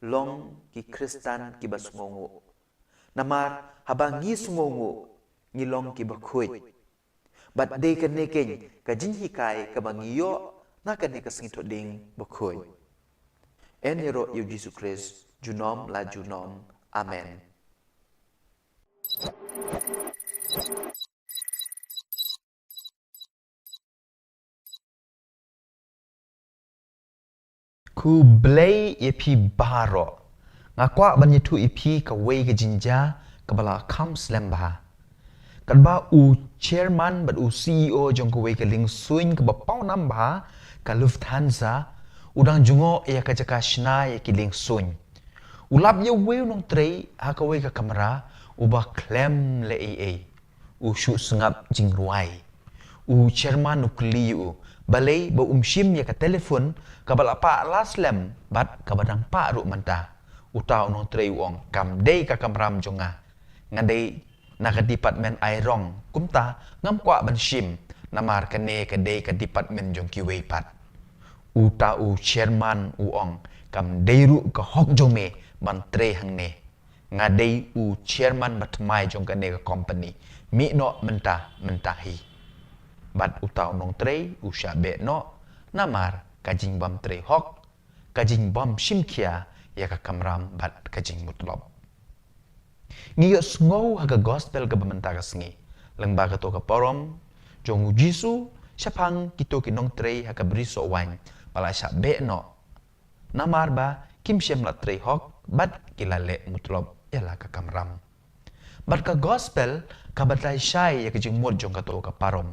long ki kristan ki basungongu namar habang ngi sungongu ngi long ki bakhuj bat de kane ken ka jing hikai ka bangiyo na kane ka singito ding bakhuj enero yu Jesus Christ junom la junom amen. Ku blay epi baro ngakwa ban yetu epi ka wei ka jinja ka bala kam slam ba kan ba u chairman bat u CEO jong ka wei ka ling suin ka ba pau nam ba ka Lufthansa udang jungo ya ka jaka shna ya ki ling suin ulap ye wei nong trei ha ka wei ka kamera u ba klem le u shu sengap jing ruai u chairman u kliu balai ba shim ya ka telefon ka bala pa laslam bat ka badang pa ru manta utau no trei wong kam dei ka kamram jonga ngadei na ka department ai rong kumta ngam kwa ban shim namar ka ne ka dei ka department jong ki wei pat uta u chairman u ong kam dei ru ka hok jome ban trei hang ne ngadei u chairman bat mai jong ka ne ka company mi no menta hi bat utau nong trei usha be no namar kajing bam trei hok kajing bam shimkia ya ka kamram bat kajing mutlob ngiyo sngow haga gospel ka bamenta ka sngi lengba ka to ka porom jongu jisu syapang kito kinong trei haga briso wine pala sya be no namar ba kim syem la trei hok bat kilale mutlob ya la ka kamram bat ka gospel ka batai syai ya kajing mut jong ka to ka parom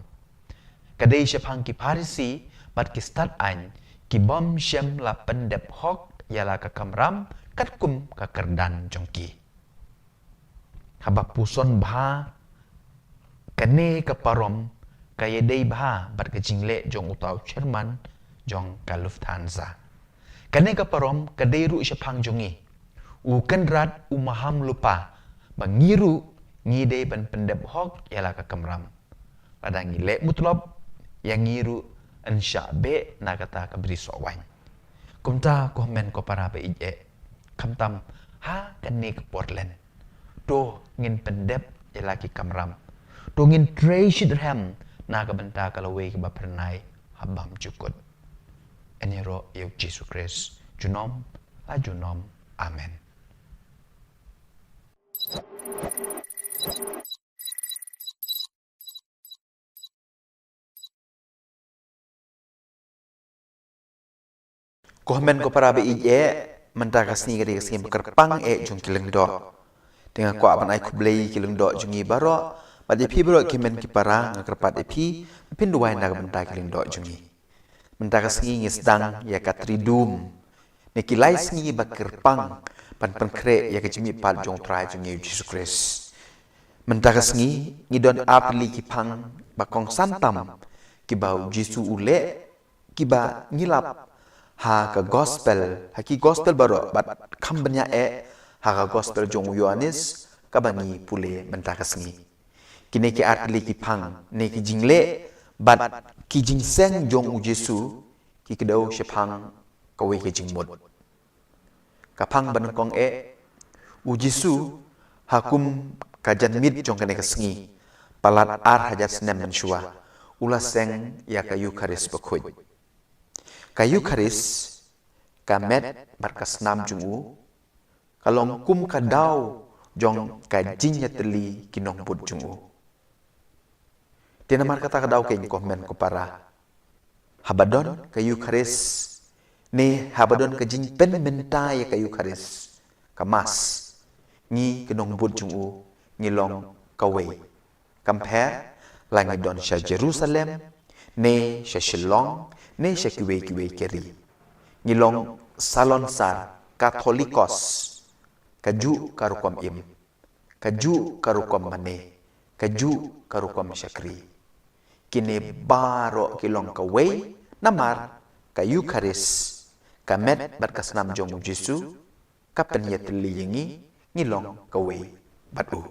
kadai syapang ki parisi bat ki start an ki bom syem la pendep hok yala ka kamram kat kum ka kerdan jongki habak puson bha kane ka parom kaya dei bha bat ka jingle jong utau chairman jong ka Lufthansa kane ka parom kadai ru syapang jongi u kenrat u maham lupa bangiru ngide ban pendep hok yala ka kamram pada ngile mutlob yang ngiru insya be na kata ka beri so wan kumta ko men ko para be ije kamtam ha kan ni ke Portland to ngin pendep ya laki kamram to ngin trade ram na ka benta ka lawe ke ba pernai habam cukut enyero yeu Jesus Christ junom ajunom amen. Komen ko para be ije mentaka sni gadi kesini bekerpang jung kileng do dengan ko aban ai kublei kileng do jungi baro pada pi baro kimen ki para ngakerpat pi pinduai na benta kileng do jungi mentaka sni ngisdang ya katridum ne kilai sni bekerpang pan kre ya kejimi pat jong trai jungi Jesus Christ mentaka sni ngidon apli ki pang bakong santam ki bau Jesu ule ki ba ngilap ha ka gospel haki gospel baro bat kambanya ha ka gospel jong Yohanes ka bani pule mentaka sengi kini ki artli ki pang ne ki jingle bat ki jingseng jong Jesu ki kedau shepang ka we ki jingmut ka pang ban kong Jesu hakum ka janmit jong kane ka sengi palat ar hajat senem menshua ulas seng ya ka Eucharis bakhuj ka Eucharis ka met barkas nam jungu kalong kum ka daw jong ka jinya teli kinong put jungu tina mar kata ka daw ken komen ko para habadon ka Eucharis ni habadon ka jin pen menta ya ka Eucharis ka mas ni kinong put jungu ngilong ka we compare langi don sha Jerusalem ne sha Shillong ne sha kiwe keri ngilong salon sar Katolikos kaju karukom im kaju karukom mane kaju karukom syakri kini baro kilong kawe namar ka Eucharis kamet barkas nam jong Jesu kapen yetli yengi ngilong kawe batu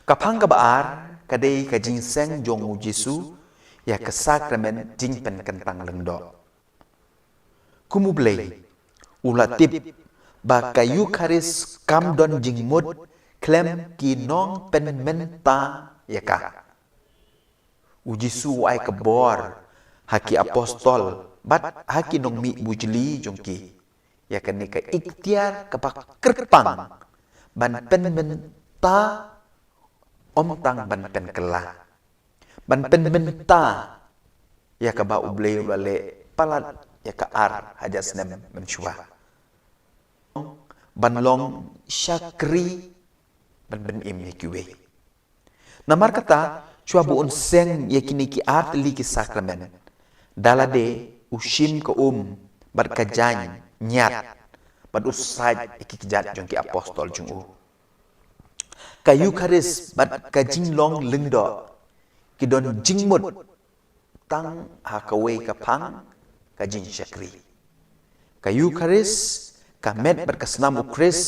kapang kabaar kadai ka jingseng jong Jesu ya ke sakramen jingpen kentang lengdo kumublei ulatip ba ka Eucharis kam don jingmut klem ki nong pen menta ya ka Jesu ai kebor haki apostol bat haki nong mi bujli jongki ya kan ka ikhtiar ka kerpang ban pen menta omtang ban pen kelah ban pen menta ya ka ba ublei ulale palat ya ka ar haja senem menshua ban long syakri ban ben im ya kiwe namar kata chua bu on seng ya kini ki ar li ki sakramen dalade ushim ka bar ka jany nyat bad usaj ki kijat jong ki apostol jung ka Eucharis bad ka jinglong lengdo ki don jingmut tang hakawe ka pang ka jing syakri ka Eucharis ka met berkasnam ukris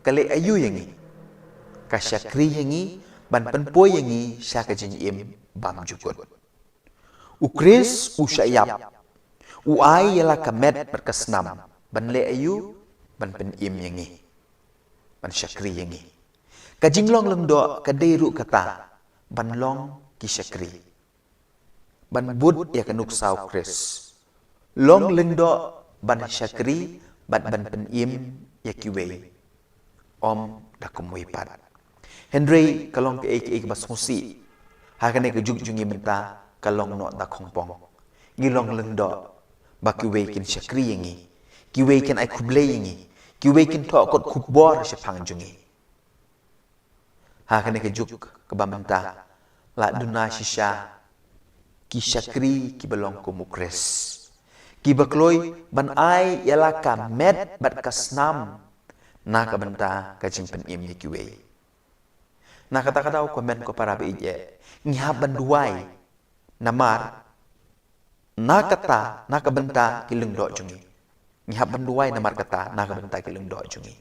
kale ayu yangi ka syakri yangi ban penpoy yangi syaka jing im bam jukut ukris usyayap uai yala ka met berkasnam ban le ayu ban pen im yangi ban syakri yangi ka jinglong lengdo ka deiru kata ban long ki syakri ban bud ya kanuk saw kris long lengdo ban syakri ban pen im ya kiwe om da kumui pat Henry kalong ke ek bas musi hakane ke jungi menta kalong no da khongpong ngilong lengdo ba kiwe kin syakri yangi kiwe kin ai kuble yangi kiwe kin to kot kubor syapang jungi hakane ke juk ke bamenta la duna shisha ki syakri ki belong ku mukres ki bakloi ban ai yala ka met bat kasnam na ka benta ka jimpen im ye kiwe na kata-kata ko men ko para beije ngihab banduai namar na kata na ka benta kilung do jungi ngihab banduai namar kata na ka benta kilung do jungi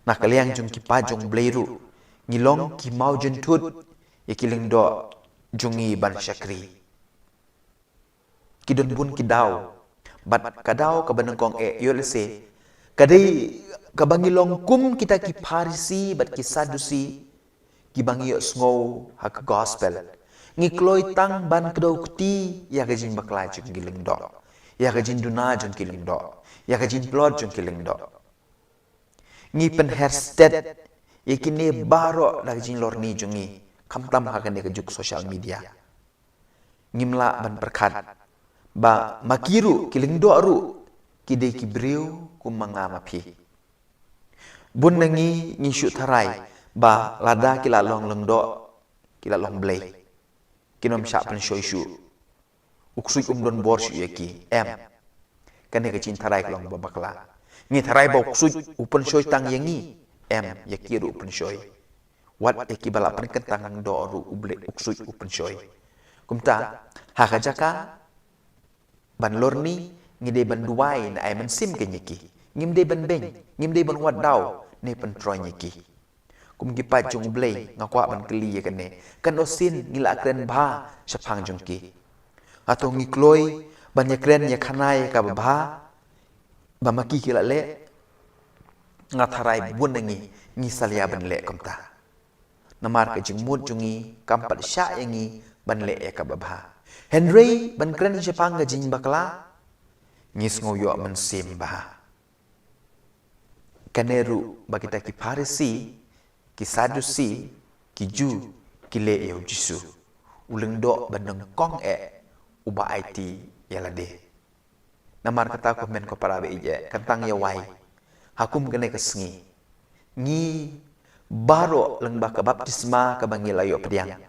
na kaliang jung ki pajong bleiru ngilong ki mau jentut ye kilung do jungi ban syakri kidon bun kidau bat kadau ka banengkong yolse kadai kabangilong kum kita ki Parisi bat ki Sadusi ki bangi sngo hak gospel ngi kloi tang ban kedau kuti ya gajin baklai jung giling do ya gajin duna jung giling do ya gajin plot jung giling do ngi pen hersted yakini baro la gajin lorni jungi kamtam hakan ke juk social media ngimla ban perkat ba makiru kiling do ru kide kibriu kumanga mapi bun nangi ngi shu tharai ba lada kila long leng do kila long blay kinom sha pen shoy shu uksui don bor shu yaki kane ka chin tharai long ba bakla ngi tharai ba uksui upen shoy tang yangi yaki ru upen shoy wat yaki bala pen kentang do ru uble uksui upen shoy kumta hakajaka ban lorni ngide ban duai na ay man sim ke nyiki ngimde ban beng ngimde ban wat daw ne pen troy nyiki kum gi pa jung blei ngakwa ban kli kan ne kan osin ngila kren bha sapang jung ki atau ngi kloi ban ya kren ya khanai ka ba ba maki kila le ngatharai bun ngi salia ban le komta namar ka jung mut jungi kampat sya yangi ban le ya ka ba Henry ban kren sapang ga jing bakla ngis ngoyo man sim ba kaneru bagita ki Parisi ki Sadusi ki Ju ki le yo Jisu uleng do bandeng kong uba IT yalade namar kata ko men ko parabe ije kantang ya wai hakum kene kesngi ngi baro leng ba ka baptisma ka bangila yo pediang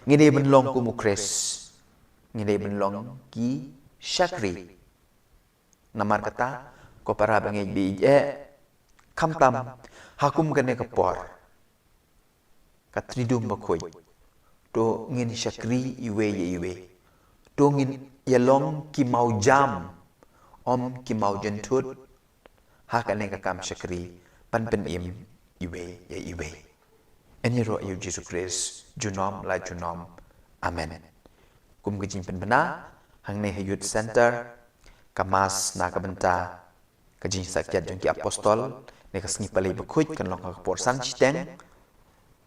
ngide benlong ku mukres ngide benlong ki Syakri namar kata ko parabe ngi bi ije kamtam hakum kene ke por katridum bakoy to ngin Syakri iwe to ngin yalong ki mau jam om ki mau jentut hakane ka kam Syakri pan pen im iwe eni ro yu Jesus Christ junom la junom amen kum gijing pen bena hang ne youth center kamas na kabenta kajing sakyat jong ki apostol ne kasngi palai bakuj kan long ka por san chiteng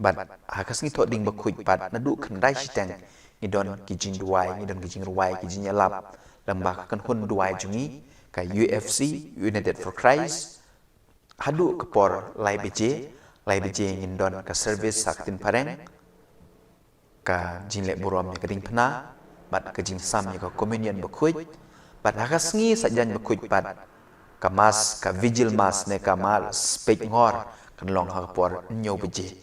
bat hakasngi to ding bakuj pat nadu khandai chiteng ngidon kijing duai ngidon kijing ruai kijing yalap lambak kan hun duai jungi ka UFC United for Christ hadu kepor lai beje ngindon ka service saktin pareng ka jinle burom ni kading phna bat ka jing sam ni ka communion bakuj bat hakasngi sajan bakuj pat kamas ka vigil mas ne kamal spek ngor kan long ha por nyo beje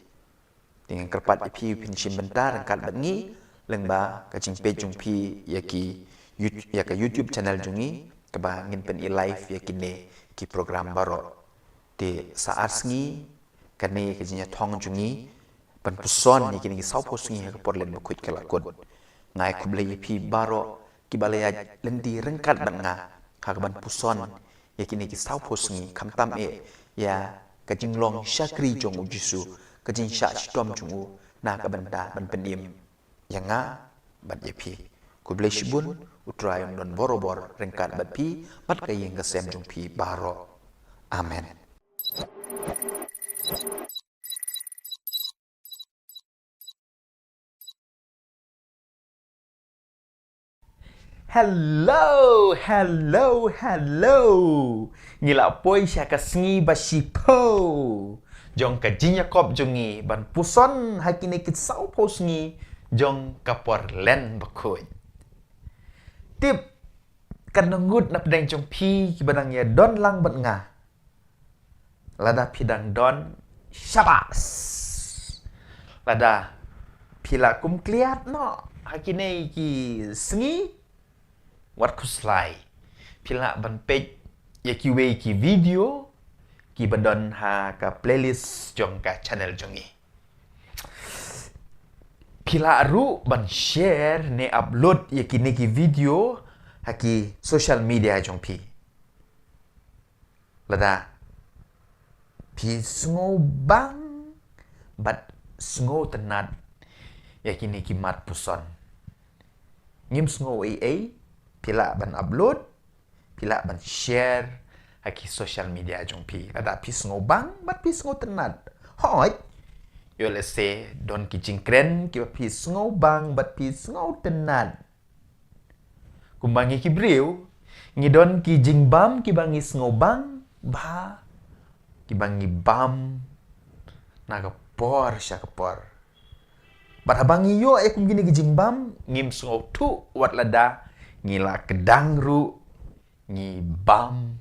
dengan kerpat ipi pin sim bentar kan bangi lengba ka jing pe jung pi yaki ya ka YouTube channel jungi ka ba ngin pen i live yakine ki program baro te saat sngi kane ka jinya thong jungi pan puson ni kini sau posngi ka por len bakuj kala kod ngai kuble ipi baro ki balaya lendi rengkat banga ka ban puson yakini ki sau posngi kamtam ya kajing long Syakri jong Jisu kajing sya chitom jungu na ka benda ban penim yanga bat yepi ku bless bun utrayong don borobor rengkat bat pi bat kayeng kesem jong pi baro amen. Hello. Ngila poi sya kasngi basipo. Jong ka jinyakop jongi ban puson hakine kit sau posngi jong kapor len bakoy. Tip kan ngut nap deng jong pi kibadang ya don lang bat nga. Lada pidang don syabas. Lada pila kum kliat no hakine ki sngi wat kuslai pila ban page ya ki we ki video ki badon ha ka playlist jong ka channel jongi pila ru ban share ne upload ya ki ne ki video ha ki social media jong pi lada pi sngo bang bat sngo tenat ya ki ne ki mat puson ngim sngo pila ban upload, pila ban share haki social media jong pi. Lada pi sengo bang, bat pi sengo tenat. Hoi, yo let's say, don ki jingkren, ki pi sengo bang, bat pi sengo tenat. Kumbangi ki briu, ngidon ki jingbam, ki bangi sengo bang, ba, ki bangi bam, naga por siya kapor. Bat habangi yo kum gini ki jingbam, ngim sengo tu wat lada, ngila kedang ru, ngi bam,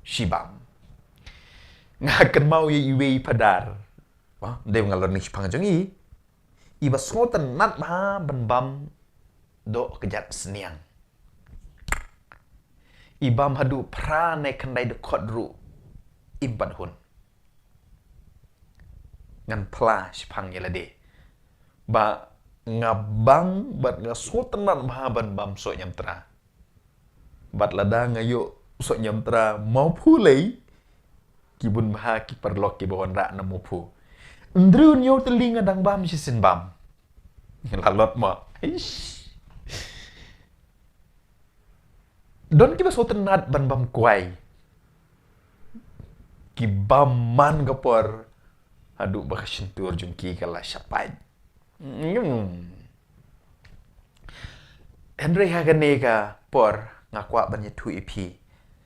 shibam. Ngakan mau ye iwe padar. Wah, dia ngalor ni pang jong i. Iba sengo tenat ba ban bam do kejat seniang. Ibam hadu pra naik kendai dekot ru impan hun. Ngan pla sipang yelade. Ba ngabang bat ngaso tenan bah ban bam so nyam tra. Bat lada ngayo so nyam tra mau pulei kibun bah ki perlok ki bawon ra na mupu. Ndru nyo telinga dang bam sisin bam. Lalot ma. Ish. Don kiba so tenat ban bam kuai. Ki bam man gapor. Adu baka sentur jungki kala syapai. Henry hagane ka por ngakwa ban tu ipi.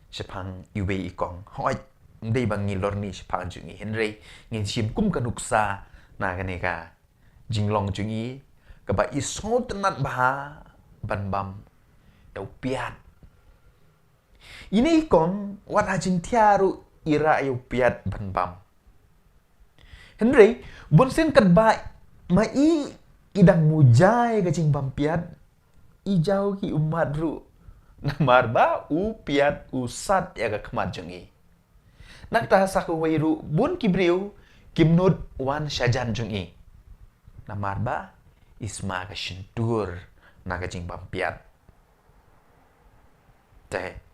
Sepang iwe ikong. Hoi ndai bang ngilor ni sepang jungi. Henry ngin sim kum kanuksa na gane ka jinglong jungi kaba iso tenat bah ban bam tau piat. Ini ikon wat hajin tiaru ira ayu piat ban bam. Henry, bonsen kat ba mai idang mujai ke jing bam piat ijau ki umat ru. Namar ba u piat usat ya ka kemat jengi. Nak ta saku wairu bun kibriu kimnud wan syajan jengi. Namar ba isma ka shintur na ka jing bam piat. Teh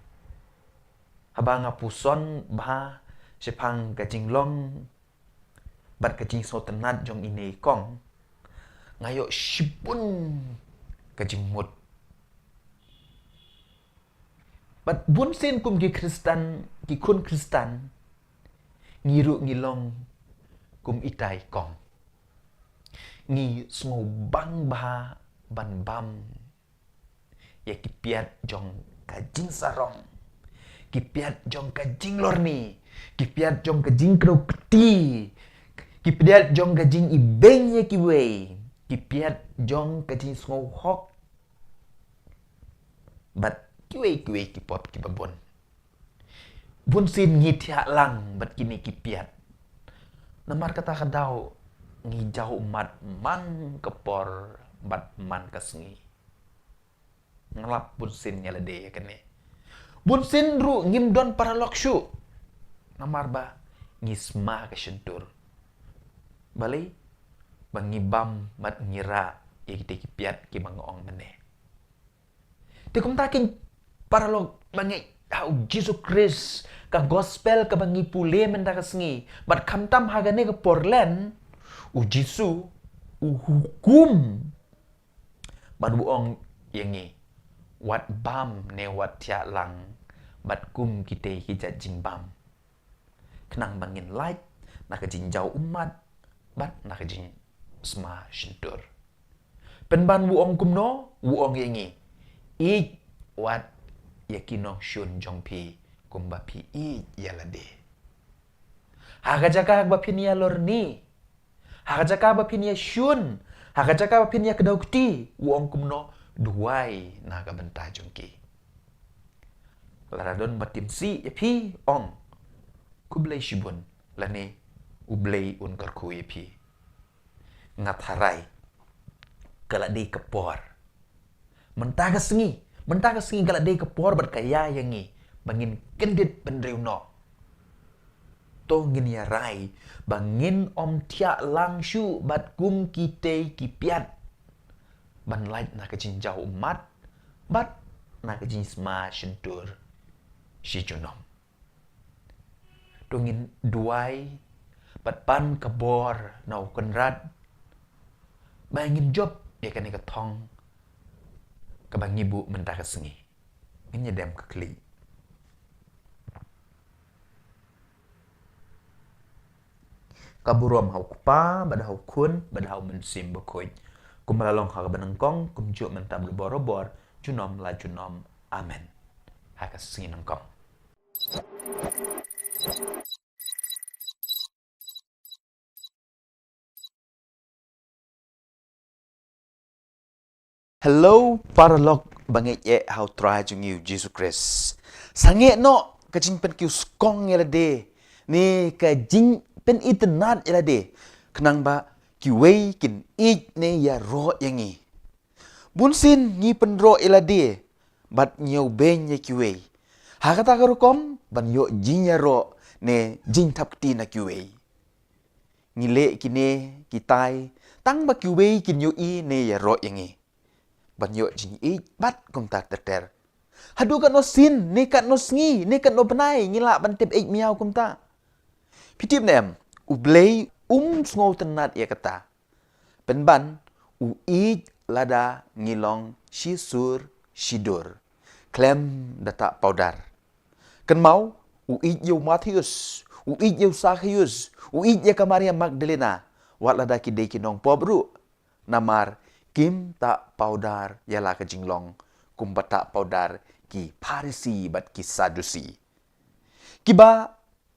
habang apuson bah sepang kajing long bat kajing so tenat jong ini kong ngayo shipun kajing mut bat bun sen kum ki Kristan ki kun Kristan ngiru ngilong kum itai kong ngi smo bang bah ban bam ya kipiat jong kajing sarong kipiat jong kajing lorni, kipiat jong kajing kro peti, kipiat jong kajing ibeng ye kiwe, kipiat jong kajing snow hawk, bat kiwe kipop kibabon. Bun sin ngitiak lang bat kini kipiat. Namar kata kadau ngijau mat man kepor bat man kasngi. Ngelap bun sin nyalade ya kene. Bun sindru ngim don para lokshu. Namar ba ngisma ke sentur. Balai bangibam mat ngira ya kita kipiat ki mangoong mene. Tikum takin para lok bangi au Jesus Christ ka gospel ka bangi pule menda kasngi. Bat kamtam hagane ke porlen u Jisu u hukum. Bat buong yangi wat bam ne wat tia lang bat kum kita hijat jing bam kenang bangin light nak jing jauh umat bat nak jing sma shintur penban wuong kum no wuong yangi ik wat yakino shun jong pi kum bapi ik yalade haga jaka bapi ni lorni haga jaka bapi ni shun haga jaka bapi ni kedaukti wuong kum no duai naga bentah jongki. Laradon batim si epi ong kublai shibun lane ublai un karku epi. Ngat harai kalade kepor. Mentah kesengi kalade kepor berkaya yangi bangin kendit pendriu no. Tongin ya rai bangin om tiak langshu bat kum kite kipiat. Ban light na kajing jauh umat, bat na kajing sma shentur si junom. Dongin duai, bat pan kebor nau kenrat, bangin job ya kan ikatong, kabang ibu mentah kesengi. ngedem kekli. Kaburom hau kupa, bada hau kun, bada hau mensim bekoy. Kum melalong hau benengkong, kum juk mentab borobor, junom la junom. Amen. Haka sinengkong. Hello, paralog bangit ye how try jung you Jesus Christ. Sange no kajing pen kiu skong yela de. Ni kajing pen itnat yela de. Kenang ba kiwei kin it ne ya ro yangi. Bunsin ngi pen ro yela de. Bat nyau ben ye kiwei. Hakata karukom ban yo jing ya ro ne jing tap ti na kiwei. Ngile kine kitai tang ba kiwei kin yo I ne ya ro yangi. Banyo jing I bat kum ta ter. Hadu kat no sin, ne kat no sngi, ne kat no benai, ngila ban tip miau kum ta. Pitip nem, ublei sngo tenat ya kata. Penban, I lada ngilong shisur shidur. Klem data paudar. Ken mau, I yo Matius, I yo Zacchaeus, I ya ka Maria Magdalena, wat lada kidei kinong pobru. Namar Kim tak paudar ialah ke jinglong, kum tak paudar ki Parisi bat ki Sadusi. Kiba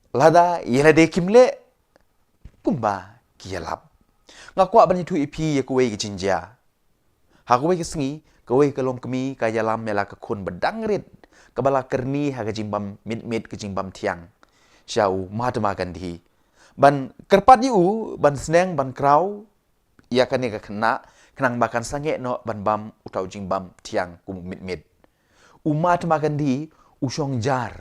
lada ialah de kimle, kumba ki yalap. Ngakwa ban itu ipi ya kuwe ki jinja. Ha kuwe ki sengi, kuwe ke long kemi ka yalam ialah ke kun bedangrit, kebala kerni ha ke jimbam mit ke jimbam tiang. Syau Mahatma Gandhi. Ban kerpat yu ban seneng ban krau ia kan ka kena kenang makan sange no ban bam utau jing bam tiang kum mit. Umat makan di usong jar.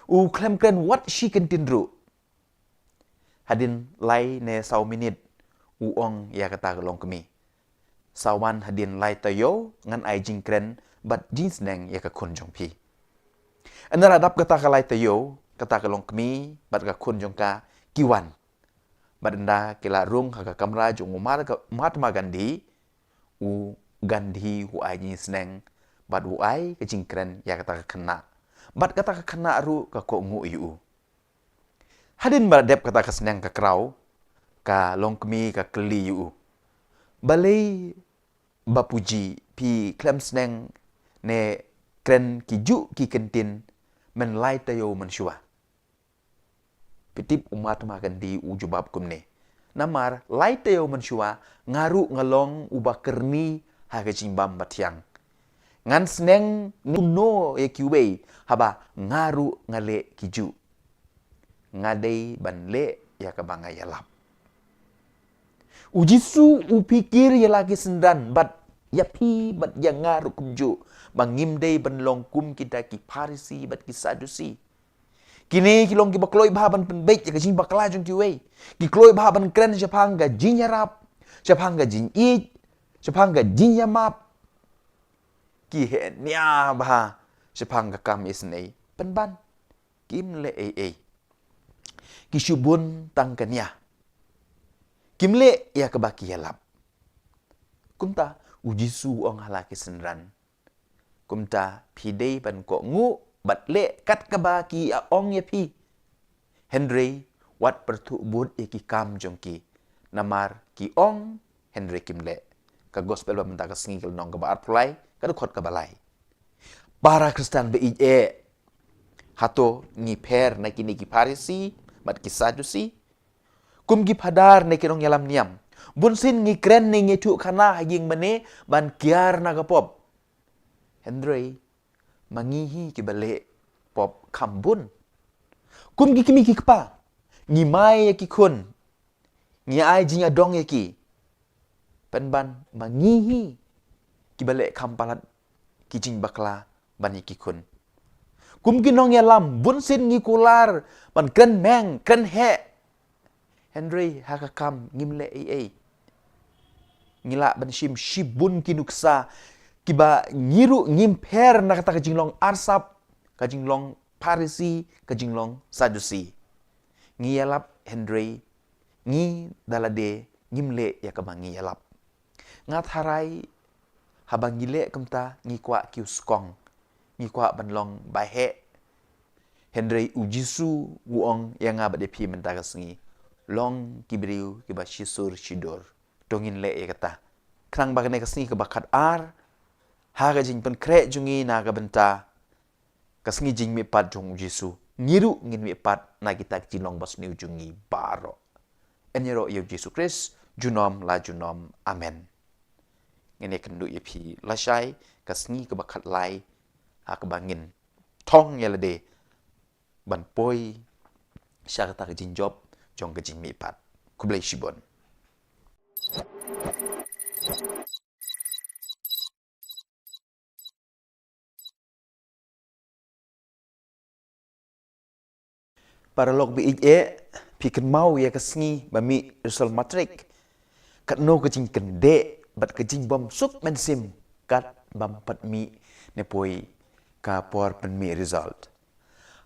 Klem kren what she can tindru. Hadin lai ne sau minit ong ya kata kelong kemi. Sawan hadin lai tayo ngan ai jing kren bat jing seneng ya ka kun jong pi. Anara dap kata ka lai tayo kata kelong kemi bat ka kun jong ka kiwan. Badenda kila rung haka kamera jung Mahatma Gandhi Gandhi hu ai ni seneng bad hu ai ke jingkren ya kata kena bad kata kena ru ka ko ngu yu hadin baradep kata ka seneng ka krau ka longkmi ka kli yu balai bapuji pi klem seneng ne kren ki ju ki kentin men lai tayo men shua Pitip Mahatma Gandhi ujubab kumne. Namar, lai teo mensyua, ngaru ngalong ubah kerni haga jimbam batiang. Ngan seneng nuno ya kiwei, haba ngaru ngale kiju. Ngadei ban le ya kabanga yalap. Ujisu upikir ya lagi sendan, bat yapi bat ya ngaru kumju. Bangimdei ban longkum kita ki Parisi bat ki Sadusi. Kini kilong ki bakloi bahaban penbaik ya jing bakla jong kiwei. Ki kloi bahaban kren japang ga jing yarap, japang ga jing it, japang ga jing yamap. Ki he nya bah japang ga kam isnei penban. Kim le Ki syubun tang kenya. Kim le ya kebaki yalap. Kumta ujisu ong halaki senran. Kumta pidei ban ko ngu bat le kat kabaki a ong ye pi. Henry wat pertu bud e ki kam jongki. Namar ki ong Henry kimle. Ka gospel ba menta ka singil nong ka baat pulai ka dukot ka balai. Para Kristen be hato ni per na kini ki Parisi bat ki Sadusi. Kum ki padar na kinong yalam niam. Bunsin ngi kren ni ngi tu kana haging mene ban kiar na kapop. Henry mangihi ki balik pop kambun. Kum ki kimi ki kpa. Ngi mai ya ki kun. Ngi ai jinya dong ya ki. Penban mangihi ki balik kampalat ki jing bakla ban ki kun. Kum ki nong ya lam bunsin ngi kular ban ken meng ken he. Henry hakakam ngimle ngila ban shibun ki nuksa kiba ngiru ngimper na kata kajinglong arsap, kajinglong Parisi, kajinglong Sadusi. Ngiyalap Henry, ngi dalade ngimle ya kabang ngiyalap. Ngat harai habang ngile kemta ngi kwa kiuskong. ngikwa banlong bahe Henry ujisu uong yang ngabad depi mentakas ngi long kibriu kiba shisur shidor dongin le ya kata krang bagane kasni ke bakat ar haga jing pen kre jungi naga benta kasngi jing mi pat jong ujisu ngiru ngin mi pat na kita jilong bas ni ujungi baro enyero yo Yesu Kris junom la junom amen ngene kendu yepi lashai kasngi ke bakat lai hak bangin tong yelade ban poi syakata ke jing job jong ke jing mi pat kublai shibon para lok bi piken mau ya kasngi bami resol matrik kat no ke jing kende bat ke jing bom suk mensim kat bam pat mi ne poi ka por pen mi result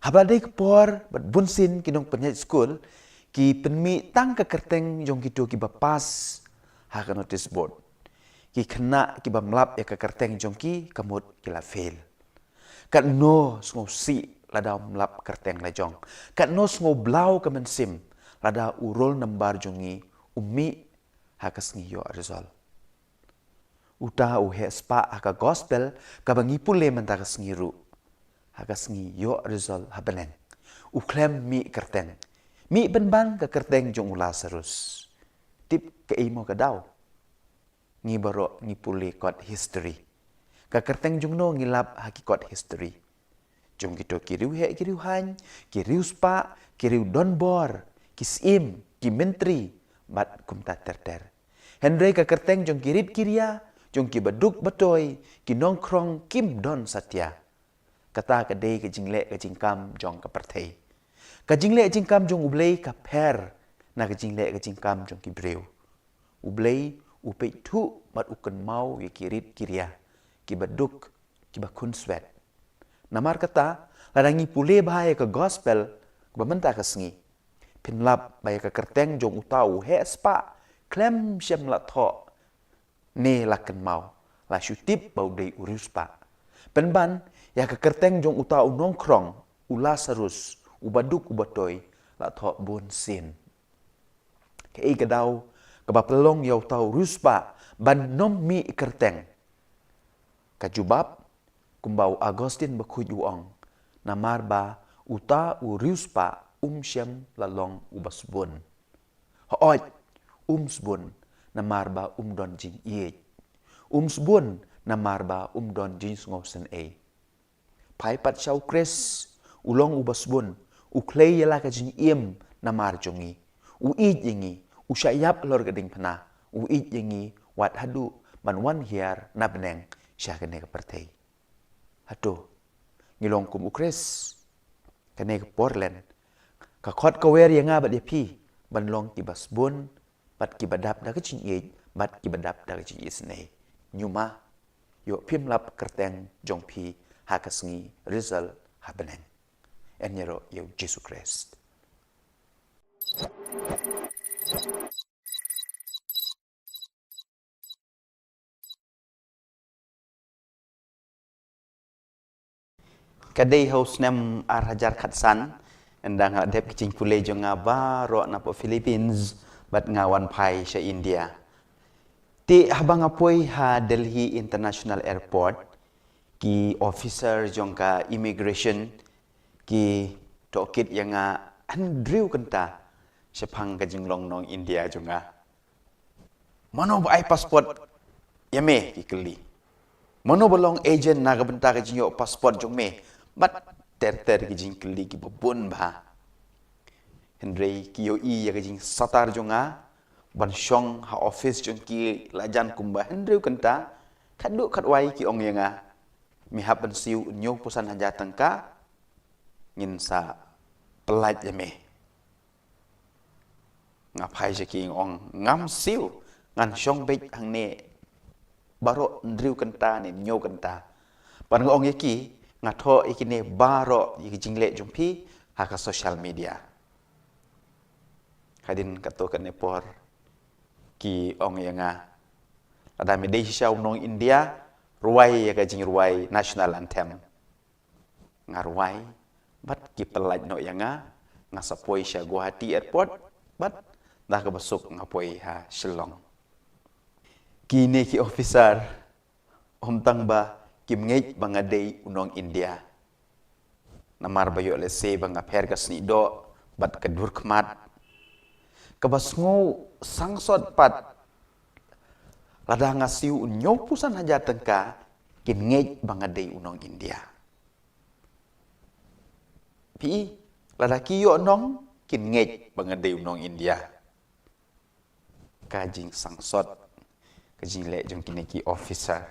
habadai ke por bat bunsin kinong penyat school ki pen mi tang ke kerteng jong kitu ki bapas ha ka notice board ki kena ki bam lap ya ke kerteng jong ki kamut ki la fail kat no sngo si lada mlap kerteng lejong kat no sngo blau ke mensim lada urol nambar jongi umi hakas ngi yo result uta uhe spa aka gospel kabangi pule mentakas ngiru hakas ngi yo result habeneng uklem mi kerteng mi benban ke kerteng jong ula serus tip ke imo ke daw ngi baro ngi pule kot history ka kerteng jong no ngilap hakikot history jong kito kiriu he kiriu han kiriu spa kiriu donbor kisim ki menteri bat kumta terter Henry ka kerteng jong kirit kiria jong ki baduk batoy ki nongkrong kim don satya kata ka dei ka jingle ka jingkam jong ka perthei ka jingle jingkam jong ublei ka per na ka jingle ka jingkam jong ki breu ublei upei thu mat uken mau ye kirit kiria ki baduk ki bakun swet namar kata ladangi pule bahaya ke gospel bamenta kasngi pinlap baya ke kerteng jong utau he spa klem syam la tho ne laken mau la syutip bau dei urus pa penban ya ke kerteng jong utau nongkrong ula sarus ubaduk ubatoy la tho bun sin ke i gadau ke bapelong yau tau ruspa ban nom mi kerteng kajubab kumbau Agustin bakuj uong namar ba uta uruspa syam lalong ubasbun hooj sbun namar ba don jing ye sbun namar ba don jing ngosen pai pat shau kres ulong ubasbun uklei yala ka jing namar jongi yingi usyayap lor gading pana yingi wat hadu man wan hiar nabneng syakane ka pertei hado ngilong kum ukres kane ka Portland ka khot ka wer yang ngabat pi ban long ki basbun bat ki badap da ka chin ye bat ki badap da ka chin isne nyuma yo pim lap kerteng jong pi hakasngi result habeneng enyero yo Jesus Christ kadai haus nem arhajar khatsan endang adep kicing pule jong ngaba ro na po Philippines bat ngawan pai sya India ti habang apoi ha Delhi International Airport ki officer jong ka immigration ki tokit yang Andrew kenta sepang ka jinglong nong India jong mano ba ai passport yame ki keli mano bolong agent na benta ka jinyo passport jong me bat ter ki jing keli ki bobon ba Henry ki yo ya ka jing satar jonga ban shong ha office jong ki lajan kumba Henry kenta kadu katwai ki ong yanga mi haban siu nyo pusan hanja tangka ngin sa pelat yame ngapai je ki ong ngam siu ngan shong bek hang ne baro Andrew kenta ne nyo kenta pan ngong yaki ngatho ikine baro yiki jingle jumpi haka social media hadin kato kan nepor ki ong yanga ada media show nong India ruai ya ka jing ruai national anthem ngarwai bat ki pelaj no nga sapoi sya Guwahati airport bat dah ka besuk ngapoi ha Shillong. Kini ki officer tang ba kim ngej bangadei unong India. Namar bayo le se bang apher ka sni do bat kadur khmat. Kabasngo sangsot pat lada ngasiu unyo pusan haja tengka kin ngej bangadei unong India. Pi lada kiyo nong kin ngej bangadei unong India. Kajing sangsot kajing le jong kineki officer.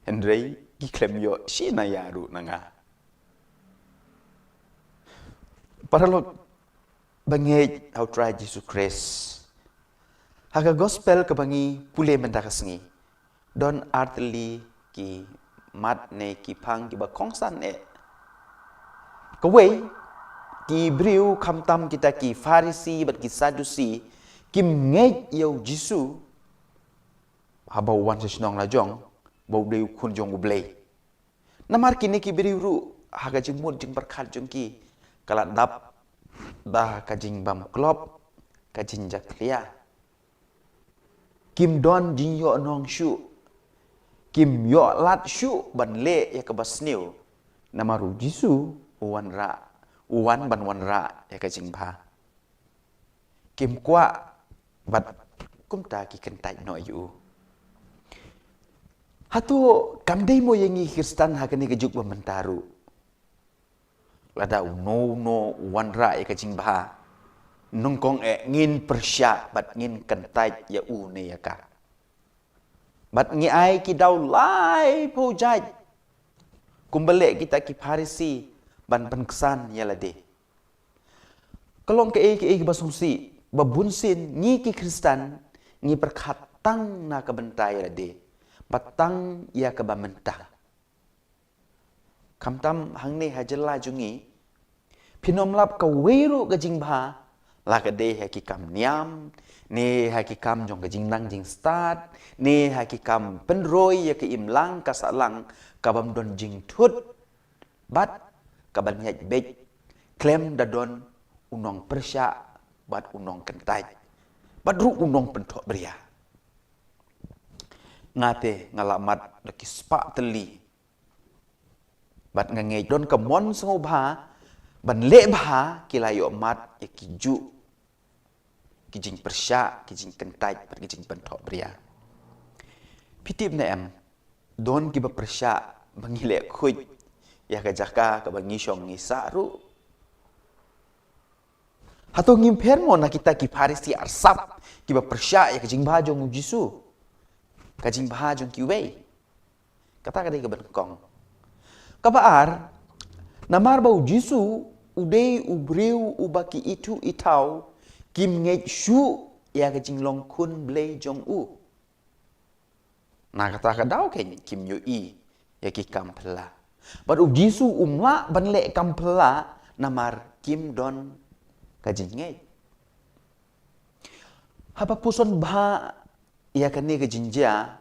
Hendrei ki klem yo si na yaru nanga. Paralog bangej how try Jesus Christ. Haga gospel kabangi pule mendakasngi. Don artli ki mat ne ki pang ki ba kongsan e. Kawai ki briu kamtam kita ki Farisi bat ki Sadusi kim ngej yo Jisu habau wan sesnong lajong bau deu kun jong ublei. Namar kini ki briu ru haga jemut jeng berkat jong ki kalat dap dah kajing bam klop kajing jaklia. Kim don jing yo nong shu. Kim yo lat shu ban le ya kabasniu. Namaru Jisu uwan ban wan ra ya kajing ba. Kim kwa bat kumta ki kentai no yu. Hatu kamdei mo yengi Kristen hakani kejuk bamentaru. Lada uno wan ra ya kajing ba. Nungkong ngin persya bat ngin kentai ya ne ya ka. Bat ngi ai ki dau lai po jaj. Kumbale kita ki Farisi ban penkesan ya lade. Kalong ke basungsi babunsin ngi ki Kristen ngi perkatang na kebentai lade. Batang ya ke bamentang. Kamtam hang ne hajela jungi. Pinom lap ka weru gajing ba. Lakade hakikam niam, ne hakikam jong kajing nang jing start, ne hakikam penroy ya ke imlang kasalang kabam don jing tut, bat kaban nyaj bej, klem dadon unong persya, bat unong kentai, bat ru unong pentok beria. Ngate ngalamat laki spak teli, bat ngangej don kemon sengubha, ban le bah kilayo mat ya kiju kijing persya kijing kentai pat kijing pentok beria pitip na em don ki ba persya bangile khuj ya ka jaka ka bangi syong ngisa ru hato ngim permo na kita ki Farisi arsap ki ba persya ya kijing bajong Jisu kajing bajong ki wei kata ka dei ka benkong kabaar namar bau Jisu udei ubriu ubaki itu itau kim ngej shu ya kajing long kun blei jong u. Nah kata kadau ken kim yu i ya ki kampela. Baru Jisu umla ban le kampela namar kim don kajing ngej. Hapa puson ba ya kani kajing ja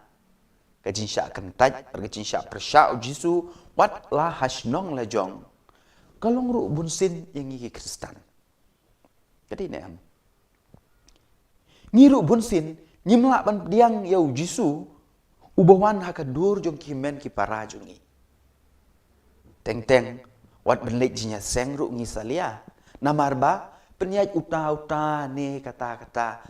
kajing sya kentaj kajing sya persya Jisu wat la hasnong la jong. Kalong ru bunsin yang ngiki Kristen. Jadi ne am. Ngiru bunsin nyimla ban diang yau Jisu ubawan hakadur jong kimen ki para jongi. Teng wat benlek jinya seng ru ngisalia. Namarba penyaj uta ne kata-kata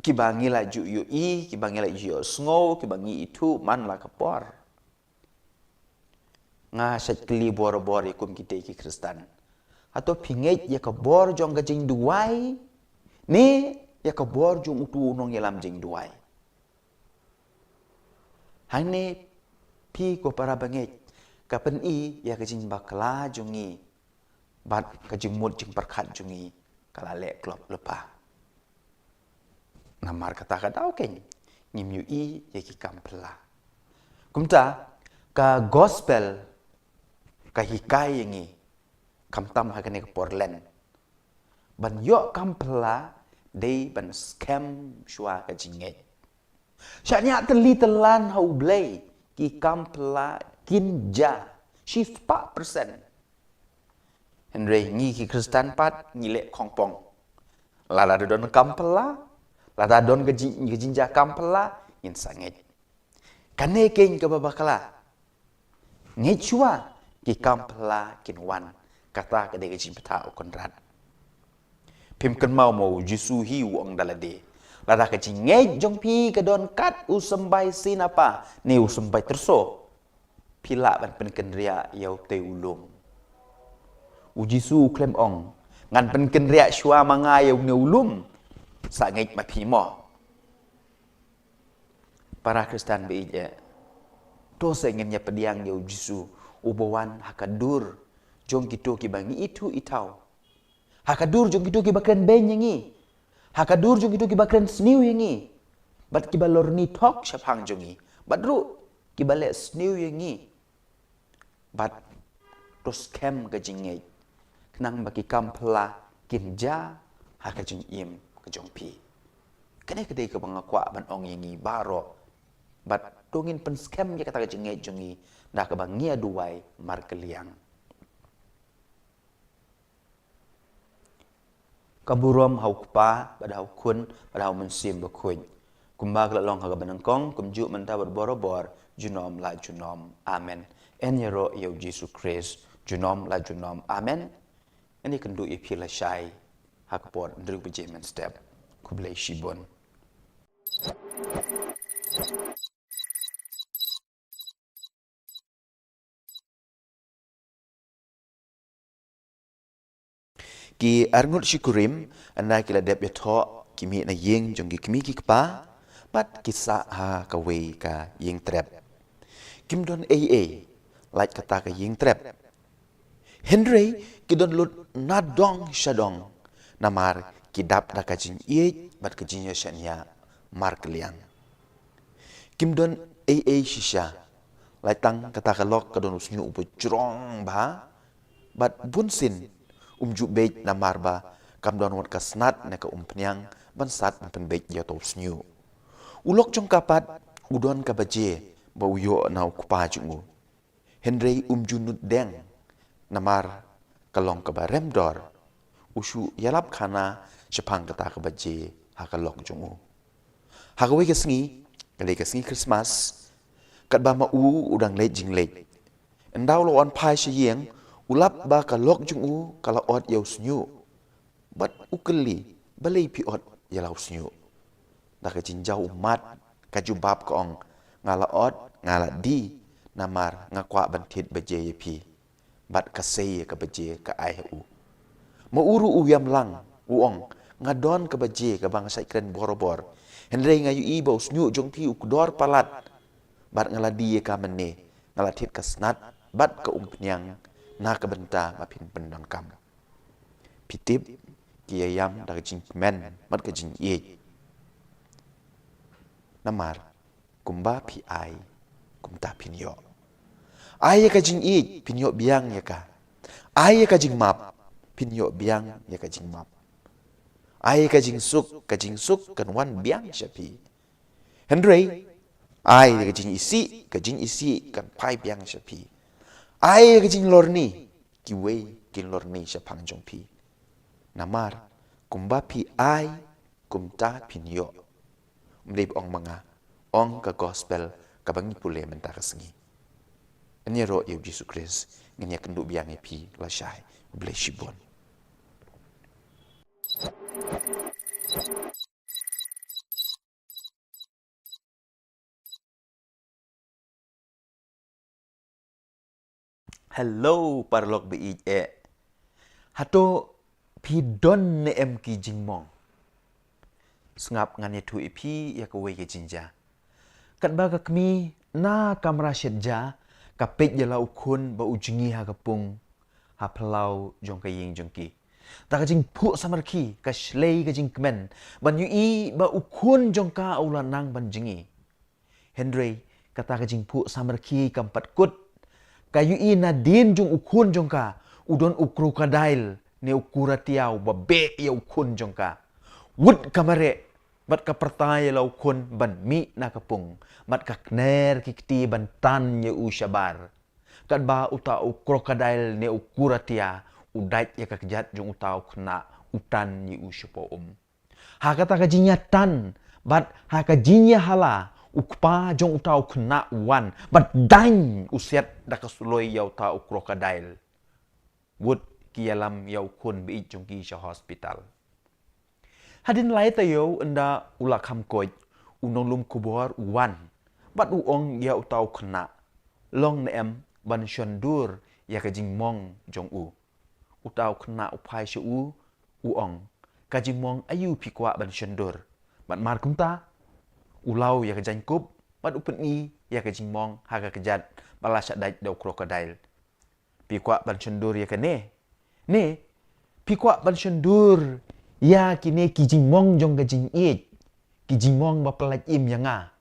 kibangi la ju yu i kibangi la ju sngo kibangi itu man la kapor. Nga sat kli bor-bor ikum kita ki Kristen. Atau pingej ya ka bor jong gajing duai ni ya ka bor jong utu nong yalam jing duai. Hane pi ko para bangej kapen i ya gajing bakla jongi bat gajing mut jing perkat jongi kala le klop lepa. Namar kata-kata oke ngim yu i ya ki kampela. Kumta ka gospel ka hikai yangi kamtam hakane ka Portland ban yo kampela dei ban scam shua ka jinge syanya teli telan hau blei ki kampela kinja Shift 4%. Henry ngi ki Kristen pat ngile kongpong. Lala don kampela, lala don gejinja kampela in sanget. Kane king ke babakala. Ngechua ki kampela kin wan kata ke de gejin peta okondrat. Pim kan mau jisu hi wong dalade. Lada kecing ngej jong pi ke don kat usembai sinapa ni usembai terso. Pila ban penken ria yau te ulung. Ujisu klem ong ngan penken ria shua manga yau ne ulum sa ngej ma pi mo. Para Kristen be je. To se ngenya pediang yau jisu ubawan hakadur jong gitu ki bangi itu itau. Hakadur jong gitu ki bakren ben yengi. Hakadur jong gitu ki bakren sniu yengi. Bat ki balor ni tok syapang jongi. Bat ru ki bale sniu yengi. Bat tos kem ke jingei. Kenang bagi kampela kinja hakajing im ke jong pi. Kene kedai ke bangakwa ban ong yengi baro. Bat tungin pen scam ya kata ke jingei jongi. Dah ke bangia duai mar keliang. Kaburom hau kupa, pada hau kun, pada hau mensim berkuny. Kumba kelalong haga benengkong, kumjuk mentah berborobor, junom la junom. Amen. En yero yau Jesu Christ, junom la junom. Amen. Ini kendu ipi la syai, hakpor ndru bejemen step, kublai shibon. Ki arngut syukurim anda kila dep ya tho kimi na yeng jong kimi ki kpa pat kisa ha ka we ka yeng trap kim don AA like kata ka yeng trap Henry ki don lut na dong shadong namar ki dap da ka jin ye bat ka jin ya shania mar kliang kim don AA shisha like tang kata ka lok ka don usnyu upu jrong ba bat bunsin umju bej na marba kam don wat kasnat na ka umpnyang bansat pen bej ya to snyu ulok jong kapat udon ka baje ba uyo na kupa jungu Henry umju nut deng namar kalong ka ba remdor ushu yalap khana chapang kata ka baje ha ka lok jungu ha ka we ka sngi kale ka sngi Christmas kat ba ma udang le jing le endau lo on pai shi yeng ulap ba ka lok jung kala ot yau snyu bat ukeli balei pi ot yalau snyu da ka jinjau umat ka jubab ka ong ngala ot ngala di namar ngakwa bantit beje pi bat ka sei ka beje ka ai u ma uru yam lang uong ngadon ka beje ka bangsa kren borobor henrei ngayu i ba snyu jong pi ukdor palat bat ngala di ka mene ngala tit ka snat bat ka umpnyang na kabenta mapin pendang kam pitip kiyayam dari jing men mat ka jing ye namar kumba pi ai kumta pinyo ai ka jing ye pinyo biang ya ka ai ka jing map pinyo biang ya ka jing map ai ka jing suk kan wan biang syapi Henry ai ka jing isi kan pai biang syapi ai ka jing lorni ki wei kin lorni sha pang jong pi namar kumba pi ai kumta pinyo mrib ong manga ong ka gospel ka bangi pule menta ka sengi anya ro yu Jesus Christ ngenya kendu biang pi la shai bless you bon Hello parlok bi hato pi don ne em ki jingmong sngap ngan tu ipi ya ko we ke jinja kat ba ka kmi na kamera shedja ka pet ya lau kun ba ujingi ha kapung ha plau jong ka ying jong ki ta ka jing pu samar ki ka shlei ka jing kmen ban yu i ba ukun jong ka ulan nang ban jingi Henry kata ka jing pu samar ki kampat kut kayu ina din jong ukun jong ka udon ukru kadail ne ukura tiaw babe ya ukun jong ka wud kamare bat ka pertaya la ukun ban mi na kapung mat ka kner kikti ban tan ya u shabar Kat ba utau krokodil ne ukuratia udait ya kakjat jong utau kena utan ni usyepo Hakata kajinya tan, bat hakajinya hala, ukpa jong utau kena wan, bat dain usiat dakasuloi yau tau krokodil. Wud kialam yau kun bi jong ki sya hospital. Hadin lai tayo enda ulak hamkoit, unong lum kubor wan, bat uong yau tau kena. Long neem ban syondur ya kajing mong jong Utau kena upai sya uong. Kajing mong ayu pikwa ban syondur. Bat mar kumta, ulau ya kajang kup, bat upen ya kajing mong haga kejat balasyak dait dau krokodil. Pikwa ban syondur ya kene. Ne, pikwa ban syondur ya kine kijing mong jong kajing Kijing mong bapelaj im yanga.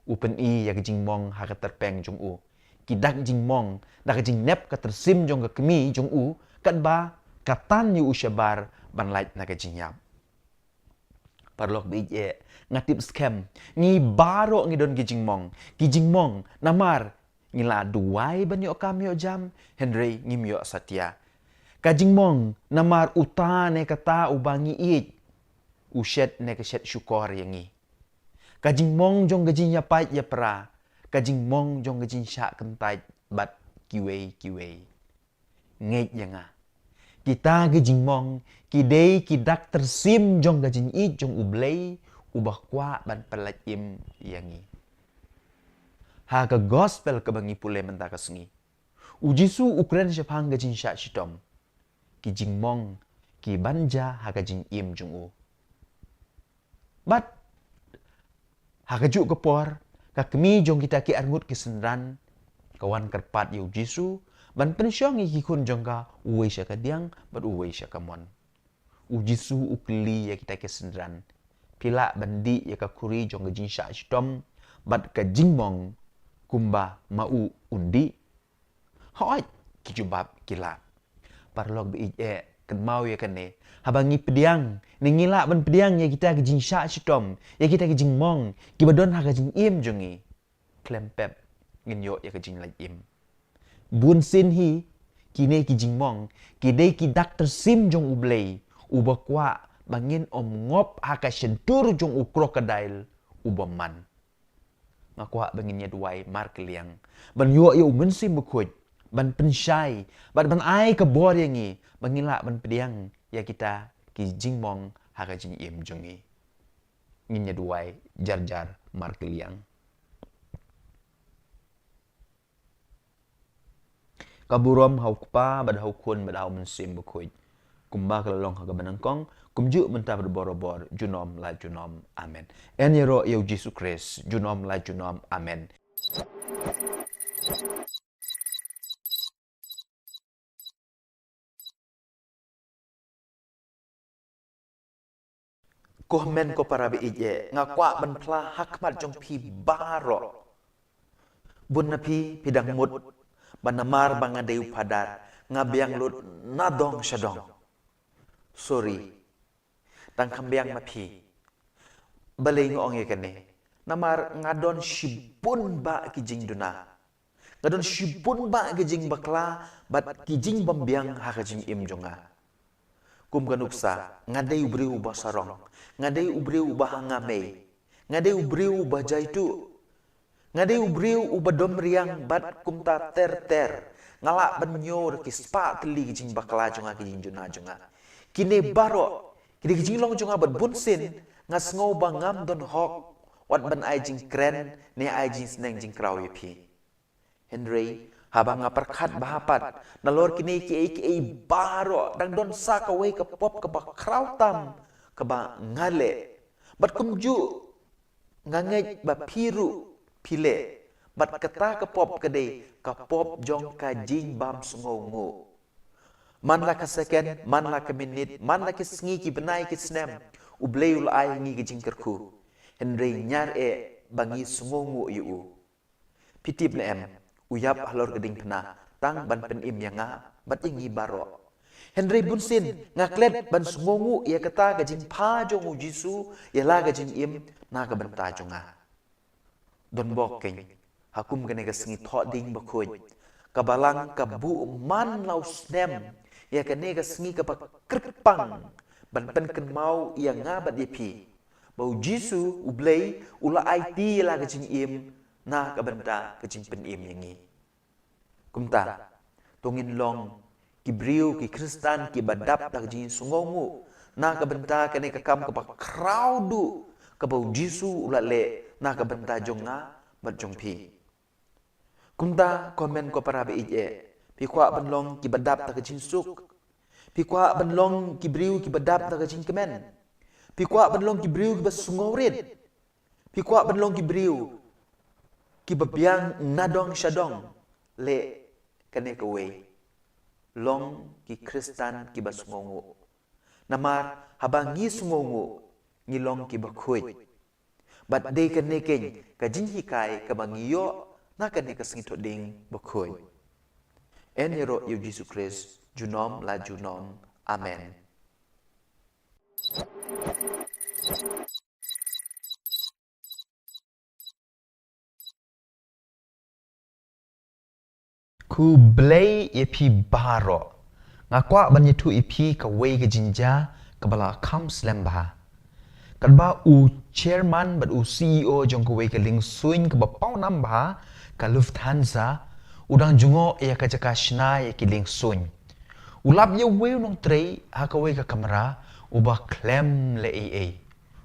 Upen ya kajing mong haga terpeng jong Kidak jing mong, dak kajing nep katersim jong kemi jong kat ba katan yu usyabar ban lait na kajing yap. Parlok bije ngatip scam ngi baro ngi don kijing mong namar ngila duai ban yo kam yo jam Henry ngim yo satya. Kajing mong namar uta ne kata ubangi usyet ne kasyet syukor yangi. Kajing mong jong kajing yapai ya pra. Kajing mong jong kajing syak kentai bat kiwei. Ngej yanga. Kita kajing mong kidei kidak tersim jong kajing jong ublei ubah kwa ban pelaj im yangi. Haga gospel kebangi pule mentaka sengi. Ujisu ukren syapang kajing syak shitom. Kijing mong ki banja haga jing im jong Bat haga juk kepor kakmi jong kita ki arngut kisendran kawan kerpat yu Jisu ban pensyong ki kun jong ka uwe sya kadiang bat uwe sya kamon. Jisu ukli ya kita kisendran pila bandi ya ka kuri jong kajing syak shitom bat kajing mong kumba mau undi. Hoi kijubab kila. Parlog bi mau ya kene habangi pediang ningila ban pediang ya kita kajing syak shitom ya kita kajing mong kibadon ha kajing im jongi klempep nginyo ya kajing laj im bun sin hi kine kajing mong kidei kidak tersim jong ublei ubakwa bangin ngop ha ka syentur jong krokodil ubaman ngakwa bangin ya duai mar keliang ban yo ya mensim bekut ban pensyai ban ai kebor yangi bangila ban pediang ya kita kijing mong haka jing im jongi nginya duai jar mar keliang kaburom hau kpa bad hau kun bad hau mensim bekut kumba kelalong haga banangkong kumju mentah berborobor junom la junom amen en yero yau Yesus Kristus junom la junom amen. Komen ko para beije ngakwa ban pla hakmat jong pi baro. Bun na pi pidang mut ban namar bang adeu padat ngabiang lut nadong syadong. Sorry. Tang kambiang mapi. Balay ngong ye kene. Namar ngadon shibun ba kijing duna. Ngadon shibun ba kijing bakla bat kijing bambiang hakajing im jonga. Kum ganuksa ngadai ubriu ba sarong, ngadai ubriu ba hangame, ngadai ubriu ba jaitu, ngadai ubriu ba domriang bat kumta ter ngalak banyor kispa teli kijing bakla jonga kijing juna jonga. Kine baro kini kijing long jonga bat bunsin ngas ngau ba ngam don hok wat ban ai jing kren ne ai jing sneng jing kraw yepi. Henry habang ngaperkat bahapat nalor kini ki baro dang don sa ka wei ka pop ka ba krautam ka ba ngale bat kumju ngangej ba piru pile bat kata ka pop kade ka pop jong ka jing bam sungongu man la ka second man la ka minute man la ka sngi ki benai ki snem ubleul ai ngi ki jing kerku Henry nyar bangi sungongu yu pitip na em uyap halor geding pena tang ban penim yanga bat ingi baro Henry bunsin ngaklet ban sungongu ia kata gajing pa jongu Jisu ia la gajing im na ka banta jonga don bok keng hakum gane ga singi tho ding bakhoj kabalang kabu man lau snem ya kane ka sengi ka kerpang ban pen ken mau ya ngabat yepi bau jisu ublei ula IT la ka jing im na ka benta ka jing pen im yangi kumta tongin long ki briu ki kristan ki badap tak jing sungongu na ka benta kane ka kam ka crowdu ka bau jisu ula le na ka benta jonga bat jongpi kumta komen ko para be ije pi kwa banlong ki badap ta kajin suk pi kwa banlong ki briu ki badap ta kajin kemen pi kwa banlong ki briu ki basungorit pi kwa banlong ki briu ki babiang nadong shadong le kane ka we long ki kristan ki basungongu namar habangi sungongu ngilong ki bakhoy bat de kane ken kajin hikai ka bangiyo na kane ka singito ding bakhoy enero yu Jesus Christ junom la junom amen ku blay epi baro ngakwa banyitu epi ka wei ka jinja ka bala comes lemba kan ba u chairman bat u CEO jong ka wei ka ling suin ka ba pau namba ka Lufthansa udang jungo ya ka jaka shna ya ki ling suin ulap ye wei nong trei ha ka wei ka kamera uba klem le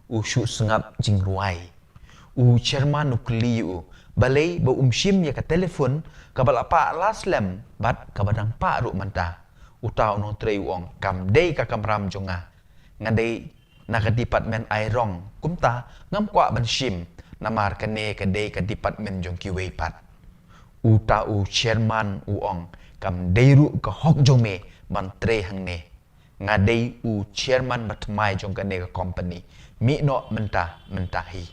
u shu sengap jing ruai u chairman nukli u balai ba shim ya ka telefon ka bala pa laslem bat ka badang pa ru manta utau nong trei uong kam dei ka kamram jonga ngadei naka department ai rong kumta ngam kwa ban shim namar kane ka dei ka department jong ki wei pat uta u chairman uong kam deiru ka hok jong me ban tre hang ne ngadei u chairman batmai jong kane ka company mi no menta hi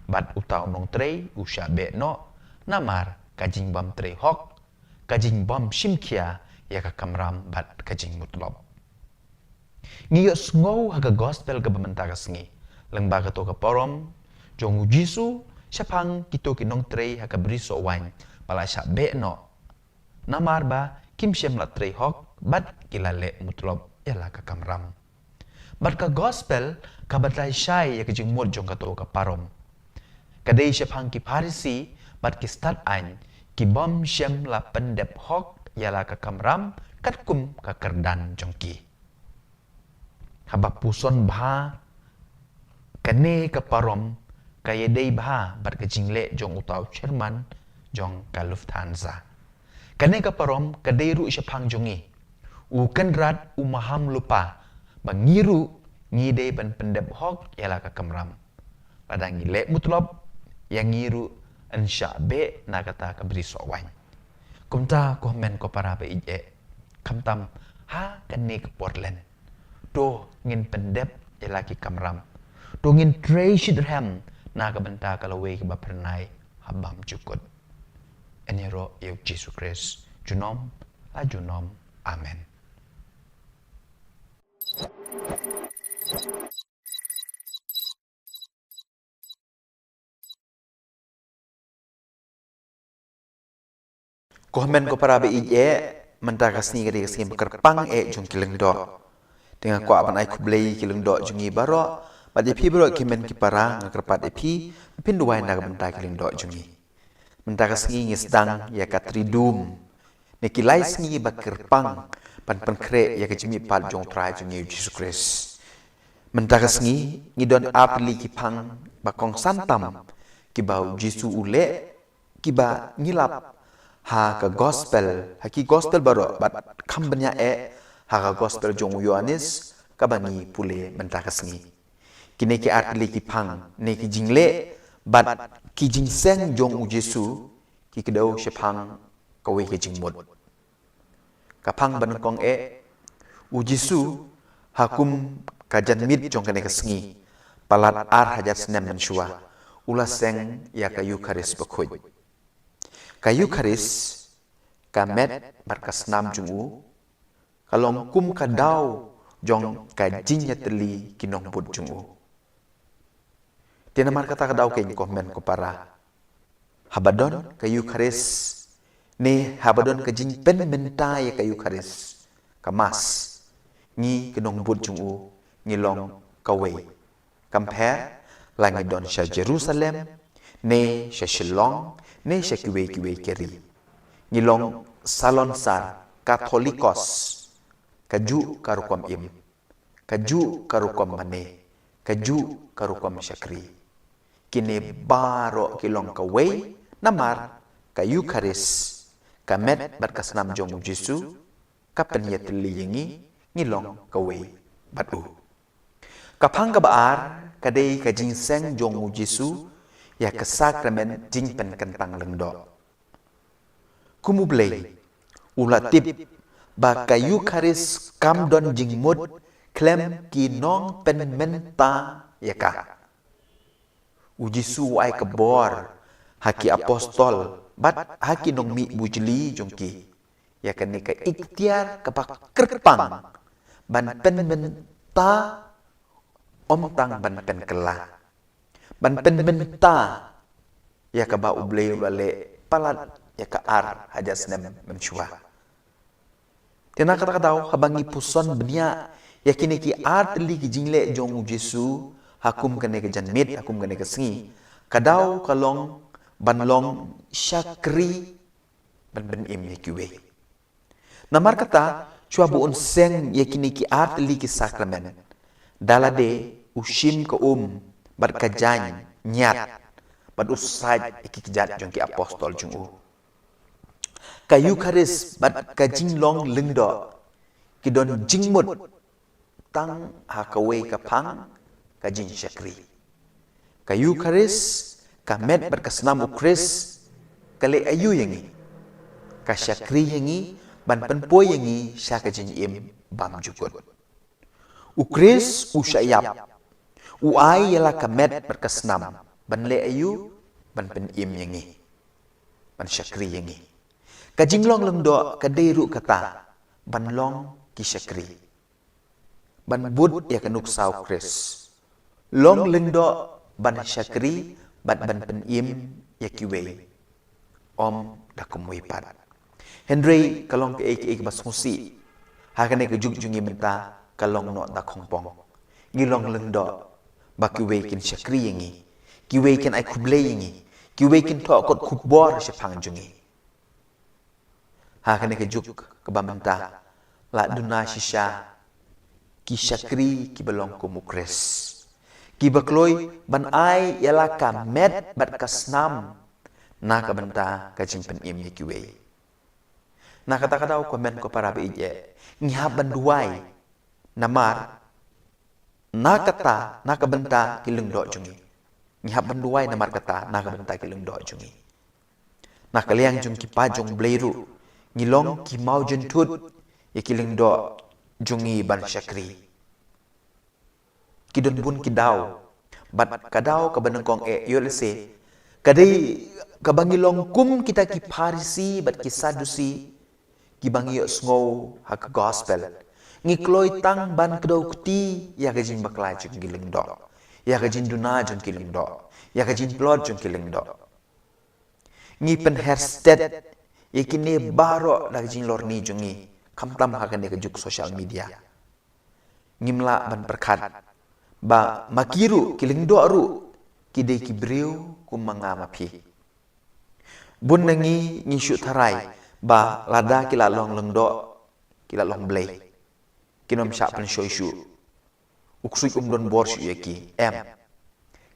bat utau nong tre u shabe no namar kajing bam tre hok kajing bam shimkia ya ka kamram bat kajing mutlob ngiyo sngow haga gospel ka bamenta ka sngi lengba ka to ka porom jong jisu syapang kito kinong trei haga briso wan pala shabe no namar ba kim shem la trei hok bat kilale mutlob yala ka kamram bat ka gospel ka batai shai ya ka jing mod jong ka to ka parom kadai syapang ki parisi bat ki start an ki bom shem la pendep hok yala ka kamram kat kum ka kerdan jongki habap puson bha kane ka parom kaya dei bha bat ka jingle jong utau chairman jong ka Lufthansa kane ka parom ka dei ru syapang jongi u kenrat u maham lupa bangiru ngi dei ban pendep hok yala ka kamram padang gile mutlob yang ngiru ansyabe na kata ka beri sowan kumta komen ko para be ije kamtam ha kane ka Portland to ngin pendep yalaki kamram to ngin treasure ham na ka benta kalawe ka bapernai habam cukut enero yu Jesus Christ junom la junom amen komen ko para be ije menta kasni ka de sim kerpang jong kileng do dengan kwa ban ai kublei kilung do jungi baro ba de pi baro kimen ki para ngakrapat epi pinduai na benta kilung do jungi menta ka singi ngisdang ya ka tridum ne kilai singi ba kerpang pan kre ya ka jimi pal jong trai jungi Jesus Christ menta ka singi ngidon apli ki pang ba kong santam ki bau Jisu ule ki ba ngilap ha ka gospel ha ki gospel baro bat kambanya haga gospel jong Yohanes kabani pule benta kasngi kine ki artli ki pang ne ki jingle bat ki jingseng jong u Jesu ki kedau shepang kawe ki jingmod kapang ban kong u Jesu hakum kajan mit jong kane kasngi palat ar hajat senem menshua ula seng ya ka Eucharis bakhoy ka Eucharis kamet barkasnam jong u kalong kum ka daw jong ka jinya teli kinong put jungu tina mar kata ka daw ken komen ko para habadon ka Eucharis ne habadon ka jing pen menta ya ka Eucharis kamas ngi kenong but chung u ngi long kawe compare la ngi don sha Jerusalem ne sha Shillong ne sha kiwe keri ngi long salon sar Catholicos kaju karukom im kaju karukom mane kaju karukom syakri kini baro kilong kawe namar ka Eucharis kamet berkasnam jong Jesu kapen yatli yengi ngilong kawe batu kapang kabaar kadai ka jingseng jong Jesu ya ka sakramen jing pen kentang lengdo kumublei ulatip ba ka Eucharis kam don jingmut klem ki nong pen menta ya ka Jesu ai kebor haki apostol bat haki nong mi bujli jongki ya kan ka ikhtiar kapak kerpang ban pen menta om tang ban pen kela ban pen menta ya ka ba uble bale palat ya ka ar hajas nem memchua tena kata kata habangi puson benia ya kini ki art li ki jingle jong Jesu hakum kene ke janmit hakum kene ke sengi kadau kalong banlong syakri ban ben im yekiwe namar kata chua buun seng yakini ki art li ki sakramen dalade ushim ke bar kajany nyat bad usaj iki kijat jong ki apostol jong u ka Eucharis bad kajing long lengdo ki don jingmut tang hakawe kapang kajing syakri ka Eucharis kamet berkesnam ukris kale ayu yangi ka syakri yangi ban penpoy yangi syaka jing im bam jukut ukris usyayap uai yala kamet berkesnam ban le ayu ban pen im yangi ban syakri yangi ka jinglong lengdo ka deiru kata ban long ki syakri ban bud ya kanuk sau kris long lengdo ban syakri ban pen im yakiwe om dakumui pat Henry kalong ke ek basmusi hakane ke jungi menta kalong no da khongpong ngilong lengdo bakiwe kin syakri yangi kiwe kin ai kuble yangi kiwe kin to kot kubor syapang jungi hakane ke juk ke bamenta la duna shisha ki syakri ki belong kumukres ki bakloi ban ai yala kamet bat kasnam na ka benta ka jing pen im yikiwe na kata-kata komen ko para beije ngihab ban duai namar na kata na ka benta kilung do jungi ngihab ban duai namar kata na ka benta kilung do jungi na kaliang jung ki pajong bleiru ngilong ki mau jentut yakilung do jungi ban syakri kidon bun kidau bat kadau kabanengkong yolse kadai kabangilong kum kita ki parisi bat ki sadusi ki bangi sngo hak gospel ngikloi tang ban kedau kuti ya gajin bakla jung giling do ya gajin duna jung giling do ya gajin plot jung giling do ngi pen hersted yakini baro lagajin lorni jungi kamtam hakane ke juk social media ngimla ban perkat ba makiru kiling do ru kidei kibreu kumanga mapi bun nangi ngishu tharai ba lada kila long lengdo kila long blei kinom sha pen shoishu uksui don bor shu yaki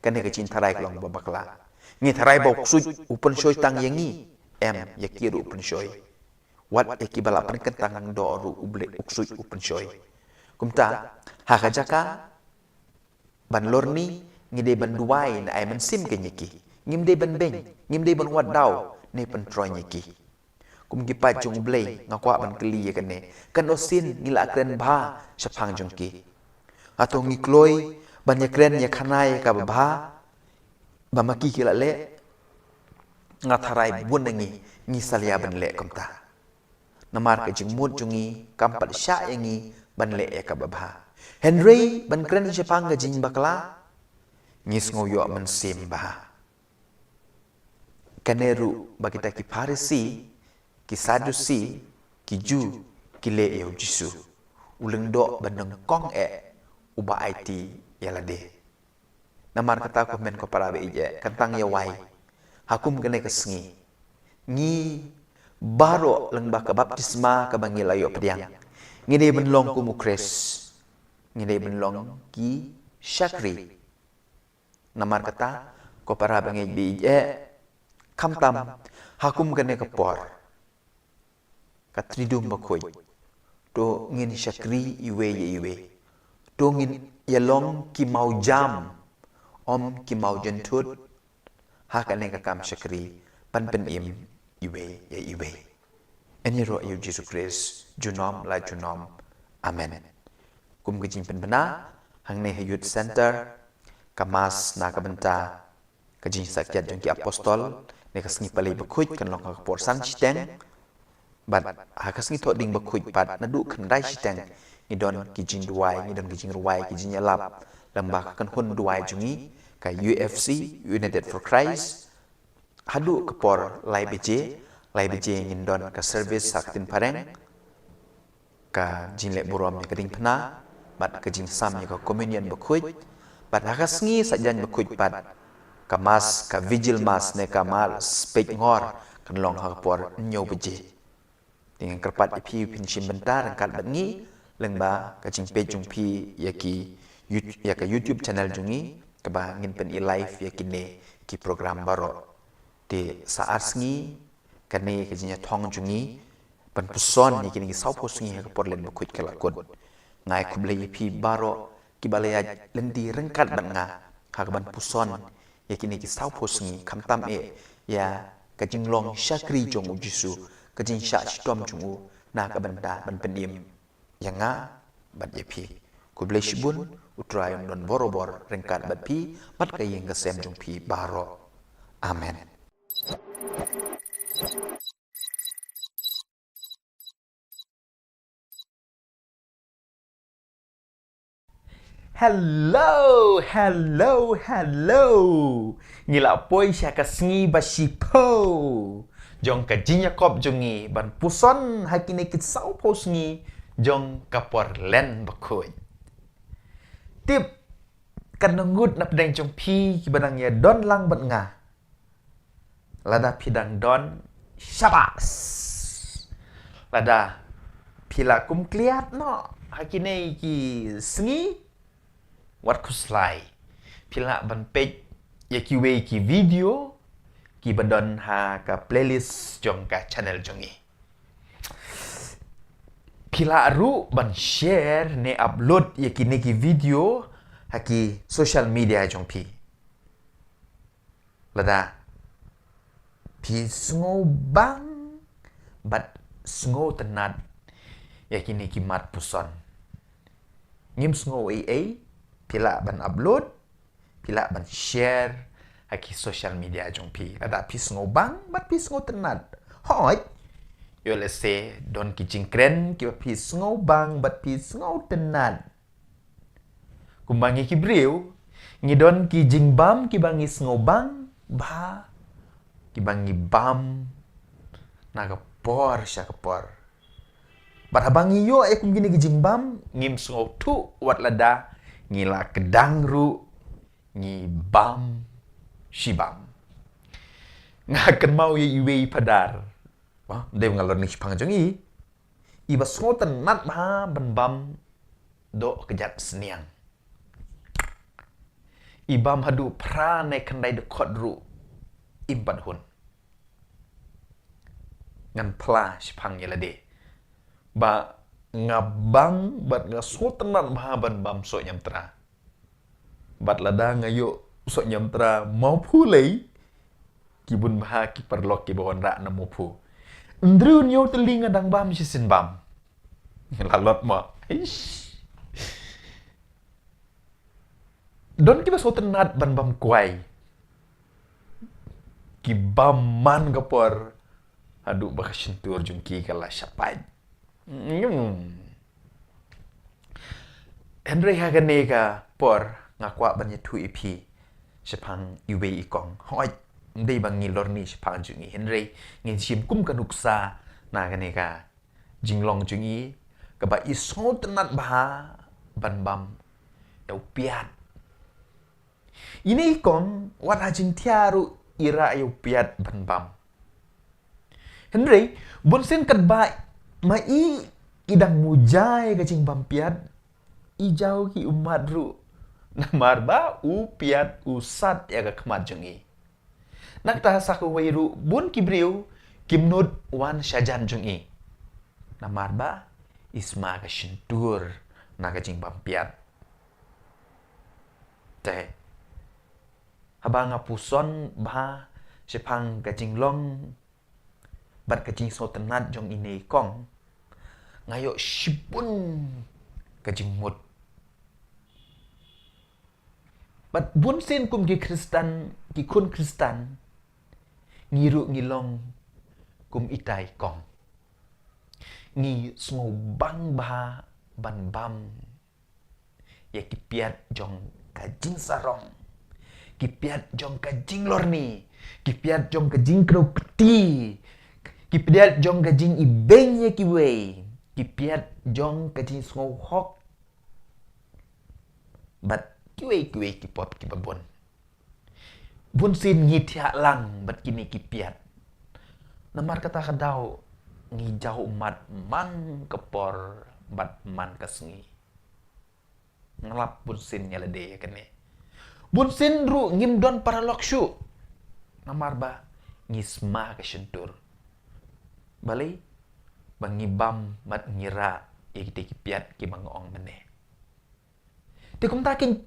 kane ke cin tharai long babakla ngi tharai ba uksui upen shoi tang yangi yakiru upen shoi wat yaki bala pen kentang do ru uble uksui upen shoi kumta hakajaka ban lorni ngide ban duai na ai man sim ke nyeki ngimde ban beng ngimde ban wat dau ne pen troy nyeki kum gi pa jung blei ngakwa ban kli ye kane kan osin ngila kren bha sapang jung ki atau ngikloi ban ye kren ye khanai ka bha ba maki kila le ngatharai bun ngi ngi salia ban le komta namar ke jing mut jungi kampat sya yangi ban le ya ka bha Henry ban kren Jepang ga jing bakla ngis ngoyo men simba kaneru bagita ki parisi ki Sadusi, ki Ju, ki le eu Jisu. Uleng do bandeng kong uba IT yalade. Namar kata ko men ko parabe ije kantang ya wai. Hakum kene kesengi. Ngi baro leng ba ka baptisma ka bangi layo pediang. Ngide benlong ku mukres. Ngide benlong ki Syakri. Namar kata ko parabe ngi ije kamtam hakum kene ke por. Katridum bakoy. To ngin Syakri iwe ye iwe. To ngin yalong ki mau jam. Om ki mau jentut. Hakane ka kam Syakri pan pen im iwe ye iwe. Eni ro yu Jesus Christ junom la junom. Amen. Kum kejing pen bena hang ne youth center kamas na kabenta kejing sakyat jong ki apostol ne kasngi palai bakuj kan long ka por san chiteng. Bat hakasngi thot ding bakuj pat na du kan dai chiteng ngidon kijing duai ngidon kijing ruai kijing yalap lambak kan hun duai jungi ka UFC United for Christ hadu kepor lai beje ngindon ka service saktin pareng ka jinle burom ka ding pena bat ka jing sam ka communion bakuj bat hakasngi sajan bakuj pat ka mas ka vigil mas ne ka mal spek ngor kan long ha kepor nyo beje dengan kerpat ipi pinchim bentar angkat bengi lengba kacing pe jungpi ya ka YouTube channel jungi keba ngin pen i live ya kine ki program baro de saat sngi kane kajinya thong jungi pen puson ni kini sau posngi ka porlen bakut kala kod ngai kuble ipi baro ki balaya lendi rengkat banga ka ban puson ya kini ki sau posngi kamtam ya kajing long Syakri jong Jisu kajing syak stom jungu na ka benda ban penim yang bat yepi ku blai shibun utrayam don borobor rengkat bat pi bat kayeng kesem jung pi baro. Amen. Hello. Ngila poi sya kasngi basipo. Jong ka jinyakop jongi ban puson hakine kit sau posngi jong kapor len bakoy. Tip kan ngut na pedang jong pi kibadang ya don lang bat nga. Lada pidang don syabas. Lada pila kum kliat no hakine ki sngi wat kuslai. Pila ban page ya kiwe ki video ki badon ha ka playlist jong ka channel jongi. Pila aru ban share ne upload ya kini ki video ha ki social media jong pi. Lada pi sngo bang bat sngo tenat ya kini ki mat puson. Ngim sngo pila ban upload pila ban share haki social media jong pi ada pi sngo bang bat pi sngo tenat hoi yo let's say don ki jingkren ki pi sngo bang bat pi sngo tenat kumbangi ki breu ngidon ki jingbam ki bangi sngo bang ba ki bangi bam naga por sya kapor bat abangi yo kum gini ki jingbam ngim sngo tu wat lada ngila kedang ru ngi bam shibam ngakan mau ye iwe padar wah de ngalor ni pang jong i bas ngoten nat ba ban bam do kejat seniang i bam hadu pra ne kandai de kodru impat hun ngan pla shipang ye lade ba ngabang bat ngasoten nat ba ban bam so nyam tra bat lada ngayo so nyam tra mau pulai kibun baha ki perlok ki bawon rak na mupu ndrun yo telinga dang bam sisin bam lalot ma don ki baso tenat ban bam kuai ki bam man gapor adu bakasentur jungki kala syapai Henry haganega por ngakwa banya tu ipi sepang iwe ikong hoi ndai bangi lorni sepang jungi Henry ngin sim kum kanuksa Nah kan ka jinglong jungi ka ba iso tenat bah ban bam yau piat. Ini kong wat hajing tiaru ira yau piat ban bam. Henry, bonsen kat ba mai idang mujai ka jing bam piat ijau ki umat ru. Namar ba u piat usat ya ka kemat jungi. Nak ta saku wairu bun kibriu kimnud wan syajan jungi. Namar ba isma ka shintur na ka jing pampiat. Teh. Haba nga puson ba sepang ka jing long bat ka jing so tenat jong ini kong. Ngayo shipun ka jing mut. Bat bun sin kum ki Kristan ki kun Kristan ngiru ngilong kum itai kong. Ngi semua bang bah ban bam ya kipiat jong kajing sarong, kipiat jong kajing lorni, kipiat jong kajing kro keti, kipiat jong kajing ibeng ya kiwei, kipiat jong kajing semua hok bat kiwei kipop kibabon. Bun sin ngitiak lang bat kini kipiat. Namar kata kadau ngijau umat man kepor bat man kesengi. Ngelap bun sin nyalade ya kene. Bun sin ru ngimdon para lokshu. Namar ba ngisma kesentur. Balai bangibam mat ngira ya kita kipiat ki mangong mene. Tikum takin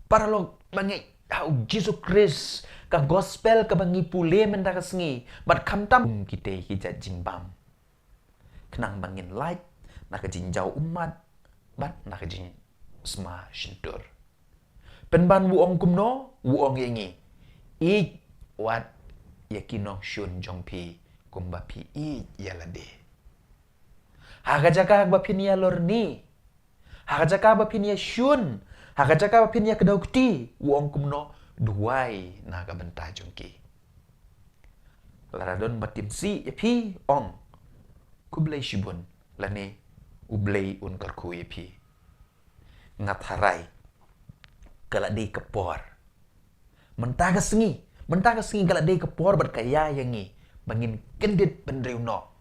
para lok bangi au Jesus Christ ka gospel ka bangi pule menda kesengi bat kamtam kita hijat jingbam. Kenang bangin light nak jinjau umat bat nak jing sma shintur. Penban wuong kumno wuong yengi. I wat yakinong shun jongpi kumbapi i yalade. Haga jaka bapinia lorni. Haga jaka bapinia shun. Haga jaka bapinia kedaukti wuong kumno duai naga bentah jongki. Laradon batim si yapi ong. Kublai shibun lane ublai un karku yapi. Ngat harai kalade kepor. Mentah kesengi kalade kepor berkaya yangi bangin kendit pendriu no.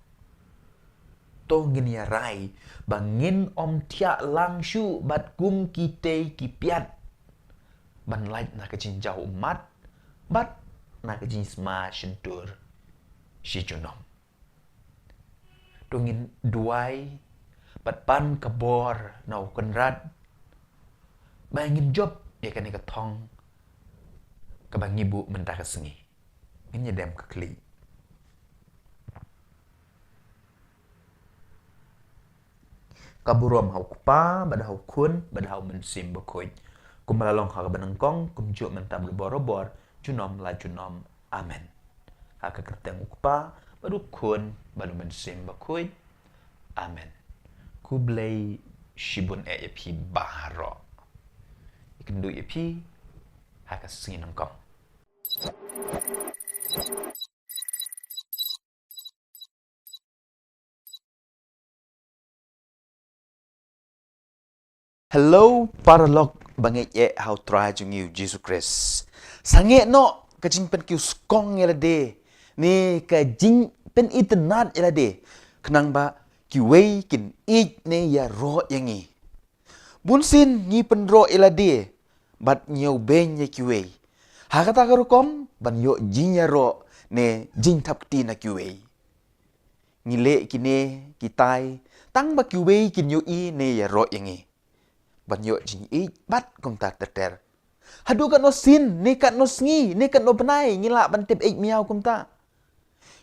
To ngin ya rai bangin om tia langshu bat kum kite kipiat. Ban light na kejinjau umat bat na kejinsma shentur si junom. Tungin duai bat pan kebor nau kenrat bangin job ya kan ketong kabang ibu mentah kesengi ngin dem kekli. Kaburom hau kupa bada hau kun bada hau mensim bekoy kum malalong ha benengkong kum juk mentab borobor junom la junom amen. Ha keteng kupa badu kun badu mensim bekoy amen. Kublai shibun yapi baharo ikendu yapi ha kasingin nengkong. Hello para lok banget ye how try jung you Jesus Christ. Sange no kajing pen kiu skong yela de. Ni kajing pen itnat yela de. Kenang ba kiwei kin it ne ya ro yangi. Bunsin ni pen ro yela de. Bat nyau ben ye kiwei. Ha kata karukom ban yo jing ya ro ne jing tap ti na kiwei. Ngile kine kitai tang ba kiwei kin yo i ne ya ro yangi. Banyo jing i bat kum ta ter. Hadu kat no sin, ne kat no sngi, ne kat no benai ngila ban tip ik miau kum ta.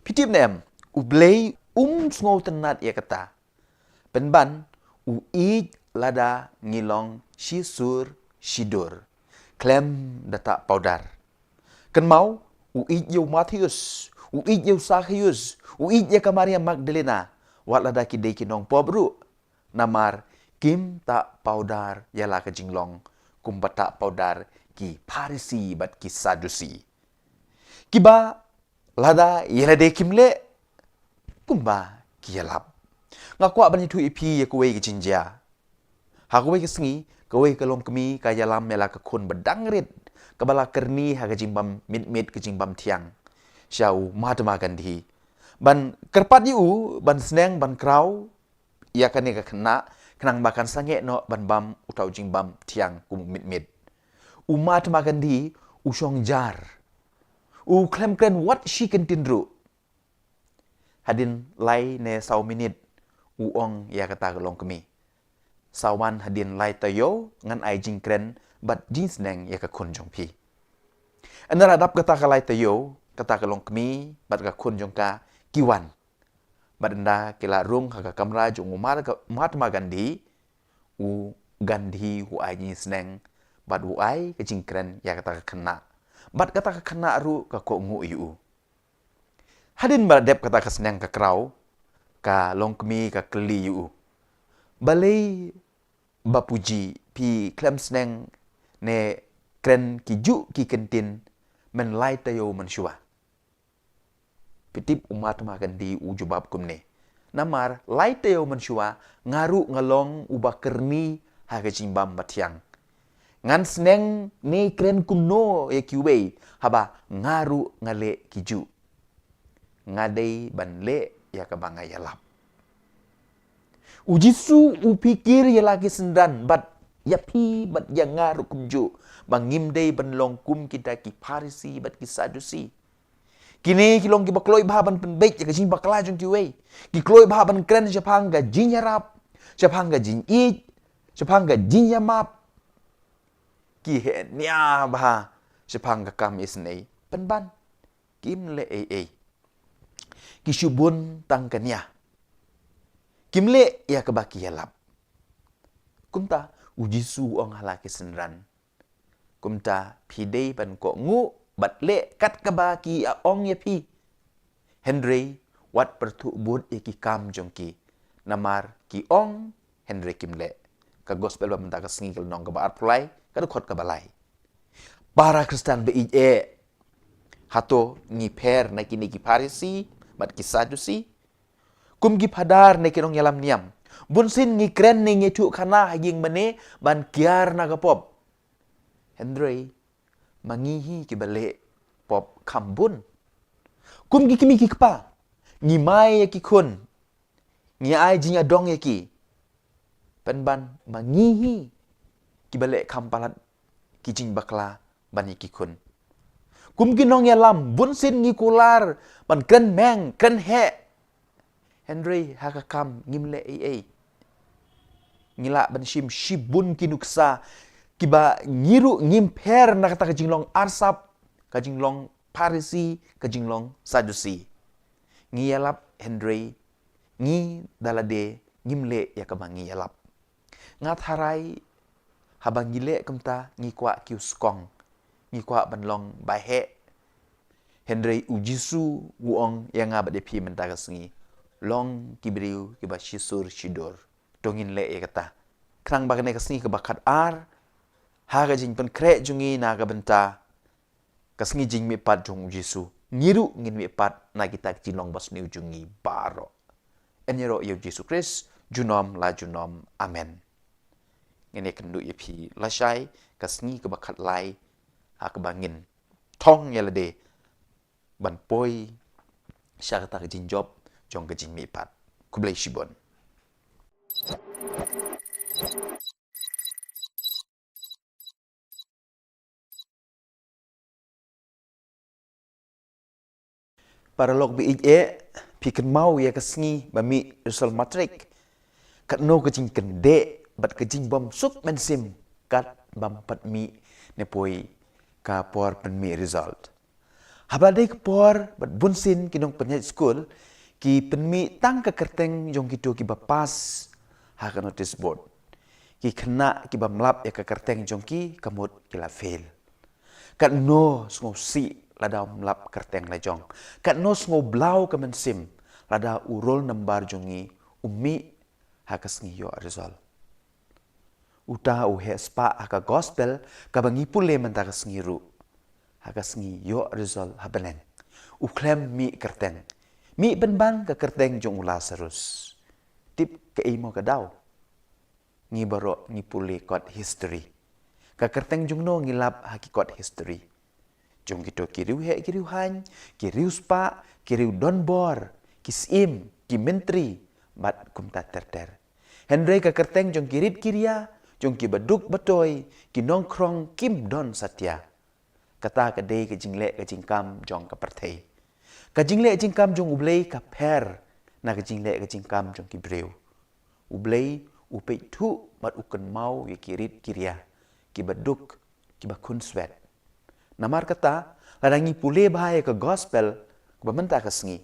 Pitip nem, ublei sngo tenat ya kata. Penban u i lada ngilong shisur shidur. Klem data powdar. Ken mau u i yo Matius, u i yo Sachius, u i ya Maria Magdalena. Wat lada ki de kinong pobru. Namar kim tak powdar yala ke jinglong kum tak powdar ki Parisi bat ki Sadusi. Kiba lada yala de kimle kumba kialap. Ngakwa ban itu ipi ya kuwe jinja. Ha kuwe kesengi, kuwe kelong kemi kaya lam mela kekun bedangrit. Kebala kerni ha kejimbam mit kejimbam tiang. Syau Mahatma Gandhi. Ban kerpat yu ban seneng ban krau ia kan ka kena kenang makan sange no ban bam utau jimbam tiang kum mit. Mahatma Gandhi usong jar. Klem kren what she can tindru. Hadin lai ne sau minit ong ya kata kelong kemi. Sawan hadin lai tayo ngan ai jing kren bat jing seneng ya ka kun jong pi. Anara dap kata ka lai tayo kata kelong kemi bat ka kun jong ka kiwan. Badanda kila rung haka kamra jong Mahatma Gandhi Gandhi ai jing seneng bat ai ka jing kren ya kata ka kena. Bat kata ka kena ru ka ko ngu yu. Hadin baradep kata ka seneng ka krau ka long kemi ka keli yu. Balai bapuji pi klem seneng ne kren ki ju ki kentin men lai tayo men shua. Pitip Mahatma Gandhi jubab kumne. Namar lai tayo men shua ngaru ngalong kerni ha ka jimbam batiang. Ngan seneng ne kren kumno ya kiwe haba ngaru ngale kiju. Ngadei ban le ya ka bangai yalap. Ujisu upikir ya lagi sendan bat ya pi bat ya ngaru kumju. Bangim dei ban long kum kita ki Parisi bat ki Sadusi. Kini kilong ki bakloi baban penbeit ya ka jing bakla jong kiwe. Ki kloi baban kren Jepang ga jing yarap. Jepang ga jing it. Jepang ga jing yamap. Ki he nya bah Jepang ga kam isnei penban. Kim le Kishubun tangkanya. Kimle ya kebaki yalap. Kumta ujisu ong halaki senran. Kumta pidei ban ko ngu batle kat kebaki ong ya pi. Henry wat pertu bud ya ki kam jongki. Namar ki ong Henry kimle. Ka gospel ba menta ka singil nong ka baar pulai ka dukot ka balai. Para Kristen be hato ngi per na kini ki Parisi bat ki Sadusi. Kum gi padar ne kirong yalam niam. Bunsin ngi kren ne ngetu kana haging mene ban kiar na pop. Henry mangihi ki bale pop kambun. Kum gi kimi ki kpa. Ngi mai ya ki kun. Ngi ai jing adong ya ki. Penban mangihi ki bale kampalat ki jing bakla ban ki kun. Kum gi nong yalam bunsin ngi kular ban kren meng kren he. Henry hakakam ngimle ngila ban shibun kinuksa kiba ngiru ngimper na kata kajinglong arsap kajinglong Parisi kajinglong Sadusi ngiyalap Henry ngi dalade ngimle ya kabang ngiyalap ngat harai habang ngile kumta ngikwa kiuskong ngikwa banlong bahe Henry ujisu wuong yang ngabade pi mentaga sengi long kibriu kiba shisur shidor dongin le kata krang bagane kasni kebakat ar haga jing pen kre jungi naga benta kasni jing mi pat jong jisu ngiru ngin mi pat na kita jinong bas ni jungi baro enyero yo Yesus Kris junom la junom amen ngene kendu yepi lashai kasni kebakat lai ha kebangin tong yelade ban poi syakata jing job jong ke jing mi pat kublai shibon para lok bi piken mau ya kesngi bami resol matrik kat no ke jing kende bat ke jing bom sup mensim kat bam pat mi ne poi ka por pen mi result habadai ke por bat bunsin kinong penyat school ki penmi tang ke kerteng jong kitu ki bapas ha ka notice board ki kena ki bamlap ya ke kerteng jong ki kamut ki la fail kat no sngo si lada mlap kerteng la jong kat no sngo blau ke mensim lada urol nambar jongi umi ha ka sngi yo result uta u he spa ha ka gospel ka bangi pule menta ka sngi ru ha ka sngi yo result ha beneng u klem mi kerteng Mi ban ka kerteng jong Lazarus. Tip ke imo ka daw. Ngi baro ngi puli kot history. Ka kerteng jong no ngilap hakikot history. Jong kito kiriu kiriu han, kiriu spa, kiriu donbor, kisim, ki menteri, bat kum ta ter. Henry ka kerteng jong kirit kiria, jong ki baduk batoy, ki nongkrong kim don satya. Kata ka day ka jingle ka jingkam jong ka pertay. Ka jingle jingkam jong ublay ka per, na ka jingle ka jingkam jong ki brew. Ublay upay tu mat ukan mau ya kirit kiria, ki baduk, ki bakun swet. Namar kata, ladangi pule bahaya ke gospel, kebamenta ke sengi.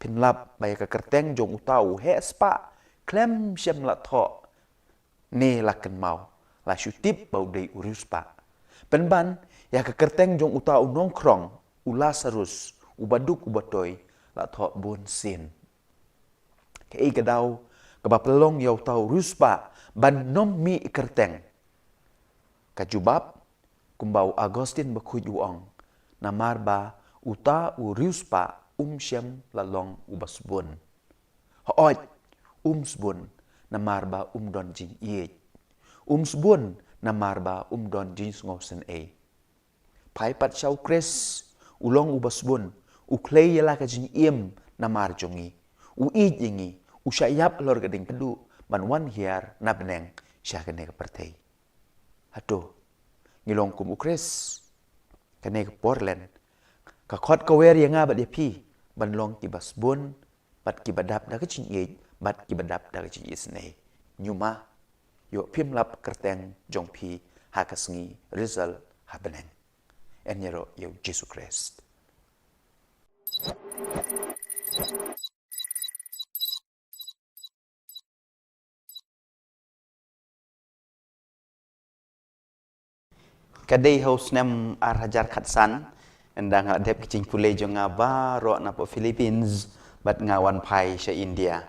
Pinlap bahaya ke kerteng jong utau, he spa, klem syam la thok, ne lakan mau, la syutip bau day urus pa. Penban, ya ke kerteng jong utau nongkrong, Lazarus, ubaduk ubatoy, la thok bun sin. Kei kedau, kebapelong yau tau ruspa, ban nom mi kerteng. Kajubab, kumbau Agustin bakuj uong, namar ba uta uruspa syam lalong ubasbun. Hooj, sbun, namar ba don jing iej. Sbun, namar ba don jing ngosen e. Pai pat syau kres, ulong ubasbun, uklay yala ka jing namar jongi. Uij jingi, usyayap lor gading pedu, banwan hiar na beneng, siya kene ka pertay. Aduh, ngilong kum ukres, kene ka Portland, kakot kawer yang nga bat ya pi, banlong ki basbun, bat ki badap da ka jing iej, bat ki badap da ka jing isne. Nyuma, yo pimlap kerteng jong pi, hakasengi, Rizal, ha beneng. Enyero yo Jesus Christ. Kadai haus nem arhajar khatsan, endang adep kicing pule jo ngaba ro na po Philippines, bat ngawan pai sa India.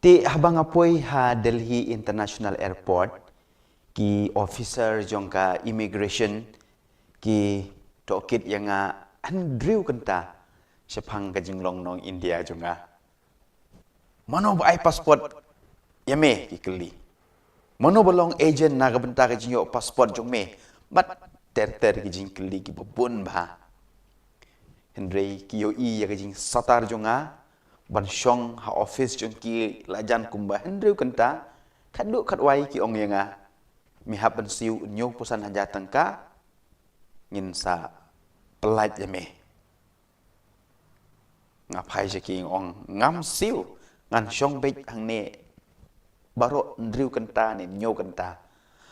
Ti habang apoy ha Delhi International Airport, ki officer jong ka immigration, ki tokit yang andriu kenta, sepang kajing long nong India jo nga. Mano ba ay passport? Yame ki keli. Mano balong agent na kabenta kajing yo passport jong me. Bat ter ki jing keli ki babun ba. Henry ki yo ya kajing satar jonga ban syong ha office jong ki lajan kumba Henry kenta kaduk kadwai ki ong yanga mi haban siu nyo pusan haja tangka ngin sa pelat jame. Ngapai je ki ong ngam siu ngan syong bej hang ne baro Henry kenta ni nyo kenta.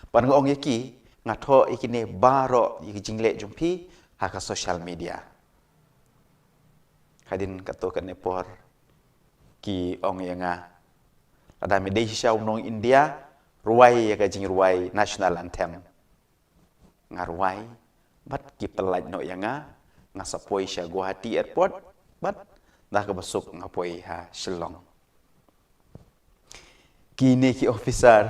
Pan ong yaki ngatho ikine baro yiki jingle jumpi haka social media. Hadin kato kan nepor ki ong yanga ada medai syau nong India ruai ya kajing ruai national anthem ngarwai bat ki pelaj no yanga ngasapoi sya Guwahati airport bat dah ke besuk ngapoi ha Shillong. Kini ki officer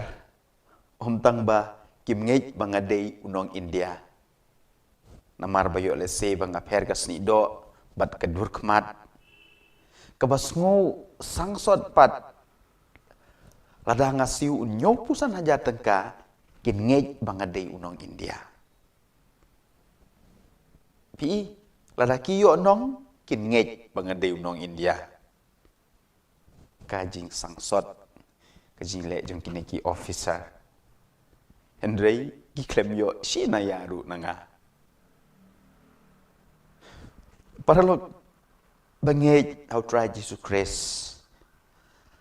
tang ba kim ngej bangadei unong India. Namar bayo lese bang aper kasni do bat kedur kemat. Kabas ngau sangsot pat lada ngasiu unyo pusan haja tengka kin ngej bangadei unong India. Pi lada kiyo nong kin ngej bangadei unong India. Kajing sangsot kajing le jong kineki officer. Henry ki klem yo si na yaru nanga. Paralog bangej how try Jesus Christ.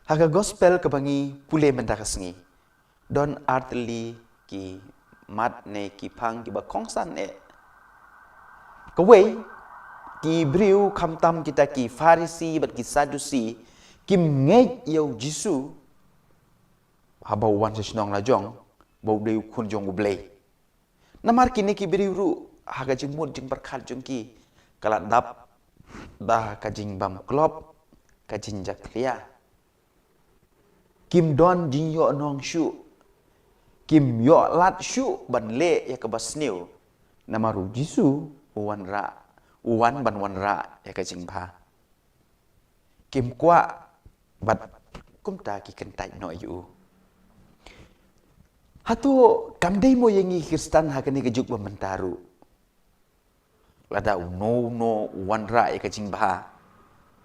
Haga gospel kabangi pule mendakasengi. Don artli ki mat ne ki pang ki bakongsan e. Kawai ki briu kamtam kita ki Farisi bat ki Sadusi kim ngej yo Jisu habau wan sesinong lajong bau deu kun jong ublay. Namar kini ki beri ru haga jing mud jing berkat jong ki kalat dap dah kajing bam klop kajing jaklia. Kim don jing yo nong syu. Kim yo lat syu ban le ya ke basniu. Namaru Jisu uwan ban wan ra ya kajing ba. kim kwa bat kum ta ki kentai no yu hatu kamdei mo yengi Kristen hakani kejuk bementaru lada no wanra ka jing bah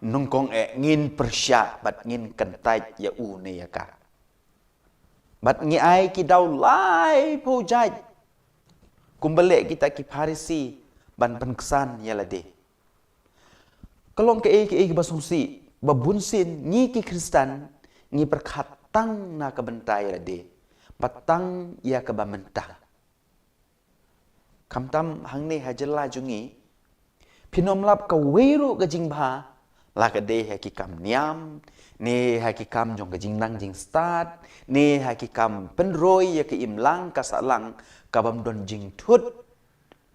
nungkong ngin persya bat ngin kentai ya ne ya ka bat ngi ai ki dau lai po jai kumbale kita ki Parisi ban penkesan ya lade kalong ke basungsi babunsin ngi ki Kristen ngi perkatang na kebentai lade patang ya ke bamentang kamtam hangne hajela jungi pinom lap ka weru ka jingba la ka de ha ki kam niam ne ha ki kam jong ka jing nang jing start ne ha ki kam penroi ya ki imlang ka salang ka bam don jing thut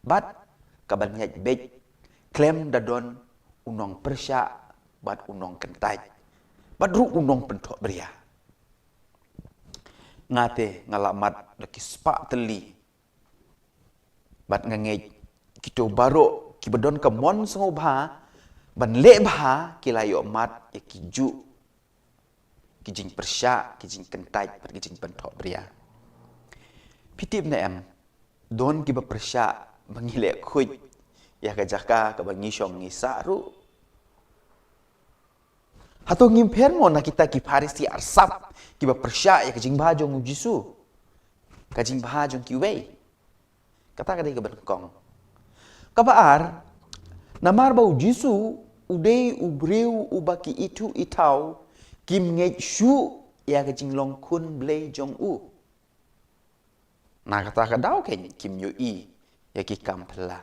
bat ka ban nyaj bej klem da don unong persya bat unong kentai bat ru unong pentok beria ngate ngalamat laki spa teli bat ngangej kito baro ki bedon ka mon sengo bha ban le bha ki layo mat ya ki ju ki jing persya ki jing kentai bat ki jing pentok beria pitip na em don ki ba persya bangile khuj ya ka jaka ka bangi syong ngi saru hato ngimpen mo na kita ki Parisi arsap ki ba persya ya ka jing bha jong Jisu ka jing bha jong ki wei kata kadai ka benkong kabaar namar bau Jisu udei ubreu ubaki itu itau kim ngej shu ya ka jing long kun blei jong u na kata kadau ken kim yu i ya ki kampla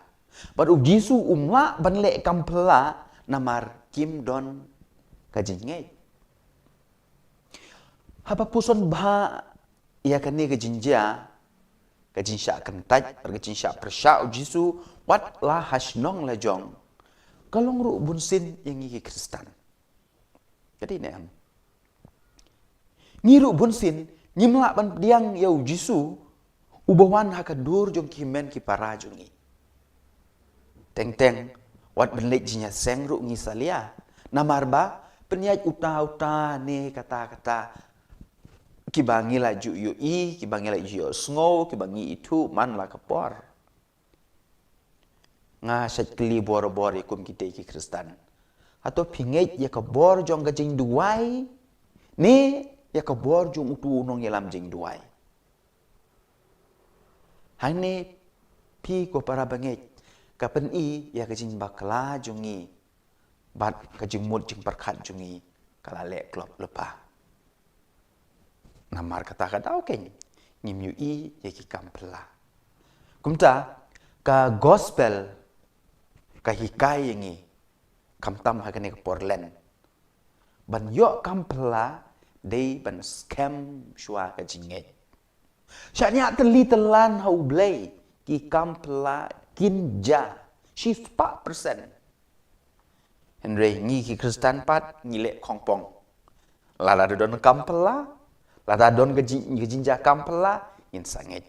bat u Jisu umla ban le kampla namar kim don ka jing ngej haba puson bha ya ka ne ka jinja ka jin sha kan taj ka jin sha persya u Jisu wat la hasnong la jong kalong ru bunsin yang ngi Kristen jadi ne am ngiru bunsin nyimla ban diang ya u Jisu ubawan hakadur jong kimen ki para jongi teng wat benlek jinya sengru ngi salia namarba penyaj uta ne kata-kata kibangi la ju yu i kibangi la ju sngo kibangi itu man la kapor nga sat kli bor ikum kita ki Kristen atau pingej ya kabor jong gajing duai ne ya kabor jong utu nong yalam jing duai hane pi ko para bangej kapen i ya gajing bakla jongi bat kajing mut jing perkhat jongi kala le klop lepa namar kata-kata oke ngim yu i ya ki kampla kumta ka gospel ka hikai yangi kamtam hakane ka porlen ban yo kampla dei ban scam shwa ka jinge syanya teli telan hau blei ki kampla kinja shift 4% Henry ngi ki Kristen pat ngile kongpong lala don kampla lada don gejinja kampla in sanget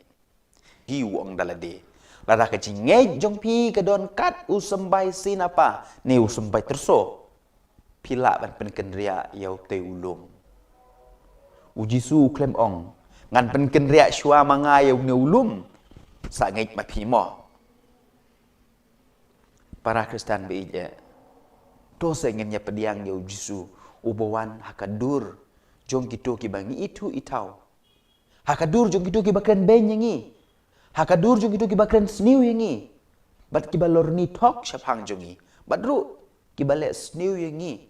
gi wong dalade lada kejinge jong pi ke don kat usembai sinapa ne usembai terso pila ban penkendria yau te ulung ujisu klem ong ngan penkendria shwa manga yau ne ulum sanget mapimo para Kristen beije to sengennya pediang yau jisu ubawan hakadur jong gitu ki bangi itu itau hakadur jong gitu ki bakren ben yangi hakadur jong gitu ki bakren sniu yangi bat ki balor ni tok syapang jongi badru ki bale sniu yangi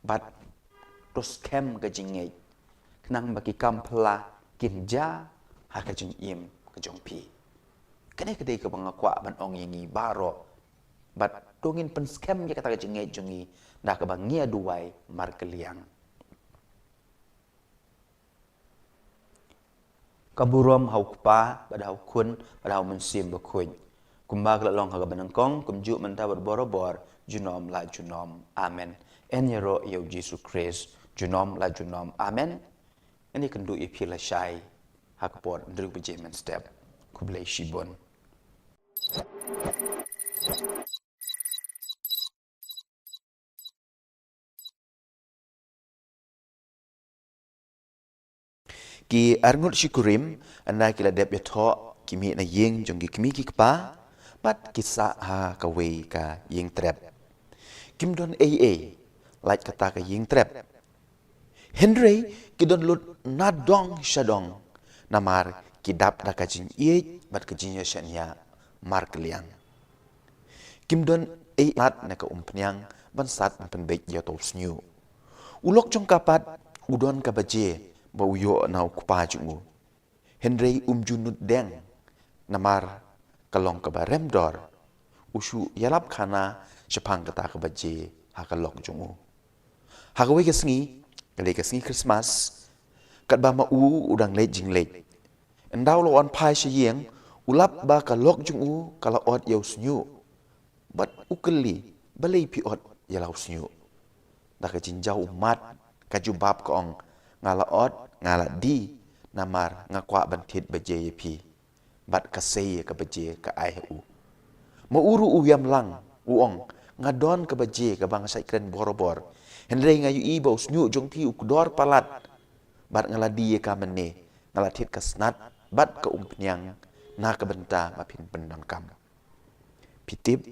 bat to scam ka jinge knang baki kampla kinja hakajung im ka jong pi kene kedai ka bangakwa ban ong yangi baro bat tungin pen scam ya kata ka jinge jongi dah ka bangia duai mar keliang kaburom hau kupa pada hau kun pada hau mensim berkuj kumba kelong haga benengkong kumju menta berborobor junom la junom amen enyero yau Yesus Kristus junom la junom amen ini kendu ipila syai hakpor ndru bejemen step kublai shibon ki arngut syukurim anda kila dep ya tho kimi na yeng jong ki kimi ki kpa bat kisa ha ka wei ka yeng trap kim don like kata ka yeng trap Henry ki don lut na dong shadong namar ki dap da ka jin bat ka jin ya shania mar kliang kim don lat na ka umpnyang ban sat pen bek ya to snyu ulok jong kapat udon ka baje ba uyo na kupa jungu Henry junut deng namar kalong ka barem dor usu yalap khana shapang kata ka baje ha ka lok jungu ha ka we ka sngi kale ka sngi Christmas kat ba ma udang le jing le endaw lo on pai she yeng ulap ba ka lok jungu kala ot yaw snyu bat ukeli balei pi ot yalau snyu da ka jinjau umat ka jubab ka ong ngala ot ngala di namar ngakwa bantit baje pi bat ka sei ka baje ka ai u ma uru uyam lang uong ngadon ka baje ka bang sai kren borobor henrei ngayu i ba usnyu jong ti ukdor palat bat ngala di ka mene ngala tit ka snat bat ka umpnyang na ka benta ma pin pendang kam pitip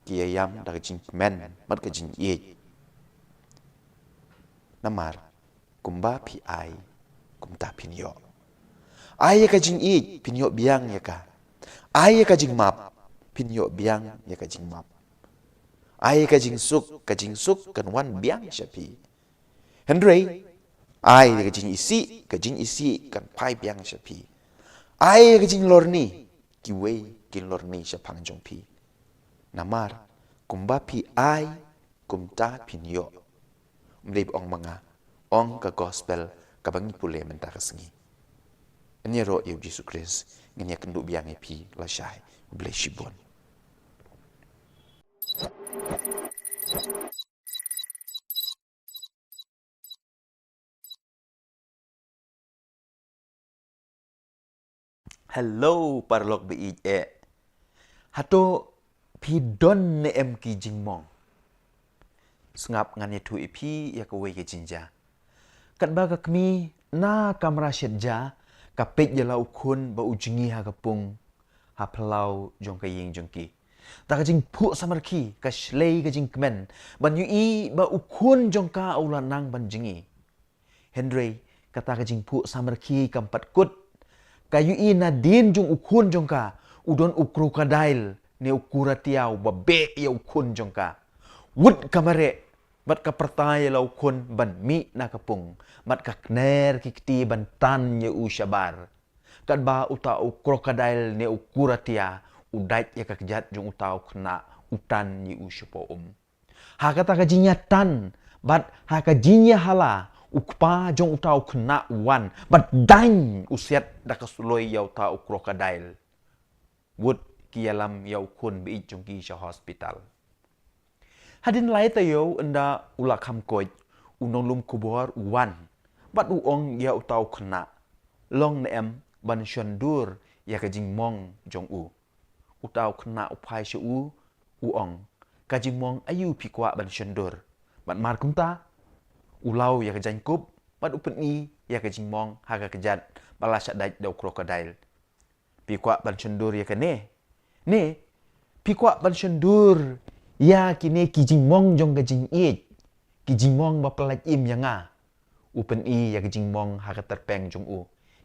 kiyayam da ka jing men bat ka jing ye namar kumba pi ai kumta pinyo ai ka jing i pinyo biang ya ka ai ka jing map pinyo biang ya ka jing map ai ka jing suk kan wan biang shapi Henry ai ka jing isi kan pai biang shapi ai ka jing lorni ki wei kin lorni shapang jong pi namar kumba pi ai kumta pinyo mlib ong manga ong ka gospel ka bangi pule menta ka sengi anya ro yu Jesus Christ ngenya kendu biang pi la shai bless you bon Hello parlok bi hato pi don ne em ki jingmong sngap ngan ye tu ipi ya ko we ke jinja kat ba ka kmi na kamera shetja ka pet ya lau khun ba ujingi ha kapung ha plau jong ka ying jong ki ta ka jing phu samar ki ka shlei ka jing kmen ban yu i ba ukhun jong ka ulan nang ban jingi Henry kata ka jing phu samar ki kampat kut ka yu i na din jong ukhun jong ka udon ukrokadail ne ukura tiaw ba be ya ukhun jong ka wud kamare bat ka pertaya lau kun ban mi na kapung bat ka kner kikti ban tan ye u shabar kan ba uta u krokodil ne ukura tia udait ya ka kejat jong utau kena utan ye u shapo ha kata ka jinya tan bat ha ka jinya hala ukpa jong utau kena wan bat dain usiat da ka suloi ya uta u krokodil wud kialam ya ukun bi jong ki sha hospital hadin lai tayo enda ulakam koi unong lum kubor wan bat uong ya utau kena long neem ban shandur ya ka jing mong jong utau kena upai shu uong ka jing mong ayu pikwa ban shandur bat mar kumta ulau ya ka jangkup bat upeni ya ka jing mong ha ka kejat bala syadai dau krokodil pikwa ban shandur ya ka ne pikwa ban shandur ya kini kijing mong jong gajing kijing mong ba pelat im yanga upen ya gajing mong ha ka terpeng jong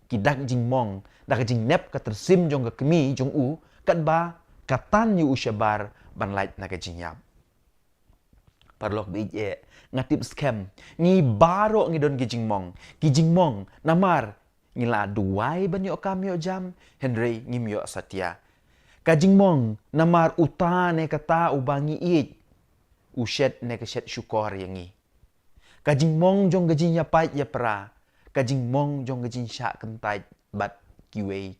kidak jing mong da gajing nep ka tersim jong ka kemi jong kat ba katan yu ushabar ban lait na gajing yap parlok bi ngatip scam ni baro ngi don kijing mong namar ngila duai ban yo kam yo jam Henry ngim yo satya kajing mong namar uta ne kata ubangi ushet ne keshet syukor yangi kajing mong jong gajing ya pai ya pra kajing mong jong gajing syak kentai bat kiwei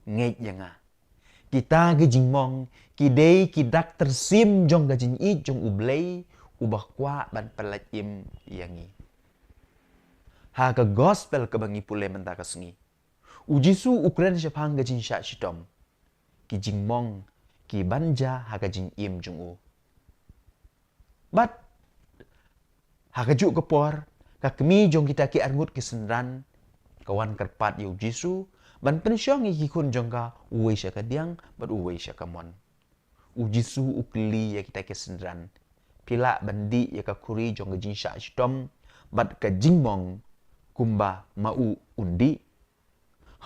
ngej yanga kita gajing mong kidei kidak tersim jong gajing jong ublei ubah kwa ban pelat im yangi ha ka gospel ka bangi pule menta ka sengi ujisu ukren syapang gajing syak shitom kijing mong ki banja ha ka jing im jung bat ha ka juk kepor ka kemi jong kita ki arngut ki senran kawan kerpat yu Jisu ban pensyong iki kun jongka uwe sya kadiang bat uwe sya kamon. U Jisu ukli ya kita kesendran. Pila bandi ya kakuri jong gejing sya shtom bat ka jingmong kumba mau undi.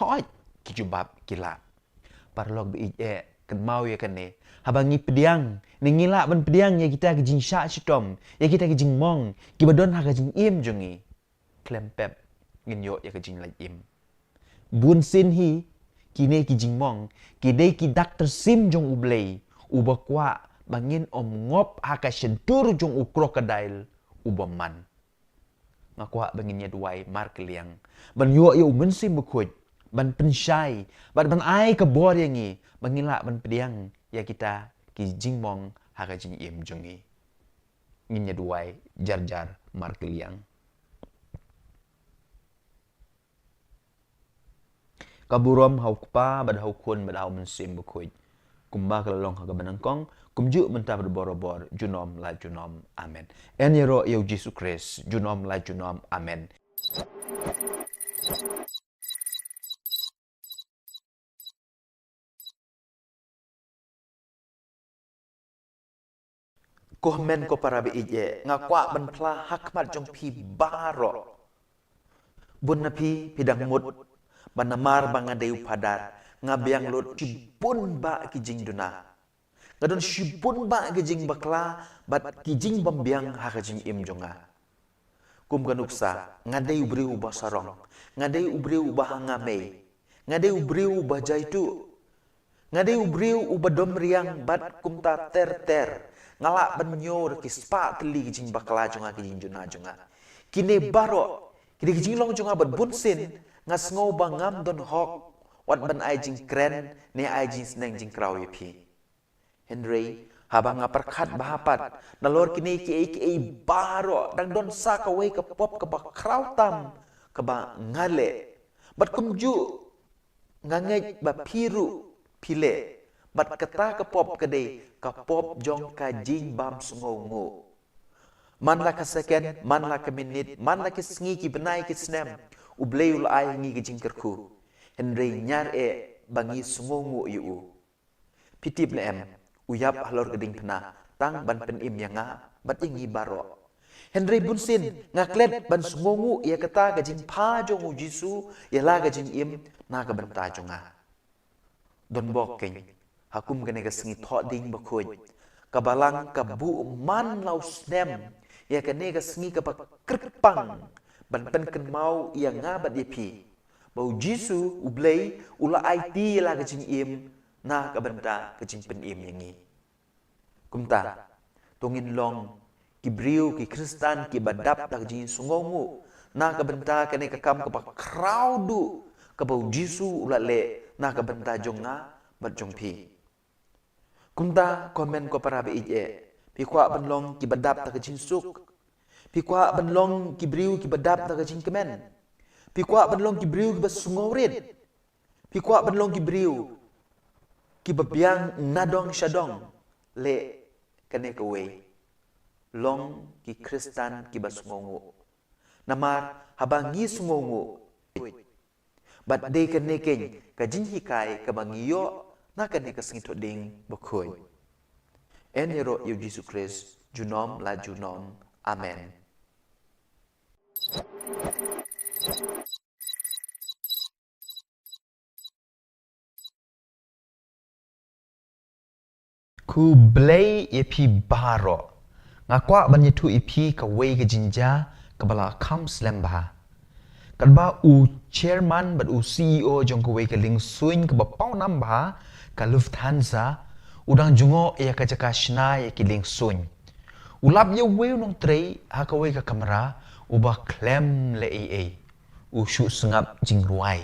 Hoi kijubab kila. Parlog bi kan mau ya kane. Habangi pediang ningila ban pediang ya kita gejing sya shtom ya kita gejing mong kibadon ha gejing im jongi. Klempep nginyo ya gejing lai im. Bun sin hi kine kijing mong kide ki Dr. Sim jong ublei ubakwa bangin ngop haka sentur jong u krokodil ubaman. Ngakwa bangin ya duai mar keliang. Ban yo ya mensim bekut ban pensyai ban ai ke bor yangi bangila ban pediang ya kita kijing mong haka jing im jongi. Ngin ya duai jar mar keliang. Kaburom hau kupa bad hau kun bad hau mensim bekut. Kumba kalalong haga benangkong kumju mentah berborobor junom la junom amen. En yero yau Yesus Kristus junom la junom amen. Komen ko para beije ngakwa ban pla hakmat jong pi baro. Bun na pi pidang mut banamar bangadeu padar ngabiang lot cipun ba kijing duna. Ngadon cipun ba kijing bakla bat kijing bambiang ha kijing im jonga. Kum kanuksa ngadeu briu ba sarong, ngadeu briu ba ngame, ngadeu briu ba jaitu, ngadeu briu uba domriang bat kumta ter ngalak banyo ki spa teli kijing bakla jonga kijing duna jonga. Kine baro kini kijing long jonga bat bunsin ngas ngau bangam don hok wat ban ai jing kren ne ai jing sneng jing krau yepi. Henry habang ngaperkat bahapat nalor kini ki baro dang don sa ka wei ka pop ka ba krau tam ka ba ngale bat kumju ngangej ba piru pile bat kata ka pop ka de ka pop jong ka jing bam sungongu. Man la ka second, man la ka minute, man la ka sngi ki benai ki snem. Ublei ulai ngi gijing kerku. Henry nyar bangi sungongu yu. Pitip le em uyap halor geding pena tang ban pen im yang bat ingi baro. Henry bunsin ngaklet ban sungongu ia kata gajing pa jong Jisu ia la gajing im na ka banta jonga. Don bok keng hakum gane ga sngi tho ding bakhoj. Kabalang kabu man lau snem ia kane ga sngi ka krpang ban pen ken mau ia ngabat yepi. Bau Jisu ublei ula IT la gajing im na ka banta gajing pen im yangi. Kumta tongin long kibriu ki Kristan ki badap ta gajing sungongu na ka banta kane ka kam ka crowdu ka bau Jisu ula le na ka banta jonga bat jongpi. Kumta komen ko para be ije pi kwa ban long ki badap ta gajing suk. Pi kwa ban long kibriu ki badap ta gajing kemen. Pi kwa ban long kibriu ki basungorit. Pi kwa ban long kibriu ki babiang nadong syadong le kane ka wei. Long ki Kristan ki basungongu. Namar habangi sungongu. Bat de kane keng kajing hikai ka bangiyo na kane ka singito ding bakoy. En yero yu Yesus Kristus junom la junom amen. Ku blay epi baro ngakwa banyetu epi ka wei ke jinja kabala kam slemba kadba u chairman bat u CEO jong ka wei ka ling suin ka bapau namba ka Lufthansa udang jungo ya ka jaka shna ya ki ling suin ulap ye wei nong trei ha ka wei ka kamera uba klem le u shu sengap jing ruai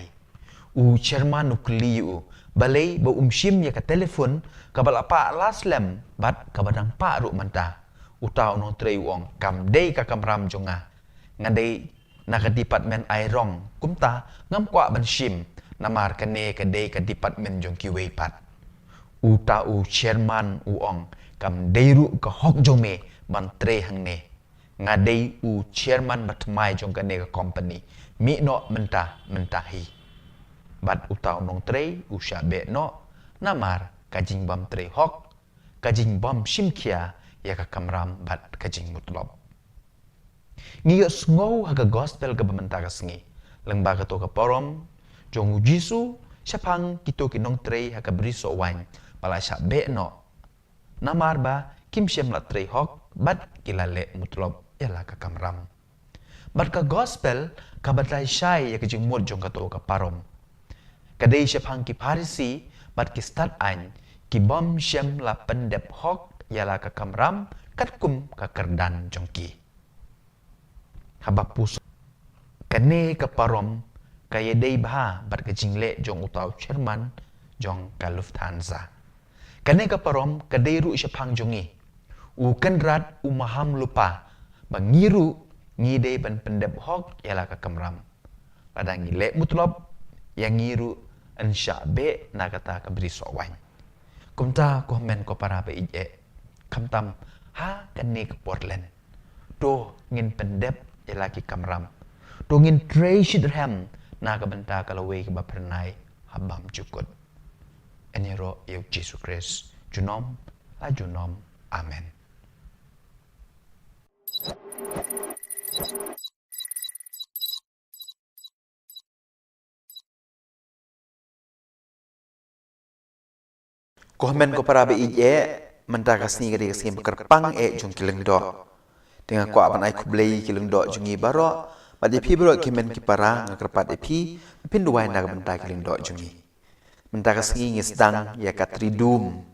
u chairman nukli u balai ba umshim ya ka telefon ka balapa laslem bat ka badang pa ru manta utau no trei wong kam dei ka kamram jonga ngadei na ka department airong kumta ngam kwa ban shim namar kane ka dei ka department jong ki wei pat utau chairman u ong kam dei ru ka hok jome ban tre hang ne ngadai chairman batmai jong ka ne company mi no mentahi bat utau nong trei syabe no namar kajing bam trei hok kajing bam simkia ya ka kamram bat kajing mutlob ngiyo sngow haga gospel ka bamenta ka sngi lengba ka to ka porom jong jisu syapang kito kinong trei haga briso wan pala syabe no namar ba kim syem la trei hok bat kilale mutlob yala ka kamram bat ka gospel ka batlay syai ya kajing mut jong ka to ka parom kadai syapang ki parisi bat ki start an ki bom syem la pendep hok yala ka kamram kat kum ka kerdan jongki habap pus kane ka parom kaya dei bah bat ka jingle jong utau chairman jong ka Lufthansa kane ka parom kadai ru syapang jongi u kenrat u maham lupa bangiru ngide ban pendep hok yala ka kamram ladang ngile mutlob yang ngiru ansyabe na kata ka beri sowan kumta komen ko para be ije kamtam ha kane ka Portland do ngin pendep yala ki kamram do ngin treashidham na ka benta ka lawe ka bapernai habam cukut enero yau Jesus Christ junom la junom amen. Komen ko para be ije mentakas ni gadi kasih berkerpang jong kileng do dengan ko aban ai kublei kileng do jongi baro badi pi bro kimen ki para ngakerpat epi pinduai na bentak kileng do jongi mentakas ni ngisdang ya katridum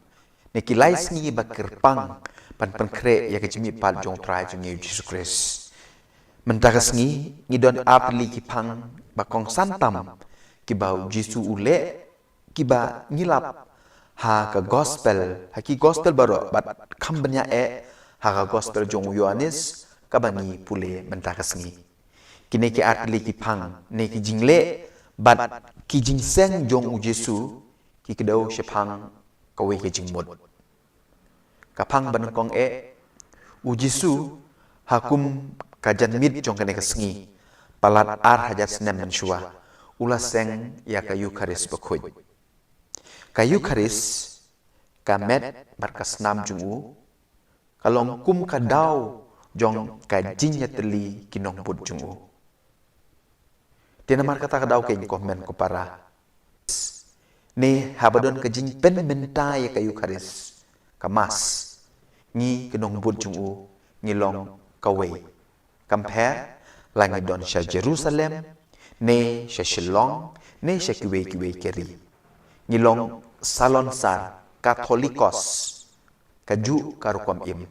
nekilai sngi bakerpang pan penkre ya kejimi pal jong trai jongi Jesus Christ mentakas ni ngidon apli ki pang bakong santam ki bau Jisu ule ki ba ngilap ha ka gospel haki gospel baro bat kambanya ha ka gospel jong Yohanes ka bangi pule mentakas ni kini ki atli ki pang ne ki jingle bat ki jingseng jong Jesu ki kedau syapang kawe ki jingmut kapang banakong Jesu hakum kajan mit jong kene kasngi palat ar hajat senem mensyua ulaseng ya ka Eucharis bakhoy kayu karis kamet markas nam jungu kalong kum kadau jong kajinya teli kinong put jungu tina mar kata kadau kain komen ko para ne habadon kajing pen menta ya kayu karis kamas ngi kinong put jungu ngilong kawe compare langi don sha Jerusalem ne sha Shillong ne sha kiwe keri ngilong salon sar Katolikos kaju karukom im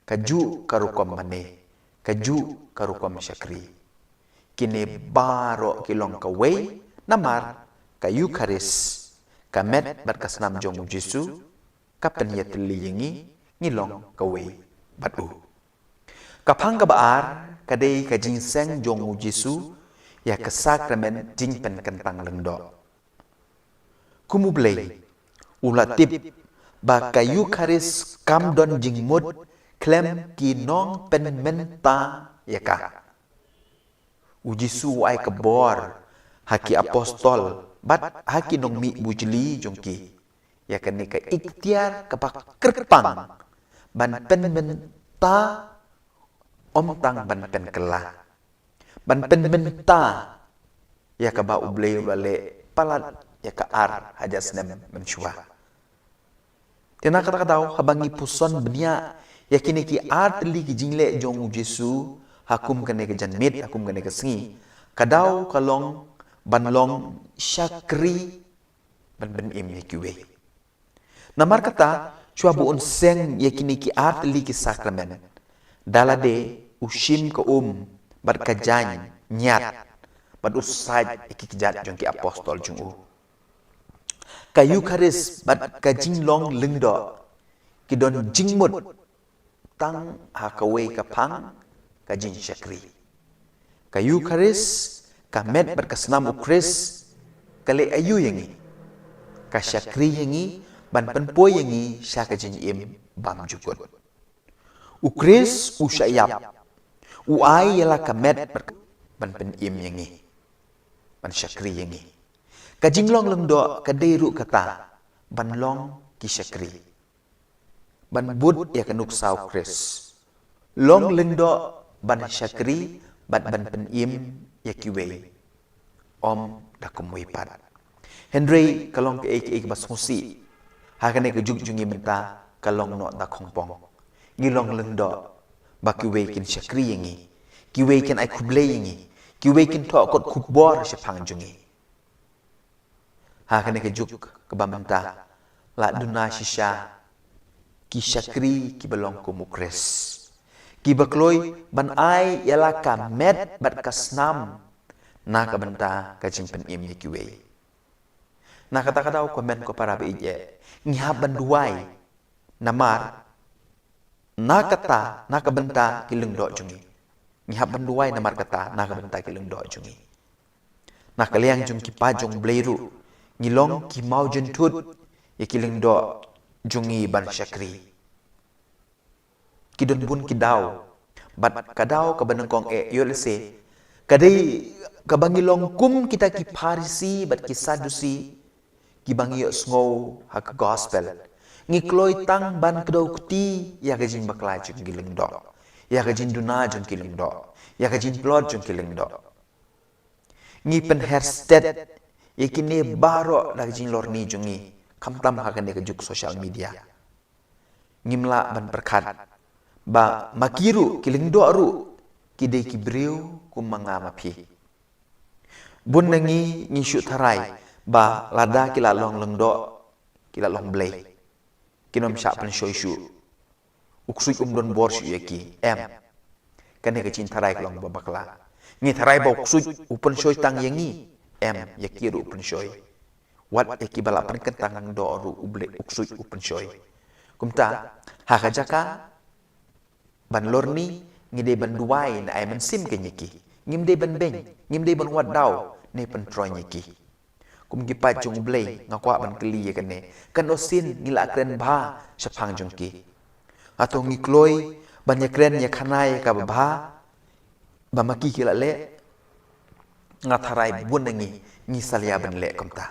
kaju karukom mane kaju karukom syakri kini baro kilong kawe namar kayu karis kamet berkas nam jong Jesu kapen ya teli yengi ngilong kawe batu kapang kabaar kadai kajing seng jong Jesu ya kesakramen jingpen kentang lengdo kumublei ulatip ba kayu karis kam don jingmut klem kinong pen menta yaka Jesu ai kebor haki apostol bat haki nong mi bujli jongki yaka ne ka ikhtiar kapak kerpang ban pen menta omtang ban pen kela ban pen menta yaka ba ublei bale palat ya ka ar haja senem mensyua tina kata kadau habangi puson benia yakini ki ar teli ki jingle jong Jesu hakum kene ke janmit hakum kene ke sengi kadau kalong banlong syakri ban ben im yakiwe namar kata chua buun seng yakini ki ar teli ki sakramen dalade ushim ke bar kajany nyat bad usaj ki kijat jong ki apostol jong kayu karis bat kajing long lengdo kidon jingmut tang hakawe kapang kajing syakri kayu karis kamet berkasnam ukris kale ayu yangi ka syakri yangi ban penpoy yangi syakajing im bam jukut ukris usyayap uai yala kamet ban pen im yang ni ban syakri yang ni ka jinglong leng do ka deiru kata ban long ki syakri ban bud ya kanuk sau kris long leng do ban syakri ban pen im ya kiwe om da kumui pat Henry kalong ke ek bas husi hakane ke juk jungi menta kalong no da khongpong ngilong leng do ba kiwe kin syakri yang ni kiwe kin ai kuble yang ni kiwe kin to kot kubor syapang jungi hakane ke juk ke bamenta la duna shisha ki syakri ki belong ku mukres ki bakloi ban ai yala ka met bat kasnam na ka benta ka jimpen im ni kiwe na kata-kata komen ko para beije ngihab ban duai namar na kata na ka benta ki leng do jungi ngihab ban duai namar kata na ka benta ki leng do jungi na kaliang jung ki pa jung bleiru ngilong ki mau jentut ya ki leng do jungi ban syakri kidon bun kidau bat kadau ka banengkong yolse kadai ka bangilong kum kita ki parisi bat ki sadusi ki bangi sngow hak gospel ngikloi tang ban kedau kuti ya gajin bakla jung gileng do ya gajin duna jung kileng do ya gajin plot jung kileng do ngi pen hairstad yakini baro gajin lorni jungi kamtam hakane ke juk social media ngimla ban perkat ba makiru kileng do ru kidai kibriu kumanga mapi bun nangi ngi syu tharai ba lada kila long leng do kila long blay kinom sha pen shoy shu uksui don bor shu yaki em kane ke cin tharai long ba bakla ngi tharai ba uksui upen shoy tang yangi em yakiru upen shoy wat yaki bala pen kentang do ru uble uksui upen shoy kumta hakajaka ban lorni ngide ban duai na ay man sim ke nyiki ngimde ban beng ngimde ban wat daw ne pen troy nyiki kum gi pa jung blei ngakwa ban kli ye kane kan osin ngila kren bha shapang jung ki atau ngi kloi ban ye kren ye khanai ka bha ba maki kila le ngatharai bun ngi salia ban le komta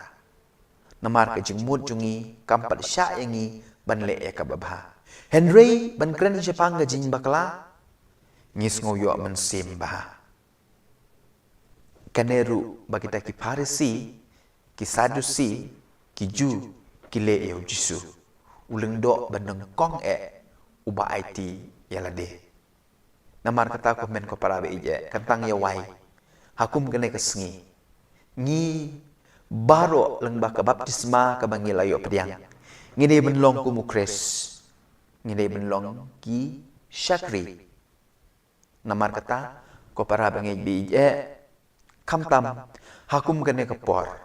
namar ke jung mut jungi kampat sha yangi ban le ya ka bha Henry ban kren shapang ga jing bakla ngis ngoyo man simba kaneru bagita ki parisi ki sadusi ki ju ki le eu jisu uleng do banang kong uba IT yalade namar kata ko men ko para beije kantang ya wai hakum kene kesngi ngi baro leng ba ka baptisma ka bangi layo pediang ngide benlong ku mukres ngide benlong ki syakri namar kata ko para bangi beije kamtam hakum kene ke por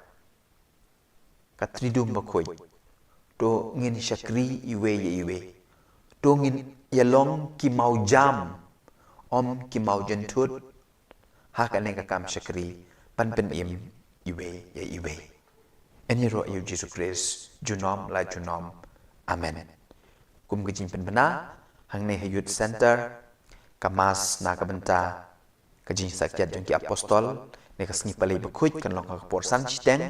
katridum bakoy to ngin syakri iwe ye iwe to ngin yalong ki mau jam om ki mau jentut hakane ka kam syakri pan pen im iwe ye iwe eni ro yu Jesus Christ junom la junom amen kum gijin pen bana hangne youth center kamas na ka benta kajin sakyat jong ki apostol ne kasni palai bakuj kan long ka por san chiteng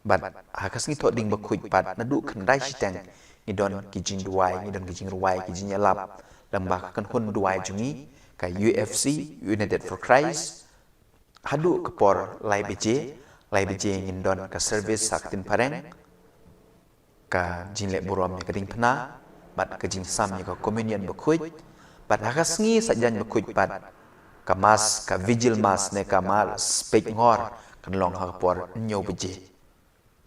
bat hakas ngi thoding bakuj pat nadu khandai chiteng ni don kijing duai ni don kijing ruai kijing yalap lamba kan hun duai jungi ka UFC United for Christ hadu ke por lai beje ngin don ka service saktin pareng ka jinle burom ni kading phna bat ka jing sam ni ka communion bakuj bat hakas ngi sajan bakuj pat ka mas ka vigil mas ne ka mal spek ngor kan long ha por nyo beje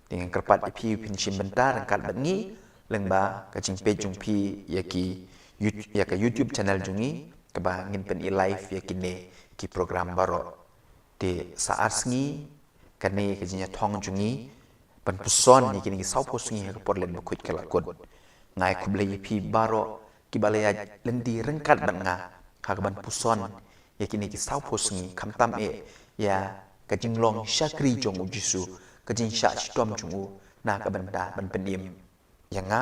dengan kerpat ipi pinchim bentar kat bengi lengba ka jing pe jung pi ya ka YouTube channel jungi ka ba ngin pen i live ya kine ki program baro te saat sngi kane ka jinya thong jungi pan puson ni kini sau posngi ka por len bakut kala kod ngai kuble ipi baro ki balaya lendi rengkat banga ka ban puson ya kini ki sau posngi kamtam ya ka jing long syakri jong ujisu ka jing sha stom jungu na ka banda ban penim yang nga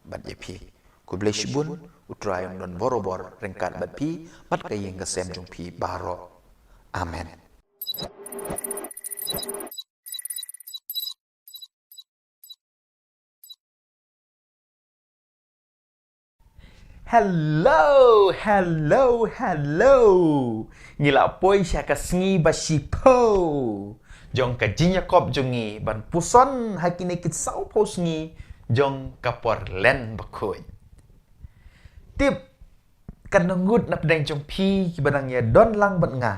ban yepi ku bleshbun utrayam don borobor rengkat bat pi mat kayeng kesem jong pi baro. Amen. Hello, hello, hello. Ngila poi siya kasengi ba sipo. Jong ka jinya kop jongi ban puson hakine kit sau pos ngi jong kapor len bakoy. Tip kan ngut na pedang jong pi ki badang ya don lang bat nga.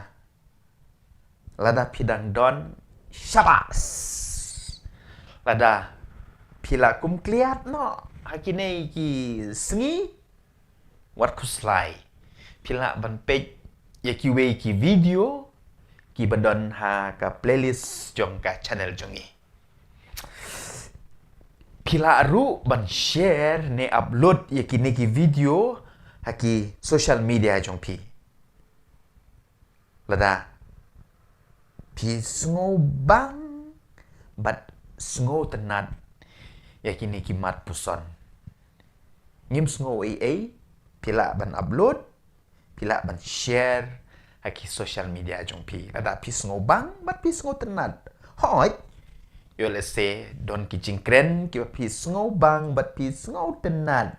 Lada pidang don syabas. Lada pila kum kliat no hakine ki sengi wat kuslai pila ban page ya ki we ki video ki bandon ha ka playlist jong ka channel jongi pila ru ban share ne upload ya ki ne ki video ha ki social media jong pi lada pi sngo bang bat sngo tenat ya ki ne ki mat puson ngim sngo pila ban upload, pila ban share haki social media jong pi. Ada pi sngo bang, bat pi sngo tenat. Hoi, yo let's say don ki jingkren ki pi sngo bang, bat pi sngo tenat.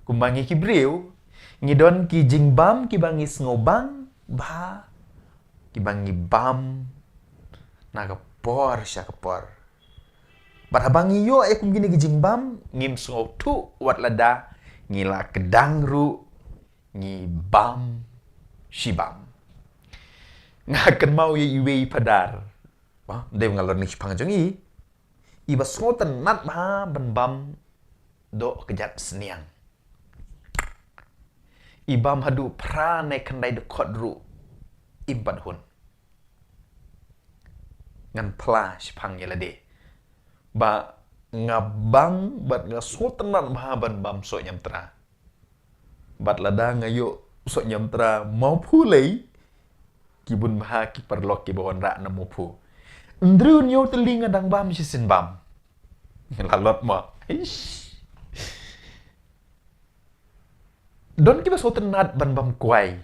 Kumbangi ki briu, ngi don ki jingbam ki bangi sngo bang, ba ki bangi bam naga por sya kapor. Bat habangi yo kum gini ki jingbam ngim sngo tu wat lada ngila kedang ru ngi bam shibam ngakan mau ye iwe padar de ngalor ni pang jongi iba smoten nat ba ban bam do kejat seniang ibam hadu pra ne kandai de khot ru impat hun ngan pla pang ye lade ba ngabang bat nga sotenan mahaban bam so nyamtra bat lada ngayo so nyamtra mau pulei kibun maha ki perlok ki bawon ra na mupu ndru nyo telinga dang bam sisin bam lalot ma don ki ba sotenat ban bam kwai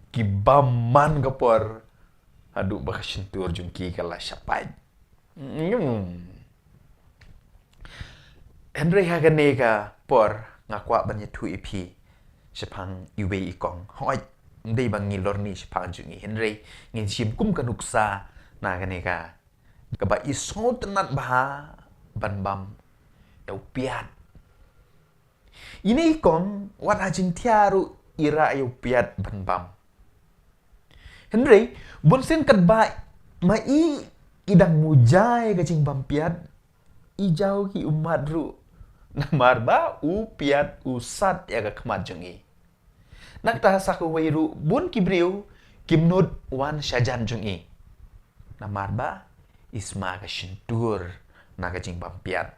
ki bam man gapor adu bakasentur jungki kala syapai Henry haganega por ngakwa banya tu ipi sepang iwe ikong hoi ndai bangi lorni sepang jungi Henry ngin sim kum kanuksa na ganega kaba iso tenat bah ban bam yau piat ini ikong wat hajing tiaru ira yau piat ban bam Henry bonsen kadba mai idang mujai gajing bampiat ijau ki umat ru namar ba upiat usat ya ga kemat jungi nak ta saku wairu bun kibriu kimnud wan syajan jungi namar ba isma ga shintur na gajing bampiat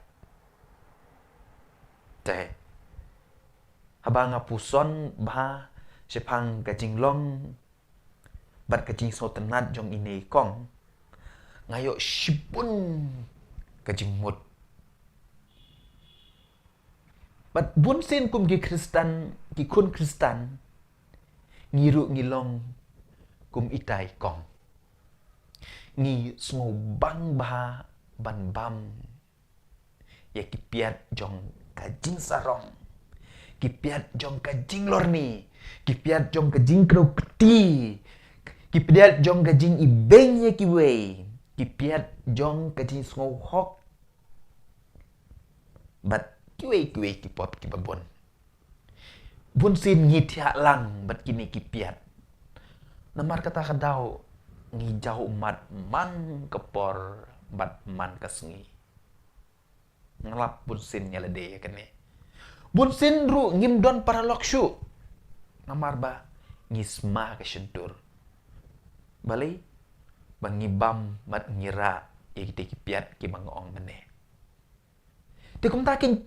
te habanga puson ba sepang gajing long bat gajing sotenat jong ini kong ngayo shipun kajing mut bat bun sen kum ki kristan ki kun kristan ngiru ngilong kum itai kong ngi smo bang ba ban bam ya kipiat jong kajing sarong kipiat jong kajing lorni kipiat jong kajing kro peti kipiat jong kajing ibeng ya kiwei kipiat jong kajing sngo hok bat kiwe kipop kibabon bun sin ngitia lang bat kini kipiat namar kata kadau ngijau umat man kepor bat man kasengi ngelap bun sin nyalade ya kene bun sin ru ngimdon para lokshu namar ba ngisma kesentur balai bangibam mat ngira ikite kipiat ki bangong mene tikum taking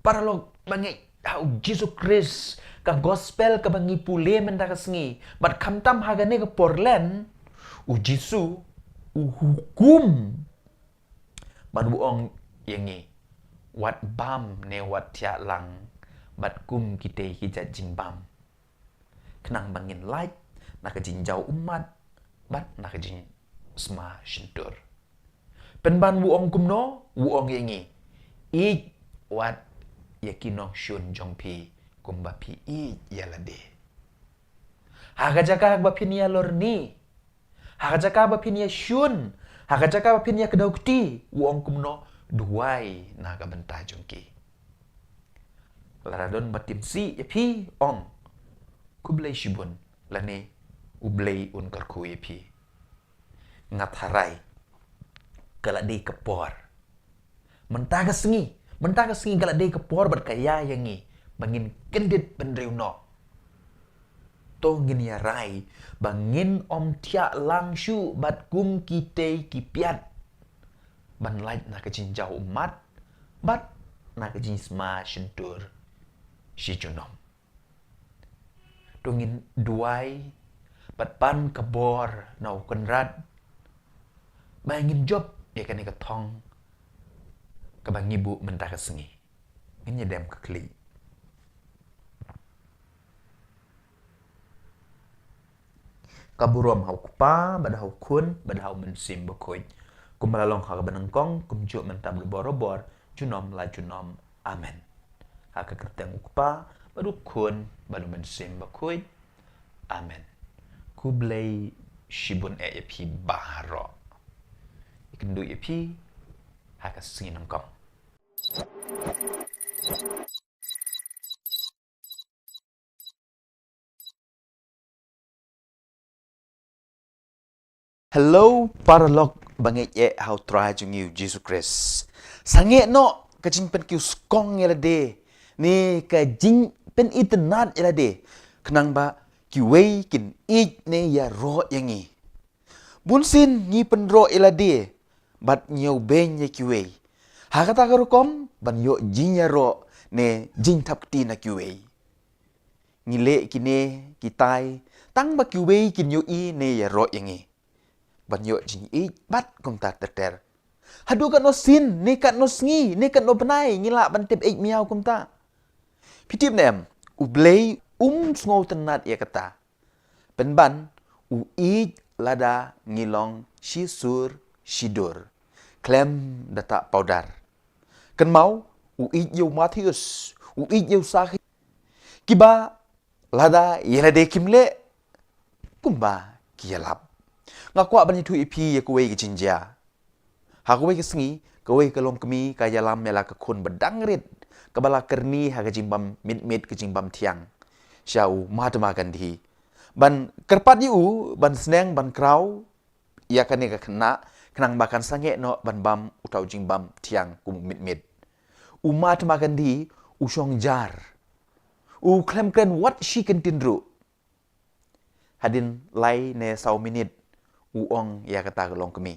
paralog bangi au Jesus Christ ka gospel ka bangi pule menda kasengi bat kamtam hagane ka porlen u Jisu u hukum ban buong yangi wat bam ne wat tia lang bat kum kita kita jing bam kenang bangin light nak jing jauh umat bat nak jing sma shintur penban wuong kumno wuong yengi ik wat yakino shun jongpi kumbapi i yalade hagajaka bapinia lorni hagajaka bapinia shun hagajaka bapinia kedaukti wuong kumno duai naga bentah jongki laradon batim si yapi ong kublai shibun lane ublai un karku yapi ngat harai kaladi kepor mentah sengi kaladi kepor berkaya yangi bangin kendit pendriu no to ngin ya rai bangin om tia langshu bat kum kite kipiat ban light na kajin jauh umat bat na kajin sma shentur shi junom tungin duai bat pan kabor nau kenrat bangin job ya kan ka thong ka bangi bu mentah ka sengi ini dem ka kli kaburom hau kupa bad hau kun bad hau mensim bekoi kum malalong ha benengkong kum ju mentam borobor junom la junom amen ha ka kerteng kupa badu kun badu mensim bekoi amen kublai shibun e yapi baharo ikendu yapi ha ka singin nangkong Hello, paralog bangi ye how try jung you Jesus Christ. Sange no kajing pen kiu skong yelade. Ni kajing pen itnat yelade. Kenang ba kiwei kin it ne ya ro yangi. Bunsin ni pen ro yelade. Bat nyau ben ye kiwei. Ha kata karukom ban yo jing ya ro ne jing tap ti na kiwei. Ngile kine kitai tang ba kiwei kin yo i ne ya ro yangi. Banyo jing i bat kong ta ter hadu kat no sin ni kat no sngi ni kat no benai ngila bantip ik miau kum ta pitip nem ublei sngo tenat ya kata penban u i lada ngilong shisur shidur klem data powder kan mau u i yo Matthews u i yo sahi kiba lada yelade kimle kumba kialap ngakwa bani tu ipi ya kuwe ke jinja ha kuwe ke sengi kuwe ke long kemi ka yalam mela ke kun bedangrit kabala kerni ha ke jimbam mit ke jimbam tiang syau Mahatma Gandhi ban kerpat yu ban seneng ban krau ya kane ka kena kenang makan sange no ban bam utau jimbam tiang kum mit Mahatma Gandhi usong jar klem kren what she can tindru hadin lai ne sau minit uong ya kata kelong kemi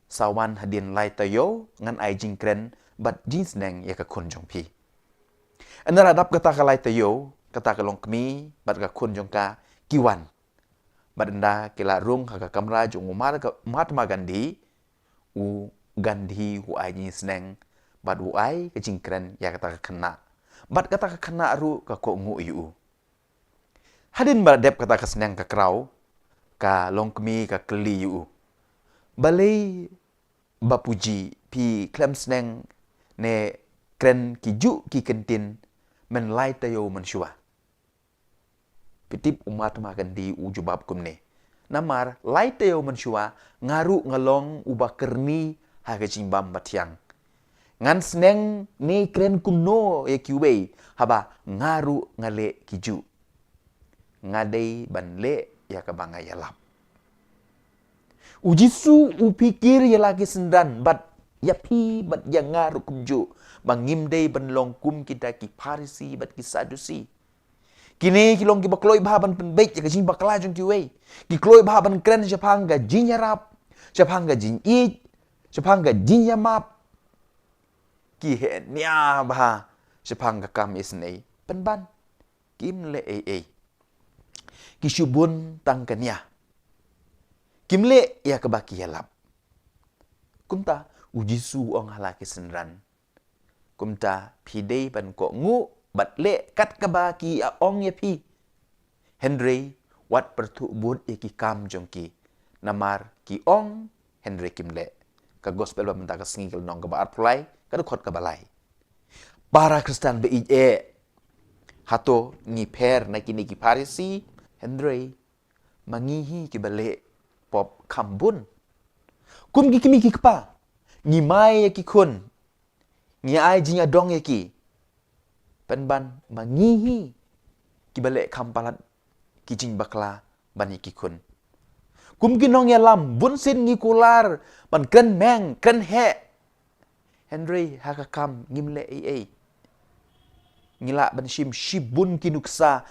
sawan hadin lai tayo ngan ai jing kren bat jeans neng ya ka kun jong pi anara dap kata ka lai tayo kata kelong kemi bat ka kun jong ka kiwan bat anda kila rung ha ka kamra jong Mahatma Gandhi u Gandhi hu ai jeans neng bat u ai ka jing kren ya kata ka kena bat kata ka kena ru ka ko ngu yu hadin bat dep kata ka seneng ka krau ka long kemi ka keli yu balai bapuji pi klem sneng ne kren ki ju ki kentin men lai tayo man shua pitip umat makan di ujubab kumne namar lai tayo man shua ngaru ngalong uba kerni ha ka jimbam batiang ngan sneng ni kren kumno ye kiwei haba ngaru ngale kiju ngadei banle ya kabanga yalap ujisu upikir ya lagi sendan bat yapi bat yang ngaru kumju bangim dei ban long kum kita ki parisi bat ki sadusi kini kilong ki bakloi baban penbaik ya kajing bakla jong kiwei ki kloi baban kren japang ga jinyarap japang ga jin it japang ga jinyamap ki he nya ba japang ga kam isnei penban kim le Kishubun tangkanya. Kimle ya kebaki yalap. Kumta ujisu ong halaki senran. kumta pidei ban ko ngu bat le kat kabaki a ong ye pi Henry wat pertu bud ye ki kam jong ki namar ki ong Henry kimle ka gospel ba menta ka singil nong ka ba arpulai ka khot ka balai para Kristen be hato ngi per na kini ki Parisi Henry mangihi ki bale pop kambun kum ki kimi ki kpa ngi mai ki kun ngi ai jing adong ye ki penban mangihi ki bale kampalat ki jing bakla ban ki kun kum ki nong ya lam bun sin ngi kular ban kren meng kren he Henry hakakam ngimle ai ngila ban shibun kinuksa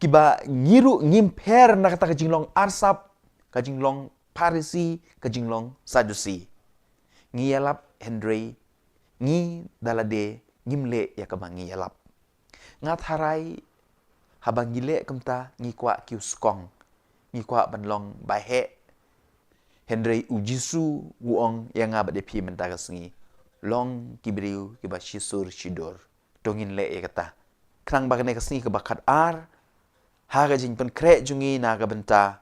kiba ngiru ngimper na kata kajinglong arsap kajinglong Parisi kajinglong Sadusi ngiyalap Henry ngi dalade ngimle ya kama ngiyalap ngat harai habang gile kamta ngi kwa kiuskong ngi kwa banlong bahe Henry ujisu wuong yang ngabat de pi mentakas ngi long kibriu kiba shisur shidur dongin le ya kata krang bagane kasni kebakat ar haga jing pen kre jungi naga benta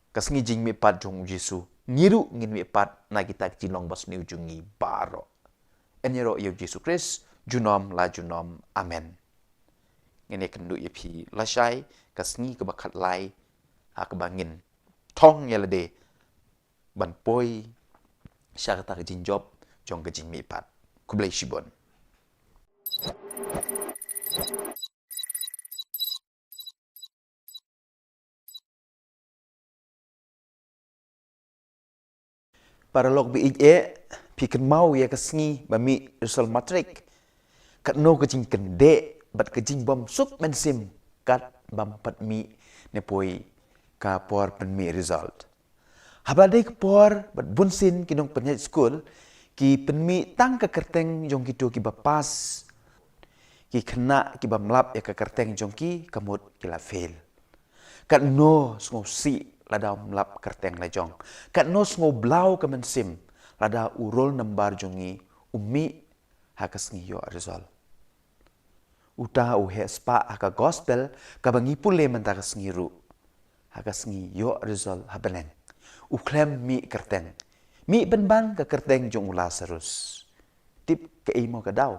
kasngi jing mi pat jong Jisu ngiru ngin mi pat na kita jinglong bas ni jungi baro enyero yo Jisu Kris junom la junom amen ngene kendu ye pi lashai kasngi kebakat lai ha kebangin tong yelade ban poi syakata jing job jong jing mi pat kublai shibon para lok bi piken mau ya kasngi bami result matrik kat no kejing kende bat kejing bom suk mensim kat bam pat mi nepoi ka por pen mi result habade ke por bat bunsin kinong penyat school ki pen mi tang ka kerteng jong kitu ki bapas ki kena ki bamlap ya ka kerteng jong ki kamut kila fail kat no ngosi lada mlap kerteng lejong kat nos ngo blau ke mensim lada urol nambar jongi umi hakas ngiyo resol uta uhe spa haka gospel kabangi pule mentakas ngiru hakas ngiyo resol habeneng uklem mi kerteng mi benban ke kerteng jong ula serus tip ke imo ke daw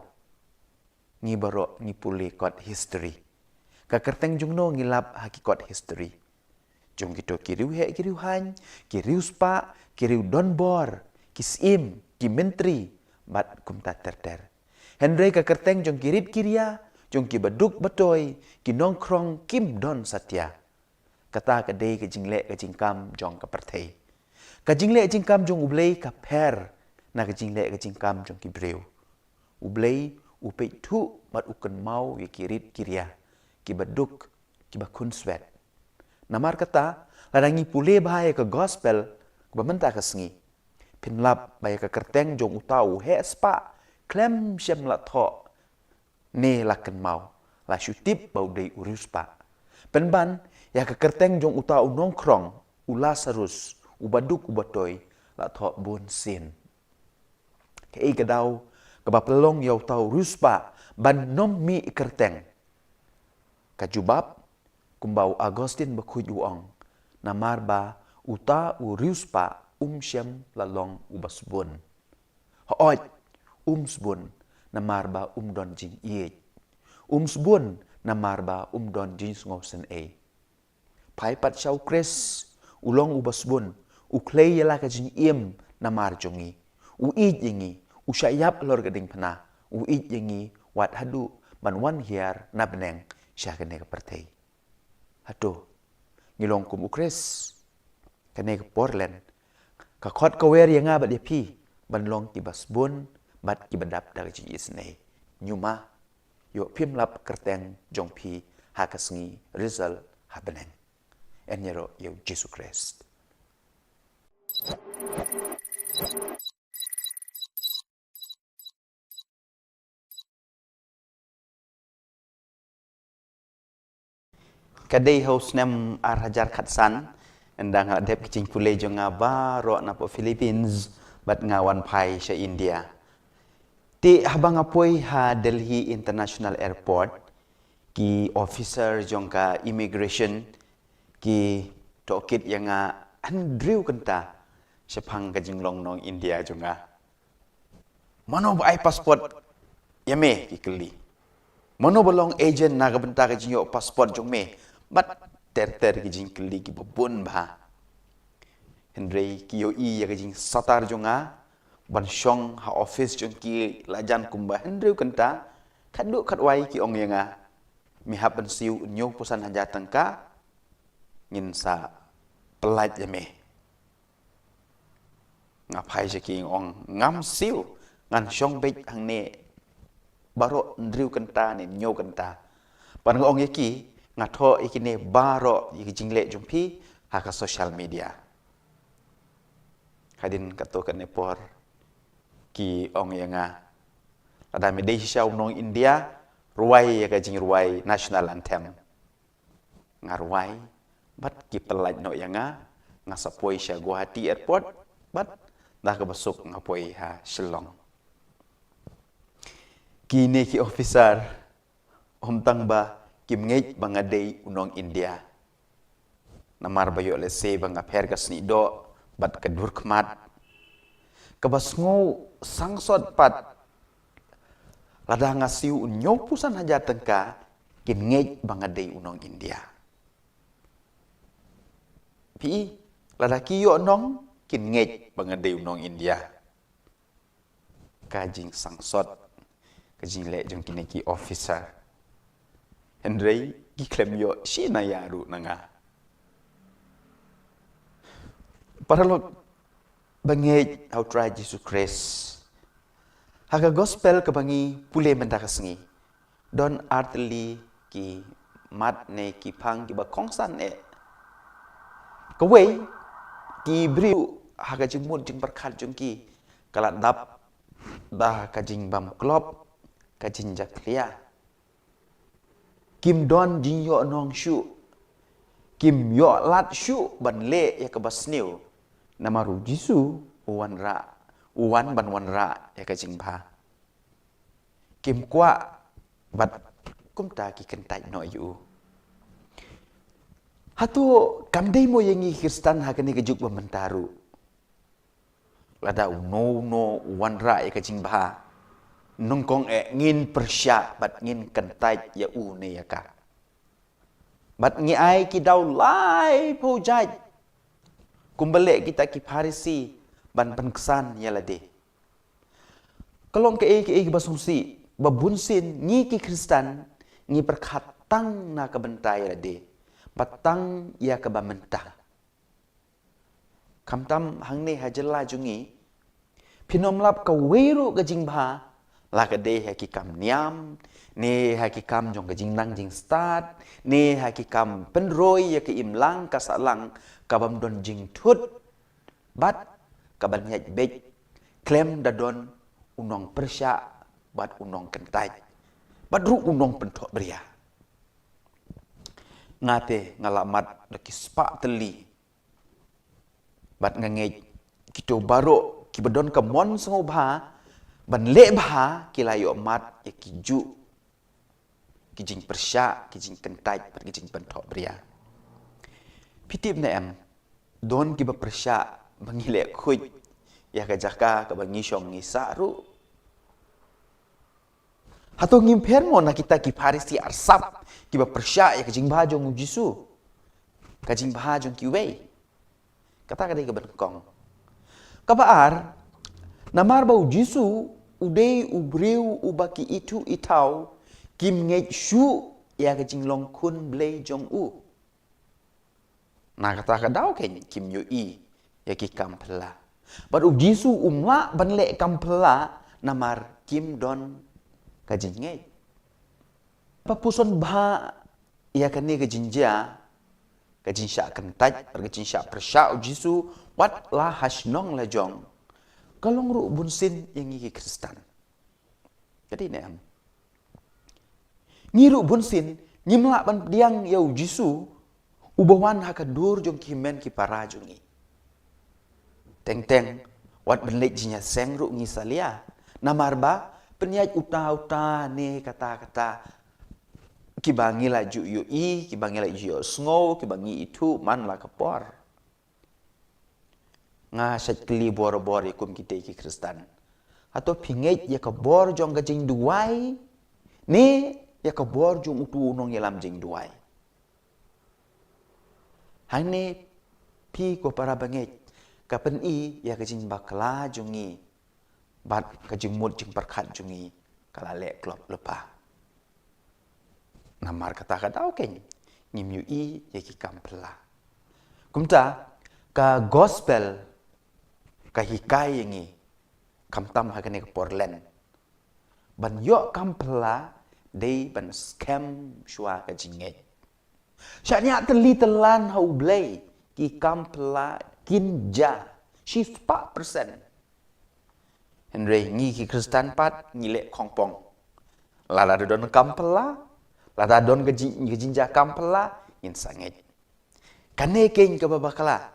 ngi baro ngi pule kot history ka kerteng jong no ngilap hakikot history jong kito kiriu he kiriu han kiriu spa kiriu donbor kisim ki menteri bat kumta terter Henry ka kerteng jong kirit kiria jong ki baduk batoy ki nongkrong kim don satya kata ka dei ka jingle ka jingkam jong ka perthei ka jingle jingkam jong ublei ka per na ka jingle ka jingkam jong ki breu ublei upei thu mat uken mau ye kirit kiria ki baduk ki bakun swet namar kata ladangi pule bahaya ke gospel bamenta kasngi pinlap bahaya ke kerteng jong utau he spa klem syam la tho ne laken mau la syutip bau dei urus pa penban ya ke kerteng jong utau nongkrong ula sarus ubaduk ubatoy la tho bun sin ke gadau ke bapelong yau tau ruspa ban nom mi kerteng kajubab kumbau Agustin bakuj uong namar ba uta uriuspa syam lalong ubasbun hooj sbun namar ba don jing iej sbun namar ba don jing ngosen pai pat syau kres ulong ubasbun uklei yala ka jing iem namar jongi uij yengi usyayap lor gading pana uij yengi wat hadu ban wan hiar nabneng syakane ka pertei Aduh, ngilong kum ukres, kane ke Portland, ka khot ka wer yang ngabat dia pi, ban long ki basbun, bat ki badap dag ji isnei. Nyuma, yo pim lap kerteng jong pi hakasngi Rizal habeneng. Enyero yo Jesus Christ. Kadai host nem arhajar khatsan endang adep kicing pule jo ngaba ro na po Philippines bat ngawan pai sya India Ti habang apoy ha Delhi International Airport ki officer jongka immigration ki tokit yang Andrew kenta sepang ka jinglong nong India jonga. Mano ba ai passport yame ki keli. Mano balong agent naga benta ka jinyo passport jong me. Bat ter ki jing keli ki bubun ba. Henry ki yo I ya ka jing satar jonga. Ban syong ha office jong ki lajan kumba Henry kenta kaduk katwai ki ong yang mihap ban siu nyo pusan hajatan ka ngin sa pelat yame. Ngapai je ki ong ngam siu ngan syong bej hang ne baro Andrew kenta ne nyo kenta. Pan ong yaki ngatho ikine baro yiki jingle jong pi ha ka social media. Kadin kato kan nepor ki ong yang ada media sosial nong India ruai ya ka jing ruai national anthem ngarwai bat ki pelaj no yang ngasapoi sya Guwahati airport bat dah ka basuk ngapoi ha Shillong kini ki officer tang ba kim ngej bangadei unong India namar bayo le se bang apher ka sni do bat ka durkmat kabasngo sangsot pat lada ngasiu unyo pusan hajatan ka kin ngej bangadei unong India. Pi lada kiyo nong kin ngej bangadei unong India. Kajing sangsot kajing le jong kineki officer. Henry ki klem yo si na yaru nanga. Paralog bangej outright Jesus Christ. Haga gospel kebangi pule mendakasengi. Don artli ki mat ne ki pang ki ba kongsan e. Kawai ki briu haga jimut jing berkat jong ki kalat dap dah kajing bam klop kajing jaklia. Kim don jing yo nong shu. Kim yo lat shu ban le ya ke basniu. Namaru Jisu uwan ban wan ra ya ka jing ba kim kwa bat kum ta ki kentai no yu hatu kamdei mo yengi Kristen ha kani kejuk bamentaru lada no wan ra ya ka jing ba nongkong ngin persya bat ngin kentai ya u ne ya ka bat ngi ai ki dau lai po jaj kumbale kita ki Farisi ban kesan ya lade. Kalong ke basungsi babunsin ngi ki Kristen ngi perkatang na kebentai lade. Batang ya ke bamentang. Kamtam hang ne hajela jungi pinomlap ka weru gajing ba la kade haki kam niam ne haki kam jong gajing nang jing start ne haki kam penroi ya ke imlang kasalang kabam don jing tut bat kaban nyaj bej klem dadon unong persya bat unong kentai bat ru unong pentok beria ngate ngalamat daki spa teli bat ngangej kito baro ki bedon ka mon sengo bha ban le bha ki layo mat ya ki ju ki jing persya ki jing kentai bat ki jing pentok beria pitip na em don ki ba persya bangile khuj ya ka jaka ka bangi syong ngi saru hato ngim permo na kita ki Farisi arsap ki ba persya ya ka jing ba jong Jisu ka jing ba jong ki wei kata ka dei ka bangkong ka baar namar bau Jisu udei ubriu ubaki itu itau kim ngej shu ya ka jing long kun blei jong u na kata ka dau ken kim yo I ya ki kampela baru Jisu umla banle kampela namar kim don kajinge papuson ba ya kani kajinja kajinsya kentaj kajinsya persya Jisu wat la hasnong la jong kalong ru bunsin yang iki Kristen jadi ne am ngiru bunsin nyimla ban diang yau Jisu ubawan hakadur jong kimen ki parajungi teng wat benlek jinya sengru ngi salia namar ba Penyaj uta-uta ni kata-kata kibangi la ju yu i, kibangi la ju sngo, kibangi itu man la kapor. Nga sat kli bor-bor ikum kita ki Kristen. Atau pinget ya kabor jong gajing duai, ni ya kabor jong utu unong yalam jing duai. Hang ni pi ko para banget, kapan i ya gajing bakla jongi, bat gajing mut jing perkat jongi, kalale klop lepa. Namar kata-kata okey, ngim yu i ya ki kampela. Kumta ka gospel ka hikai yangi kamtam hakane ka porlen. Ban yo kampela day ban scam shua ka jinget. Syanya telan hau blay ki kampela kinja shift 4%. Henry ngi ki Kristen pat ngile kongpong. Lala don kampela, lala don gejinja kampela in sanget. Kane keng ka babakala.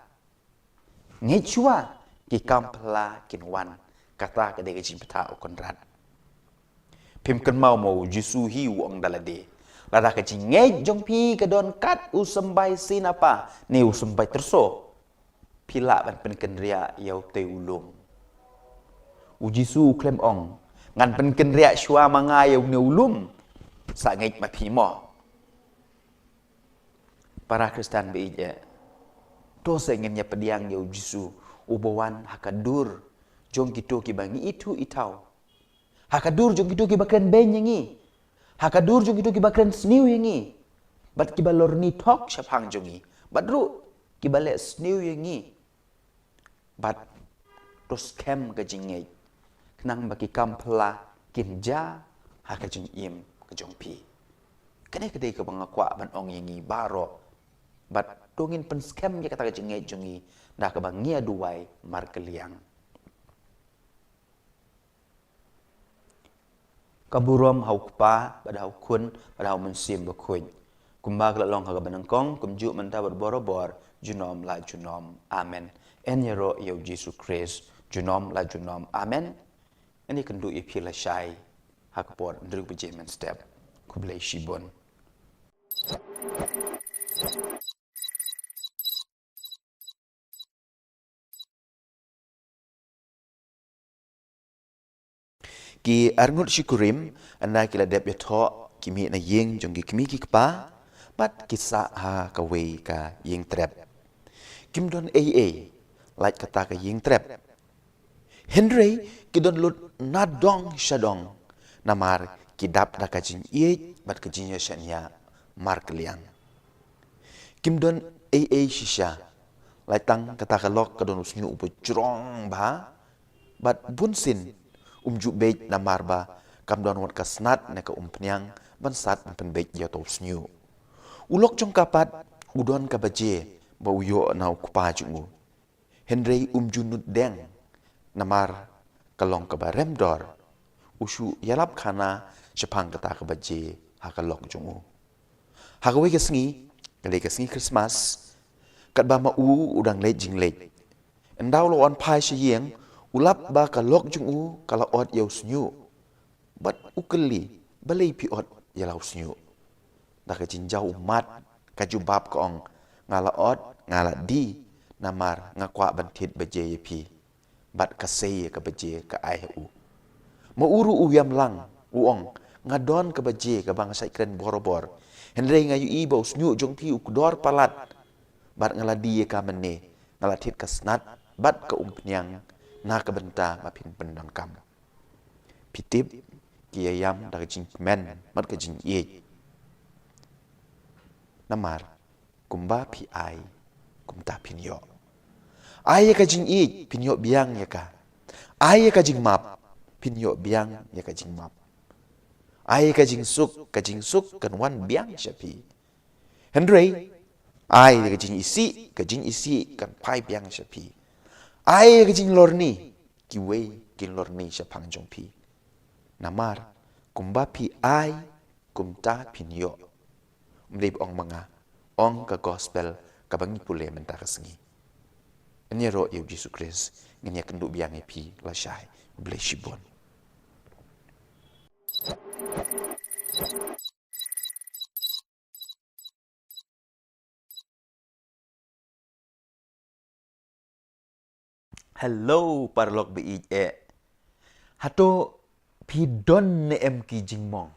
Ngechua ki kampela kinwan kata ka de gejin peta konrad. Pim kan mau jisu hi wong dalade. Lada ka jingej jong pi ka don kat usembai sinapa ni usembai terso. Pila ban penken ria yau te ulung. Ujisu klem ong ngan penken ria shua manga yau ne ulum sangej ma pi mo. Para Kristen beije to sengenya pediang yau jisu ubawan hakadur jong gitu ki bangi itu itau. Hakadur jong gitu ki bakren ben yangi. Hakadur jong gitu ki bakren sniu yangi. Bat ki balor ni tok syapang jongi. Badru ki bale sniu yangi. Bat tos kem ka jingei. Kenang baki kampela kinja hakajung im ka jong pi. Kene kedai ka bangakwa ban ong yangi baro. Bat dongin pen scam ya kata ka jingei jongi. Dah ka bangia duai mar keliang. Kaburom hau kupa, pada hau kun, pada hau mensim berkuin. Kumba kelalong haga benengkong, kumjuk mentah berbor-bor, junom la junom, amen. En yero yau Yesus Kristus, junom la junom, amen. Ini kendu ipi la syai, hakapor, ndruk bejemen step, kublai shibon. Ki arngut syukurim anda kila dep ya tho kimi na yeng jong ki kimi ki kpa bat kisa ha ka wei ka yeng trap kim don AA like kata ka yeng trap Henry ki don lut nadong shadong namar ki dap da ka jin ye bat ka jin ya shanya mar kliang kim don AA shisha like tang kata ka lok ka don usnyu upo jrong ba bat bunsin umju bej na marba kam don wat kasnat na ka umpnyang bansat pen bej ya to snyu ulok jong kapat udon ka baje ba uyo na kupa jungu Henry umju nut deng namar kalong ka barem dor usu yalap khana chapang kata ka baje hakalok jungu hakawe kesngi kale kesngi Christmas kat ba ma udang le jing le endau lo on pai shiyeng ulap ba ka lok jung u kala ot yau snyu bat ukeli balei pi ot yalau snyu da ka jinjau umat ka jubab ka ong ngala ot ngala di namar ngakwa bantit beje pi bat ka sei ka beje ka ai u ma uru u yam lang uong ngadon ka beje ka bang sai kren borobor henre ngayu i ba snyu jong pi ukdor palat bat ngala di ka menne ngala tit ka snat bat ka umpnyang na kabenta mapin pendon kam pitip kiyayam da jing men mat ka jing ye namar kumba pi ai kumta pinyo ai ka jing ye pinyo biang ya ka ai ka jing map pinyo biang ya ka jing map ai ka jing suk kan wan biang shapi Henry ai ka jing isi kan pai biang shapi ai ka jing lorni ki wei kin lorni sha pang jong pi namar kumba pi ai kumta pinyo mlib ong manga ong ka gospel ka bangi pule menta kasngi enyero yu Jesus Christ ngenya kendu biang pi la shai bless you bon Hello parlok bi hato pidon ne em ki jingmong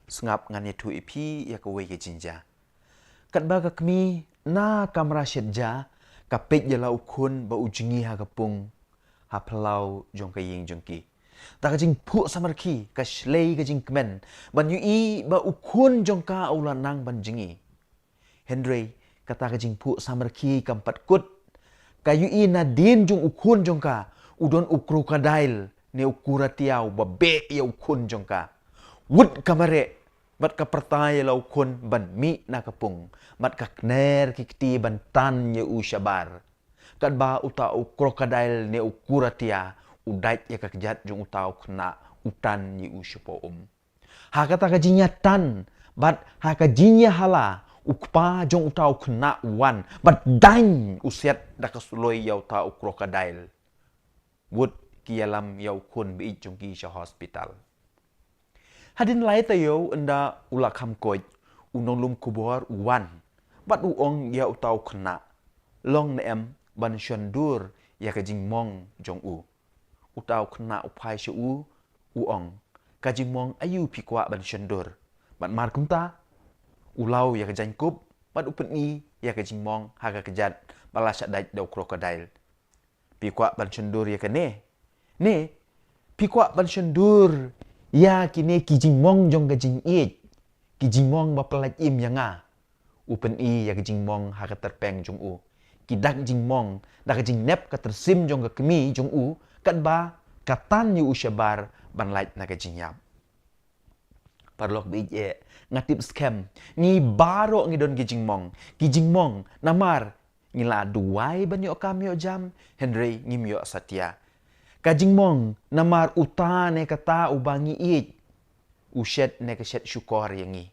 sngap ngan ye tu ipi ya ka wei ke jinja kat ba ka kmi na kamra shetja ka pet ya lau kun ba ujingi ha kapung ha plau jong ka ying jong ki ta ka jing pu samar ki ka shlei ka jing kmen ban yu i ba ukun jong ka ulanang ban jingi Henry kata ka jing pu samar ki kampat kut kayu i na din jong ukun jong ka udon ukrokadail ne ukuratiau babe ya ukun jong ka wud kamare bat ka pertaya la ukun ban mi na kapung bat ka kner kikti ban tan ye u shabar kat ba uta ukrokadail ne ukuratia udait ya ka kejat jong utau kena utan ye u shupo ha kata ka jinya tan bat ha ka jinya hala ukpa jong utau kena wan bat dain usiat da kasuloi yau tau krokodil wud kialam yau kun bi jong ki sha hospital hadin lai ta yo enda ula kham koi unong lum kubor wan bat uong ya utau kena long ne em ban shandur ya ka jing mong jong utau kena upai shu uong ka jing mong ayu pikwa ban shandur bat mar kumta ulau ya kejang kup bat upeni ya kejing mong haga kejat bala syadai dau krokodil pikwa ban cendur ya kene ne pikwa ban cendur ya kine kijing mong jong kejing it kijing mong ba pelat im yanga upeni ya kejing mong haga terpeng jong kidak jing mong da kejing nep ka tersim jong ka kemi jong kat ba katan yu usyabar ban lait na kejing yap parlok bi ngatip scam ni baro ngidon kijing mong namar ngila duai banyo kamyo jam Henry ngimyo satya kajing mong namar utane kata ubangi it ushet ne keshet syukor yangi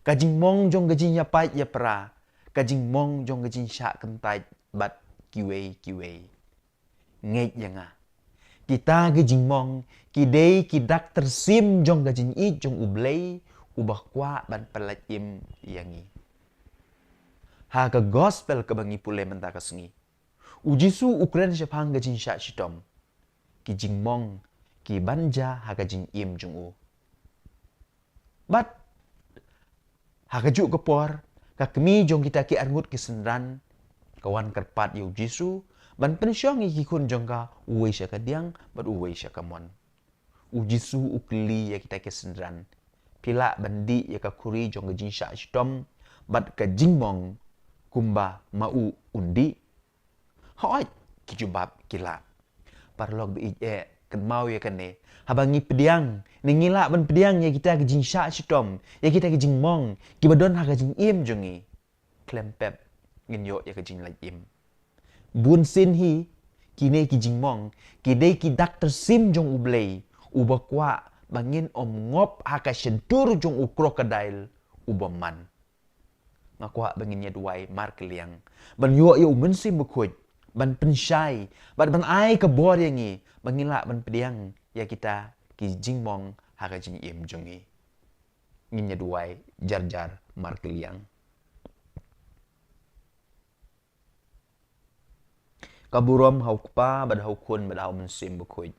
kajing mong jong gajing yapai ya pra kajing mong jong gajing syak kentai bat kiwei ngej yanga kita gajing mong kidei kidak tersim jong gajing it jong ublei ubah kwa ban pelat im yangi ha ka gospel ka bangi pule menta ka sengi ujisu ukren syapang gajing syak shitom ki jing mong ki banja ha gajing im jong bat ha ka juk kepor ka kemi jong kita ki arngut ki senran kawan kerpat yu jisu ban pensyong ki kun jong ka uwe sya ka diang bat uwe sya ka mon ujisu ukli ya kita ki senran pila bandi ya ka kuri jong gajing syak shitom bat ka jingmong kumba mau undi hoi kijubab kila parlog bi kan mau ya kan ne habangi pediang ni ngila ban pediang ya kita gajing syak shitom ya kita gajing mong kibadon ha gajing im jongi klempep nginyo ya gajing lai im bun sin hi kine kijing mong kidei kidak tersim jong ublei ubakwa bangin om ngop haka shentur jong krokodil ubaman ngakwa bangin ya duai mar keliang ban yo yo mensim bekut ban pensyai ban ai ke bor yangi bangila ban pediang ya kita ki jingmong haka jing im jongi ngin ya duai jar mar keliang kaburom haukpa bad haukun bad hau mensim bekut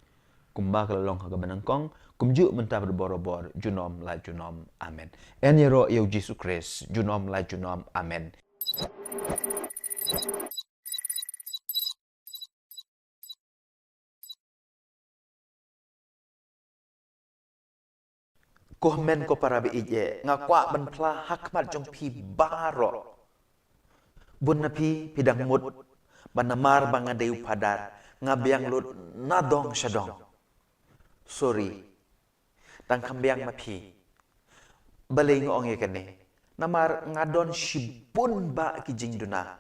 kumba kelalong haga benangkong kumju mentah berborobor junom la junom amen en yero yau Jesus Christ junom la junom amen komen ko para bi ngakwa ban pla hakmat jong pi baro bun napi pidang mut banamar bangadeu padat ngabiang lut nadong syadong sorry tang kambiang mapi balai ngong ye kene namar ngadon shibun ba kijing duna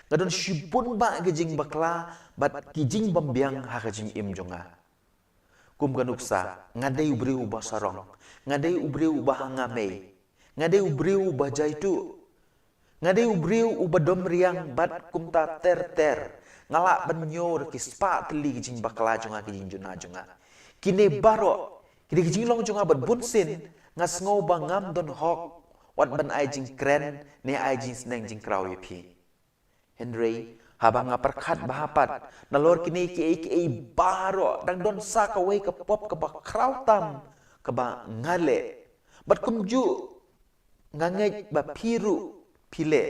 ngadon shibun ba kijing bakla bat kijing bambiang ha kijing im jonga kum ganuksa ngadei ubriu ba sarong ngadei ubriu ba ngame ngadei ubriu ba jaitu ngadei ubriu ba domriang bat kumta ter ngalak banyo ki spa teli kijing bakla jonga kijing juna jonga kine baro Kini kijing long jong abat bun sin ngas ngau bangam don hok wat ban ai jing kren ne ai jing sneng jing kraw pi. Henry habang ngaperkat bahapat nalor kini ki baro dang don sa ka wei ka pop ka ba kraw tam ka ba ngale bat kumju ngangai ba piru pile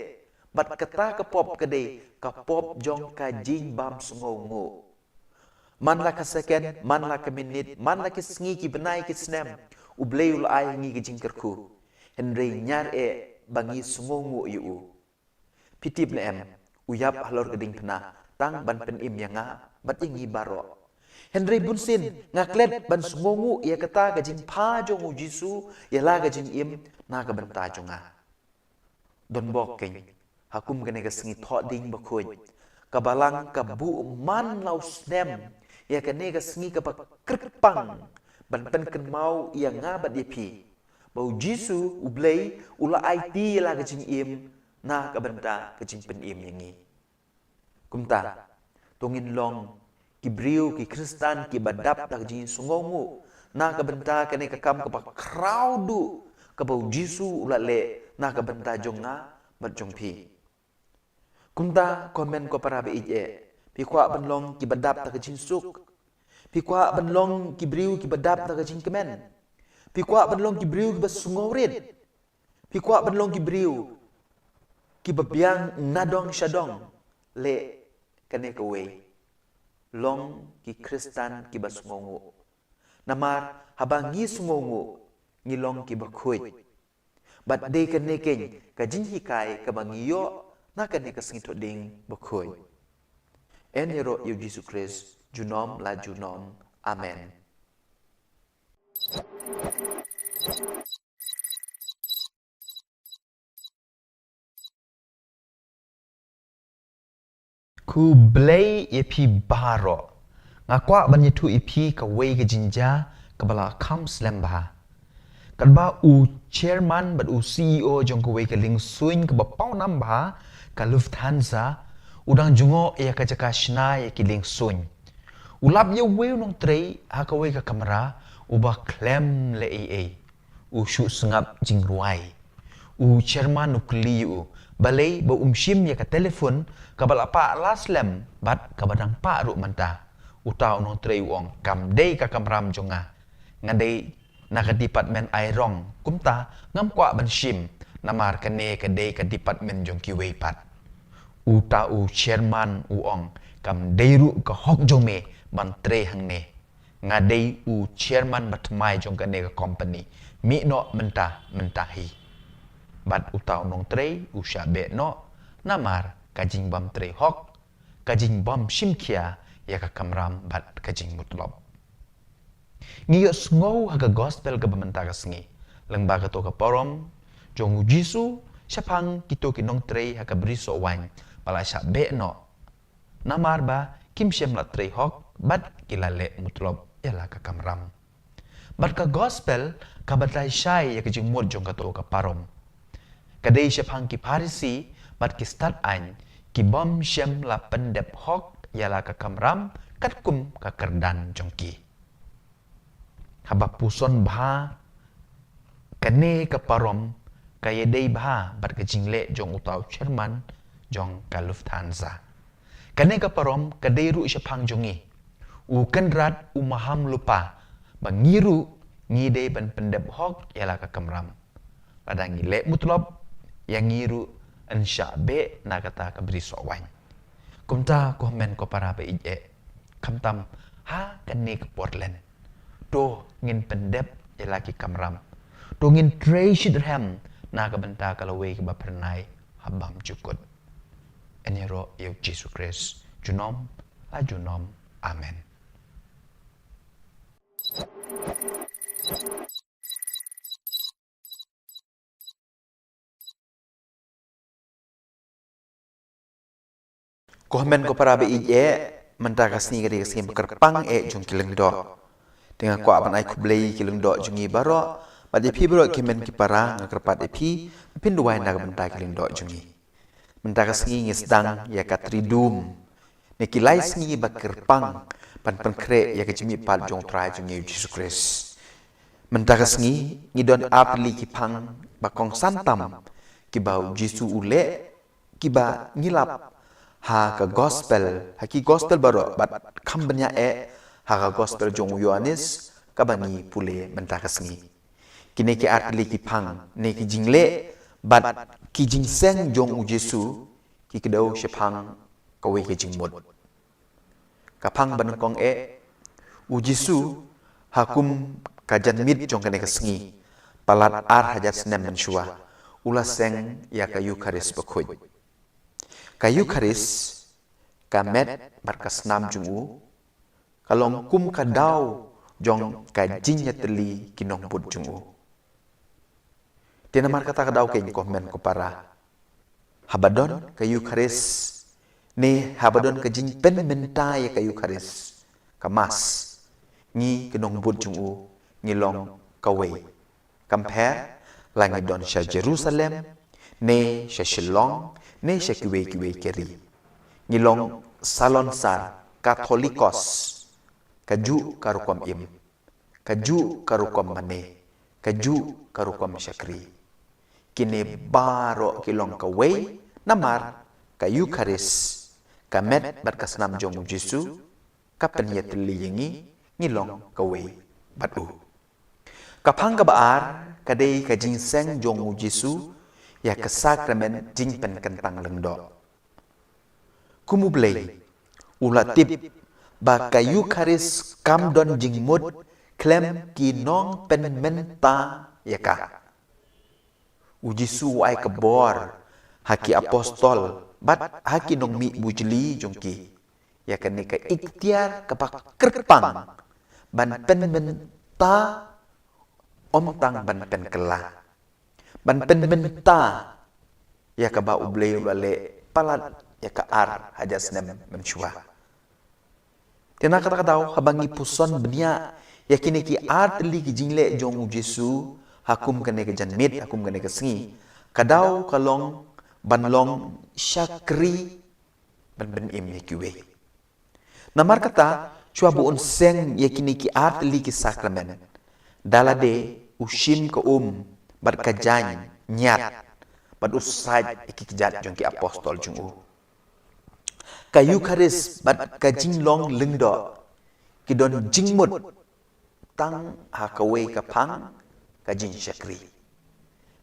bat kata ka pop kade ka pop jong ka jing bam sungongu man la ka second man la ka minute man la ka sngi ki benai ki snem ubleul ai ngi ki jingkerku Henry nyar bangi sungongu yu pitip na uyap halor geding pena tang ban pen im yanga bat ingi baro Henry bunsin ngaklet ban sungongu ia kata ka jing pa jongu jisu ia la ka jing im na ka banta jonga don bok keng hakum kene ka sngi tho ding bakhoi kabalang ka bu man lau snem ia kene ka sngi ka krpang ban pen ken mau ia ngabat pi bau jisu ublei ula IT la ka jing im na ka banta ka jing pen im yangi kumta tongin long ki briu ki kristan ki badap tak jing sungongu na ka banta kene ka kam ka crowdu ka bau jisu ula le na ka banta jonga bat jong pi kumta komen ko para be pi kwa ban long ki badap tak jing suk pi kwa ban long ki briu ki badap tak jing kemen pi kwa ban long ki briu ki basungorit pi kwa ban long ki briu ki babiang nadong shadong le kane ka wei long ki kristan ki basungongu namar habang ngi sungongu ngi long ki bakhui bat de kane ken ka jin hikai ka bangiyo na kane ka singito ding bakhui enero yu Jesus Christ junom la junom amen. Ku blay ipi baro ngakwa ban yitu ipi ka wei ka jinja ka bala kam slam ba kan ba u chairman bat u CEO jong ka wei ka ling suin ka ba pau nam ba ka Lufthansa udang jungo ya ka jaka shna ya ki ling suin ulap ye wei nong trei ha ka wei ka kamera u ba klem le u shu sengap jing ruai u chairman nukli u balai ba umshim ya ka telefon ka bala pa laslam bat ka badang pa ru manta utau nong trei uong kam dei ka kamram jonga ngadei na ka department ai rong kumta ngam kwa ban shim namar ka ne ka dei ka department jong ki wei pat uta u chairman uong kam dei ru ka hok jong me ban trei hang ne ngadei u chairman bat mai jong ka ne ka company mi no menta hi bat utau nong trei usha be no namar kajing bam trei hok kajing bam shimkia ya ka kamram bat kajing mutlob ngiyo sngow haga gospel ka bamanta ka sngi lengba ka to ka porom jongu jisu syapang kito kinong trei haga briso wan pala sya be no namar ba kim syem la trei hok bat kilale mutlob ya la ka kamram bat ka gospel ka batai syai ya kajing mut jong ka to ka parom kadai syapang ki parisi bat ki start an ki bom syem la pendep hok yala ka kamram kat kum ka kerdan jongki haba puson bha kane ka parom kaya dei bha bat ka jingle jong utau chairman jong ka Lufthansa kane ka parom ka dei ru syapang jongi u kenrat u maham lupa bangiru ngi dei ban pendep hok yala ka kamram pada ngile mutlob yang ngiru insya be na kata ka beri sowan kumta komen ko para be kamtam ha kane ka Portland to ngin pendep yalaki kamram to ngin treashidham na ka banta kalawe ka bapernai habam cukut enero yo Jesus Christ junom la junom amen. Komen ko para be menta kasni ka sim kerpang jong kileng do dengan ko apan ai kublei kileng do jongi baro pada pi bro kimen ki para ngakerpat pi pinduai na menta kileng do jongi menta kasni ngisdang ya katridum ne kilai sngi ba kerpang pan kre ya kejimi pal jong trai jongi Jesus Christ Mentakas ngi don apli ki pang bakong santam ki bau Jisu ule ki ba ngilap ha ka gospel ha ki gospel baro bat kambanya ha ka gospel jong Yohanes ka bangi pule mentakas ngi kini ki apli ki pang ne ki jingle bat ki jingseng jong Jisu ki kedau shepang ka we ki jingmut ka pang ban kong Jisu hakum kajan mit jong kene kesengi palat ar hajat senem mensyua ulas seng ya kayu karis bekhuj kayu karis kamet barkas nam jungu kalong kum kadau jong kajin teli kinong put jungu tiana mar kata kadau ke komen ko para habadon kayu karis ne habadon kajin pen menta ya kayu karis kamas ngi kinong put jungu ngilong kawe compare langi don sha Jerusalem ne sha Shillong ne sha kiwe keri ngilong salon sar Katolikos kaju karukom im kaju karukom mane kaju karukom syakri kini baro kilong kawe namar kayu karis kamet berkasnam jong Jisu kapen yatli yengi ngilong kawe batu kapang kabaar kadai ka jingseng jong Jisu ya ke sakramen jingpen kentang lengdo kumublei ulatip ba kayu karis kam don jingmut klem kinong pen menta ya ka Jisu ai kebor haki apostol bat haki nong mi bujli jongki ya kan ka ikhtiar kapak kerpang ban pen menta tang ban pen kelah ban pen menta ya ka ba ublei wale palat ya ka ar haja senem mensyua tiana kata kadau habangi puson benia ya kini ki ar teli ki jingle jong Jisu hakum kene ke janmit hakum kene ke sengi kadau kalong banlong syakri ban ben im ya kiwe namar kata chua buon seng ya kini ki ar teli ki sakramen dalade ushim ke bat kajany nyat bat usaj ikijat jong ki apostol jung kayu karis bat kajing long lengdo kidon jingmut tang hakawe kapang kajing syakri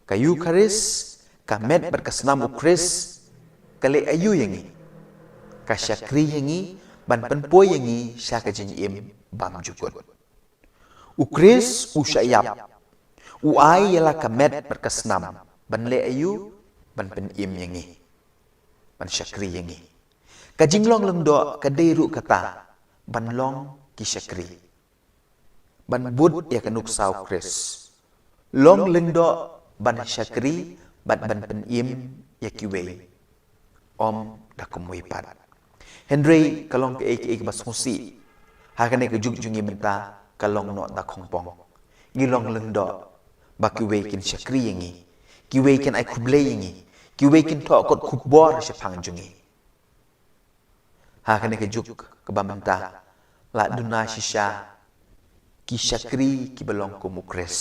kayu karis kamet bat kasnam ukris kale ayu yangi ka syakri yangi ban penpoy yangi syakajing im bam jukut ukris usyayap uai ialah kamet berkesnam ban le ayu ban pen im yangi ban syakri yangi kajinglong lengdo kadairu kata ban long ki syakri ban bud ya kanuk sau kris long lengdo ban syakri ban pen im ya kiwe om dakum wipat Henry kalong ke ek basmusi hakane ke jugjungi menta kalong no da khongpong ngilong lengdo bakiwe kin syakri yangi kiwe kin ai kuble yangi kiwe kin to kot kubor syapang jungi ha kene ke juk ke bamanta la duna shisha ki syakri ki belong ku mukres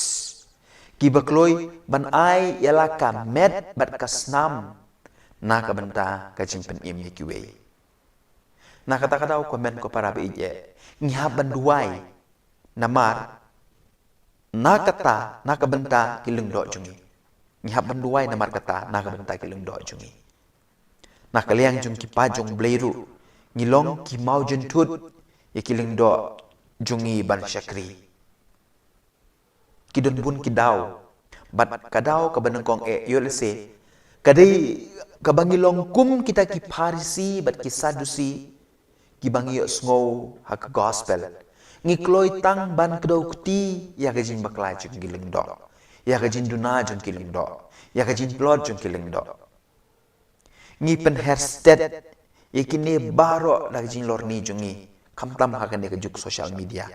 ki bakloi ban ai yala kamet bat kasnam na ka banta ka jimpen im kiwe na kata-kata komen ko para beije ngihaban duai namar na kata na kabenta kilung do jungi ngihap banduai namar kata na kabenta kilung do jungi na kaliang jung ki pajong bleiru ngilong ki mau jentut ya kilung do jungi ban syakri kidon bun kidau bat kadau kabanengkong yolse kadai kabangilong kum kita ki parisi bat ki sadusi ki bangi sngow hak gospel ngikloi tang ban kedau kuti ya gajin baklai jung giling do ya gajin duna jung giling do ya gajin plot jung giling do ngi pen hairstad yakini baro la gajin lorni jungi kamtam hakan ke juk social media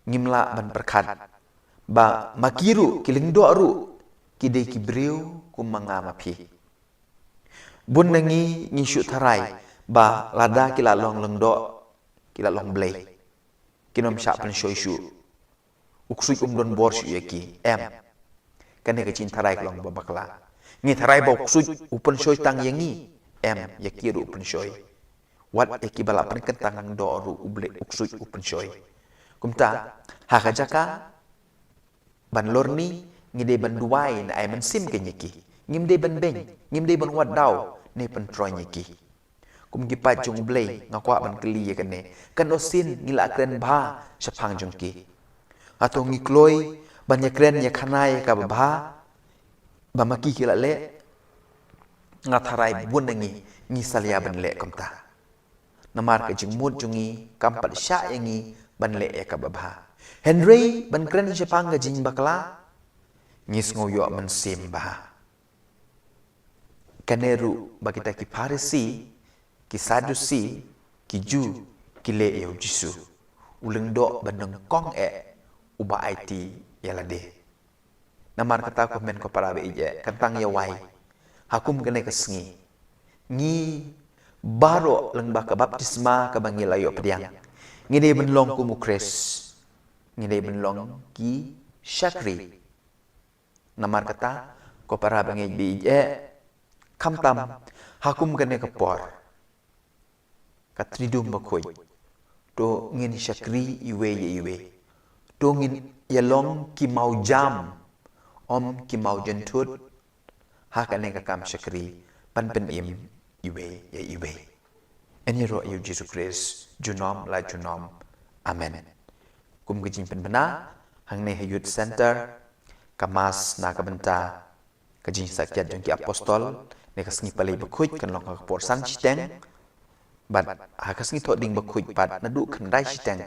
ngimla ban perkat ba makiru giling do ru kide kibriu kumanga mapi bun nangi ngi syut tharai ba lada kila long lengdo kila long blay kinom syak pen shoy shu uksui don bor shu yaki kane ka chin tharai klong ba bakla ngi tharai ba uksui upan shoy tang yangi yaki ru upan shoy wat yaki bala pan kentang do ru uble uksui upan shoy kumta haka jaka ban lorni ngi de ban duai na ai man sim ke nyaki ngim de ban beng ngim de ban wat daw ne pan troy nyaki kum gi pa jung blei ngakwa ban kli kan ne kan osin ngila kren bha sapang jung ki atau ngi kloi ban ya kren ya khanai ka bha ba maki kila le ngatharai bun ngi salia ban le komta namar ka jing mut jungi kampat sya yangi ban le ya ka bha Henry ban kren sapang ga jing bakla ngis ngoyo man sim bha kaneru bagita ki Farisi ki Sadusi ki Ju ki le eu Jisu uleng do bandeng kong uba IT yalade namar kata komen ko para be ije kantang ya wai hakum kene kesngi ngi baro leng ba ka baptisma ka bangi layo pediang ngide benlong ku mukres ngide benlong ki Syakri namar kata ko para bangi be ije kamtam hakum kene kepor katridum bakoy to ngin Syakri iwe to ngin yalong ki mau jam om ki mau jentut hakane ka kam Syakri pan pen im iwe eni ro yu Jesus Christ junom la junom amen kum gijing pen bena hang ne youth center kamas na ka benta kajing sakyat jong ki apostol ne kasngi palai bakuj kan long ka por san chiteng bat hakasngi tho ding bakuj pat nadu khandai chiteng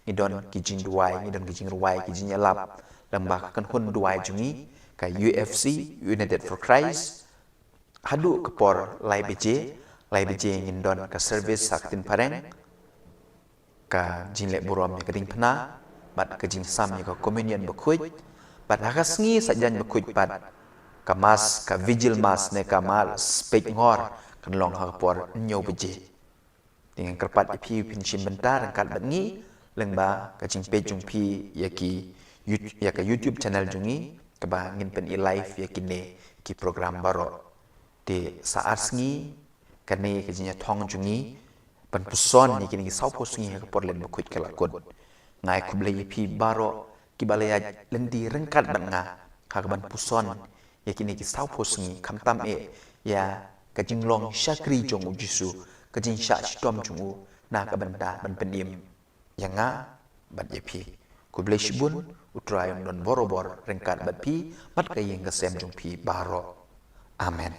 ni don kijing duai ni don kijing ruai kijing yalap lambak kan hun duai jungi ka UFC United for Christ hadu kepor lai beje ngin don ka service saktin pareng ka jinle burom ni kading phna bat ka jing sam ni ka communion bakuj bat hakasngi sajan bakuj pat ka mas ka vigil mas ne ka mal spek ngor kan long ha por nyo beje dengan kerpat ipi pinchim bentar angkat bangi lengba ka jing pe jung pi yaki ya ka YouTube channel jungi ka ba ngin pen i live yaki ne ki program baro de saat sngi kane ka jinya thong jungi pan puson ni kini sau pos ngi ka por len bakut kala kod ngai kuble ipi baro ki balaya lendi rengkat ban nga ka ban puson yaki ne ki sau pos ngi kamtam ya ka jing long Syakri jong Jisu ka jing sya chitom jungu na ka banda ban penim yang nga bat yepi ku blai shibun utrayong don borobor rengkat bat pi mat ka yeng kasem jung pi baro amen.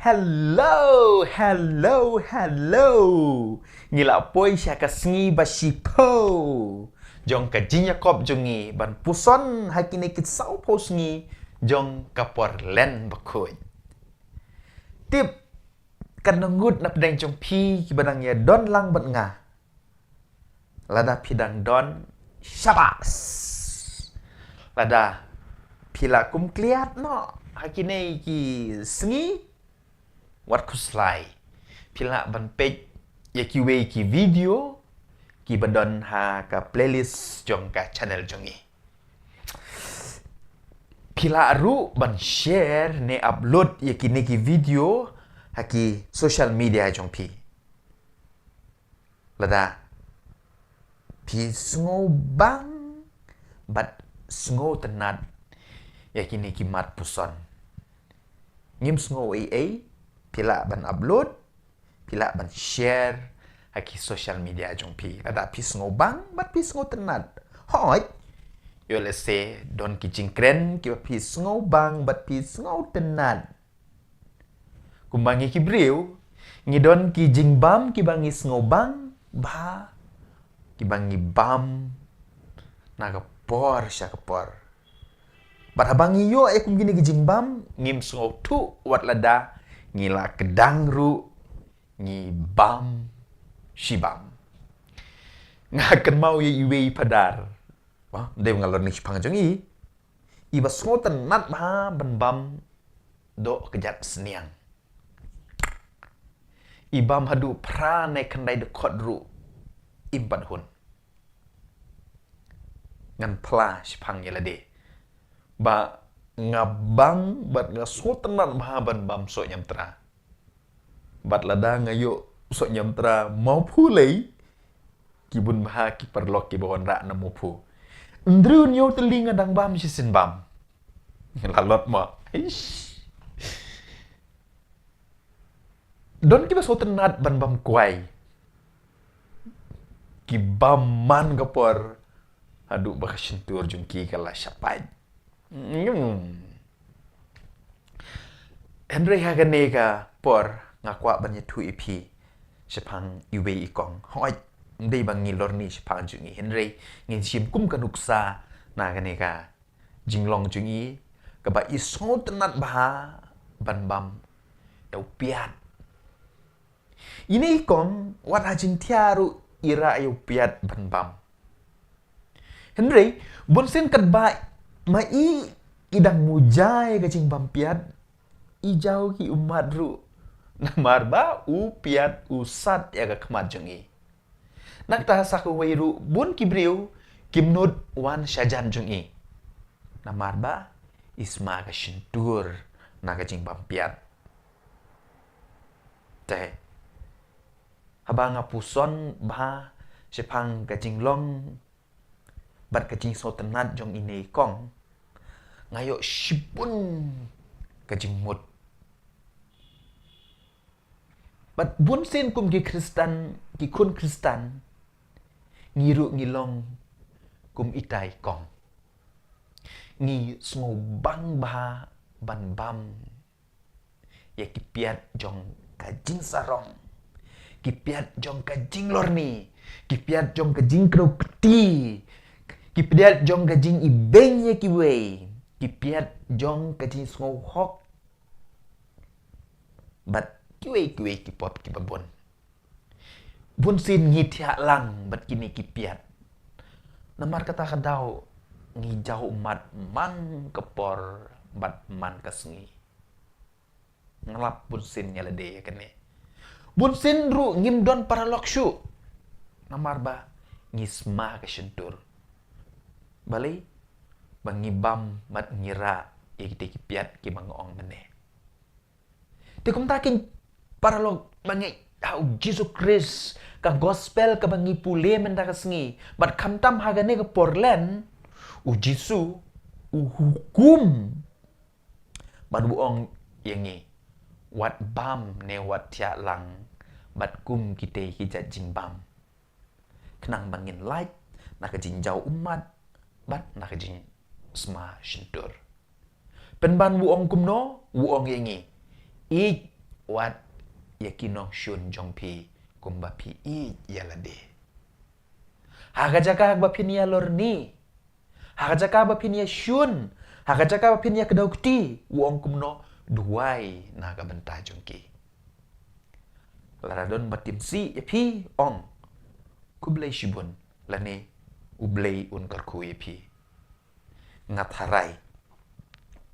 Hello. Ngila poi sya kasngi basipo. Jong ka jinya kop jongi ban puson hakine kit sau posngi jong kapor len bakoy. Tip kanungut na pedang jong pi kibadang ya don lang bat nga. Lada pidang don syabas. Lada pila kum kliat no hakine ki sngi wat kuslai pila ban page ya ki we ki video ki badon ha ka playlist jong ka channel jongi pila ru ban share ne upload ya ki ne ki video ha ki social media jong pi lada pi sngo bang bat sngo tenat ya ki ne ki mat puson ngim sngo pila ban upload pila ban share haki social media jong pi ada pi sngo bang bat pi sngo tenat hoi yo let's say don ki jingkren ki pi sngo bang bat pi sngo tenat kumbangi ki breu ngi don ki jingbam ki bangi sngo bang ba ki bangi bam naga por sya por bat abangi yo kum gini ki jingbam ngim sngo tu wat lada ngila kedang ru ngi bam shibam ngakan mau ye iwe padar wah de ngalor ni pang jongi iba smoten nat ba ban bam do kejat seniang ibam hadu pra ne kendai de kodru impan hun ngan pla shpang yela de ba ngabang bat ngasotenan mahaban bam so nyamtra bat lada ngayo so nyamtra mau pulei kibun baha ki perlok ki bawon ra na mupu ndrun yo telinga dang bam sisin bam lalot ma don ki so tenat ban bam kuai ki bam man gapor adu bakasyentur jungki kala syapai Henry haganega por ngakwa banya tu ipi sepang iwe ikong hoi ndai bangi lorni sepang jungi Henry ngin sim kum kanuksa na ganega jinglong jungi kaba iso tenat baha ban bam yau piat ini ikong wat hajin tiaru ira yau piat ban bam Henry bonsen kadba mai idang mujai kacing bampiat ijau ki umat ru namar ba upiat usat ya ka kemat jungi nak ta saku weiru bun kibriu kimnud wan syajan jungi namar ba isma ka shintur na kacing bampiat teh habang apuson ba sepang kacing long bat kacing so tenat jong ini kong ngayo shipun kacing mut bat bun sen kum ki Kristan ki kun Kristan ngiru ngilong kum itai kong ngi smo bang ba ban bam ya ki piat jong kajing sarong ki piat jong kajing lorni ki piat jong kajing kro keti ki piat jong kajing ibeng ya ki wei ki piat jong kajing smo hok bat ki wei ki pot ki babon bun sin ngi tia lang bat kini ki piat namar kata kadau ngi jauh umat man kepor bat man kasngi ngelap bun sin nyala de ya kene bun sin ru ngim don para lokshu namar ba ngisma ka syentur balai bangibam mat ngira ikite kipiat ki mangoong mene tikum taking para log bangi au Jesus Christ ka gospel ka bangi pule menda kasngi bat kamtam hagane ka porlen u Jisu u hukum bat buong yangi wat bam ne wat tia lang bat kum kite hijat jingbam kenang bangin light nak jinjau umat bat nak jin sma shintur penban wuong kumno wuong yangi i wat yakino shun jongpi kumbapi i yalade hagajaka bapinia lorni hagajaka bapinia shun hagajaka bapinia kedaukti wuong kumno duai naga bentah jongki laradon batim si epi ong kublai shibun lane ublai un karku epi ngatharai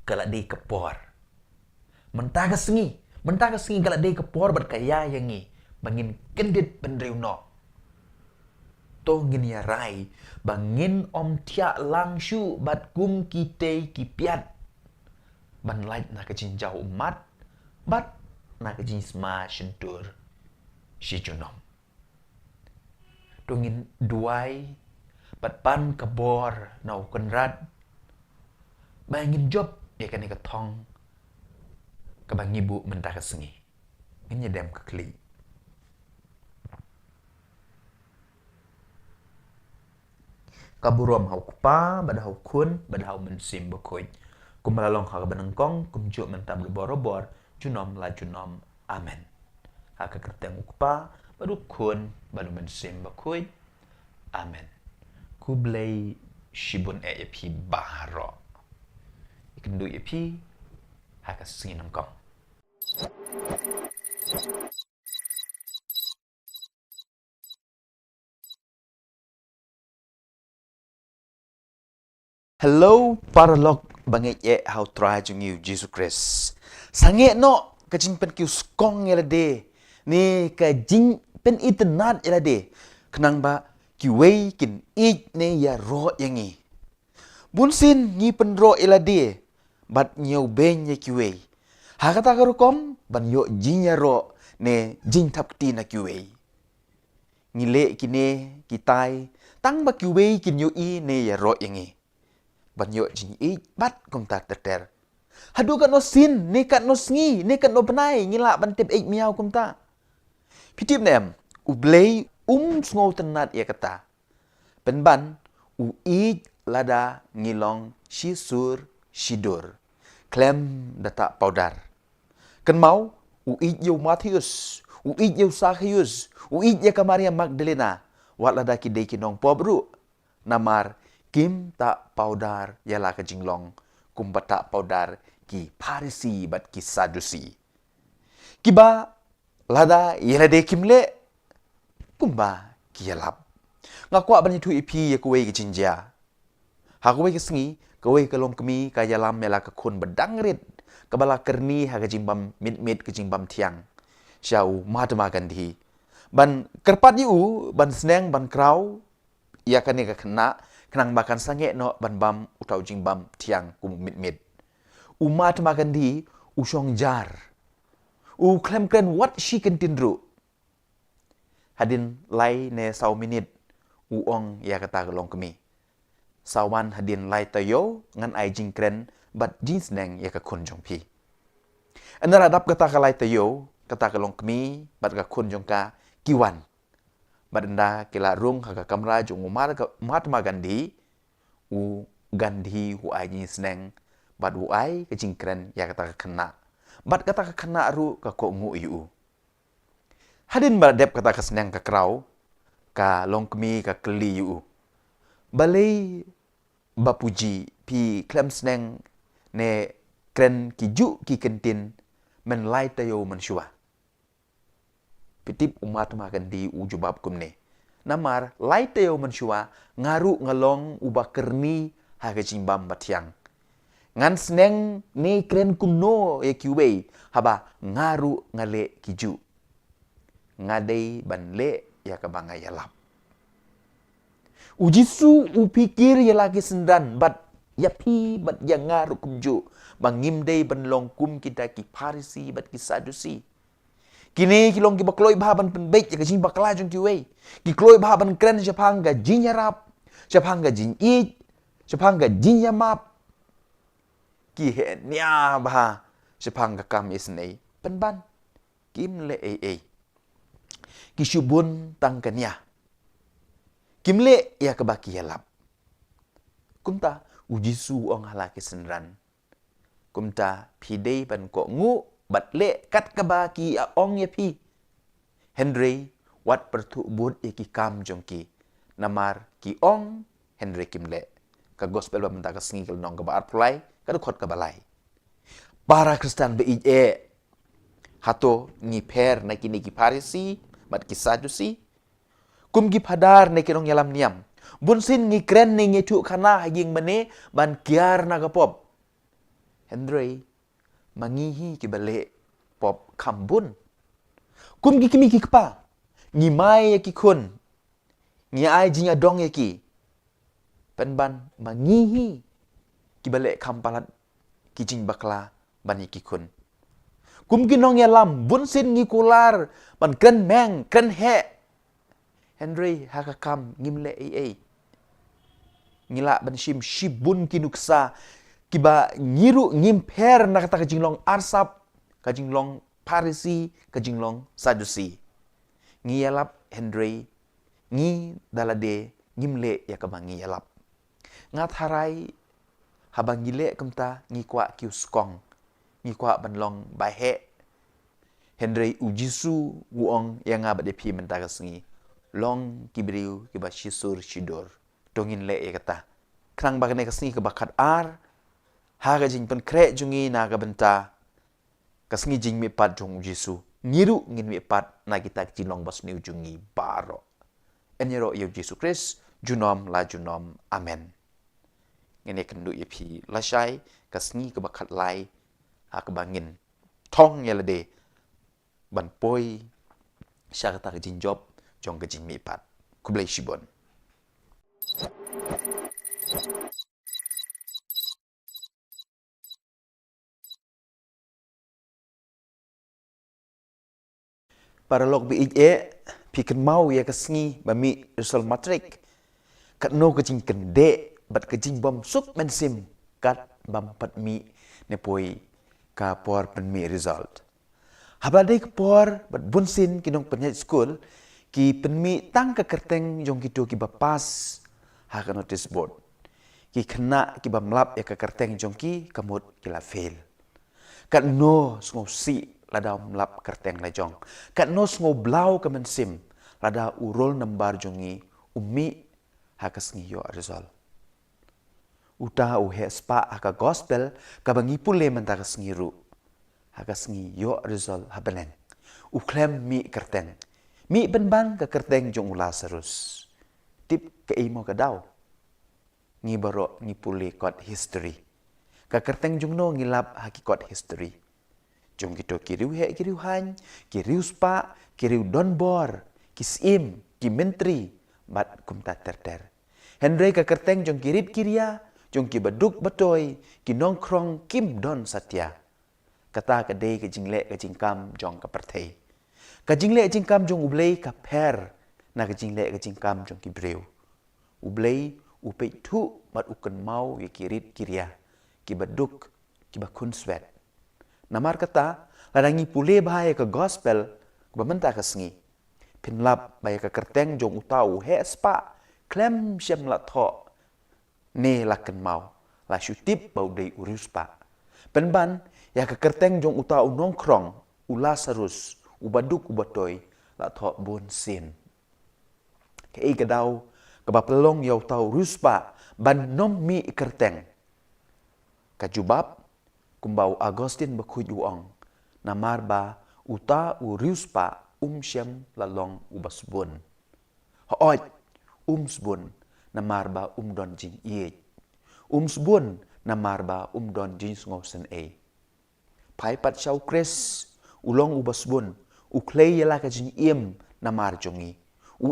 kala di kepor mentah sengi kala di kepor berkaya yangi bangin kendit pendriuno to ngin ya rai bangin om tia langshu bat kum kite kipiat ban light na kajin jauh umat bat na kajin sma syentur si junom dongin duai bat pan kebor nau kenrat bangin job ya kan ikatong kabang ibu mentah kesengi ngedem kekli kaburom hau kupa bada hau kun bada hau mensim bekoy kumalalong ha banengkong kumjuk mentah berborobor junom la junom amen ha kekerteng kupa badu kun badu mensim bekoy amen kublai shibun epi baharo ikendu epi ha kesengi nengkong Hello paralog bangit ye how try jung you Jesus Christ sange no kajing pen kiu skong yela de ni ka jing pen itnat ila de kenang ba ki wei kin ik ne ya ro yangi bun sin ngi pen ro ila de bat nyau ben ye ki wei ha kata ka kom ban yo jing ya ro ne jing thap ti na ki wei ngi le ki ne ki tai tang ba ki wei kin yo i ne ya ro yangi ban yo jing i bat kum ta ter hadu kan no sin ne kan no sngi ne kan no benai ngila ban tep ik miau kum ta pitip nem u blei sngo tenat ya kata pen ban u i lada ngilong shisur shidur klem data powder kan mau u i yo Mattheus u i yo Zacchaeus u i ya Maria Magdalena wat lada ki dei kinong pobru namar kim ta powder yala ka jinglong kum bata powder ki Parisi bat ki Sadusi kiba lada yala de kimle kumba kialap ngakwa ban itu ipi ya kuwe ki jinja ha kuwe ki sngi kuwe ka long kemi ka yalam mela ka khun bedangrit ka bala kerni ha ka jimbam mit ka jimbam tiang syau Mahatma Gandhi ban kerpat yu ban sneng ban krau ya ka ne ka kena kenang makan sange no ban bam utau jimbam tiang kum mit Mahatma Gandhi usong jar klem kren what she can tindru hadin lai ne sau minit uong ya kata gelong kemi sawan hadin lai tayo ngan ai jing kren bat jeans neng ya ka kun jong pi anara dap kata ka lai tayo kata gelong kemi bat ka kun jong ka kiwan badanda kila rung ha ka kamra jong Mahatma Gandhi Gandhi ai jeans neng bat ai ka jing kren ya kata ka kena bat kata ka kena ru ka ko ngu yu hadin baradep kata kesenang ka krau ka longkemi ka keli yu balai bapuji pi klem senang ne kren ki ju ki kentin men lai tayo man shua pitip Mahatma Gandhi jubab kumne namar lai tayo man shua ngaru ngalong uba kerni ha ka jimbam batiang ngan senang ne kren kumno e kiwei haba ngaru ngale kiju ngadai ban le ya ka bangai yalap ujisu upikir ya lagi sendan bat ya pi bat ya ngaru kumju bangim dei ban long kum kita ki Parisi bat ki Sadusi kini kilong ki bakloi baban pen baik ya ka jing bakla jong ki wei ki kloi baban kren japang ga jing yarap japang ga jing i japang ga jing ya map ki he nya ba japang ga kam isnei pen ban kim le kisubun tangkanya kimle ya kebaki yalap kumta ujisu ong halaki senran kumta pidei ban ko ngu batle kat kebaki ong ya pi Henry wat pertu bud ki kam jongki namar ki ong Henry kimle ka gospel ba menta ka singil nong ka baat pulai ka khot ka balai para Kristen be hato ni per na kini ki Parisi bat ki Sadusi kum gi padar ne kinong yalam niam bunsin ngi kren ne ngi tu khana haging mane ban kiar na ga pop Henry mangihi ki bale pop kambun kum gi kimi ki kpa ngi mai ki kun ngi ai jinga dong ki pen ban mangihi ki bale kampalat ki jing bakla ban ki kun kum ginong yalam bunsin ngi kular ban ken meng ken he Henry hakakam ngimle ngila ban shibun kinuksa kiba ngiru ngimper na kata kajinglong arsap kajinglong Parisi kajinglong Sadusi ngiyalap Henry ngi dalade ngimle yakabang ngiyalap ngat harai habang gile kumta ngi kwa kiuskong ngi kwa banlong bahe Henry ujisu wuong yang ngabad depi mentakas ngi long kibriu kiba shisur shidur dongin le ya kata krang bagane kasni kebakat ar haga jing pen kre jungi naga benta kasngi jing mi pat jong ujisu ngiru ngin mi pat na kita jilong bas ni ujungi baro enyero yo Yesus Kristus junom la junom amen ngene kendu yepi lashai kasngi kebakat lai ha kebangin tong yelade ban poi syakata ke jing job jong ke jing mi pat ku blai shibon para lok bi pi kan mau ya kesngi bami result matrik kat no ke jing kende bat ke jing bom suk men sim kat bam pat mi ne poi ka por pen mi result habade ke por bat bunsin kinong penyat school ki pen mi tang ke kerteng jong kitu ki bapas ha ka notice board ki kena ki bam lap ya ke kerteng jong ki kamut ki la fail kat no sngo si lada mlap kerteng la jong kat no sngo blau ke men sim lada urol nambar jongi umi hakas ngiyo result uta u spa aka gospel ka bangi pule mentakas ngiru hakas ngiyo result habeneng u klem mi kerteng mi benban ka kerteng jong ula serus tip ke imo ka daw ngi baro ngi pule kot history ka kerteng jong no ngilap hakikot history jong kito kiriu kiriu han kiriu spa kiriu donbor kisim ki menteri bat kumta terter Henry ka kerteng jong kirit kiria jong ki baduk batoy ki nongkrong kim don satya kata ka dei ka jingle ka jingkam jong ka perthei ka jingle jingkam jong ublei ka per na ka jingle ka jingkam jong ki breu ublei upei thu mat uken mau ye kirit kiria ki baduk ki bakun swet namar kata ladangi pule bahaya ke gospel bamenta ka sengi pinlap bahaya ke kerteng jong utau he spa klem syam la tho ne laken mau la syutip bau dei urus pa penban ya ke kerteng jong utau nongkrong ula sarus ubaduk ubatoy la tho bon sin ke i gadau ke bapelong yau tau ruspa ban nom mi kerteng kajubab kumbau Agustin bakuj uong namar ba uta uruspa syam lalong ubasbun hooj sbun namar ba don jing iej sbun namar ba don jing ngosen pai pat syau kres ulong ubasbun uklei yala ka jing iem namar jongi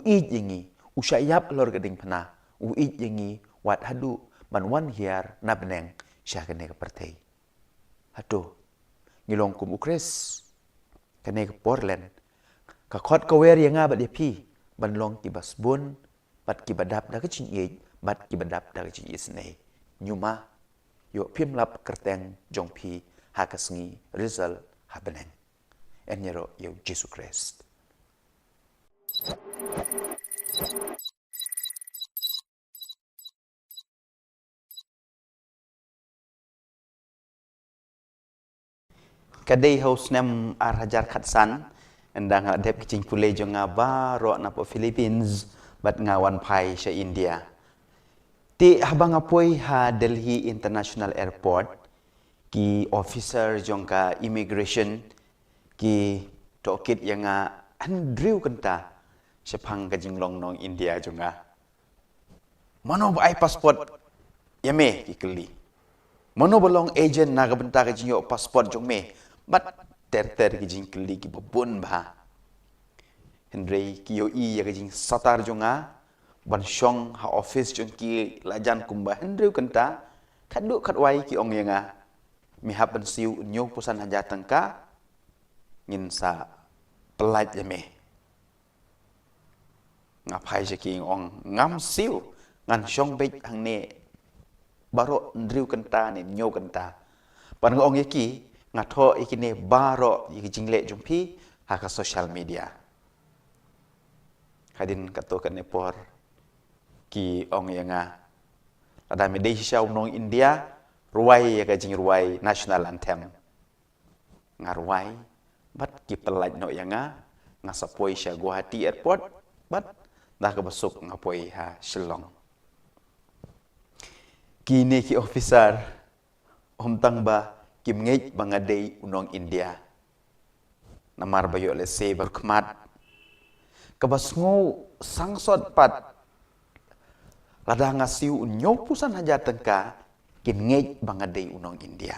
ij yengi usyayap lor gading pana ij yengi wat hadu ban wan hiar nabneng syakane ka pertei hado ngilong kum ukres kane ka Portland ka khot ka wer yanga bat pi ban long ki basbun bat ki badap da ka chin ye bat ki badap da ka chin isne nyuma yo phim lap kerteng jong pi hakasngi result habeneng enyero yo Jesus Christ kadai house nem arhajar khatsan endang adep kicing pule jonga baro na po Philippines bat ngawan pai sa India ti habang apoy ha Delhi International Airport ki officer jongka immigration ki tokit yang Andrew kenta sepang kajing long nong India jonga mano ba ai passport yame ki keli mano bolong agent na kabenta kajing yo passport jong me bat ter ki jing keli ki babun ba Henry ki yo i ya jing satar jonga ban syong ha office jong ki lajan kumba Henry kenta kadu katwai ki ong yanga mi hapen siu nyo pusan haja tangka ngin sa pelat ya me ngapai je ki ong ngam siu ngan syong bek hang ne baro Henry kenta ne nyo kenta pan ong yaki ngatho ikine baro iki jingle jumpi haka social media kadin kato kan nepor ki ong yanga ada medai syau nong India ruai ya kajing ruai national anthem ngarwai bat ki pelaj no yanga ngasapoi sya Guwahati airport bat dah ke besuk ngapoi ha Shillong kini ki officer tang ba kim ngej bangadei unong India namar bayo le se berkhmat kabasngo sangsot pat lada ngasiu unyo pusan haja tengka kim ngej bangadei unong India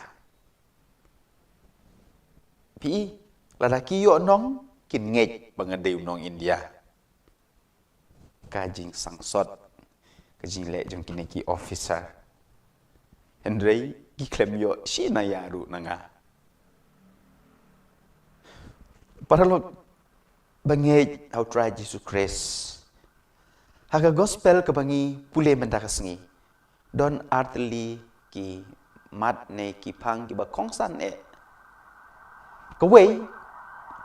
pi lada kiyo nong kin ngej bangadeu nong India kajing sangsot kajing le jong kineki officer Henry ki klem yo si na yaru nanga paralog bangej how try Jesus Christ haga gospel kabangi pule mendakas ngi don artli ki mat ne ki phang ki ba kongsan e kawai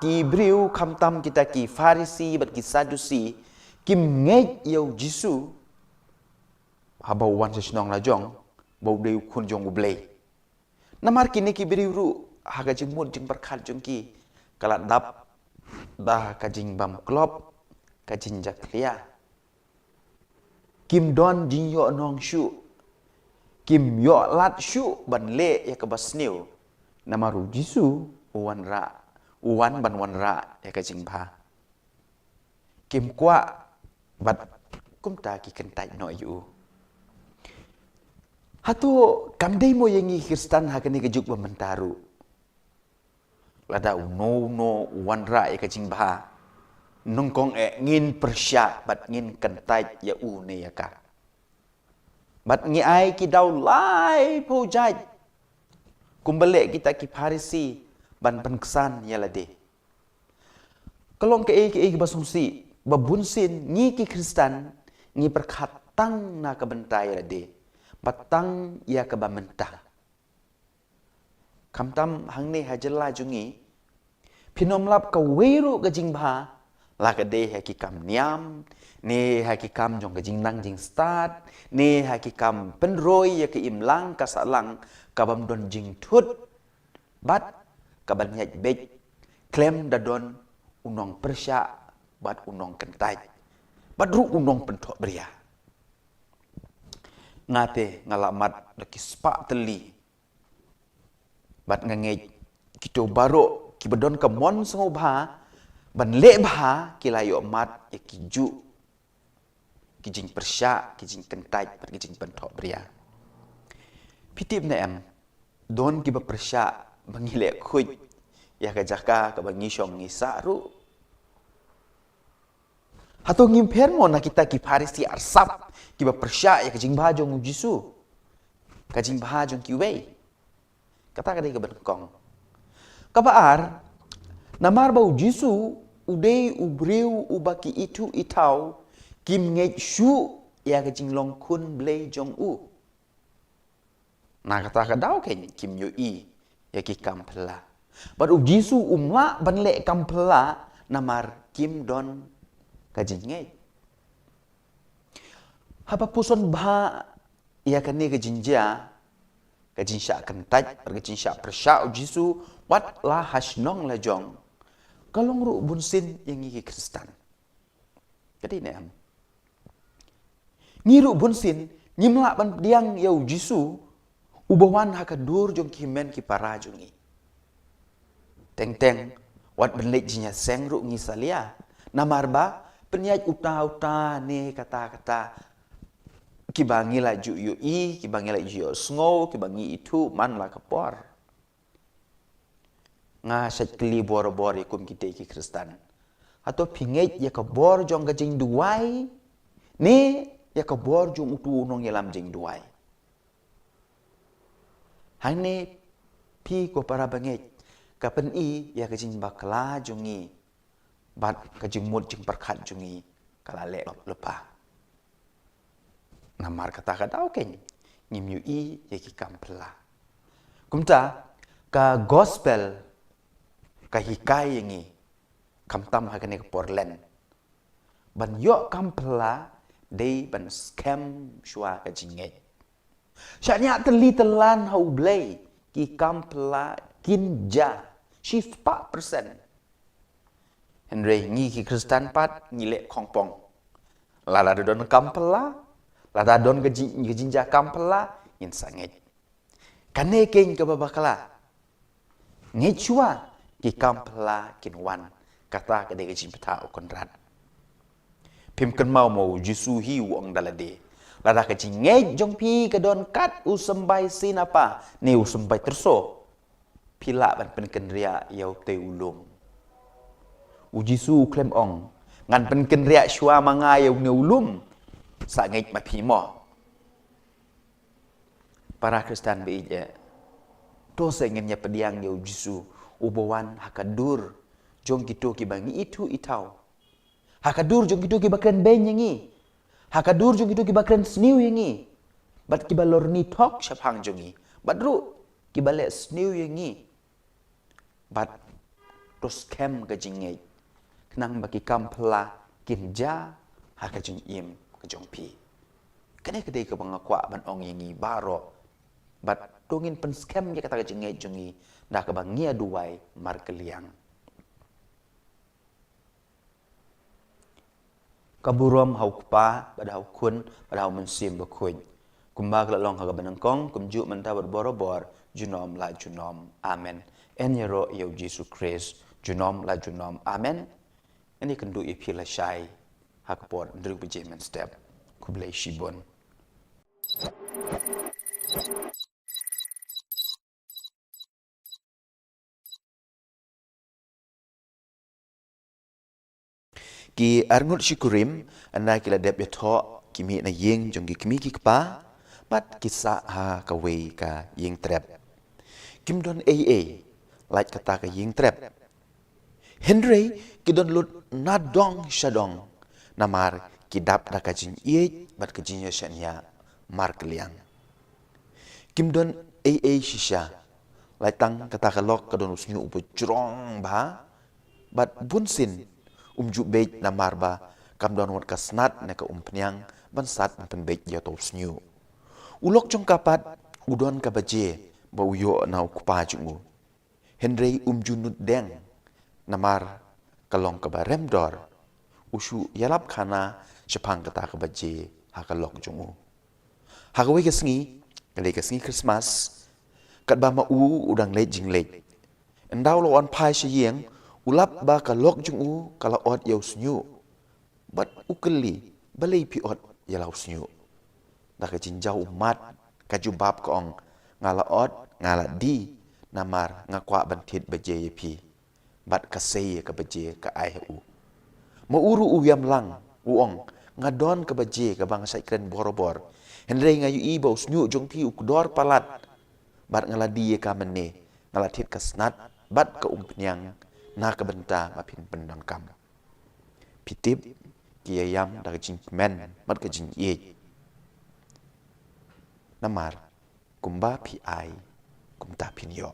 ki briu khamtam kita ki farisi bat ki sadusi kim ngej yo jisu haba wan sesnong la jong bau deu kun jong ublei namar kini ki briu ru haga jengmut jeng berkhat jong ki kala dap bah kajing bam klop kajing jaklia kim don jing yo nong shu kim yo lat shu ban le ya ka basniu namaru jisu uwan ban wan ra ya kajing ba kim kwa bat kum ta ki kentai no yu hatu kamdei mo yengi Kristen hakani kejuk bamentaru lada no wan ra ya kajing ba nongkong ngin persya bat ngin kentai ya ne ya ka bat ngi ai ki dau lai po jai kumbale kita ki farisi ban penkesan ya lade kalong ke basungsi babunsin ngi ki Kristen ngi perkhatang na ka bentai lade batang ya ka bamentang kamtam hangne hajela jungi pinomlap ka weru ka jingba la ka de ha ki kam niam ne ha ki kam jong ka jingnang jing start ne ha ki kam penroi ya ki imlang ka salang ka bam don jing thut bat ka ban nyaj bej klem da don unong persya bat unong kentai bat ru unong pentok beria ngate ngalamat laki spak teli bat ngangej kito baro ki bedon ka mon sengo bha ban le bha ki layo mat ya ki ju ki jing persya ki jing kentai bat ki jing pentok beria pitip na em don ki ba persya bangile khuj ya ka jaka ka bangi syong ngi saru hato ngim permo na kita ki farisi arsap ki ba persya ya ka jing ba jong jisu ka jing ba jong ki wei kata ka dei ka benkong ka baar namar bau jisu udei ubreu ubaki itu itau kim ngej shu ya ka jing long kun blei jong u na kata ka dau ken kim yo i ya ki kampela baru jisu umla ban le kampela namar kim don kajing ngej haba puson bha ya kane kajing ja kajing sya kentaj kajing sya persya jisu wat la hasnong la jong kalong ru bunsin yang ngi Kristen jadi ne am ngiru bunsin ngimla ban diang yau jisu ubawan hakadur jong kimen ki para jongi teng wat benlek jinya seng ru ngi salia namar ba penyaj uta ne kata ki bangi la ju yu i ki bangi la ju sngo ki bangi itu man la kapor nga sat kli bor ikum kita ki Kristen atau pingej ya ka bor jong ka jing duai ne ya ka bor jong utu nong yelam jing duai hane pi ko para bangej kapen i ya ka jing bakla jongi bat ka jing mut jing perkhat jongi kala le lepa namar kata ken ngim yu i ya ki kampela kumta ka gospel ka hikai yangi kamtam hakane ka porlen ban yo kampela dei ban scam shwa ka jinget syanya teli telan hau blei ki kampela kinja shifa persen Henry ngi ki Kristen pat ngile kongpong lala don kampela lada don gejinja kampela in sanget kane king ke babakala ngechua ki kampela kinwan kata ke de gejin peta konrat pim kan mau jisu hi wong dalade lada ke jinge jong pi ke don kat usembai sinapa ni usembai terso pila ban pen kendria yau te ulung Jisu klem ong ngan penken riak shua mangai ulum sa ngait mapimo para Kristen beije to sengenya pediang yau Jisu ubawan hakadur jong gitu ki bangi itu itau hakadur jong gitu ki bakren ben yangi hakadur jong gitu ki bakren sniu yangi bat ki balor ni tok syapang jongi badru ki bale sniu yangi bat tos kem ka jingai kenang baki kampla kinja hakajung im kajong pi kene kedai ke bangakwa ban ong yangi baro bat tungin pen scam ya kata jingai jongi dah ke bangia duai mar keliang kaburom hau kupa pada hau kun pada hau mensim bakuin kumba kelalong haga benengkong kumju mentah berborobor junom la junom amen en yero yau Yesus Kristus junom la junom amen ini kendu ipi la syai hakpor ndru bejemen step kublai shibon ki arngut syukurim anda kila dep ya tho kimi na yeng jong ki kimi ki kpa bat kisa ha ka wei ka yeng trap kim don aa like kata ka yeng trap Henry ki don lut na dong shadong namar ki dap da ka jin ye bat ka jin ya shanya mar kliang kim don aa shisha like tang kata ka lok ka don usnyu upo jrong ba bat bunsin umju bej na marba kam don wat kasnat na ka umpnyang bansat pen bej ya to snyu ulok jong kapat udon ka baje ba uyo na kupa jungu Henry umju nut deng namar kalong ka barem dor usu yalap khana chapang kata ka baje ha ka lok jungu ha ka we kesngi kale kesngi Christmas kat ba ma udang le jing le endau lo on pai shiyeng ulap ba ka lok jung kala ot yau snyu bat ukeli balei pi ot yalau snyu da ka jinjau umat ka jubab ka ong ngala ot ngala di namar ngakwa bantit baje pi bat ka sei ka baje ka ai mo uru uyam lang uong ngadon ka baje ka bangsa ikren borobor henrei ngayu ibo snyu jong pi ukdor palat bat ngala di ka mene ngala tit ka snat bat ka umpnyang na kabenta mapin pendon kam pitip kiyayam da jing men mat ka jing ye namar kumba pi ai kumta pinyo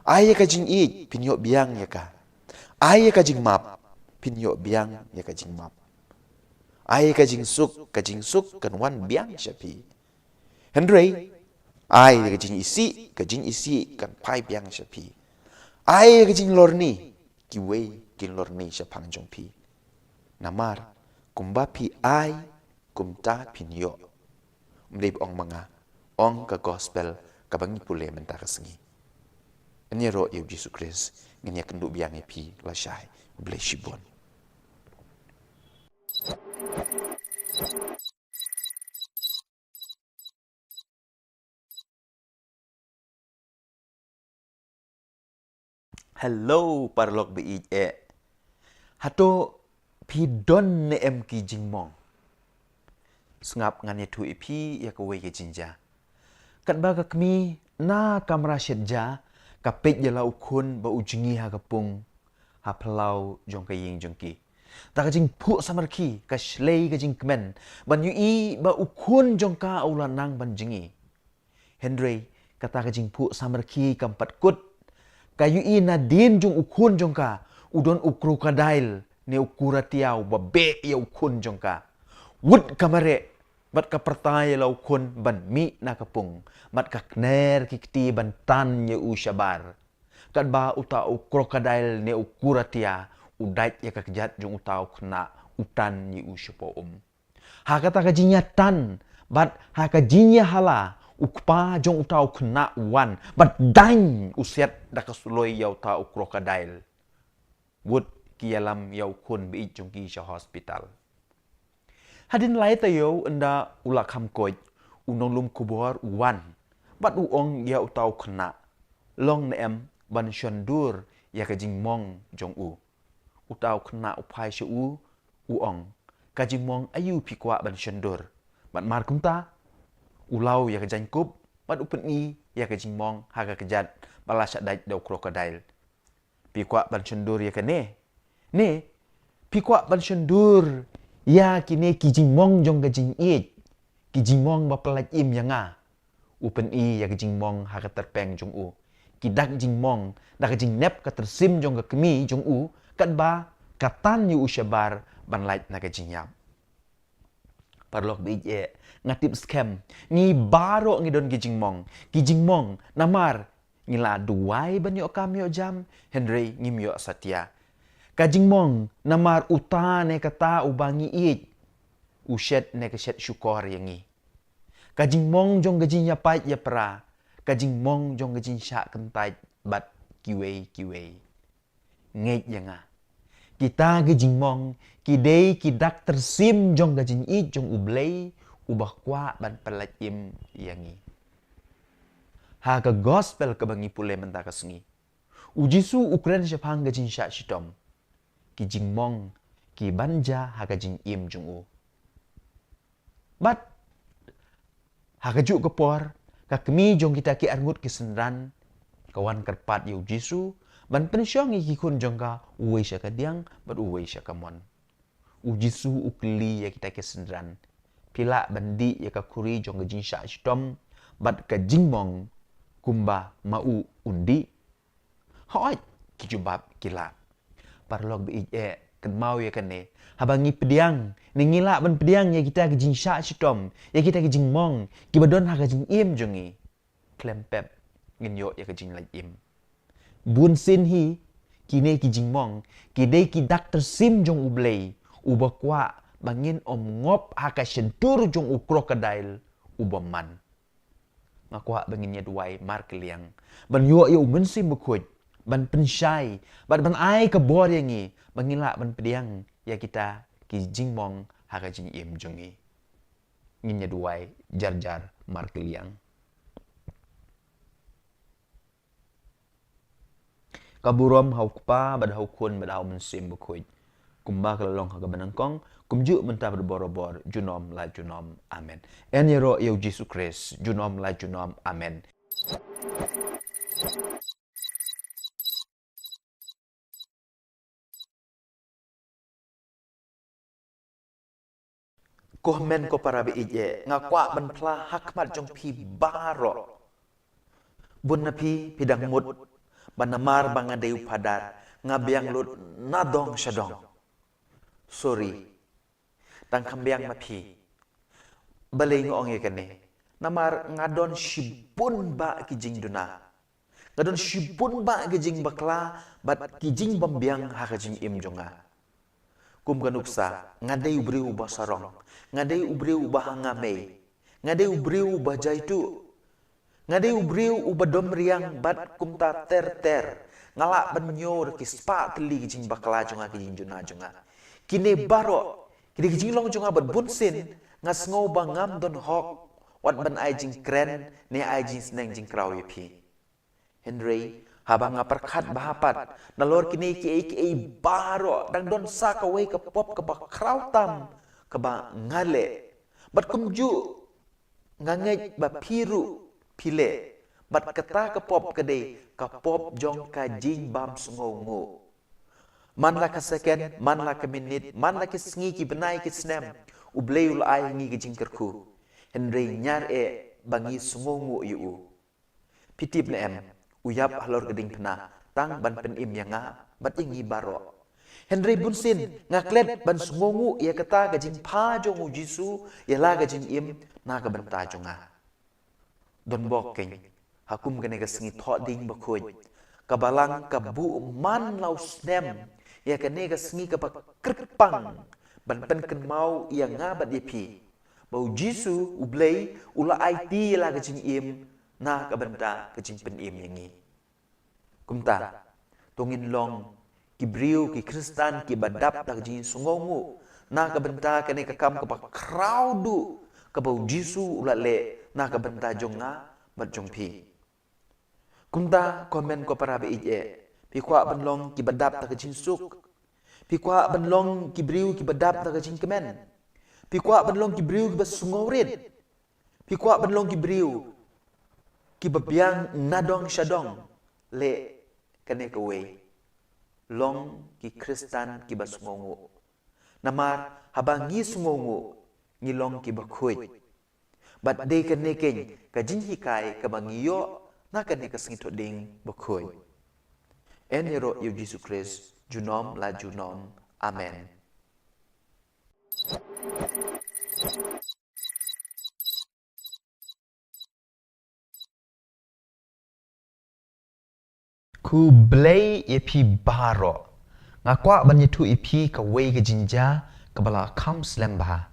ai ka jing ye pinyo biang ya ka ai ka jing map pinyo biang ya ka jing map ai ka jing suk kan wan biang syapi Henry ai ka jing isi kan pai biang syapi ai ka jing lorni ki wei kin lorni sha phang jong pi namar kumba pi ai kumta pinyo mdeb ong manga ong ka gospel ka bangi pule menta ka sengi anya ro yu Jesus Christ ngenya kendu biang pi la shai bless you bon Hello parlok bi hato pi don ne em ki jingmong sngap ngane tu ipi ya ko we ke jinja kat ba ka kmi na kamera shedja ka pej ya la ukun ba ujingi ha kapung ha plau jong ka ying jong ki ta ka jing phu samar ki ka shlei ka jing kmen ban yu i ba ukun jong ka ulanang ban jingi Henry kata ka jing phu samar ki kampat kut kayu ina din jong ukun jong ka udon ukrokadail ne ukura tiaw babe ya ukun jong ka wud kamare bat ka pertaya la ukun ban mi na kapung bat ka kner kikti ban tan ya ushabar kat ba uta ukrokadail ne ukura tia udait ya ka kejat jong utau kena utan ni ushapo ha kata ka jinya tan bat ha ka jinya hala ukpa jong utau kena wan bat dain usiat da kasuloi yau tau krokodil wud kialam yau kun bi jong ki sha hospital hadin lai ta yo enda ula kham koi unong lum kubor wan bat uong ya utau kena long ne em ban shandur ya ka jing mong jong utau kena upai shu uong ka jing mong ayu pi kwa ban shendur ban mar kum ta ulau ya ka jang kup ban upen i ya ka jing mong ha ka kejat bala syadai dau krokodil pi kwa ban shendur ya ka ne pi kwa ban shendur ya kini ki jing mong jong ka jing i ki jing mong ba pelaj im ya nga upen i ya ka jing mong ha ka terpeng jong u ki dak jing mong dak jing nep ka tersim jong ka kemi jong u kat ba katan yu ushabar ban lait na ka jing yam parlok bi je ngatip scam ni baro ngidon ki jing mong namar ngila duai ban yo kam yo jam Henry ngim yo satya ka jing mong namar utane kata ubangi it ushet ne ka shet syukor yangi ka jing mong jong ka jing ya pai ya pra ka jing mong jong ka jing syak kentai bat kiwei ngej yanga kita ke jing mong ki dei ki dak tersim jong ka jing i jong ublei ubah kwa ban pelat im yangi ha ka gospel ka bangi pule menta ka sengi ujisu ukren syapang ka jing syak shitom ki jing mong ki banja ha ka jing im jong u bat ha ka juk kepor ka kemi jong kita ki arngut ki senran kawan kerpat yu jisu ban pensyong ki kun jong ka uwe sya ka diang bat uwe sya ka mon u jisu ukli ya kita ki senran pila bandi ya ka kuri jong ka jing sya shitom bat ka jing mong kumba mau undi hoi ki jubab kila parlog bi kan mau ya kan ne habangi pediang ni ngila ban pediang ya kita ke jing sya shitom ya kita ke jing mong ki badon ha ka jing im jongi klempep ngin yo ya ka jing lai im bun sin hi kine ki jing mong ki dei ki dak tersim jong ublei ubakwa bangin om ngop ha ka shentur jong u krokodil ubaman makwa bangin ya duai mar keliang ban yo ya mensim bekut ban pensyai ban ai ka bor yangi bangila ban pediang ya kita ki jing mong ha ka jing im jongi ngin ya duai jar mar keliang kaburom hau kpa bad hau kun bad hau mensim bekut kumba kelalong ha ka benangkong kumju menta berborobor junom la junom amen en yero yo Jesus Christ junom la junom amen Komen ko para bi ije ngakwa ban pla hakmat jong pi baro bun na pi pidang mut banamar bangadeu padat ngabiang lut nadong syadong sorry tang kambiang mapi balei ngong ye kene namar ngadon shibun ba kijing duna ngadon shibun ba kijing bakla bat kijing bambiang ha kijing im jonga kum kanuksa ngadei ubriu basarong ngadei ubriu bahangame ngadei ubriu bajaitu ngadei ubriu ubadom riang bat kumta ter ngalak banyor ki spa teli kijing bakla jonga kijing juna jonga kine baro kini kijing long jonga bat bunsin ngas ngau bangam don hok wat ban ai jing kren ne ai jing sneng jing kraw yepi Henry habang ngaperkat bahapat nalor kini ki baro dang don sa ka we ka pop ka ba kraw tam ka ba ngale bat kumju ngangej ba piru pile bat kata ka pop kade ka pop jong ka jing bam sungongo man la ka second man la ka minute man la ki sngi ki benai ki snem ubleul ai ngi ki jing kerku Henry nyar bangi sungongo yu pitip le em uyap halor geding pena tang ban pen im yanga bat ingi baro Henry bunsin ngaklet ban sungongu ia kata gajing pa jong jisu ia la gajing im na ka banta jonga don bok keng hakum gane ga singi tho ding bakhoj kabalang kabu man lau snem ia kane ga singi ka krpang ban pen ken mau ia nga bat yepi bau jisu ublei ula it la gajing im na ka banta gajing pen im yangi kumta tongin long ki briu ki kristan ki badap tak jin sungongu na ka benta kane ka kam ka crowdu ka bau jisu ulale na ka benta jonga bat jongpi kumta komen ko para be ije pi kwa banlong ki badap tak jin suk pi kwa ban long ki briu ki badap ta ka jing kemen pi kwa ban long ki briu ki basungawrit pi kwa ban long ki briu ki babiang nadong shadong le kane ka we long ki kristan ki basungongo namar habang ngi sungongo ngi long ki bakhoy bat de kane ken ka jing hikai ka bangiyo na kane ka singito ding bakhoy enero yu Jesus Christ junom la junom amen. Ku blay epi baro. Ngakwa banyitu epi ka wei ke jinja ka bala kam slamba.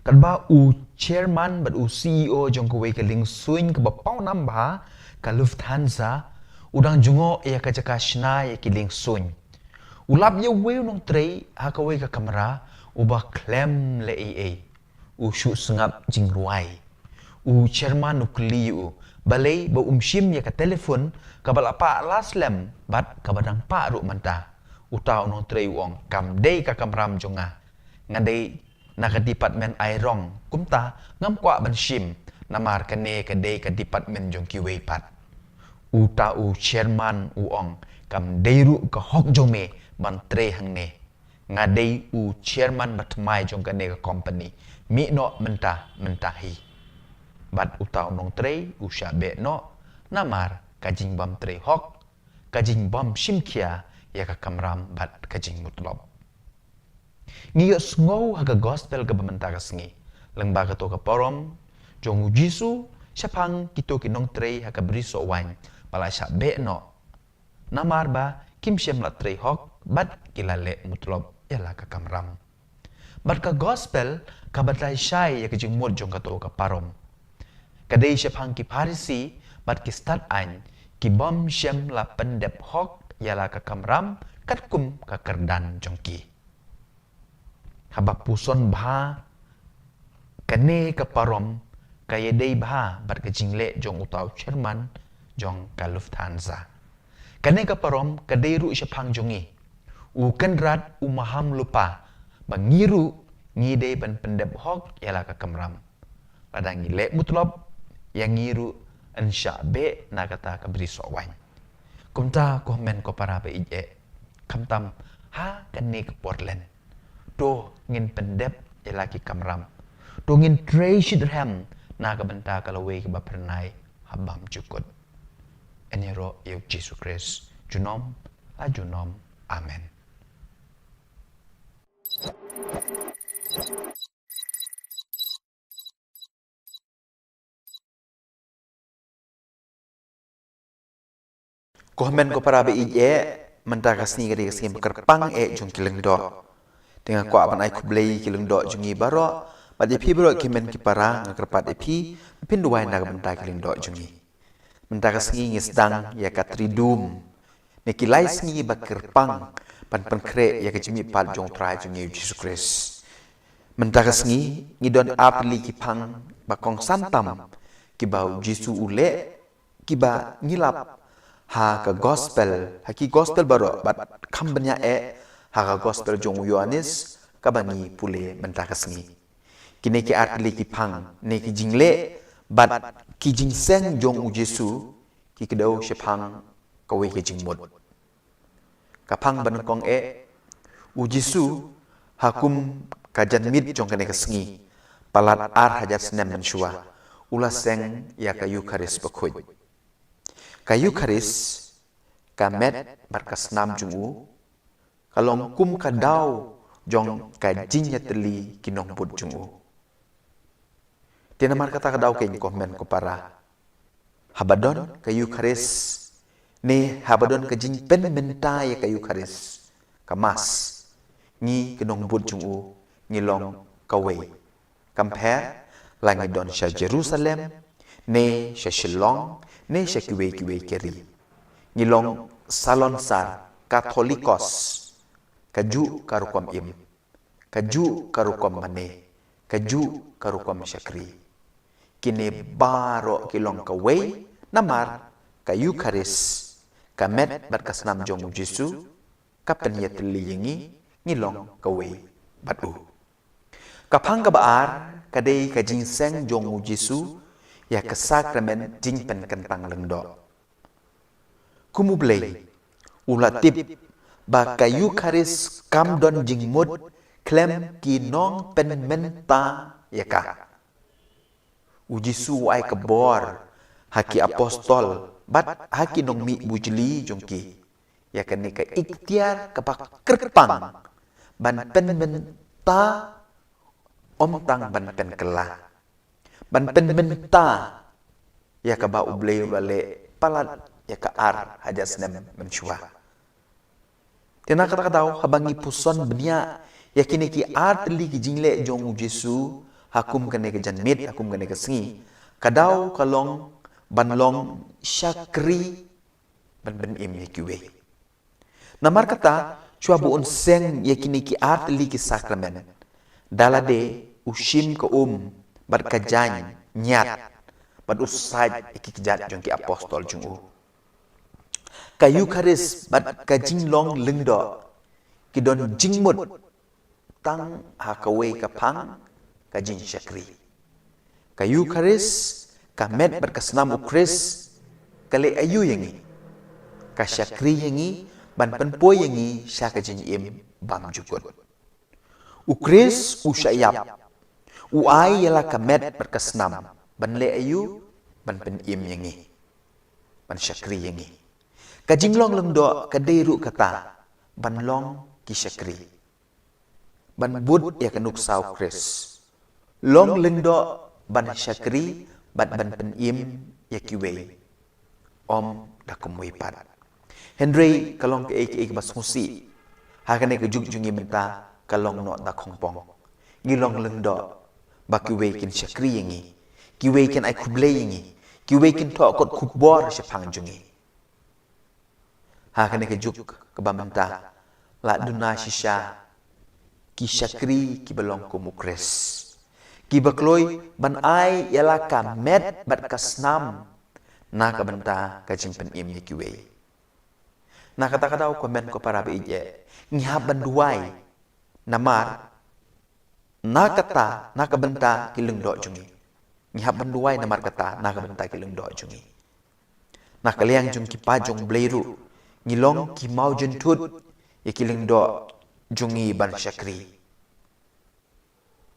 Kadba u chairman bat u CEO jong ka wei ka ling suin ka ba pau namba ka Lufthansa udang jungo ya ka jaka shna ya ki ling suin. Ulap ya wei nong trei ha ka wei ka kamera uba klem le ee. U shu sengap jing ruai. U chairman nukli u balai ba shim ya ka telefon ka bala pa laslem bat ka badang pa ru manta utau nong trei wong kam dei ka kamram jonga ngadei na ka department airong kumta ngam kwa ban shim namar ka ne ka dei ka department jong ki wei pat uta u chairman u ong kam dei ru ka hok jome ban tre hang ne ngadei u chairman bat mai jong ka ne ka company mi no menta hi bat utau nong trei u syabe no namar kajing bam trei hok kajing bam shimkia ya ka kamram bat kajing mutlob ngiyo sngow haga gospel ka bamanta ka sngi lengba ka to ka porom jong jisu syapang kito kinong trei haga briso wan pala syabe no namar ba kim syam la trei hok bat kilale mutlob ya la ka kamram bat ka gospel ka batai syai ya kajing mut jong ka to ka parom kadai syapang ki parisi bat ki start an ki bom syam la pendep hok yala ka kamram kat kum ka kerdan jongki habak puson bha kane ka parom kaya dei bha bat ka jingle jong utau chairman jong ka Lufthansa kane ka parom kadai ru syapang jongi u kenrat u maham lupa bangiru ngide ban pendep hok yala ka kamram ladang ngile mutlob yang ngiru ansyabe na kata kabri sowan kumta ko men ko para be ije kamtam ha kane ke Portland do ngin pendep elaki kamram do ngin trei shidram na ka benta kalawe ke bapernai habam cukut enero yu Jesus Christ junom a junom amen. Komen ko para be menta kasni gadi kasni bekerpang jung kileng do dengan ko aban ai kublei kileng do jungi baro pada pi bro kimen ki para ngakerpat pi pinduai na menta kileng do jungi menta kasni ngisdang ya katridum ne kilai sngi bekerpang pan kre ya kejimi pat jong trai jungi Jesus Christ menta kasni ngidon apli ki pang bakong santam ki bau Jisu ule ki ba ngilap ha ka gospel haki gospel baro bat kambanya ha ka gospel jong Yohanes ka bani pule menta kasni kine ki artli ki pang ne ki jingle bat ki jingseng jong Jesu ki kedau shepang ka we ki jingmod ka pang ban kong u Jesu hakum ka janmit jong kane kasni palat ar hajat senem dan shua ulas seng ya ka Eucharis bakhoy ka Eucharis kamet barkas nam jungu kalong kum ka daw jong ka jinya teli kinong bud jungu tinamar kata ka daw ken komen ko para habadon ka Eucharis ne habadon ka jing pen menta ya ka Eucharis kamas ni kinong bud jungu ngilong kawe compare langi don sha Jerusalem ne sha Shillong ne sha kiwe keri ngilong salon sar Katolikos kaju karukom im kaju karukom mane kaju karukom syakri kine baro kilong kawe namar ka Eucharis kamet barkas nam jong Jesu kapen yatli yengi ngilong kawe batu. Kapang kabaar kadai ka jinseng jong Jesu ya ke sakramen jing pen kentang lengdo. Kumublay ulatip ba kayu karis kam don jing mud klem ki nong pen menta ya ka. Jesu ai kebor haki apostol bat haki nong mi bujli jongki ya kene ka ikhtiar kapak kerpang ban pen menta om tang ban pen kela ban pen menta ya ka ba ublay bale palat ya ka ar hajas nem menchua tena kata daw habangi puson benia ya kini ki ar tli ki jingle jong Jesu hakum kene ke janmit hakum kene ke sengi kadaw kalong banlong syakri ban ben im yakiwe namar kata chua buon seng yakini ki ar tli ki sakramen dalade ushim ke bat kajany nyat bat usaj iki kijat jong ki apostol jong kayu karis bat kajing long lengdo kidon jingmut tang hakawe kapang kajing syakri kayu karis kamet berkesenam ukris kale ayu yangi ka syakri yangi ban penpoy yangi syakajing im bam jukut ukris usyayap uai yala kamet berkesenam ban le ayu ban pen im yangi ban syakri yangi kajing long lengdo kadairu kata ban long ki syakri ban bud ya kanuk sau kris long lengdo ban syakri bat ban pen im ya kiwe om dakum wipat Henry kalong ke ek bas musi hakane ke juk jungi menta kalong no da khongpong ngilong lengdo bakiwe kin syakri yangi kiwe kin ai kublay yangi kiwe kin to kot kubor syapang jungi hakane ke juk ke bamenta la duna shisha ki syakri ki belong ku mukres ki bakloi ban ai yala ka met bat kasnam na ka benta ka jimpen im ni kiwe na kata-kata komen ko para beije ngihab banduai namar na kata na ka benta ki lengdo jungi ngihab banduai namar kata na ka benta ki lengdo jungi na kaliang jung ki pajong bleiru ngilong ki mau jentut ya ki lengdo jungi ban syakri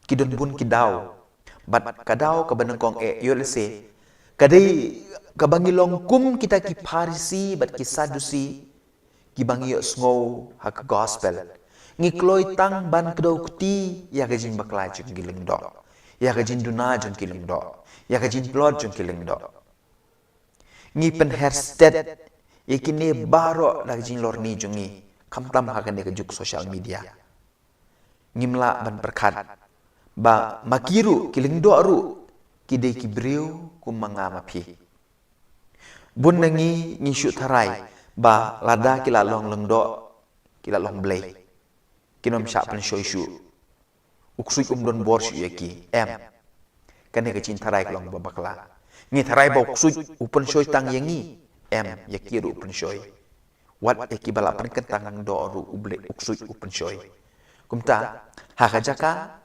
kidon bun kidaw bat kadaw ka banengkong yolse kadai kabangilong kum kita ki parisi bat ki sadusi ki bangi sngow hak gospel ngikloy tang ban kedaw kuti ya gajin bakla jung gilengdo ya gajin duna jung gilengdo ya gajin plot jung gilengdo ngi pen hersted yakini baro lagajin lorni jungi kamtam hakane ke juk social media ngimla ban perkat ba makiru kilingdo aru kidei kibreu kumanga mapi bun nangi ngisyu tharai ba lada kila long lengdo kila long blay kinom sya pen shoyshu uksui don borshu yaki kane ke cin tharai long babakla ngi tharai ba uksui upen shoy tang yangi yakiru upen shoy wat yaki bala pen kentang do aru uble uksui upen shoy kumta hakajaka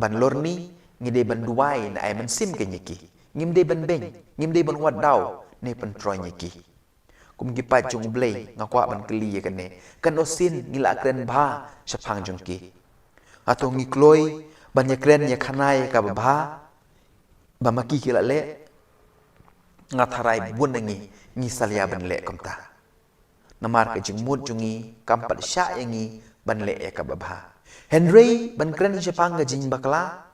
ban lorni ngide ban duai na ay man sim ke nyeki ngimde ban beng ngimde ban wat daw ne pen troy nyeki kum gi pa chung blei ngakwa ban kli ye kane kan osin ngila kren bha sapang jungki atau ngikloi ban ye kren ye khanai ka bha ba maki kila le ngatharai bun ngi ngi salia ban le komta namar ke jingmut jungi kampat sya yangi ban le ka bha Henry ban kren Jepang ga jing bakla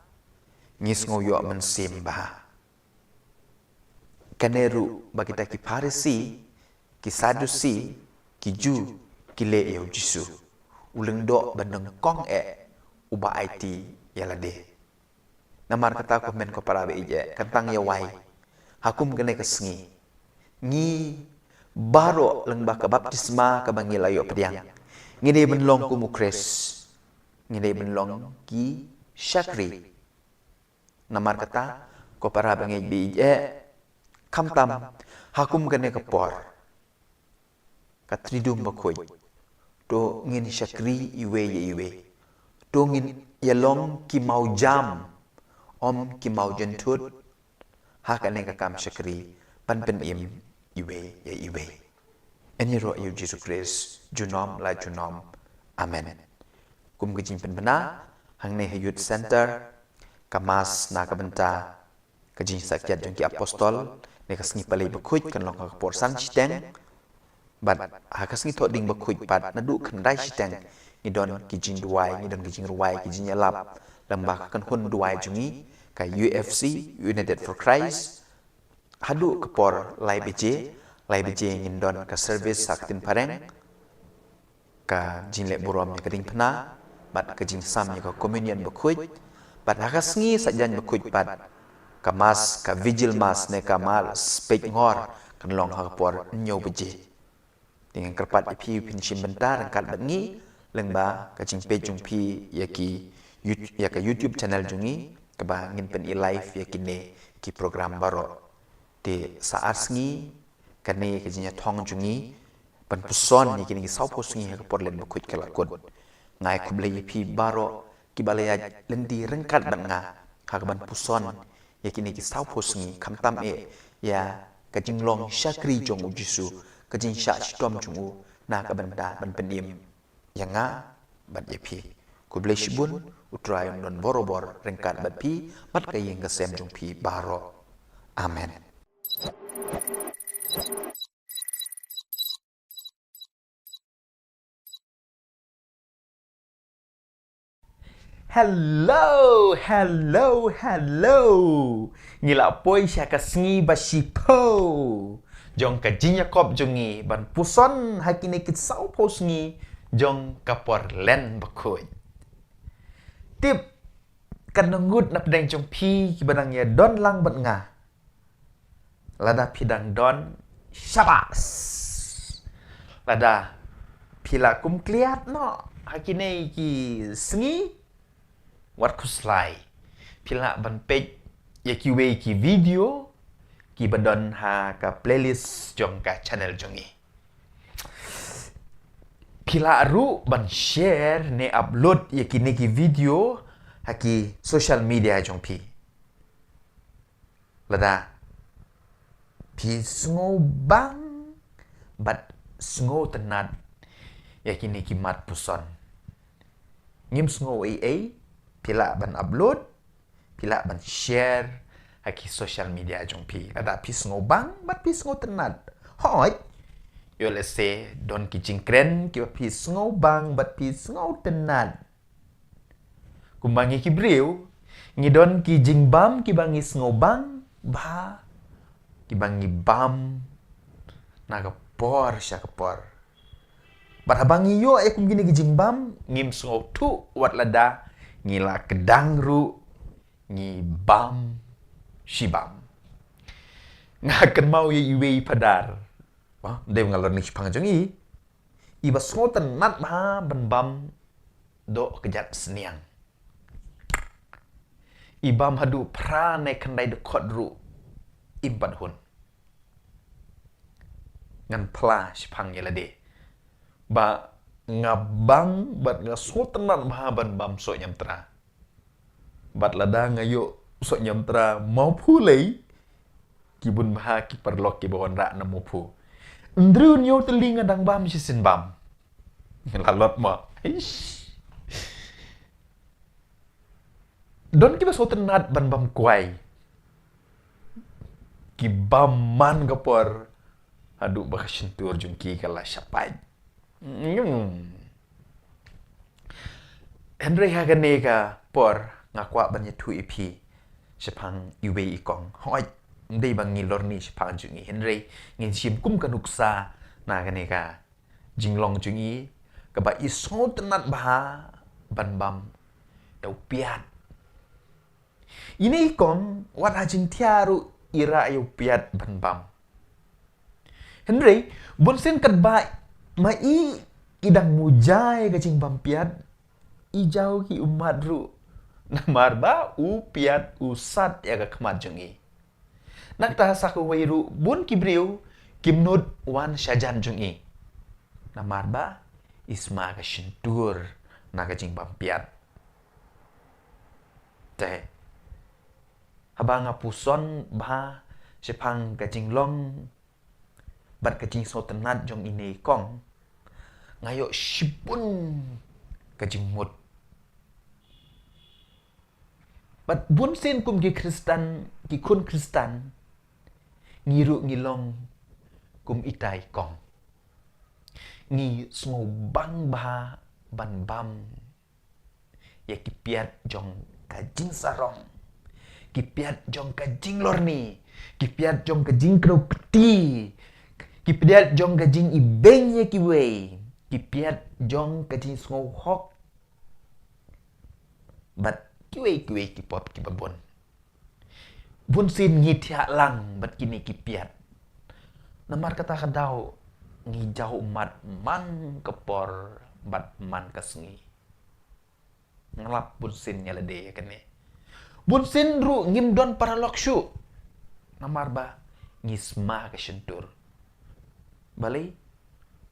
ngis ngoyo men simba kaneru bagita ki parisi ki sadusi ki ju ki le yo jisu uleng do bandeng kong uba IT yalade namar kata ko men ko para beije kantang ya wai hakum kene kesengi ngi baro leng ba ka baptisma ka bangila yo pediang ngide benlong ku mukres ngide benlong ki syakri namar kata ko para bangi beije kamtam hakum kene ke por katridum bakoy to ngin syakri iwe ya iwe to ngin yalong ki mau jam om ki mau jentut hakane ka kam syakri pan pen im iwe ya iwe eni ro yu Jesus Christ junom la junom amen kum ke jing pen bena hang ne youth center kamas na ka benta ke jing sakyat jong ki apostol ne ka sngi palai bekhuj kan long ka por san chiteng bat hakas ngi thoding bekhuj pat na du kan dai chiteng ni don ki jing duai ni don ki jing ruai ki jing yalap lamba kan hun duai jungi ka UFC United for Christ hadu ke por lai beje ngin don ka service saktin pareng ka jing le burom ni kading pena bat ka jing sam ni ka communion bekhuj bat hakas ngi sajan bekhuj pat ka mas ka vigil mas ne ka mal spek ngor kan long ha por nyo beje dengan kerpat ipi pinchim bentar angkat bengi lengba ka jing pe jung pi ya ka YouTube channel jungi ka ba ngin pen i live ya kine ki program baro de saat sngi kane ka jinya thong jungi pan puson ni kini ki sau pos ngi ka por len bekhuj kala kod ngai ku ble ipi baro ki balaya lendi rengkat banga ka ban puson ya kini ki sau pos ngi kham tam e ya ka jing long syakri jong u jisu ka jing sha stom jong u na ka ban da ban penim yang nga bat yepi ku ble shibun utrai non borobor rengkat bat pi mat ka yeng ka sem jong pi baro amen. Hello. Ngila poi sya ka sngi ba shipo. Jong ka jinya kop jongi ban puson hakine kit sau po sngi jong ka por len bakoi. Tip kan ngut na pedang jong pi ki badang ya don lang bat nga. Lada pidang don syabas. Lada pila kum kliat no hakine ki sngi wat kuslai pila ban page ya ki we ki video ki badon ha ka playlist jong ka channel jongi pila ru ban share ne upload ya ki ne ki video ha ki social media jong pi lada pi sngo bang bat sngo tenat ya ki ne ki mat puson ngim sngo pila ban upload pila ban share haki social media jong pi ada pi sngo bang bat pi sngo tenat hoi yo let's say don ki jingkren ki pi sngo bang bat pi sngo tenat kumbangi ki breu ngi don ki jingbam ki bangi sngo bang ba ki bangi bam naga por sya ka por bat abangi yo ay kum gini ki jingbam ngim sngo tu wat lada ngila kedang ru ngi bam shibam ngakan mau ye iwe padar de ngalor ni pang jongi iba soten nat ba ban bam do kejat seniang ibam hadu pra ne kandai de kodru impan hun ngan pla shipang ye lade ba ngabang bat nga soten nat ba ban bam so nyamtra bat lada ngayo so nyamtra mau pulai kibun maha ki perlok ki bawon ra na mo pu ndrun yo telinga dang bam si sin bam lalot ma don ki so tenat ban bam kuai ki bam man gapor adu ba sentur jungki kala syapai Henry haganega por ngakwa banya tu ipi sepang iwe ikong hoi ndai bangi lorni sepang jungi Henry ngin sim kum kanuksa na ganeka jinglong jungi kaba iso tenat bah ban bam dau piat ini ikong wat hajing tiaru ira yu piat ban bam Henry bonsen kat ba mai idang mujai gacing bam piat ijau ki umat ru namar ba u piat usat ya ka khamat jungi nak ta saku wairu bun kibriu kimnud wan syajan jungi namar ba isma ka shintur na ka jing bam piat te habanga puson ba sepang ka jing long bat ka jing so tenat jong ini kong ngayo shipun ka jing mut bat bun sin kum ki Kristan ki kun Kristan ngiru ngilong kum itai kong ngi smo bang ba ban bam ya kipiat jong kajing sarong kipiat jong kajing lorni kipiat jong kajing kro keti kipiat jong kajing ibeng ya kiwei kipiat jong kajing smo hok bat kiwei kipop kibabon bun sin ngi tia lang bat kini kipiat namar kata kadau ngi jauh mat man kepor bat man kasngi ngelap bun sin nyala de kene bun sin ru ngim don para lokshu namar ba ngisma ka shentur balai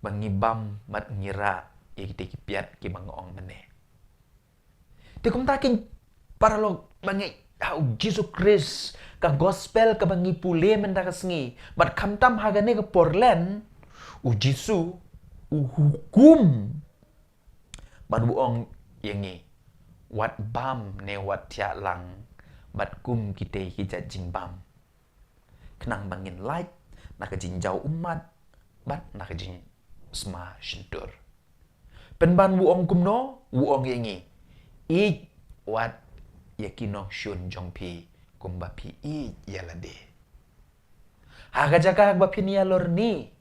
bangi bam mat ngira ya kita kipiat ki bangong mene te kum takin para lok bangi au Jesus Christ ka gospel ka bangi pule menda kasngi bat kamtam hagane ka porlen u Jisu u hukum ban buong yangi wat bam ne wat tia lang bat kum kite hija jing bam kenang bangin light nak jing jauh umat bat nak jing sma shintur pen ban buong kum no buong yangi i wat yakinong shun jong pi kum ba pi i yalade haga jaka ba pi ni lorni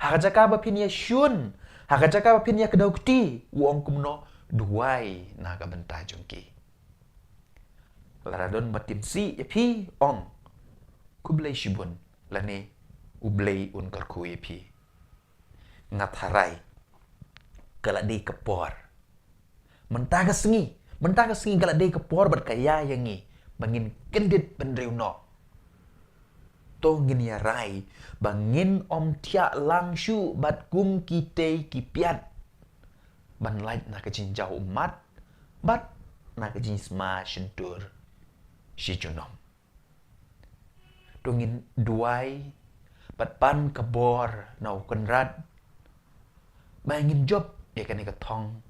Hakajaka bapinya shun, hakajaka bapinya kedaukti, uong kumno duai naga benta jongki. Laradon batim si yapi ong, kublay shibun, lani ublay un karku yapi. Ngatharay, kaladi kepor. Mentaga sengi kaladi kepor berkaya yangi, bangin kendit pendriu no. To ngin ya rai bangin om tia langshu bat kum kite kipiat ban light na kajin jauh umat bat na kajin sma shentur shi junom to ngin duai bat pan kabor nau kenrat bangin job ya kan ka thong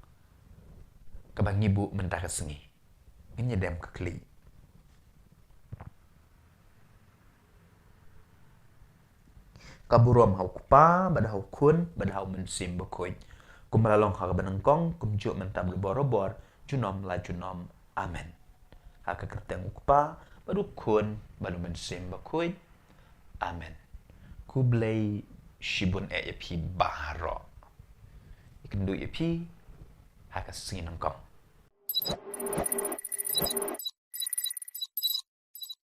ka bangi bu mentaka sengi ngin dem ka kli kaburom hau kupa, bada hau kun, bada hau mensim bekoit. Kum melalong hak benengkong, kum juk mentab borobor, junom la junom, amen. Hak kerteng kupa, badu kun, badu mensim bekoit, amen. Kublay shibun yapi baharo. Ikendu yapi, hak singin engkong.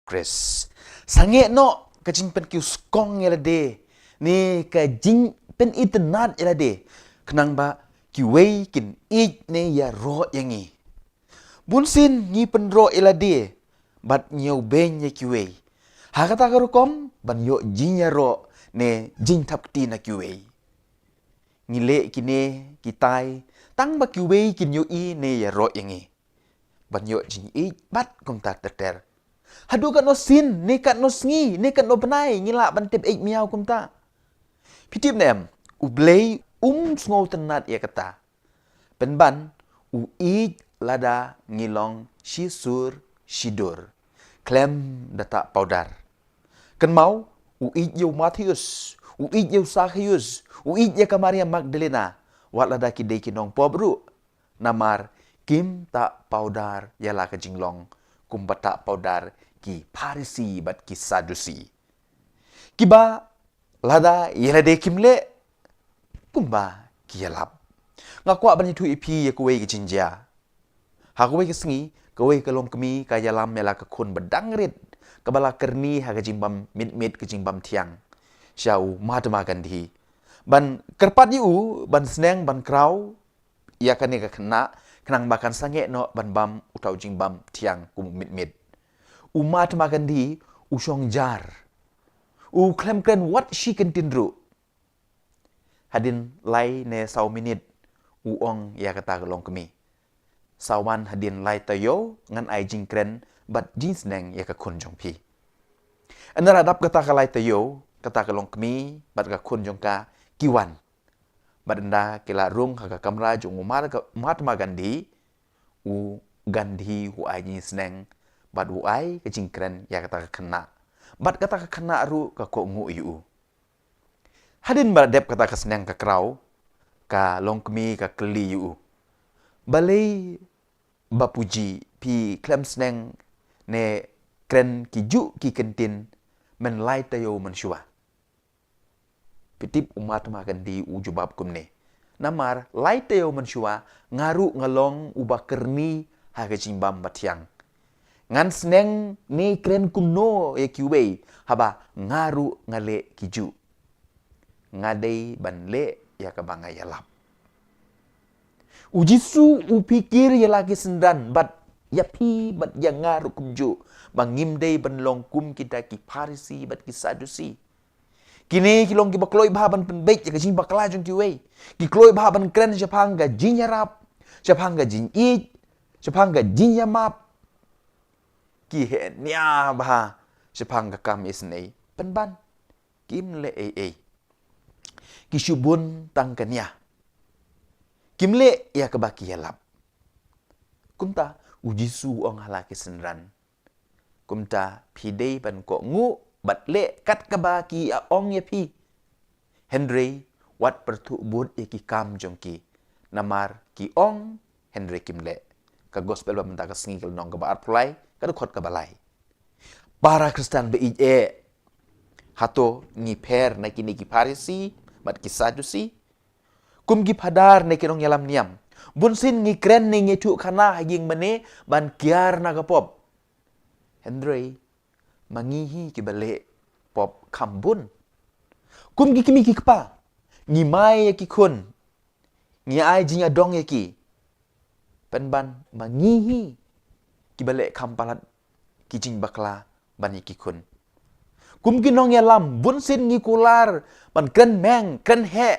Chris, sange no, kajing pen kiu skong yalade. Ni ka jing pen itnat ilade kenang ba kiwei kin it ne ya ro yangi bunsin ni pen ro ilade bat nyau ben ya kiwei ha kata karukom ban yo jing ya ro ne jing thap ti na kiwei ni le kine kitai tang ba kiwei kin yo i ne ya ro yangi ban yo jing i bat kum ta ter hadu kan no sin ne kan no sngi ne kan no benai ngila ban tep ek miau kum ta Pitip nem, ublay sngo tenat ya kata. Penban, uid lada ngilong shisur shidur. Klem data paudar. Ken mau, uid yu Matius, uid yu Sachius, uid ya Maria Magdalena. Wat lada kidei kinong pobru. Namar, kim tak paudar yala ke jinglong. Kum bata paudar ki Parisi bat ki Sadusi. Kiba, lada yelade kimle kumba kiyalap ngakwa bani tu ipi ya kuwe ki jinja ha kuwe ki sengi kuwe ka long kemi ka yalam mela ka kun bedangrit ka bala kerni ha ka jimbam mit ka jimbam tiang syau Mahatma Gandhi ban kerpat yu ban seneng ban krau ya kane ka kena kenang makan sange no ban bam utau jimbam tiang kum mit Mahatma Gandhi usong jar u klem kren what she can tindru hadin lai ne sau minit uong ya kata long kami sawan hadin lai tayo ngan ai jing kren bat jeans neng ya ka kun jong pi anara dap kata ka lai tayo kata ka long kami bat ka kun jong ka kiwan bat anda kila rung ha ka kamra jong Mahatma Gandhi u Gandhi hu ai jeans neng bat u ai ka jing kren ya kata ka kena bat kata ka kena ru ka ko ngu yu hadin baradep kata ka seneng ka krau ka longkmi ka keli yu balai bapuji pi klem seneng ne kren ki ju ki kentin men lai tayo men shua pitip umat ma Gandhi u jubab kumne namar lai tayo men shua ngaru ngalong uba kerni ha ka jimbam batyang ngan seneng ne kren kumno ye kiwe haba ngaru ngale kiju ngadai banle ya kabanga yalap ujisu upikir ya lagi sendan bat ya pi bat ya ngaru kumju bangim dei banlong kum kita ki Parisi bat ki Sadusi kini kilong ki bakloi baban penbek ya kajing bakla jong kiwe ki kloi baban kren japanga jinyarap japanga jinit japanga jinyamap ki he nya bah japanga kam isnei penban kim le kisubun tangkanya kimle ya kebaki yalap kumta ujisu ong halaki senran kumta pidei ban ko ngu batle kat kebaki a ong ya pi Henry wat pertu bud ya ki kam jongki namar ki ong Henry kimle ka gospel ba menta ka singil nong ka baat pulai ka khot ka balai para Kristen be hato ngi per na kini ki Parisi bat ki Sadusi kum gi padar ne kinong yalam niam bunsin ngi kren ni ngi tu khana haging mane ban kiar na ka pop Henry mangihi ki bale pop kambun kum gi kimi ki kpa ngi mai ki kun ngi ai jinya dong ki penban mangihi ki bale kampalat ki jing bakla ban ki kun kum kinong yalam bunsin ngi kular ban kren meng kren he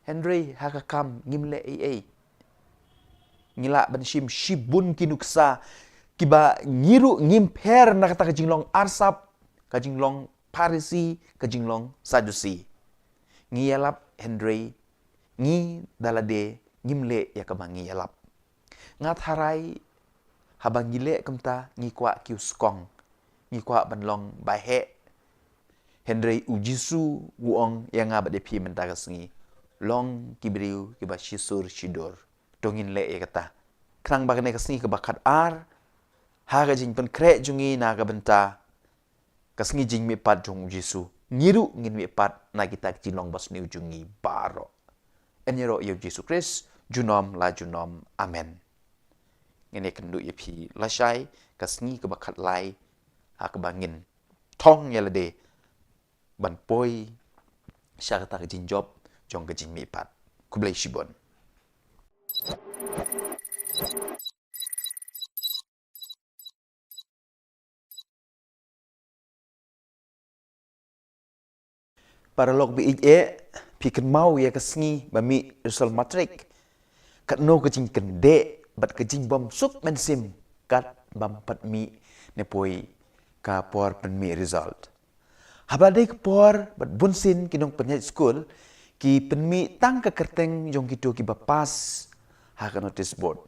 Henry hakakam ngimle ngila ban shibun kinuksa kiba ngiru ngimper na kata kajinglong arsap kajinglong Parisi kajinglong Sadusi ngiyalap Henry ngi dalade ngimle yakabang ngiyalap ngat harai habang ngile kamta ngi kwa kiuskong ngi kwa banlong bahe Henry ujisu wuong yang ngabad de pi mentakas ngi long kibriu kiba shisur shidor dongin le ya kata krang bagane kasni kebakat ar haga jing pen kre jungi naga benta kasngi jing mi pat jong ujisu ngiru ngin mi pat na kita jilong bas ni ujungi baro enyero yo Yesus Kristus junom la junom amen ngene kendu ye pi lashai kasngi kebakat lai akbangin thong yelade ban poi syakata ke jinjob jong ke jing mi pat kublai shibon para lok bi piken mau ya kasngi bami result matrik kat no ke jing kende bat ke jing bom suk mensim kat bam pat mi ne poi ka por pen mi result habade ke por bat bunsin kinong penyat school ki penmi tang ke kerteng jong kitu ki bapas ha ka notice board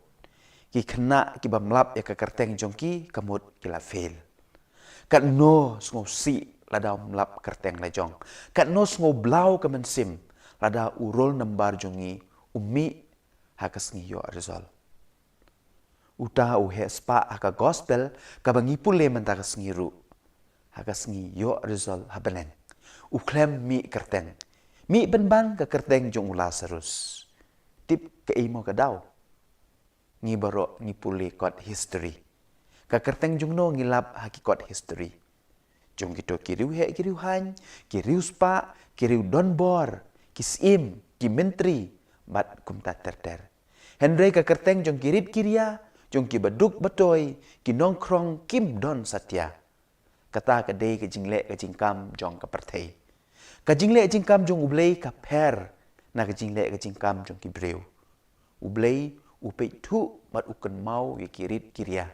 ki kena ki bamlap ya ke kerteng jong ki kamut kila fail kat no sngo si lada mlap kerteng lejong kat no sngo blau ke mensim lada urol nambar jongi umi ha ka sngi yo result uta u he spa aka gospel ka bangi pule menta ka sngi ru ha ka sngi yo result ha beneng u klem mi kerteng mi benban ke kerteng jong ula serus tip ke imo ke daw ngi baro ngi pule kot history ka kerteng jong no ngilap hakikot history jong kito kiriu he kiriu han kiriu spa kiriu donbor kisim ki menteri bat kumta terter Henry ka kerteng jong kirit kiria jong ki baduk batoy ki nongkrong kim don satya kata ka dei ke jingle ke jingkam jong ka perthei ka jingle jingkam jong ublei ka per na ka jingle ke jingkam jong ki breu ublei, upei tu, mat uken mau, ya kirit kiria,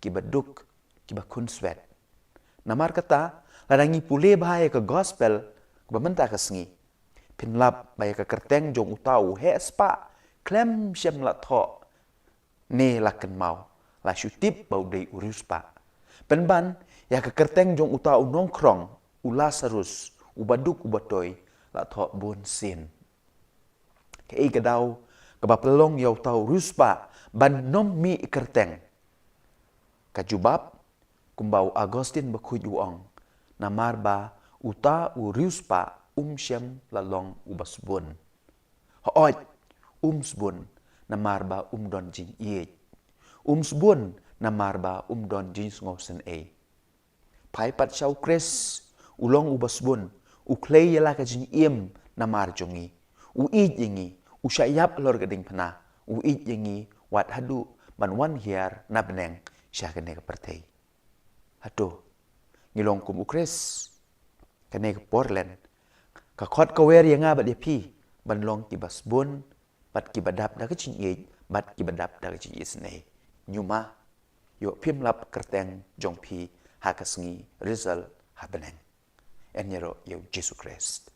kibaduk, kibakun swet. Namar kata, ladangi pule bahaya ke gospel, kebamenta kesengi. Pinlap bahaya ke kerteng jong utau, he spa, klem syem la tho, ne laken mau, la syutip bau dei urus pa. Penban, ya ke kerteng jong utau nongkrong, ula sarus, ubaduk ubatoy, la tho bon sin. Kei kedau, kebapelong yau tau ruspa, ban nom mi kerteng. Kajubab, kumbau Agustin bakuj uong, namar ba uta uruspa syem lalong ubasbun. Hooj, sbun, namar ba don jing iej. Sbun, namar ba don jing ngosen e. Pai pat syau kres, ulong ubasbun, uklei yala ka jing iem namar jongi. Uij yengi, usyayap lor gading pena, uij yengi, wat hadu, ban wan hiar na beneng, syah kene kepertei. Hado, ngilong kum ukres, kene ke Portland, kakot kawer yang ngabat dia pi, ban long tibas bun, bat kibadap da kecing iej, bat kibadap da kecing isnei. Nyuma, yo pim lap kerteng jong pi, hakasengi, Rizal, ha beneng. Enyero yo Jesu Christ.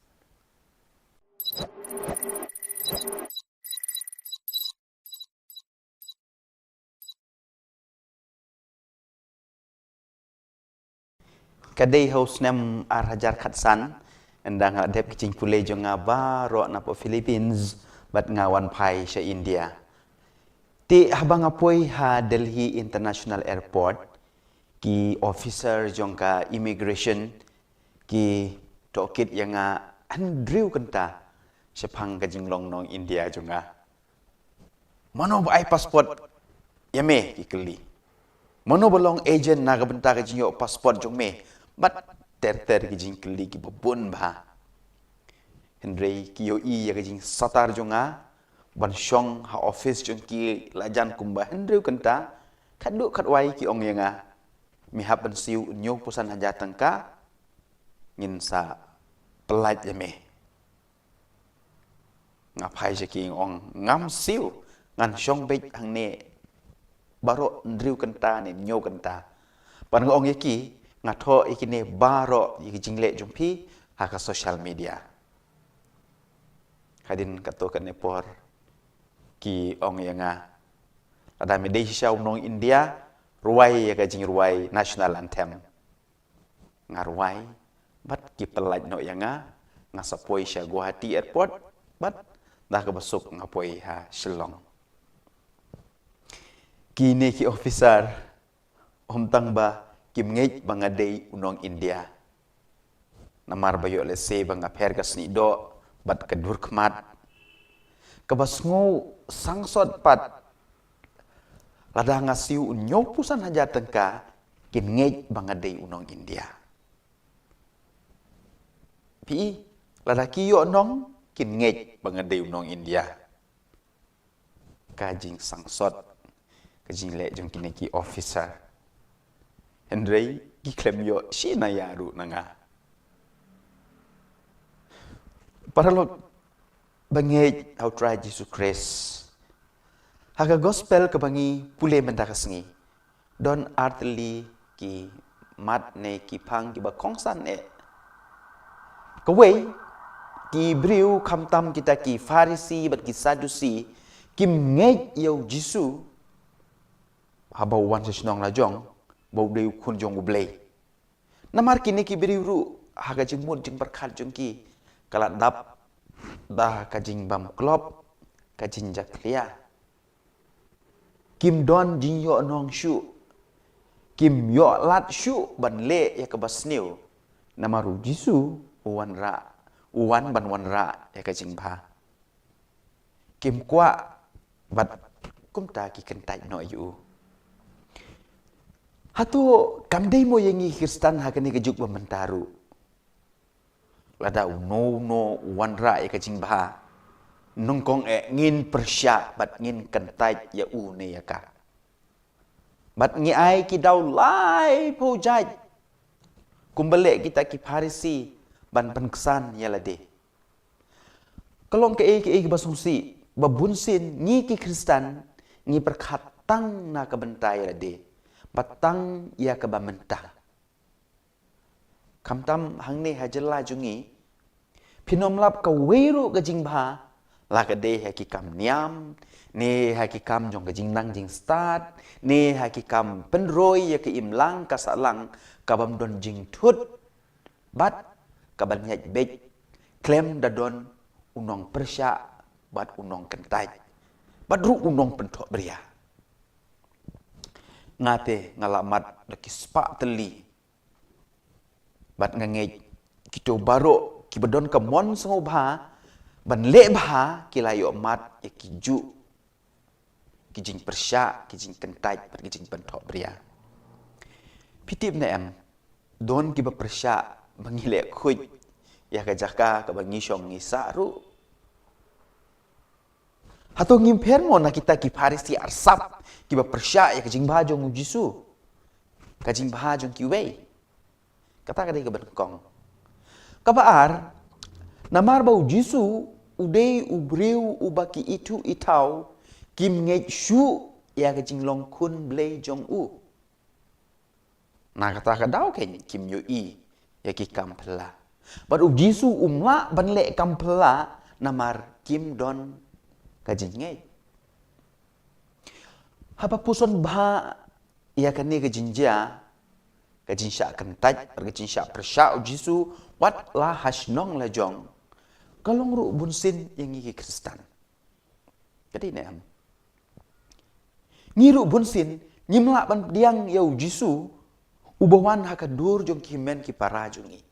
Kadai haus nem arhajar khatsan, endang adep kicing pule jong ngaba ro na po Philippines, bat ngawan pai sa India. Ti habang apoy ha Delhi International Airport, ki officer jong ka immigration, ki tokit yang Andrew kenta, sepang kajing long nong India jong Mano ba ay passport, yame kikeli. Mano balong agent na kabenta kajing yo passport jong me, bat ter kajing keli ki babun ba. Henry ki yo ya kajing satar jong ban syong ha office jong ki lajan kumba Henry kenta, kaduk kadwai ki ong yang mihap ban siu nyo pusan hajatan ka, ngin sa pelat yame. Ngapai je ki ong ngam siu, ngan syong beit hang ne, baro Andrew kenta ne nyo kenta. Pan ngong yaki, ngatho ikine baro yiki jingle jumpi haka social media. Hadin kato kan nepor ki ong yang ada media syau nong India ruai ya kajing ruai national anthem. Ngaruai bat ki pelaj no yang ngasapoi sya Guwahati airport bat dah ke besuk ngapoi ha Shillong. Kini ki officer tang ba kim ngej bangadei unong India. Namar bayo le se bang aper kasni do bat kedur kemat. Kabas ngo sangsot pat lada ngasiu nyo pusan hajatan ka kin ngej bangadei unong India. Pi lada kiyo nong kin ngej bangadei unong India. Kajing sangsot kajing le jong kini ki officer. Henry ki klem yo shina yaru nanga. Para lo bangej how try Jesus Christ. Haga gospel kebangi pule mendakasengi. Don artli ki mat ne ki pang ki ba kongsan e. Kawai ki briu kamtam kita ki Farisi bat ki Sadusi kim ngej yo Jisu habau wan sesnong lajong bau deu kun jong ublei. Namar kini ki briu ru haga jing mut jing berkat jong ki kalat dap dah kajing bam klop kajing jaklia. Kim don jing yo nong shu kim yo lat shu ban le ya ke basniu namaru Jisu uwan ra uwan ban wan ra ya kajing ba. Kim kwa bat kumta ki kentai no yu. Hatu kamdei mo yengi Kristen hakani kejuk bamentaru. Lada no wan ra ya kajing ba. Nongkong ngin persya bat ngin kentai ya ne ya ka. Bat ngi ai ki dau lai po jaj. Kumbalik kita ki Farisi ban penkesan ya lade. Kelong ke basungsi babunsin ngi ki Kristen ngi perkatang na kebentai rade batang ya kebamenta kamtam hangne hajela jungi pinom lap ka weru ka jingba la ka de ha ki kam niam ne ha ki kam jong ka jing nang jing start ne ha ki kam penroi ya ki imlang ka salang ka bam don jing thut bat ka ban nyaj bej klem da don unong persya bat unong kentai bat ru unong pentok beria ngate ngalamat laki spa teli bat ngangej kito baro ki bedon ka mon sengo bha ban le bha ki layo mat ya ki ju ki jing persya ki jing kentai bat ki jing pentok beria pitip na em don ki ba persya mangile khuj ya ka jaka ka bangi syong ngisa ru hato ngimper mo na kita ki parisi arsap ki ba persya ya ka jing bha jong jisu ka jing bha jong ki wei kata ka dei ka benkong ka baar namar bau jisu udei ubreu ubaki itu itau kim ngej shu ya ka jing long kun blei jong u na kata ka dau ken kim yu i ya ki kampla bat u jisu umla ban le kampla namar kim don ka jing ngej haba puson bha ya ka ne ka jinja ka jing sha kan taj ka jing sha persya u jisu wat la hasnong la jong kalong ru bunsin yang ngi Kristen jadi ne am ngiru bunsin nyimla ban diang yau jisu ubawan hakadur jong kimen ki para jungi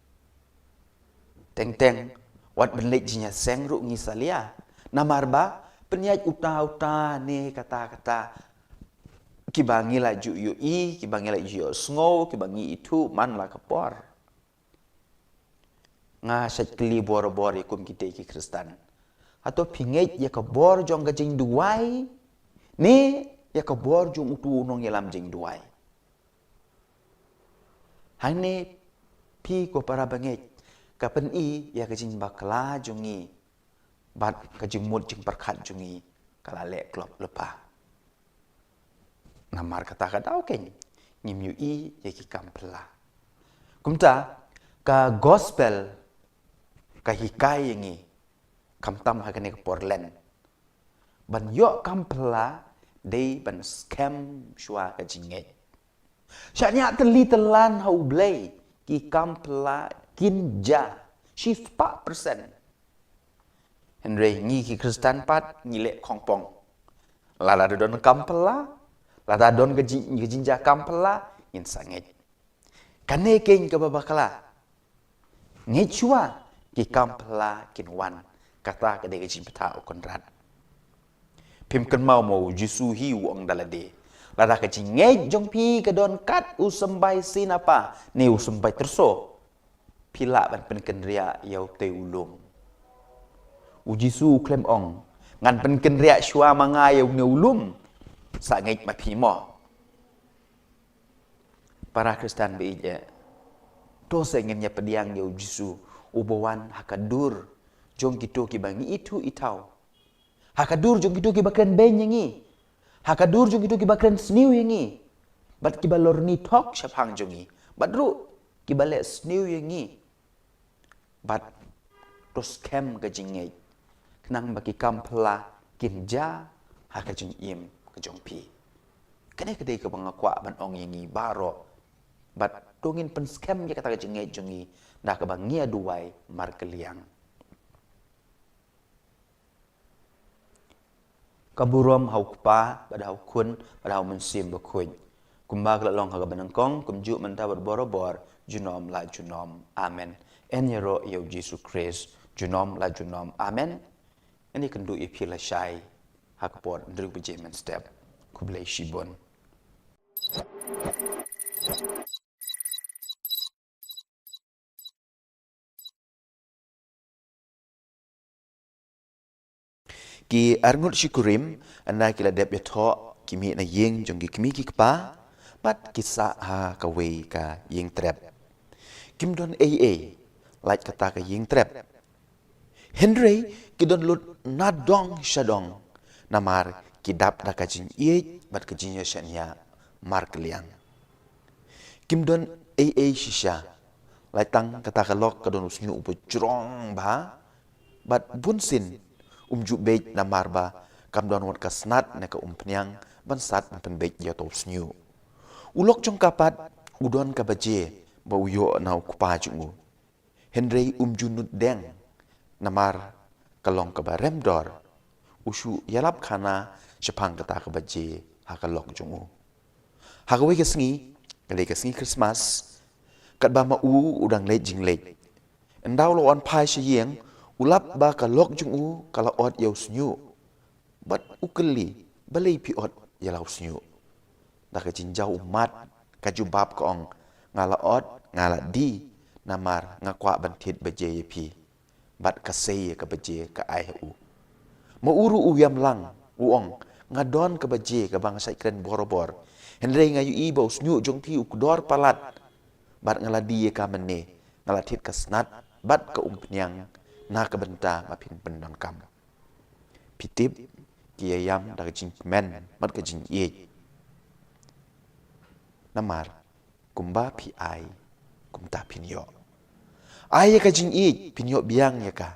teng wat benlek jinya seng ru ngi salia namarba penyaj uta ne kata-kata kibangi la ju yu i kibangi la ju sngo kibangi itu man la kapor nga sat kli bor ikum kite ki Kristen atau pingej ya ka bor jong ka jing duai ne ya ka bor jong utu nong yelam jing duai hane pi ko para bangej ka pen i ya ka jing bakla jongi bat ka jing mut jing perkhat jongi kala le klop lepa namar kata ka dau ken ngim yu i ya ki kampla kumta ka gospel ka hikai yangi kamtam ha kane ka porlen ban yo kampla dei ban scam shwa ka jinget syanya teli telan hau blei ki kampla kinja shift 4% Henry ngi ki Kristen pat ngile kongpong lala don kampla lada don ke jinja kampla in sanget kane ken ka babakala ngechua ki kampla kinwan kata ka de jin peta konrat pim kan mau jisu hi wong dalade lada ka jing ngej jong pi ka don kat usembai sinapa ni usembai terso pila ban pen ria yau te ulung ujisu klem ong ngan pen ria shwa manga yau ne ulum sa ngej ma pi mo para Kristen be je to se ngenya pediang yau jisu ubawan hakadur jong kito ki bangi itu itau hakadur jong kito ki bakren ben yangi hakadur jong kito ki bakren sniu yangi bat ki balor ni tok syapang jongi badru ki bale sniu yangi bat tos kem ka jingai kenang baki kampla kinja haka jong im ka jong pi kene kedai ka bangakwa ban ong yangi baro bat tungin pen scam ya kata ka jingai jongi dah ke bangia duai mar keliang kaburom hau kpa pada hau kun pada hau mensim bakuin kumba kelalong haga benengkong kumju menta berbor-bor junom la junom amen en yero yau Jesus Christ junom la junom amen ini kendu ipi la syai hakpor ndruk bejemen step kublai shibon ki arngut syukurim anda kila dep ya tho kimi na yeng jong ki kimi ki kpa bat kisa ha ka wei ka yeng trap kim don aa like kata ka yeng trap Henry kidon lut nadong syadong namar kidap da kajing iej bat kajing yashanya mar keliang. Kimdon shisha laitang kata kalok kadon usnyu upujrong ba bat bunsin bej namar ba kamdon wat kasnat na ka umpnyang ban sat pen bej ya to usnyu. Ulok jong kapat udon ka baje ba uyo na kupa jungu. Henry junut deng namar kalong ka ba remdor usu yalap khana sepang kata ka baje hakalok jungu. Hakawe kesngi kali kesngi Christmas kat ba ma udang lej jing lej. Endau lo on pai shiyeng ulap ba kalok jungu kala ot yaw snyu. Bat ukeli balei pi ot yalau snyu. Da ka jinjau umat kajubab kong ngala ot ngala di namar ngakwa bantit baje pi. Bat kasei ka baje ka ai u. Mauru uyam lang uong ngadon ka baje ka bangsa ikren borobor. Henry ngayu iba usnyu jong pi ukdor palat. Bat ngala di ka mene ngala tit kasnat bat ka umpnyang na ka benta mapin pendon kam. Pitip kiyayam da jing men mat ka jing ye. Namar kumba pi ai kumta pinyo. Ai ka jing ye pinyo biang ya ka.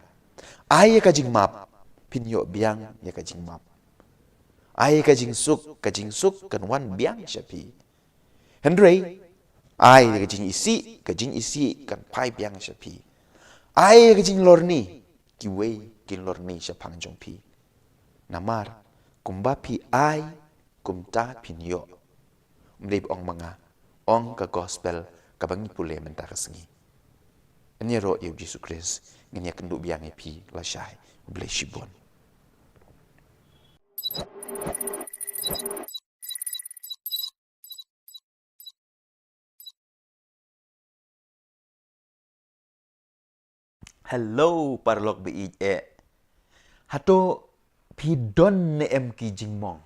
Ai ka jing map pinyo biang ya ka jing map. Ai ka jing suk kan wan biang syapi. Henry ai ka jing isi kan pai biang syapi. Ai ka jing lorni kiwei kin lorni syapang jong pi. Namar kumba pi ai kumta pinyo. Mdib ong mga ong ka gospel kabangi pule menta kasengi. Anya ro yu Jesus Christ nganya kendu biang pi la syai bless you bon. Hello parlok bi hato pidon ne em ki jingmong.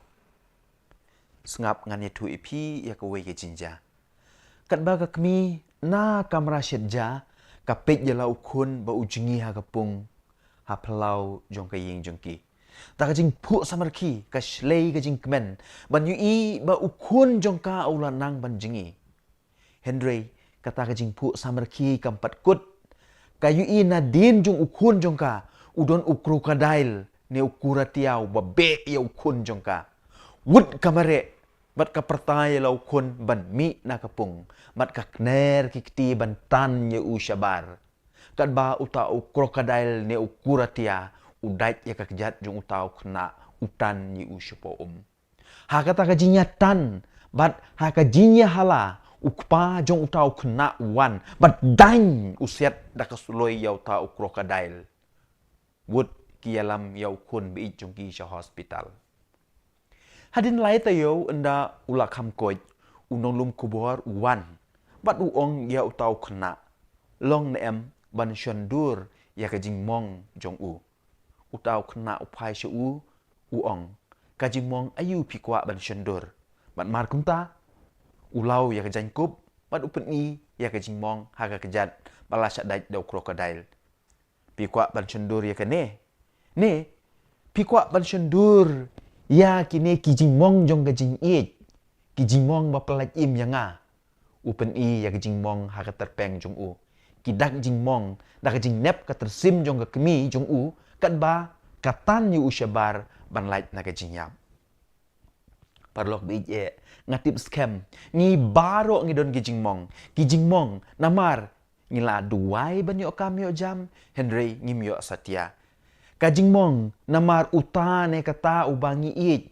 Sengap nganye tu ipi ya kawe ke jinja. Kat baga kami na kamera syedja kapet jala ukun ba ujingi ha kapung ha pelau jong kaying jongki. Ta ka jing pu samarki ka shlei ka jing kemen ban yu i ba ukun jong ka ulanang ban jingi. Henry kata ka jing pu samarki kampat kut kayu i nadin jong ukun jong ka udon ukrokadail ne ukuratiau babe ya ukun jong ka. Wud kamare bat ka pertaya lau kun ban mi na kapung bat ka kner kikti ban tan ye u syabar kat ba uta u krokodil ne ukuratia udait ya ka kejat jung utau kena utan ye u syapo ha kata ka jinya tan bat ha ka jinya hala ukpa jong utau kena wan bat dain usiat da ka suloi ya utau krokodil wud kialam ya kun bi jung ki sya hospital. Hadin lai tayo enda ulak hamkoj unong lum kubor uwan bat uong ya utau kena long neem ban syandur ya kajing mong jong u utau kena upai sya uong kajing mong ayu pikwa ban syandur bat mar kumta ulau ya kajang kup bat upen i ya kajing mong haga kejat balasyak dait dau krokodil pikwa ban syandur ya kene ne pikwa ban syandur ya kini kijing mong jong kajing i kijing mong bapalaj im yanga upen i ya kajing mong ha terpeng jong u kidak jing mong da kajing nep ka tersim jong ka kemi jong u kat ba katan yu usyabar ban laj na kajing yap parlok bi ngatip scam ni baro ngidon kijing mong namar ngila duai ban yo kam yo jam Henry ngim yo satya kajing mong namar utane kata ubangi it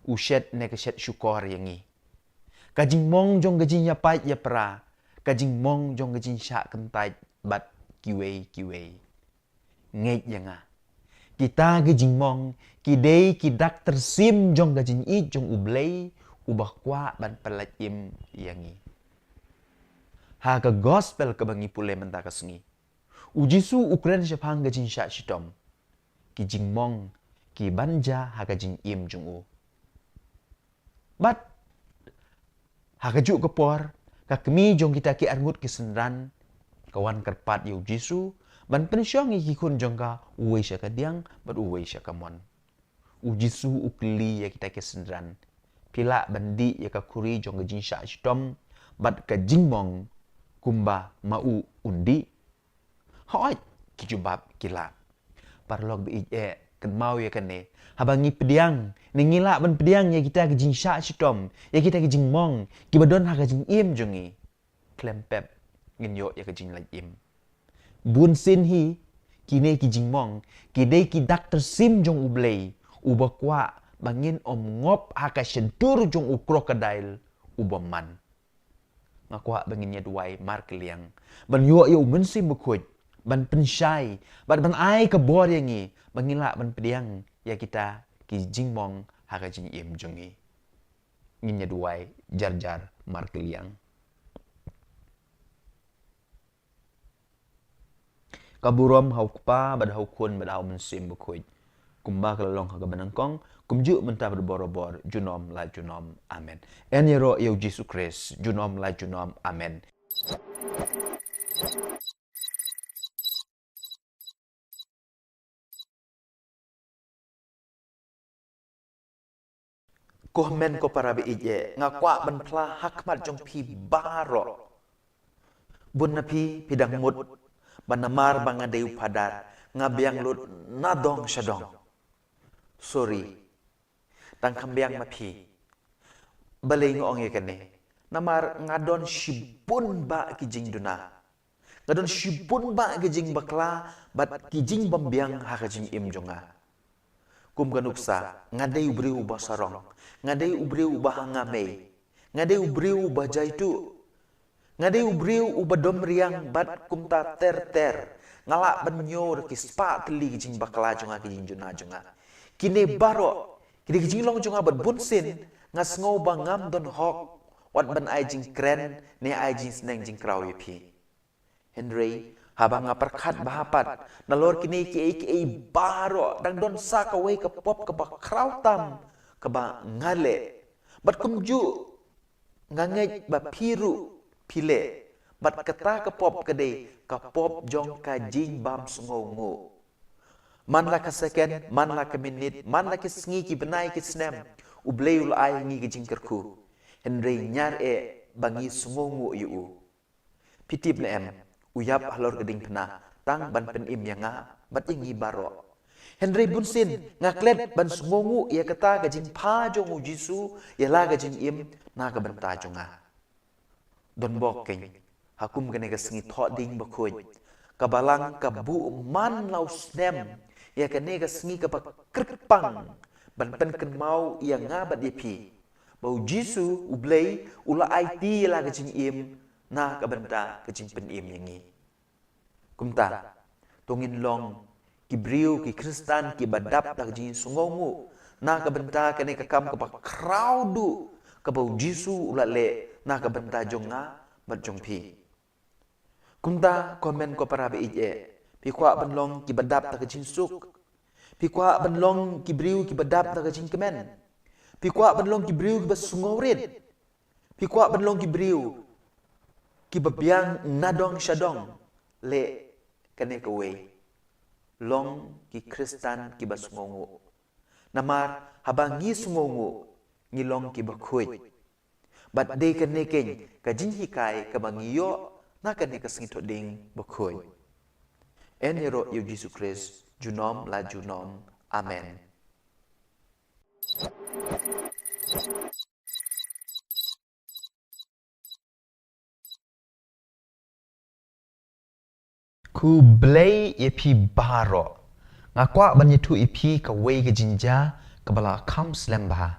ushet ne keset syukor yangi kajing mong jong gajing yapai ya pra kajing mong jong gajing syak kentai bat kiwei ngej yanga kita gajing mong kidei kidak tersim jong gajing it jong ublei ubah kwa ban pelajim yangi ha ka gospel kebangi pule menta kasengi ujisu ukren syapang gajing syak shitom kijing mong ki banja ha kajing im jung u bat ha kaju kepor ka kemi jong kita ki arngut ki senran kawan kerpat yu jisu ban pensyong ki kun jongka uwe sya ka diang bat uwe sya ka mon u jisu ukli ya kita ke sendran pila bandi ya ka kuri jong jin sha stom bat ka jingmong kumba mau undi hoi ki jubab kila parlog bi kan mau ya kan ne habangi pediang ni ngila ban pediang ya kita ke jin sha stom ya kita ke jingmong ki badon ha ka jing im jongi klempep ngin yo ya ka jing lai im bun sin hi kine ki jingmong kide ki dakter sim jong ublei ubakwa bangin om ngop haka sentur jong u krokodil ubaman ngakwa bangin nya duai mar keliang ban yo yo men sim bekuj ban pensyai ban ai ke bor yangi bangila ban pediang ya kita ki jingmong haka jing im jongi ngin nya duai jar mar keliang kaburom hau kpa bad hau kun bad hau mensim bekuj kumba kelalong haga benangkong kumju mentah berborobor junom la junom amen en yero yau Jesus Christ junom la junom amen Komen ko para bi ije ngakwa ban pla hakmat jong pi baro bun na pi pidang mut banamar bangadeu padar ngabiang lut nadong syadong sorry tang kambiang mapi balai ngong ye kene namar ngadon shibun ba kijing duna ngadon shibun ba kijing bakla bat kijing bambiang ha kijing im jonga kum ganuksa ngadei ubriu basarong ngadei ubriu bahangame ngadei ubriu bajaitu ngadei ubriu ubadom riang bat kumta ter ngalak benyor ki spa teli kijing bakla jonga kijing juna jonga kine baro kini kijing long jonga bat bunsin ngas ngau bangam don hok wat ban ai jing kren ne ai jing sneng jing kraw yepi Henry habang ngaperkat bahapat nalor kini ki baro dang don sa ka wei ka pop ka ba kraw tam ka ba ngale bat kumju ngangej ba piru pile bat kata ka pop kade ka pop jong ka jing bam sungongo man la ka second man la ka minute man la ka sngi ki benai ki snem ubleul ai ngi ki jing kerku Henry nyar bangi sungongo yu pitip le em uyap halor geding pena tang ban pen im yanga bat ingi baro Henry bunsin ngaklet ban sungongo ia kata ka jing pa jong u jisu ia la ka jing im na ka banta jonga don bok keng hakum kene ka sengi thot ding bakhoj kabalang ka bu man lau snem ya kene ka sengi ka krpang ban pen ken mau ia ngabat yepi bau jisu ublei ula it la ka jing im na ka banta ka jing pen im yangi kumta tongin long ki briu ki kristan ki badap tak jing sungongu na ka banta kene ka kam ka crowdu ka bau jisu ula le na ka banta jonga bat jong pi kumta komen ko para be ije pi kwa banlong ki badap tak jing suk pi kwa banlong ki briu ki badap tak jing kemen pi kwa banlong ki briu ki basungorit pi kwa banlong ki briu ki babiang nadong syadong le kane ka wei long ki kristan ki basungongo namar habangi sungongo ngilong ki bakhuj bat de kane keng ka jing hikai ka bangiyo na kane ka singito ding bakhuj en yero yu Jesus Christ junom la junom amen ku blay epi baro ngakwa banyitu epi ka wei ka jinja ka bala kam slamba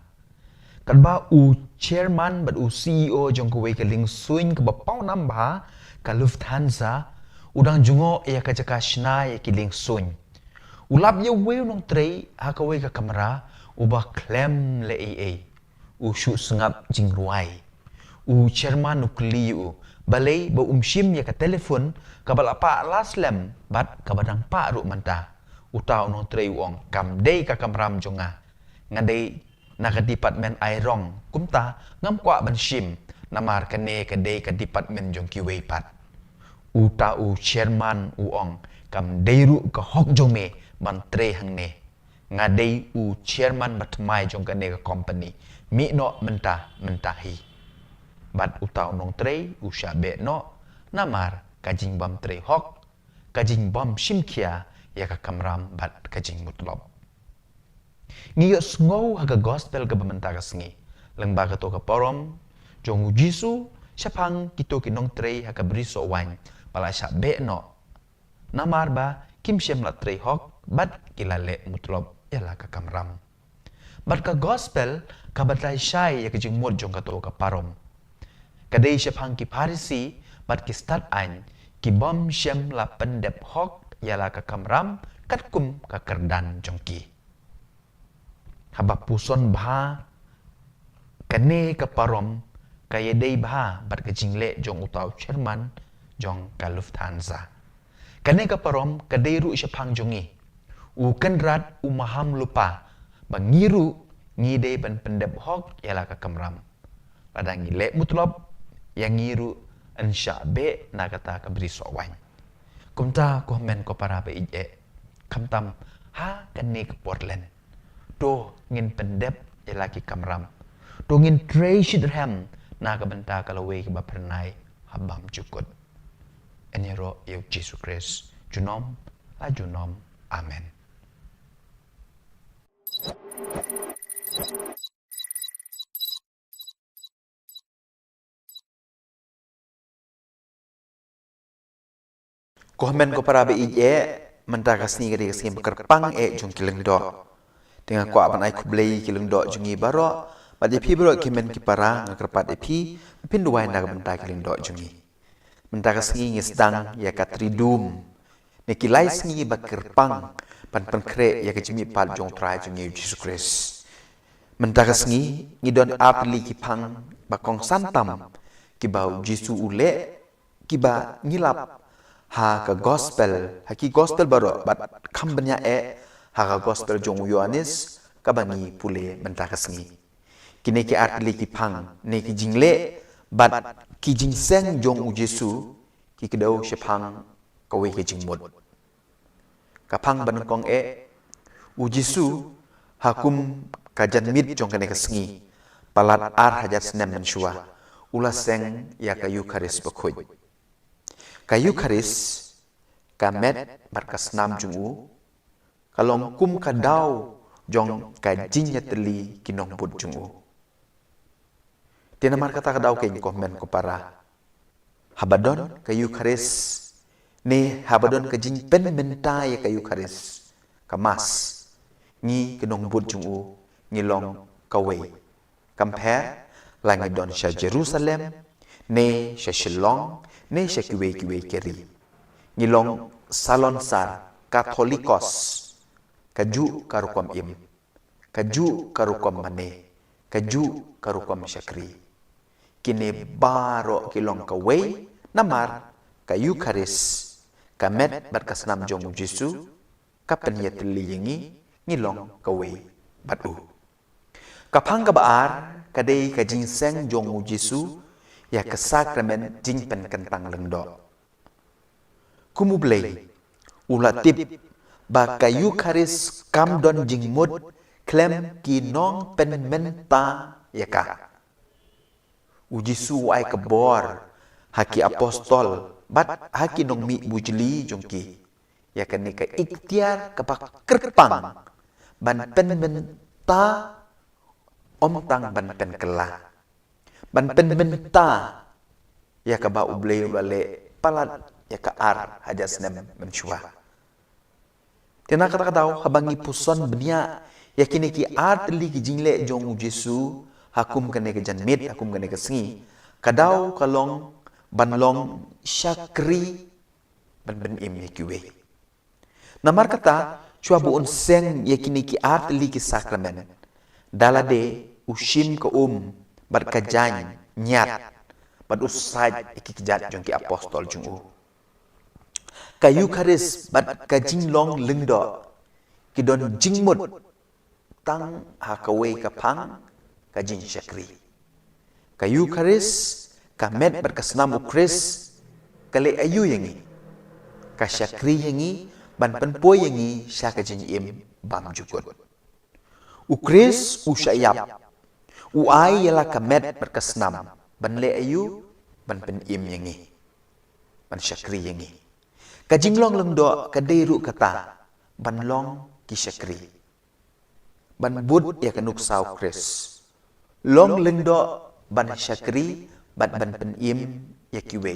kan ba u chairman bat u CEO jong ka wei ka ling suin ka ba pau namba ka Lufthansa udang jungo ya ka jaka shna ya ki ling suin ulap ye wei nong trei ha ka wei ka kamera u ba klem le u shu sengap jing ruai u chairman nukli u balai ba shim ya ka telefon ka bala pa laslem bat ka badang pa ru manta utau no trei wong kam dei ka kamram jonga ngadei na ka department airong kumta ngam kwa ban shim namar ka ne ka dei ka department jong ki wei pat u ta u chairman u ong kam deiru ka hok jome ban tre hang ne ngadei u chairman batmai jong ka ne ka company mi no mentah hi bat u ta nong tre u sha be no namar kajing bam tre hok kajing bam shimkia ya ka kamram bat kajing mutlop ngiyo sngo haga gospel ka bamenta ka sngi lengba ka to ka porom jong jisu syapang kito kinong tre haga briso wan pala sha be no namar ba kim shem la tre hok bat kilale mutlop ya la ka kamram bat ka gospel ka batlai shai ya kajing mod jong ka to ka parom kadai syapang ki parisi bat ki start an ki bom shem la pendep hok yala ka kamram kat kum ka kerdan jongki haba puson bha kane ka parom kaya dei bha bat ka jingle jong utau chairman jong ka Lufthansa kane ka parom ka dei ru syapang jongi u kenrat u maham lupa bangiru ngi dei ban pendep hok yala ka kamram ladang le mutlop yang ngiru insya be na kata ka beri sowan kumta ko men ko para be ije kamtam ha kane ke Portland do ngin pendep laki kamram do ngin tray shidram na ka benta kalawe ke ba pernai habam cukut enero yau Jesus Christ junom ajunom amen. Komen ko para be ije mentaka sni gade sni bekerpang jong kileng do dengan ko aban ai kublei kileng do jongi baro bade pi bro kimen ki para ngakerpat epi pinduai na benta kileng do jongi mentaka sni ngisdang ya katridum ne kilai sni bekerpang pan kre ya kejimi pal jong trai jongi Jesus Christ mentaka sni ngidon apli ki pang bakong santam ki bau Jisu ule ki ba ngilap ha ka gospel haki gospel baro bat kambanya ha ka gospel jong Yohanes ka bani pule mentaka sngi kini ki artli ki pang ne ki jingle bat ki jingseng jong u Jesu ki kedau shepang ka we ki jingmod ka pang ban kong u Jesu hakum ka janmit jong kane ka sngi palat ar hajat snem men shua ula seng ya ka Eucharis bakhoj ka Eucharis kamet barkas nam jungu kalong kum ka daw jong ka jinya teli kinong put jungu tinamar kata ka daw kay komen ko para habadon ka Eucharis ni habadon ka jing pen mentay ka Eucharis kamas ngi kinong put jungu ngilong kawe compare langi don sha Jerusalem ne sha Shillong ne sha kiwe keri ngilong salon sar Katolikos kaju karukom im kaju karukom mane kaju karukom syakri kini baro kilong kawe namar ka Eucharis kamet barkas nam jong Jesu kapen yetli yengi ngilong kawe batu kapang kabaar kadai ka jinseng jong Jesu ya ke sakramen jingpen kentang lengdo kumublei ulatip ba ka Eucharis kam don jingmud klem ki nong pen menta ya ka u Jesu ai kebor haki apostol bat haki nong mi bujli jongki ya kan ka ikhtiar kapak kerpang ban pen menta omtang ban pen kelah ban pen menta ya ka ba ublei ulale palat ya ka ar hajas nem menshua tina kata daw habangi puson benia ya kini ki ar teli ki jingle jong Jesu hakum kane ke janmit hakum kane ke sengi kadaw kalong banlong syakri ban im yakiwe namar kata chua buon seng ya kini ki ar teli ki sakramen dalade ushim ka bat kajany nyat bat usaj ikijat jong ki apostol jong ka Eucharis bat kajing long lengdo ki don jingmut tang hakawe kapang kajing syakri ka Eucharis kamet bat kasnam Ukris kale ayu yangi ka syakri yangi ban penpoy yangi syaka jin im bam jukut ukris usyayap uai yala kamet berkesnam ban le ayu ban pen im yangi ban syakri yangi ka jinglong lengdo ka deiru kata ban long ki syakri ban bud ya kanuk sau kris long lengdo ban syakri ban pen im ya kiwe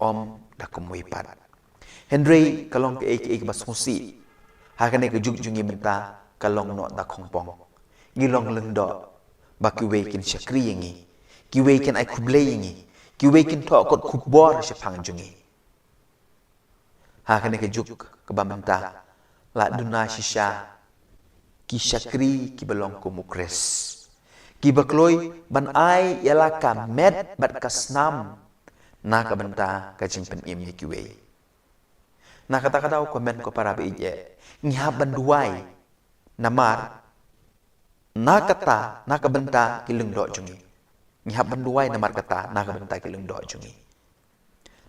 om da kumui pat Henry kalong ke ek basmusi hakane ke juk jungi menta kalong no da khongpong ngilong lengdo ba kiwe kin syakri yangi kiwe kin ai kuble yangi kiwe kin to kot khubor se phang jungi hakane ke juk ke bamenta la duna shisha ki syakri ki belong ku mukres ki bakloi ban ai yala ka met bat kasnam na ka benta ka jimpen im ye kiwe na kata-kata komen ko para beije ngihab banduai namar na kata na ka benta ki lengdo jungi ngihab banduai namar kata na ka benta ki lengdo jungi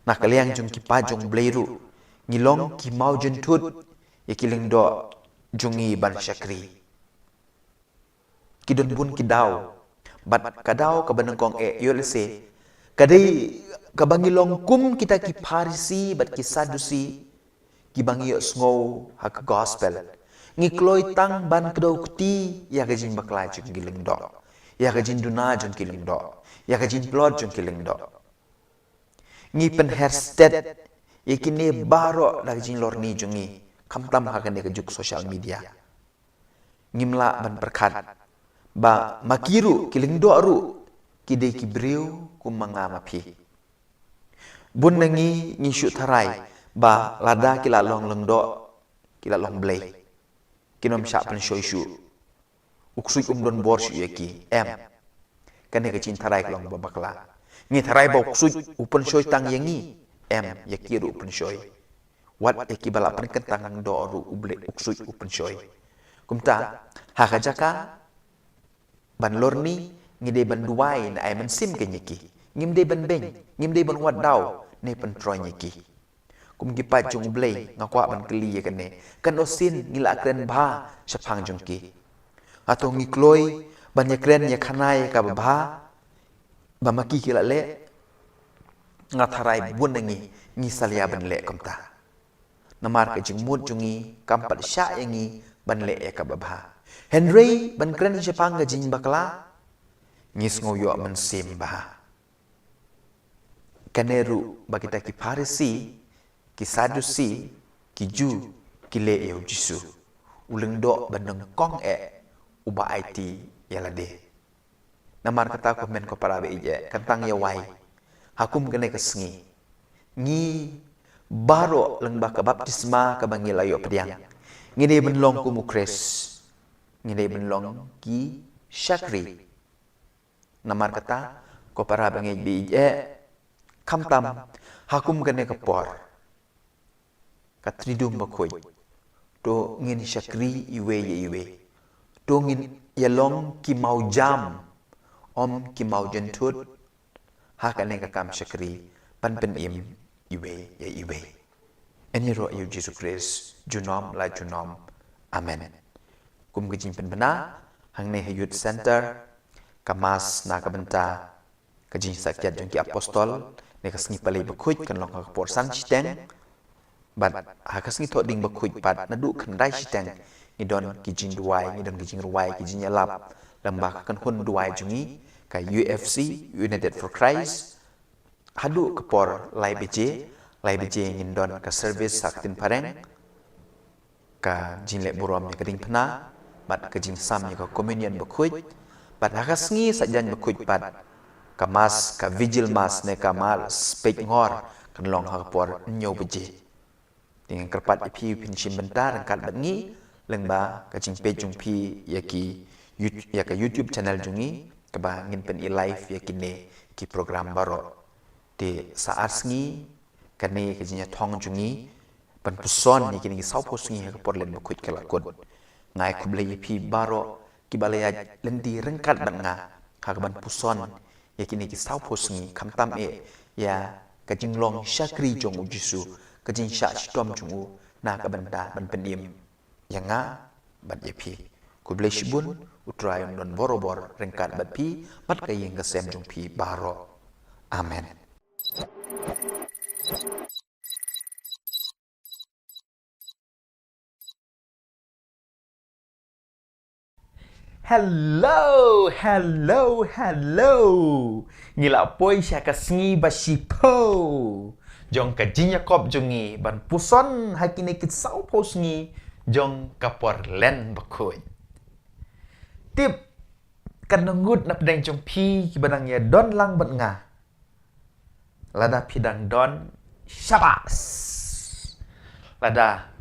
na kaliang jung ki pajong bleiru ngilong ki mau jentut ye ki lengdo jungi ban syakri ki don bun ki daw bat kadaw ka banengkong yolse kadai ka bangilong kum kita ki parisi bat ki sadusi ki bangi sngow hak gospel ngikloi tang ban kedo kuti ya ka jin bakla jung ki lengdo ya ka jin duna jung ki lengdo ya ka jin plot jung ki lengdo ngi pen hersted yakini baro la jin lorni jungi kamtam hakane ke juk social media ngimla ban perkat ba makiru kilingdo aru kide kibreu kumanga mapi bun nangi ngishu tharai ba lada kila long lengdo kila long blay kinom sha pen shoishu uksui don bor shu yaki kane ke cin tharai long babakla ngi tharai ba uksui upen shoy tang yangi yaki ru upen shoy wat eki bala pen kentang do ru uble uksui upen shoy kumta hakajaka ban lorni ngide ban duai na ai man sim ke nyiki ngimde ban beng ngimde ban wat daw ne pen troy nyiki kum gi pa jung blei ngakwa ban kli ye kane kan osin ngila kren bha saphang jung ki ato ngi kloi ban ye kren ye khanai ka bha ba maki kila le ngatharai bun ngi salia ban le kamta namar ke jing mut jungi kampat sya yangi ban le ka bha Henry ban kren saphang ga jing bakla ngis ngoyo man sim bah kaneru bagita ki parisi ki sadusi ki ju ki le eu jisu uleng do bandeng kong uba IT yalade namar kata ko men ko para beije kantang ya wai hakum kene kesengi ngi baro leng ba ka baptisma ka bangil ayo pediang ngide benlong ku mukres ngide benlong ki syakri namar kata ko para bangi beije kamtam hakum kene kepor katridum bakoi to ngin syakri iwe to ngin yalong ki mau jam om ki mau jentut hakane ka kam syakri pan pen im iwe eni ro yu Jesus Christ junom la junom amen kum gijin pen bena hangne youth center kamas na kabenta kajin sakyat jong ki apostol ne kasngi palai bakhuj kan long ka por san chiteng bat hakasngi tho ding bakhuj pat nadu kan dai chiteng ngidon kijin duai ngidon kijin ruai kijin yalap lambak kan hun duai jungi ka UFC United for Christ hadu ke por lai beje ngindon ka service saktin pareng ka jinle burom ni kading phna bat ka jin sam ni ka communion bakhuj bat hakasngi sajan bakhuj pat ka mas ka vigil mas ne ka mal spek ngor kan long ha por nyo beje dengan kerpat ipi pinchim bentar angkat batngi lengba ka jing pe jung pi yaki ya ka YouTube channel jungi ka ba ngin pen live yakine ki program baro de saat sngi kane ka jinya thong jungi pan puson ni kini sau posngi ka por len bakhuj kala kod ngai kuble ipi baro ki balaya lendi rengkat bat nga ka ban puson yakini ki sau posngi kamtam ya ka jing long shakri jong u jisu ka jing sha stom jong u na ka banda ban penim yang nga bat ye pi ku bless bun utrai don borobor rengkat bat pi bat ka yeng ka sem jong pi baro amen. Hello, hello, hello. Ngila poi sya ka sngi ba shipo. Jong ka jing Yakob jongi ban puson hakine kit sau po sngi jong ka por len ba khoi. Tip kan ngut nap deng jong pi ki badang ya don lang bat nga. Lada pidang don syabas. Lada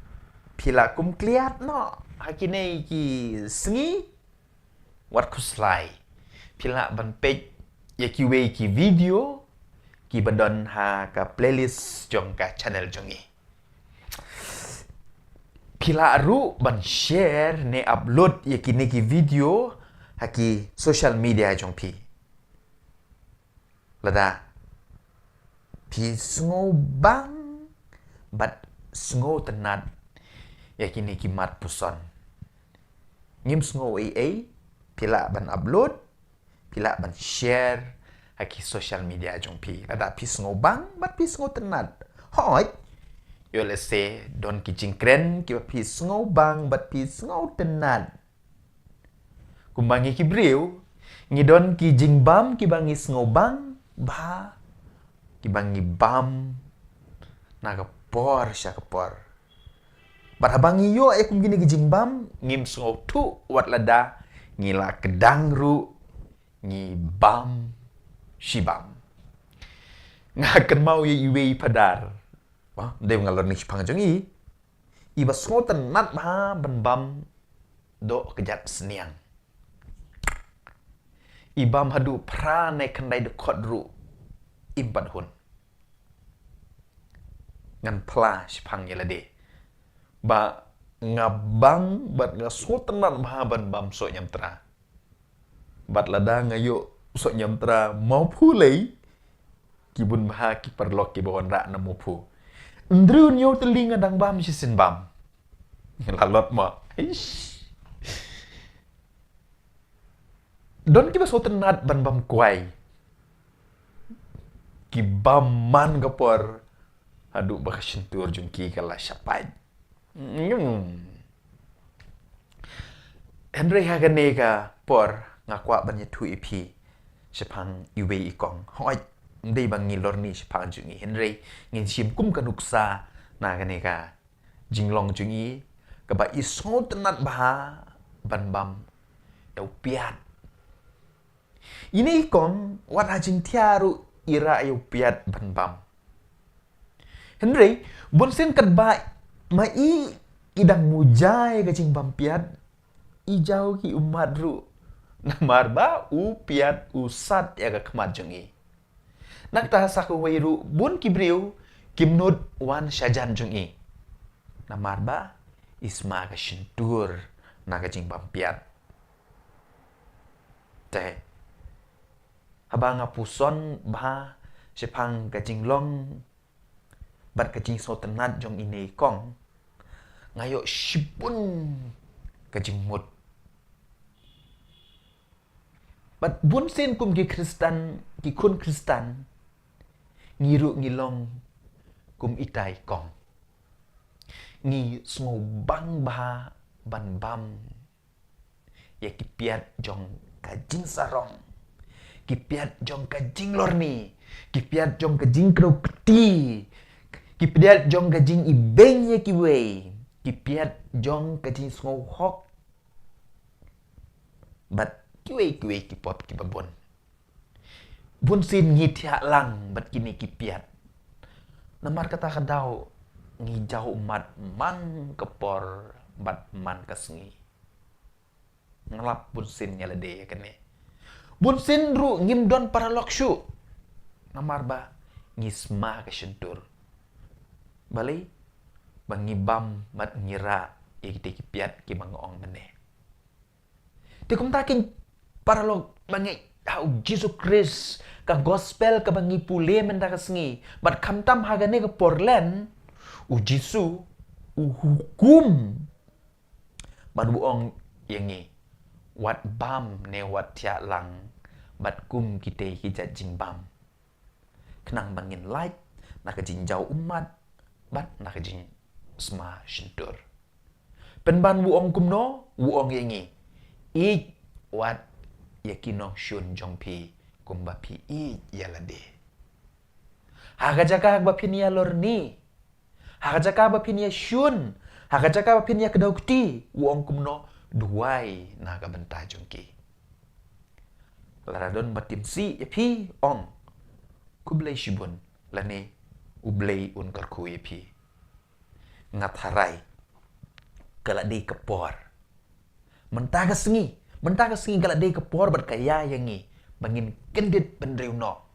pila kum kliat no hakine ki sngi wat kuslai pila ban page ya ki we ki video ki badon ha ka playlist jong ka channel jongi pila ru ban share ne upload ya ki ne ki video ha ki social media jong pi lada pi sngo bang bat sngo tenat ya ki ne ki mat puson ngim sngo pila ban upload, pila ban share haki social media jong pi. Ada pi sngo bang, bat pi sngo tenat. Hoi, yo let's say don ki jingkren ki pi sngo bang, bat pi sngo tenat. Kumbangi ki briu, ngidon ki jingbam ki bangi sngo bang, ba ki bangi bam naga por sya ka por. Bat habangi yo kum gini ki jingbam ngim sngo tu wat lada ngila kedang ru ngi bam shibam ngaken mau ye iwe padar wah de ngalor ni pang jongi iba smoten nat ma ban bam do kejat seniang ibam hadu pra ne kendai de kodru imbat hun ngan pla shipang ye lade ba ngabang bat ngaso tenan maha ban bam so nyamtra bat lada ngayo so nyamtra mau pulei kibun maha ki perlok ki bawon ra na mupu ndru nyo telinga dang bam sisin bam lalot ma don ki baso tenat ban bam kuai ki bam man gapor adu bakasintur jungki kala syapai Henry haganega por ngakwa banya tu ipi sepang iwe ikong hoi ndai bang ngilor ni sepang jungi Henry ngin sim kum kanuksa na ganega jinglong jungi kaba iso tenat baha ban bam eu piat ini ikong wat hajing tiaru ira eu piat ban bam Henry bonsen kat ba mai idang mujai ke cing bampiat ijau ki umat ru namar ba upiat usat ya ke kemat jongi nak ta saku wairu bun kibriu kimnud wan syajan jongi namar ba isma ke shintur na ke cing bampiat te abang apuson ba sepang ke cing long bat ke cing so tenat jong ini kong ngayo shipun kajimut bat bun sen kum ki Kristan ki kun Kristan ngiru ngilong kum itai kong ngi smo bang ba ban bam ya kipiat jong kajing sarong kipiat jong kajing lorni kipiat jong kajing kro peti kipiat jong kajing ibeng ya kiwei kipiat jong kajing sngo hok bat kiwe kipop kibabon bun sin ngithia lang bat kini kipiat namar kata kadau ngi jauh mat man kepor bat man kasngi ngelap bun sin nyalade kene bun sin ru ngim don para lokshu namar ba ngisma ka syentur balai bangibam mat ngira ikte kipiat ki mangoong mene te kum takin para log bangi au Jesus Christ ka gospel ka bangi pule menda kasengi bat kamtam hagane ka porlen u Jisu u hukum ban buong yangi wat bam ne wat tia lang bat kum kite hijat jing bam kenang bangin light nak jinjau umat bat nak jing sma shintur penban buong kumno buong yangi ik wat yakino shun jongpi kumbapi i yalade hagajaka bapinia lorni hagajaka bapinia shun hagajaka bapinia kedaukti uong kumno duai naga benta jongki laradon batim si yapi ong kublai shibun lane ublai un karku yapi ngatharai kalade kepor mentaga sengi galade kepor bat kaya yangi bangin kendit pendriu no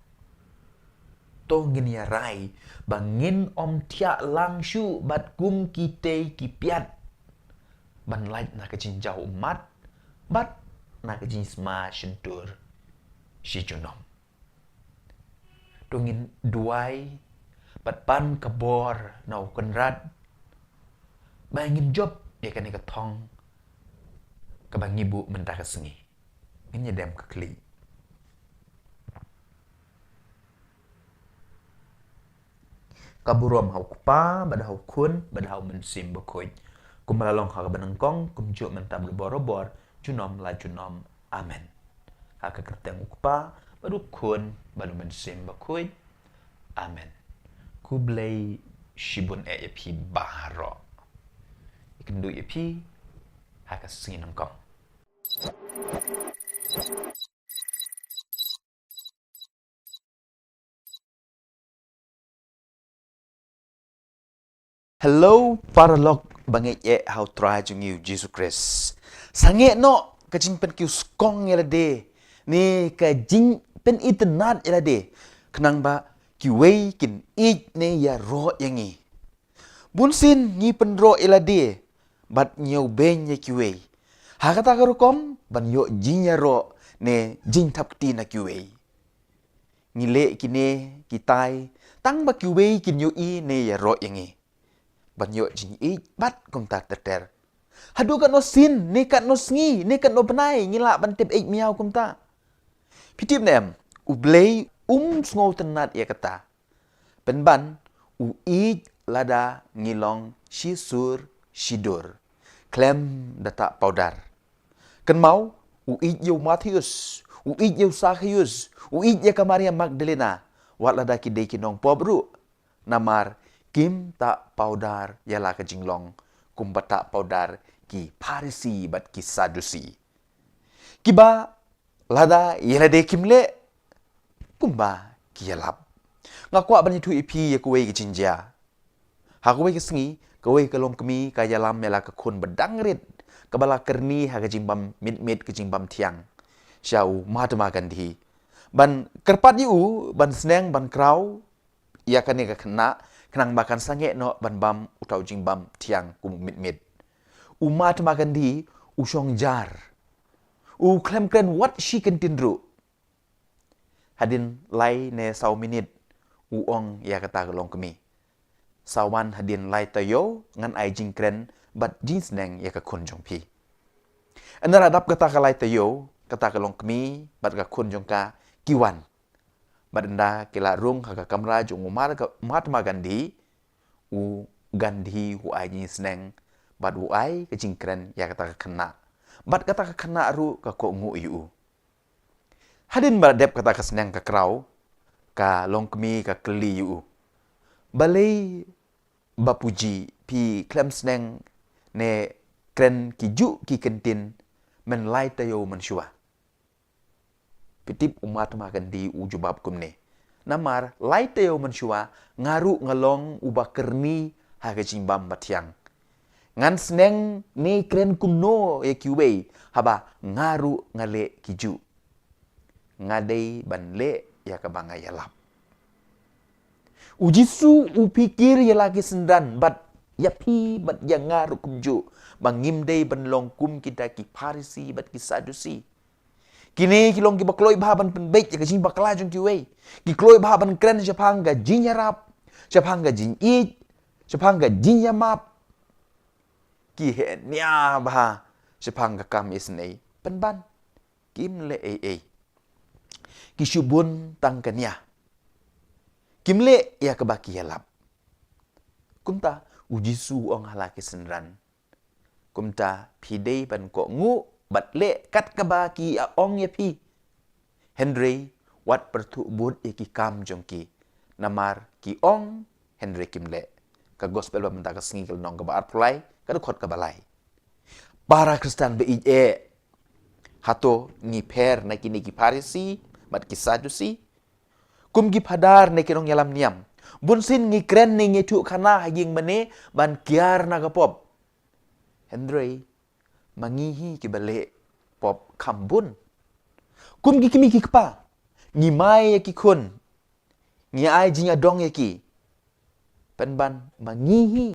to ngin ya rai bangin om tia langshu bat kum kite kipiat ban light na ka jinjau umat bat na ka jin sma shentur shi junom to ngin duai bat pan kebor nau kenrat bangin job ya kan ka thong ka bangi bu menta ka sengi ngin dem ka kli kaburom hau kupa bada hau kun bada hau mensim bekoi kum malalong ha banengkong kum juk mentab borobor junom la junom amen ha ka kerteng kupa badu kun badu mensim bekoi amen ku blai shibun e yapi baharo ikendu yapi ha ka singin nengkong Hello, paralog bangi ye how try jung you Jesus Christ. Sange no kajing pen kiu skong yala de. Ni kajing pen itnat yala de. Kenang ba kiwei kin it ne ya ro yangi. Bunsin ni pen ro yala de. Bat nyau ben ye kiwei. Ha kata karukom ban yo jing ya ro ne jing tap ti na kiwei. Ngile kine kitai tang ba kiwei kin yo I ne ya ro yangi. Banyo jing I bat kum ta ter. Hadu kat no sin, ne kat no sngi, ne kat no benai, ngila ban tip 8 miau kum ta. Pitip nem, ublei sngo tenat ya kata. Penban, I lada ngilong shisur shidur. Klem data paudar. Ken mau, I yo Mattheus, I yo Zacchaeus, I ya Maria Magdalena, wat lada kidei kinong pobru. Namar Kim tak paudar ialah ke jinglong, kum tak paudar ki Parisi bat ki Sadusi. Kiba lada ialah de kimle, kumba ki yalap. Ngakwa banyi tu ipi ya kuwe ki jinja. Ha kuwe ki sengi, kuwe ke long kemi ka yalam ialah ke kun bedangrit, kebala kerni ha ke jimbam mit ke jimbam tiang. Syau Mahatma Gandhi. Ban kerpat yu, ban seneng ban krau, ia kan ke kena, kenang makan sange no ban bam utau jing bam tiang kum mit. Umat makan di usong jar. Klem kren what she can tindru. Hadin lai ne sau minit ong ya kata kelong kemi. Sawan hadin lai tayo ngan ai jing kren bat jing seneng ya ka kun jong pi. Anara dap kata ka lai tayo kata kelong kemi bat ka kun jong ka kiwan. Badanda kila rung haka kamra jung Mahatma Gandhi u Gandhi hu ai ni sneng bad u ai ke jingkren ya kata kena bad kata kena ru ka ko ngu yu hadin badep kata ka sneng ka krau ka longkmi ka kli yu balai bapuji pi klem sneng ne kren ki ju ki kentin men lai tayo men shua Pitip Mahatma Gandhi ujubab kumne. Namar lai teo menshua ngaru ngalong uba kerni haga jimbam batiang. Ngan seneng ne kren kumno ya kiwei haba ngaru ngale kiju. Ngadei ban le ya kabanga yalap. Ujisu upikir ya lagi sendan bat yapi bat yang ngaru kumju. Bangimdei ban long kum kita ki Parisi bat ki Sadusi. Kini kilong ki bakloi baban penbeit ya kajing bakla jong kiwe. Ki kloi baban kren siapang ga jin yarap. Siapang ga jin it. Siapang ga jin yamap. Ki he nya bah. Siapang ga kam isnei penban. Kim le ei. Ki syubun tang kanya. Kim le ya kebaki yalap. Kumta uji su ong halaki senran. Kumta pidei pan ko ngu bat le kat kabaki a ong ya pi. Henry wat pertu bud ya ki kam jong ki. Namar ki ong Henry kim le. Ka gospel ba menta ka singil nong ka baat pulai ka dukot ka balai. Para Kristen be hato ngi per na kini ki parisi mat ki sadusi. Kum ki padar na kinong yalam niam. Bunsin ngi kren ni ngi tu kana haging mene ban kiar na kapop. Henry mangihi ki balik pop kambun. Kum ki kimi ki kpa. Ngi mai ya ki kun. Ngi ai jinya dong ya ki. Penban mangihi